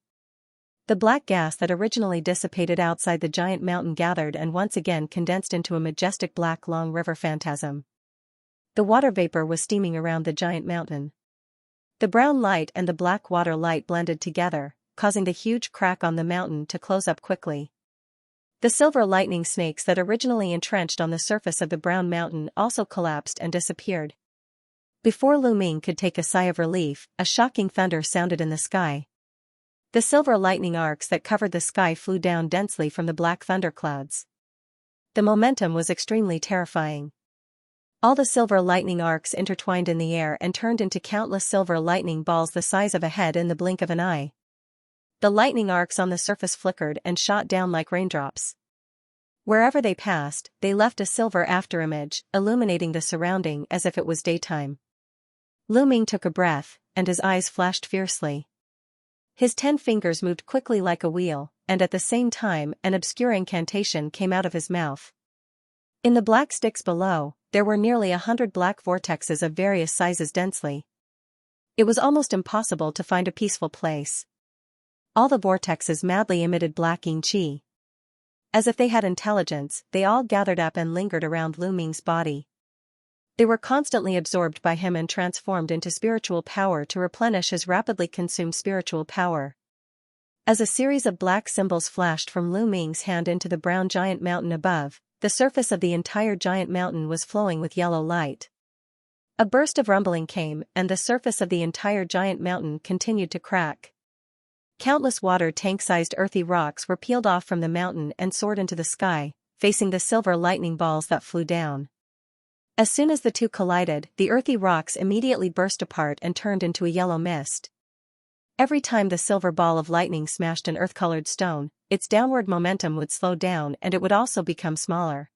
The black gas that originally dissipated outside the giant mountain gathered and once again condensed into a majestic black long river phantasm. The water vapor was steaming around the giant mountain. The brown light and the black water light blended together, causing the huge crack on the mountain to close up quickly. The silver lightning snakes that originally entrenched on the surface of the brown mountain also collapsed and disappeared. Before Lu Ming could take a sigh of relief, a shocking thunder sounded in the sky. The silver lightning arcs that covered the sky flew down densely from the black thunderclouds. The momentum was extremely terrifying. All the silver lightning arcs intertwined in the air and turned into countless silver lightning balls the size of a head in the blink of an eye. The lightning arcs on the surface flickered and shot down like raindrops. Wherever they passed, they left a silver afterimage, illuminating the surrounding as if it was daytime. Lu Ming took a breath, and his eyes flashed fiercely. His 10 fingers moved quickly like a wheel, and at the same time an obscure incantation came out of his mouth. In the black sticks below, there were nearly 100 black vortexes of various sizes densely. It was almost impossible to find a peaceful place. All the vortexes madly emitted black yin qi. As if they had intelligence, they all gathered up and lingered around Lu Ming's body. They were constantly absorbed by him and transformed into spiritual power to replenish his rapidly consumed spiritual power. As a series of black symbols flashed from Lu Ming's hand into the brown giant mountain above, the surface of the entire giant mountain was flowing with yellow light. A burst of rumbling came, and the surface of the entire giant mountain continued to crack. Countless water tank-sized earthy rocks were peeled off from the mountain and soared into the sky, facing the silver lightning balls that flew down. As soon as the two collided, the earthy rocks immediately burst apart and turned into a yellow mist. Every time the silver ball of lightning smashed an earth-colored stone, its downward momentum would slow down and it would also become smaller.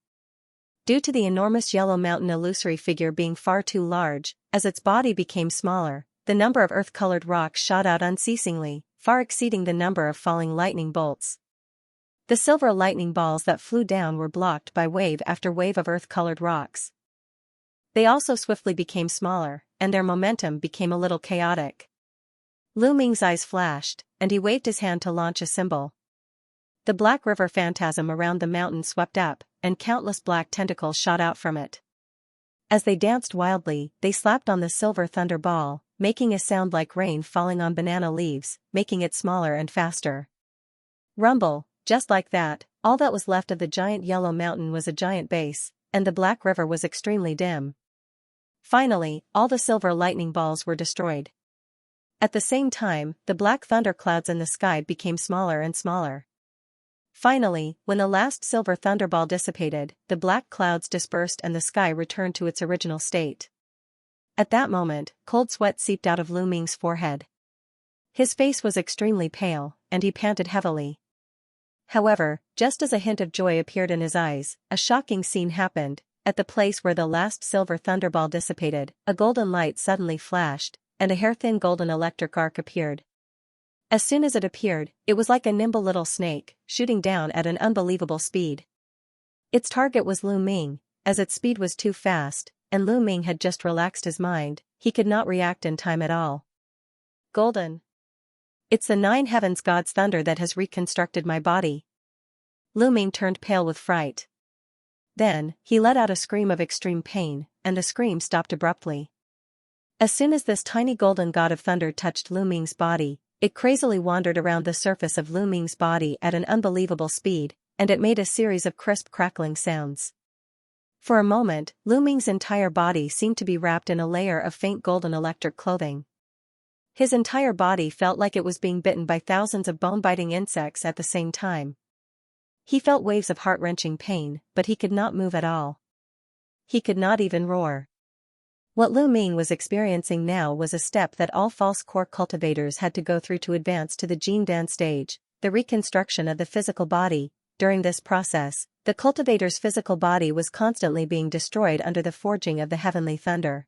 Due to the enormous yellow mountain illusory figure being far too large, as its body became smaller, the number of earth-colored rocks shot out unceasingly, far exceeding the number of falling lightning bolts. The silver lightning balls that flew down were blocked by wave after wave of earth-colored rocks. They also swiftly became smaller, and their momentum became a little chaotic. Lu Ming's eyes flashed, and he waved his hand to launch a symbol. The black river phantasm around the mountain swept up, and countless black tentacles shot out from it. As they danced wildly, they slapped on the silver thunder ball, making a sound like rain falling on banana leaves, making it smaller and faster. Rumble, just like that, all that was left of the giant yellow mountain was a giant base, and the black river was extremely dim. Finally, all the silver lightning balls were destroyed. At the same time, the black thunderclouds in the sky became smaller and smaller. Finally, when the last silver thunderball dissipated, the black clouds dispersed and the sky returned to its original state. At that moment, cold sweat seeped out of Lu Ming's forehead. His face was extremely pale, and he panted heavily. However, just as a hint of joy appeared in his eyes, a shocking scene happened. At the place where the last silver thunderball dissipated, a golden light suddenly flashed, and a hair-thin golden electric arc appeared. As soon as it appeared, it was like a nimble little snake, shooting down at an unbelievable speed. Its target was Lu Ming, as its speed was too fast, and Lu Ming had just relaxed his mind, he could not react in time at all. Golden. It's the 9 heavens God's thunder that has reconstructed my body. Lu Ming turned pale with fright. Then, he let out a scream of extreme pain, and the scream stopped abruptly. As soon as this tiny golden god of thunder touched Lu Ming's body, it crazily wandered around the surface of Lu Ming's body at an unbelievable speed, and it made a series of crisp crackling sounds. For a moment, Lu Ming's entire body seemed to be wrapped in a layer of faint golden electric clothing. His entire body felt like it was being bitten by thousands of bone-biting insects at the same time. He felt waves of heart-wrenching pain, but he could not move at all. He could not even roar. What Lu Ming was experiencing now was a step that all false core cultivators had to go through to advance to the Jindan stage, the reconstruction of the physical body. During this process, the cultivator's physical body was constantly being destroyed under the forging of the heavenly thunder.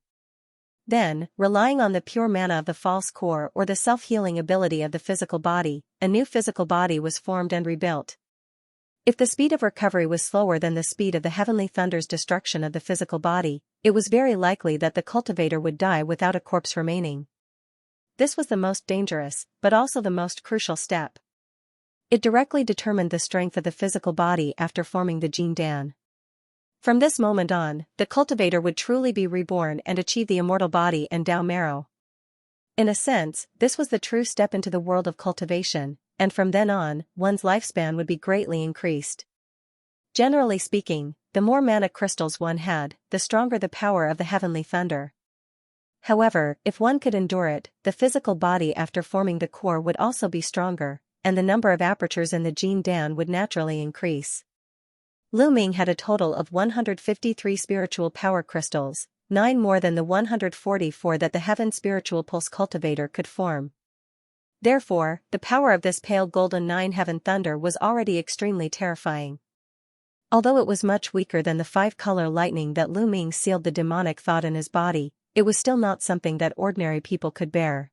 Then, relying on the pure mana of the false core or the self-healing ability of the physical body, a new physical body was formed and rebuilt. If the speed of recovery was slower than the speed of the heavenly thunder's destruction of the physical body, it was very likely that the cultivator would die without a corpse remaining. This was the most dangerous, but also the most crucial step. It directly determined the strength of the physical body after forming the Jindan. From this moment on, the cultivator would truly be reborn and achieve the immortal body and Dao Marrow. In a sense, this was the true step into the world of cultivation, and from then on, one's lifespan would be greatly increased. Generally speaking, the more mana crystals one had, the stronger the power of the heavenly thunder. However, if one could endure it, the physical body after forming the core would also be stronger, and the number of apertures in the Jindan would naturally increase. Lu Ming had a total of 153 spiritual power crystals, 9 more than the 144 that the Heaven Spiritual Pulse Cultivator could form. Therefore, the power of this pale golden 9 heaven thunder was already extremely terrifying. Although it was much weaker than the 5-color lightning that Lu Ming sealed the demonic thought in his body, it was still not something that ordinary people could bear.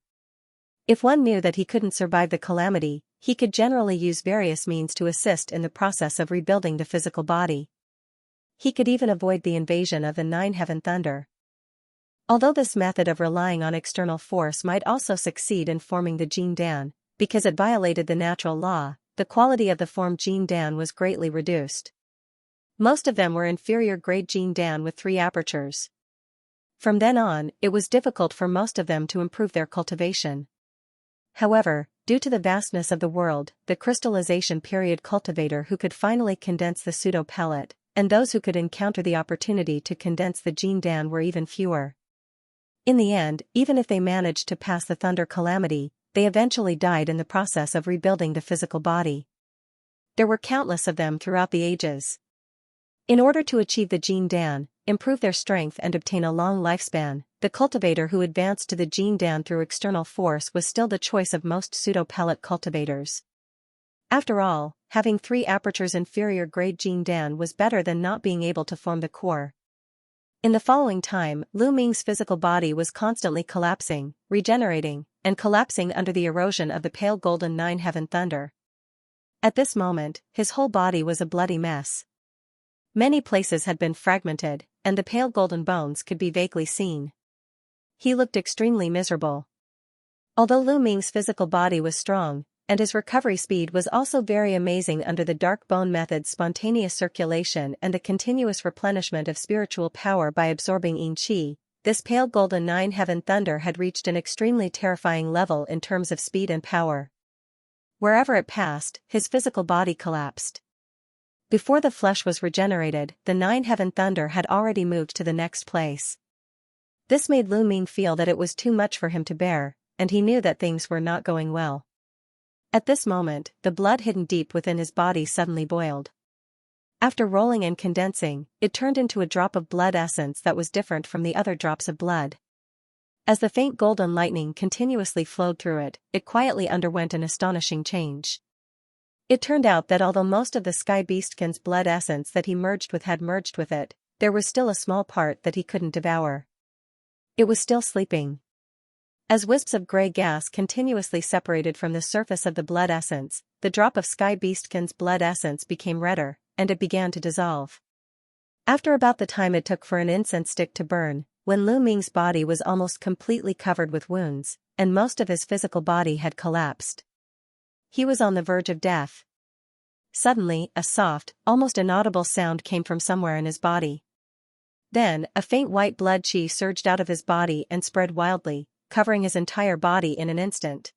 If one knew that he couldn't survive the calamity, he could generally use various means to assist in the process of rebuilding the physical body. He could even avoid the invasion of the 9 heaven thunder. Although this method of relying on external force might also succeed in forming the Jindan, because it violated the natural law, the quality of the formed Jindan was greatly reduced. Most of them were inferior grade Jindan with 3 apertures. From then on, it was difficult for most of them to improve their cultivation. However, due to the vastness of the world, the crystallization period cultivator who could finally condense the pseudo-pellet, and those who could encounter the opportunity to condense the Jindan were even fewer. In the end, even if they managed to pass the thunder calamity, they eventually died in the process of rebuilding the physical body. There were countless of them throughout the ages. In order to achieve the Jindan, improve their strength and obtain a long lifespan, the cultivator who advanced to the Jindan through external force was still the choice of most pseudo-pellet cultivators. After all, having 3 apertures inferior grade Jindan was better than not being able to form the core. In the following time, Lu Ming's physical body was constantly collapsing, regenerating, and collapsing under the erosion of the pale golden 9 heaven thunder. At this moment, his whole body was a bloody mess. Many places had been fragmented, and the pale golden bones could be vaguely seen. He looked extremely miserable. Although Lu Ming's physical body was strong, and his recovery speed was also very amazing under the dark bone method's spontaneous circulation and the continuous replenishment of spiritual power by absorbing yin qi, this pale golden 9 heaven thunder had reached an extremely terrifying level in terms of speed and power. Wherever it passed, his physical body collapsed. Before the flesh was regenerated, the 9 heaven thunder had already moved to the next place. This made Lu Ming feel that it was too much for him to bear, and he knew that things were not going well. At this moment, the blood hidden deep within his body suddenly boiled. After rolling and condensing, it turned into a drop of blood essence that was different from the other drops of blood. As the faint golden lightning continuously flowed through it, it quietly underwent an astonishing change. It turned out that although most of the Sky Beastkin's blood essence that he merged with had merged with it, there was still a small part that he couldn't devour. It was still sleeping. As wisps of gray gas continuously separated from the surface of the blood essence, the drop of Sky Beastkin's blood essence became redder, and it began to dissolve. After about the time it took for an incense stick to burn, when Lu Ming's body was almost completely covered with wounds, and most of his physical body had collapsed. He was on the verge of death. Suddenly, a soft, almost inaudible sound came from somewhere in his body. Then, a faint white blood chi surged out of his body and spread wildly, covering his entire body in an instant.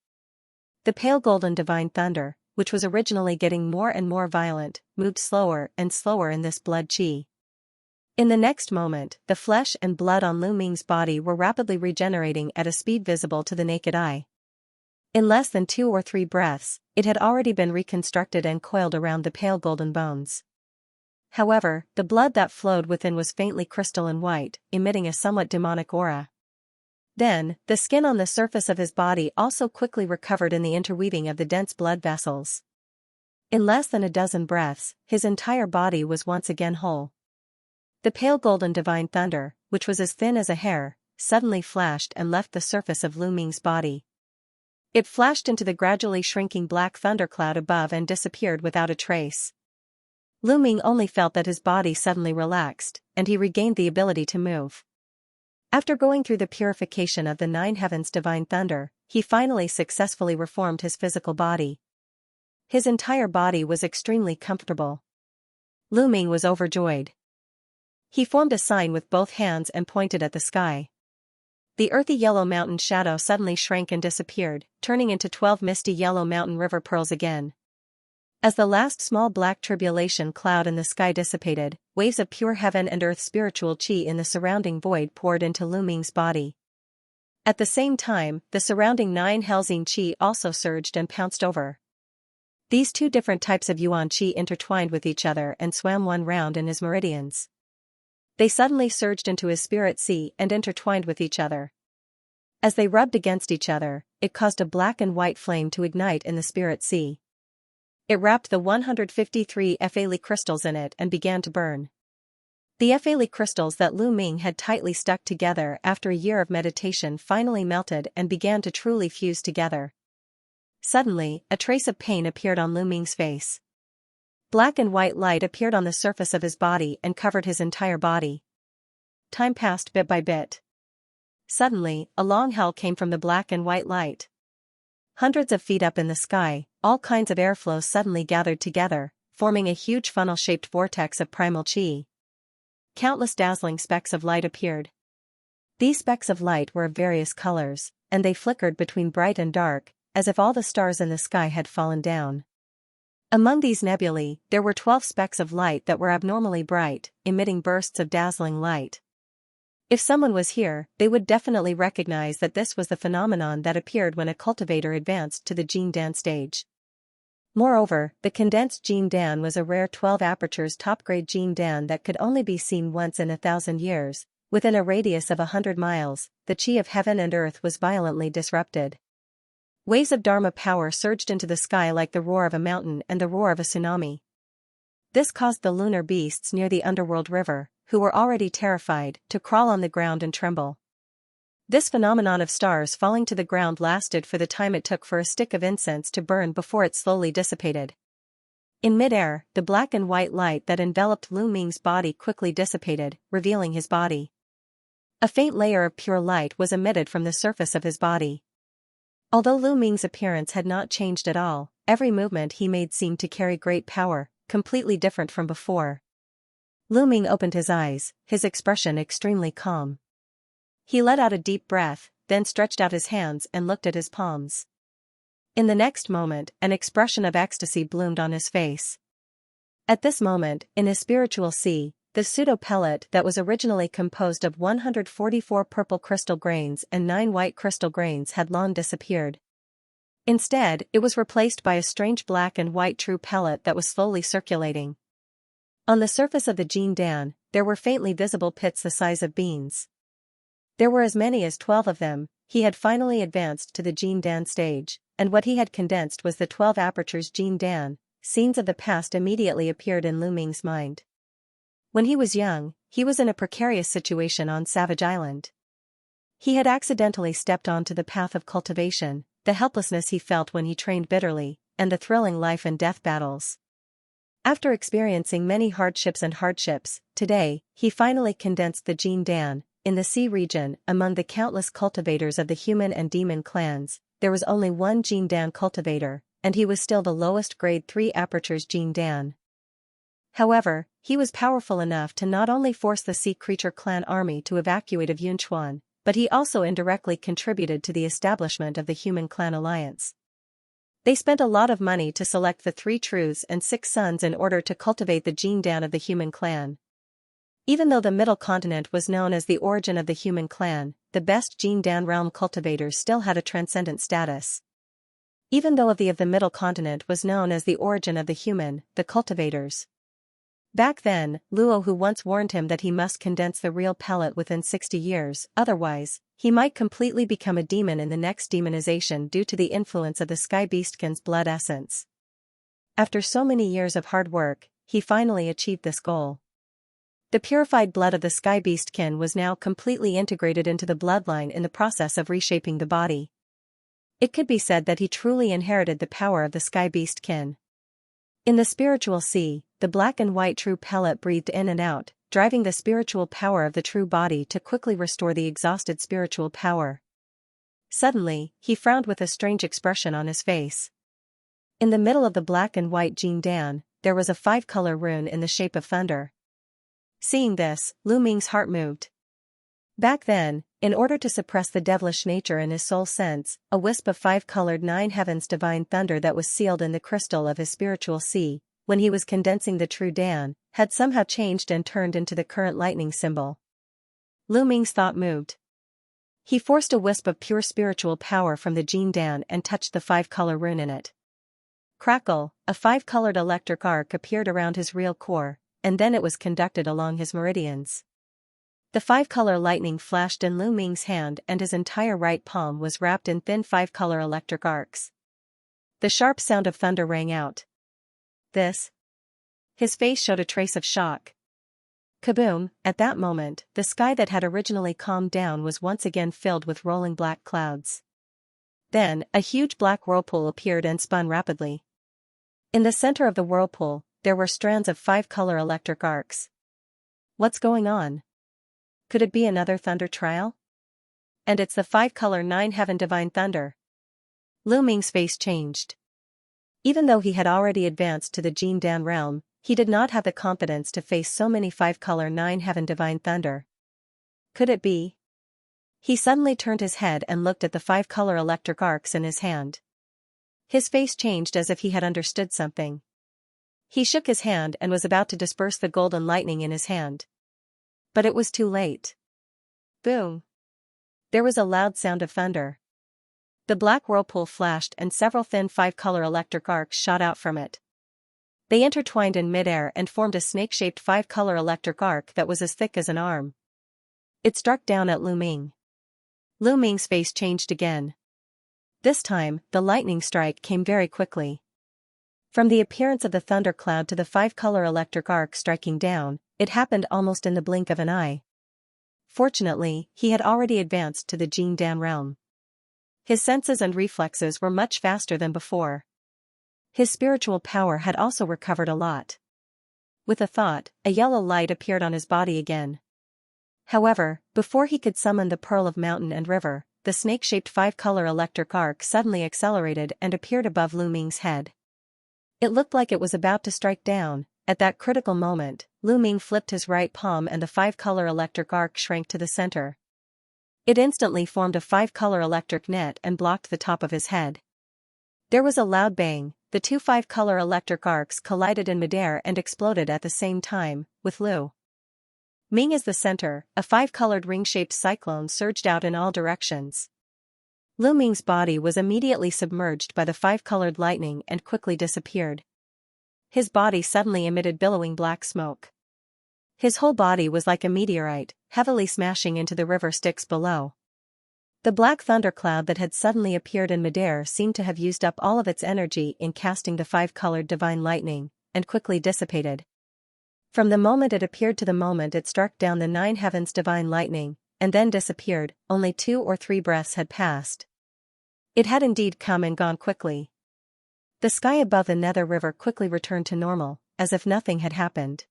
The pale golden divine thunder, which was originally getting more and more violent, moved slower and slower in this blood chi. In the next moment, the flesh and blood on Lu Ming's body were rapidly regenerating at a speed visible to the naked eye. In less than 2 or 3 breaths, it had already been reconstructed and coiled around the pale golden bones. However, the blood that flowed within was faintly crystalline white, emitting a somewhat demonic aura. Then, the skin on the surface of his body also quickly recovered in the interweaving of the dense blood vessels. In less than a dozen breaths, his entire body was once again whole. The pale golden divine thunder, which was as thin as a hair, suddenly flashed and left the surface of Lu Ming's body. It flashed into the gradually shrinking black thundercloud above and disappeared without a trace. Lu Ming only felt that his body suddenly relaxed, and he regained the ability to move. After going through the purification of the 9 heavens divine thunder, he finally successfully reformed his physical body. His entire body was extremely comfortable. Lu Ming was overjoyed. He formed a sign with both hands and pointed at the sky. The earthy yellow mountain shadow suddenly shrank and disappeared, turning into 12 misty yellow mountain river pearls again. As the last small black tribulation cloud in the sky dissipated, waves of pure heaven and earth spiritual chi in the surrounding void poured into Lu Ming's body. At the same time, the surrounding 9 Hellsing chi also surged and pounced over. These 2 different types of yuan chi intertwined with each other and swam one round in his meridians. They suddenly surged into his spirit sea and intertwined with each other. As they rubbed against each other, it caused a black and white flame to ignite in the spirit sea. It wrapped the 153 Fali crystals in it and began to burn. The Fali crystals that Lu Ming had tightly stuck together after a year of meditation finally melted and began to truly fuse together. Suddenly, a trace of pain appeared on Lu Ming's face. Black and white light appeared on the surface of his body and covered his entire body. Time passed bit by bit. Suddenly, a long howl came from the black and white light. Hundreds of feet up in the sky, all kinds of airflows suddenly gathered together, forming a huge funnel-shaped vortex of primal chi. Countless dazzling specks of light appeared. These specks of light were of various colors, and they flickered between bright and dark, as if all the stars in the sky had fallen down. Among these nebulae, there were 12 specks of light that were abnormally bright, emitting bursts of dazzling light. If someone was here, they would definitely recognize that this was the phenomenon that appeared when a cultivator advanced to the Jin Dan stage. Moreover, the condensed Jin Dan was a rare 12 apertures top-grade Jin Dan that could only be seen once in 1,000 years. Within a radius of 100 miles, the chi of heaven and earth was violently disrupted. Waves of Dharma power surged into the sky like the roar of a mountain and the roar of a tsunami. This caused the lunar beasts near the underworld river, who were already terrified, to crawl on the ground and tremble. This phenomenon of stars falling to the ground lasted for the time it took for a stick of incense to burn before it slowly dissipated. In mid-air, the black and white light that enveloped Lu Ming's body quickly dissipated, revealing his body. A faint layer of pure light was emitted from the surface of his body. Although Lu Ming's appearance had not changed at all, every movement he made seemed to carry great power, completely different from before. Lu Ming opened his eyes, his expression extremely calm. He let out a deep breath, then stretched out his hands and looked at his palms. In the next moment, an expression of ecstasy bloomed on his face. At this moment, in his spiritual sea, the pseudo-pellet that was originally composed of 144 purple crystal grains and 9 white crystal grains had long disappeared. Instead, it was replaced by a strange black and white true pellet that was slowly circulating. On the surface of the Jin Dan, there were faintly visible pits the size of beans. There were as many as 12 of them. He had finally advanced to the Jin Dan stage, and what he had condensed was the 12 apertures Jin Dan. Scenes of the past immediately appeared in Lu Ming's mind. When he was young, he was in a precarious situation on Savage Island. He had accidentally stepped onto the path of cultivation, the helplessness he felt when he trained bitterly, and the thrilling life and death battles. After experiencing many hardships, today, he finally condensed the Jin Dan, in the sea region, among the countless cultivators of the human and demon clans, there was only one Jindan cultivator, and he was still the lowest grade 3 apertures Jindan. However, he was powerful enough to not only force the sea creature clan army to evacuate of Yunchuan, but he also indirectly contributed to the establishment of the human clan alliance. They spent a lot of money to select the 3 truths and 6 sons in order to cultivate the Jindan of the human clan. Even though the Middle Continent was known as the origin of the human clan, the best Jindan realm cultivators still had a transcendent status. Even though the Middle Continent was known as the origin of the cultivators. Back then, Luo who once warned him that he must condense the real pellet within 60 years, otherwise, he might completely become a demon in the next demonization due to the influence of the Sky Beastkin's blood essence. After so many years of hard work, he finally achieved this goal. The purified blood of the Sky Beastkin was now completely integrated into the bloodline in the process of reshaping the body. It could be said that he truly inherited the power of the Sky Beastkin. In the spiritual sea, the black and white true pellet breathed in and out, driving the spiritual power of the true body to quickly restore the exhausted spiritual power. Suddenly, he frowned with a strange expression on his face. In the middle of the black and white Jindan, there was a 5-color rune in the shape of thunder. Seeing this, Lu Ming's heart moved. Back then, in order to suppress the devilish nature in his soul sense, a wisp of 5-colored 9 heavens divine thunder that was sealed in the crystal of his spiritual sea, when he was condensing the true Dan, had somehow changed and turned into the current lightning symbol. Lu Ming's thought moved. He forced a wisp of pure spiritual power from the Jindan and touched the 5-color rune in it. Crackle, a 5-colored electric arc appeared around his real core, and then it was conducted along his meridians. The 5-color lightning flashed in Lu Ming's hand and his entire right palm was wrapped in thin 5-color electric arcs. The sharp sound of thunder rang out. This? His face showed a trace of shock. Kaboom! At that moment, the sky that had originally calmed down was once again filled with rolling black clouds. Then, a huge black whirlpool appeared and spun rapidly. In the center of the whirlpool, there were strands of 5-color electric arcs. What's going on? Could it be another thunder trial? And it's the 5-color 9 heaven divine thunder. Lu Ming's face changed. Even though he had already advanced to the Jindan realm, he did not have the confidence to face so many 5-color 9 heaven divine thunder. Could it be? He suddenly turned his head and looked at the 5-color electric arcs in his hand. His face changed as if he had understood something. He shook his hand and was about to disperse the golden lightning in his hand. But it was too late. Boom! There was a loud sound of thunder. The black whirlpool flashed and several thin 5-color electric arcs shot out from it. They intertwined in midair and formed a snake-shaped 5-color electric arc that was as thick as an arm. It struck down at Lu Ming. Lu Ming's face changed again. This time, the lightning strike came very quickly. From the appearance of the thundercloud to the 5-color electric arc striking down, it happened almost in the blink of an eye. Fortunately, he had already advanced to the Jindan realm. His senses and reflexes were much faster than before. His spiritual power had also recovered a lot. With a thought, a yellow light appeared on his body again. However, before he could summon the pearl of mountain and river, the snake-shaped 5-color electric arc suddenly accelerated and appeared above Lu Ming's head. It looked like it was about to strike down. At that critical moment, Lu Ming flipped his right palm and the 5-color electric arc shrank to the center. It instantly formed a 5-color electric net and blocked the top of his head. There was a loud bang, the 2 5-color electric arcs collided in midair and exploded at the same time, with Lu Ming as the center. A 5-colored ring-shaped cyclone surged out in all directions. Lu Ming's body was immediately submerged by the 5-colored lightning and quickly disappeared. His body suddenly emitted billowing black smoke. His whole body was like a meteorite, heavily smashing into the river Styx below. The black thundercloud that had suddenly appeared in midair seemed to have used up all of its energy in casting the 5-colored divine lightning, and quickly dissipated. From the moment it appeared to the moment it struck down the 9 heavens divine lightning, and then disappeared, only 2 or 3 breaths had passed. It had indeed come and gone quickly. The sky above the Nether River quickly returned to normal, as if nothing had happened.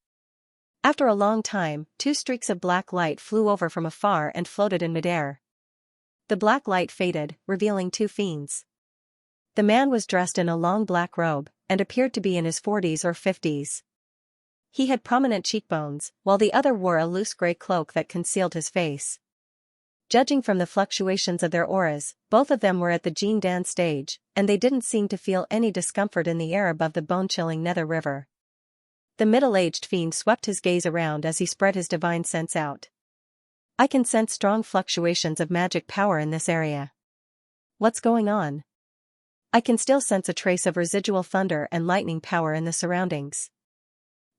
After a long time, 2 streaks of black light flew over from afar and floated in midair. The black light faded, revealing 2 fiends. The man was dressed in a long black robe, and appeared to be in his 40s or 50s. He had prominent cheekbones, while the other wore a loose gray cloak that concealed his face. Judging from the fluctuations of their auras, both of them were at the Jin Dan stage, and they didn't seem to feel any discomfort in the air above the bone-chilling nether river. The middle-aged fiend swept his gaze around as he spread his divine sense out. I can sense strong fluctuations of magic power in this area. What's going on? I can still sense a trace of residual thunder and lightning power in the surroundings.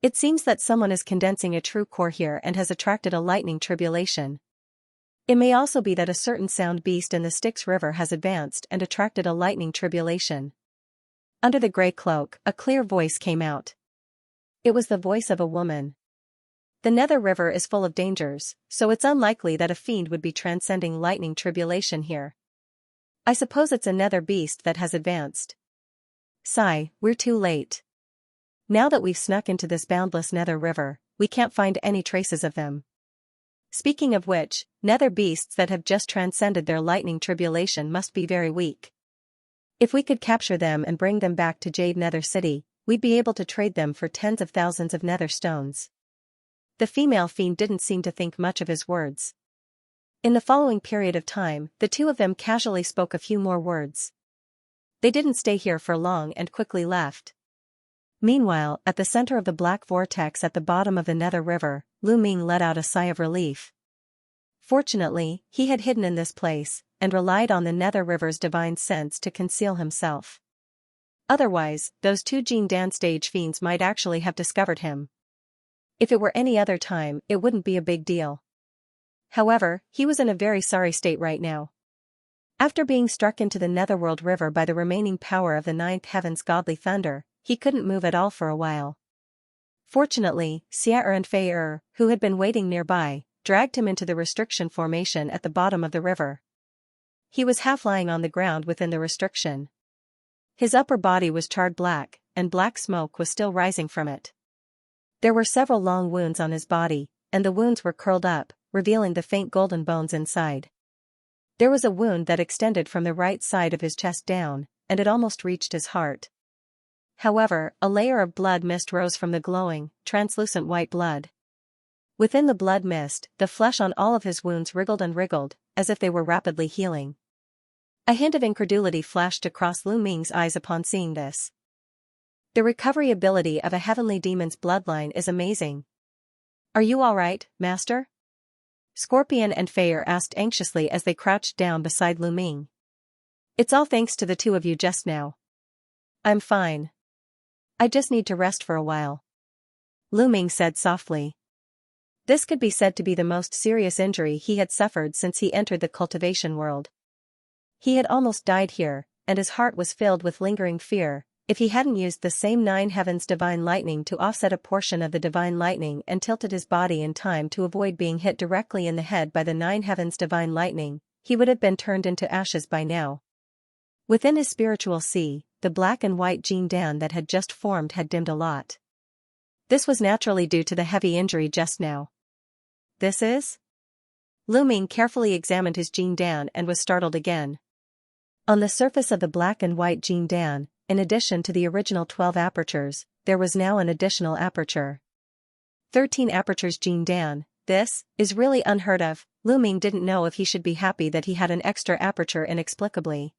It seems that someone is condensing a true core here and has attracted a lightning tribulation. It may also be that a certain sound beast in the Styx River has advanced and attracted a lightning tribulation. Under the gray cloak, a clear voice came out. It was the voice of a woman. The Nether River is full of dangers, so it's unlikely that a fiend would be transcending lightning tribulation here. I suppose it's a nether beast that has advanced. Sigh, we're too late. Now that we've snuck into this boundless nether river, we can't find any traces of them. Speaking of which, nether beasts that have just transcended their lightning tribulation must be very weak. If we could capture them and bring them back to Jade Nether City, we'd be able to trade them for tens of thousands of nether stones. The female fiend didn't seem to think much of his words. In the following period of time, the 2 of them casually spoke a few more words. They didn't stay here for long and quickly left. Meanwhile, at the center of the black vortex at the bottom of the Nether River, Lu Ming let out a sigh of relief. Fortunately, he had hidden in this place, and relied on the Nether River's divine sense to conceal himself. Otherwise, those 2 Jin Dan stage fiends might actually have discovered him. If it were any other time, it wouldn't be a big deal. However, he was in a very sorry state right now. After being struck into the Netherworld River by the remaining power of the 9th Heaven's godly thunder, he couldn't move at all for a while. Fortunately, Xianxia and Fei, who had been waiting nearby, dragged him into the restriction formation at the bottom of the river. He was half lying on the ground within the restriction. His upper body was charred black, and black smoke was still rising from it. There were several long wounds on his body, and the wounds were curled up, revealing the faint golden bones inside. There was a wound that extended from the right side of his chest down, and it almost reached his heart. However, a layer of blood mist rose from the glowing, translucent white blood. Within the blood mist, the flesh on all of his wounds wriggled and wriggled, as if they were rapidly healing. A hint of incredulity flashed across Lu Ming's eyes upon seeing this. The recovery ability of a heavenly demon's bloodline is amazing. Are you all right, Master? Scorpion and Fei asked anxiously as they crouched down beside Lu Ming. It's all thanks to the 2 of you just now. I'm fine. I just need to rest for a while. Lu Ming said softly. This could be said to be the most serious injury he had suffered since he entered the cultivation world. He had almost died here, and his heart was filled with lingering fear, if he hadn't used the same 9 Heavens divine lightning to offset a portion of the divine lightning and tilted his body in time to avoid being hit directly in the head by the 9 Heavens divine lightning, he would have been turned into ashes by now. Within his spiritual sea, the black and white Jin Dan that had just formed had dimmed a lot. This was naturally due to the heavy injury just now. This is? Lu Ming carefully examined his Jin Dan and was startled again. On the surface of the black and white Jin Dan, in addition to the original 12 apertures, there was now an additional aperture. 13 apertures Jin Dan. This is really unheard of. Lu Ming didn't know if he should be happy that he had an extra aperture inexplicably.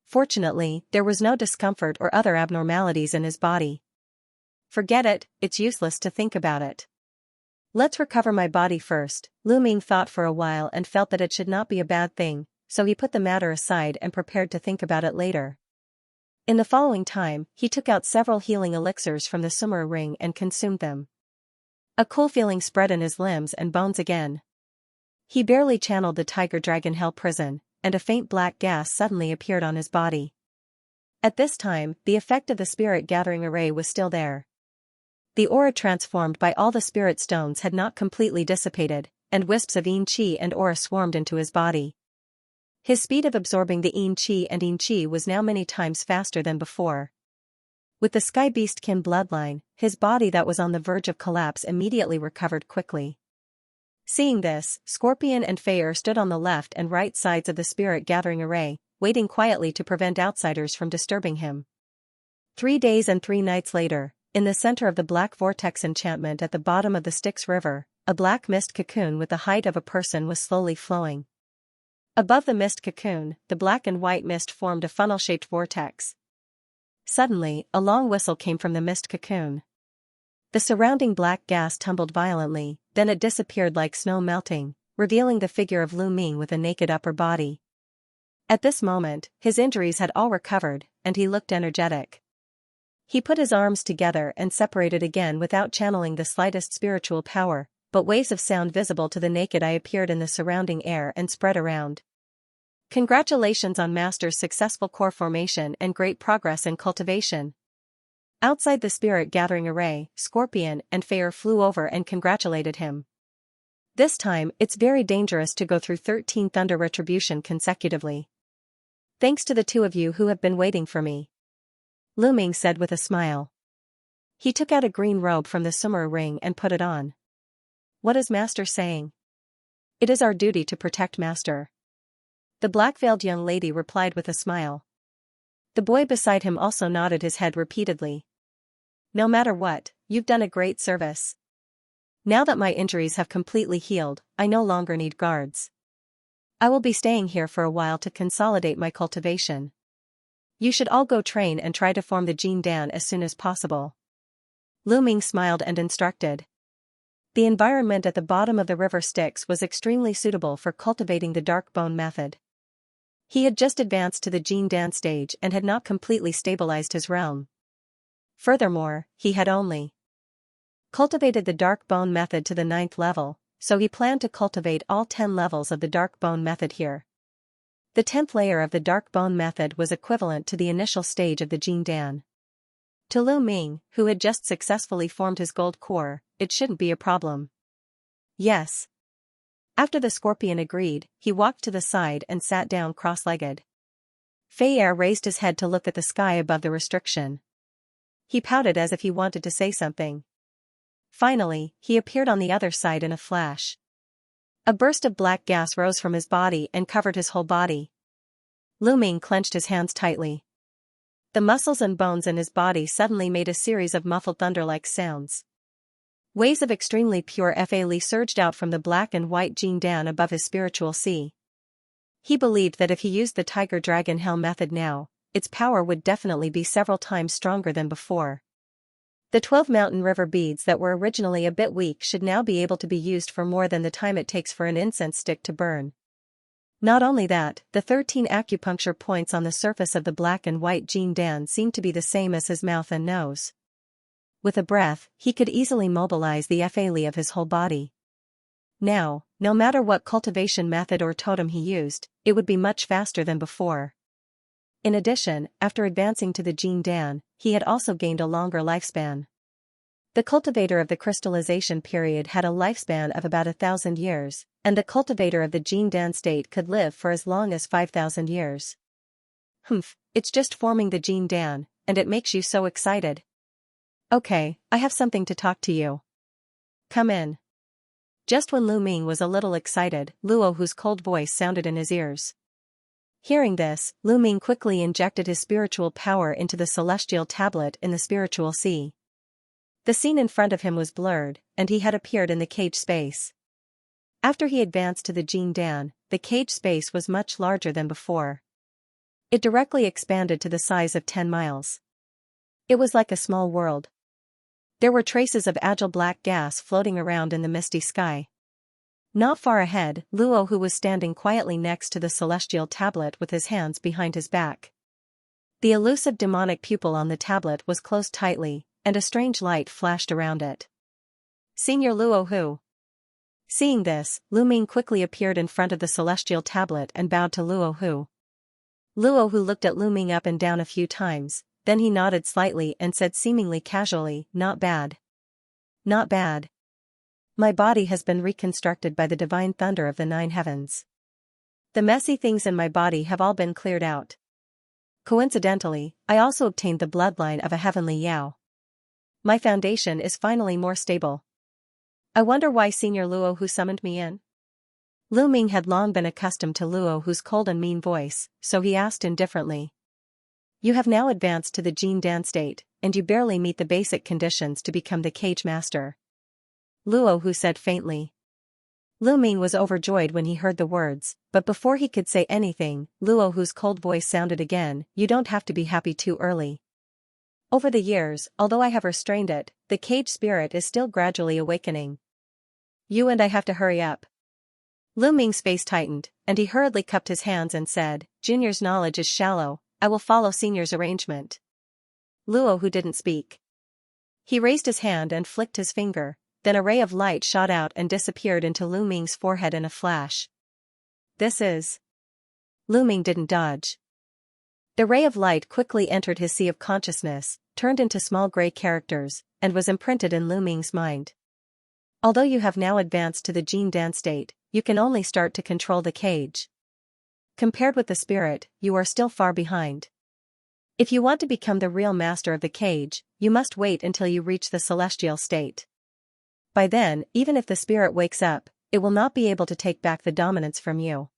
Fortunately, there was no discomfort or other abnormalities in his body. Forget it, it's useless to think about it. Let's recover my body first. Lu Ming thought for a while and felt that it should not be a bad thing, so he put the matter aside and prepared to think about it later. In the following time, he took out several healing elixirs from the Sumeru ring and consumed them. A cool feeling spread in his limbs and bones again. He barely channeled the Tiger Dragon Hell prison, and a faint black gas suddenly appeared on his body. At this time, the effect of the spirit gathering array was still there. The aura transformed by all the spirit stones had not completely dissipated, and wisps of Yin Qi and aura swarmed into his body. His speed of absorbing the Yin Qi and Yin Qi was now many times faster than before. With the sky beast-kin bloodline, his body that was on the verge of collapse immediately recovered quickly. Seeing this, Scorpion and Feyre stood on the left and right sides of the spirit-gathering array, waiting quietly to prevent outsiders from disturbing him. 3 days and 3 nights later, in the center of the Black Vortex enchantment at the bottom of the Styx River, a black mist cocoon with the height of a person was slowly flowing. Above the mist cocoon, the black and white mist formed a funnel-shaped vortex. Suddenly, a long whistle came from the mist cocoon. The surrounding black gas tumbled violently, then it disappeared like snow melting, revealing the figure of Lu Ming with a naked upper body. At this moment, his injuries had all recovered, and he looked energetic. He put his arms together and separated again without channeling the slightest spiritual power, but waves of sound visible to the naked eye appeared in the surrounding air and spread around. Congratulations on Master's successful core formation and great progress in cultivation. Outside the spirit-gathering array, Scorpion and Feyre flew over and congratulated him. This time, it's very dangerous to go through 13 Thunder Retribution consecutively. Thanks to the two of you who have been waiting for me. Lu Ming said with a smile. He took out a green robe from the Summer ring and put it on. What is Master saying? It is our duty to protect Master. The black-veiled young lady replied with a smile. The boy beside him also nodded his head repeatedly. No matter what, you've done a great service. Now that my injuries have completely healed, I no longer need guards. I will be staying here for a while to consolidate my cultivation. You should all go train and try to form the Jin Dan as soon as possible. Lu Ming smiled and instructed. The environment at the bottom of the river Styx was extremely suitable for cultivating the dark bone method. He had just advanced to the Jin Dan stage and had not completely stabilized his realm. Furthermore, he had only cultivated the dark bone method to the 9th level, so he planned to cultivate all 10 levels of the dark bone method here. The 10th layer of the dark bone method was equivalent to the initial stage of the Jin Dan. To Lu Ming, who had just successfully formed his gold core, it shouldn't be a problem. Yes. After the Scorpion agreed, he walked to the side and sat down cross-legged. Feyre raised his head to look at the sky above the restriction. He pouted as if he wanted to say something. Finally, he appeared on the other side in a flash. A burst of black gas rose from his body and covered his whole body. Lu Ming clenched his hands tightly. The muscles and bones in his body suddenly made a series of muffled thunder-like sounds. Waves of extremely pure Fa Li surged out from the black and white Jin Dan above his spiritual sea. He believed that if he used the Tiger Dragon Hell method now, its power would definitely be several times stronger than before. The 12 mountain river beads that were originally a bit weak should now be able to be used for more than the time it takes for an incense stick to burn. Not only that, the 13 acupuncture points on the surface of the black and white Jin Dan seemed to be the same as his mouth and nose. With a breath, he could easily mobilize the Fa Li of his whole body. Now, no matter what cultivation method or totem he used, it would be much faster than before. In addition, after advancing to the Jin Dan, he had also gained a longer lifespan. The cultivator of the crystallization period had a lifespan of about 1,000 years, and the cultivator of the Jin Dan state could live for as long as 5,000 years. It's just forming the Jin Dan, and it makes you so excited. Okay, I have something to talk to you. Come in. Just when Lu Ming was a little excited, Luo Hu's cold voice sounded in his ears. Hearing this, Lu Ming quickly injected his spiritual power into the celestial tablet in the spiritual sea. The scene in front of him was blurred, and he had appeared in the cage space. After he advanced to the Jin Dan, the cage space was much larger than before. It directly expanded to the size of 10 miles. It was like a small world. There were traces of agile black gas floating around in the misty sky. Not far ahead, Luo Hu was standing quietly next to the celestial tablet with his hands behind his back. The elusive demonic pupil on the tablet was closed tightly, and a strange light flashed around it. Senior Luo Hu. Seeing this, Lu Ming quickly appeared in front of the celestial tablet and bowed to Luo Hu. Luo Hu looked at Lu Ming up and down a few times, then he nodded slightly and said seemingly casually, "Not bad. Not bad. My body has been reconstructed by the divine thunder of the 9 heavens. The messy things in my body have all been cleared out. Coincidentally, I also obtained the bloodline of a heavenly Yao. My foundation is finally more stable. I wonder why Senior Luo Hu summoned me in? Lu Ming had long been accustomed to Luo Hu's cold and mean voice, so he asked indifferently. You have now advanced to the Jin Dan state, and you barely meet the basic conditions to become the cage master. Luo Hu said faintly. Lu Ming was overjoyed when he heard the words, but before he could say anything, Luo Hu's cold voice sounded again, you don't have to be happy too early. Over the years, although I have restrained it, the cage spirit is still gradually awakening. You and I have to hurry up. Lu Ming's face tightened, and he hurriedly cupped his hands and said, Junior's knowledge is shallow, I will follow Senior's arrangement. Luo Hu didn't speak. He raised his hand and flicked his finger, then a ray of light shot out and disappeared into Lu Ming's forehead in a flash. This is... Lu Ming didn't dodge. The ray of light quickly entered his sea of consciousness, turned into small gray characters, and was imprinted in Lu Ming's mind. Although you have now advanced to the Jin Dan state, you can only start to control the cage. Compared with the spirit, you are still far behind. If you want to become the real master of the cage, you must wait until you reach the celestial state. By then, even if the spirit wakes up, it will not be able to take back the dominance from you.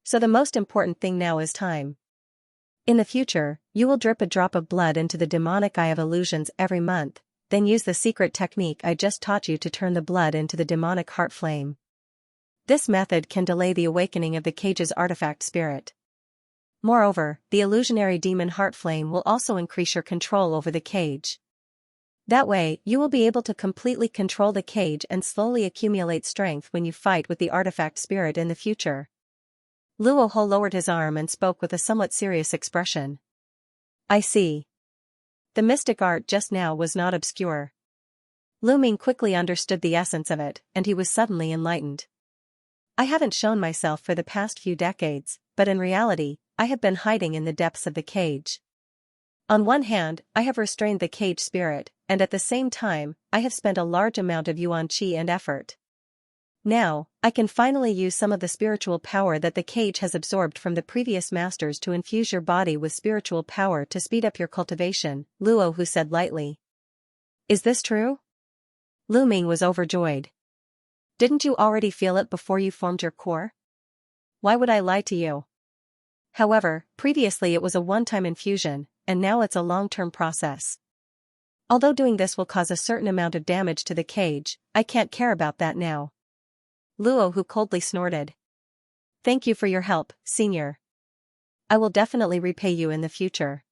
So the most important thing now is time. In the future, you will drip a drop of blood into the demonic eye of illusions every month, then use the secret technique I just taught you to turn the blood into the demonic heart flame. This method can delay the awakening of the cage's artifact spirit. Moreover, the illusionary demon heart flame will also increase your control over the cage. That way, you will be able to completely control the cage and slowly accumulate strength when you fight with the artifact spirit in the future. Luo Hu lowered his arm and spoke with a somewhat serious expression. I see. The mystic art just now was not obscure. Lu Ming quickly understood the essence of it, and he was suddenly enlightened. I haven't shown myself for the past few decades, but in reality, I have been hiding in the depths of the cage. On one hand, I have restrained the cage spirit, and at the same time, I have spent a large amount of yuan qi and effort. Now, I can finally use some of the spiritual power that the cage has absorbed from the previous masters to infuse your body with spiritual power to speed up your cultivation, Luo Hu said lightly. Is this true? Lu Ming was overjoyed. Didn't you already feel it before you formed your core? Why would I lie to you? However, previously it was a one-time infusion, and now it's a long-term process. Although doing this will cause a certain amount of damage to the cage, I can't care about that now. Luo Hu coldly snorted. Thank you for your help, Senior. I will definitely repay you in the future.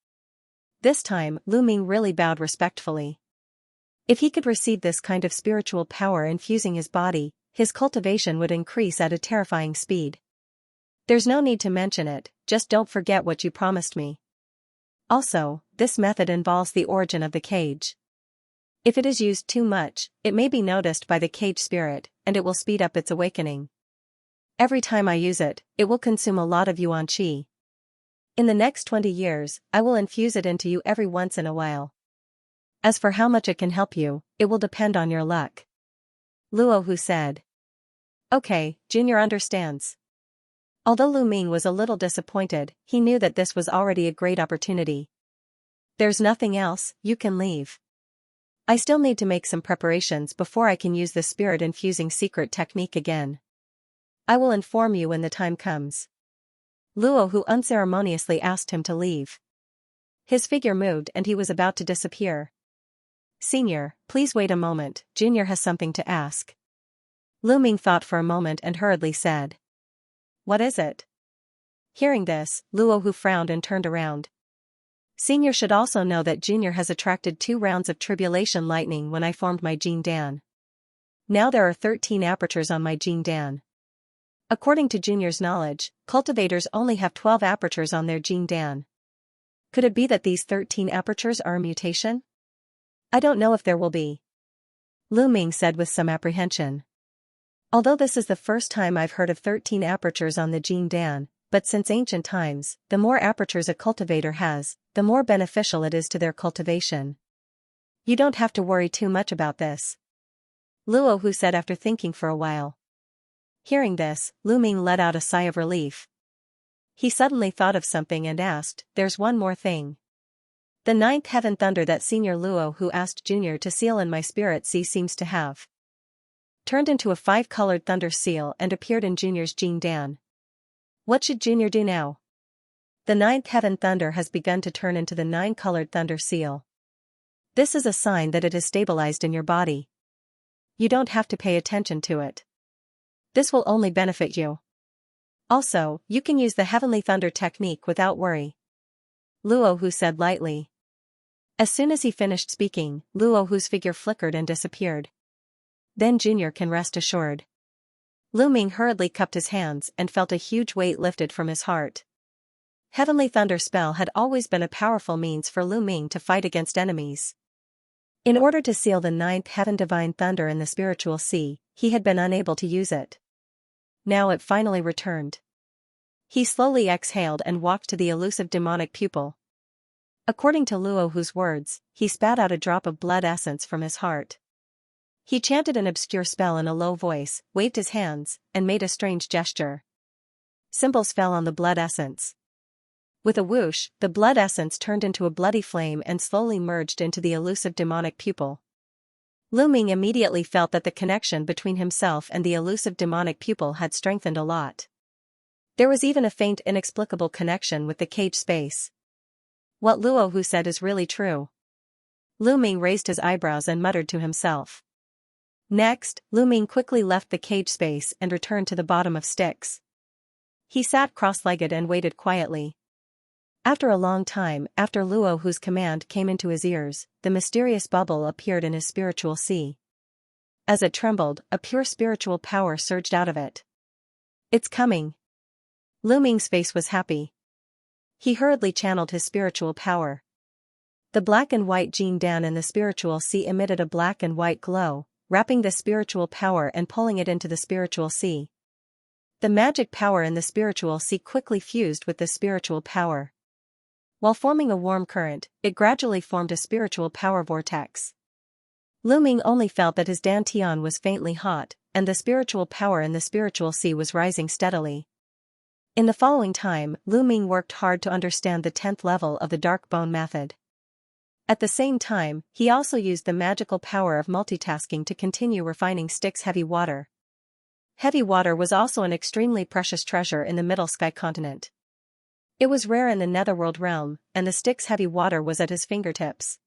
This time, Lu Ming really bowed respectfully. If he could receive this kind of spiritual power infusing his body, his cultivation would increase at a terrifying speed. There's no need to mention it, just don't forget what you promised me. Also, this method involves the origin of the cage. If it is used too much, it may be noticed by the cage spirit, and it will speed up its awakening. Every time I use it, it will consume a lot of yuan qi. In the next 20 years, I will infuse it into you every once in a while. As for how much it can help you, it will depend on your luck. Luo Hu said. Okay, Junior understands. Although Lu Ming was a little disappointed, he knew that this was already a great opportunity. There's nothing else, you can leave. I still need to make some preparations before I can use the spirit-infusing secret technique again. I will inform you when the time comes. Luo Hu unceremoniously asked him to leave. His figure moved and he was about to disappear. Senior, please wait a moment, Junior has something to ask. Lu Ming thought for a moment and hurriedly said. What is it? Hearing this, Luo Hu frowned and turned around. Senior should also know that Junior has attracted 2 rounds of tribulation lightning when I formed my Jin Dan. Now there are 13 apertures on my Jin Dan. According to Junior's knowledge, cultivators only have 12 apertures on their Jin Dan. Could it be that these 13 apertures are a mutation? I don't know if there will be. Lu Ming said with some apprehension. Although this is the first time I've heard of 13 apertures on the Jin Dan, but since ancient times, the more apertures a cultivator has, the more beneficial it is to their cultivation. You don't have to worry too much about this. Luo Hu said after thinking for a while. Hearing this, Lu Ming let out a sigh of relief. He suddenly thought of something and asked, "There's one more thing. The ninth heaven thunder that Senior Luo who asked Junior to seal in my spirit sea seems to have turned into a 5-colored thunder seal and appeared in Junior's Jing Dan. What should Junior do now? The ninth heaven thunder has begun to turn into the 9-colored thunder seal. This is a sign that it is stabilized in your body. You don't have to pay attention to it. This will only benefit you. Also, you can use the heavenly thunder technique without worry," Luo Hu said lightly. As soon as he finished speaking, Luo Hu's figure flickered and disappeared. "Then Junior can rest assured." Lu Ming hurriedly cupped his hands and felt a huge weight lifted from his heart. Heavenly thunder spell had always been a powerful means for Lu Ming to fight against enemies. In order to seal the ninth heaven divine thunder in the spiritual sea, he had been unable to use it. Now it finally returned. He slowly exhaled and walked to the elusive demonic pupil. According to Luo Hu's words, he spat out a drop of blood essence from his heart. He chanted an obscure spell in a low voice, waved his hands, and made a strange gesture. Symbols fell on the blood essence. With a whoosh, the blood essence turned into a bloody flame and slowly merged into the elusive demonic pupil. Lu Ming immediately felt that the connection between himself and the elusive demonic pupil had strengthened a lot. There was even a faint inexplicable connection with the cage space. What Luo Hu said is really true. Lu Ming raised his eyebrows and muttered to himself. Next, Lu Ming quickly left the cage space and returned to the bottom of sticks. He sat cross-legged and waited quietly. After a long time, after Luo Hu's command came into his ears, the mysterious bubble appeared in his spiritual sea. As it trembled, a pure spiritual power surged out of it. "It's coming." Lu Ming's face was happy. He hurriedly channeled his spiritual power. The black and white Jing Dan in the spiritual sea emitted a black and white glow, wrapping the spiritual power and pulling it into the spiritual sea. The magic power in the spiritual sea quickly fused with the spiritual power. While forming a warm current, it gradually formed a spiritual power vortex. Lu Ming only felt that his dantian was faintly hot, and the spiritual power in the spiritual sea was rising steadily. In the following time, Lu Ming worked hard to understand the 10th level of the dark bone method. At the same time, he also used the magical power of multitasking to continue refining Styx heavy water. Heavy water was also an extremely precious treasure in the Middle Sky continent. It was rare in the Netherworld realm, and the Styx heavy water was at his fingertips.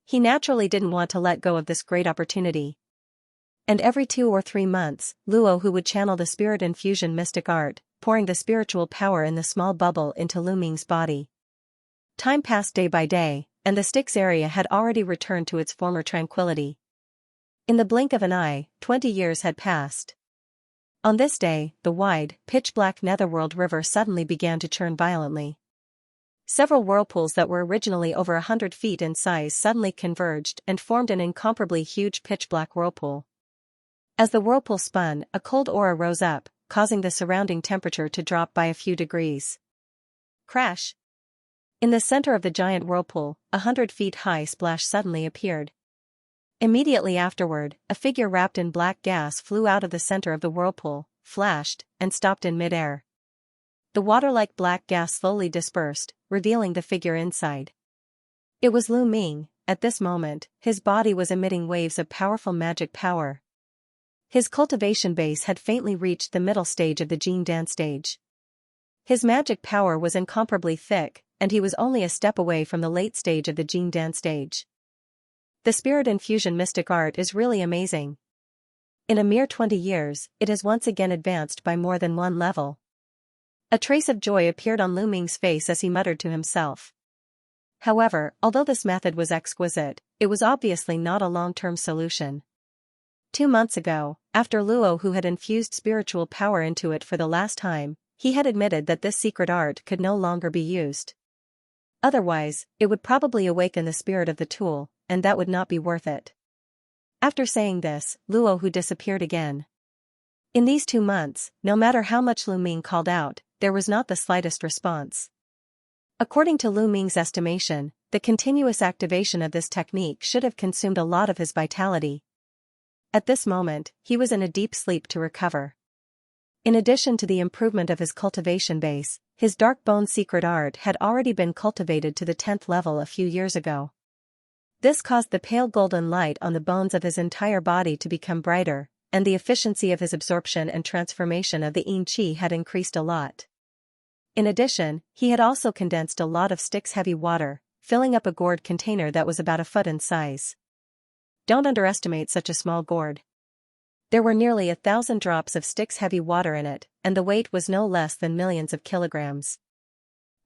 He naturally didn't want to let go of this great opportunity. And every 2 or 3 months, Luo Hu would channel the spirit infusion mystic art, pouring the spiritual power in the small bubble into Lu Ming's body. Time passed day by day, and the Styx area had already returned to its former tranquility. In the blink of an eye, 20 years had passed. On this day, the wide, pitch-black Netherworld river suddenly began to churn violently. Several whirlpools that were originally over 100 feet in size suddenly converged and formed an incomparably huge pitch-black whirlpool. As the whirlpool spun, a cold aura rose up, causing the surrounding temperature to drop by a few degrees. Crash! In the center of the giant whirlpool, 100 feet high splash suddenly appeared. Immediately afterward, a figure wrapped in black gas flew out of the center of the whirlpool, flashed, and stopped in midair. The water-like black gas slowly dispersed, revealing the figure inside. It was Lu Ming. At this moment, his body was emitting waves of powerful magic power. His cultivation base had faintly reached the middle stage of the Jing Dan stage. His magic power was incomparably thick, and he was only a step away from the late stage of the Jing Dan stage. The spirit infusion mystic art is really amazing. In a mere 20 years, it has once again advanced by more than one level. A trace of joy appeared on Lu Ming's face as he muttered to himself. However, although this method was exquisite, it was obviously not a long-term solution. 2 months ago, after Luo Hu had infused spiritual power into it for the last time, he had admitted that this secret art could no longer be used. Otherwise, it would probably awaken the spirit of the tool, and that would not be worth it. After saying this, Luo Hu disappeared again. In these 2 months, no matter how much Lu Ming called out, there was not the slightest response. According to Lu Ming's estimation, the continuous activation of this technique should have consumed a lot of his vitality. At this moment, he was in a deep sleep to recover. In addition to the improvement of his cultivation base, His dark bone secret art had already been cultivated to the 10th level a few years ago. This caused the pale golden light on the bones of his entire body to become brighter, and the efficiency of his absorption and transformation of the yin qi had increased a lot. In addition, he had also condensed a lot of Styx-heavy water, filling up a gourd container that was about a foot in size. Don't underestimate such a small gourd. There were nearly 1,000 drops of Styx-heavy water in it, and the weight was no less than millions of kilograms.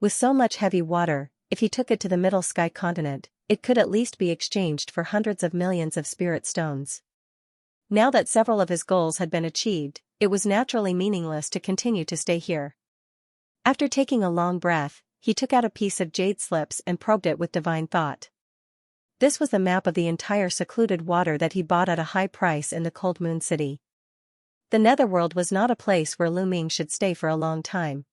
With so much heavy water, if he took it to the Middle Sky continent, it could at least be exchanged for hundreds of millions of spirit stones. Now that several of his goals had been achieved, it was naturally meaningless to continue to stay here. After taking a long breath, he took out a piece of jade slips and probed it with divine thought. This was the map of the entire secluded water that he bought at a high price in the Cold Moon City. The Netherworld was not a place where Lu Ming should stay for a long time.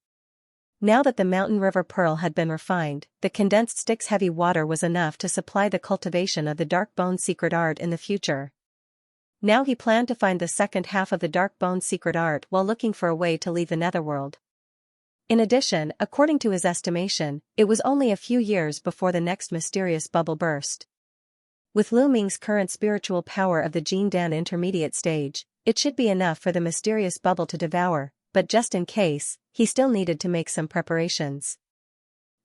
Now that the mountain river pearl had been refined, the condensed Styx-heavy water was enough to supply the cultivation of the dark bone secret art in the future. Now he planned to find the second half of the dark bone secret art while looking for a way to leave the Netherworld. In addition, according to his estimation, it was only a few years before the next mysterious bubble burst. With Lu Ming's current spiritual power of the Jin Dan intermediate stage, it should be enough for the mysterious bubble to devour, but just in case, he still needed to make some preparations.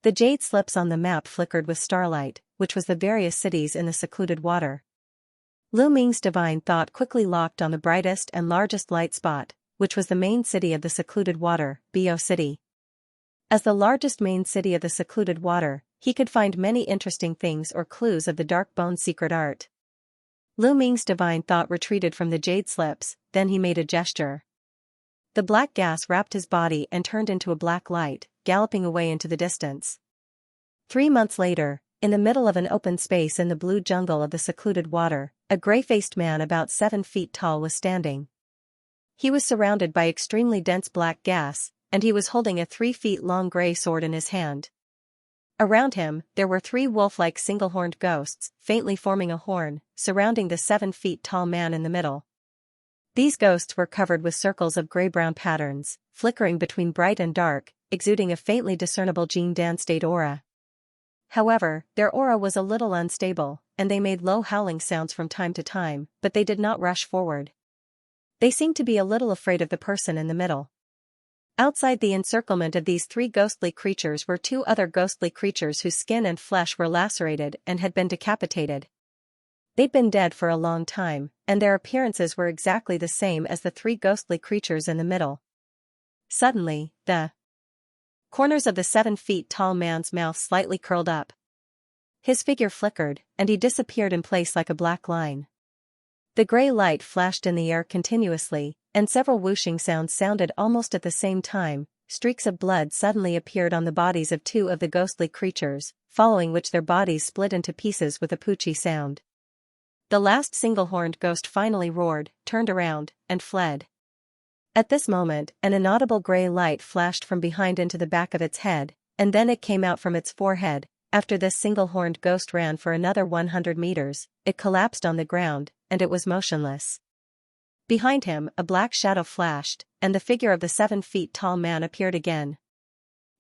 The jade slips on the map flickered with starlight, which was the various cities in the secluded water. Lu Ming's divine thought quickly locked on the brightest and largest light spot, which was the main city of the secluded water, Bo City. As the largest main city of the secluded water, he could find many interesting things or clues of the dark bone secret art. Lu Ming's divine thought retreated from the jade slips, then he made a gesture. The black gas wrapped his body and turned into a black light, galloping away into the distance. 3 months later, in the middle of an open space in the blue jungle of the secluded water, a gray-faced man about 7 feet tall was standing. He was surrounded by extremely dense black gas, and he was holding a 3 feet long gray sword in his hand. Around him, there were 3 wolf-like single-horned ghosts, faintly forming a horn, surrounding the 7 feet tall man in the middle. These ghosts were covered with circles of gray-brown patterns, flickering between bright and dark, exuding a faintly discernible Jin Dan state aura. However, their aura was a little unstable, and they made low howling sounds from time to time, but they did not rush forward. They seemed to be a little afraid of the person in the middle. Outside the encirclement of these 3 ghostly creatures were 2 other ghostly creatures whose skin and flesh were lacerated and had been decapitated. They'd been dead for a long time, and their appearances were exactly the same as the 3 ghostly creatures in the middle. Suddenly, the corners of the 7 feet tall man's mouth slightly curled up. His figure flickered, and he disappeared in place like a black line. The gray light flashed in the air continuously, and several whooshing sounds sounded almost at the same time. Streaks of blood suddenly appeared on the bodies of 2 of the ghostly creatures, following which their bodies split into pieces with a poochie sound. The last single-horned ghost finally roared, turned around, and fled. At this moment, an inaudible gray light flashed from behind into the back of its head, and then it came out from its forehead. After this single-horned ghost ran for another 100 meters, it collapsed on the ground, and it was motionless. Behind him, a black shadow flashed, and the figure of the 7 feet tall man appeared again.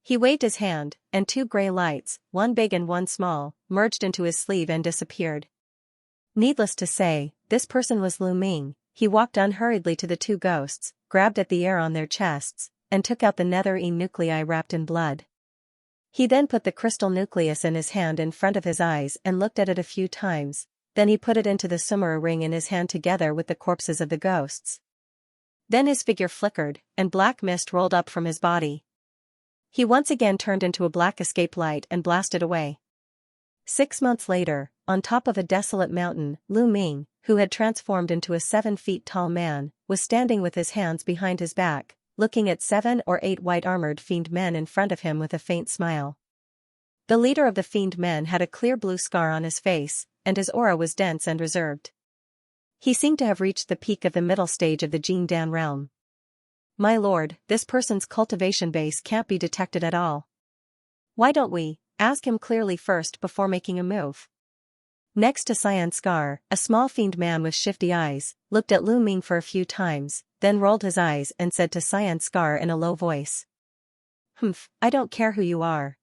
He waved his hand, and 2 gray lights, one big and one small, merged into his sleeve and disappeared. Needless to say, this person was Lu Ming. He walked unhurriedly to the 2 ghosts, grabbed at the air on their chests, and took out the nether nuclei wrapped in blood. He then put the crystal nucleus in his hand in front of his eyes and looked at it a few times, then he put it into the Sumera ring in his hand together with the corpses of the ghosts. Then his figure flickered, and black mist rolled up from his body. He once again turned into a black escape light and blasted away. 6 months later, on top of a desolate mountain, Lu Ming, who had transformed into a 7 feet tall man, was standing with his hands behind his back, looking at 7 or 8 white-armored fiend men in front of him with a faint smile. The leader of the fiend men had a clear blue scar on his face, and his aura was dense and reserved. He seemed to have reached the peak of the middle stage of the Jin Dan realm. My lord, this person's cultivation base can't be detected at all. Why don't we ask him clearly first before making a move? Next to Xianxia, a small fiend man with shifty eyes, looked at Lu Ming for a few times, then rolled his eyes and said to Xianxia in a low voice. Humph, I don't care who you are.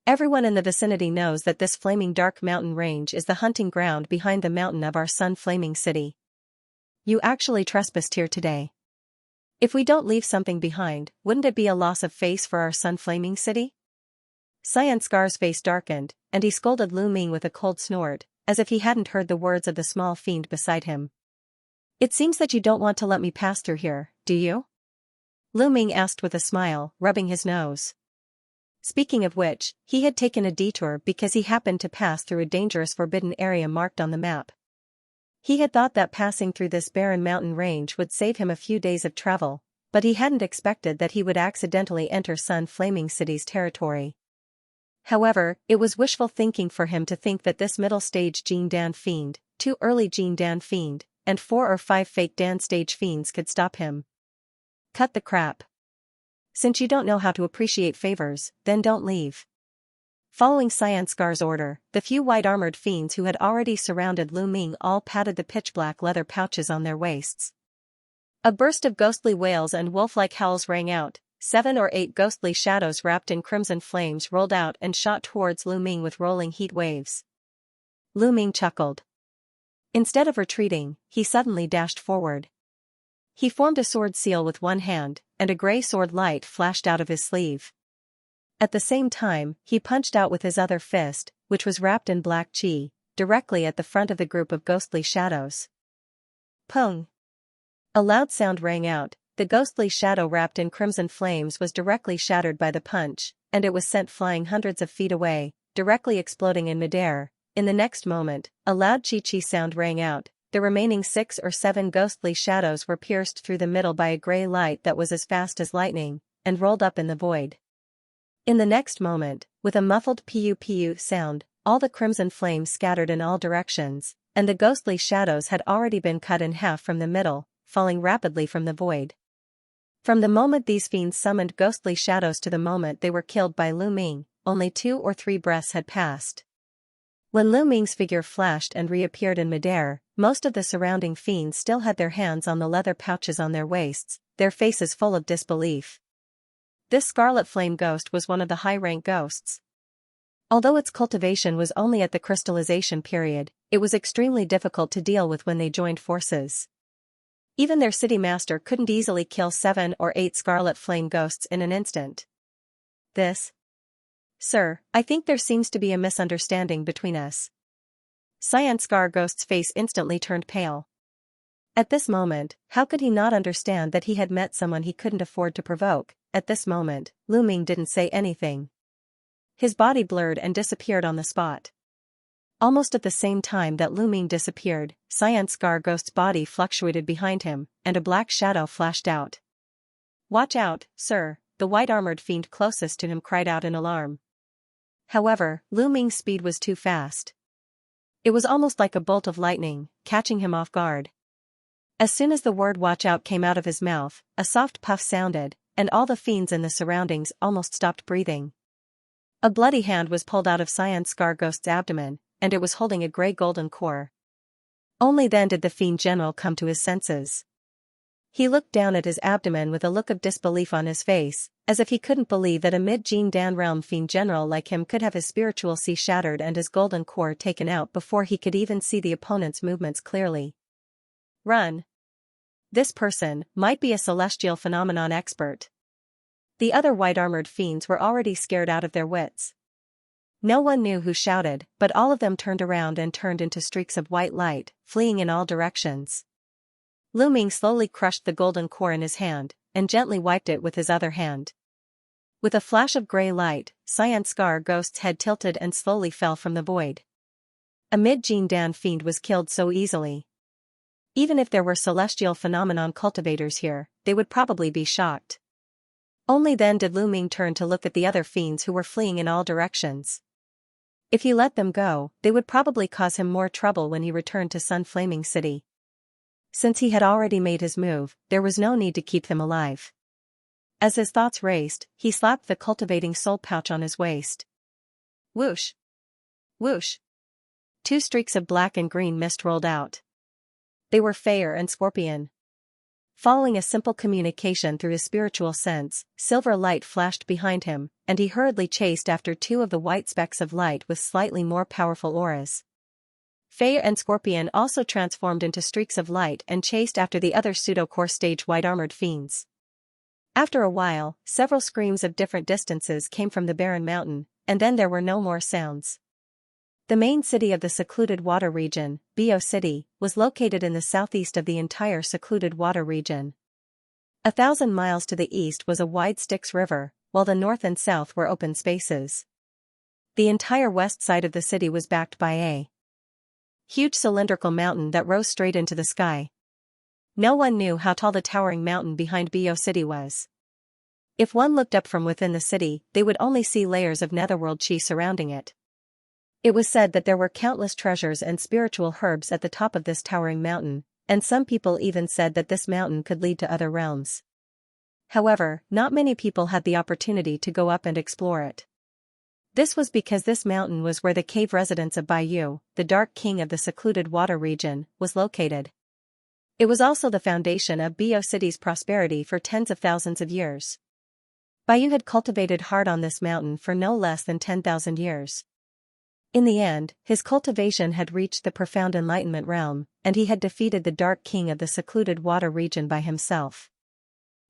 Everyone in the vicinity knows that this flaming dark mountain range is the hunting ground behind the mountain of our sun flaming city. You actually trespassed here today. If we don't leave something behind, wouldn't it be a loss of face for our sun flaming city? Xianxia's face darkened, and he scolded Lu Ming with a cold snort, as if he hadn't heard the words of the small fiend beside him. It seems that you don't want to let me pass through here, do you? Lu Ming asked with a smile, rubbing his nose. Speaking of which, he had taken a detour because he happened to pass through a dangerous forbidden area marked on the map. He had thought that passing through this barren mountain range would save him a few days of travel, but he hadn't expected that he would accidentally enter Sun Flaming City's territory. However, it was wishful thinking for him to think that this middle-stage Gene Dan fiend, 2 early Gene Dan fiend, and 4 or 5 fake Dan stage fiends could stop him. Cut the crap. Since you don't know how to appreciate favors, then don't leave. Following Xianxia's order, the few white-armored fiends who had already surrounded Lu Ming all patted the pitch-black leather pouches on their waists. A burst of ghostly wails and wolf-like howls rang out. 7 or 8 ghostly shadows wrapped in crimson flames rolled out and shot towards Lu Ming with rolling heat waves. Lu Ming chuckled. Instead of retreating, he suddenly dashed forward. He formed a sword seal with one hand, and a gray sword light flashed out of his sleeve. At the same time, he punched out with his other fist, which was wrapped in black chi, directly at the front of the group of ghostly shadows. Pung! A loud sound rang out. The ghostly shadow wrapped in crimson flames was directly shattered by the punch, and it was sent flying hundreds of feet away, directly exploding in midair. In the next moment, a loud chi-chi sound rang out. The remaining 6 or 7 ghostly shadows were pierced through the middle by a gray light that was as fast as lightning, and rolled up in the void. In the next moment, with a muffled pu-pu sound, all the crimson flames scattered in all directions, and the ghostly shadows had already been cut in half from the middle, falling rapidly from the void. From the moment these fiends summoned ghostly shadows to the moment they were killed by Lu Ming, only 2 or 3 breaths had passed. When Lu Ming's figure flashed and reappeared in midair, most of the surrounding fiends still had their hands on the leather pouches on their waists, their faces full of disbelief. This scarlet flame ghost was one of the high-rank ghosts. Although its cultivation was only at the crystallization period, it was extremely difficult to deal with when they joined forces. Even their city master couldn't easily kill 7 or 8 scarlet flame ghosts in an instant. Sir, I think there seems to be a misunderstanding between us. Xianxia Ghost's face instantly turned pale. At this moment, how could he not understand that he had met someone he couldn't afford to provoke? At this moment, Lu Ming didn't say anything. His body blurred and disappeared on the spot. Almost at the same time that Lu Ming disappeared, Xianxia Ghost's body fluctuated behind him, and a black shadow flashed out. "Watch out, sir," the white-armored fiend closest to him cried out in alarm. However, Lu Ming's speed was too fast. It was almost like a bolt of lightning, catching him off guard. As soon as the word "watch out" came out of his mouth, a soft puff sounded, and all the fiends in the surroundings almost stopped breathing. A bloody hand was pulled out of Xianxia Ghost's abdomen, and it was holding a gray-golden core. Only then did the fiend general come to his senses. He looked down at his abdomen with a look of disbelief on his face, as if he couldn't believe that a mid-Gene Dan realm fiend general like him could have his spiritual sea shattered and his golden core taken out before he could even see the opponent's movements clearly. Run! This person might be a celestial phenomenon expert. The other white-armored fiends were already scared out of their wits. No one knew who shouted, but all of them turned around and turned into streaks of white light, fleeing in all directions. Lu Ming slowly crushed the golden core in his hand, and gently wiped it with his other hand. With a flash of gray light, Xianxia Ghost's head tilted and slowly fell from the void. A mid-Gene Dan fiend was killed so easily. Even if there were celestial phenomenon cultivators here, they would probably be shocked. Only then did Lu Ming turn to look at the other fiends who were fleeing in all directions. If he let them go, they would probably cause him more trouble when he returned to Sun Flaming City. Since he had already made his move, there was no need to keep them alive. As his thoughts raced, he slapped the cultivating soul pouch on his waist. Whoosh! Whoosh! 2 streaks of black and green mist rolled out. They were Fire and Scorpion. Following a simple communication through his spiritual sense, silver light flashed behind him, and he hurriedly chased after two of the white specks of light with slightly more powerful auras. Fey and Scorpion also transformed into streaks of light and chased after the other pseudo-core stage white-armored fiends. After a while, several screams of different distances came from the barren mountain, and then there were no more sounds. The main city of the secluded water region, Bio City, was located in the southeast of the entire secluded water region. 1,000 miles to the east was a wide Styx River, while the north and south were open spaces. The entire west side of the city was backed by a huge cylindrical mountain that rose straight into the sky. No one knew how tall the towering mountain behind Bio City was. If one looked up from within the city, they would only see layers of netherworld chi surrounding it. It was said that there were countless treasures and spiritual herbs at the top of this towering mountain, and some people even said that this mountain could lead to other realms. However, not many people had the opportunity to go up and explore it. This was because this mountain was where the cave residence of Baiyu, the Dark King of the secluded water region, was located. It was also the foundation of Bio City's prosperity for tens of thousands of years. Baiyu had cultivated hard on this mountain for no less than 10,000 years. In the end, his cultivation had reached the profound enlightenment realm, and he had defeated the Dark King of the secluded water region by himself.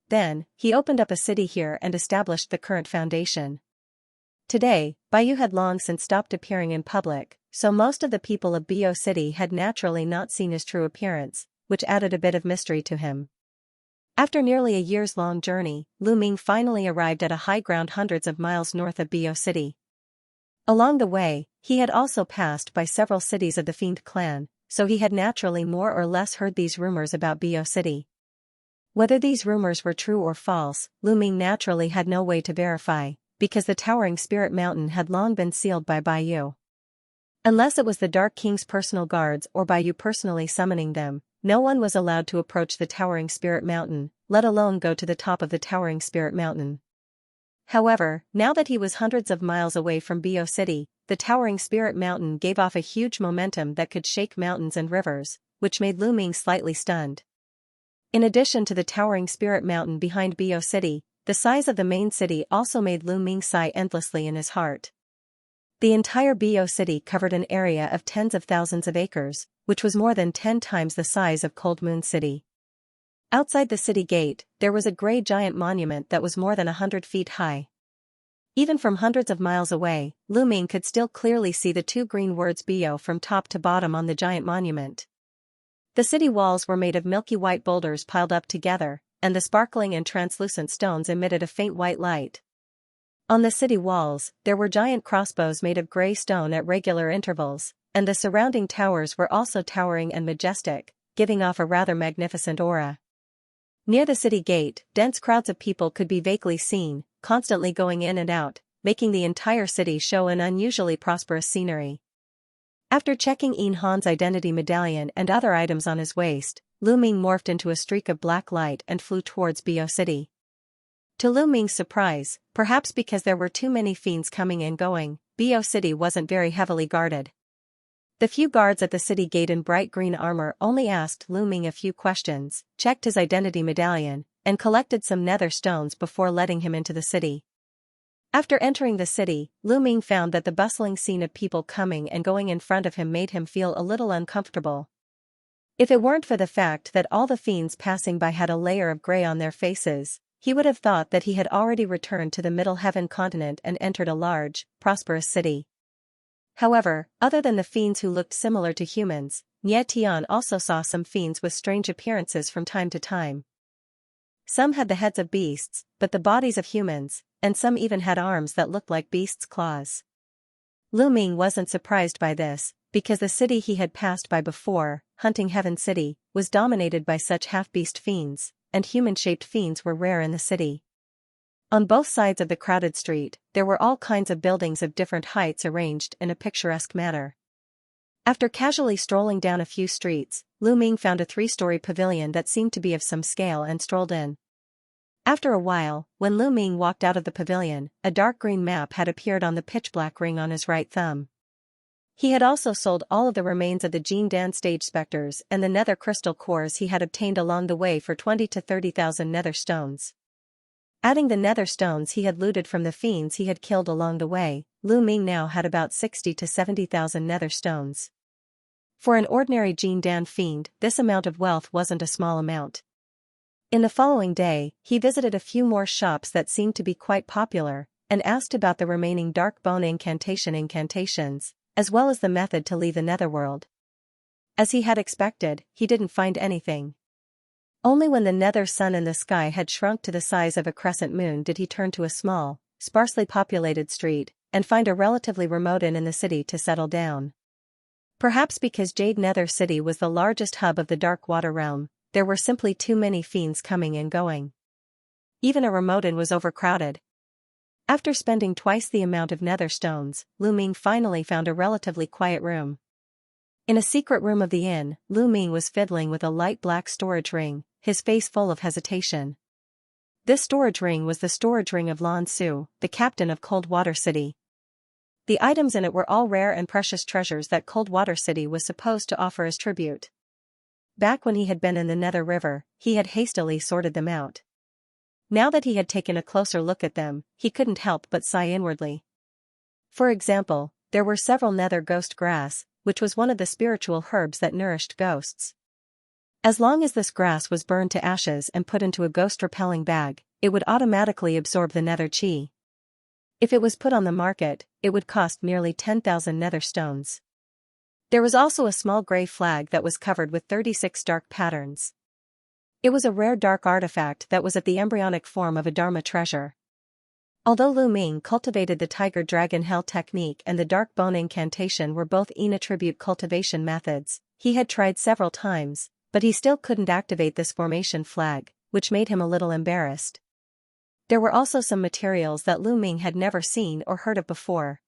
Then, he opened up a city here and established the current foundation. Today, Baiyu had long since stopped appearing in public, so most of the people of Bio City had naturally not seen his true appearance, which added a bit of mystery to him. After nearly a years-long journey, Lu Ming finally arrived at a high ground hundreds of miles north of Bio City. Along the way, he had also passed by several cities of the Fiend clan, so he had naturally more or less heard these rumors about Bio City. Whether these rumors were true or false, Lu Ming naturally had no way to verify, because the towering spirit mountain had long been sealed by Baiyu. Unless it was the Dark King's personal guards or Baiyu personally summoning them, no one was allowed to approach the towering spirit mountain, let alone go to the top of the towering spirit mountain. However, now that he was hundreds of miles away from Bio City, the towering spirit mountain gave off a huge momentum that could shake mountains and rivers, which made Lu Ming slightly stunned. In addition to the towering spirit mountain behind Bio City, the size of the main city also made Lu Ming sigh endlessly in his heart. The entire Bio City covered an area of tens of thousands of acres, which was more than 10 times the size of Cold Moon City. Outside the city gate, there was a gray giant monument that was more than 100 feet high. Even from hundreds of miles away, Lu Ming could still clearly see the two green words Bio from top to bottom on the giant monument. The city walls were made of milky white boulders piled up together, and the sparkling and translucent stones emitted a faint white light. On the city walls, there were giant crossbows made of gray stone at regular intervals, and the surrounding towers were also towering and majestic, giving off a rather magnificent aura. Near the city gate, dense crowds of people could be vaguely seen, constantly going in and out, making the entire city show an unusually prosperous scenery. After checking Yin Han's identity medallion and other items on his waist, Lu Ming morphed into a streak of black light and flew towards Bio City. To Lu Ming's surprise, perhaps because there were too many fiends coming and going, Bio City wasn't very heavily guarded. The few guards at the city gate in bright green armor only asked Lu Ming a few questions, checked his identity medallion, and collected some nether stones before letting him into the city. After entering the city, Lu Ming found that the bustling scene of people coming and going in front of him made him feel a little uncomfortable. If it weren't for the fact that all the fiends passing by had a layer of gray on their faces, he would have thought that he had already returned to the Middle Heaven continent and entered a large, prosperous city. However, other than the fiends who looked similar to humans, Nie Tian also saw some fiends with strange appearances from time to time. Some had the heads of beasts, but the bodies of humans, and some even had arms that looked like beasts' claws. Lu Ming wasn't surprised by this, because the city he had passed by before, Hunting Heaven City, was dominated by such half-beast fiends, and human-shaped fiends were rare in the city. On both sides of the crowded street, there were all kinds of buildings of different heights arranged in a picturesque manner. After casually strolling down a few streets, Lu Ming found a 3-story pavilion that seemed to be of some scale and strolled in. After a while, when Lu Ming walked out of the pavilion, a dark green map had appeared on the pitch-black ring on his right thumb. He had also sold all of the remains of the Jean Dan stage specters and the nether crystal cores he had obtained along the way for 20 to 30,000 nether stones. Adding the nether stones he had looted from the fiends he had killed along the way, Lu Ming now had about 60 to 70,000 nether stones. For an ordinary Jean Dan fiend, this amount of wealth wasn't a small amount. In the following day, he visited a few more shops that seemed to be quite popular, and asked about the remaining dark bone incantations, as well as the method to leave the netherworld. As he had expected, he didn't find anything. Only when the nether sun in the sky had shrunk to the size of a crescent moon did he turn to a small, sparsely populated street, and find a relatively remote inn in the city to settle down. Perhaps because Jade Nether City was the largest hub of the Dark Water Realm, there were simply too many fiends coming and going. Even a remote inn was overcrowded. After spending twice the amount of nether stones, Lu Ming finally found a relatively quiet room. In a secret room of the inn, Lu Ming was fiddling with a light black storage ring, his face full of hesitation. This storage ring was the storage ring of Lan Su, the captain of Cold Water City. The items in it were all rare and precious treasures that Cold Water City was supposed to offer as tribute. Back when he had been in the Nether River, he had hastily sorted them out. Now that he had taken a closer look at them, he couldn't help but sigh inwardly. For example, there were several nether ghost grass, which was one of the spiritual herbs that nourished ghosts. As long as this grass was burned to ashes and put into a ghost-repelling bag, it would automatically absorb the nether chi. If it was put on the market, it would cost nearly 10,000 nether stones. There was also a small gray flag that was covered with 36 dark patterns. It was a rare dark artifact that was at the embryonic form of a Dharma treasure. Although Lu Ming cultivated the Tiger Dragon Hell technique and the Dark Bone incantation were both Yin attribute cultivation methods, he had tried several times, but he still couldn't activate this formation flag, which made him a little embarrassed. There were also some materials that Lu Ming had never seen or heard of before.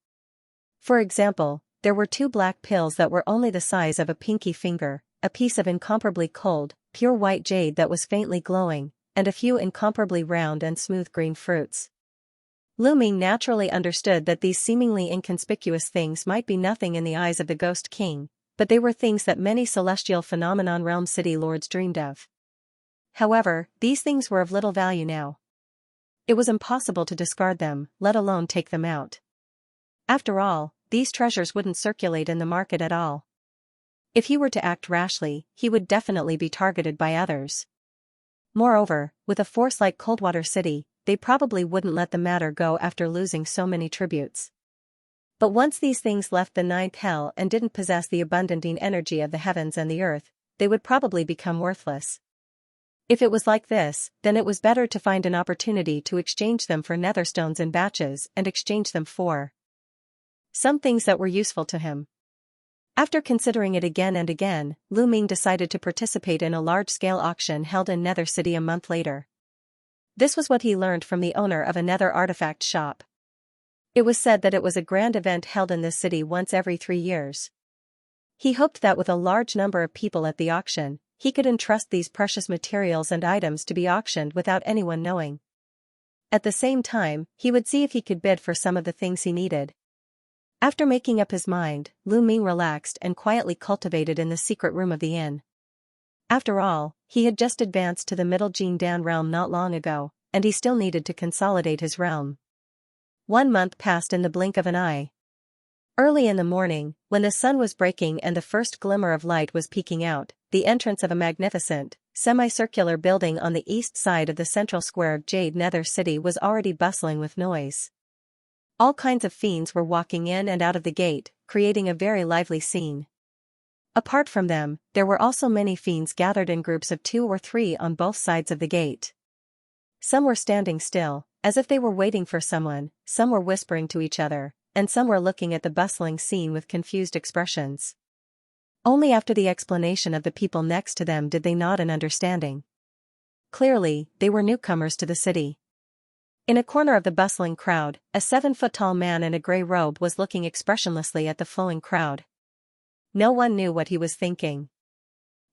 For example, there were 2 black pills that were only the size of a pinky finger, a piece of incomparably cold, pure white jade that was faintly glowing, and a few incomparably round and smooth green fruits. Lu Ming naturally understood that these seemingly inconspicuous things might be nothing in the eyes of the Ghost King, but they were things that many celestial phenomenon realm city lords dreamed of. However, these things were of little value now. It was impossible to discard them, let alone take them out. After all, these treasures wouldn't circulate in the market at all. If he were to act rashly, he would definitely be targeted by others. Moreover, with a force like Coldwater City, they probably wouldn't let the matter go after losing so many tributes. But once these things left the ninth hell and didn't possess the abundant energy of the heavens and the earth, they would probably become worthless. If it was like this, then it was better to find an opportunity to exchange them for netherstones in batches and exchange them for some things that were useful to him. After considering it again and again, Lu Ming decided to participate in a large-scale auction held in Nether City a month later. This was what he learned from the owner of a nether artifact shop. It was said that it was a grand event held in this city once every 3 years. He hoped that with a large number of people at the auction, he could entrust these precious materials and items to be auctioned without anyone knowing. At the same time, he would see if he could bid for some of the things he needed. After making up his mind, Lu Ming relaxed and quietly cultivated in the secret room of the inn. After all, he had just advanced to the Middle Jin Dan realm not long ago, and he still needed to consolidate his realm. 1 month passed in the blink of an eye. Early in the morning, when the sun was breaking and the first glimmer of light was peeking out, the entrance of a magnificent, semicircular building on the east side of the central square of Jade Nether City was already bustling with noise. All kinds of fiends were walking in and out of the gate, creating a very lively scene. Apart from them, there were also many fiends gathered in groups of 2 or 3 on both sides of the gate. Some were standing still, as if they were waiting for someone, some were whispering to each other, and some were looking at the bustling scene with confused expressions. Only after the explanation of the people next to them did they nod in understanding. Clearly, they were newcomers to the city. In a corner of the bustling crowd, a 7-foot-tall man in a gray robe was looking expressionlessly at the flowing crowd. No one knew what he was thinking.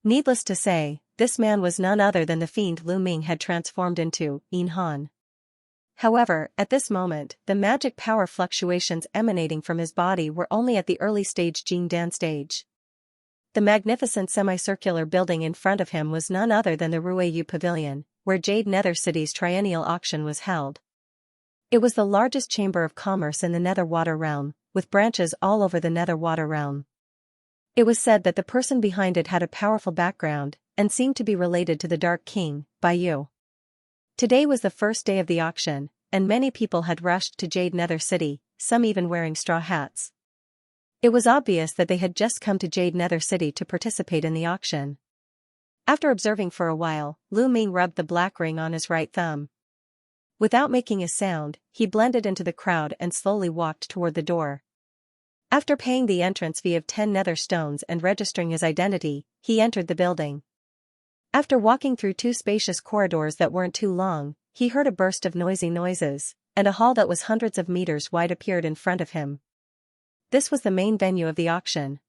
Needless to say, this man was none other than the fiend Lu Ming had transformed into, Yin Han. However, at this moment, the magic power fluctuations emanating from his body were only at the early stage Jingdan stage. The magnificent semicircular building in front of him was none other than the Ruiyu Pavilion, where Jade Nether City's triennial auction was held. It was the largest chamber of commerce in the Nether Water Realm, with branches all over the Nether Water Realm. It was said that the person behind it had a powerful background, and seemed to be related to the Dark King, Baiyu. Today was the first day of the auction, and many people had rushed to Jade Nether City, some even wearing straw hats. It was obvious that they had just come to Jade Nether City to participate in the auction. After observing for a while, Lu Ming rubbed the black ring on his right thumb. Without making a sound, he blended into the crowd and slowly walked toward the door. After paying the entrance fee of 10 nether stones and registering his identity, he entered the building. After walking through 2 spacious corridors that weren't too long, he heard a burst of noisy noises, and a hall that was hundreds of meters wide appeared in front of him. This was the main venue of the auction.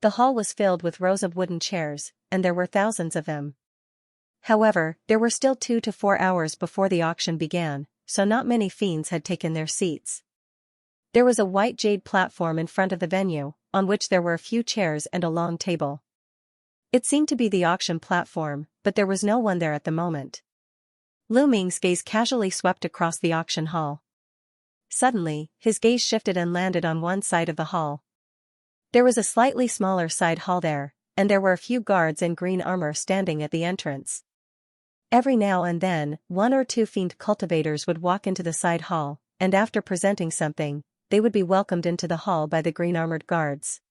The hall was filled with rows of wooden chairs, and there were thousands of them. However, there were still 2 to 4 hours before the auction began, so not many fiends had taken their seats. There was a white jade platform in front of the venue, on which there were a few chairs and a long table. It seemed to be the auction platform, but there was no one there at the moment. Lu Ming's gaze casually swept across the auction hall. Suddenly, his gaze shifted and landed on one side of the hall. There was a slightly smaller side hall there, and there were a few guards in green armor standing at the entrance. Every now and then, 1 or 2 fiend cultivators would walk into the side hall, and after presenting something, they would be welcomed into the hall by the green-armored guards.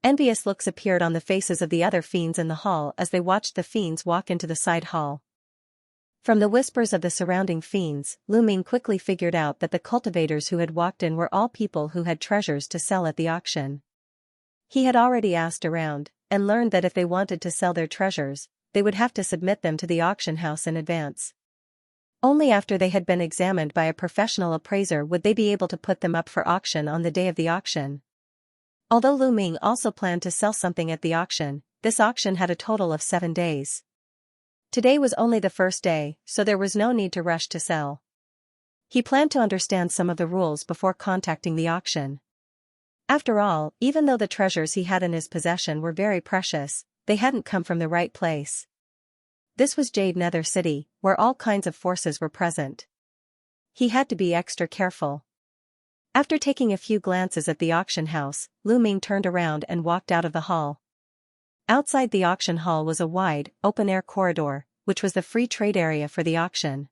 Envious looks appeared on the faces of the other fiends in the hall as they watched the fiends walk into the side hall. From the whispers of the surrounding fiends, Lu Ming quickly figured out that the cultivators who had walked in were all people who had treasures to sell at the auction. He had already asked around, and learned that if they wanted to sell their treasures, they would have to submit them to the auction house in advance. Only after they had been examined by a professional appraiser would they be able to put them up for auction on the day of the auction. Although Lu Ming also planned to sell something at the auction, this auction had a total of 7 days. Today was only the first day, so there was no need to rush to sell. He planned to understand some of the rules before contacting the auction. After all, even though the treasures he had in his possession were very precious, they hadn't come from the right place. This was Jade Nether City, where all kinds of forces were present. He had to be extra careful. After taking a few glances at the auction house, Lu Ming turned around and walked out of the hall. Outside the auction hall was a wide, open-air corridor, which was the free trade area for the auction.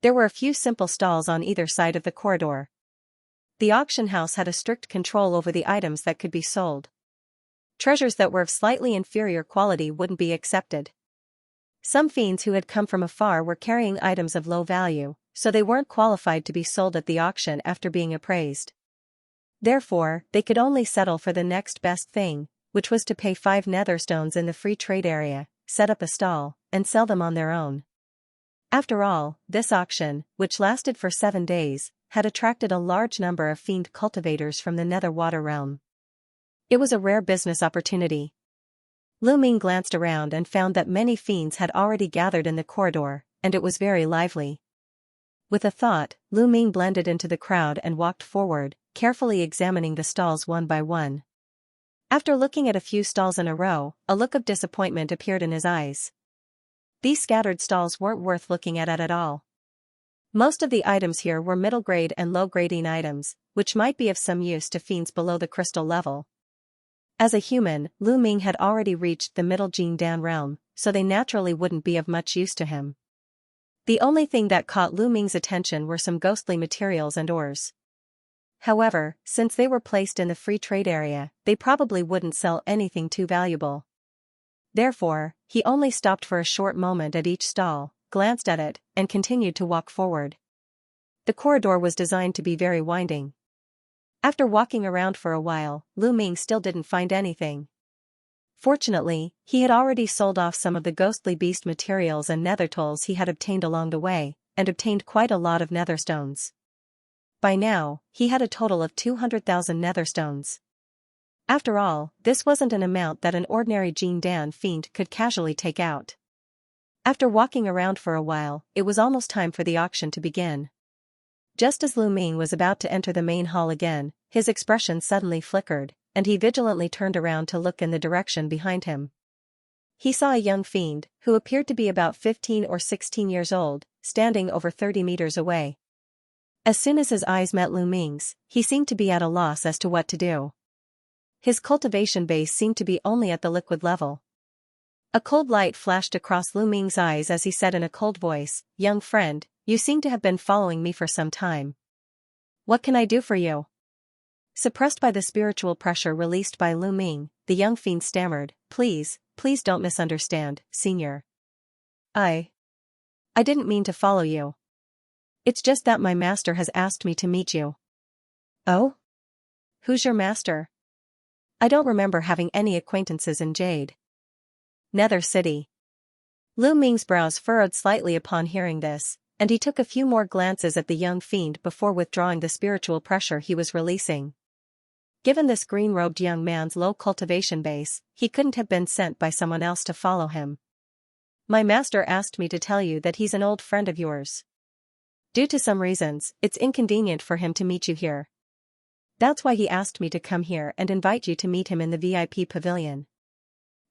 There were a few simple stalls on either side of the corridor. The auction house had a strict control over the items that could be sold. Treasures that were of slightly inferior quality wouldn't be accepted. Some fiends who had come from afar were carrying items of low value, so they weren't qualified to be sold at the auction after being appraised. Therefore, they could only settle for the next best thing, which was to pay 5 netherstones in the free trade area, set up a stall, and sell them on their own. After all, this auction, which lasted for 7 days, had attracted a large number of fiend cultivators from the Nether Water Realm. It was a rare business opportunity. Lu Ming glanced around and found that many fiends had already gathered in the corridor, and it was very lively. With a thought, Lu Ming blended into the crowd and walked forward, carefully examining the stalls one by one. After looking at a few stalls in a row, a look of disappointment appeared in his eyes. These scattered stalls weren't worth looking at all. Most of the items here were middle-grade and low-grading items, which might be of some use to fiends below the crystal level. As a human, Lu Ming had already reached the middle Jingdan realm, so they naturally wouldn't be of much use to him. The only thing that caught Lu Ming's attention were some ghostly materials and ores. However, since they were placed in the free trade area, they probably wouldn't sell anything too valuable. Therefore, he only stopped for a short moment at each stall, glanced at it, and continued to walk forward. The corridor was designed to be very winding. After walking around for a while, Lu Ming still didn't find anything. Fortunately, he had already sold off some of the ghostly beast materials and nether tools he had obtained along the way, and obtained quite a lot of netherstones. By now, he had a total of 200,000 netherstones. After all, this wasn't an amount that an ordinary Jingdan fiend could casually take out. After walking around for a while, it was almost time for the auction to begin. Just as Lu Ming was about to enter the main hall again, his expression suddenly flickered, and he vigilantly turned around to look in the direction behind him. He saw a young fiend, who appeared to be about 15 or 16 years old, standing over 30 meters away. As soon as his eyes met Lu Ming's, he seemed to be at a loss as to what to do. His cultivation base seemed to be only at the liquid level. A cold light flashed across Lu Ming's eyes as he said in a cold voice, "Young friend, you seem to have been following me for some time. What can I do for you?" Suppressed by the spiritual pressure released by Lu Ming, the young fiend stammered, Please don't misunderstand, Senior. I didn't mean to follow you. It's just that my master has asked me to meet you." "Oh? Who's your master?" "I don't remember having any acquaintances in Jade Nether City." Lu Ming's brows furrowed slightly upon hearing this, and he took a few more glances at the young fiend before withdrawing the spiritual pressure he was releasing. Given this green-robed young man's low cultivation base, he couldn't have been sent by someone else to follow him. "My master asked me to tell you that he's an old friend of yours. Due to some reasons, it's inconvenient for him to meet you here. That's why he asked me to come here and invite you to meet him in the VIP pavilion."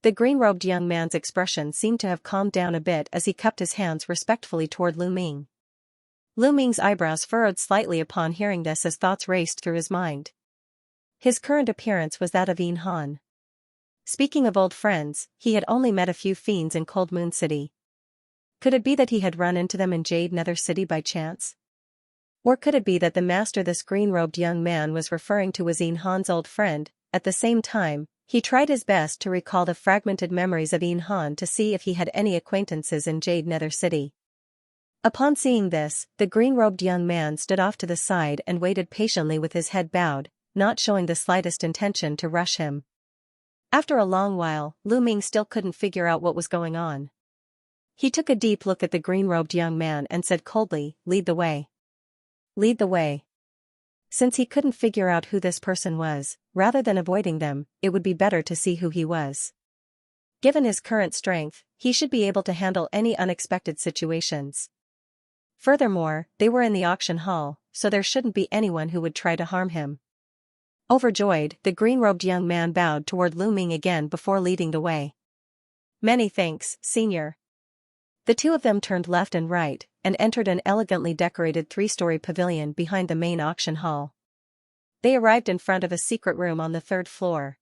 The green-robed young man's expression seemed to have calmed down a bit as he cupped his hands respectfully toward Lu Ming. Lu Ming's eyebrows furrowed slightly upon hearing this as thoughts raced through his mind. His current appearance was that of Yin Han. Speaking of old friends, he had only met a few fiends in Cold Moon City. Could it be that he had run into them in Jade Nether City by chance? Or could it be that the master this green-robed young man was referring to was Yin Han's old friend? At the same time, he tried his best to recall the fragmented memories of Yin Han to see if he had any acquaintances in Jade Nether City. Upon seeing this, the green-robed young man stood off to the side and waited patiently with his head bowed, not showing the slightest intention to rush him. After a long while, Lu Ming still couldn't figure out what was going on. He took a deep look at the green-robed young man and said coldly, "Lead the way." Lead the way. Since he couldn't figure out who this person was, rather than avoiding them, it would be better to see who he was. Given his current strength, he should be able to handle any unexpected situations. Furthermore, they were in the auction hall, so there shouldn't be anyone who would try to harm him. Overjoyed, the green-robed young man bowed toward Lu Ming again before leading the way. "Many thanks, Senior." The two of them turned left and right, and entered an elegantly decorated three-story pavilion behind the main auction hall. They arrived in front of a secret room on the third floor.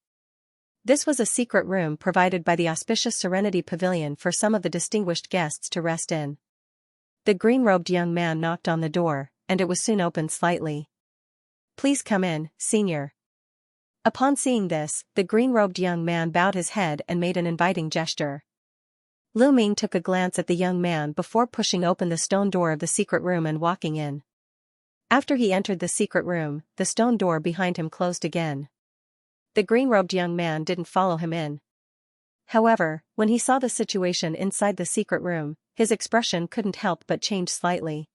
This was a secret room provided by the auspicious Serenity Pavilion for some of the distinguished guests to rest in. The green-robed young man knocked on the door, and it was soon opened slightly. "Please come in, Senior." Upon seeing this, the green-robed young man bowed his head and made an inviting gesture. Lu Ming took a glance at the young man before pushing open the stone door of the secret room and walking in. After he entered the secret room, the stone door behind him closed again. The green-robed young man didn't follow him in. However, when he saw the situation inside the secret room, his expression couldn't help but change slightly.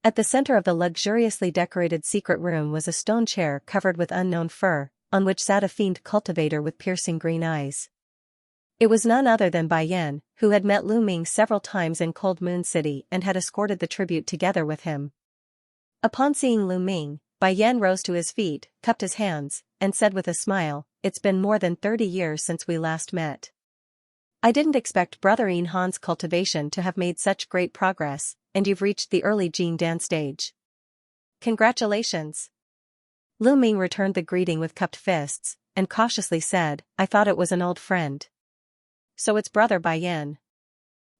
At the center of the luxuriously decorated secret room was a stone chair covered with unknown fur, on which sat a fiend cultivator with piercing green eyes. It was none other than Bai Yan, who had met Lu Ming several times in Cold Moon City and had escorted the tribute together with him. Upon seeing Lu Ming, Bai Yan rose to his feet, cupped his hands, and said with a smile, "It's been more than 30 years since we last met. I didn't expect Brother Yin Han's cultivation to have made such great progress, and you've reached the early Jin Dan stage. Congratulations." Lu Ming returned the greeting with cupped fists, and cautiously said, "I thought it was an old friend." "So it's Brother Bai Yan."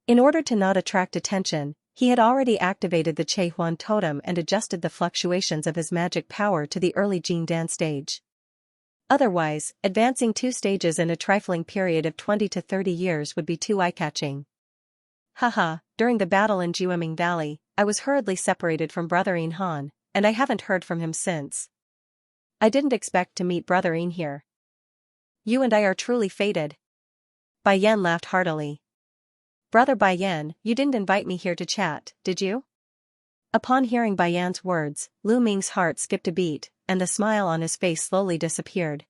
In order to not attract attention, he had already activated the Che Huan totem and adjusted the fluctuations of his magic power to the early Jin Dan stage. Otherwise, advancing 2 stages in a trifling period of 20 to 30 years would be too eye-catching. "Haha, during the battle in Jueming Valley, I was hurriedly separated from Brother Yin Han, and I haven't heard from him since. I didn't expect to meet Brother Yin here. You and I are truly fated." Bai Yan laughed heartily. "Brother Bai Yan, you didn't invite me here to chat, did you?" Upon hearing Bai Yan's words, Lu Ming's heart skipped a beat, and the smile on his face slowly disappeared.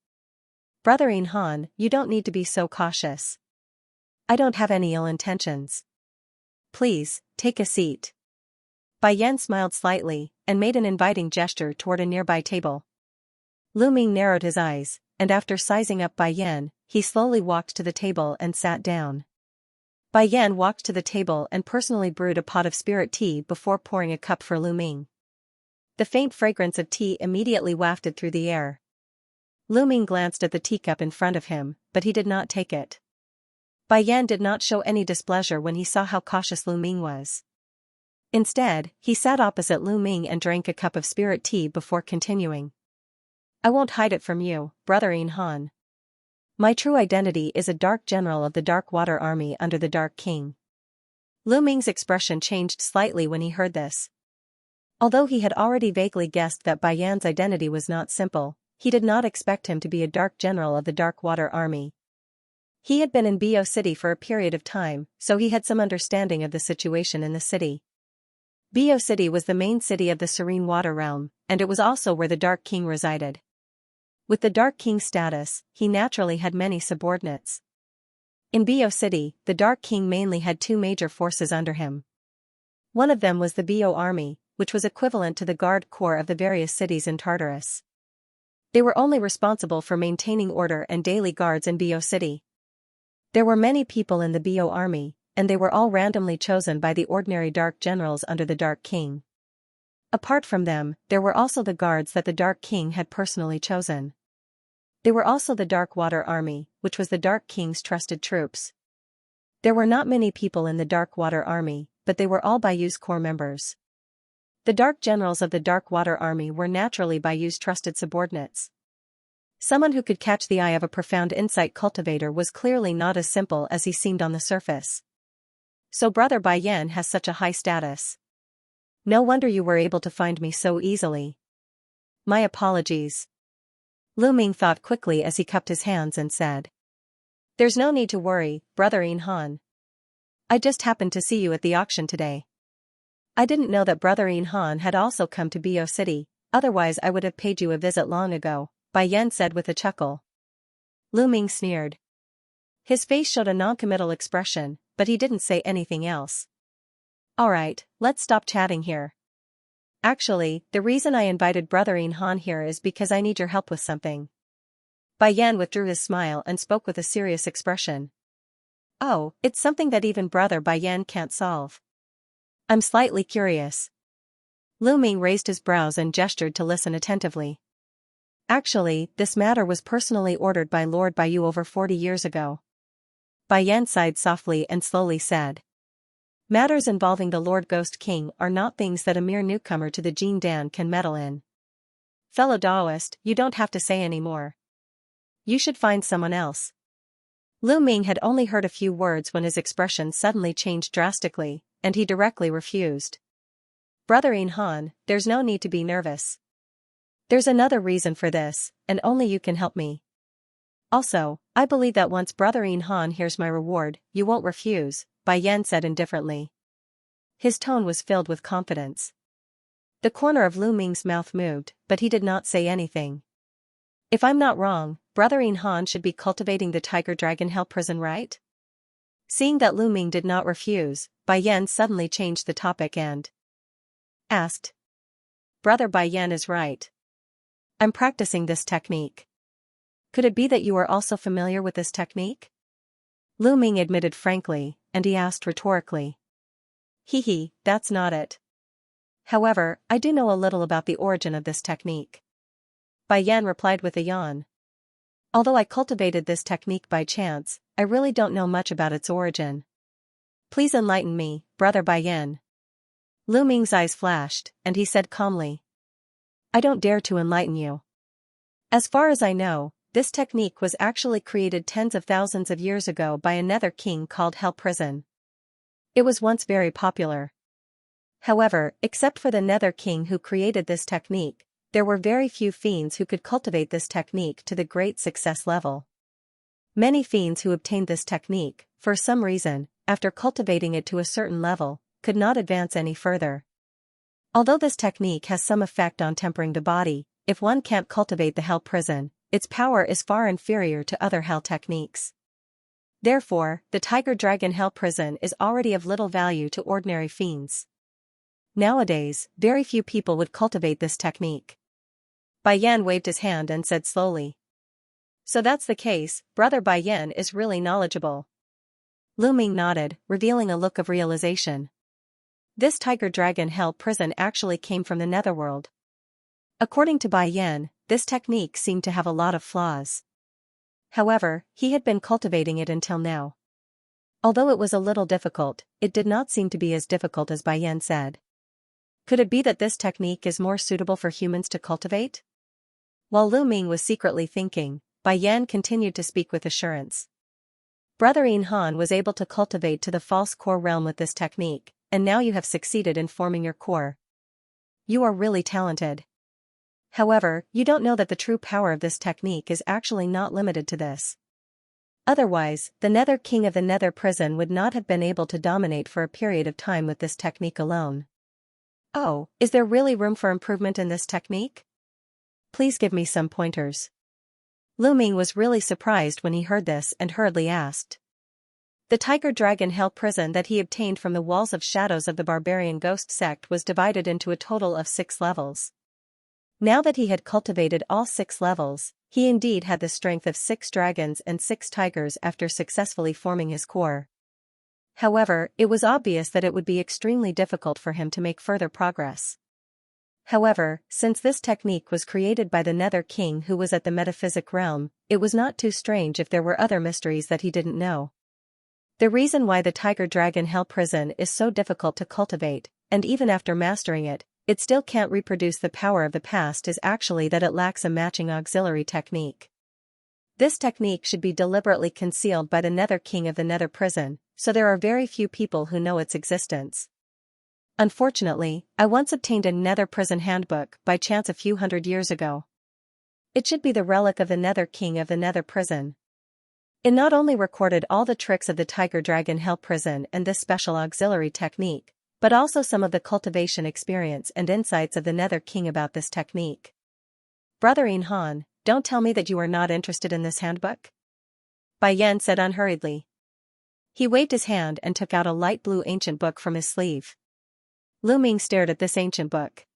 "Brother Yin Han, you don't need to be so cautious. I don't have any ill intentions. Please, take a seat. Bai Yan smiled slightly, and made an inviting gesture toward a nearby table. Lu Ming narrowed his eyes, and after sizing up Bai Yan, he slowly walked to the table and sat down. Bai Yan walked to the table and personally brewed a pot of spirit tea before pouring a cup for Lu Ming. The faint fragrance of tea immediately wafted through the air. Lu Ming glanced at the teacup in front of him, but he did not take it. Bai Yan did not show any displeasure when he saw how cautious Lu Ming was. Instead, he sat opposite Lu Ming and drank a cup of spirit tea before continuing. I won't hide it from you, Brother Yin Han. My true identity is a dark general of the Dark Water Army under the Dark King. Lu Ming's expression changed slightly when he heard this. Although he had already vaguely guessed that Bai Yan's identity was not simple, he did not expect him to be a dark general of the Dark Water Army. He had been in Bo City for a period of time, so he had some understanding of the situation in the city. Bo City was the main city of the Serene Water Realm, and it was also where the Dark King resided. With the Dark King's status, he naturally had many subordinates. In Bo City, the Dark King mainly had two major forces under him. One of them was the Bo Army, which was equivalent to the Guard Corps of the various cities in Tartarus. They were only responsible for maintaining order and daily guards in Bo City. There were many people in the Bo Army, and they were all randomly chosen by the ordinary Dark Generals under the Dark King. Apart from them, there were also the guards that the Dark King had personally chosen. They were also the Dark Water Army, which was the Dark King's trusted troops. There were not many people in the Dark Water Army, but they were all Bayou's core members. The Dark Generals of the Dark Water Army were naturally Bayou's trusted subordinates. Someone who could catch the eye of a profound insight cultivator was clearly not as simple as he seemed on the surface. So Brother Bai Yan has such a high status. No wonder you were able to find me so easily. My apologies. Lu Ming thought quickly as he cupped his hands and said. There's no need to worry, Brother Yin Han. I just happened to see you at the auction today. I didn't know that Brother Yin Han had also come to Bo City, otherwise I would have paid you a visit long ago, Bai Yan said with a chuckle. Lu Ming sneered. His face showed a non-committal expression, but he didn't say anything else. Alright, let's stop chatting here. Actually, the reason I invited Brother Yin Han here is because I need your help with something. Bai Yan withdrew his smile and spoke with a serious expression. Oh, it's something that even Brother Bai Yan can't solve. I'm slightly curious. Lu Ming raised his brows and gestured to listen attentively. Actually, this matter was personally ordered by Lord Bayou over 40 years ago. Bai Yan sighed softly and slowly said. Matters involving the Lord Ghost King are not things that a mere newcomer to the Jin Dan can meddle in. Fellow Daoist, you don't have to say any more. You should find someone else. Lu Ming had only heard a few words when his expression suddenly changed drastically, and he directly refused. Brother Yin Han, there's no need to be nervous. There's another reason for this, and only you can help me. Also, I believe that once Brother Yin Han hears my reward, you won't refuse, Bai Yan said indifferently. His tone was filled with confidence. The corner of Lu Ming's mouth moved, but he did not say anything. If I'm not wrong, Brother Yin Han should be cultivating the Tiger Dragon Hell Prison, right? Seeing that Lu Ming did not refuse, Bai Yan suddenly changed the topic and asked. Brother Bai Yan is right. I'm practicing this technique. Could it be that you are also familiar with this technique? Lu Ming admitted frankly, and he asked rhetorically. Hee, that's not it. However, I do know a little about the origin of this technique. Bai Yan replied with a yawn. Although I cultivated this technique by chance, I really don't know much about its origin. Please enlighten me, Brother Bai Yan. Lu Ming's eyes flashed, and he said calmly. I don't dare to enlighten you. As far as I know, this technique was actually created tens of thousands of years ago by a nether king called Hell Prison. It was once very popular. However, except for the nether king who created this technique, there were very few fiends who could cultivate this technique to the great success level. Many fiends who obtained this technique, for some reason, after cultivating it to a certain level, could not advance any further. Although this technique has some effect on tempering the body, if one can't cultivate the Hell Prison, its power is far inferior to other hell techniques. Therefore, the Tiger Dragon Hell Prison is already of little value to ordinary fiends. Nowadays, very few people would cultivate this technique. Bai Yan waved his hand and said slowly. So that's the case, Brother Bai Yan is really knowledgeable. Lu Ming nodded, revealing a look of realization. This Tiger Dragon Hell Prison actually came from the Netherworld. According to Bai Yan, this technique seemed to have a lot of flaws. However, he had been cultivating it until now. Although it was a little difficult, it did not seem to be as difficult as Bai Yan said. Could it be that this technique is more suitable for humans to cultivate? While Lu Ming was secretly thinking, Bai Yan continued to speak with assurance. Brother Yin Han was able to cultivate to the false core realm with this technique, and now you have succeeded in forming your core. You are really talented. However, you don't know that the true power of this technique is actually not limited to this. Otherwise, the Nether King of the Nether Prison would not have been able to dominate for a period of time with this technique alone. Oh, is there really room for improvement in this technique? Please give me some pointers. Lu Ming was really surprised when he heard this and hurriedly asked. The Tiger Dragon Hell Prison that he obtained from the walls of shadows of the barbarian ghost sect was divided into a total of 6 levels. Now that he had cultivated all 6 levels, he indeed had the strength of 6 dragons and 6 tigers after successfully forming his core. However, it was obvious that it would be extremely difficult for him to make further progress. However, since this technique was created by the Nether King who was at the metaphysic realm, it was not too strange if there were other mysteries that he didn't know. The reason why the Tiger Dragon Hell Prison is so difficult to cultivate, and even after mastering it, it still can't reproduce the power of the past is actually that it lacks a matching auxiliary technique. This technique should be deliberately concealed by the Nether King of the Nether Prison, so there are very few people who know its existence. Unfortunately, I once obtained a Nether Prison handbook by chance a few hundred years ago. It should be the relic of the Nether King of the Nether Prison. It not only recorded all the tricks of the Tiger Dragon Hell Prison and this special auxiliary technique, but also some of the cultivation experience and insights of the Nether King about this technique. Brother Yin Han, don't tell me that you are not interested in this handbook? Bai Yan said unhurriedly. He waved his hand and took out a light blue ancient book from his sleeve. Lu Ming stared at this ancient book.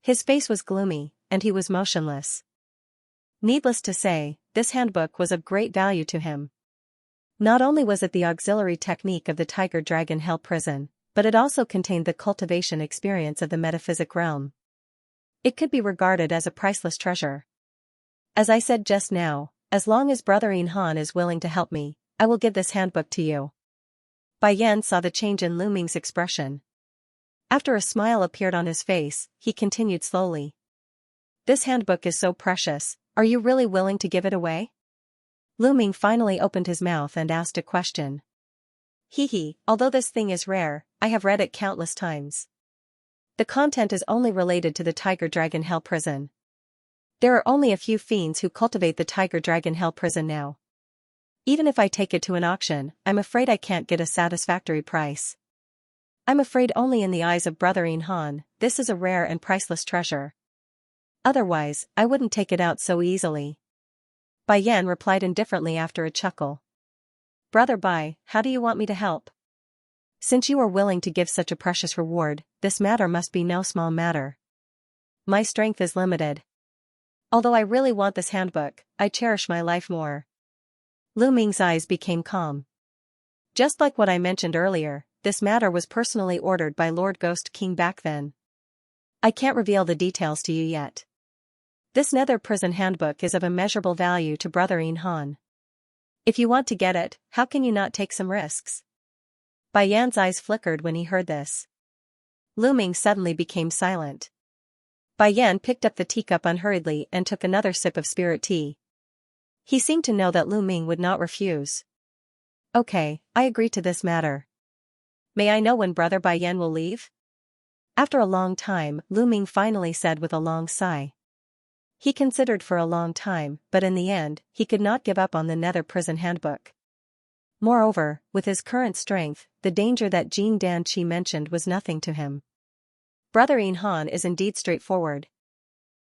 His face was gloomy, and he was motionless. Needless to say, this handbook was of great value to him. Not only was it the auxiliary technique of the Tiger Dragon Hell Prison, but it also contained the cultivation experience of the metaphysic realm. It could be regarded as a priceless treasure. As I said just now, as long as Brother Yin Han is willing to help me, I will give this handbook to you. Bai Yan saw the change in Lu Ming's expression. After a smile appeared on his face, he continued slowly. This handbook is so precious, are you really willing to give it away? Lu Ming finally opened his mouth and asked a question. Although this thing is rare, I have read it countless times. The content is only related to the Tiger Dragon Hell Prison. There are only a few fiends who cultivate the Tiger Dragon Hell Prison now. Even if I take it to an auction, I'm afraid I can't get a satisfactory price. I'm afraid only in the eyes of Brother Yin Han, this is a rare and priceless treasure. Otherwise, I wouldn't take it out so easily. Bai Yan replied indifferently after a chuckle. Brother Bai, how do you want me to help? Since you are willing to give such a precious reward, this matter must be no small matter. My strength is limited. Although I really want this handbook, I cherish my life more. Lu Ming's eyes became calm. Just like what I mentioned earlier, this matter was personally ordered by Lord Ghost King back then. I can't reveal the details to you yet. This Nether Prison handbook is of immeasurable value to Brother Yin Han. If you want to get it, how can you not take some risks? Bai Yan's eyes flickered when he heard this. Lu Ming suddenly became silent. Bai Yan picked up the teacup unhurriedly and took another sip of spirit tea. He seemed to know that Lu Ming would not refuse. Okay, I agree to this matter. May I know when Brother Bai Yan will leave? After a long time, Lu Ming finally said with a long sigh. He considered for a long time, but in the end, he could not give up on the Nether Prison handbook. Moreover, with his current strength, the danger that Jin Dan Qi mentioned was nothing to him. Brother Yin Han is indeed straightforward.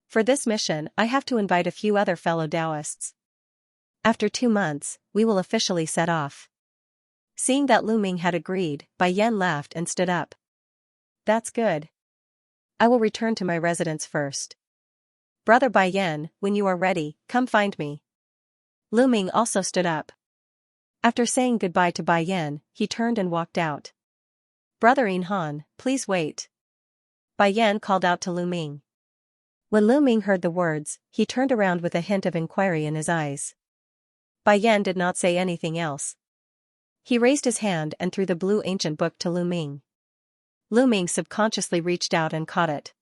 For this mission, I have to invite a few other fellow Taoists. After 2 months, we will officially set off. Seeing that Lu Ming had agreed, Bai Yan laughed and stood up. That's good. I will return to my residence first. Brother Bai Yan, when you are ready, come find me. Lu Ming also stood up. After saying goodbye to Bai Yan, he turned and walked out. Brother In Han, please wait. Bai Yan called out to Lu Ming. When Lu Ming heard the words, he turned around with a hint of inquiry in his eyes. Bai Yan did not say anything else. He raised his hand and threw the blue ancient book to Lu Ming. Lu Ming subconsciously reached out and caught it.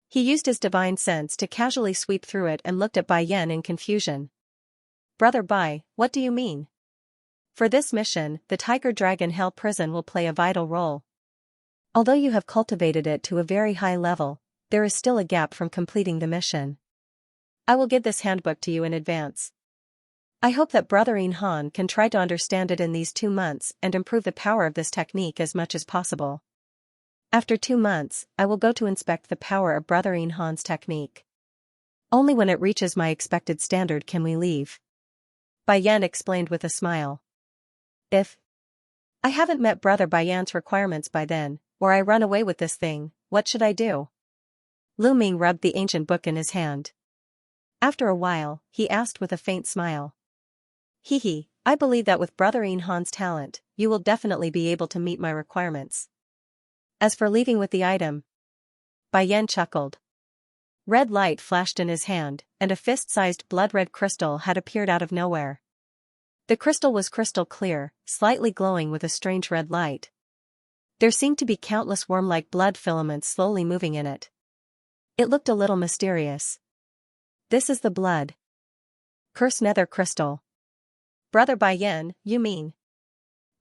He used his divine sense to casually sweep through it and looked at Bai Yan in confusion. Brother Bai, what do you mean? For this mission, the Tiger Dragon Hell Prison will play a vital role. Although you have cultivated it to a very high level, there is still a gap from completing the mission. I will give this handbook to you in advance. I hope that Brother In Han can try to understand it in these 2 months and improve the power of this technique as much as possible. After 2 months, I will go to inspect the power of Brother In Han's technique. Only when it reaches my expected standard can we leave. Bai Yan explained with a smile. If I haven't met Brother Bai Yan's requirements by then, or I run away with this thing, what should I do? Lu Ming rubbed the ancient book in his hand. After a while, he asked with a faint smile. Hee, I believe that with Brother In Han's talent, you will definitely be able to meet my requirements. As for leaving with the item, Bai Yan chuckled. Red light flashed in his hand, and a fist-sized blood-red crystal had appeared out of nowhere. The crystal was crystal clear, slightly glowing with a strange red light. There seemed to be countless worm-like blood filaments slowly moving in it. It looked a little mysterious. This is the blood curse nether crystal. Brother Bai Yan, you mean?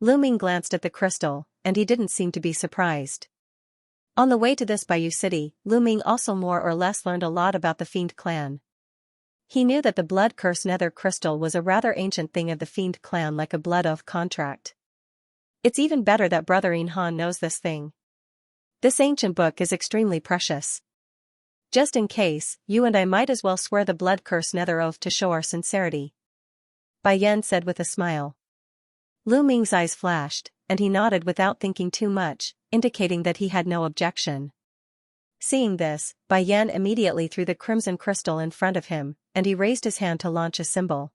Lu Ming glanced at the crystal, and he didn't seem to be surprised. On the way to this Bayou city, Lu Ming also more or less learned a lot about the Fiend clan. He knew that the blood curse nether crystal was a rather ancient thing of the Fiend clan, like a blood oath contract. It's even better that Brother In Han knows this thing. This ancient book is extremely precious. Just in case, you and I might as well swear the blood curse nether oath to show our sincerity. Bai Yan said with a smile. Lu Ming's eyes flashed, and he nodded without thinking too much, indicating that he had no objection. Seeing this, Bai Yan immediately threw the crimson crystal in front of him, and he raised his hand to launch a symbol.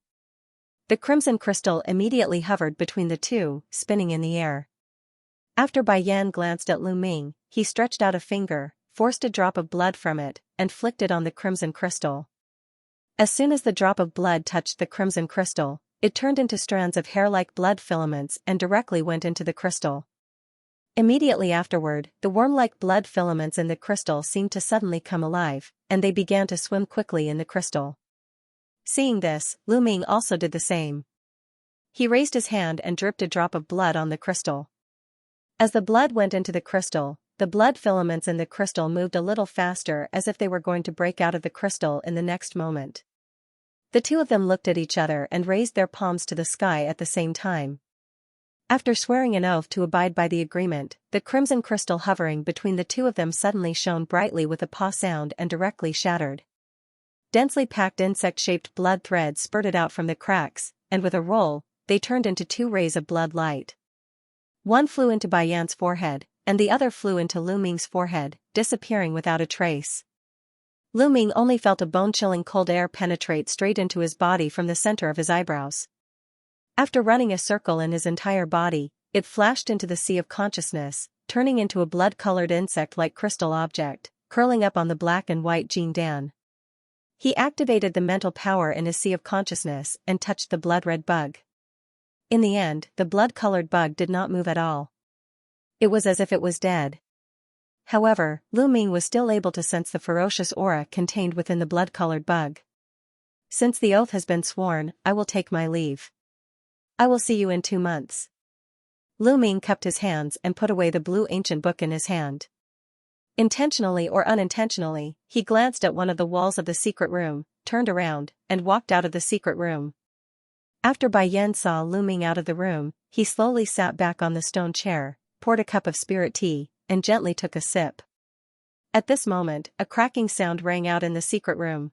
The crimson crystal immediately hovered between the two, spinning in the air. After Bai Yan glanced at Lu Ming, he stretched out a finger, forced a drop of blood from it, and flicked it on the crimson crystal. As soon as the drop of blood touched the crimson crystal, it turned into strands of hair-like blood filaments and directly went into the crystal. Immediately afterward, the worm-like blood filaments in the crystal seemed to suddenly come alive, and they began to swim quickly in the crystal. Seeing this, Lu Ming also did the same. He raised his hand and dripped a drop of blood on the crystal. As the blood went into the crystal, the blood filaments in the crystal moved a little faster, as if they were going to break out of the crystal in the next moment. The two of them looked at each other and raised their palms to the sky at the same time. After swearing an oath to abide by the agreement, the crimson crystal hovering between the two of them suddenly shone brightly with a paw sound and directly shattered. Densely packed insect-shaped blood threads spurted out from the cracks, and with a roll, they turned into 2 rays of blood light. One flew into Bai Yan's forehead, and the other flew into Lu Ming's forehead, disappearing without a trace. Lu Ming only felt a bone-chilling cold air penetrate straight into his body from the center of his eyebrows. After running a circle in his entire body, it flashed into the sea of consciousness, turning into a blood-colored insect-like crystal object, curling up on the black and white Jin Dan. He activated the mental power in his sea of consciousness and touched the blood-red bug. In the end, the blood-colored bug did not move at all. It was as if it was dead. However, Lu Ming was still able to sense the ferocious aura contained within the blood-colored bug. Since the oath has been sworn, I will take my leave. I will see you in 2 months. Lu Ming cupped his hands and put away the blue ancient book in his hand. Intentionally or unintentionally, he glanced at one of the walls of the secret room, turned around, and walked out of the secret room. After Bai Yan saw Lu Ming out of the room, he slowly sat back on the stone chair, poured a cup of spirit tea, and gently took a sip. At this moment, a cracking sound rang out in the secret room.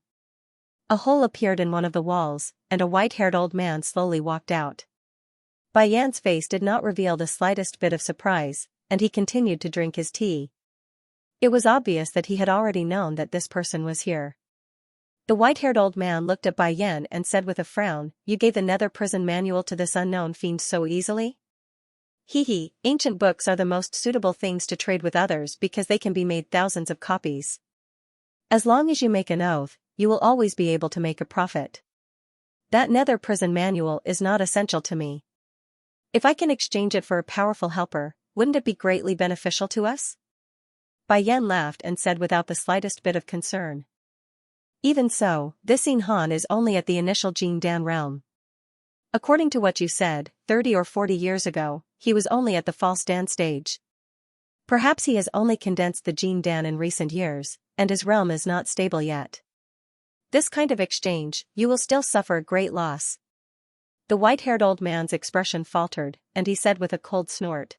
A hole appeared in one of the walls, and a white-haired old man slowly walked out. Bai Yan's face did not reveal the slightest bit of surprise, and he continued to drink his tea. It was obvious that he had already known that this person was here. The white-haired old man looked at Bai Yan and said with a frown, "You gave the nether prison manual to this unknown fiend so easily?" Hee, ancient books are the most suitable things to trade with others because they can be made thousands of copies. As long as you make an oath, you will always be able to make a profit. That nether prison manual is not essential to me. If I can exchange it for a powerful helper, wouldn't it be greatly beneficial to us? Bai Yan laughed and said without the slightest bit of concern. Even so, this Xianxia is only at the initial Jin Dan realm. According to what you said, 30 or 40 years ago, he was only at the false Dan stage. Perhaps he has only condensed the Jin Dan in recent years, and his realm is not stable yet. This kind of exchange, you will still suffer a great loss. The white-haired old man's expression faltered, and he said with a cold snort.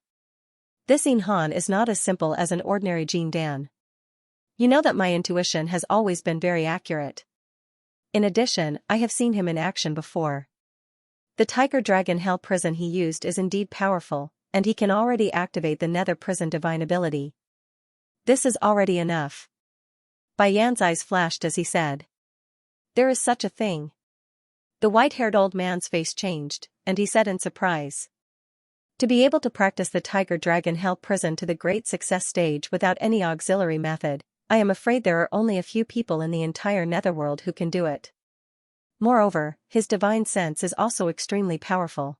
This Xianxia is not as simple as an ordinary Jin Dan. You know that my intuition has always been very accurate. In addition, I have seen him in action before. The Tiger Dragon Hell prison he used is indeed powerful, and he can already activate the nether prison divine ability. This is already enough. Bai Yan's eyes flashed as he said. There is such a thing. The white-haired old man's face changed, and he said in surprise. To be able to practice the Tiger Dragon Hell prison to the great success stage without any auxiliary method, I am afraid there are only a few people in the entire netherworld who can do it. Moreover, his divine sense is also extremely powerful.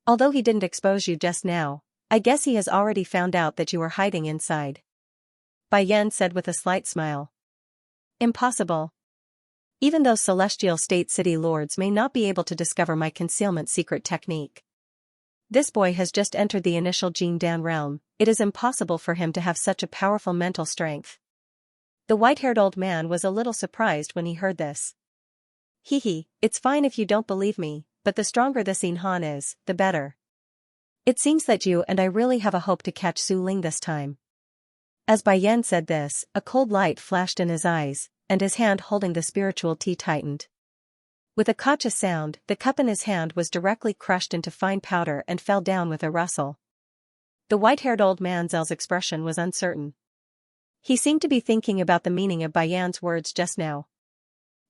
Although he didn't expose you just now, I guess he has already found out that you are hiding inside. Bai Yan said with a slight smile. Impossible. Even though celestial state city lords may not be able to discover my concealment secret technique. This boy has just entered the initial Jin Dan realm, it is impossible for him to have such a powerful mental strength. The white-haired old man was a little surprised when he heard this. It's fine if you don't believe me, but the stronger this Xianxia is, the better. It seems that you and I really have a hope to catch Su Ling this time. As Bai Yan said this, a cold light flashed in his eyes, and his hand holding the spiritual tea tightened. With a cautious sound, the cup in his hand was directly crushed into fine powder and fell down with a rustle. The white-haired old man's expression was uncertain. He seemed to be thinking about the meaning of Bai Yan's words just now.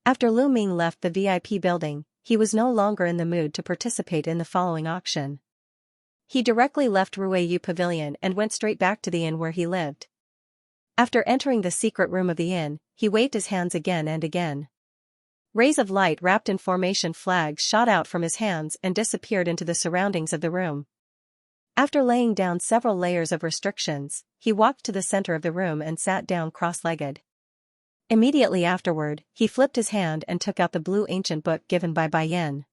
After Lu Ming left the VIP building, he was no longer in the mood to participate in the following auction. He directly left Ruiyu Pavilion and went straight back to the inn where he lived. After entering the secret room of the inn, he waved his hands again and again. Rays of light wrapped in formation flags shot out from his hands and disappeared into the surroundings of the room. After laying down several layers of restrictions, he walked to the center of the room and sat down cross-legged. Immediately afterward, he flipped his hand and took out the blue ancient book given by Bai Yan.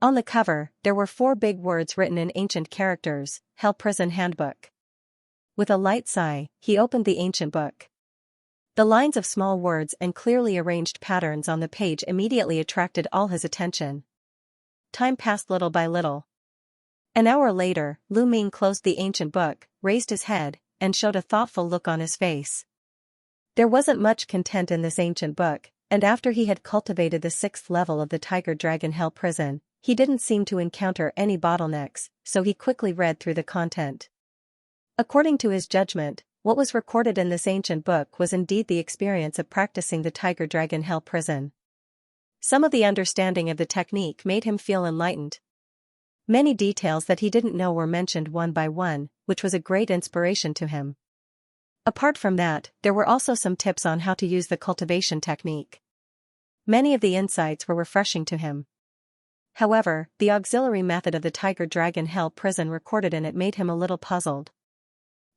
On the cover, there were 4 big words written in ancient characters, Hell Prison Handbook. With a light sigh, he opened the ancient book. The lines of small words and clearly arranged patterns on the page immediately attracted all his attention. Time passed little by little. An hour later, Lu Ming closed the ancient book, raised his head, and showed a thoughtful look on his face. There wasn't much content in this ancient book, and after he had cultivated the 6th level of the Tiger Dragon Hell prison, he didn't seem to encounter any bottlenecks, so he quickly read through the content. According to his judgment, what was recorded in this ancient book was indeed the experience of practicing the Tiger Dragon Hell prison. Some of the understanding of the technique made him feel enlightened. Many details that he didn't know were mentioned one by one, which was a great inspiration to him. Apart from that, there were also some tips on how to use the cultivation technique. Many of the insights were refreshing to him. However, the auxiliary method of the Tiger Dragon Hell prison recorded in it made him a little puzzled.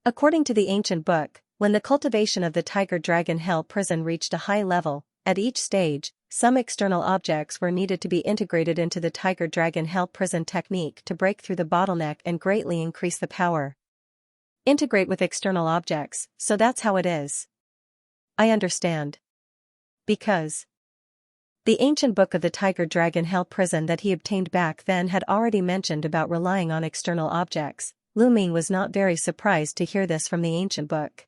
According to the ancient book, when the cultivation of the Tiger Dragon Hell prison reached a high level, at each stage, some external objects were needed to be integrated into the Tiger Dragon Hell prison technique to break through the bottleneck and greatly increase the power. Integrate with external objects, so that's how it is. I understand. Because the ancient book of the Tiger Dragon Hell prison that he obtained back then had already mentioned about relying on external objects. Lu Ming was not very surprised to hear this from the ancient book.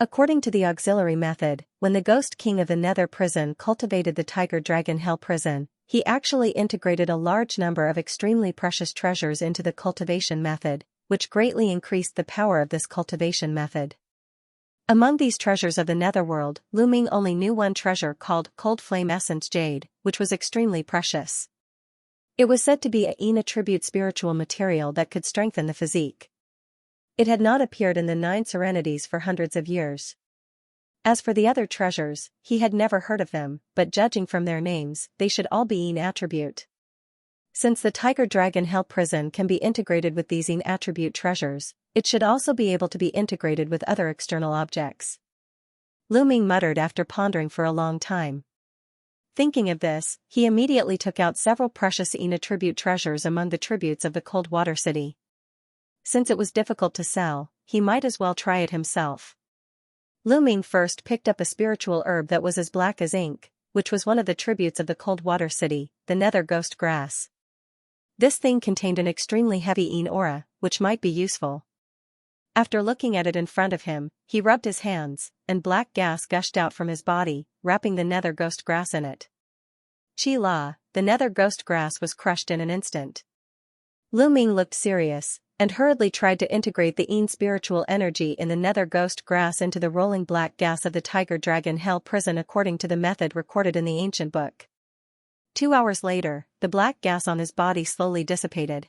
According to the auxiliary method, when the Ghost King of the Nether prison cultivated the Tiger Dragon Hell prison, he actually integrated a large number of extremely precious treasures into the cultivation method, which greatly increased the power of this cultivation method. Among these treasures of the Netherworld, Lu Ming only knew one treasure called Cold Flame Essence Jade, which was extremely precious. It was said to be a Yin attribute spiritual material that could strengthen the physique. It had not appeared in the 9 serenities for hundreds of years. As for the other treasures, he had never heard of them, but judging from their names, they should all be Yin attribute. Since the Tiger Dragon Hell prison can be integrated with these Yin attribute treasures, it should also be able to be integrated with other external objects. Lu Ming muttered after pondering for a long time. Thinking of this, he immediately took out several precious Yin attribute treasures among the tributes of the Cold Water City. Since it was difficult to sell, he might as well try it himself. Lu Ming first picked up a spiritual herb that was as black as ink, which was one of the tributes of the Cold Water City, the Nether Ghost Grass. This thing contained an extremely heavy Yin aura, which might be useful. After looking at it in front of him, he rubbed his hands, and black gas gushed out from his body, wrapping the Nether Ghost Grass in it. Chi La, the Nether Ghost Grass was crushed in an instant. Lu Ming looked serious, and hurriedly tried to integrate the Yin spiritual energy in the Nether Ghost Grass into the rolling black gas of the Tiger Dragon Hell prison according to the method recorded in the ancient book. 2 hours later, the black gas on his body slowly dissipated.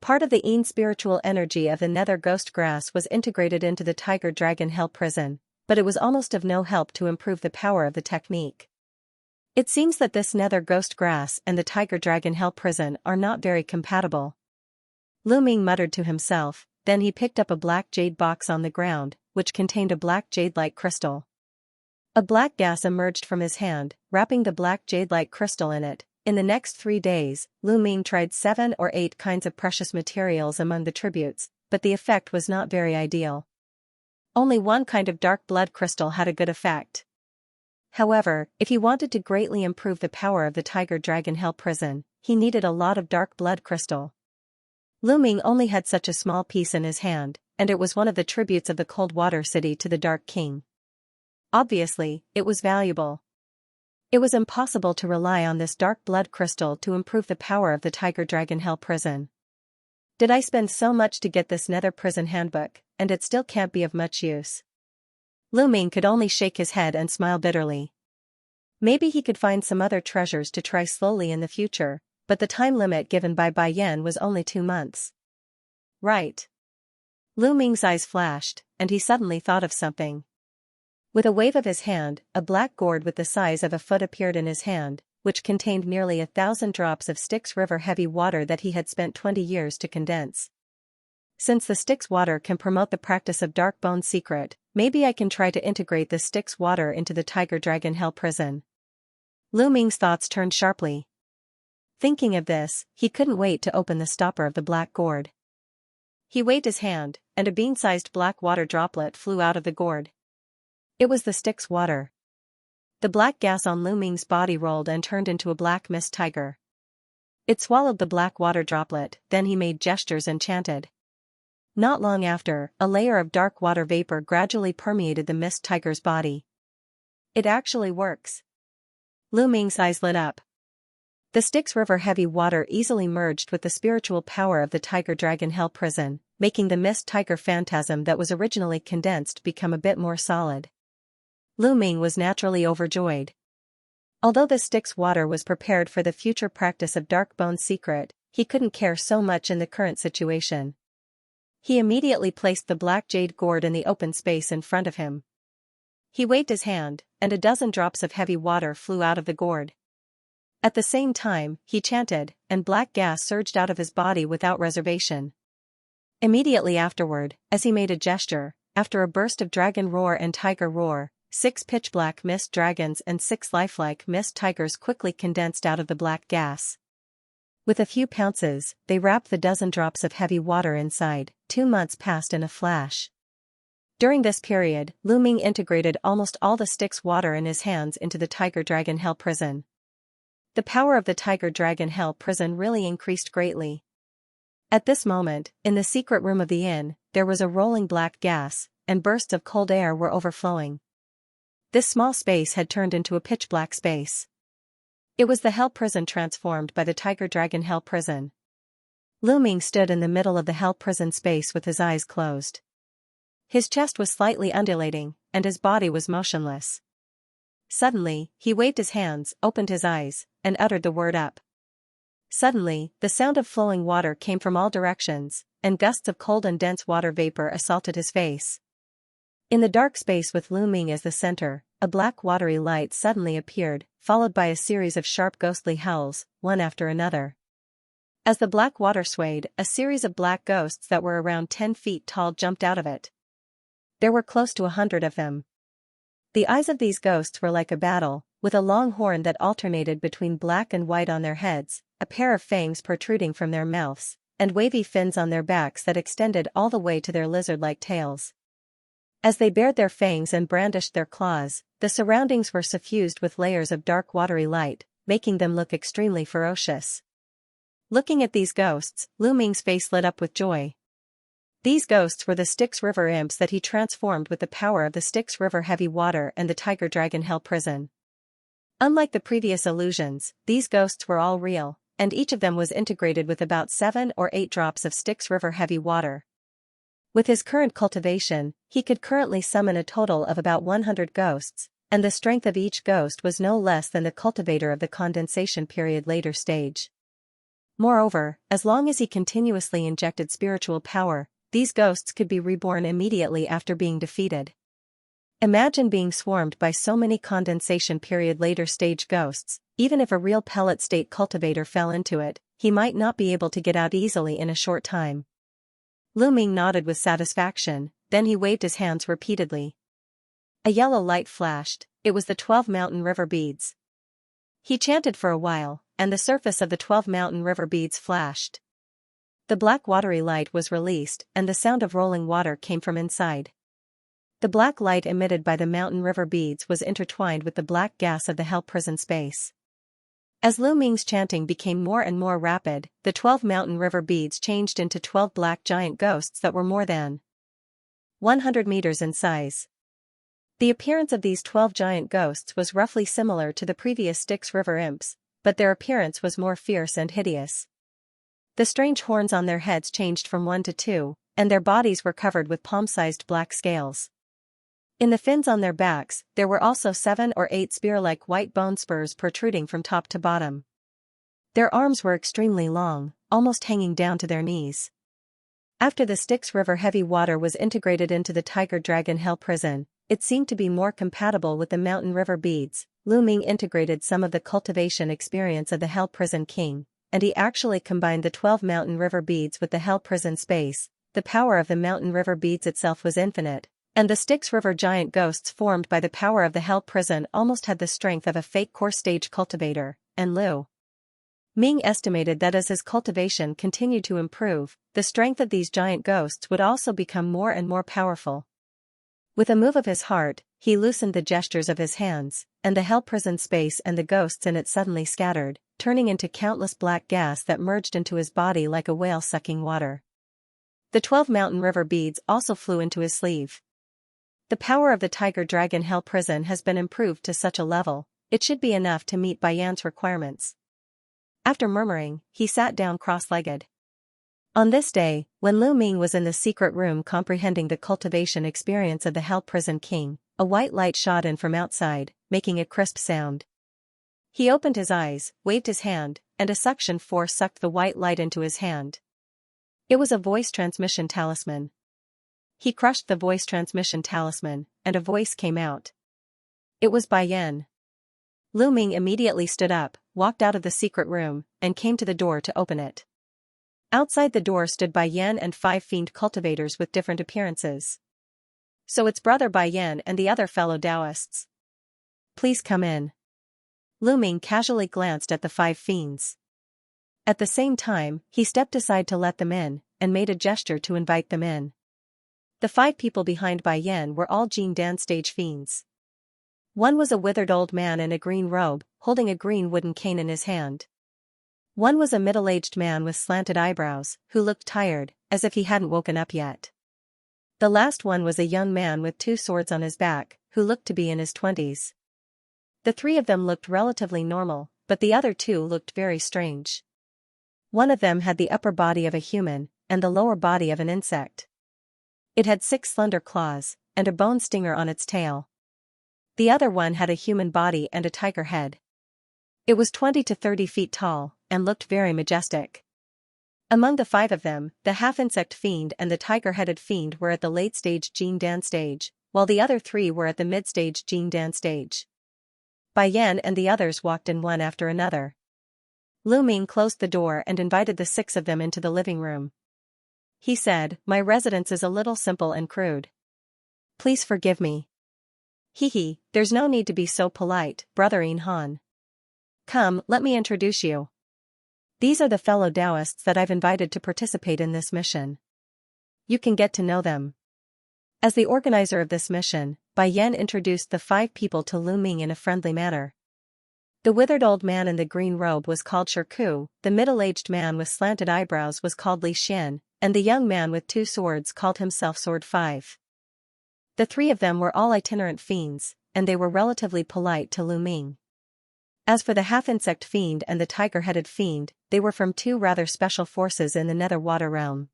Part of the Yin spiritual energy of the Nether Ghost Grass was integrated into the Tiger Dragon Hell prison, but it was almost of no help to improve the power of the technique. It seems that this Nether Ghost Grass and the Tiger Dragon Hell prison are not very compatible. Lu Ming muttered to himself, then he picked up a black jade box on the ground, which contained a black jade-like crystal. A black gas emerged from his hand, wrapping the black jade-like crystal in it. In the next 3 days, Lu Ming tried 7 or 8 kinds of precious materials among the tributes, but the effect was not very ideal. Only one kind of dark blood crystal had a good effect. However, if he wanted to greatly improve the power of the Tiger Dragon Hell prison, he needed a lot of dark blood crystal. Lu Ming only had such a small piece in his hand, and it was one of the tributes of the Cold Water City to the Dark King. Obviously, it was valuable. It was impossible to rely on this dark blood crystal to improve the power of the Tiger Dragon Hell prison. Did I spend so much to get this Nether prison handbook, and it still can't be of much use? Lu Ming could only shake his head and smile bitterly. Maybe he could find some other treasures to try slowly in the future, but the time limit given by Bai Yan was only 2 months. Right. Lu Ming's eyes flashed, and he suddenly thought of something. With a wave of his hand, a black gourd with the size of a foot appeared in his hand, which contained nearly 1,000 drops of Styx River heavy water that he had spent 20 years to condense. Since the Styx water can promote the practice of Dark Bone Secret, maybe I can try to integrate the Styx water into the Tiger Dragon Hell prison. Lu Ming's thoughts turned sharply. Thinking of this, he couldn't wait to open the stopper of the black gourd. He waved his hand, and a bean-sized black water droplet flew out of the gourd. It was the Styx water. The black gas on Lu Ming's body rolled and turned into a black mist tiger. It swallowed the black water droplet, then he made gestures and chanted. Not long after, a layer of dark water vapor gradually permeated the mist tiger's body. It actually works. Lu Ming's eyes lit up. The Styx River heavy water easily merged with the spiritual power of the Tiger Dragon Hell prison, making the mist tiger phantasm that was originally condensed become a bit more solid. Lu Ming was naturally overjoyed. Although the Styx water was prepared for the future practice of Dark Bone Secret, he couldn't care so much in the current situation. He immediately placed the black jade gourd in the open space in front of him. He waved his hand, and a dozen drops of heavy water flew out of the gourd. At the same time, he chanted, and black gas surged out of his body without reservation. Immediately afterward, as he made a gesture, after a burst of dragon roar and tiger roar, 6 pitch-black mist dragons and 6 lifelike mist tigers quickly condensed out of the black gas. With a few pounces, they wrapped the dozen drops of heavy water inside. 2 months passed in a flash. During this period, Lu Ming integrated almost all the Styx water in his hands into the Tiger Dragon Hell prison. The power of the Tiger Dragon Hell prison really increased greatly. At this moment, in the secret room of the inn, there was a rolling black gas, and bursts of cold air were overflowing. This small space had turned into a pitch-black space. It was the Hell Prison transformed by the Tiger Dragon Hell Prison. Lu Ming stood in the middle of the Hell Prison space with his eyes closed. His chest was slightly undulating, and his body was motionless. Suddenly, he waved his hands, opened his eyes, and uttered the word up. Suddenly, the sound of flowing water came from all directions, and gusts of cold and dense water vapor assaulted his face. In the dark space with Lu Ming as the center, a black watery light suddenly appeared, followed by a series of sharp ghostly howls, one after another. As the black water swayed, a series of black ghosts that were around 10 feet tall jumped out of it. There were close to 100 of them. The eyes of these ghosts were like a battle, with a long horn that alternated between black and white on their heads, a pair of fangs protruding from their mouths, and wavy fins on their backs that extended all the way to their lizard-like tails. As they bared their fangs and brandished their claws, the surroundings were suffused with layers of dark watery light, making them look extremely ferocious. Looking at these ghosts, Lu Ming's face lit up with joy. These ghosts were the Styx River imps that he transformed with the power of the Styx River heavy water and the Tiger Dragon Hell Prison. Unlike the previous illusions, these ghosts were all real, and each of them was integrated with about 7 or 8 drops of Styx River heavy water. With his current cultivation, he could currently summon a total of about 100 ghosts, and the strength of each ghost was no less than the cultivator of the condensation period later stage. Moreover, as long as he continuously injected spiritual power, these ghosts could be reborn immediately after being defeated. Imagine being swarmed by so many condensation period later stage ghosts. Even if a real pellet state cultivator fell into it, he might not be able to get out easily in a short time. Lu Ming nodded with satisfaction, then he waved his hands repeatedly. A yellow light flashed. It was the 12 mountain river beads. He chanted for a while, and the surface of the 12 mountain river beads flashed. The black watery light was released, and the sound of rolling water came from inside. The black light emitted by the mountain river beads was intertwined with the black gas of the Hell Prison space. As Lu Ming's chanting became more and more rapid, the 12 mountain river beads changed into 12 black giant ghosts that were more than 100 meters in size. The appearance of these 12 giant ghosts was roughly similar to the previous Styx River imps, but their appearance was more fierce and hideous. The strange horns on their heads changed from 1 to 2, and their bodies were covered with palm-sized black scales. In the fins on their backs, there were also 7 or 8 spear-like white bone spurs protruding from top to bottom. Their arms were extremely long, almost hanging down to their knees. After the Styx River heavy water was integrated into the Tiger Dragon Hell Prison, it seemed to be more compatible with the mountain river beads. Lu Ming integrated some of the cultivation experience of the Hell Prison King, and he actually combined the 12 mountain river beads with the Hell Prison space. The power of the mountain river beads itself was infinite, and the Styx River giant ghosts formed by the power of the Hell Prison almost had the strength of a fake core stage cultivator, and Lu Ming estimated that as his cultivation continued to improve, the strength of these giant ghosts would also become more and more powerful. With a move of his heart, he loosened the gestures of his hands, and the Hell Prison space and the ghosts in it suddenly scattered, turning into countless black gas that merged into his body like a whale sucking water. The 12 mountain river beads also flew into his sleeve. The power of the Tiger Dragon Hell Prison has been improved to such a level, it should be enough to meet Bai Yan's requirements. After murmuring, he sat down cross-legged. On this day, when Lu Ming was in the secret room comprehending the cultivation experience of the Hell Prison King, a white light shot in from outside, making a crisp sound. He opened his eyes, waved his hand, and a suction force sucked the white light into his hand. It was a voice transmission talisman. He crushed the voice transmission talisman, and a voice came out. It was Bai Yan. Lu Ming immediately stood up, walked out of the secret room, and came to the door to open it. Outside the door stood Bai Yan and 5 fiend cultivators with different appearances. So it's Brother Bai Yan and the other fellow Taoists. Please come in. Lu Ming casually glanced at the 5 fiends. At the same time, he stepped aside to let them in, and made a gesture to invite them in. The 5 people behind Bai Yan were all Jin Dan stage fiends. One was a withered old man in a green robe, holding a green wooden cane in his hand. One was a middle-aged man with slanted eyebrows, who looked tired, as if he hadn't woken up yet. The last one was a young man with 2 swords on his back, who looked to be in his 20s. The 3 of them looked relatively normal, but the other 2 looked very strange. One of them had the upper body of a human, and the lower body of an insect. It had 6 slender claws, and a bone stinger on its tail. The other one had a human body and a tiger head. It was 20 to 30 feet tall, and looked very majestic. Among the 5 of them, the half-insect fiend and the tiger-headed fiend were at the late-stage Jing Dan stage, while the other 3 were at the mid-stage Jing Dan stage. Bai Yan and the others walked in one after another. Lu Ming closed the door and invited the 6 of them into the living room. He said, "My residence is a little simple and crude. Please forgive me." "Hee, there's no need to be so polite, Brother In Han. Come, let me introduce you. These are the fellow Taoists that I've invited to participate in this mission. You can get to know them." As the organizer of this mission, Bai Yan introduced the 5 people to Lu Ming in a friendly manner. The withered old man in the green robe was called Shirku, the middle-aged man with slanted eyebrows was called Li Xian, and the young man with 2 swords called himself Sword 5. The 3 of them were all itinerant fiends, and they were relatively polite to Lu Ming. As for the half-insect fiend and the tiger-headed fiend, they were from 2 rather special forces in the nether water realm.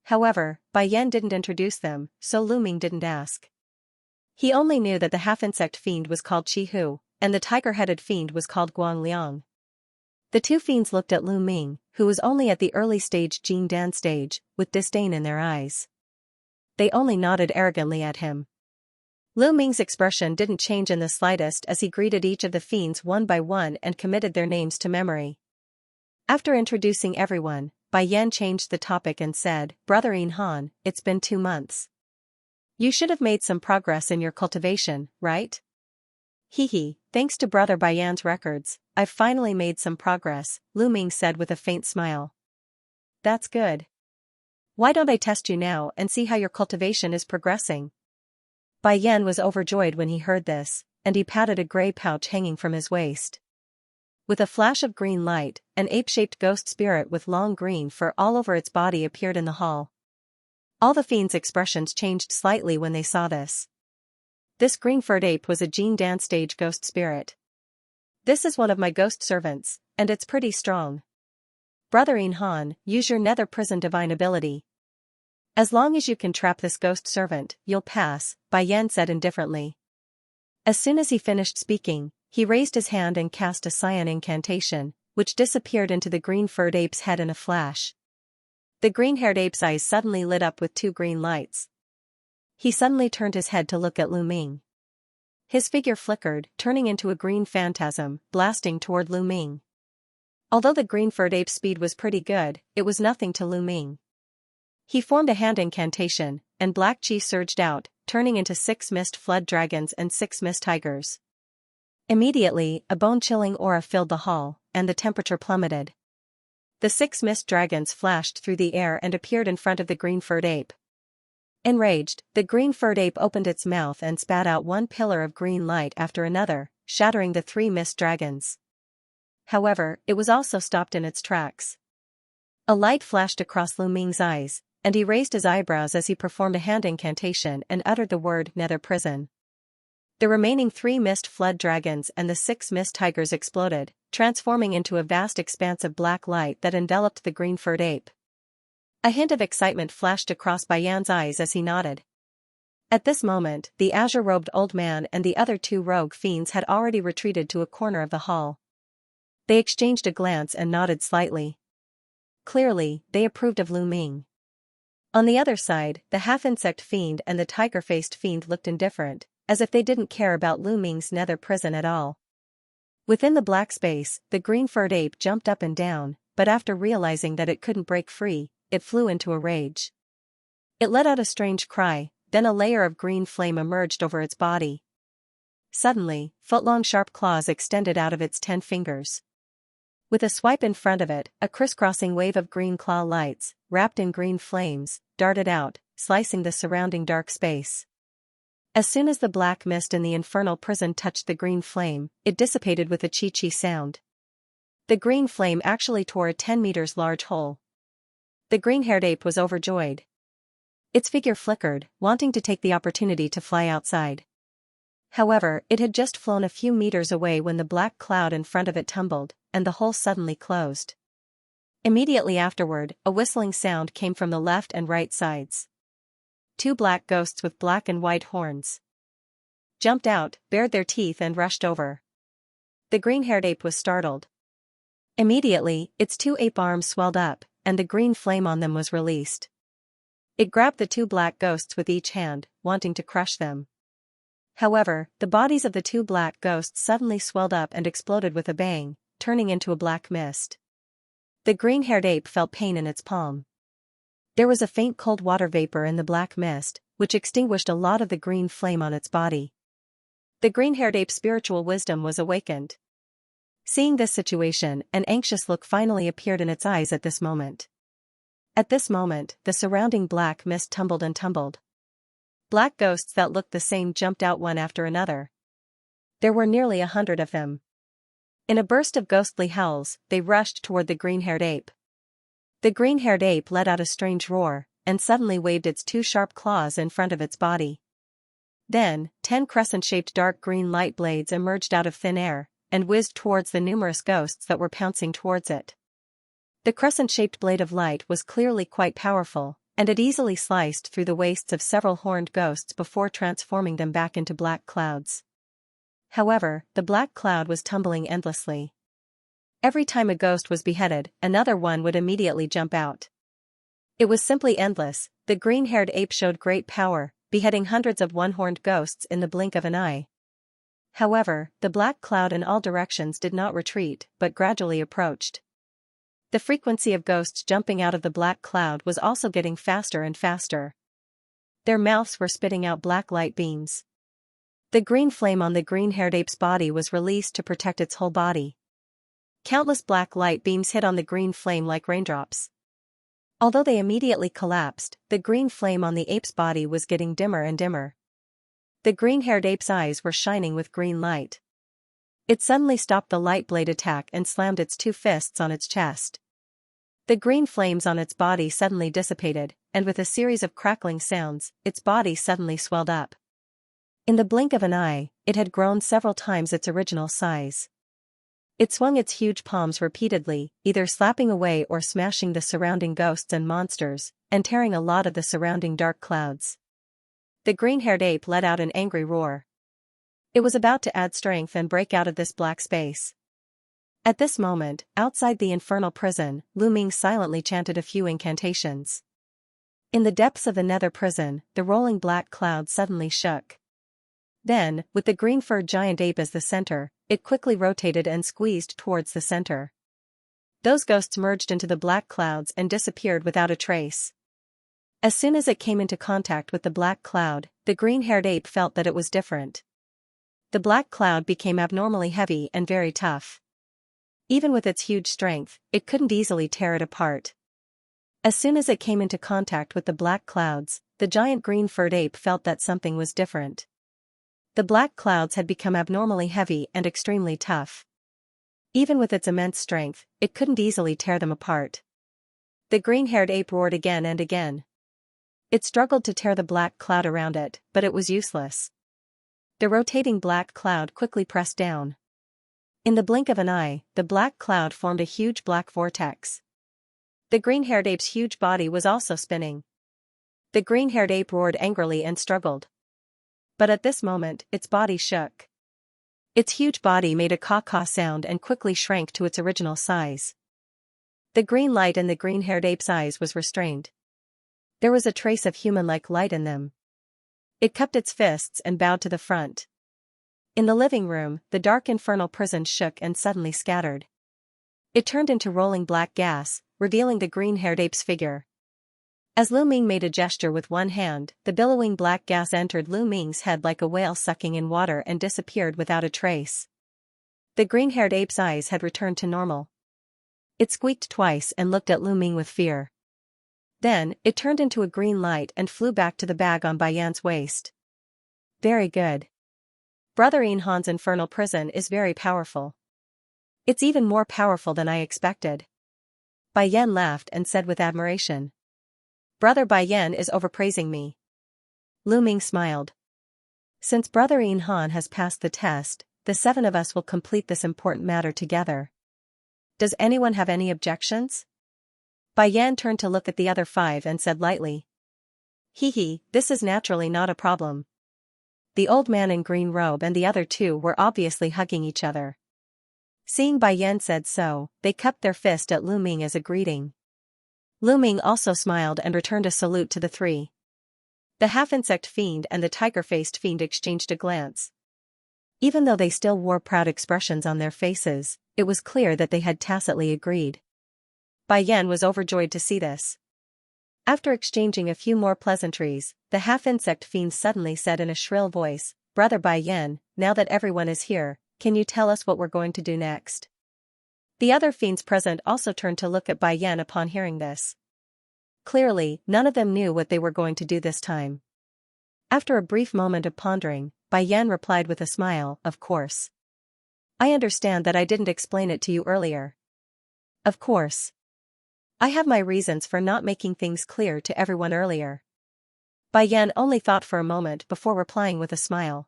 However, Bai Yan didn't introduce them, so Lu Ming didn't ask. He only knew that the half-insect fiend was called Chi Hu, and the tiger-headed fiend was called Guang Liang. The 2 fiends looked at Lu Ming, who was only at the early stage Jing Dan stage, with disdain in their eyes. They only nodded arrogantly at him. Lu Ming's expression didn't change in the slightest as he greeted each of the fiends one by one and committed their names to memory. After introducing everyone, Bai Yan changed the topic and said, "Brother In Han, it's been 2 months. You should have made some progress in your cultivation, right?" "Hee, thanks to Brother Bai Yan's records, I've finally made some progress," Lu Ming said with a faint smile. "That's good. Why don't I test you now and see how your cultivation is progressing?" Bai Yan was overjoyed when he heard this, and he patted a gray pouch hanging from his waist. With a flash of green light, an ape-shaped ghost spirit with long green fur all over its body appeared in the hall. All the fiends' expressions changed slightly when they saw this. This green-furred ape was a Jing Dan stage ghost spirit. "This is one of my ghost servants, and it's pretty strong. Brother In Han, use your nether prison divine ability. As long as you can trap this ghost servant, you'll pass," Bai Yan said indifferently. As soon as he finished speaking, he raised his hand and cast a cyan incantation, which disappeared into the green-furred ape's head in a flash. The green-haired ape's eyes suddenly lit up with 2 green lights. He suddenly turned his head to look at Lu Ming. His figure flickered, turning into a green phantasm, blasting toward Lu Ming. Although the green-furred ape's speed was pretty good, it was nothing to Lu Ming. He formed a hand incantation, and black chi surged out, turning into 6 mist flood dragons and 6 mist tigers. Immediately, a bone-chilling aura filled the hall, and the temperature plummeted. The 6 mist dragons flashed through the air and appeared in front of the green-furred ape. Enraged, the green-furred ape opened its mouth and spat out one pillar of green light after another, shattering the 3 mist dragons. However, it was also stopped in its tracks. A light flashed across Lu Ming's eyes, and he raised his eyebrows as he performed a hand incantation and uttered the word nether prison. The remaining 3 mist flood dragons and the 6 mist tigers exploded, transforming into a vast expanse of black light that enveloped the green-furred ape. A hint of excitement flashed across Bai Yan's eyes as he nodded. At this moment, the azure-robed old man and the other 2 rogue fiends had already retreated to a corner of the hall. They exchanged a glance and nodded slightly. Clearly, they approved of Lu Ming. On the other side, the half-insect fiend and the tiger-faced fiend looked indifferent, as if they didn't care about Lu Ming's nether prison at all. Within the black space, the green-furred ape jumped up and down, but after realizing that it couldn't break free, it flew into a rage. It let out a strange cry, then a layer of green flame emerged over its body. Suddenly, foot-long sharp claws extended out of its 10 fingers. With a swipe in front of it, a crisscrossing wave of green claw lights, wrapped in green flames, darted out, slicing the surrounding dark space. As soon as the black mist in the infernal prison touched the green flame, it dissipated with a chi-chi sound. The green flame actually tore a 10 meters large hole. The green-haired ape was overjoyed. Its figure flickered, wanting to take the opportunity to fly outside. However, it had just flown a few meters away when the black cloud in front of it tumbled, and the hole suddenly closed. Immediately afterward, a whistling sound came from the left and right sides. Two black ghosts with black and white horns jumped out, bared their teeth and rushed over. The green-haired ape was startled. Immediately, its two ape arms swelled up, and the green flame on them was released. It grabbed the two black ghosts with each hand, wanting to crush them. However, the bodies of the two black ghosts suddenly swelled up and exploded with a bang, turning into a black mist. The green-haired ape felt pain in its palm. There was a faint cold water vapor in the black mist, which extinguished a lot of the green flame on its body. The green-haired ape's spiritual wisdom was awakened. Seeing this situation, an anxious look finally appeared in its eyes at this moment. At this moment, the surrounding black mist tumbled and tumbled. Black ghosts that looked the same jumped out one after another. There were nearly 100 of them. In a burst of ghostly howls, they rushed toward the green-haired ape. The green-haired ape let out a strange roar, and suddenly waved its two sharp claws in front of its body. Then, 10 crescent-shaped dark green light blades emerged out of thin air, and whizzed towards the numerous ghosts that were pouncing towards it. The crescent-shaped blade of light was clearly quite powerful, and it easily sliced through the waists of several horned ghosts before transforming them back into black clouds. However, the black cloud was tumbling endlessly. Every time a ghost was beheaded, another one would immediately jump out. It was simply endless. The green-haired ape showed great power, beheading hundreds of one-horned ghosts in the blink of an eye. However, the black cloud in all directions did not retreat, but gradually approached. The frequency of ghosts jumping out of the black cloud was also getting faster and faster. Their mouths were spitting out black light beams. The green flame on the green-haired ape's body was released to protect its whole body. Countless black light beams hit on the green flame like raindrops. Although they immediately collapsed, the green flame on the ape's body was getting dimmer and dimmer. The green-haired ape's eyes were shining with green light. It suddenly stopped the light blade attack and slammed its two fists on its chest. The green flames on its body suddenly dissipated, and with a series of crackling sounds, its body suddenly swelled up. In the blink of an eye, it had grown several times its original size. It swung its huge palms repeatedly, either slapping away or smashing the surrounding ghosts and monsters, and tearing a lot of the surrounding dark clouds. The green-haired ape let out an angry roar. It was about to add strength and break out of this black space. At this moment, outside the infernal prison, Lu Ming silently chanted a few incantations. In the depths of the nether prison, the rolling black cloud suddenly shook. Then, with the green-furred giant ape as the center, it quickly rotated and squeezed towards the center. Those ghosts merged into the black clouds and disappeared without a trace. As soon as it came into contact with the black cloud, the green-haired ape felt that it was different. The black cloud became abnormally heavy and very tough. Even with its huge strength, it couldn't easily tear it apart. As soon as it came into contact with the black clouds, the giant green-furred ape felt that something was different. The black clouds had become abnormally heavy and extremely tough. Even with its immense strength, it couldn't easily tear them apart. The green-haired ape roared again and again. It struggled to tear the black cloud around it, but it was useless. The rotating black cloud quickly pressed down. In the blink of an eye, the black cloud formed a huge black vortex. The green-haired ape's huge body was also spinning. The green-haired ape roared angrily and struggled. But at this moment, its body shook. Its huge body made a caw-caw sound and quickly shrank to its original size. The green light in the green-haired ape's eyes was restrained. There was a trace of human-like light in them. It cupped its fists and bowed to the front. In the living room, the dark infernal prison shook and suddenly scattered. It turned into rolling black gas, revealing the green-haired ape's figure. As Lu Ming made a gesture with one hand, the billowing black gas entered Lu Ming's head like a whale sucking in water and disappeared without a trace. The green-haired ape's eyes had returned to normal. It squeaked twice and looked at Lu Ming with fear. Then, it turned into a green light and flew back to the bag on Bai Yan's waist. Very good. Brother Han's infernal prison is very powerful. It's even more powerful than I expected. Bai Yan laughed and said with admiration. Brother Bai Yan is overpraising me. Lu Ming smiled. Since Brother Yin Han has passed the test, the 7 of us will complete this important matter together. Does anyone have any objections? Bai Yan turned to look at the other 5 and said lightly. Hee, this is naturally not a problem. The old man in green robe and the other 2 were obviously hugging each other. Seeing Bai Yan said so, they cupped their fist at Lu Ming as a greeting. Lu Ming also smiled and returned a salute to the 3. The half-insect fiend and the tiger-faced fiend exchanged a glance. Even though they still wore proud expressions on their faces, it was clear that they had tacitly agreed. Bai Yan was overjoyed to see this. After exchanging a few more pleasantries, the half-insect fiend suddenly said in a shrill voice, Brother Bai Yan, now that everyone is here, can you tell us what we're going to do next? The other fiends present also turned to look at Bai Yan upon hearing this. Clearly, none of them knew what they were going to do this time. After a brief moment of pondering, Bai Yan replied with a smile, of course. I understand that I didn't explain it to you earlier. Of course. I have my reasons for not making things clear to everyone earlier. Bai Yan only thought for a moment before replying with a smile.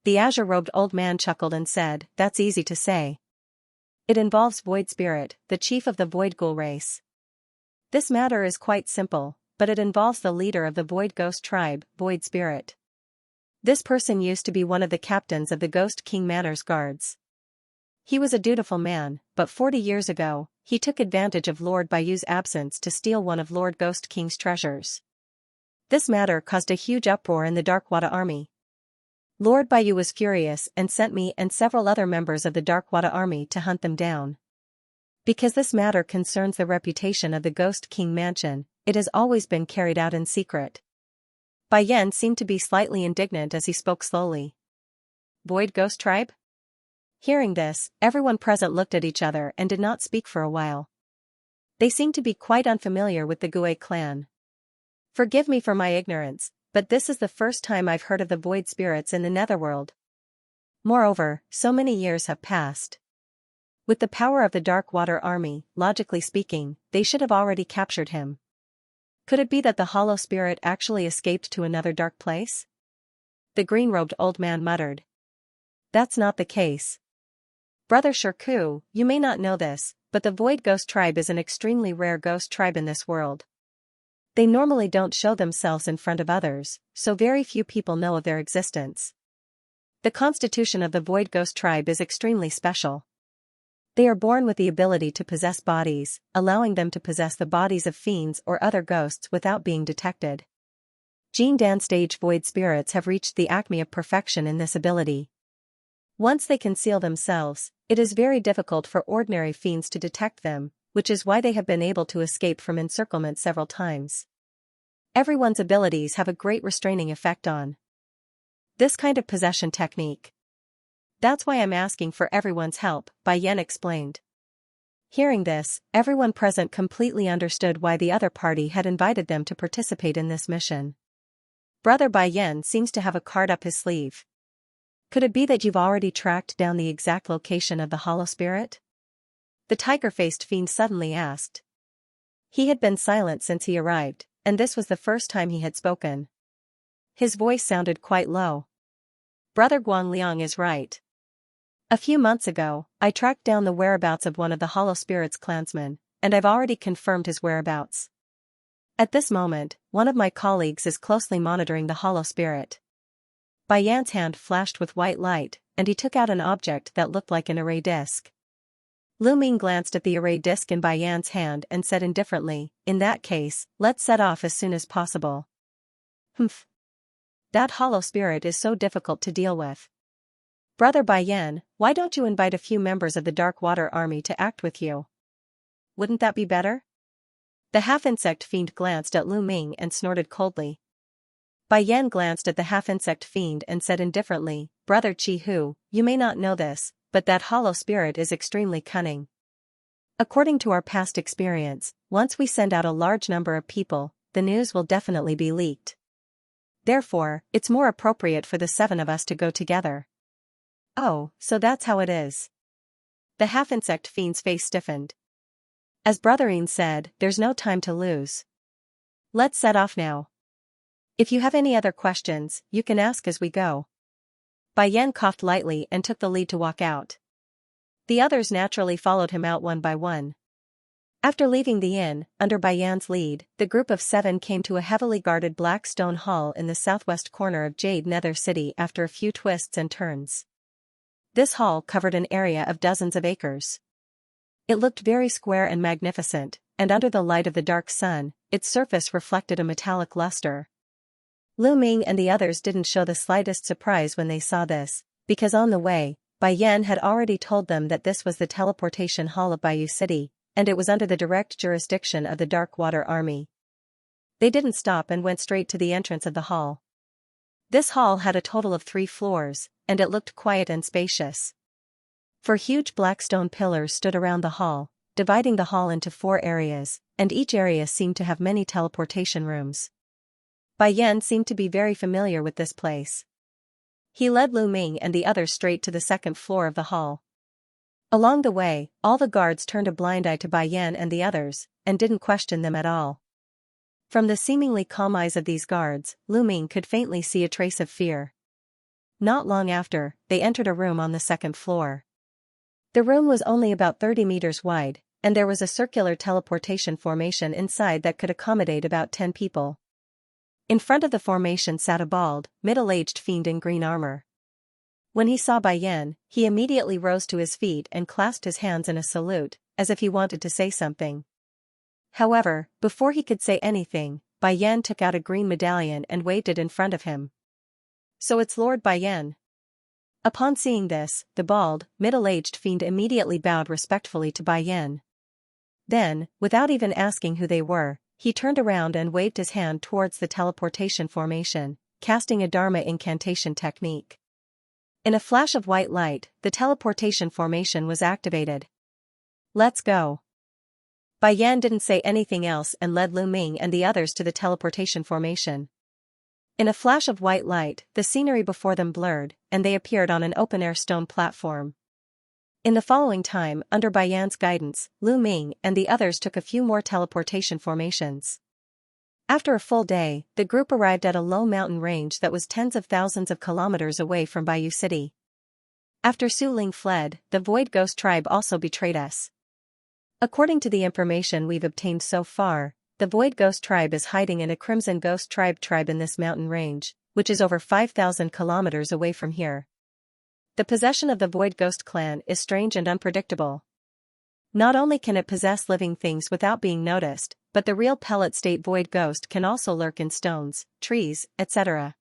The azure-robed old man chuckled and said, That's easy to say. It involves Void Spirit, the chief of the Void Ghoul race. This matter is quite simple, but it involves the leader of the Void Ghost tribe, Void Spirit. This person used to be one of the captains of the Ghost King Manor's guards. He was a dutiful man, but 40 years ago, he took advantage of Lord Baiyu's absence to steal one of Lord Ghost King's treasures. This matter caused a huge uproar in the Darkwada army. Lord Baiyu was furious and sent me and several other members of the Darkwada army to hunt them down. Because this matter concerns the reputation of the Ghost King Mansion, it has always been carried out in secret. Bai Yan seemed to be slightly indignant as he spoke slowly. Void Ghost Tribe? Hearing this, everyone present looked at each other and did not speak for a while. They seemed to be quite unfamiliar with the Gue clan. Forgive me for my ignorance, but this is the first time I've heard of the Void Spirits in the Netherworld. Moreover, so many years have passed. With the power of the Darkwater army, logically speaking, they should have already captured him. Could it be that the Hollow Spirit actually escaped to another dark place? The green-robed old man muttered. That's not the case. Brother Shirku, you may not know this, but the Void Ghost Tribe is an extremely rare ghost tribe in this world. They normally don't show themselves in front of others, so very few people know of their existence. The constitution of the Void Ghost Tribe is extremely special. They are born with the ability to possess bodies, allowing them to possess the bodies of fiends or other ghosts without being detected. Jin Dan stage Void Spirits have reached the acme of perfection in this ability. Once they conceal themselves, it is very difficult for ordinary fiends to detect them, which is why they have been able to escape from encirclement several times. Everyone's abilities have a great restraining effect on this kind of possession technique. That's why I'm asking for everyone's help, Bai Yan explained. Hearing this, everyone present completely understood why the other party had invited them to participate in this mission. Brother Bai Yan seems to have a card up his sleeve. Could it be that you've already tracked down the exact location of the Hollow Spirit? The tiger-faced fiend suddenly asked. He had been silent since he arrived, and this was the first time he had spoken. His voice sounded quite low. Brother Guan Liang is right. A few months ago, I tracked down the whereabouts of one of the Hollow Spirit's clansmen, and I've already confirmed his whereabouts. At this moment, one of my colleagues is closely monitoring the Hollow Spirit. Bai Yan's hand flashed with white light, and he took out an object that looked like an array disc. Lu Ming glanced at the array disc in Bai Yan's hand and said indifferently, in that case, let's set off as soon as possible. Humph. That Hollow Spirit is so difficult to deal with. Brother Bai Yan, why don't you invite a few members of the Darkwater army to act with you? Wouldn't that be better? The half-insect fiend glanced at Lu Ming and snorted coldly. Bai Yan glanced at the half-insect fiend and said indifferently, Brother Chi Hu, you may not know this, but that Hollow Spirit is extremely cunning. According to our past experience, once we send out a large number of people, the news will definitely be leaked. Therefore, it's more appropriate for the 7 of us to go together. Oh, so that's how it is. The half-insect fiend's face stiffened. As Brother Ian said, there's no time to lose. Let's set off now. If you have any other questions, you can ask as we go. Bai Yan coughed lightly and took the lead to walk out. The others naturally followed him out one by one. After leaving the inn, under Bai Yan's lead, the group of 7 came to a heavily guarded black stone hall in the southwest corner of Jade Nether City after a few twists and turns. This hall covered an area of dozens of acres. It looked very square and magnificent, and under the light of the dark sun, its surface reflected a metallic luster. Lu Ming and the others didn't show the slightest surprise when they saw this, because on the way, Bai Yan had already told them that this was the teleportation hall of Bayou City, and it was under the direct jurisdiction of the Dark Water Army. They didn't stop and went straight to the entrance of the hall. This hall had a total of 3 floors, and it looked quiet and spacious. 4 huge black stone pillars stood around the hall, dividing the hall into 4 areas, and each area seemed to have many teleportation rooms. Bai Yan seemed to be very familiar with this place. He led Lu Ming and the others straight to the 2nd floor of the hall. Along the way, all the guards turned a blind eye to Bai Yan and the others, and didn't question them at all. From the seemingly calm eyes of these guards, Lu Ming could faintly see a trace of fear. Not long after, they entered a room on the 2nd floor. The room was only about 30 meters wide, and there was a circular teleportation formation inside that could accommodate about 10 people. In front of the formation sat a bald, middle-aged fiend in green armor. When he saw Bai Yan, he immediately rose to his feet and clasped his hands in a salute, as if he wanted to say something. However, before he could say anything, Bai Yan took out a green medallion and waved it in front of him. "So it's Lord Bai Yan." Upon seeing this, the bald, middle-aged fiend immediately bowed respectfully to Bai Yan. Then, without even asking who they were, he turned around and waved his hand towards the teleportation formation, casting a Dharma incantation technique. In a flash of white light, the teleportation formation was activated. "Let's go." Bai Yan didn't say anything else and led Lu Ming and the others to the teleportation formation. In a flash of white light, the scenery before them blurred, and they appeared on an open-air stone platform. In the following time, under Bai Yan's guidance, Lu Ming and the others took a few more teleportation formations. After a full day, the group arrived at a low mountain range that was tens of thousands of kilometers away from Bayou City. After Su Ling fled, the Void Ghost tribe also betrayed us. According to the information we've obtained so far, the Void Ghost tribe is hiding in a Crimson Ghost tribe in this mountain range, which is over 5,000 kilometers away from here. The possession of the Void Ghost clan is strange and unpredictable. Not only can it possess living things without being noticed, but the real pellet state Void Ghost can also lurk in stones, trees, etc.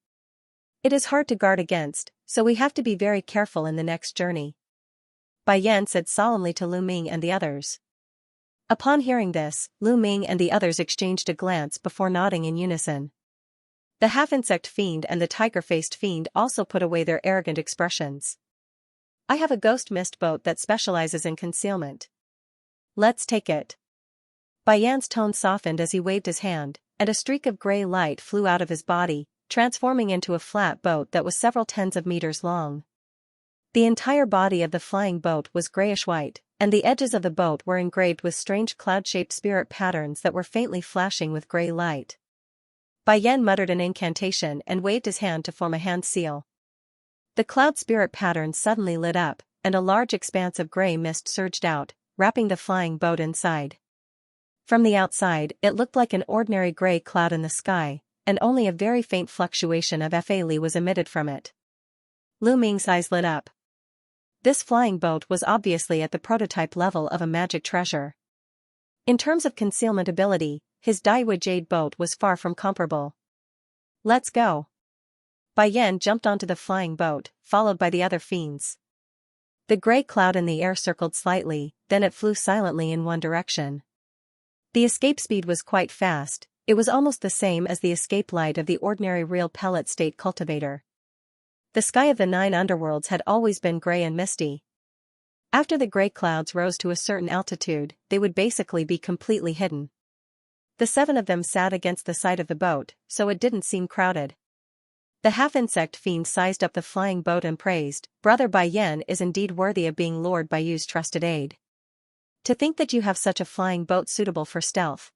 It is hard to guard against, so we have to be very careful in the next journey. Bai Yan said solemnly to Lu Ming and the others. Upon hearing this, Lu Ming and the others exchanged a glance before nodding in unison. The half-insect fiend and the tiger-faced fiend also put away their arrogant expressions. "I have a ghost mist boat that specializes in concealment. Let's take it." Bai Yan's tone softened as he waved his hand, and a streak of gray light flew out of his body, transforming into a flat boat that was several tens of meters long. The entire body of the flying boat was grayish-white, and the edges of the boat were engraved with strange cloud-shaped spirit patterns that were faintly flashing with gray light. Bai Yan muttered an incantation and waved his hand to form a hand seal. The cloud spirit patterns suddenly lit up, and a large expanse of gray mist surged out, wrapping the flying boat inside. From the outside, it looked like an ordinary gray cloud in the sky, and only a very faint fluctuation of Fa Li was emitted from it. Lu Ming's eyes lit up. This flying boat was obviously at the prototype level of a magic treasure. In terms of concealment ability, his Daiwa Jade boat was far from comparable. "Let's go." Bai Yan jumped onto the flying boat, followed by the other fiends. The gray cloud in the air circled slightly, then it flew silently in one direction. The escape speed was quite fast, it was almost the same as the escape light of the ordinary real pellet state cultivator. The sky of the 9 underworlds had always been gray and misty. After the gray clouds rose to a certain altitude, they would basically be completely hidden. The 7 of them sat against the side of the boat, so it didn't seem crowded. The half-insect fiend sized up the flying boat and praised, "Brother Bai Yan is indeed worthy of being Lord Baiu's trusted aide. To think that you have such a flying boat suitable for stealth.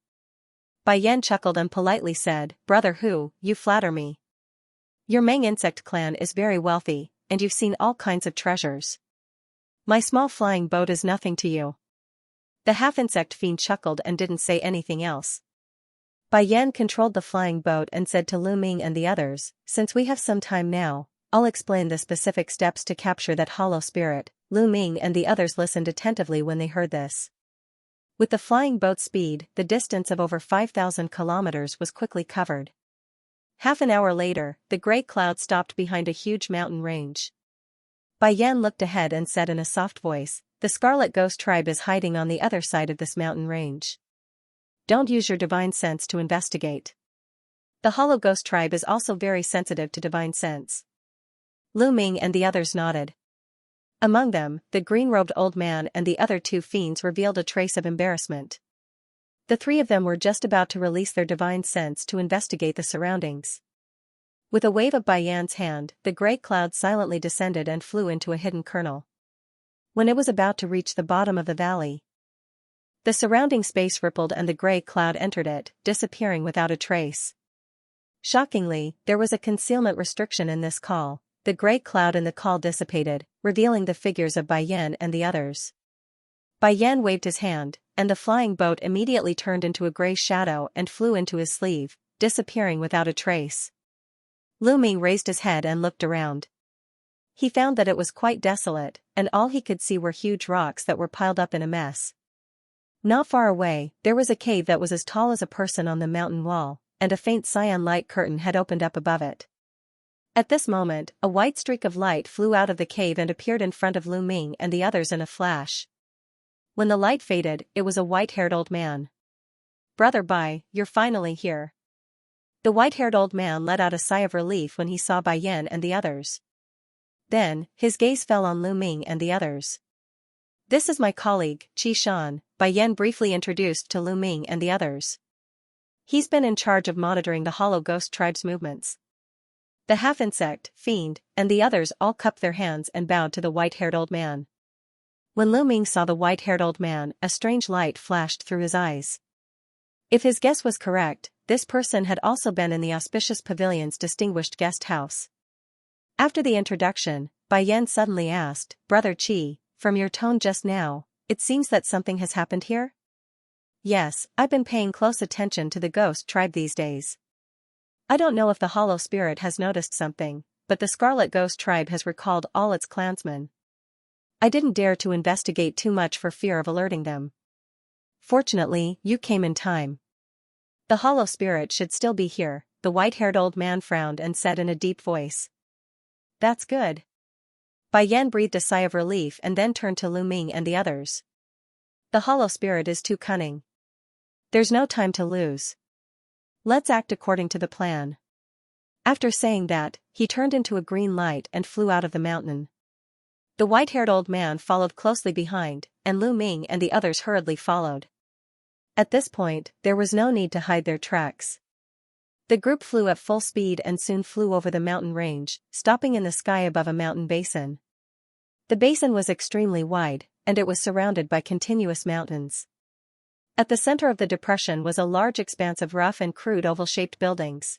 Bai Yan chuckled and politely said, "Brother Hu, you flatter me. Your Mang insect clan is very wealthy, and you've seen all kinds of treasures. My small flying boat is nothing to you." The half-insect fiend chuckled and didn't say anything else. Bai Yan controlled the flying boat and said to Lu Ming and the others, "Since we have some time now, I'll explain the specific steps to capture that hollow spirit." Lu Ming and the others listened attentively when they heard this. With the flying boat's speed, the distance of over 5,000 kilometers was quickly covered. Half an hour later, the gray cloud stopped behind a huge mountain range. Bai Yan looked ahead and said in a soft voice, "The Scarlet Ghost tribe is hiding on the other side of this mountain range. Don't use your divine sense to investigate. The Hollow Ghost tribe is also very sensitive to divine sense." Lu Ming and the others nodded. Among them, the green-robed old man and the other two fiends revealed a trace of embarrassment. The three of them were just about to release their divine sense to investigate the surroundings. With a wave of Bai Yan's hand, the gray cloud silently descended and flew into a hidden kernel. When it was about to reach the bottom of the valley, the surrounding space rippled and the gray cloud entered it, disappearing without a trace. Shockingly, there was a concealment restriction in this call. The gray cloud in the call dissipated, revealing the figures of Bai Yan and the others. Bai Yan waved his hand, and the flying boat immediately turned into a gray shadow and flew into his sleeve, disappearing without a trace. Lu Ming raised his head and looked around. He found that it was quite desolate, and all he could see were huge rocks that were piled up in a mess. Not far away, there was a cave that was as tall as a person on the mountain wall, and a faint cyan light curtain had opened up above it. At this moment, a white streak of light flew out of the cave and appeared in front of Lu Ming and the others in a flash. When the light faded, it was a white-haired old man. "Brother Bai, you're finally here." The white-haired old man let out a sigh of relief when he saw Bai Yan and the others. Then, his gaze fell on Lu Ming and the others. "This is my colleague, Qi Shan," Bai Yan briefly introduced to Lu Ming and the others. "He's been in charge of monitoring the Hollow Ghost tribe's movements." The half-insect, fiend, and the others all cupped their hands and bowed to the white-haired old man. When Lu Ming saw the white-haired old man, a strange light flashed through his eyes. If his guess was correct, this person had also been in the auspicious pavilion's distinguished guest house. After the introduction, Bai Yan suddenly asked, "Brother Qi, from your tone just now, it seems that something has happened here?" "Yes, I've been paying close attention to the ghost tribe these days. I don't know if the hollow spirit has noticed something, but the Scarlet Ghost tribe has recalled all its clansmen. I didn't dare to investigate too much for fear of alerting them. Fortunately, you came in time. The hollow spirit should still be here." The white-haired old man frowned and said in a deep voice. "That's good." Bai Yan breathed a sigh of relief and then turned to Lu Ming and the others. "The hollow spirit is too cunning. There's no time to lose. Let's act according to the plan." After saying that, he turned into a green light and flew out of the mountain. The white-haired old man followed closely behind, and Lu Ming and the others hurriedly followed. At this point, there was no need to hide their tracks. The group flew at full speed and soon flew over the mountain range, stopping in the sky above a mountain basin. The basin was extremely wide, and it was surrounded by continuous mountains. At the center of the depression was a large expanse of rough and crude oval-shaped buildings.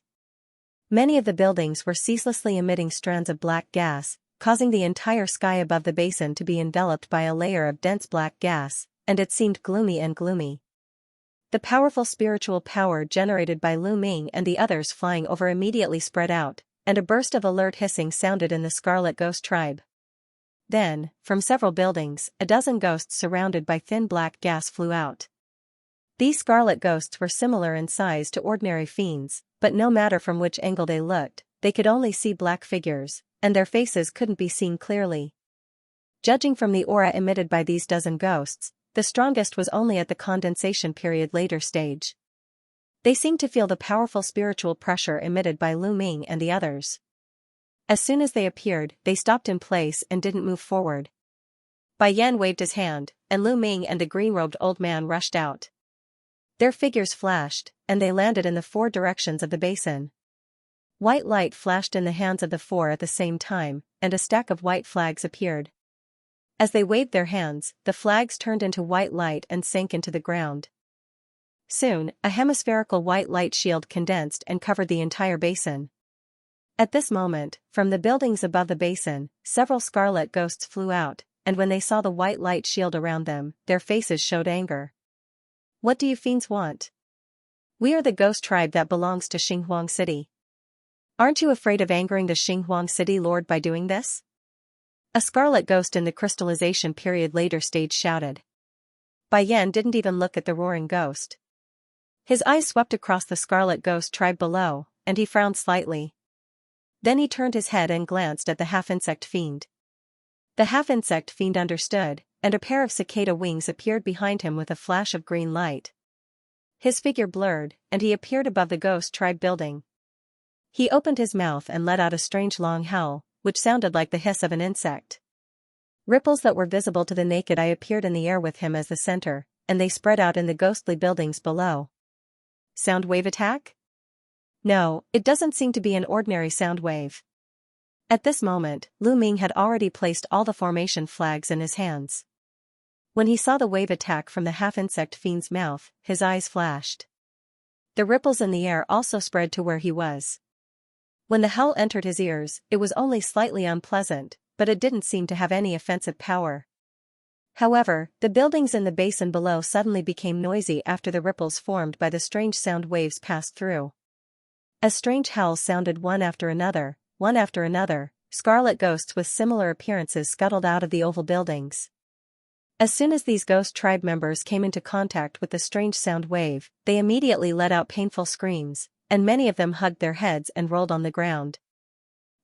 Many of the buildings were ceaselessly emitting strands of black gas, causing the entire sky above the basin to be enveloped by a layer of dense black gas, and it seemed gloomy and gloomy. The powerful spiritual power generated by Lu Ming and the others flying over immediately spread out, and a burst of alert hissing sounded in the Scarlet Ghost tribe. Then, from several buildings, a dozen ghosts surrounded by thin black gas flew out. These scarlet ghosts were similar in size to ordinary fiends, but no matter from which angle they looked, they could only see black figures, and their faces couldn't be seen clearly. Judging from the aura emitted by these dozen ghosts, the strongest was only at the condensation period later stage. They seemed to feel the powerful spiritual pressure emitted by Lu Ming and the others. As soon as they appeared, they stopped in place and didn't move forward. Bai Yan waved his hand, and Lu Ming and the green-robed old man rushed out. Their figures flashed, and they landed in the four directions of the basin. White light flashed in the hands of the four at the same time, and a stack of white flags appeared. As they waved their hands, the flags turned into white light and sank into the ground. Soon, a hemispherical white light shield condensed and covered the entire basin. At this moment, from the buildings above the basin, several scarlet ghosts flew out, and when they saw the white light shield around them, their faces showed anger. "What do you fiends want? We are the ghost tribe that belongs to Xinhuang City. Aren't you afraid of angering the Xinhuang City Lord by doing this?" A scarlet ghost in the crystallization period later stage shouted. Bai Yan didn't even look at the roaring ghost. His eyes swept across the scarlet ghost tribe below, and he frowned slightly. Then he turned his head and glanced at the half-insect fiend. The half-insect fiend understood, and a pair of cicada wings appeared behind him with a flash of green light. His figure blurred, and he appeared above the ghost tribe building. He opened his mouth and let out a strange long howl, which sounded like the hiss of an insect. Ripples that were visible to the naked eye appeared in the air with him as the center, and they spread out in the ghostly buildings below. Sound wave attack? No, it doesn't seem to be an ordinary sound wave. At this moment, Lu Ming had already placed all the formation flags in his hands. When he saw the wave attack from the half-insect fiend's mouth, his eyes flashed. The ripples in the air also spread to where he was. When the howl entered his ears, it was only slightly unpleasant, but it didn't seem to have any offensive power. However, the buildings in the basin below suddenly became noisy after the ripples formed by the strange sound waves passed through. As strange howls sounded one after another, scarlet ghosts with similar appearances scuttled out of the oval buildings. As soon as these ghost tribe members came into contact with the strange sound wave, they immediately let out painful screams, and many of them hugged their heads and rolled on the ground.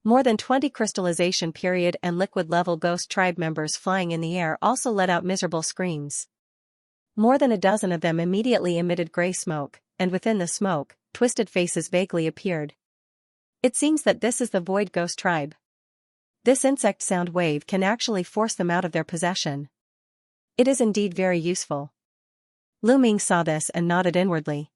More than 20 crystallization period and liquid level ghost tribe members flying in the air also let out miserable screams. More than a dozen of them immediately emitted gray smoke, and within the smoke, twisted faces vaguely appeared. It seems that this is the Void Ghost Tribe. This insect sound wave can actually force them out of their possession. It is indeed very useful. Lu Ming saw this and nodded inwardly.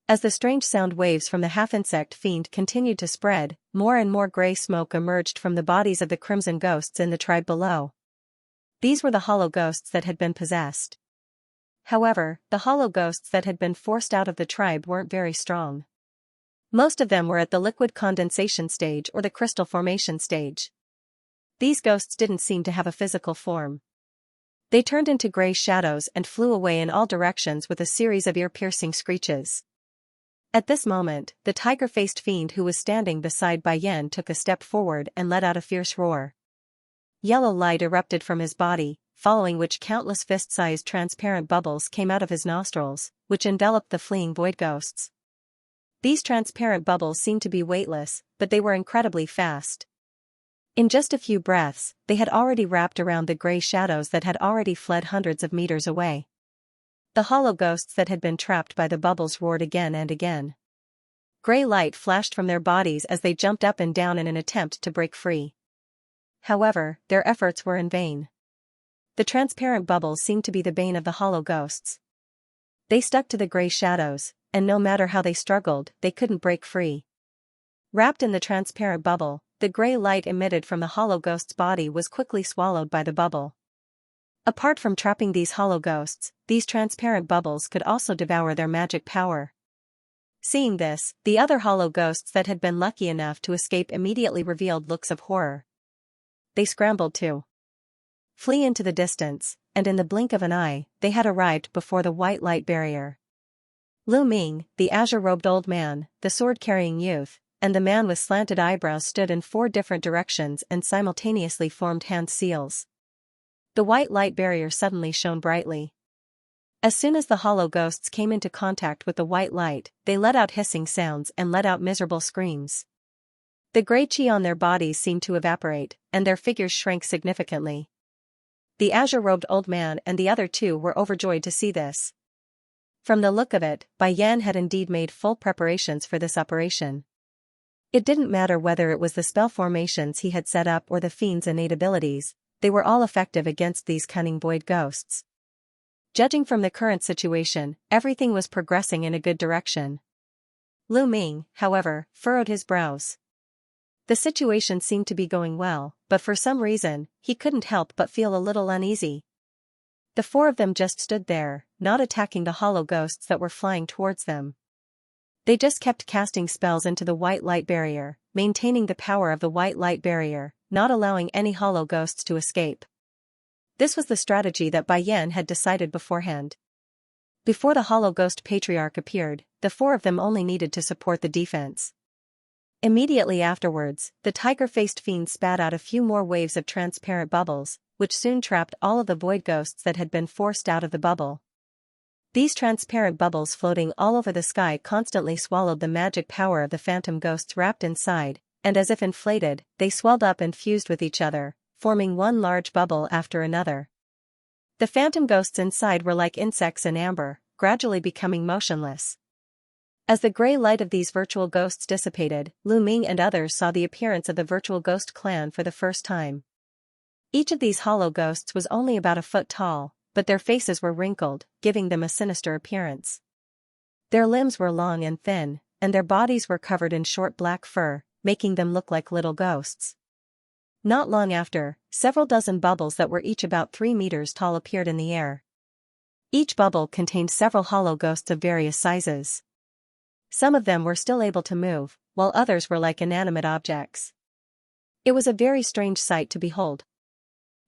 As the strange sound waves from the half-insect fiend continued to spread, more and more gray smoke emerged from the bodies of the crimson ghosts in the tribe below. These were the hollow ghosts that had been possessed. However, the hollow ghosts that had been forced out of the tribe weren't very strong. Most of them were at the liquid condensation stage or the crystal formation stage. These ghosts didn't seem to have a physical form. They turned into gray shadows and flew away in all directions with a series of ear-piercing screeches. At this moment, the tiger-faced fiend who was standing beside Bai Yan took a step forward and let out a fierce roar. Yellow light erupted from his body, following which countless fist-sized transparent bubbles came out of his nostrils, which enveloped the fleeing void ghosts. These transparent bubbles seemed to be weightless, but they were incredibly fast. In just a few breaths, they had already wrapped around the gray shadows that had already fled hundreds of meters away. The hollow ghosts that had been trapped by the bubbles roared again and again. Gray light flashed from their bodies as they jumped up and down in an attempt to break free. However, their efforts were in vain. The transparent bubbles seemed to be the bane of the hollow ghosts. They stuck to the gray shadows, and no matter how they struggled, they couldn't break free. Wrapped in the transparent bubble, the gray light emitted from the hollow ghost's body was quickly swallowed by the bubble. Apart from trapping these hollow ghosts, these transparent bubbles could also devour their magic power. Seeing this, the other hollow ghosts that had been lucky enough to escape immediately revealed looks of horror. They scrambled to flee into the distance, and in the blink of an eye, they had arrived before the white light barrier. Lu Ming, the azure-robed old man, the sword-carrying youth, and the man with slanted eyebrows stood in 4 different directions and simultaneously formed hand seals. The white light barrier suddenly shone brightly. As soon as the hollow ghosts came into contact with the white light, they let out hissing sounds and let out miserable screams. The gray chi on their bodies seemed to evaporate, and their figures shrank significantly. The azure-robed old man and the other 2 were overjoyed to see this. From the look of it, Bai Yan had indeed made full preparations for this operation. It didn't matter whether it was the spell formations he had set up or the fiend's innate abilities, they were all effective against these cunning void ghosts. Judging from the current situation, everything was progressing in a good direction. Lu Ming, however, furrowed his brows. The situation seemed to be going well, but for some reason, he couldn't help but feel a little uneasy. The four of them just stood there, not attacking the hollow ghosts that were flying towards them. They just kept casting spells into the white light barrier, maintaining the power of the white light barrier, not allowing any hollow ghosts to escape. This was the strategy that Bai Yan had decided beforehand. Before the hollow ghost patriarch appeared, the four of them only needed to support the defense. Immediately afterwards, the tiger-faced fiend spat out a few more waves of transparent bubbles, which soon trapped all of the void ghosts that had been forced out of the bubble. These transparent bubbles floating all over the sky constantly swallowed the magic power of the phantom ghosts wrapped inside, and as if inflated, they swelled up and fused with each other, forming one large bubble after another. The phantom ghosts inside were like insects in amber, gradually becoming motionless. As the gray light of these virtual ghosts dissipated, Lu Ming and others saw the appearance of the virtual ghost clan for the first time. Each of these hollow ghosts was only about a foot tall, but their faces were wrinkled, giving them a sinister appearance. Their limbs were long and thin, and their bodies were covered in short black fur, making them look like little ghosts. Not long after, several dozen bubbles that were each about 3 meters tall appeared in the air. Each bubble contained several hollow ghosts of various sizes. Some of them were still able to move, while others were like inanimate objects. It was a very strange sight to behold.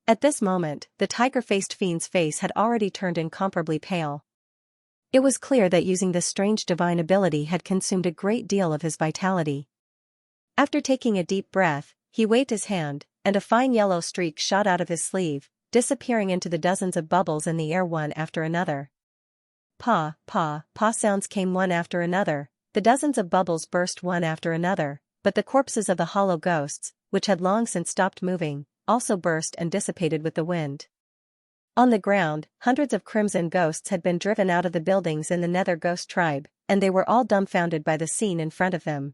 At this moment, the tiger-faced fiend's face had already turned incomparably pale. It was clear that using this strange divine ability had consumed a great deal of his vitality. After taking a deep breath, he waved his hand, and a fine yellow streak shot out of his sleeve, disappearing into the dozens of bubbles in the air one after another. Pa, pa, pa sounds came one after another. The dozens of bubbles burst one after another, but the corpses of the hollow ghosts, which had long since stopped moving, also burst and dissipated with the wind. On the ground, hundreds of crimson ghosts had been driven out of the buildings in the Nether Ghost tribe, and they were all dumbfounded by the scene in front of them.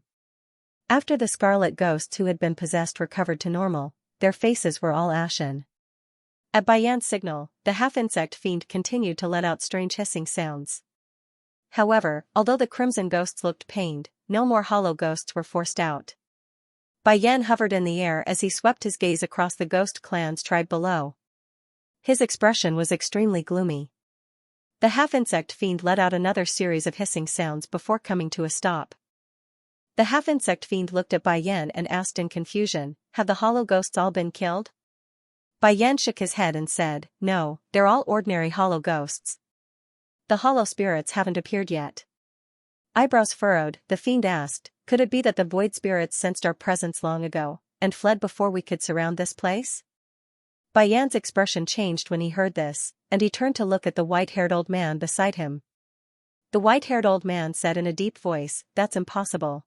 After the scarlet ghosts who had been possessed recovered to normal, their faces were all ashen. At Bai Yan's signal, the half-insect fiend continued to let out strange hissing sounds. However, although the crimson ghosts looked pained, no more hollow ghosts were forced out. Bai Yan hovered in the air as he swept his gaze across the ghost clan's tribe below. His expression was extremely gloomy. The half-insect fiend let out another series of hissing sounds before coming to a stop. The half-insect fiend looked at Bai Yan and asked in confusion, "Have the hollow ghosts all been killed?" Bai Yan shook his head and said, "No, they're all ordinary hollow ghosts. The hollow spirits haven't appeared yet." Eyebrows furrowed, the fiend asked, "Could it be that the void spirits sensed our presence long ago, and fled before we could surround this place?" Bai Yan's expression changed when he heard this, and he turned to look at the white-haired old man beside him. The white-haired old man said in a deep voice, "That's impossible.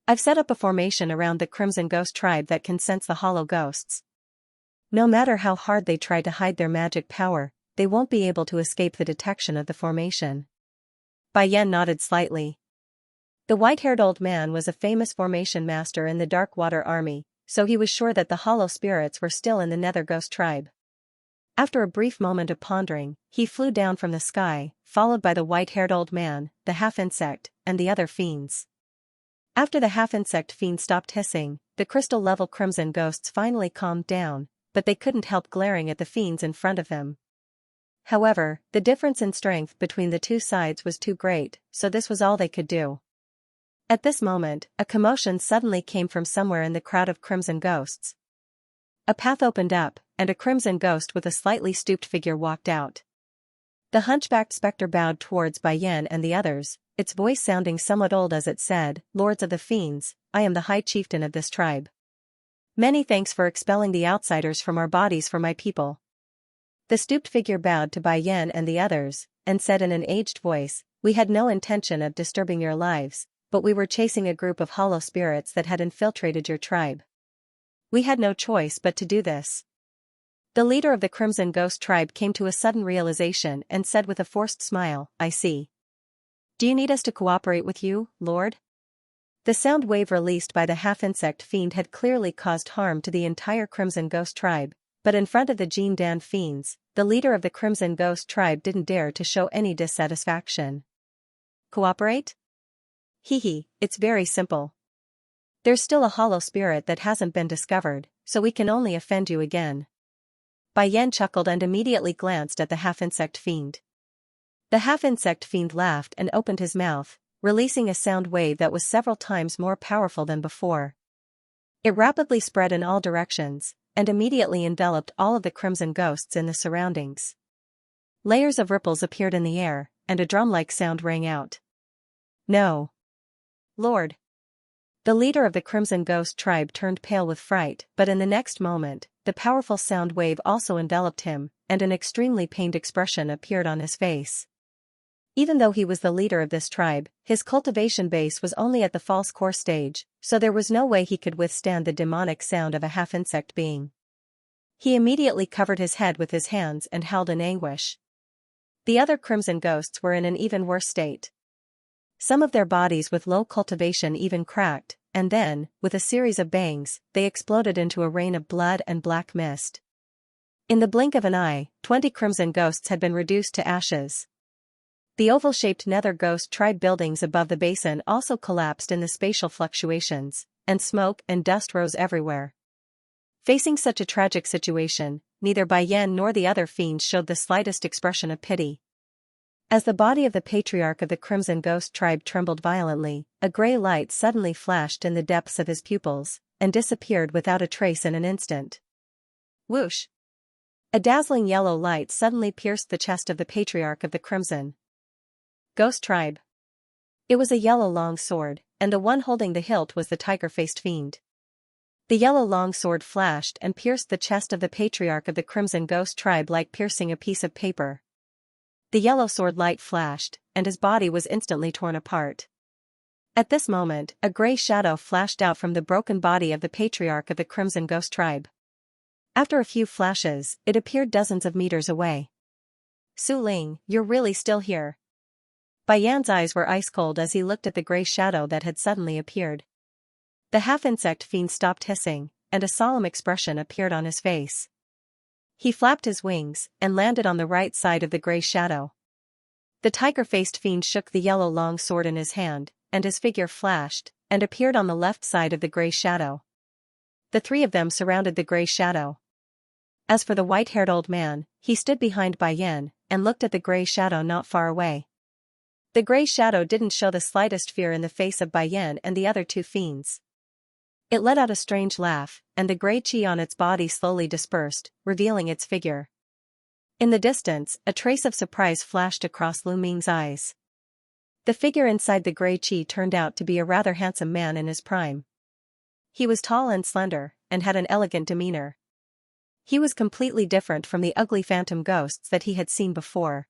I've set up a formation around the Crimson Ghost tribe that can sense the hollow ghosts. No matter how hard they try to hide their magic power, they won't be able to escape the detection of the formation." Bai Yan nodded slightly. The white-haired old man was a famous formation master in the Darkwater army, so he was sure that the hollow spirits were still in the Nether Ghost tribe. After a brief moment of pondering, he flew down from the sky, followed by the white-haired old man, the half-insect, and the other fiends. After the half-insect fiend stopped hissing, the crystal-level crimson ghosts finally calmed down, but they couldn't help glaring at the fiends in front of them. However, the difference in strength between the two sides was too great, so this was all they could do. At this moment, a commotion suddenly came from somewhere in the crowd of crimson ghosts. A path opened up, and a crimson ghost with a slightly stooped figure walked out. The hunchbacked specter bowed towards Bai Yan and the others, its voice sounding somewhat old as it said, "Lords of the Fiends, I am the High Chieftain of this tribe. Many thanks for expelling the outsiders from our bodies for my people." The stooped figure bowed to Bai Yan and the others, and said in an aged voice, "We had no intention of disturbing your lives, but we were chasing a group of hollow spirits that had infiltrated your tribe. We had no choice but to do this." The leader of the Crimson Ghost tribe came to a sudden realization and said with a forced smile, "I see. Do you need us to cooperate with you, Lord?" The sound wave released by the half-insect fiend had clearly caused harm to the entire Crimson Ghost tribe, but in front of the Jin Dan fiends, the leader of the Crimson Ghost tribe didn't dare to show any dissatisfaction. "Cooperate? Hee, it's very simple. There's still a hollow spirit that hasn't been discovered, so we can only offend you again. Bai Yan chuckled and immediately glanced at the half-insect fiend. The half-insect fiend laughed and opened his mouth, releasing a sound wave that was several times more powerful than before. It rapidly spread in all directions, and immediately enveloped all of the crimson ghosts in the surroundings. Layers of ripples appeared in the air, and a drum-like sound rang out. No. Lord. The leader of the Crimson Ghost tribe turned pale with fright, but in the next moment, the powerful sound wave also enveloped him, and an extremely pained expression appeared on his face. Even though he was the leader of this tribe, his cultivation base was only at the false core stage, so there was no way he could withstand the demonic sound of a half-insect being. He immediately covered his head with his hands and howled in anguish. The other Crimson Ghosts were in an even worse state. Some of their bodies with low cultivation even cracked, and then, with a series of bangs, they exploded into a rain of blood and black mist. In the blink of an eye, 20 Crimson Ghosts had been reduced to ashes. The oval-shaped Nether Ghost tribe buildings above the basin also collapsed in the spatial fluctuations, and smoke and dust rose everywhere. Facing such a tragic situation, neither Bai Yan nor the other fiends showed the slightest expression of pity. As the body of the patriarch of the Crimson Ghost tribe trembled violently, a gray light suddenly flashed in the depths of his pupils, and disappeared without a trace in an instant. Whoosh! A dazzling yellow light suddenly pierced the chest of the patriarch of the Crimson Ghost tribe. It was a yellow long sword, and the one holding the hilt was the tiger-faced fiend. The yellow long sword flashed and pierced the chest of the patriarch of the Crimson Ghost tribe like piercing a piece of paper. The yellow sword light flashed, and his body was instantly torn apart. At this moment, a gray shadow flashed out from the broken body of the patriarch of the Crimson Ghost tribe. After a few flashes, it appeared dozens of meters away. Su Ling, you're really still here. Bai Yan's eyes were ice-cold as he looked at the gray shadow that had suddenly appeared. The half-insect fiend stopped hissing, and a solemn expression appeared on his face. He flapped his wings, and landed on the right side of the gray shadow. The tiger-faced fiend shook the yellow long sword in his hand, and his figure flashed, and appeared on the left side of the gray shadow. The three of them surrounded the gray shadow. As for the white-haired old man, he stood behind Bai Yan, and looked at the gray shadow not far away. The gray shadow didn't show the slightest fear in the face of Bai Yan and the other two fiends. It let out a strange laugh, and the gray chi on its body slowly dispersed, revealing its figure. In the distance, a trace of surprise flashed across Lu Ming's eyes. The figure inside the gray chi turned out to be a rather handsome man in his prime. He was tall and slender, and had an elegant demeanor. He was completely different from the ugly phantom ghosts that he had seen before.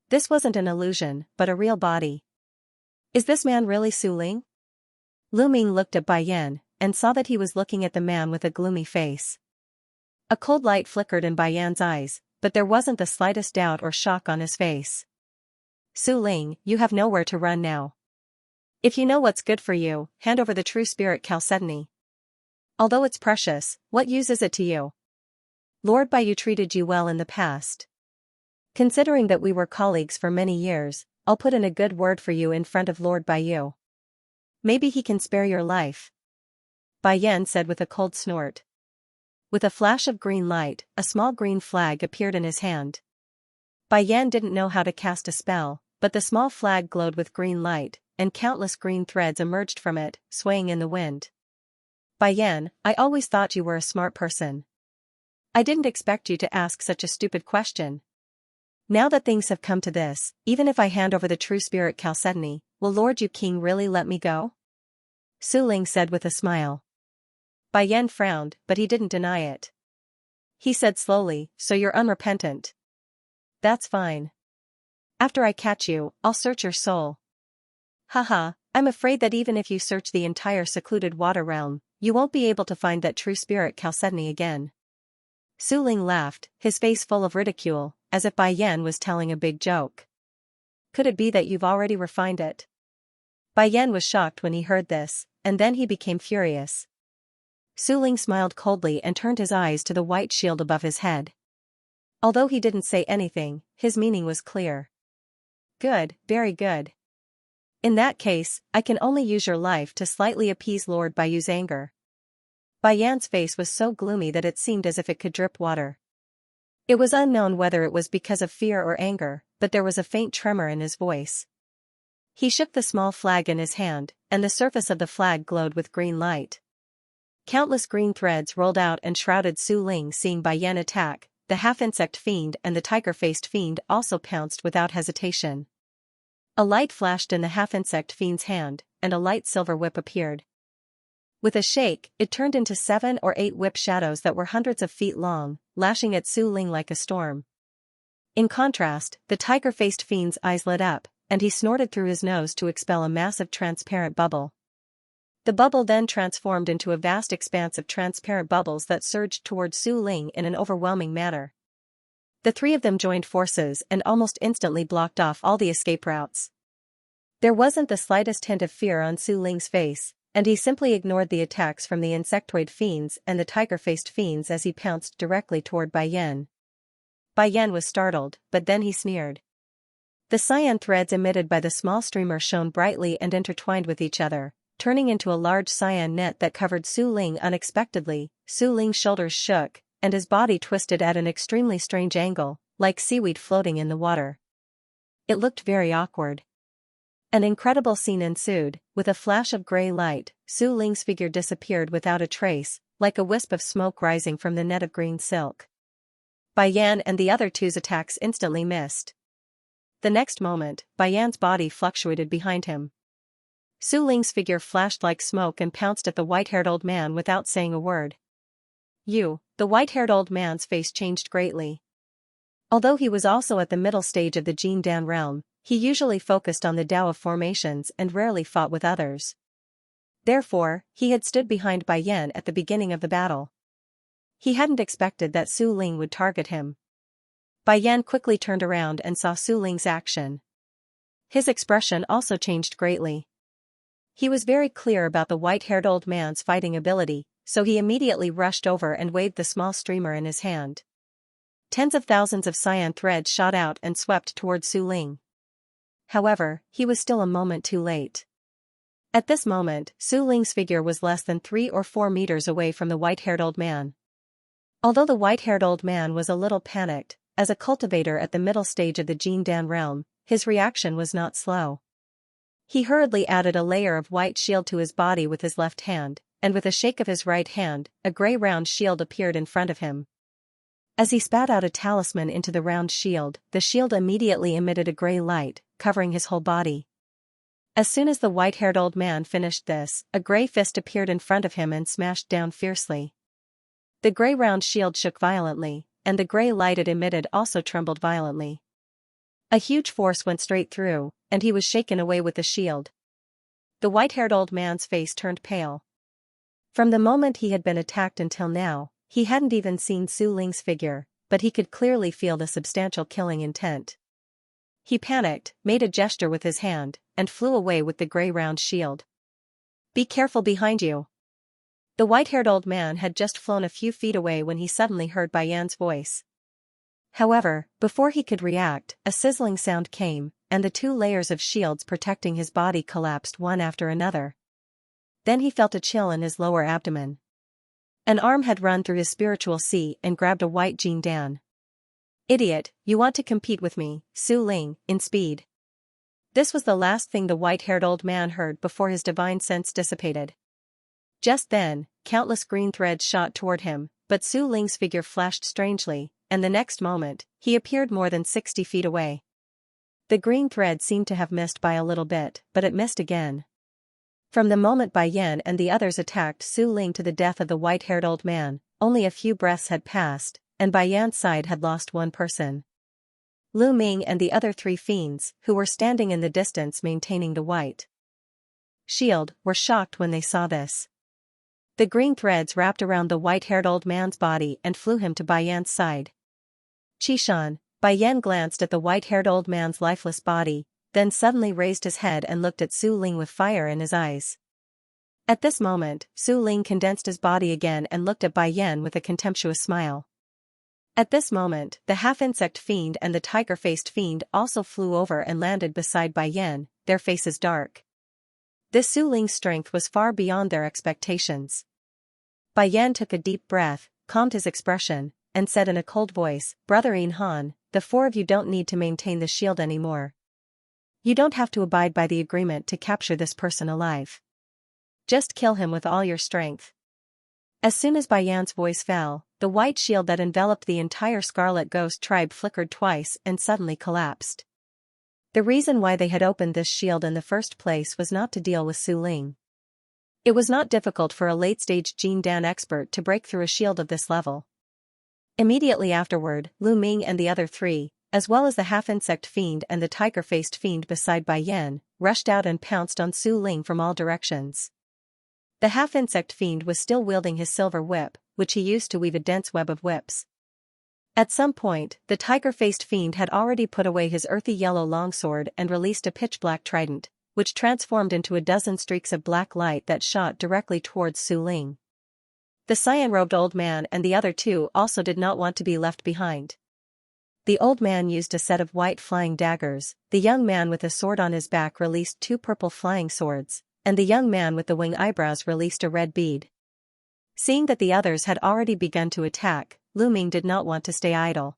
This wasn't an illusion, but a real body. Is this man really Su Ling? Lu Ming looked at Bai Yan, and saw that he was looking at the man with a gloomy face. A cold light flickered in Bai Yan's eyes, but there wasn't the slightest doubt or shock on his face. Su Ling, you have nowhere to run now. If you know what's good for you, hand over the true spirit chalcedony. Although it's precious, what use is it to you? Lord Baiyu treated you well in the past. Considering that we were colleagues for many years, I'll put in a good word for you in front of Lord Baiyu. Maybe he can spare your life. Bai Yan said with a cold snort. With a flash of green light, a small green flag appeared in his hand. Bai Yan didn't know how to cast a spell, but the small flag glowed with green light, and countless green threads emerged from it, swaying in the wind. Bai Yan, I always thought you were a smart person. I didn't expect you to ask such a stupid question. Now that things have come to this, even if I hand over the true spirit chalcedony, will Lord Yu King really let me go? Su Ling said with a smile. Bai Yan frowned, but he didn't deny it. He said slowly, so you're unrepentant. That's fine. After I catch you, I'll search your soul. Haha, I'm afraid that even if you search the entire secluded water realm, you won't be able to find that true spirit chalcedony again. Su Ling laughed, his face full of ridicule, as if Bai Yan was telling a big joke. Could it be that you've already refined it? Bai Yan was shocked when he heard this, and then he became furious. Su Ling smiled coldly and turned his eyes to the white shield above his head. Although he didn't say anything, his meaning was clear. Good, very good. In that case, I can only use your life to slightly appease Lord Baiyu's anger. Bai Yan's face was so gloomy that it seemed as if it could drip water. It was unknown whether it was because of fear or anger, but there was a faint tremor in his voice. He shook the small flag in his hand, and the surface of the flag glowed with green light. Countless green threads rolled out and shrouded Su Ling. Seeing Bai Yan attack, the half-insect fiend and the tiger-faced fiend also pounced without hesitation. A light flashed in the half-insect fiend's hand, and a light silver whip appeared. With a shake, it turned into 7 or 8 whip shadows that were hundreds of feet long, lashing at Su Ling like a storm. In contrast, the tiger-faced fiend's eyes lit up, and he snorted through his nose to expel a massive transparent bubble. The bubble then transformed into a vast expanse of transparent bubbles that surged toward Su Ling in an overwhelming manner. The three of them joined forces and almost instantly blocked off all the escape routes. There wasn't the slightest hint of fear on Su Ling's face, and he simply ignored the attacks from the insectoid fiends and the tiger-faced fiends as he pounced directly toward Bai Yan. Bai Yan was startled, but then he sneered. The cyan threads emitted by the small streamer shone brightly and intertwined with each other, turning into a large cyan net that covered Su Ling unexpectedly. Su Ling's shoulders shook, and his body twisted at an extremely strange angle, like seaweed floating in the water. It looked very awkward. An incredible scene ensued. With a flash of gray light, Su Ling's figure disappeared without a trace, like a wisp of smoke rising from the net of green silk. Bai Yan and the other two's attacks instantly missed. The next moment, Bai Yan's body fluctuated behind him. Su Ling's figure flashed like smoke and pounced at the white-haired old man without saying a word. The white-haired old man's face changed greatly. Although he was also at the middle stage of the Jin Dan realm, he usually focused on the Tao of formations and rarely fought with others. Therefore, he had stood behind Bai Yan at the beginning of the battle. He hadn't expected that Su Ling would target him. Bai Yan quickly turned around and saw Su Ling's action. His expression also changed greatly. He was very clear about the white-haired old man's fighting ability, so he immediately rushed over and waved the small streamer in his hand. Tens of thousands of cyan threads shot out and swept toward Su Ling. However, he was still a moment too late. At this moment, Su Ling's figure was less than 3 or 4 meters away from the white-haired old man. Although the white-haired old man was a little panicked, as a cultivator at the middle stage of the Jin Dan realm, his reaction was not slow. He hurriedly added a layer of white shield to his body with his left hand, and with a shake of his right hand, a gray round shield appeared in front of him. As he spat out a talisman into the round shield, the shield immediately emitted a gray light, covering his whole body. As soon as the white-haired old man finished this, a gray fist appeared in front of him and smashed down fiercely. The gray round shield shook violently, and the gray light it emitted also trembled violently. A huge force went straight through, and he was shaken away with the shield. The white-haired old man's face turned pale. From the moment he had been attacked until now, he hadn't even seen Su Ling's figure, but he could clearly feel the substantial killing intent. He panicked, made a gesture with his hand, and flew away with the gray round shield. "Be careful behind you." The white-haired old man had just flown a few feet away when he suddenly heard Bai Yan's voice. However, before he could react, a sizzling sound came, and the 2 layers of shields protecting his body collapsed one after another. Then he felt a chill in his lower abdomen. An arm had run through his spiritual sea and grabbed a white Jin Dan. "Idiot, you want to compete with me, Su Ling, in speed." This was the last thing the white-haired old man heard before his divine sense dissipated. Just then, countless green threads shot toward him, but Su Ling's figure flashed strangely, and the next moment, he appeared more than 60 feet away. The green thread seemed to have missed by a little bit, but it missed again. From the moment Bai Yan and the others attacked Su Ling to the death of the white-haired old man, only a few breaths had passed, and Bai Yan's side had lost one person. Lu Ming and the other 3 fiends, who were standing in the distance maintaining the white shield, were shocked when they saw this. The green threads wrapped around the white-haired old man's body and flew him to Bai Yan's side. "Qishan," Bai Yan glanced at the white-haired old man's lifeless body, then suddenly raised his head and looked at Su Ling with fire in his eyes. At this moment, Su Ling condensed his body again and looked at Bai Yan with a contemptuous smile. At this moment, the half-insect fiend and the tiger-faced fiend also flew over and landed beside Bai Yan, their faces dark. This Su Ling's strength was far beyond their expectations. Bai Yan took a deep breath, calmed his expression, and said in a cold voice, "Brother Han, the four of you don't need to maintain the shield anymore. You don't have to abide by the agreement to capture this person alive. Just kill him with all your strength." As soon as Bai Yan's voice fell, the white shield that enveloped the entire Scarlet Ghost tribe flickered twice and suddenly collapsed. The reason why they had opened this shield in the first place was not to deal with Su Ling. It was not difficult for a late-stage Jin Dan expert to break through a shield of this level. Immediately afterward, Lu Ming and the other three, as well as the half-insect fiend and the tiger-faced fiend beside Bai Yan, rushed out and pounced on Su Ling from all directions. The half-insect fiend was still wielding his silver whip, which he used to weave a dense web of whips. At some point, the tiger-faced fiend had already put away his earthy yellow longsword and released a pitch-black trident, which transformed into a dozen streaks of black light that shot directly towards Su Ling. The cyan-robed old man and the other two also did not want to be left behind. The old man used a set of white flying daggers, the young man with a sword on his back released two purple flying swords, and the young man with the wing eyebrows released a red bead. Seeing that the others had already begun to attack, Lu Ming did not want to stay idle.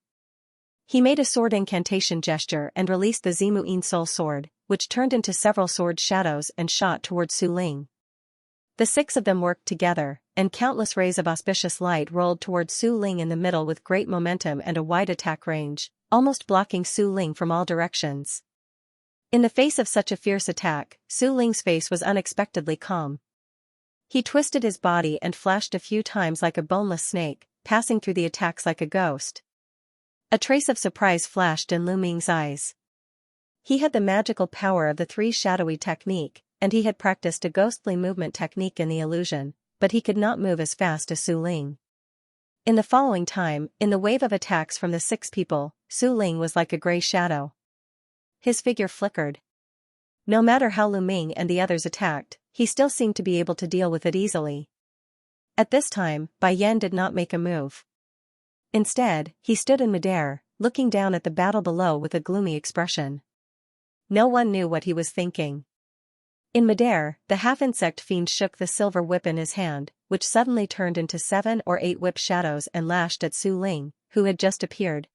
He made a sword incantation gesture and released the Zimu In Soul sword, which turned into several sword shadows and shot toward Su Ling. The six of them worked together, and countless rays of auspicious light rolled toward Su Ling in the middle with great momentum and a wide attack range, almost blocking Su Ling from all directions. In the face of such a fierce attack, Su Ling's face was unexpectedly calm. He twisted his body and flashed a few times like a boneless snake, passing through the attacks like a ghost. A trace of surprise flashed in Lu Ming's eyes. He had the magical power of the three shadowy technique, and he had practiced a ghostly movement technique in the illusion, but he could not move as fast as Su Ling. In the following time, in the wave of attacks from the six people, Su Ling was like a gray shadow. His figure flickered. No matter how Lu Ming and the others attacked, he still seemed to be able to deal with it easily. At this time, Bai Yan did not make a move. Instead, he stood in midair, looking down at the battle below with a gloomy expression. No one knew what he was thinking. In midair, the half-insect fiend shook the silver whip in his hand, which suddenly turned into 7 or 8 whip shadows and lashed at Su Ling, who had just appeared.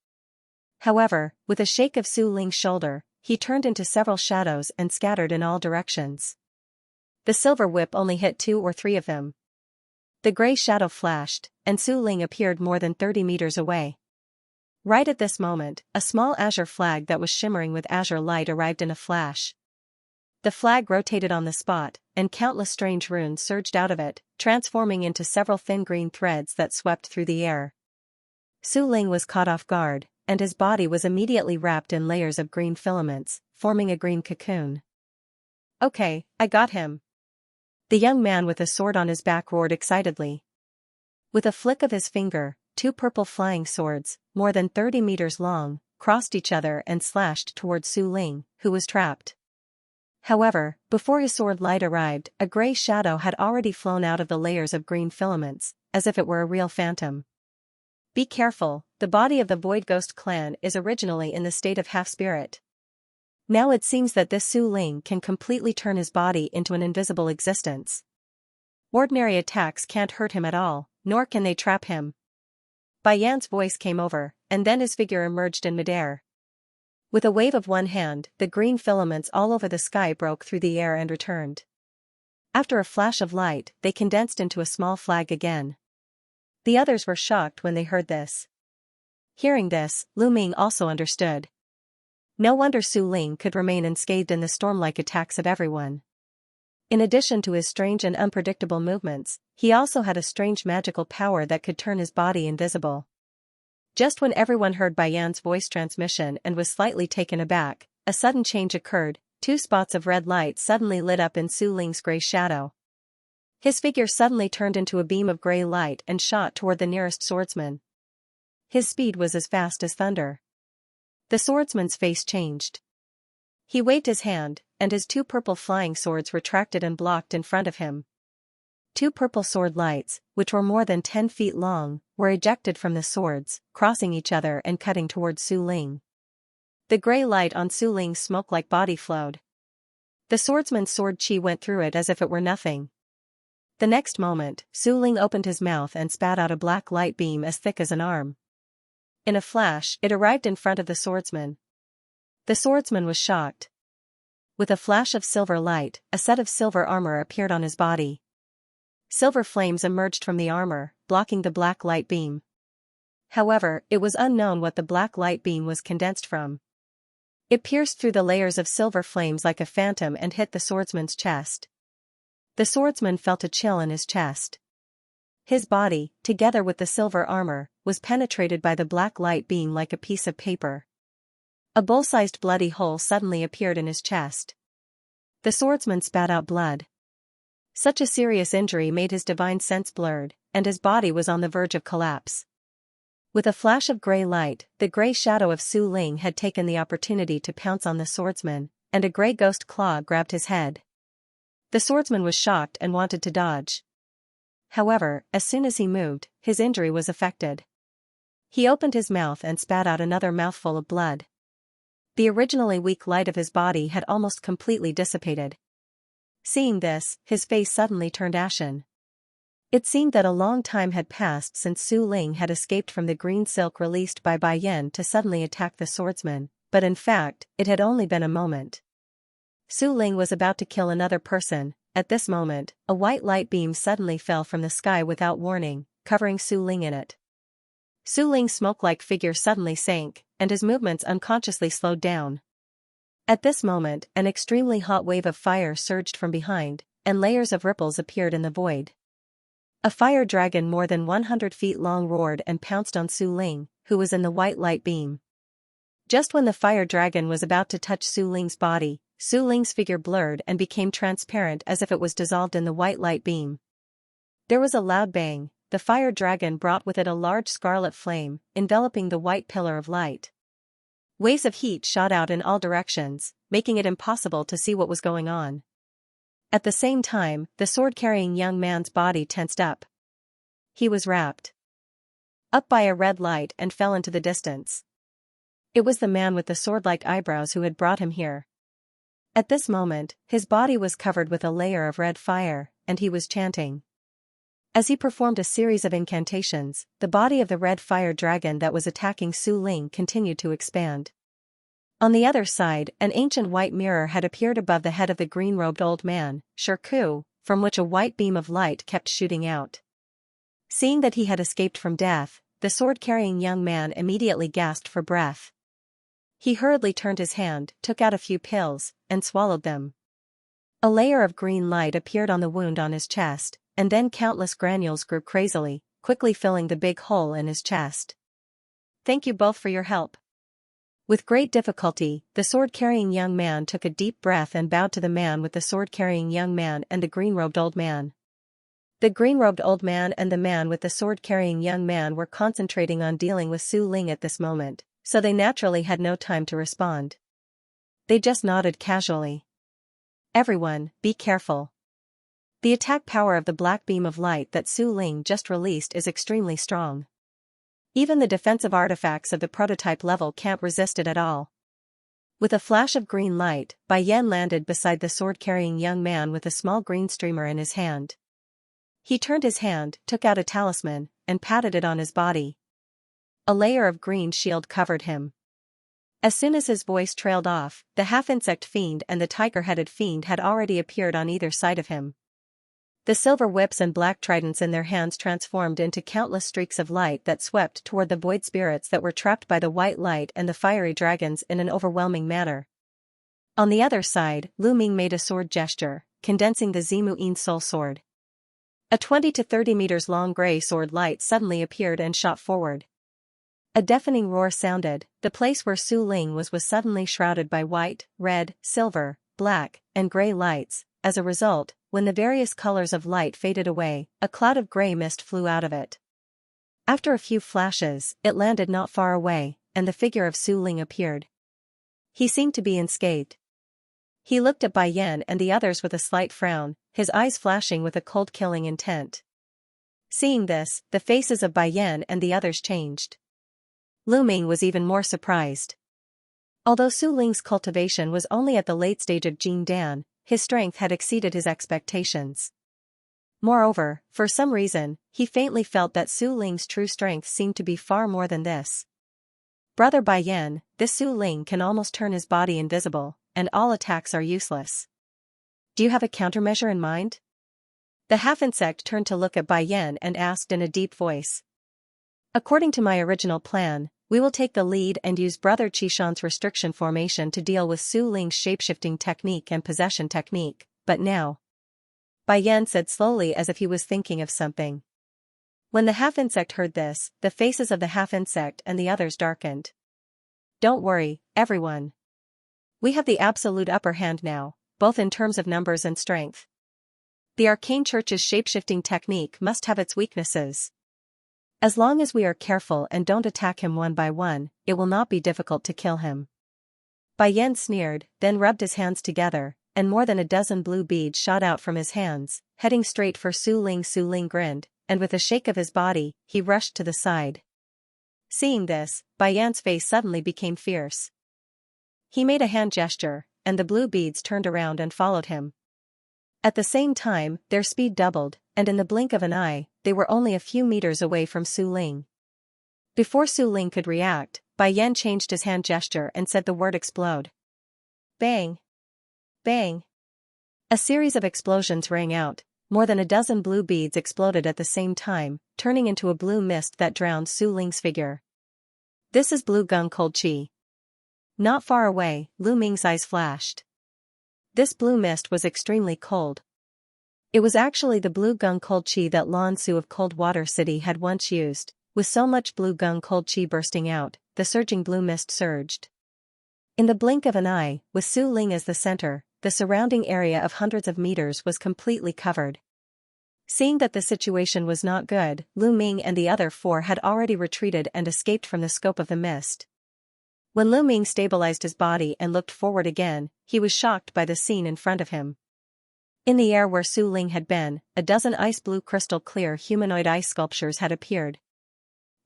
However, with a shake of Su Ling's shoulder, he turned into several shadows and scattered in all directions. The silver whip only hit 2 or 3 of them. The gray shadow flashed, and Su Ling appeared more than 30 meters away. Right at this moment, a small azure flag that was shimmering with azure light arrived in a flash. The flag rotated on the spot, and countless strange runes surged out of it, transforming into several thin green threads that swept through the air. Su Ling was caught off guard, and his body was immediately wrapped in layers of green filaments, forming a green cocoon. "Okay, I got him." The young man with a sword on his back roared excitedly. With a flick of his finger, 2 purple flying swords, more than 30 meters long, crossed each other and slashed toward Su Ling, who was trapped. However, before his sword light arrived, a gray shadow had already flown out of the layers of green filaments, as if it were a real phantom. "Be careful, the body of the Void Ghost clan is originally in the state of half-spirit. Now it seems that this Su Ling can completely turn his body into an invisible existence. Ordinary attacks can't hurt him at all, nor can they trap him." Bai Yan's voice came over, and then his figure emerged in midair. With a wave of one hand, the green filaments all over the sky broke through the air and returned. After a flash of light, they condensed into a small flag again. The others were shocked when they heard this. Hearing this, Lu Ming also understood. No wonder Su Ling could remain unscathed in the storm-like attacks of everyone. In addition to his strange and unpredictable movements, he also had a strange magical power that could turn his body invisible. Just when everyone heard Bai Yan's voice transmission and was slightly taken aback, a sudden change occurred. 2 spots of red light suddenly lit up in Su Ling's gray shadow. His figure suddenly turned into a beam of gray light and shot toward the nearest swordsman. His speed was as fast as thunder. The swordsman's face changed. He waved his hand, and his 2 purple flying swords retracted and blocked in front of him. 2 purple sword lights, which were more than 10 feet long, were ejected from the swords, crossing each other and cutting towards Su Ling. The gray light on Su Ling's smoke-like body flowed. The swordsman's sword chi went through it as if it were nothing. The next moment, Su Ling opened his mouth and spat out a black light beam as thick as an arm. In a flash, it arrived in front of the swordsman. The swordsman was shocked. With a flash of silver light, a set of silver armor appeared on his body. Silver flames emerged from the armor, blocking the black light beam. However, it was unknown what the black light beam was condensed from. It pierced through the layers of silver flames like a phantom and hit the swordsman's chest. The swordsman felt a chill in his chest. His body, together with the silver armor, was penetrated by the black light beam like a piece of paper. A bull-sized bloody hole suddenly appeared in his chest. The swordsman spat out blood. Such a serious injury made his divine sense blurred, and his body was on the verge of collapse. With a flash of gray light, the gray shadow of Su Ling had taken the opportunity to pounce on the swordsman, and a gray ghost claw grabbed his head. The swordsman was shocked and wanted to dodge. However, as soon as he moved, his injury was affected. He opened his mouth and spat out another mouthful of blood. The originally weak light of his body had almost completely dissipated. Seeing this, his face suddenly turned ashen. It seemed that a long time had passed since Su Ling had escaped from the green silk released by Bai Yan to suddenly attack the swordsman, but in fact, it had only been a moment. Su Ling was about to kill another person. At this moment, a white light beam suddenly fell from the sky without warning, covering Su Ling in it. Su Ling's smoke-like figure suddenly sank, and his movements unconsciously slowed down. At this moment, an extremely hot wave of fire surged from behind, and layers of ripples appeared in the void. A fire dragon more than 100 feet long roared and pounced on Su Ling, who was in the white light beam. Just when the fire dragon was about to touch Su Ling's body, Su Ling's figure blurred and became transparent as if it was dissolved in the white light beam. There was a loud bang. The fire dragon brought with it a large scarlet flame, enveloping the white pillar of light. Waves of heat shot out in all directions, making it impossible to see what was going on. At the same time, the sword-carrying young man's body tensed up. He was wrapped up by a red light and fell into the distance. It was the man with the sword-like eyebrows who had brought him here. At this moment, his body was covered with a layer of red fire, and he was chanting. As he performed a series of incantations, the body of the red fire dragon that was attacking Su Ling continued to expand. On the other side, an ancient white mirror had appeared above the head of the green-robed old man, Shirku, from which a white beam of light kept shooting out. Seeing that he had escaped from death, the sword-carrying young man immediately gasped for breath. He hurriedly turned his hand, took out a few pills, and swallowed them. A layer of green light appeared on the wound on his chest, and then countless granules grew crazily, quickly filling the big hole in his chest. "Thank you both for your help." With great difficulty, the sword-carrying young man took a deep breath and bowed to the man with the sword-carrying young man and the green-robed old man. The green-robed old man and the man with the sword-carrying young man were concentrating on dealing with Su Ling at this moment, so they naturally had no time to respond. They just nodded casually. "Everyone, be careful. The attack power of the black beam of light that Su Ling just released is extremely strong. Even the defensive artifacts of the prototype level can't resist it at all." With a flash of green light, Bai Yan landed beside the sword-carrying young man with a small green streamer in his hand. He turned his hand, took out a talisman, and patted it on his body. A layer of green shield covered him. As soon as his voice trailed off, the half-insect fiend and the tiger-headed fiend had already appeared on either side of him. The silver whips and black tridents in their hands transformed into countless streaks of light that swept toward the void spirits that were trapped by the white light and the fiery dragons in an overwhelming manner. On the other side, Lu Ming made a sword gesture, condensing the Zimu Yin soul sword. A 20 to 30 meters long gray sword light suddenly appeared and shot forward. A deafening roar sounded. The place where Su Ling was suddenly shrouded by white, red, silver, black, and gray lights. As a result, when the various colors of light faded away, a cloud of gray mist flew out of it. After a few flashes, it landed not far away, and the figure of Su Ling appeared. He seemed to be unscathed. He looked at Bai Yan and the others with a slight frown, his eyes flashing with a cold killing intent. Seeing this, the faces of Bai Yan and the others changed. Lu Ming was even more surprised. Although Su Ling's cultivation was only at the late stage of Jing Dan, his strength had exceeded his expectations. Moreover, for some reason, he faintly felt that Su Ling's true strength seemed to be far more than this. Brother Bai Yan, this Su Ling can almost turn his body invisible, and all attacks are useless. Do you have a countermeasure in mind? The half-insect turned to look at Bai Yan and asked in a deep voice. According to my original plan, we will take the lead and use Brother Qishan's restriction formation to deal with Su Ling's shapeshifting technique and possession technique, but now. Bai Yan said slowly as if he was thinking of something. When the half-insect heard this, the faces of the half-insect and the others darkened. Don't worry, everyone. We have the absolute upper hand now, both in terms of numbers and strength. The Arcane Church's shapeshifting technique must have its weaknesses. As long as we are careful and don't attack him one by one, it will not be difficult to kill him. Bai Yan sneered, then rubbed his hands together, and more than a dozen blue beads shot out from his hands, heading straight for Su Ling. Su Ling grinned, and with a shake of his body, he rushed to the side. Seeing this, Bai Yan's face suddenly became fierce. He made a hand gesture, and the blue beads turned around and followed him. At the same time, their speed doubled, and in the blink of an eye, they were only a few meters away from Su Ling. Before Su Ling could react, Bai Yan changed his hand gesture and said the word explode. Bang! Bang! A series of explosions rang out. More than a dozen blue beads exploded at the same time, turning into a blue mist that drowned Su Ling's figure. This is blue gung cold chi. Not far away, Lu Ming's eyes flashed. This blue mist was extremely cold. It was actually the blue gung cold chi that Lan Su of Coldwater City had once used. With so much blue gung cold chi bursting out, the surging blue mist surged. In the blink of an eye, with Su Ling as the center, the surrounding area of hundreds of meters was completely covered. Seeing that the situation was not good, Lu Ming and the other four had already retreated and escaped from the scope of the mist. When Lu Ming stabilized his body and looked forward again, he was shocked by the scene in front of him. In the air where Su Ling had been, a dozen ice blue crystal clear humanoid ice sculptures had appeared.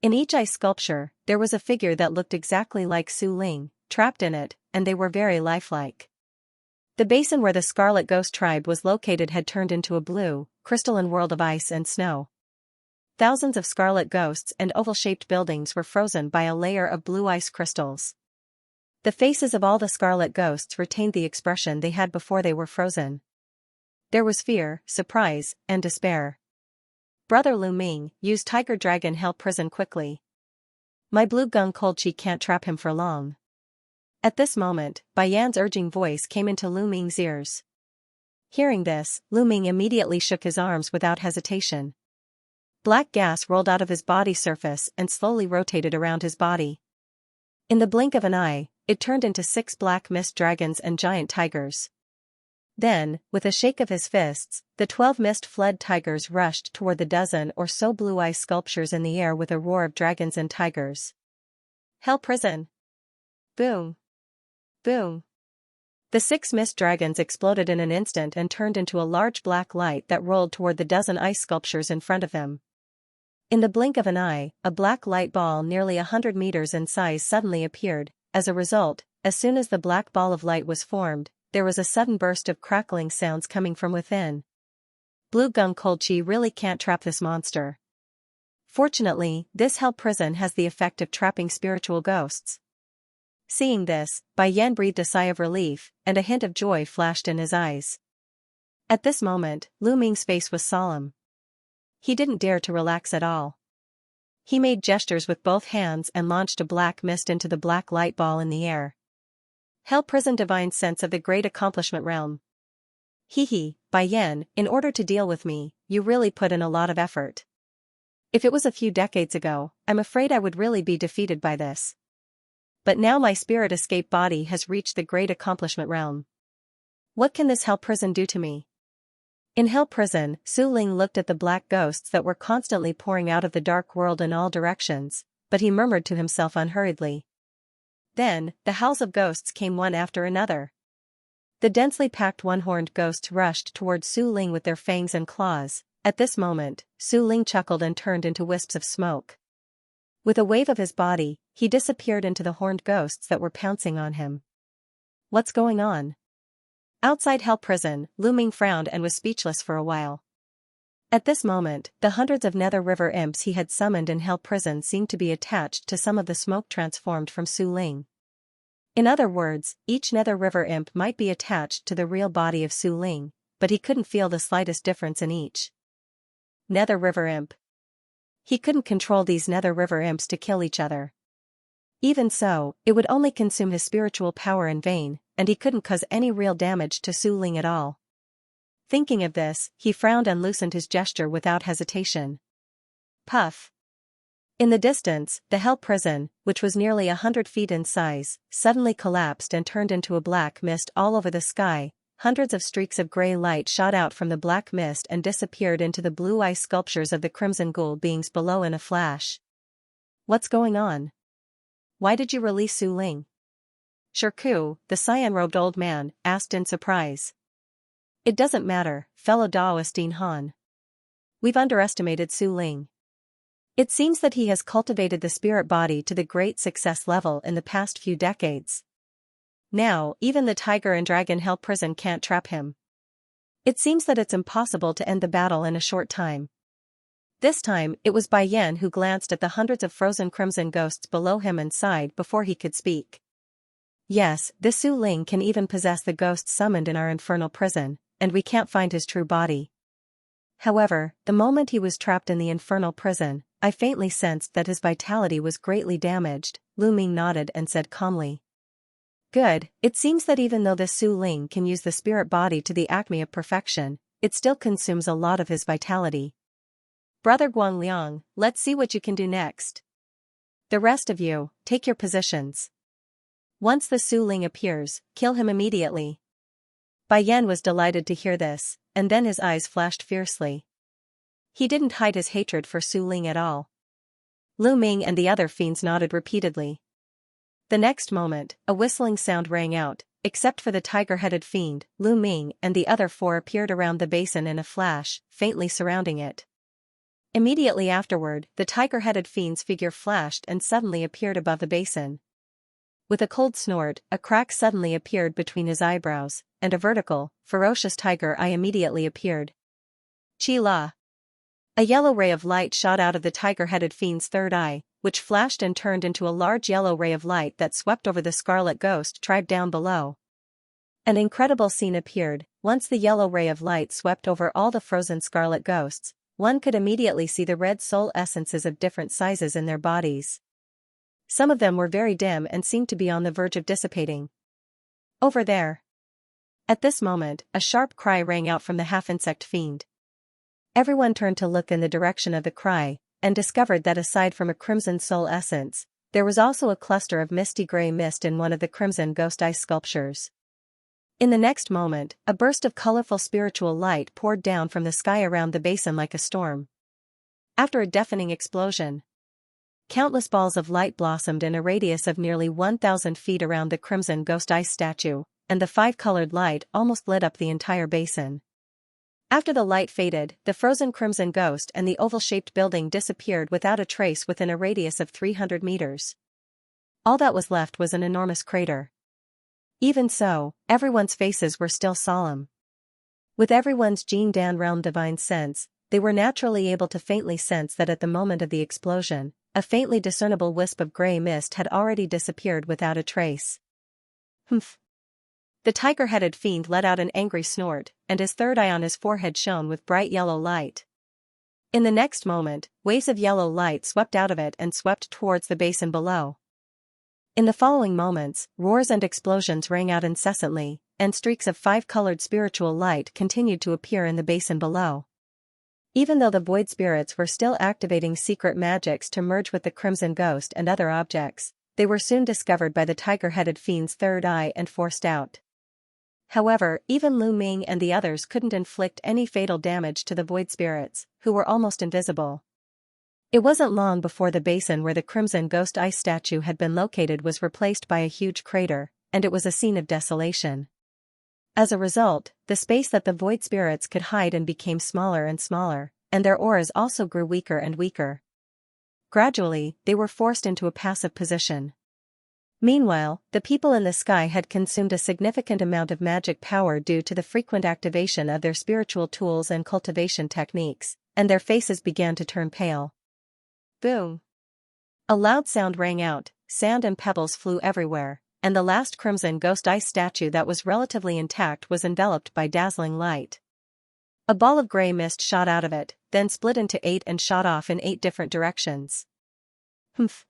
In each ice sculpture, there was a figure that looked exactly like Su Ling, trapped in it, and they were very lifelike. The basin where the Scarlet Ghost tribe was located had turned into a blue, crystalline world of ice and snow. Thousands of scarlet ghosts and oval-shaped buildings were frozen by a layer of blue ice crystals. The faces of all the scarlet ghosts retained the expression they had before they were frozen. There was fear, surprise, and despair. Brother Lu Ming, use Tiger Dragon Hell Prison quickly. My blue gung cold chi can't trap him for long. At this moment, Bai Yan's urging voice came into Lu Ming's ears. Hearing this, Lu Ming immediately shook his arms without hesitation. Black gas rolled out of his body surface and slowly rotated around his body. In the blink of an eye, it turned into 6 black mist dragons and giant tigers. Then, with a shake of his fists, the 12 mist-flood tigers rushed toward the dozen or so blue ice sculptures in the air with a roar of dragons and tigers. Hell Prison! Boom! Boom! The 6 mist dragons exploded in an instant and turned into a large black light that rolled toward the dozen ice sculptures in front of them. In the blink of an eye, a black light ball nearly 100 meters in size suddenly appeared. As a result, as soon as the black ball of light was formed, there was a sudden burst of crackling sounds coming from within. Blue gung cold chi really can't trap this monster. Fortunately, this hell prison has the effect of trapping spiritual ghosts. Seeing this, Bai Yan breathed a sigh of relief, and a hint of joy flashed in his eyes. At this moment, Lu Ming's face was solemn. He didn't dare to relax at all. He made gestures with both hands and launched a black mist into the black light ball in the air. Hell Prison Divine Sense of the Great Accomplishment Realm. Hee, Bai Yan, in order to deal with me, you really put in a lot of effort. If it was a few decades ago, I'm afraid I would really be defeated by this. But now my spirit escape body has reached the Great Accomplishment Realm. What can this hell prison do to me? In Hell Prison, Su Ling looked at the black ghosts that were constantly pouring out of the dark world in all directions, but he murmured to himself unhurriedly. Then, the howls of ghosts came one after another. The densely packed one-horned ghosts rushed towards Su Ling with their fangs and claws. At this moment, Su Ling chuckled and turned into wisps of smoke. With a wave of his body, he disappeared into the horned ghosts that were pouncing on him. What's going on? Outside Hell Prison, Lu Ming frowned and was speechless for a while. At this moment, the hundreds of Nether River imps he had summoned in Hell Prison seemed to be attached to some of the smoke transformed from Su Ling. In other words, each Nether River imp might be attached to the real body of Su Ling, but he couldn't feel the slightest difference in each Nether River imp. He couldn't control these Nether River imps to kill each other. Even so, it would only consume his spiritual power in vain, and he couldn't cause any real damage to Su Ling at all. Thinking of this, he frowned and loosened his gesture without hesitation. Puff. In the distance, the Hell Prison, which was nearly 100 feet in size, suddenly collapsed and turned into a black mist all over the sky. Hundreds of streaks of gray light shot out from the black mist and disappeared into the blue ice sculptures of the crimson ghoul beings below in a flash. What's going on? Why did you release Su Ling? Shirku, the cyan-robed old man, asked in surprise. It doesn't matter, fellow Daoistine Han. We've underestimated Su Ling. It seems that he has cultivated the spirit body to the great success level in the past few decades. Now, even the Tiger and Dragon Hell Prison can't trap him. It seems that it's impossible to end the battle in a short time. This time, it was Bai Yan who glanced at the hundreds of frozen crimson ghosts below him and sighed before he could speak. Yes, this Su Ling can even possess the ghosts summoned in our infernal prison, and we can't find his true body. However, the moment he was trapped in the infernal prison, I faintly sensed that his vitality was greatly damaged. Lu Ming nodded and said calmly. Good, it seems that even though this Su Ling can use the spirit body to the acme of perfection, it still consumes a lot of his vitality. Brother Guangliang, let's see what you can do next. The rest of you, take your positions. Once the Su Ling appears, kill him immediately. Bai Yan was delighted to hear this, and then his eyes flashed fiercely. He didn't hide his hatred for Su Ling at all. Lu Ming and the other fiends nodded repeatedly. The next moment, a whistling sound rang out. Except for the tiger-headed fiend, Lu Ming and the other four appeared around the basin in a flash, faintly surrounding it. Immediately afterward, the tiger-headed fiend's figure flashed and suddenly appeared above the basin. With a cold snort, a crack suddenly appeared between his eyebrows, and a vertical, ferocious tiger eye immediately appeared. Chi La. A yellow ray of light shot out of the tiger-headed fiend's third eye, which flashed and turned into a large yellow ray of light that swept over the scarlet ghost tribe down below. An incredible scene appeared. Once the yellow ray of light swept over all the frozen scarlet ghosts, one could immediately see the red soul essences of different sizes in their bodies. Some of them were very dim and seemed to be on the verge of dissipating. Over there. At this moment, a sharp cry rang out from the half-insect fiend. Everyone turned to look in the direction of the cry, and discovered that aside from a crimson soul essence, there was also a cluster of misty gray mist in one of the crimson ghost ice sculptures. In the next moment, a burst of colorful spiritual light poured down from the sky around the basin like a storm. After a deafening explosion, countless balls of light blossomed in a radius of nearly 1,000 feet around the crimson ghost ice statue, and the five-colored light almost lit up the entire basin. After the light faded, the frozen crimson ghost and the oval-shaped building disappeared without a trace within a radius of 300 meters. All that was left was an enormous crater. Even so, everyone's faces were still solemn. With everyone's Jin Dan realm divine sense, they were naturally able to faintly sense that at the moment of the explosion, a faintly discernible wisp of gray mist had already disappeared without a trace. Humph. The tiger-headed fiend let out an angry snort, and his third eye on his forehead shone with bright yellow light. In the next moment, waves of yellow light swept out of it and swept towards the basin below. In the following moments, roars and explosions rang out incessantly, and streaks of five-colored spiritual light continued to appear in the basin below. Even though the void spirits were still activating secret magics to merge with the crimson ghost and other objects, they were soon discovered by the tiger-headed fiend's third eye and forced out. However, even Lu Ming and the others couldn't inflict any fatal damage to the void spirits, who were almost invisible. It wasn't long before the basin where the crimson ghost ice statue had been located was replaced by a huge crater, and it was a scene of desolation. As a result, the space that the void spirits could hide in became smaller and smaller, and their auras also grew weaker and weaker. Gradually, they were forced into a passive position. Meanwhile, the people in the sky had consumed a significant amount of magic power due to the frequent activation of their spiritual tools and cultivation techniques, and their faces began to turn pale. Boom! A loud sound rang out, sand and pebbles flew everywhere, and the last crimson ghost ice statue that was relatively intact was enveloped by dazzling light. A ball of gray mist shot out of it, then split into 8 and shot off in 8 different directions. Humph.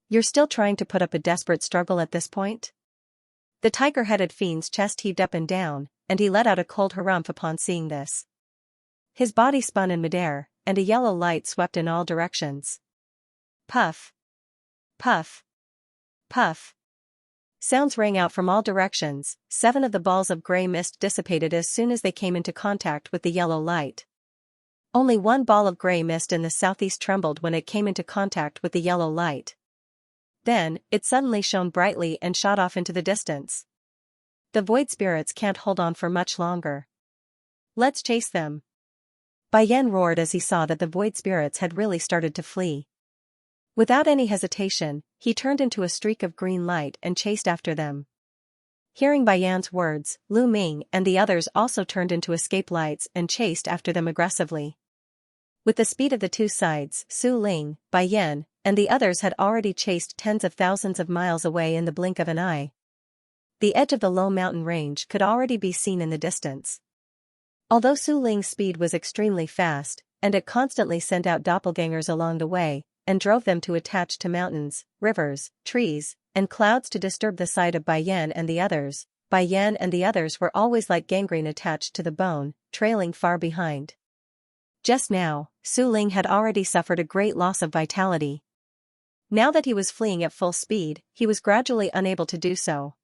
You're still trying to put up a desperate struggle at this point? The tiger-headed fiend's chest heaved up and down, and he let out a cold harumph upon seeing this. His body spun in midair, and a yellow light swept in all directions. Puff. Puff. Puff. Sounds rang out from all directions. 7 of the balls of gray mist dissipated as soon as they came into contact with the yellow light. Only one ball of gray mist in the southeast trembled when it came into contact with the yellow light. Then, it suddenly shone brightly and shot off into the distance. The void spirits can't hold on for much longer. Let's chase them. Bai Yan roared as he saw that the void spirits had really started to flee. Without any hesitation, he turned into a streak of green light and chased after them. Hearing Bai Yan's words, Lu Ming and the others also turned into escape lights and chased after them aggressively. With the speed of the two sides, Su Ling, Bai Yan, and the others had already chased tens of thousands of miles away in the blink of an eye. The edge of the low mountain range could already be seen in the distance. Although Su Ling's speed was extremely fast, and it constantly sent out doppelgangers along the way, and drove them to attach to mountains, rivers, trees, and clouds to disturb the sight of Bai Yan and the others, Bai Yan and the others were always like gangrene attached to the bone, trailing far behind. Just now, Su Ling had already suffered a great loss of vitality. Now that he was fleeing at full speed, he was gradually unable to do so.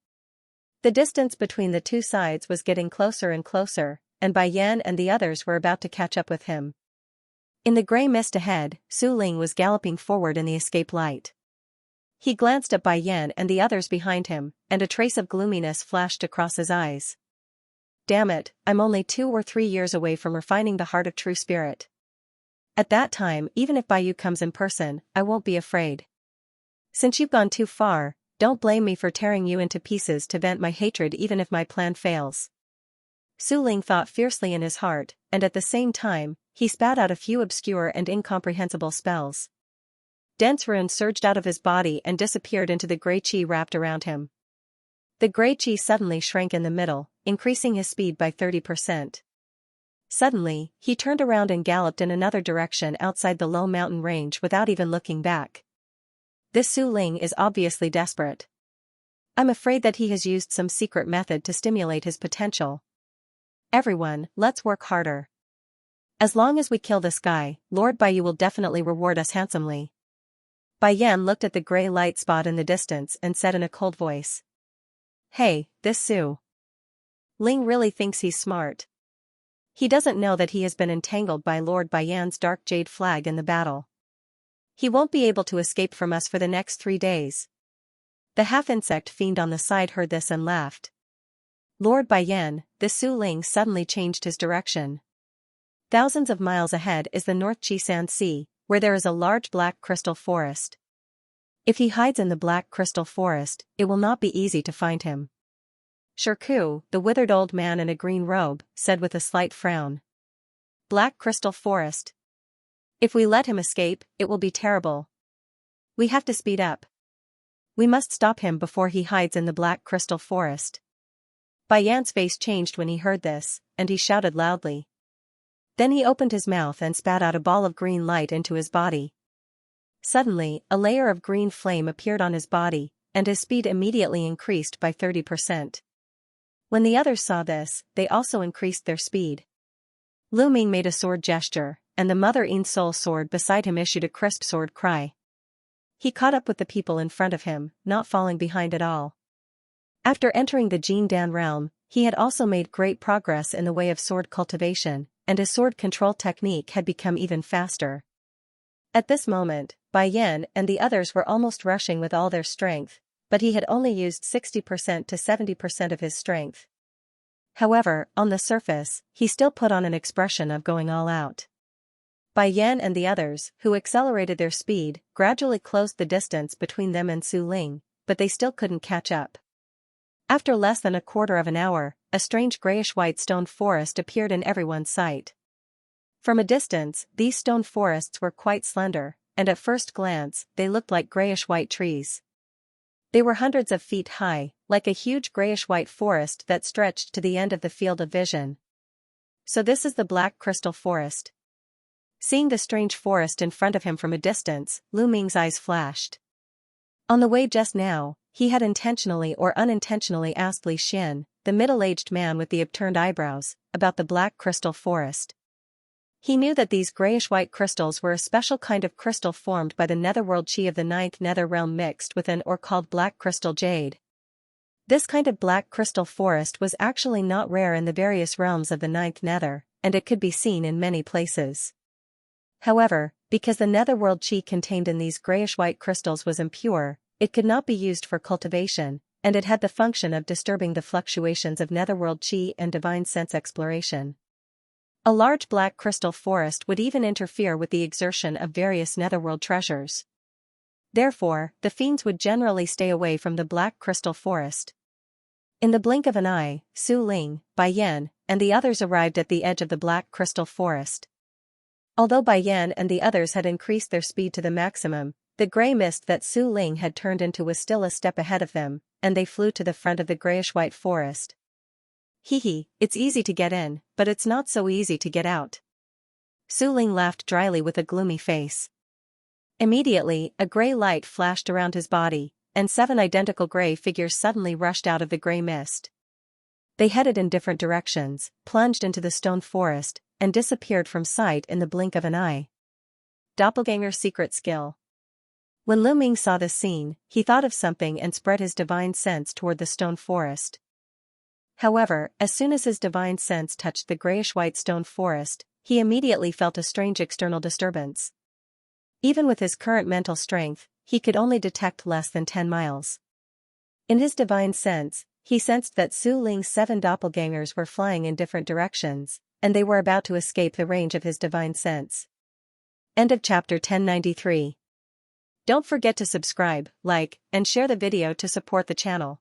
The distance between the two sides was getting closer and closer, and Bai Yan and the others were about to catch up with him. In the gray mist ahead, Su Ling was galloping forward in the escape light. He glanced at Bai Yan and the others behind him, and a trace of gloominess flashed across his eyes. Damn it, I'm only 2 or 3 years away from refining the heart of true spirit. At that time, even if Bai Yu comes in person, I won't be afraid. Since you've gone too far, don't blame me for tearing you into pieces to vent my hatred even if my plan fails. Su Ling thought fiercely in his heart, and at the same time, he spat out a few obscure and incomprehensible spells. Dense runes surged out of his body and disappeared into the gray chi wrapped around him. The gray chi suddenly shrank in the middle, increasing his speed by 30%. Suddenly, he turned around and galloped in another direction outside the low mountain range without even looking back. This Su Ling is obviously desperate. I'm afraid that he has used some secret method to stimulate his potential. Everyone, let's work harder. As long as we kill this guy, Lord Bai Yu will definitely reward us handsomely. Bai Yan looked at the gray light spot in the distance and said in a cold voice. Hey, this Su Ling really thinks he's smart. He doesn't know that he has been entangled by Lord Bai Yan's dark jade flag in the battle. He won't be able to escape from us for the next 3 days. The half-insect fiend on the side heard this and laughed. Lord Bai Yan, this Su Ling suddenly changed his direction. Thousands of miles ahead is the North Qisan Sea, where there is a large black crystal forest. If he hides in the black crystal forest, it will not be easy to find him. Shirku, the withered old man in a green robe, said with a slight frown. Black crystal forest. If we let him escape, it will be terrible. We have to speed up. We must stop him before he hides in the black crystal forest. Bai Yan's face changed when he heard this, and he shouted loudly. Then he opened his mouth and spat out a ball of green light into his body. Suddenly, a layer of green flame appeared on his body, and his speed immediately increased by 30%. When the others saw this, they also increased their speed. Lu Ming made a sword gesture, and the Mother In Soul sword beside him issued a crisp sword cry. He caught up with the people in front of him, not falling behind at all. After entering the Jin Dan realm, he had also made great progress in the way of sword cultivation, and his sword control technique had become even faster. At this moment, Bai Yan and the others were almost rushing with all their strength, but he had only used 60% to 70% of his strength. However, on the surface, he still put on an expression of going all out. Bai Yan and the others, who accelerated their speed, gradually closed the distance between them and Su Ling, but they still couldn't catch up. After less than a quarter of an hour, a strange grayish-white stone forest appeared in everyone's sight. From a distance, these stone forests were quite slender, and at first glance, they looked like grayish-white trees. They were hundreds of feet high, like a huge grayish-white forest that stretched to the end of the field of vision. So this is the Black Crystal Forest. Seeing the strange forest in front of him from a distance, Lu Ming's eyes flashed. On the way just now, he had intentionally or unintentionally asked Li Xin, the middle-aged man with the upturned eyebrows, about the Black Crystal Forest. He knew that these grayish-white crystals were a special kind of crystal formed by the netherworld chi of the ninth nether realm mixed with an ore called black crystal jade. This kind of black crystal forest was actually not rare in the various realms of the ninth nether, and it could be seen in many places. However, because the netherworld chi contained in these grayish-white crystals was impure, it could not be used for cultivation, and it had the function of disturbing the fluctuations of netherworld chi and divine sense exploration. A large black crystal forest would even interfere with the exertion of various netherworld treasures. Therefore, the fiends would generally stay away from the black crystal forest. In the blink of an eye, Su Ling, Bai Yan, and the others arrived at the edge of the black crystal forest. Although Bai Yan and the others had increased their speed to the maximum, the grey mist that Su Ling had turned into was still a step ahead of them, and they flew to the front of the grayish-white forest. Hee, it's easy to get in, but it's not so easy to get out. Su Ling laughed dryly with a gloomy face. Immediately, a grey light flashed around his body, and 7 identical grey figures suddenly rushed out of the grey mist. They headed in different directions, plunged into the stone forest, and disappeared from sight in the blink of an eye. Doppelganger secret skill. When Lu Ming saw this scene, he thought of something and spread his divine sense toward the stone forest. However, as soon as his divine sense touched the grayish-white stone forest, he immediately felt a strange external disturbance. Even with his current mental strength, he could only detect less than 10 miles. In his divine sense, he sensed that Su Ling's 7 doppelgangers were flying in different directions, and they were about to escape the range of his divine sense. End of chapter 1093. Don't forget to subscribe, like, and share the video to support the channel.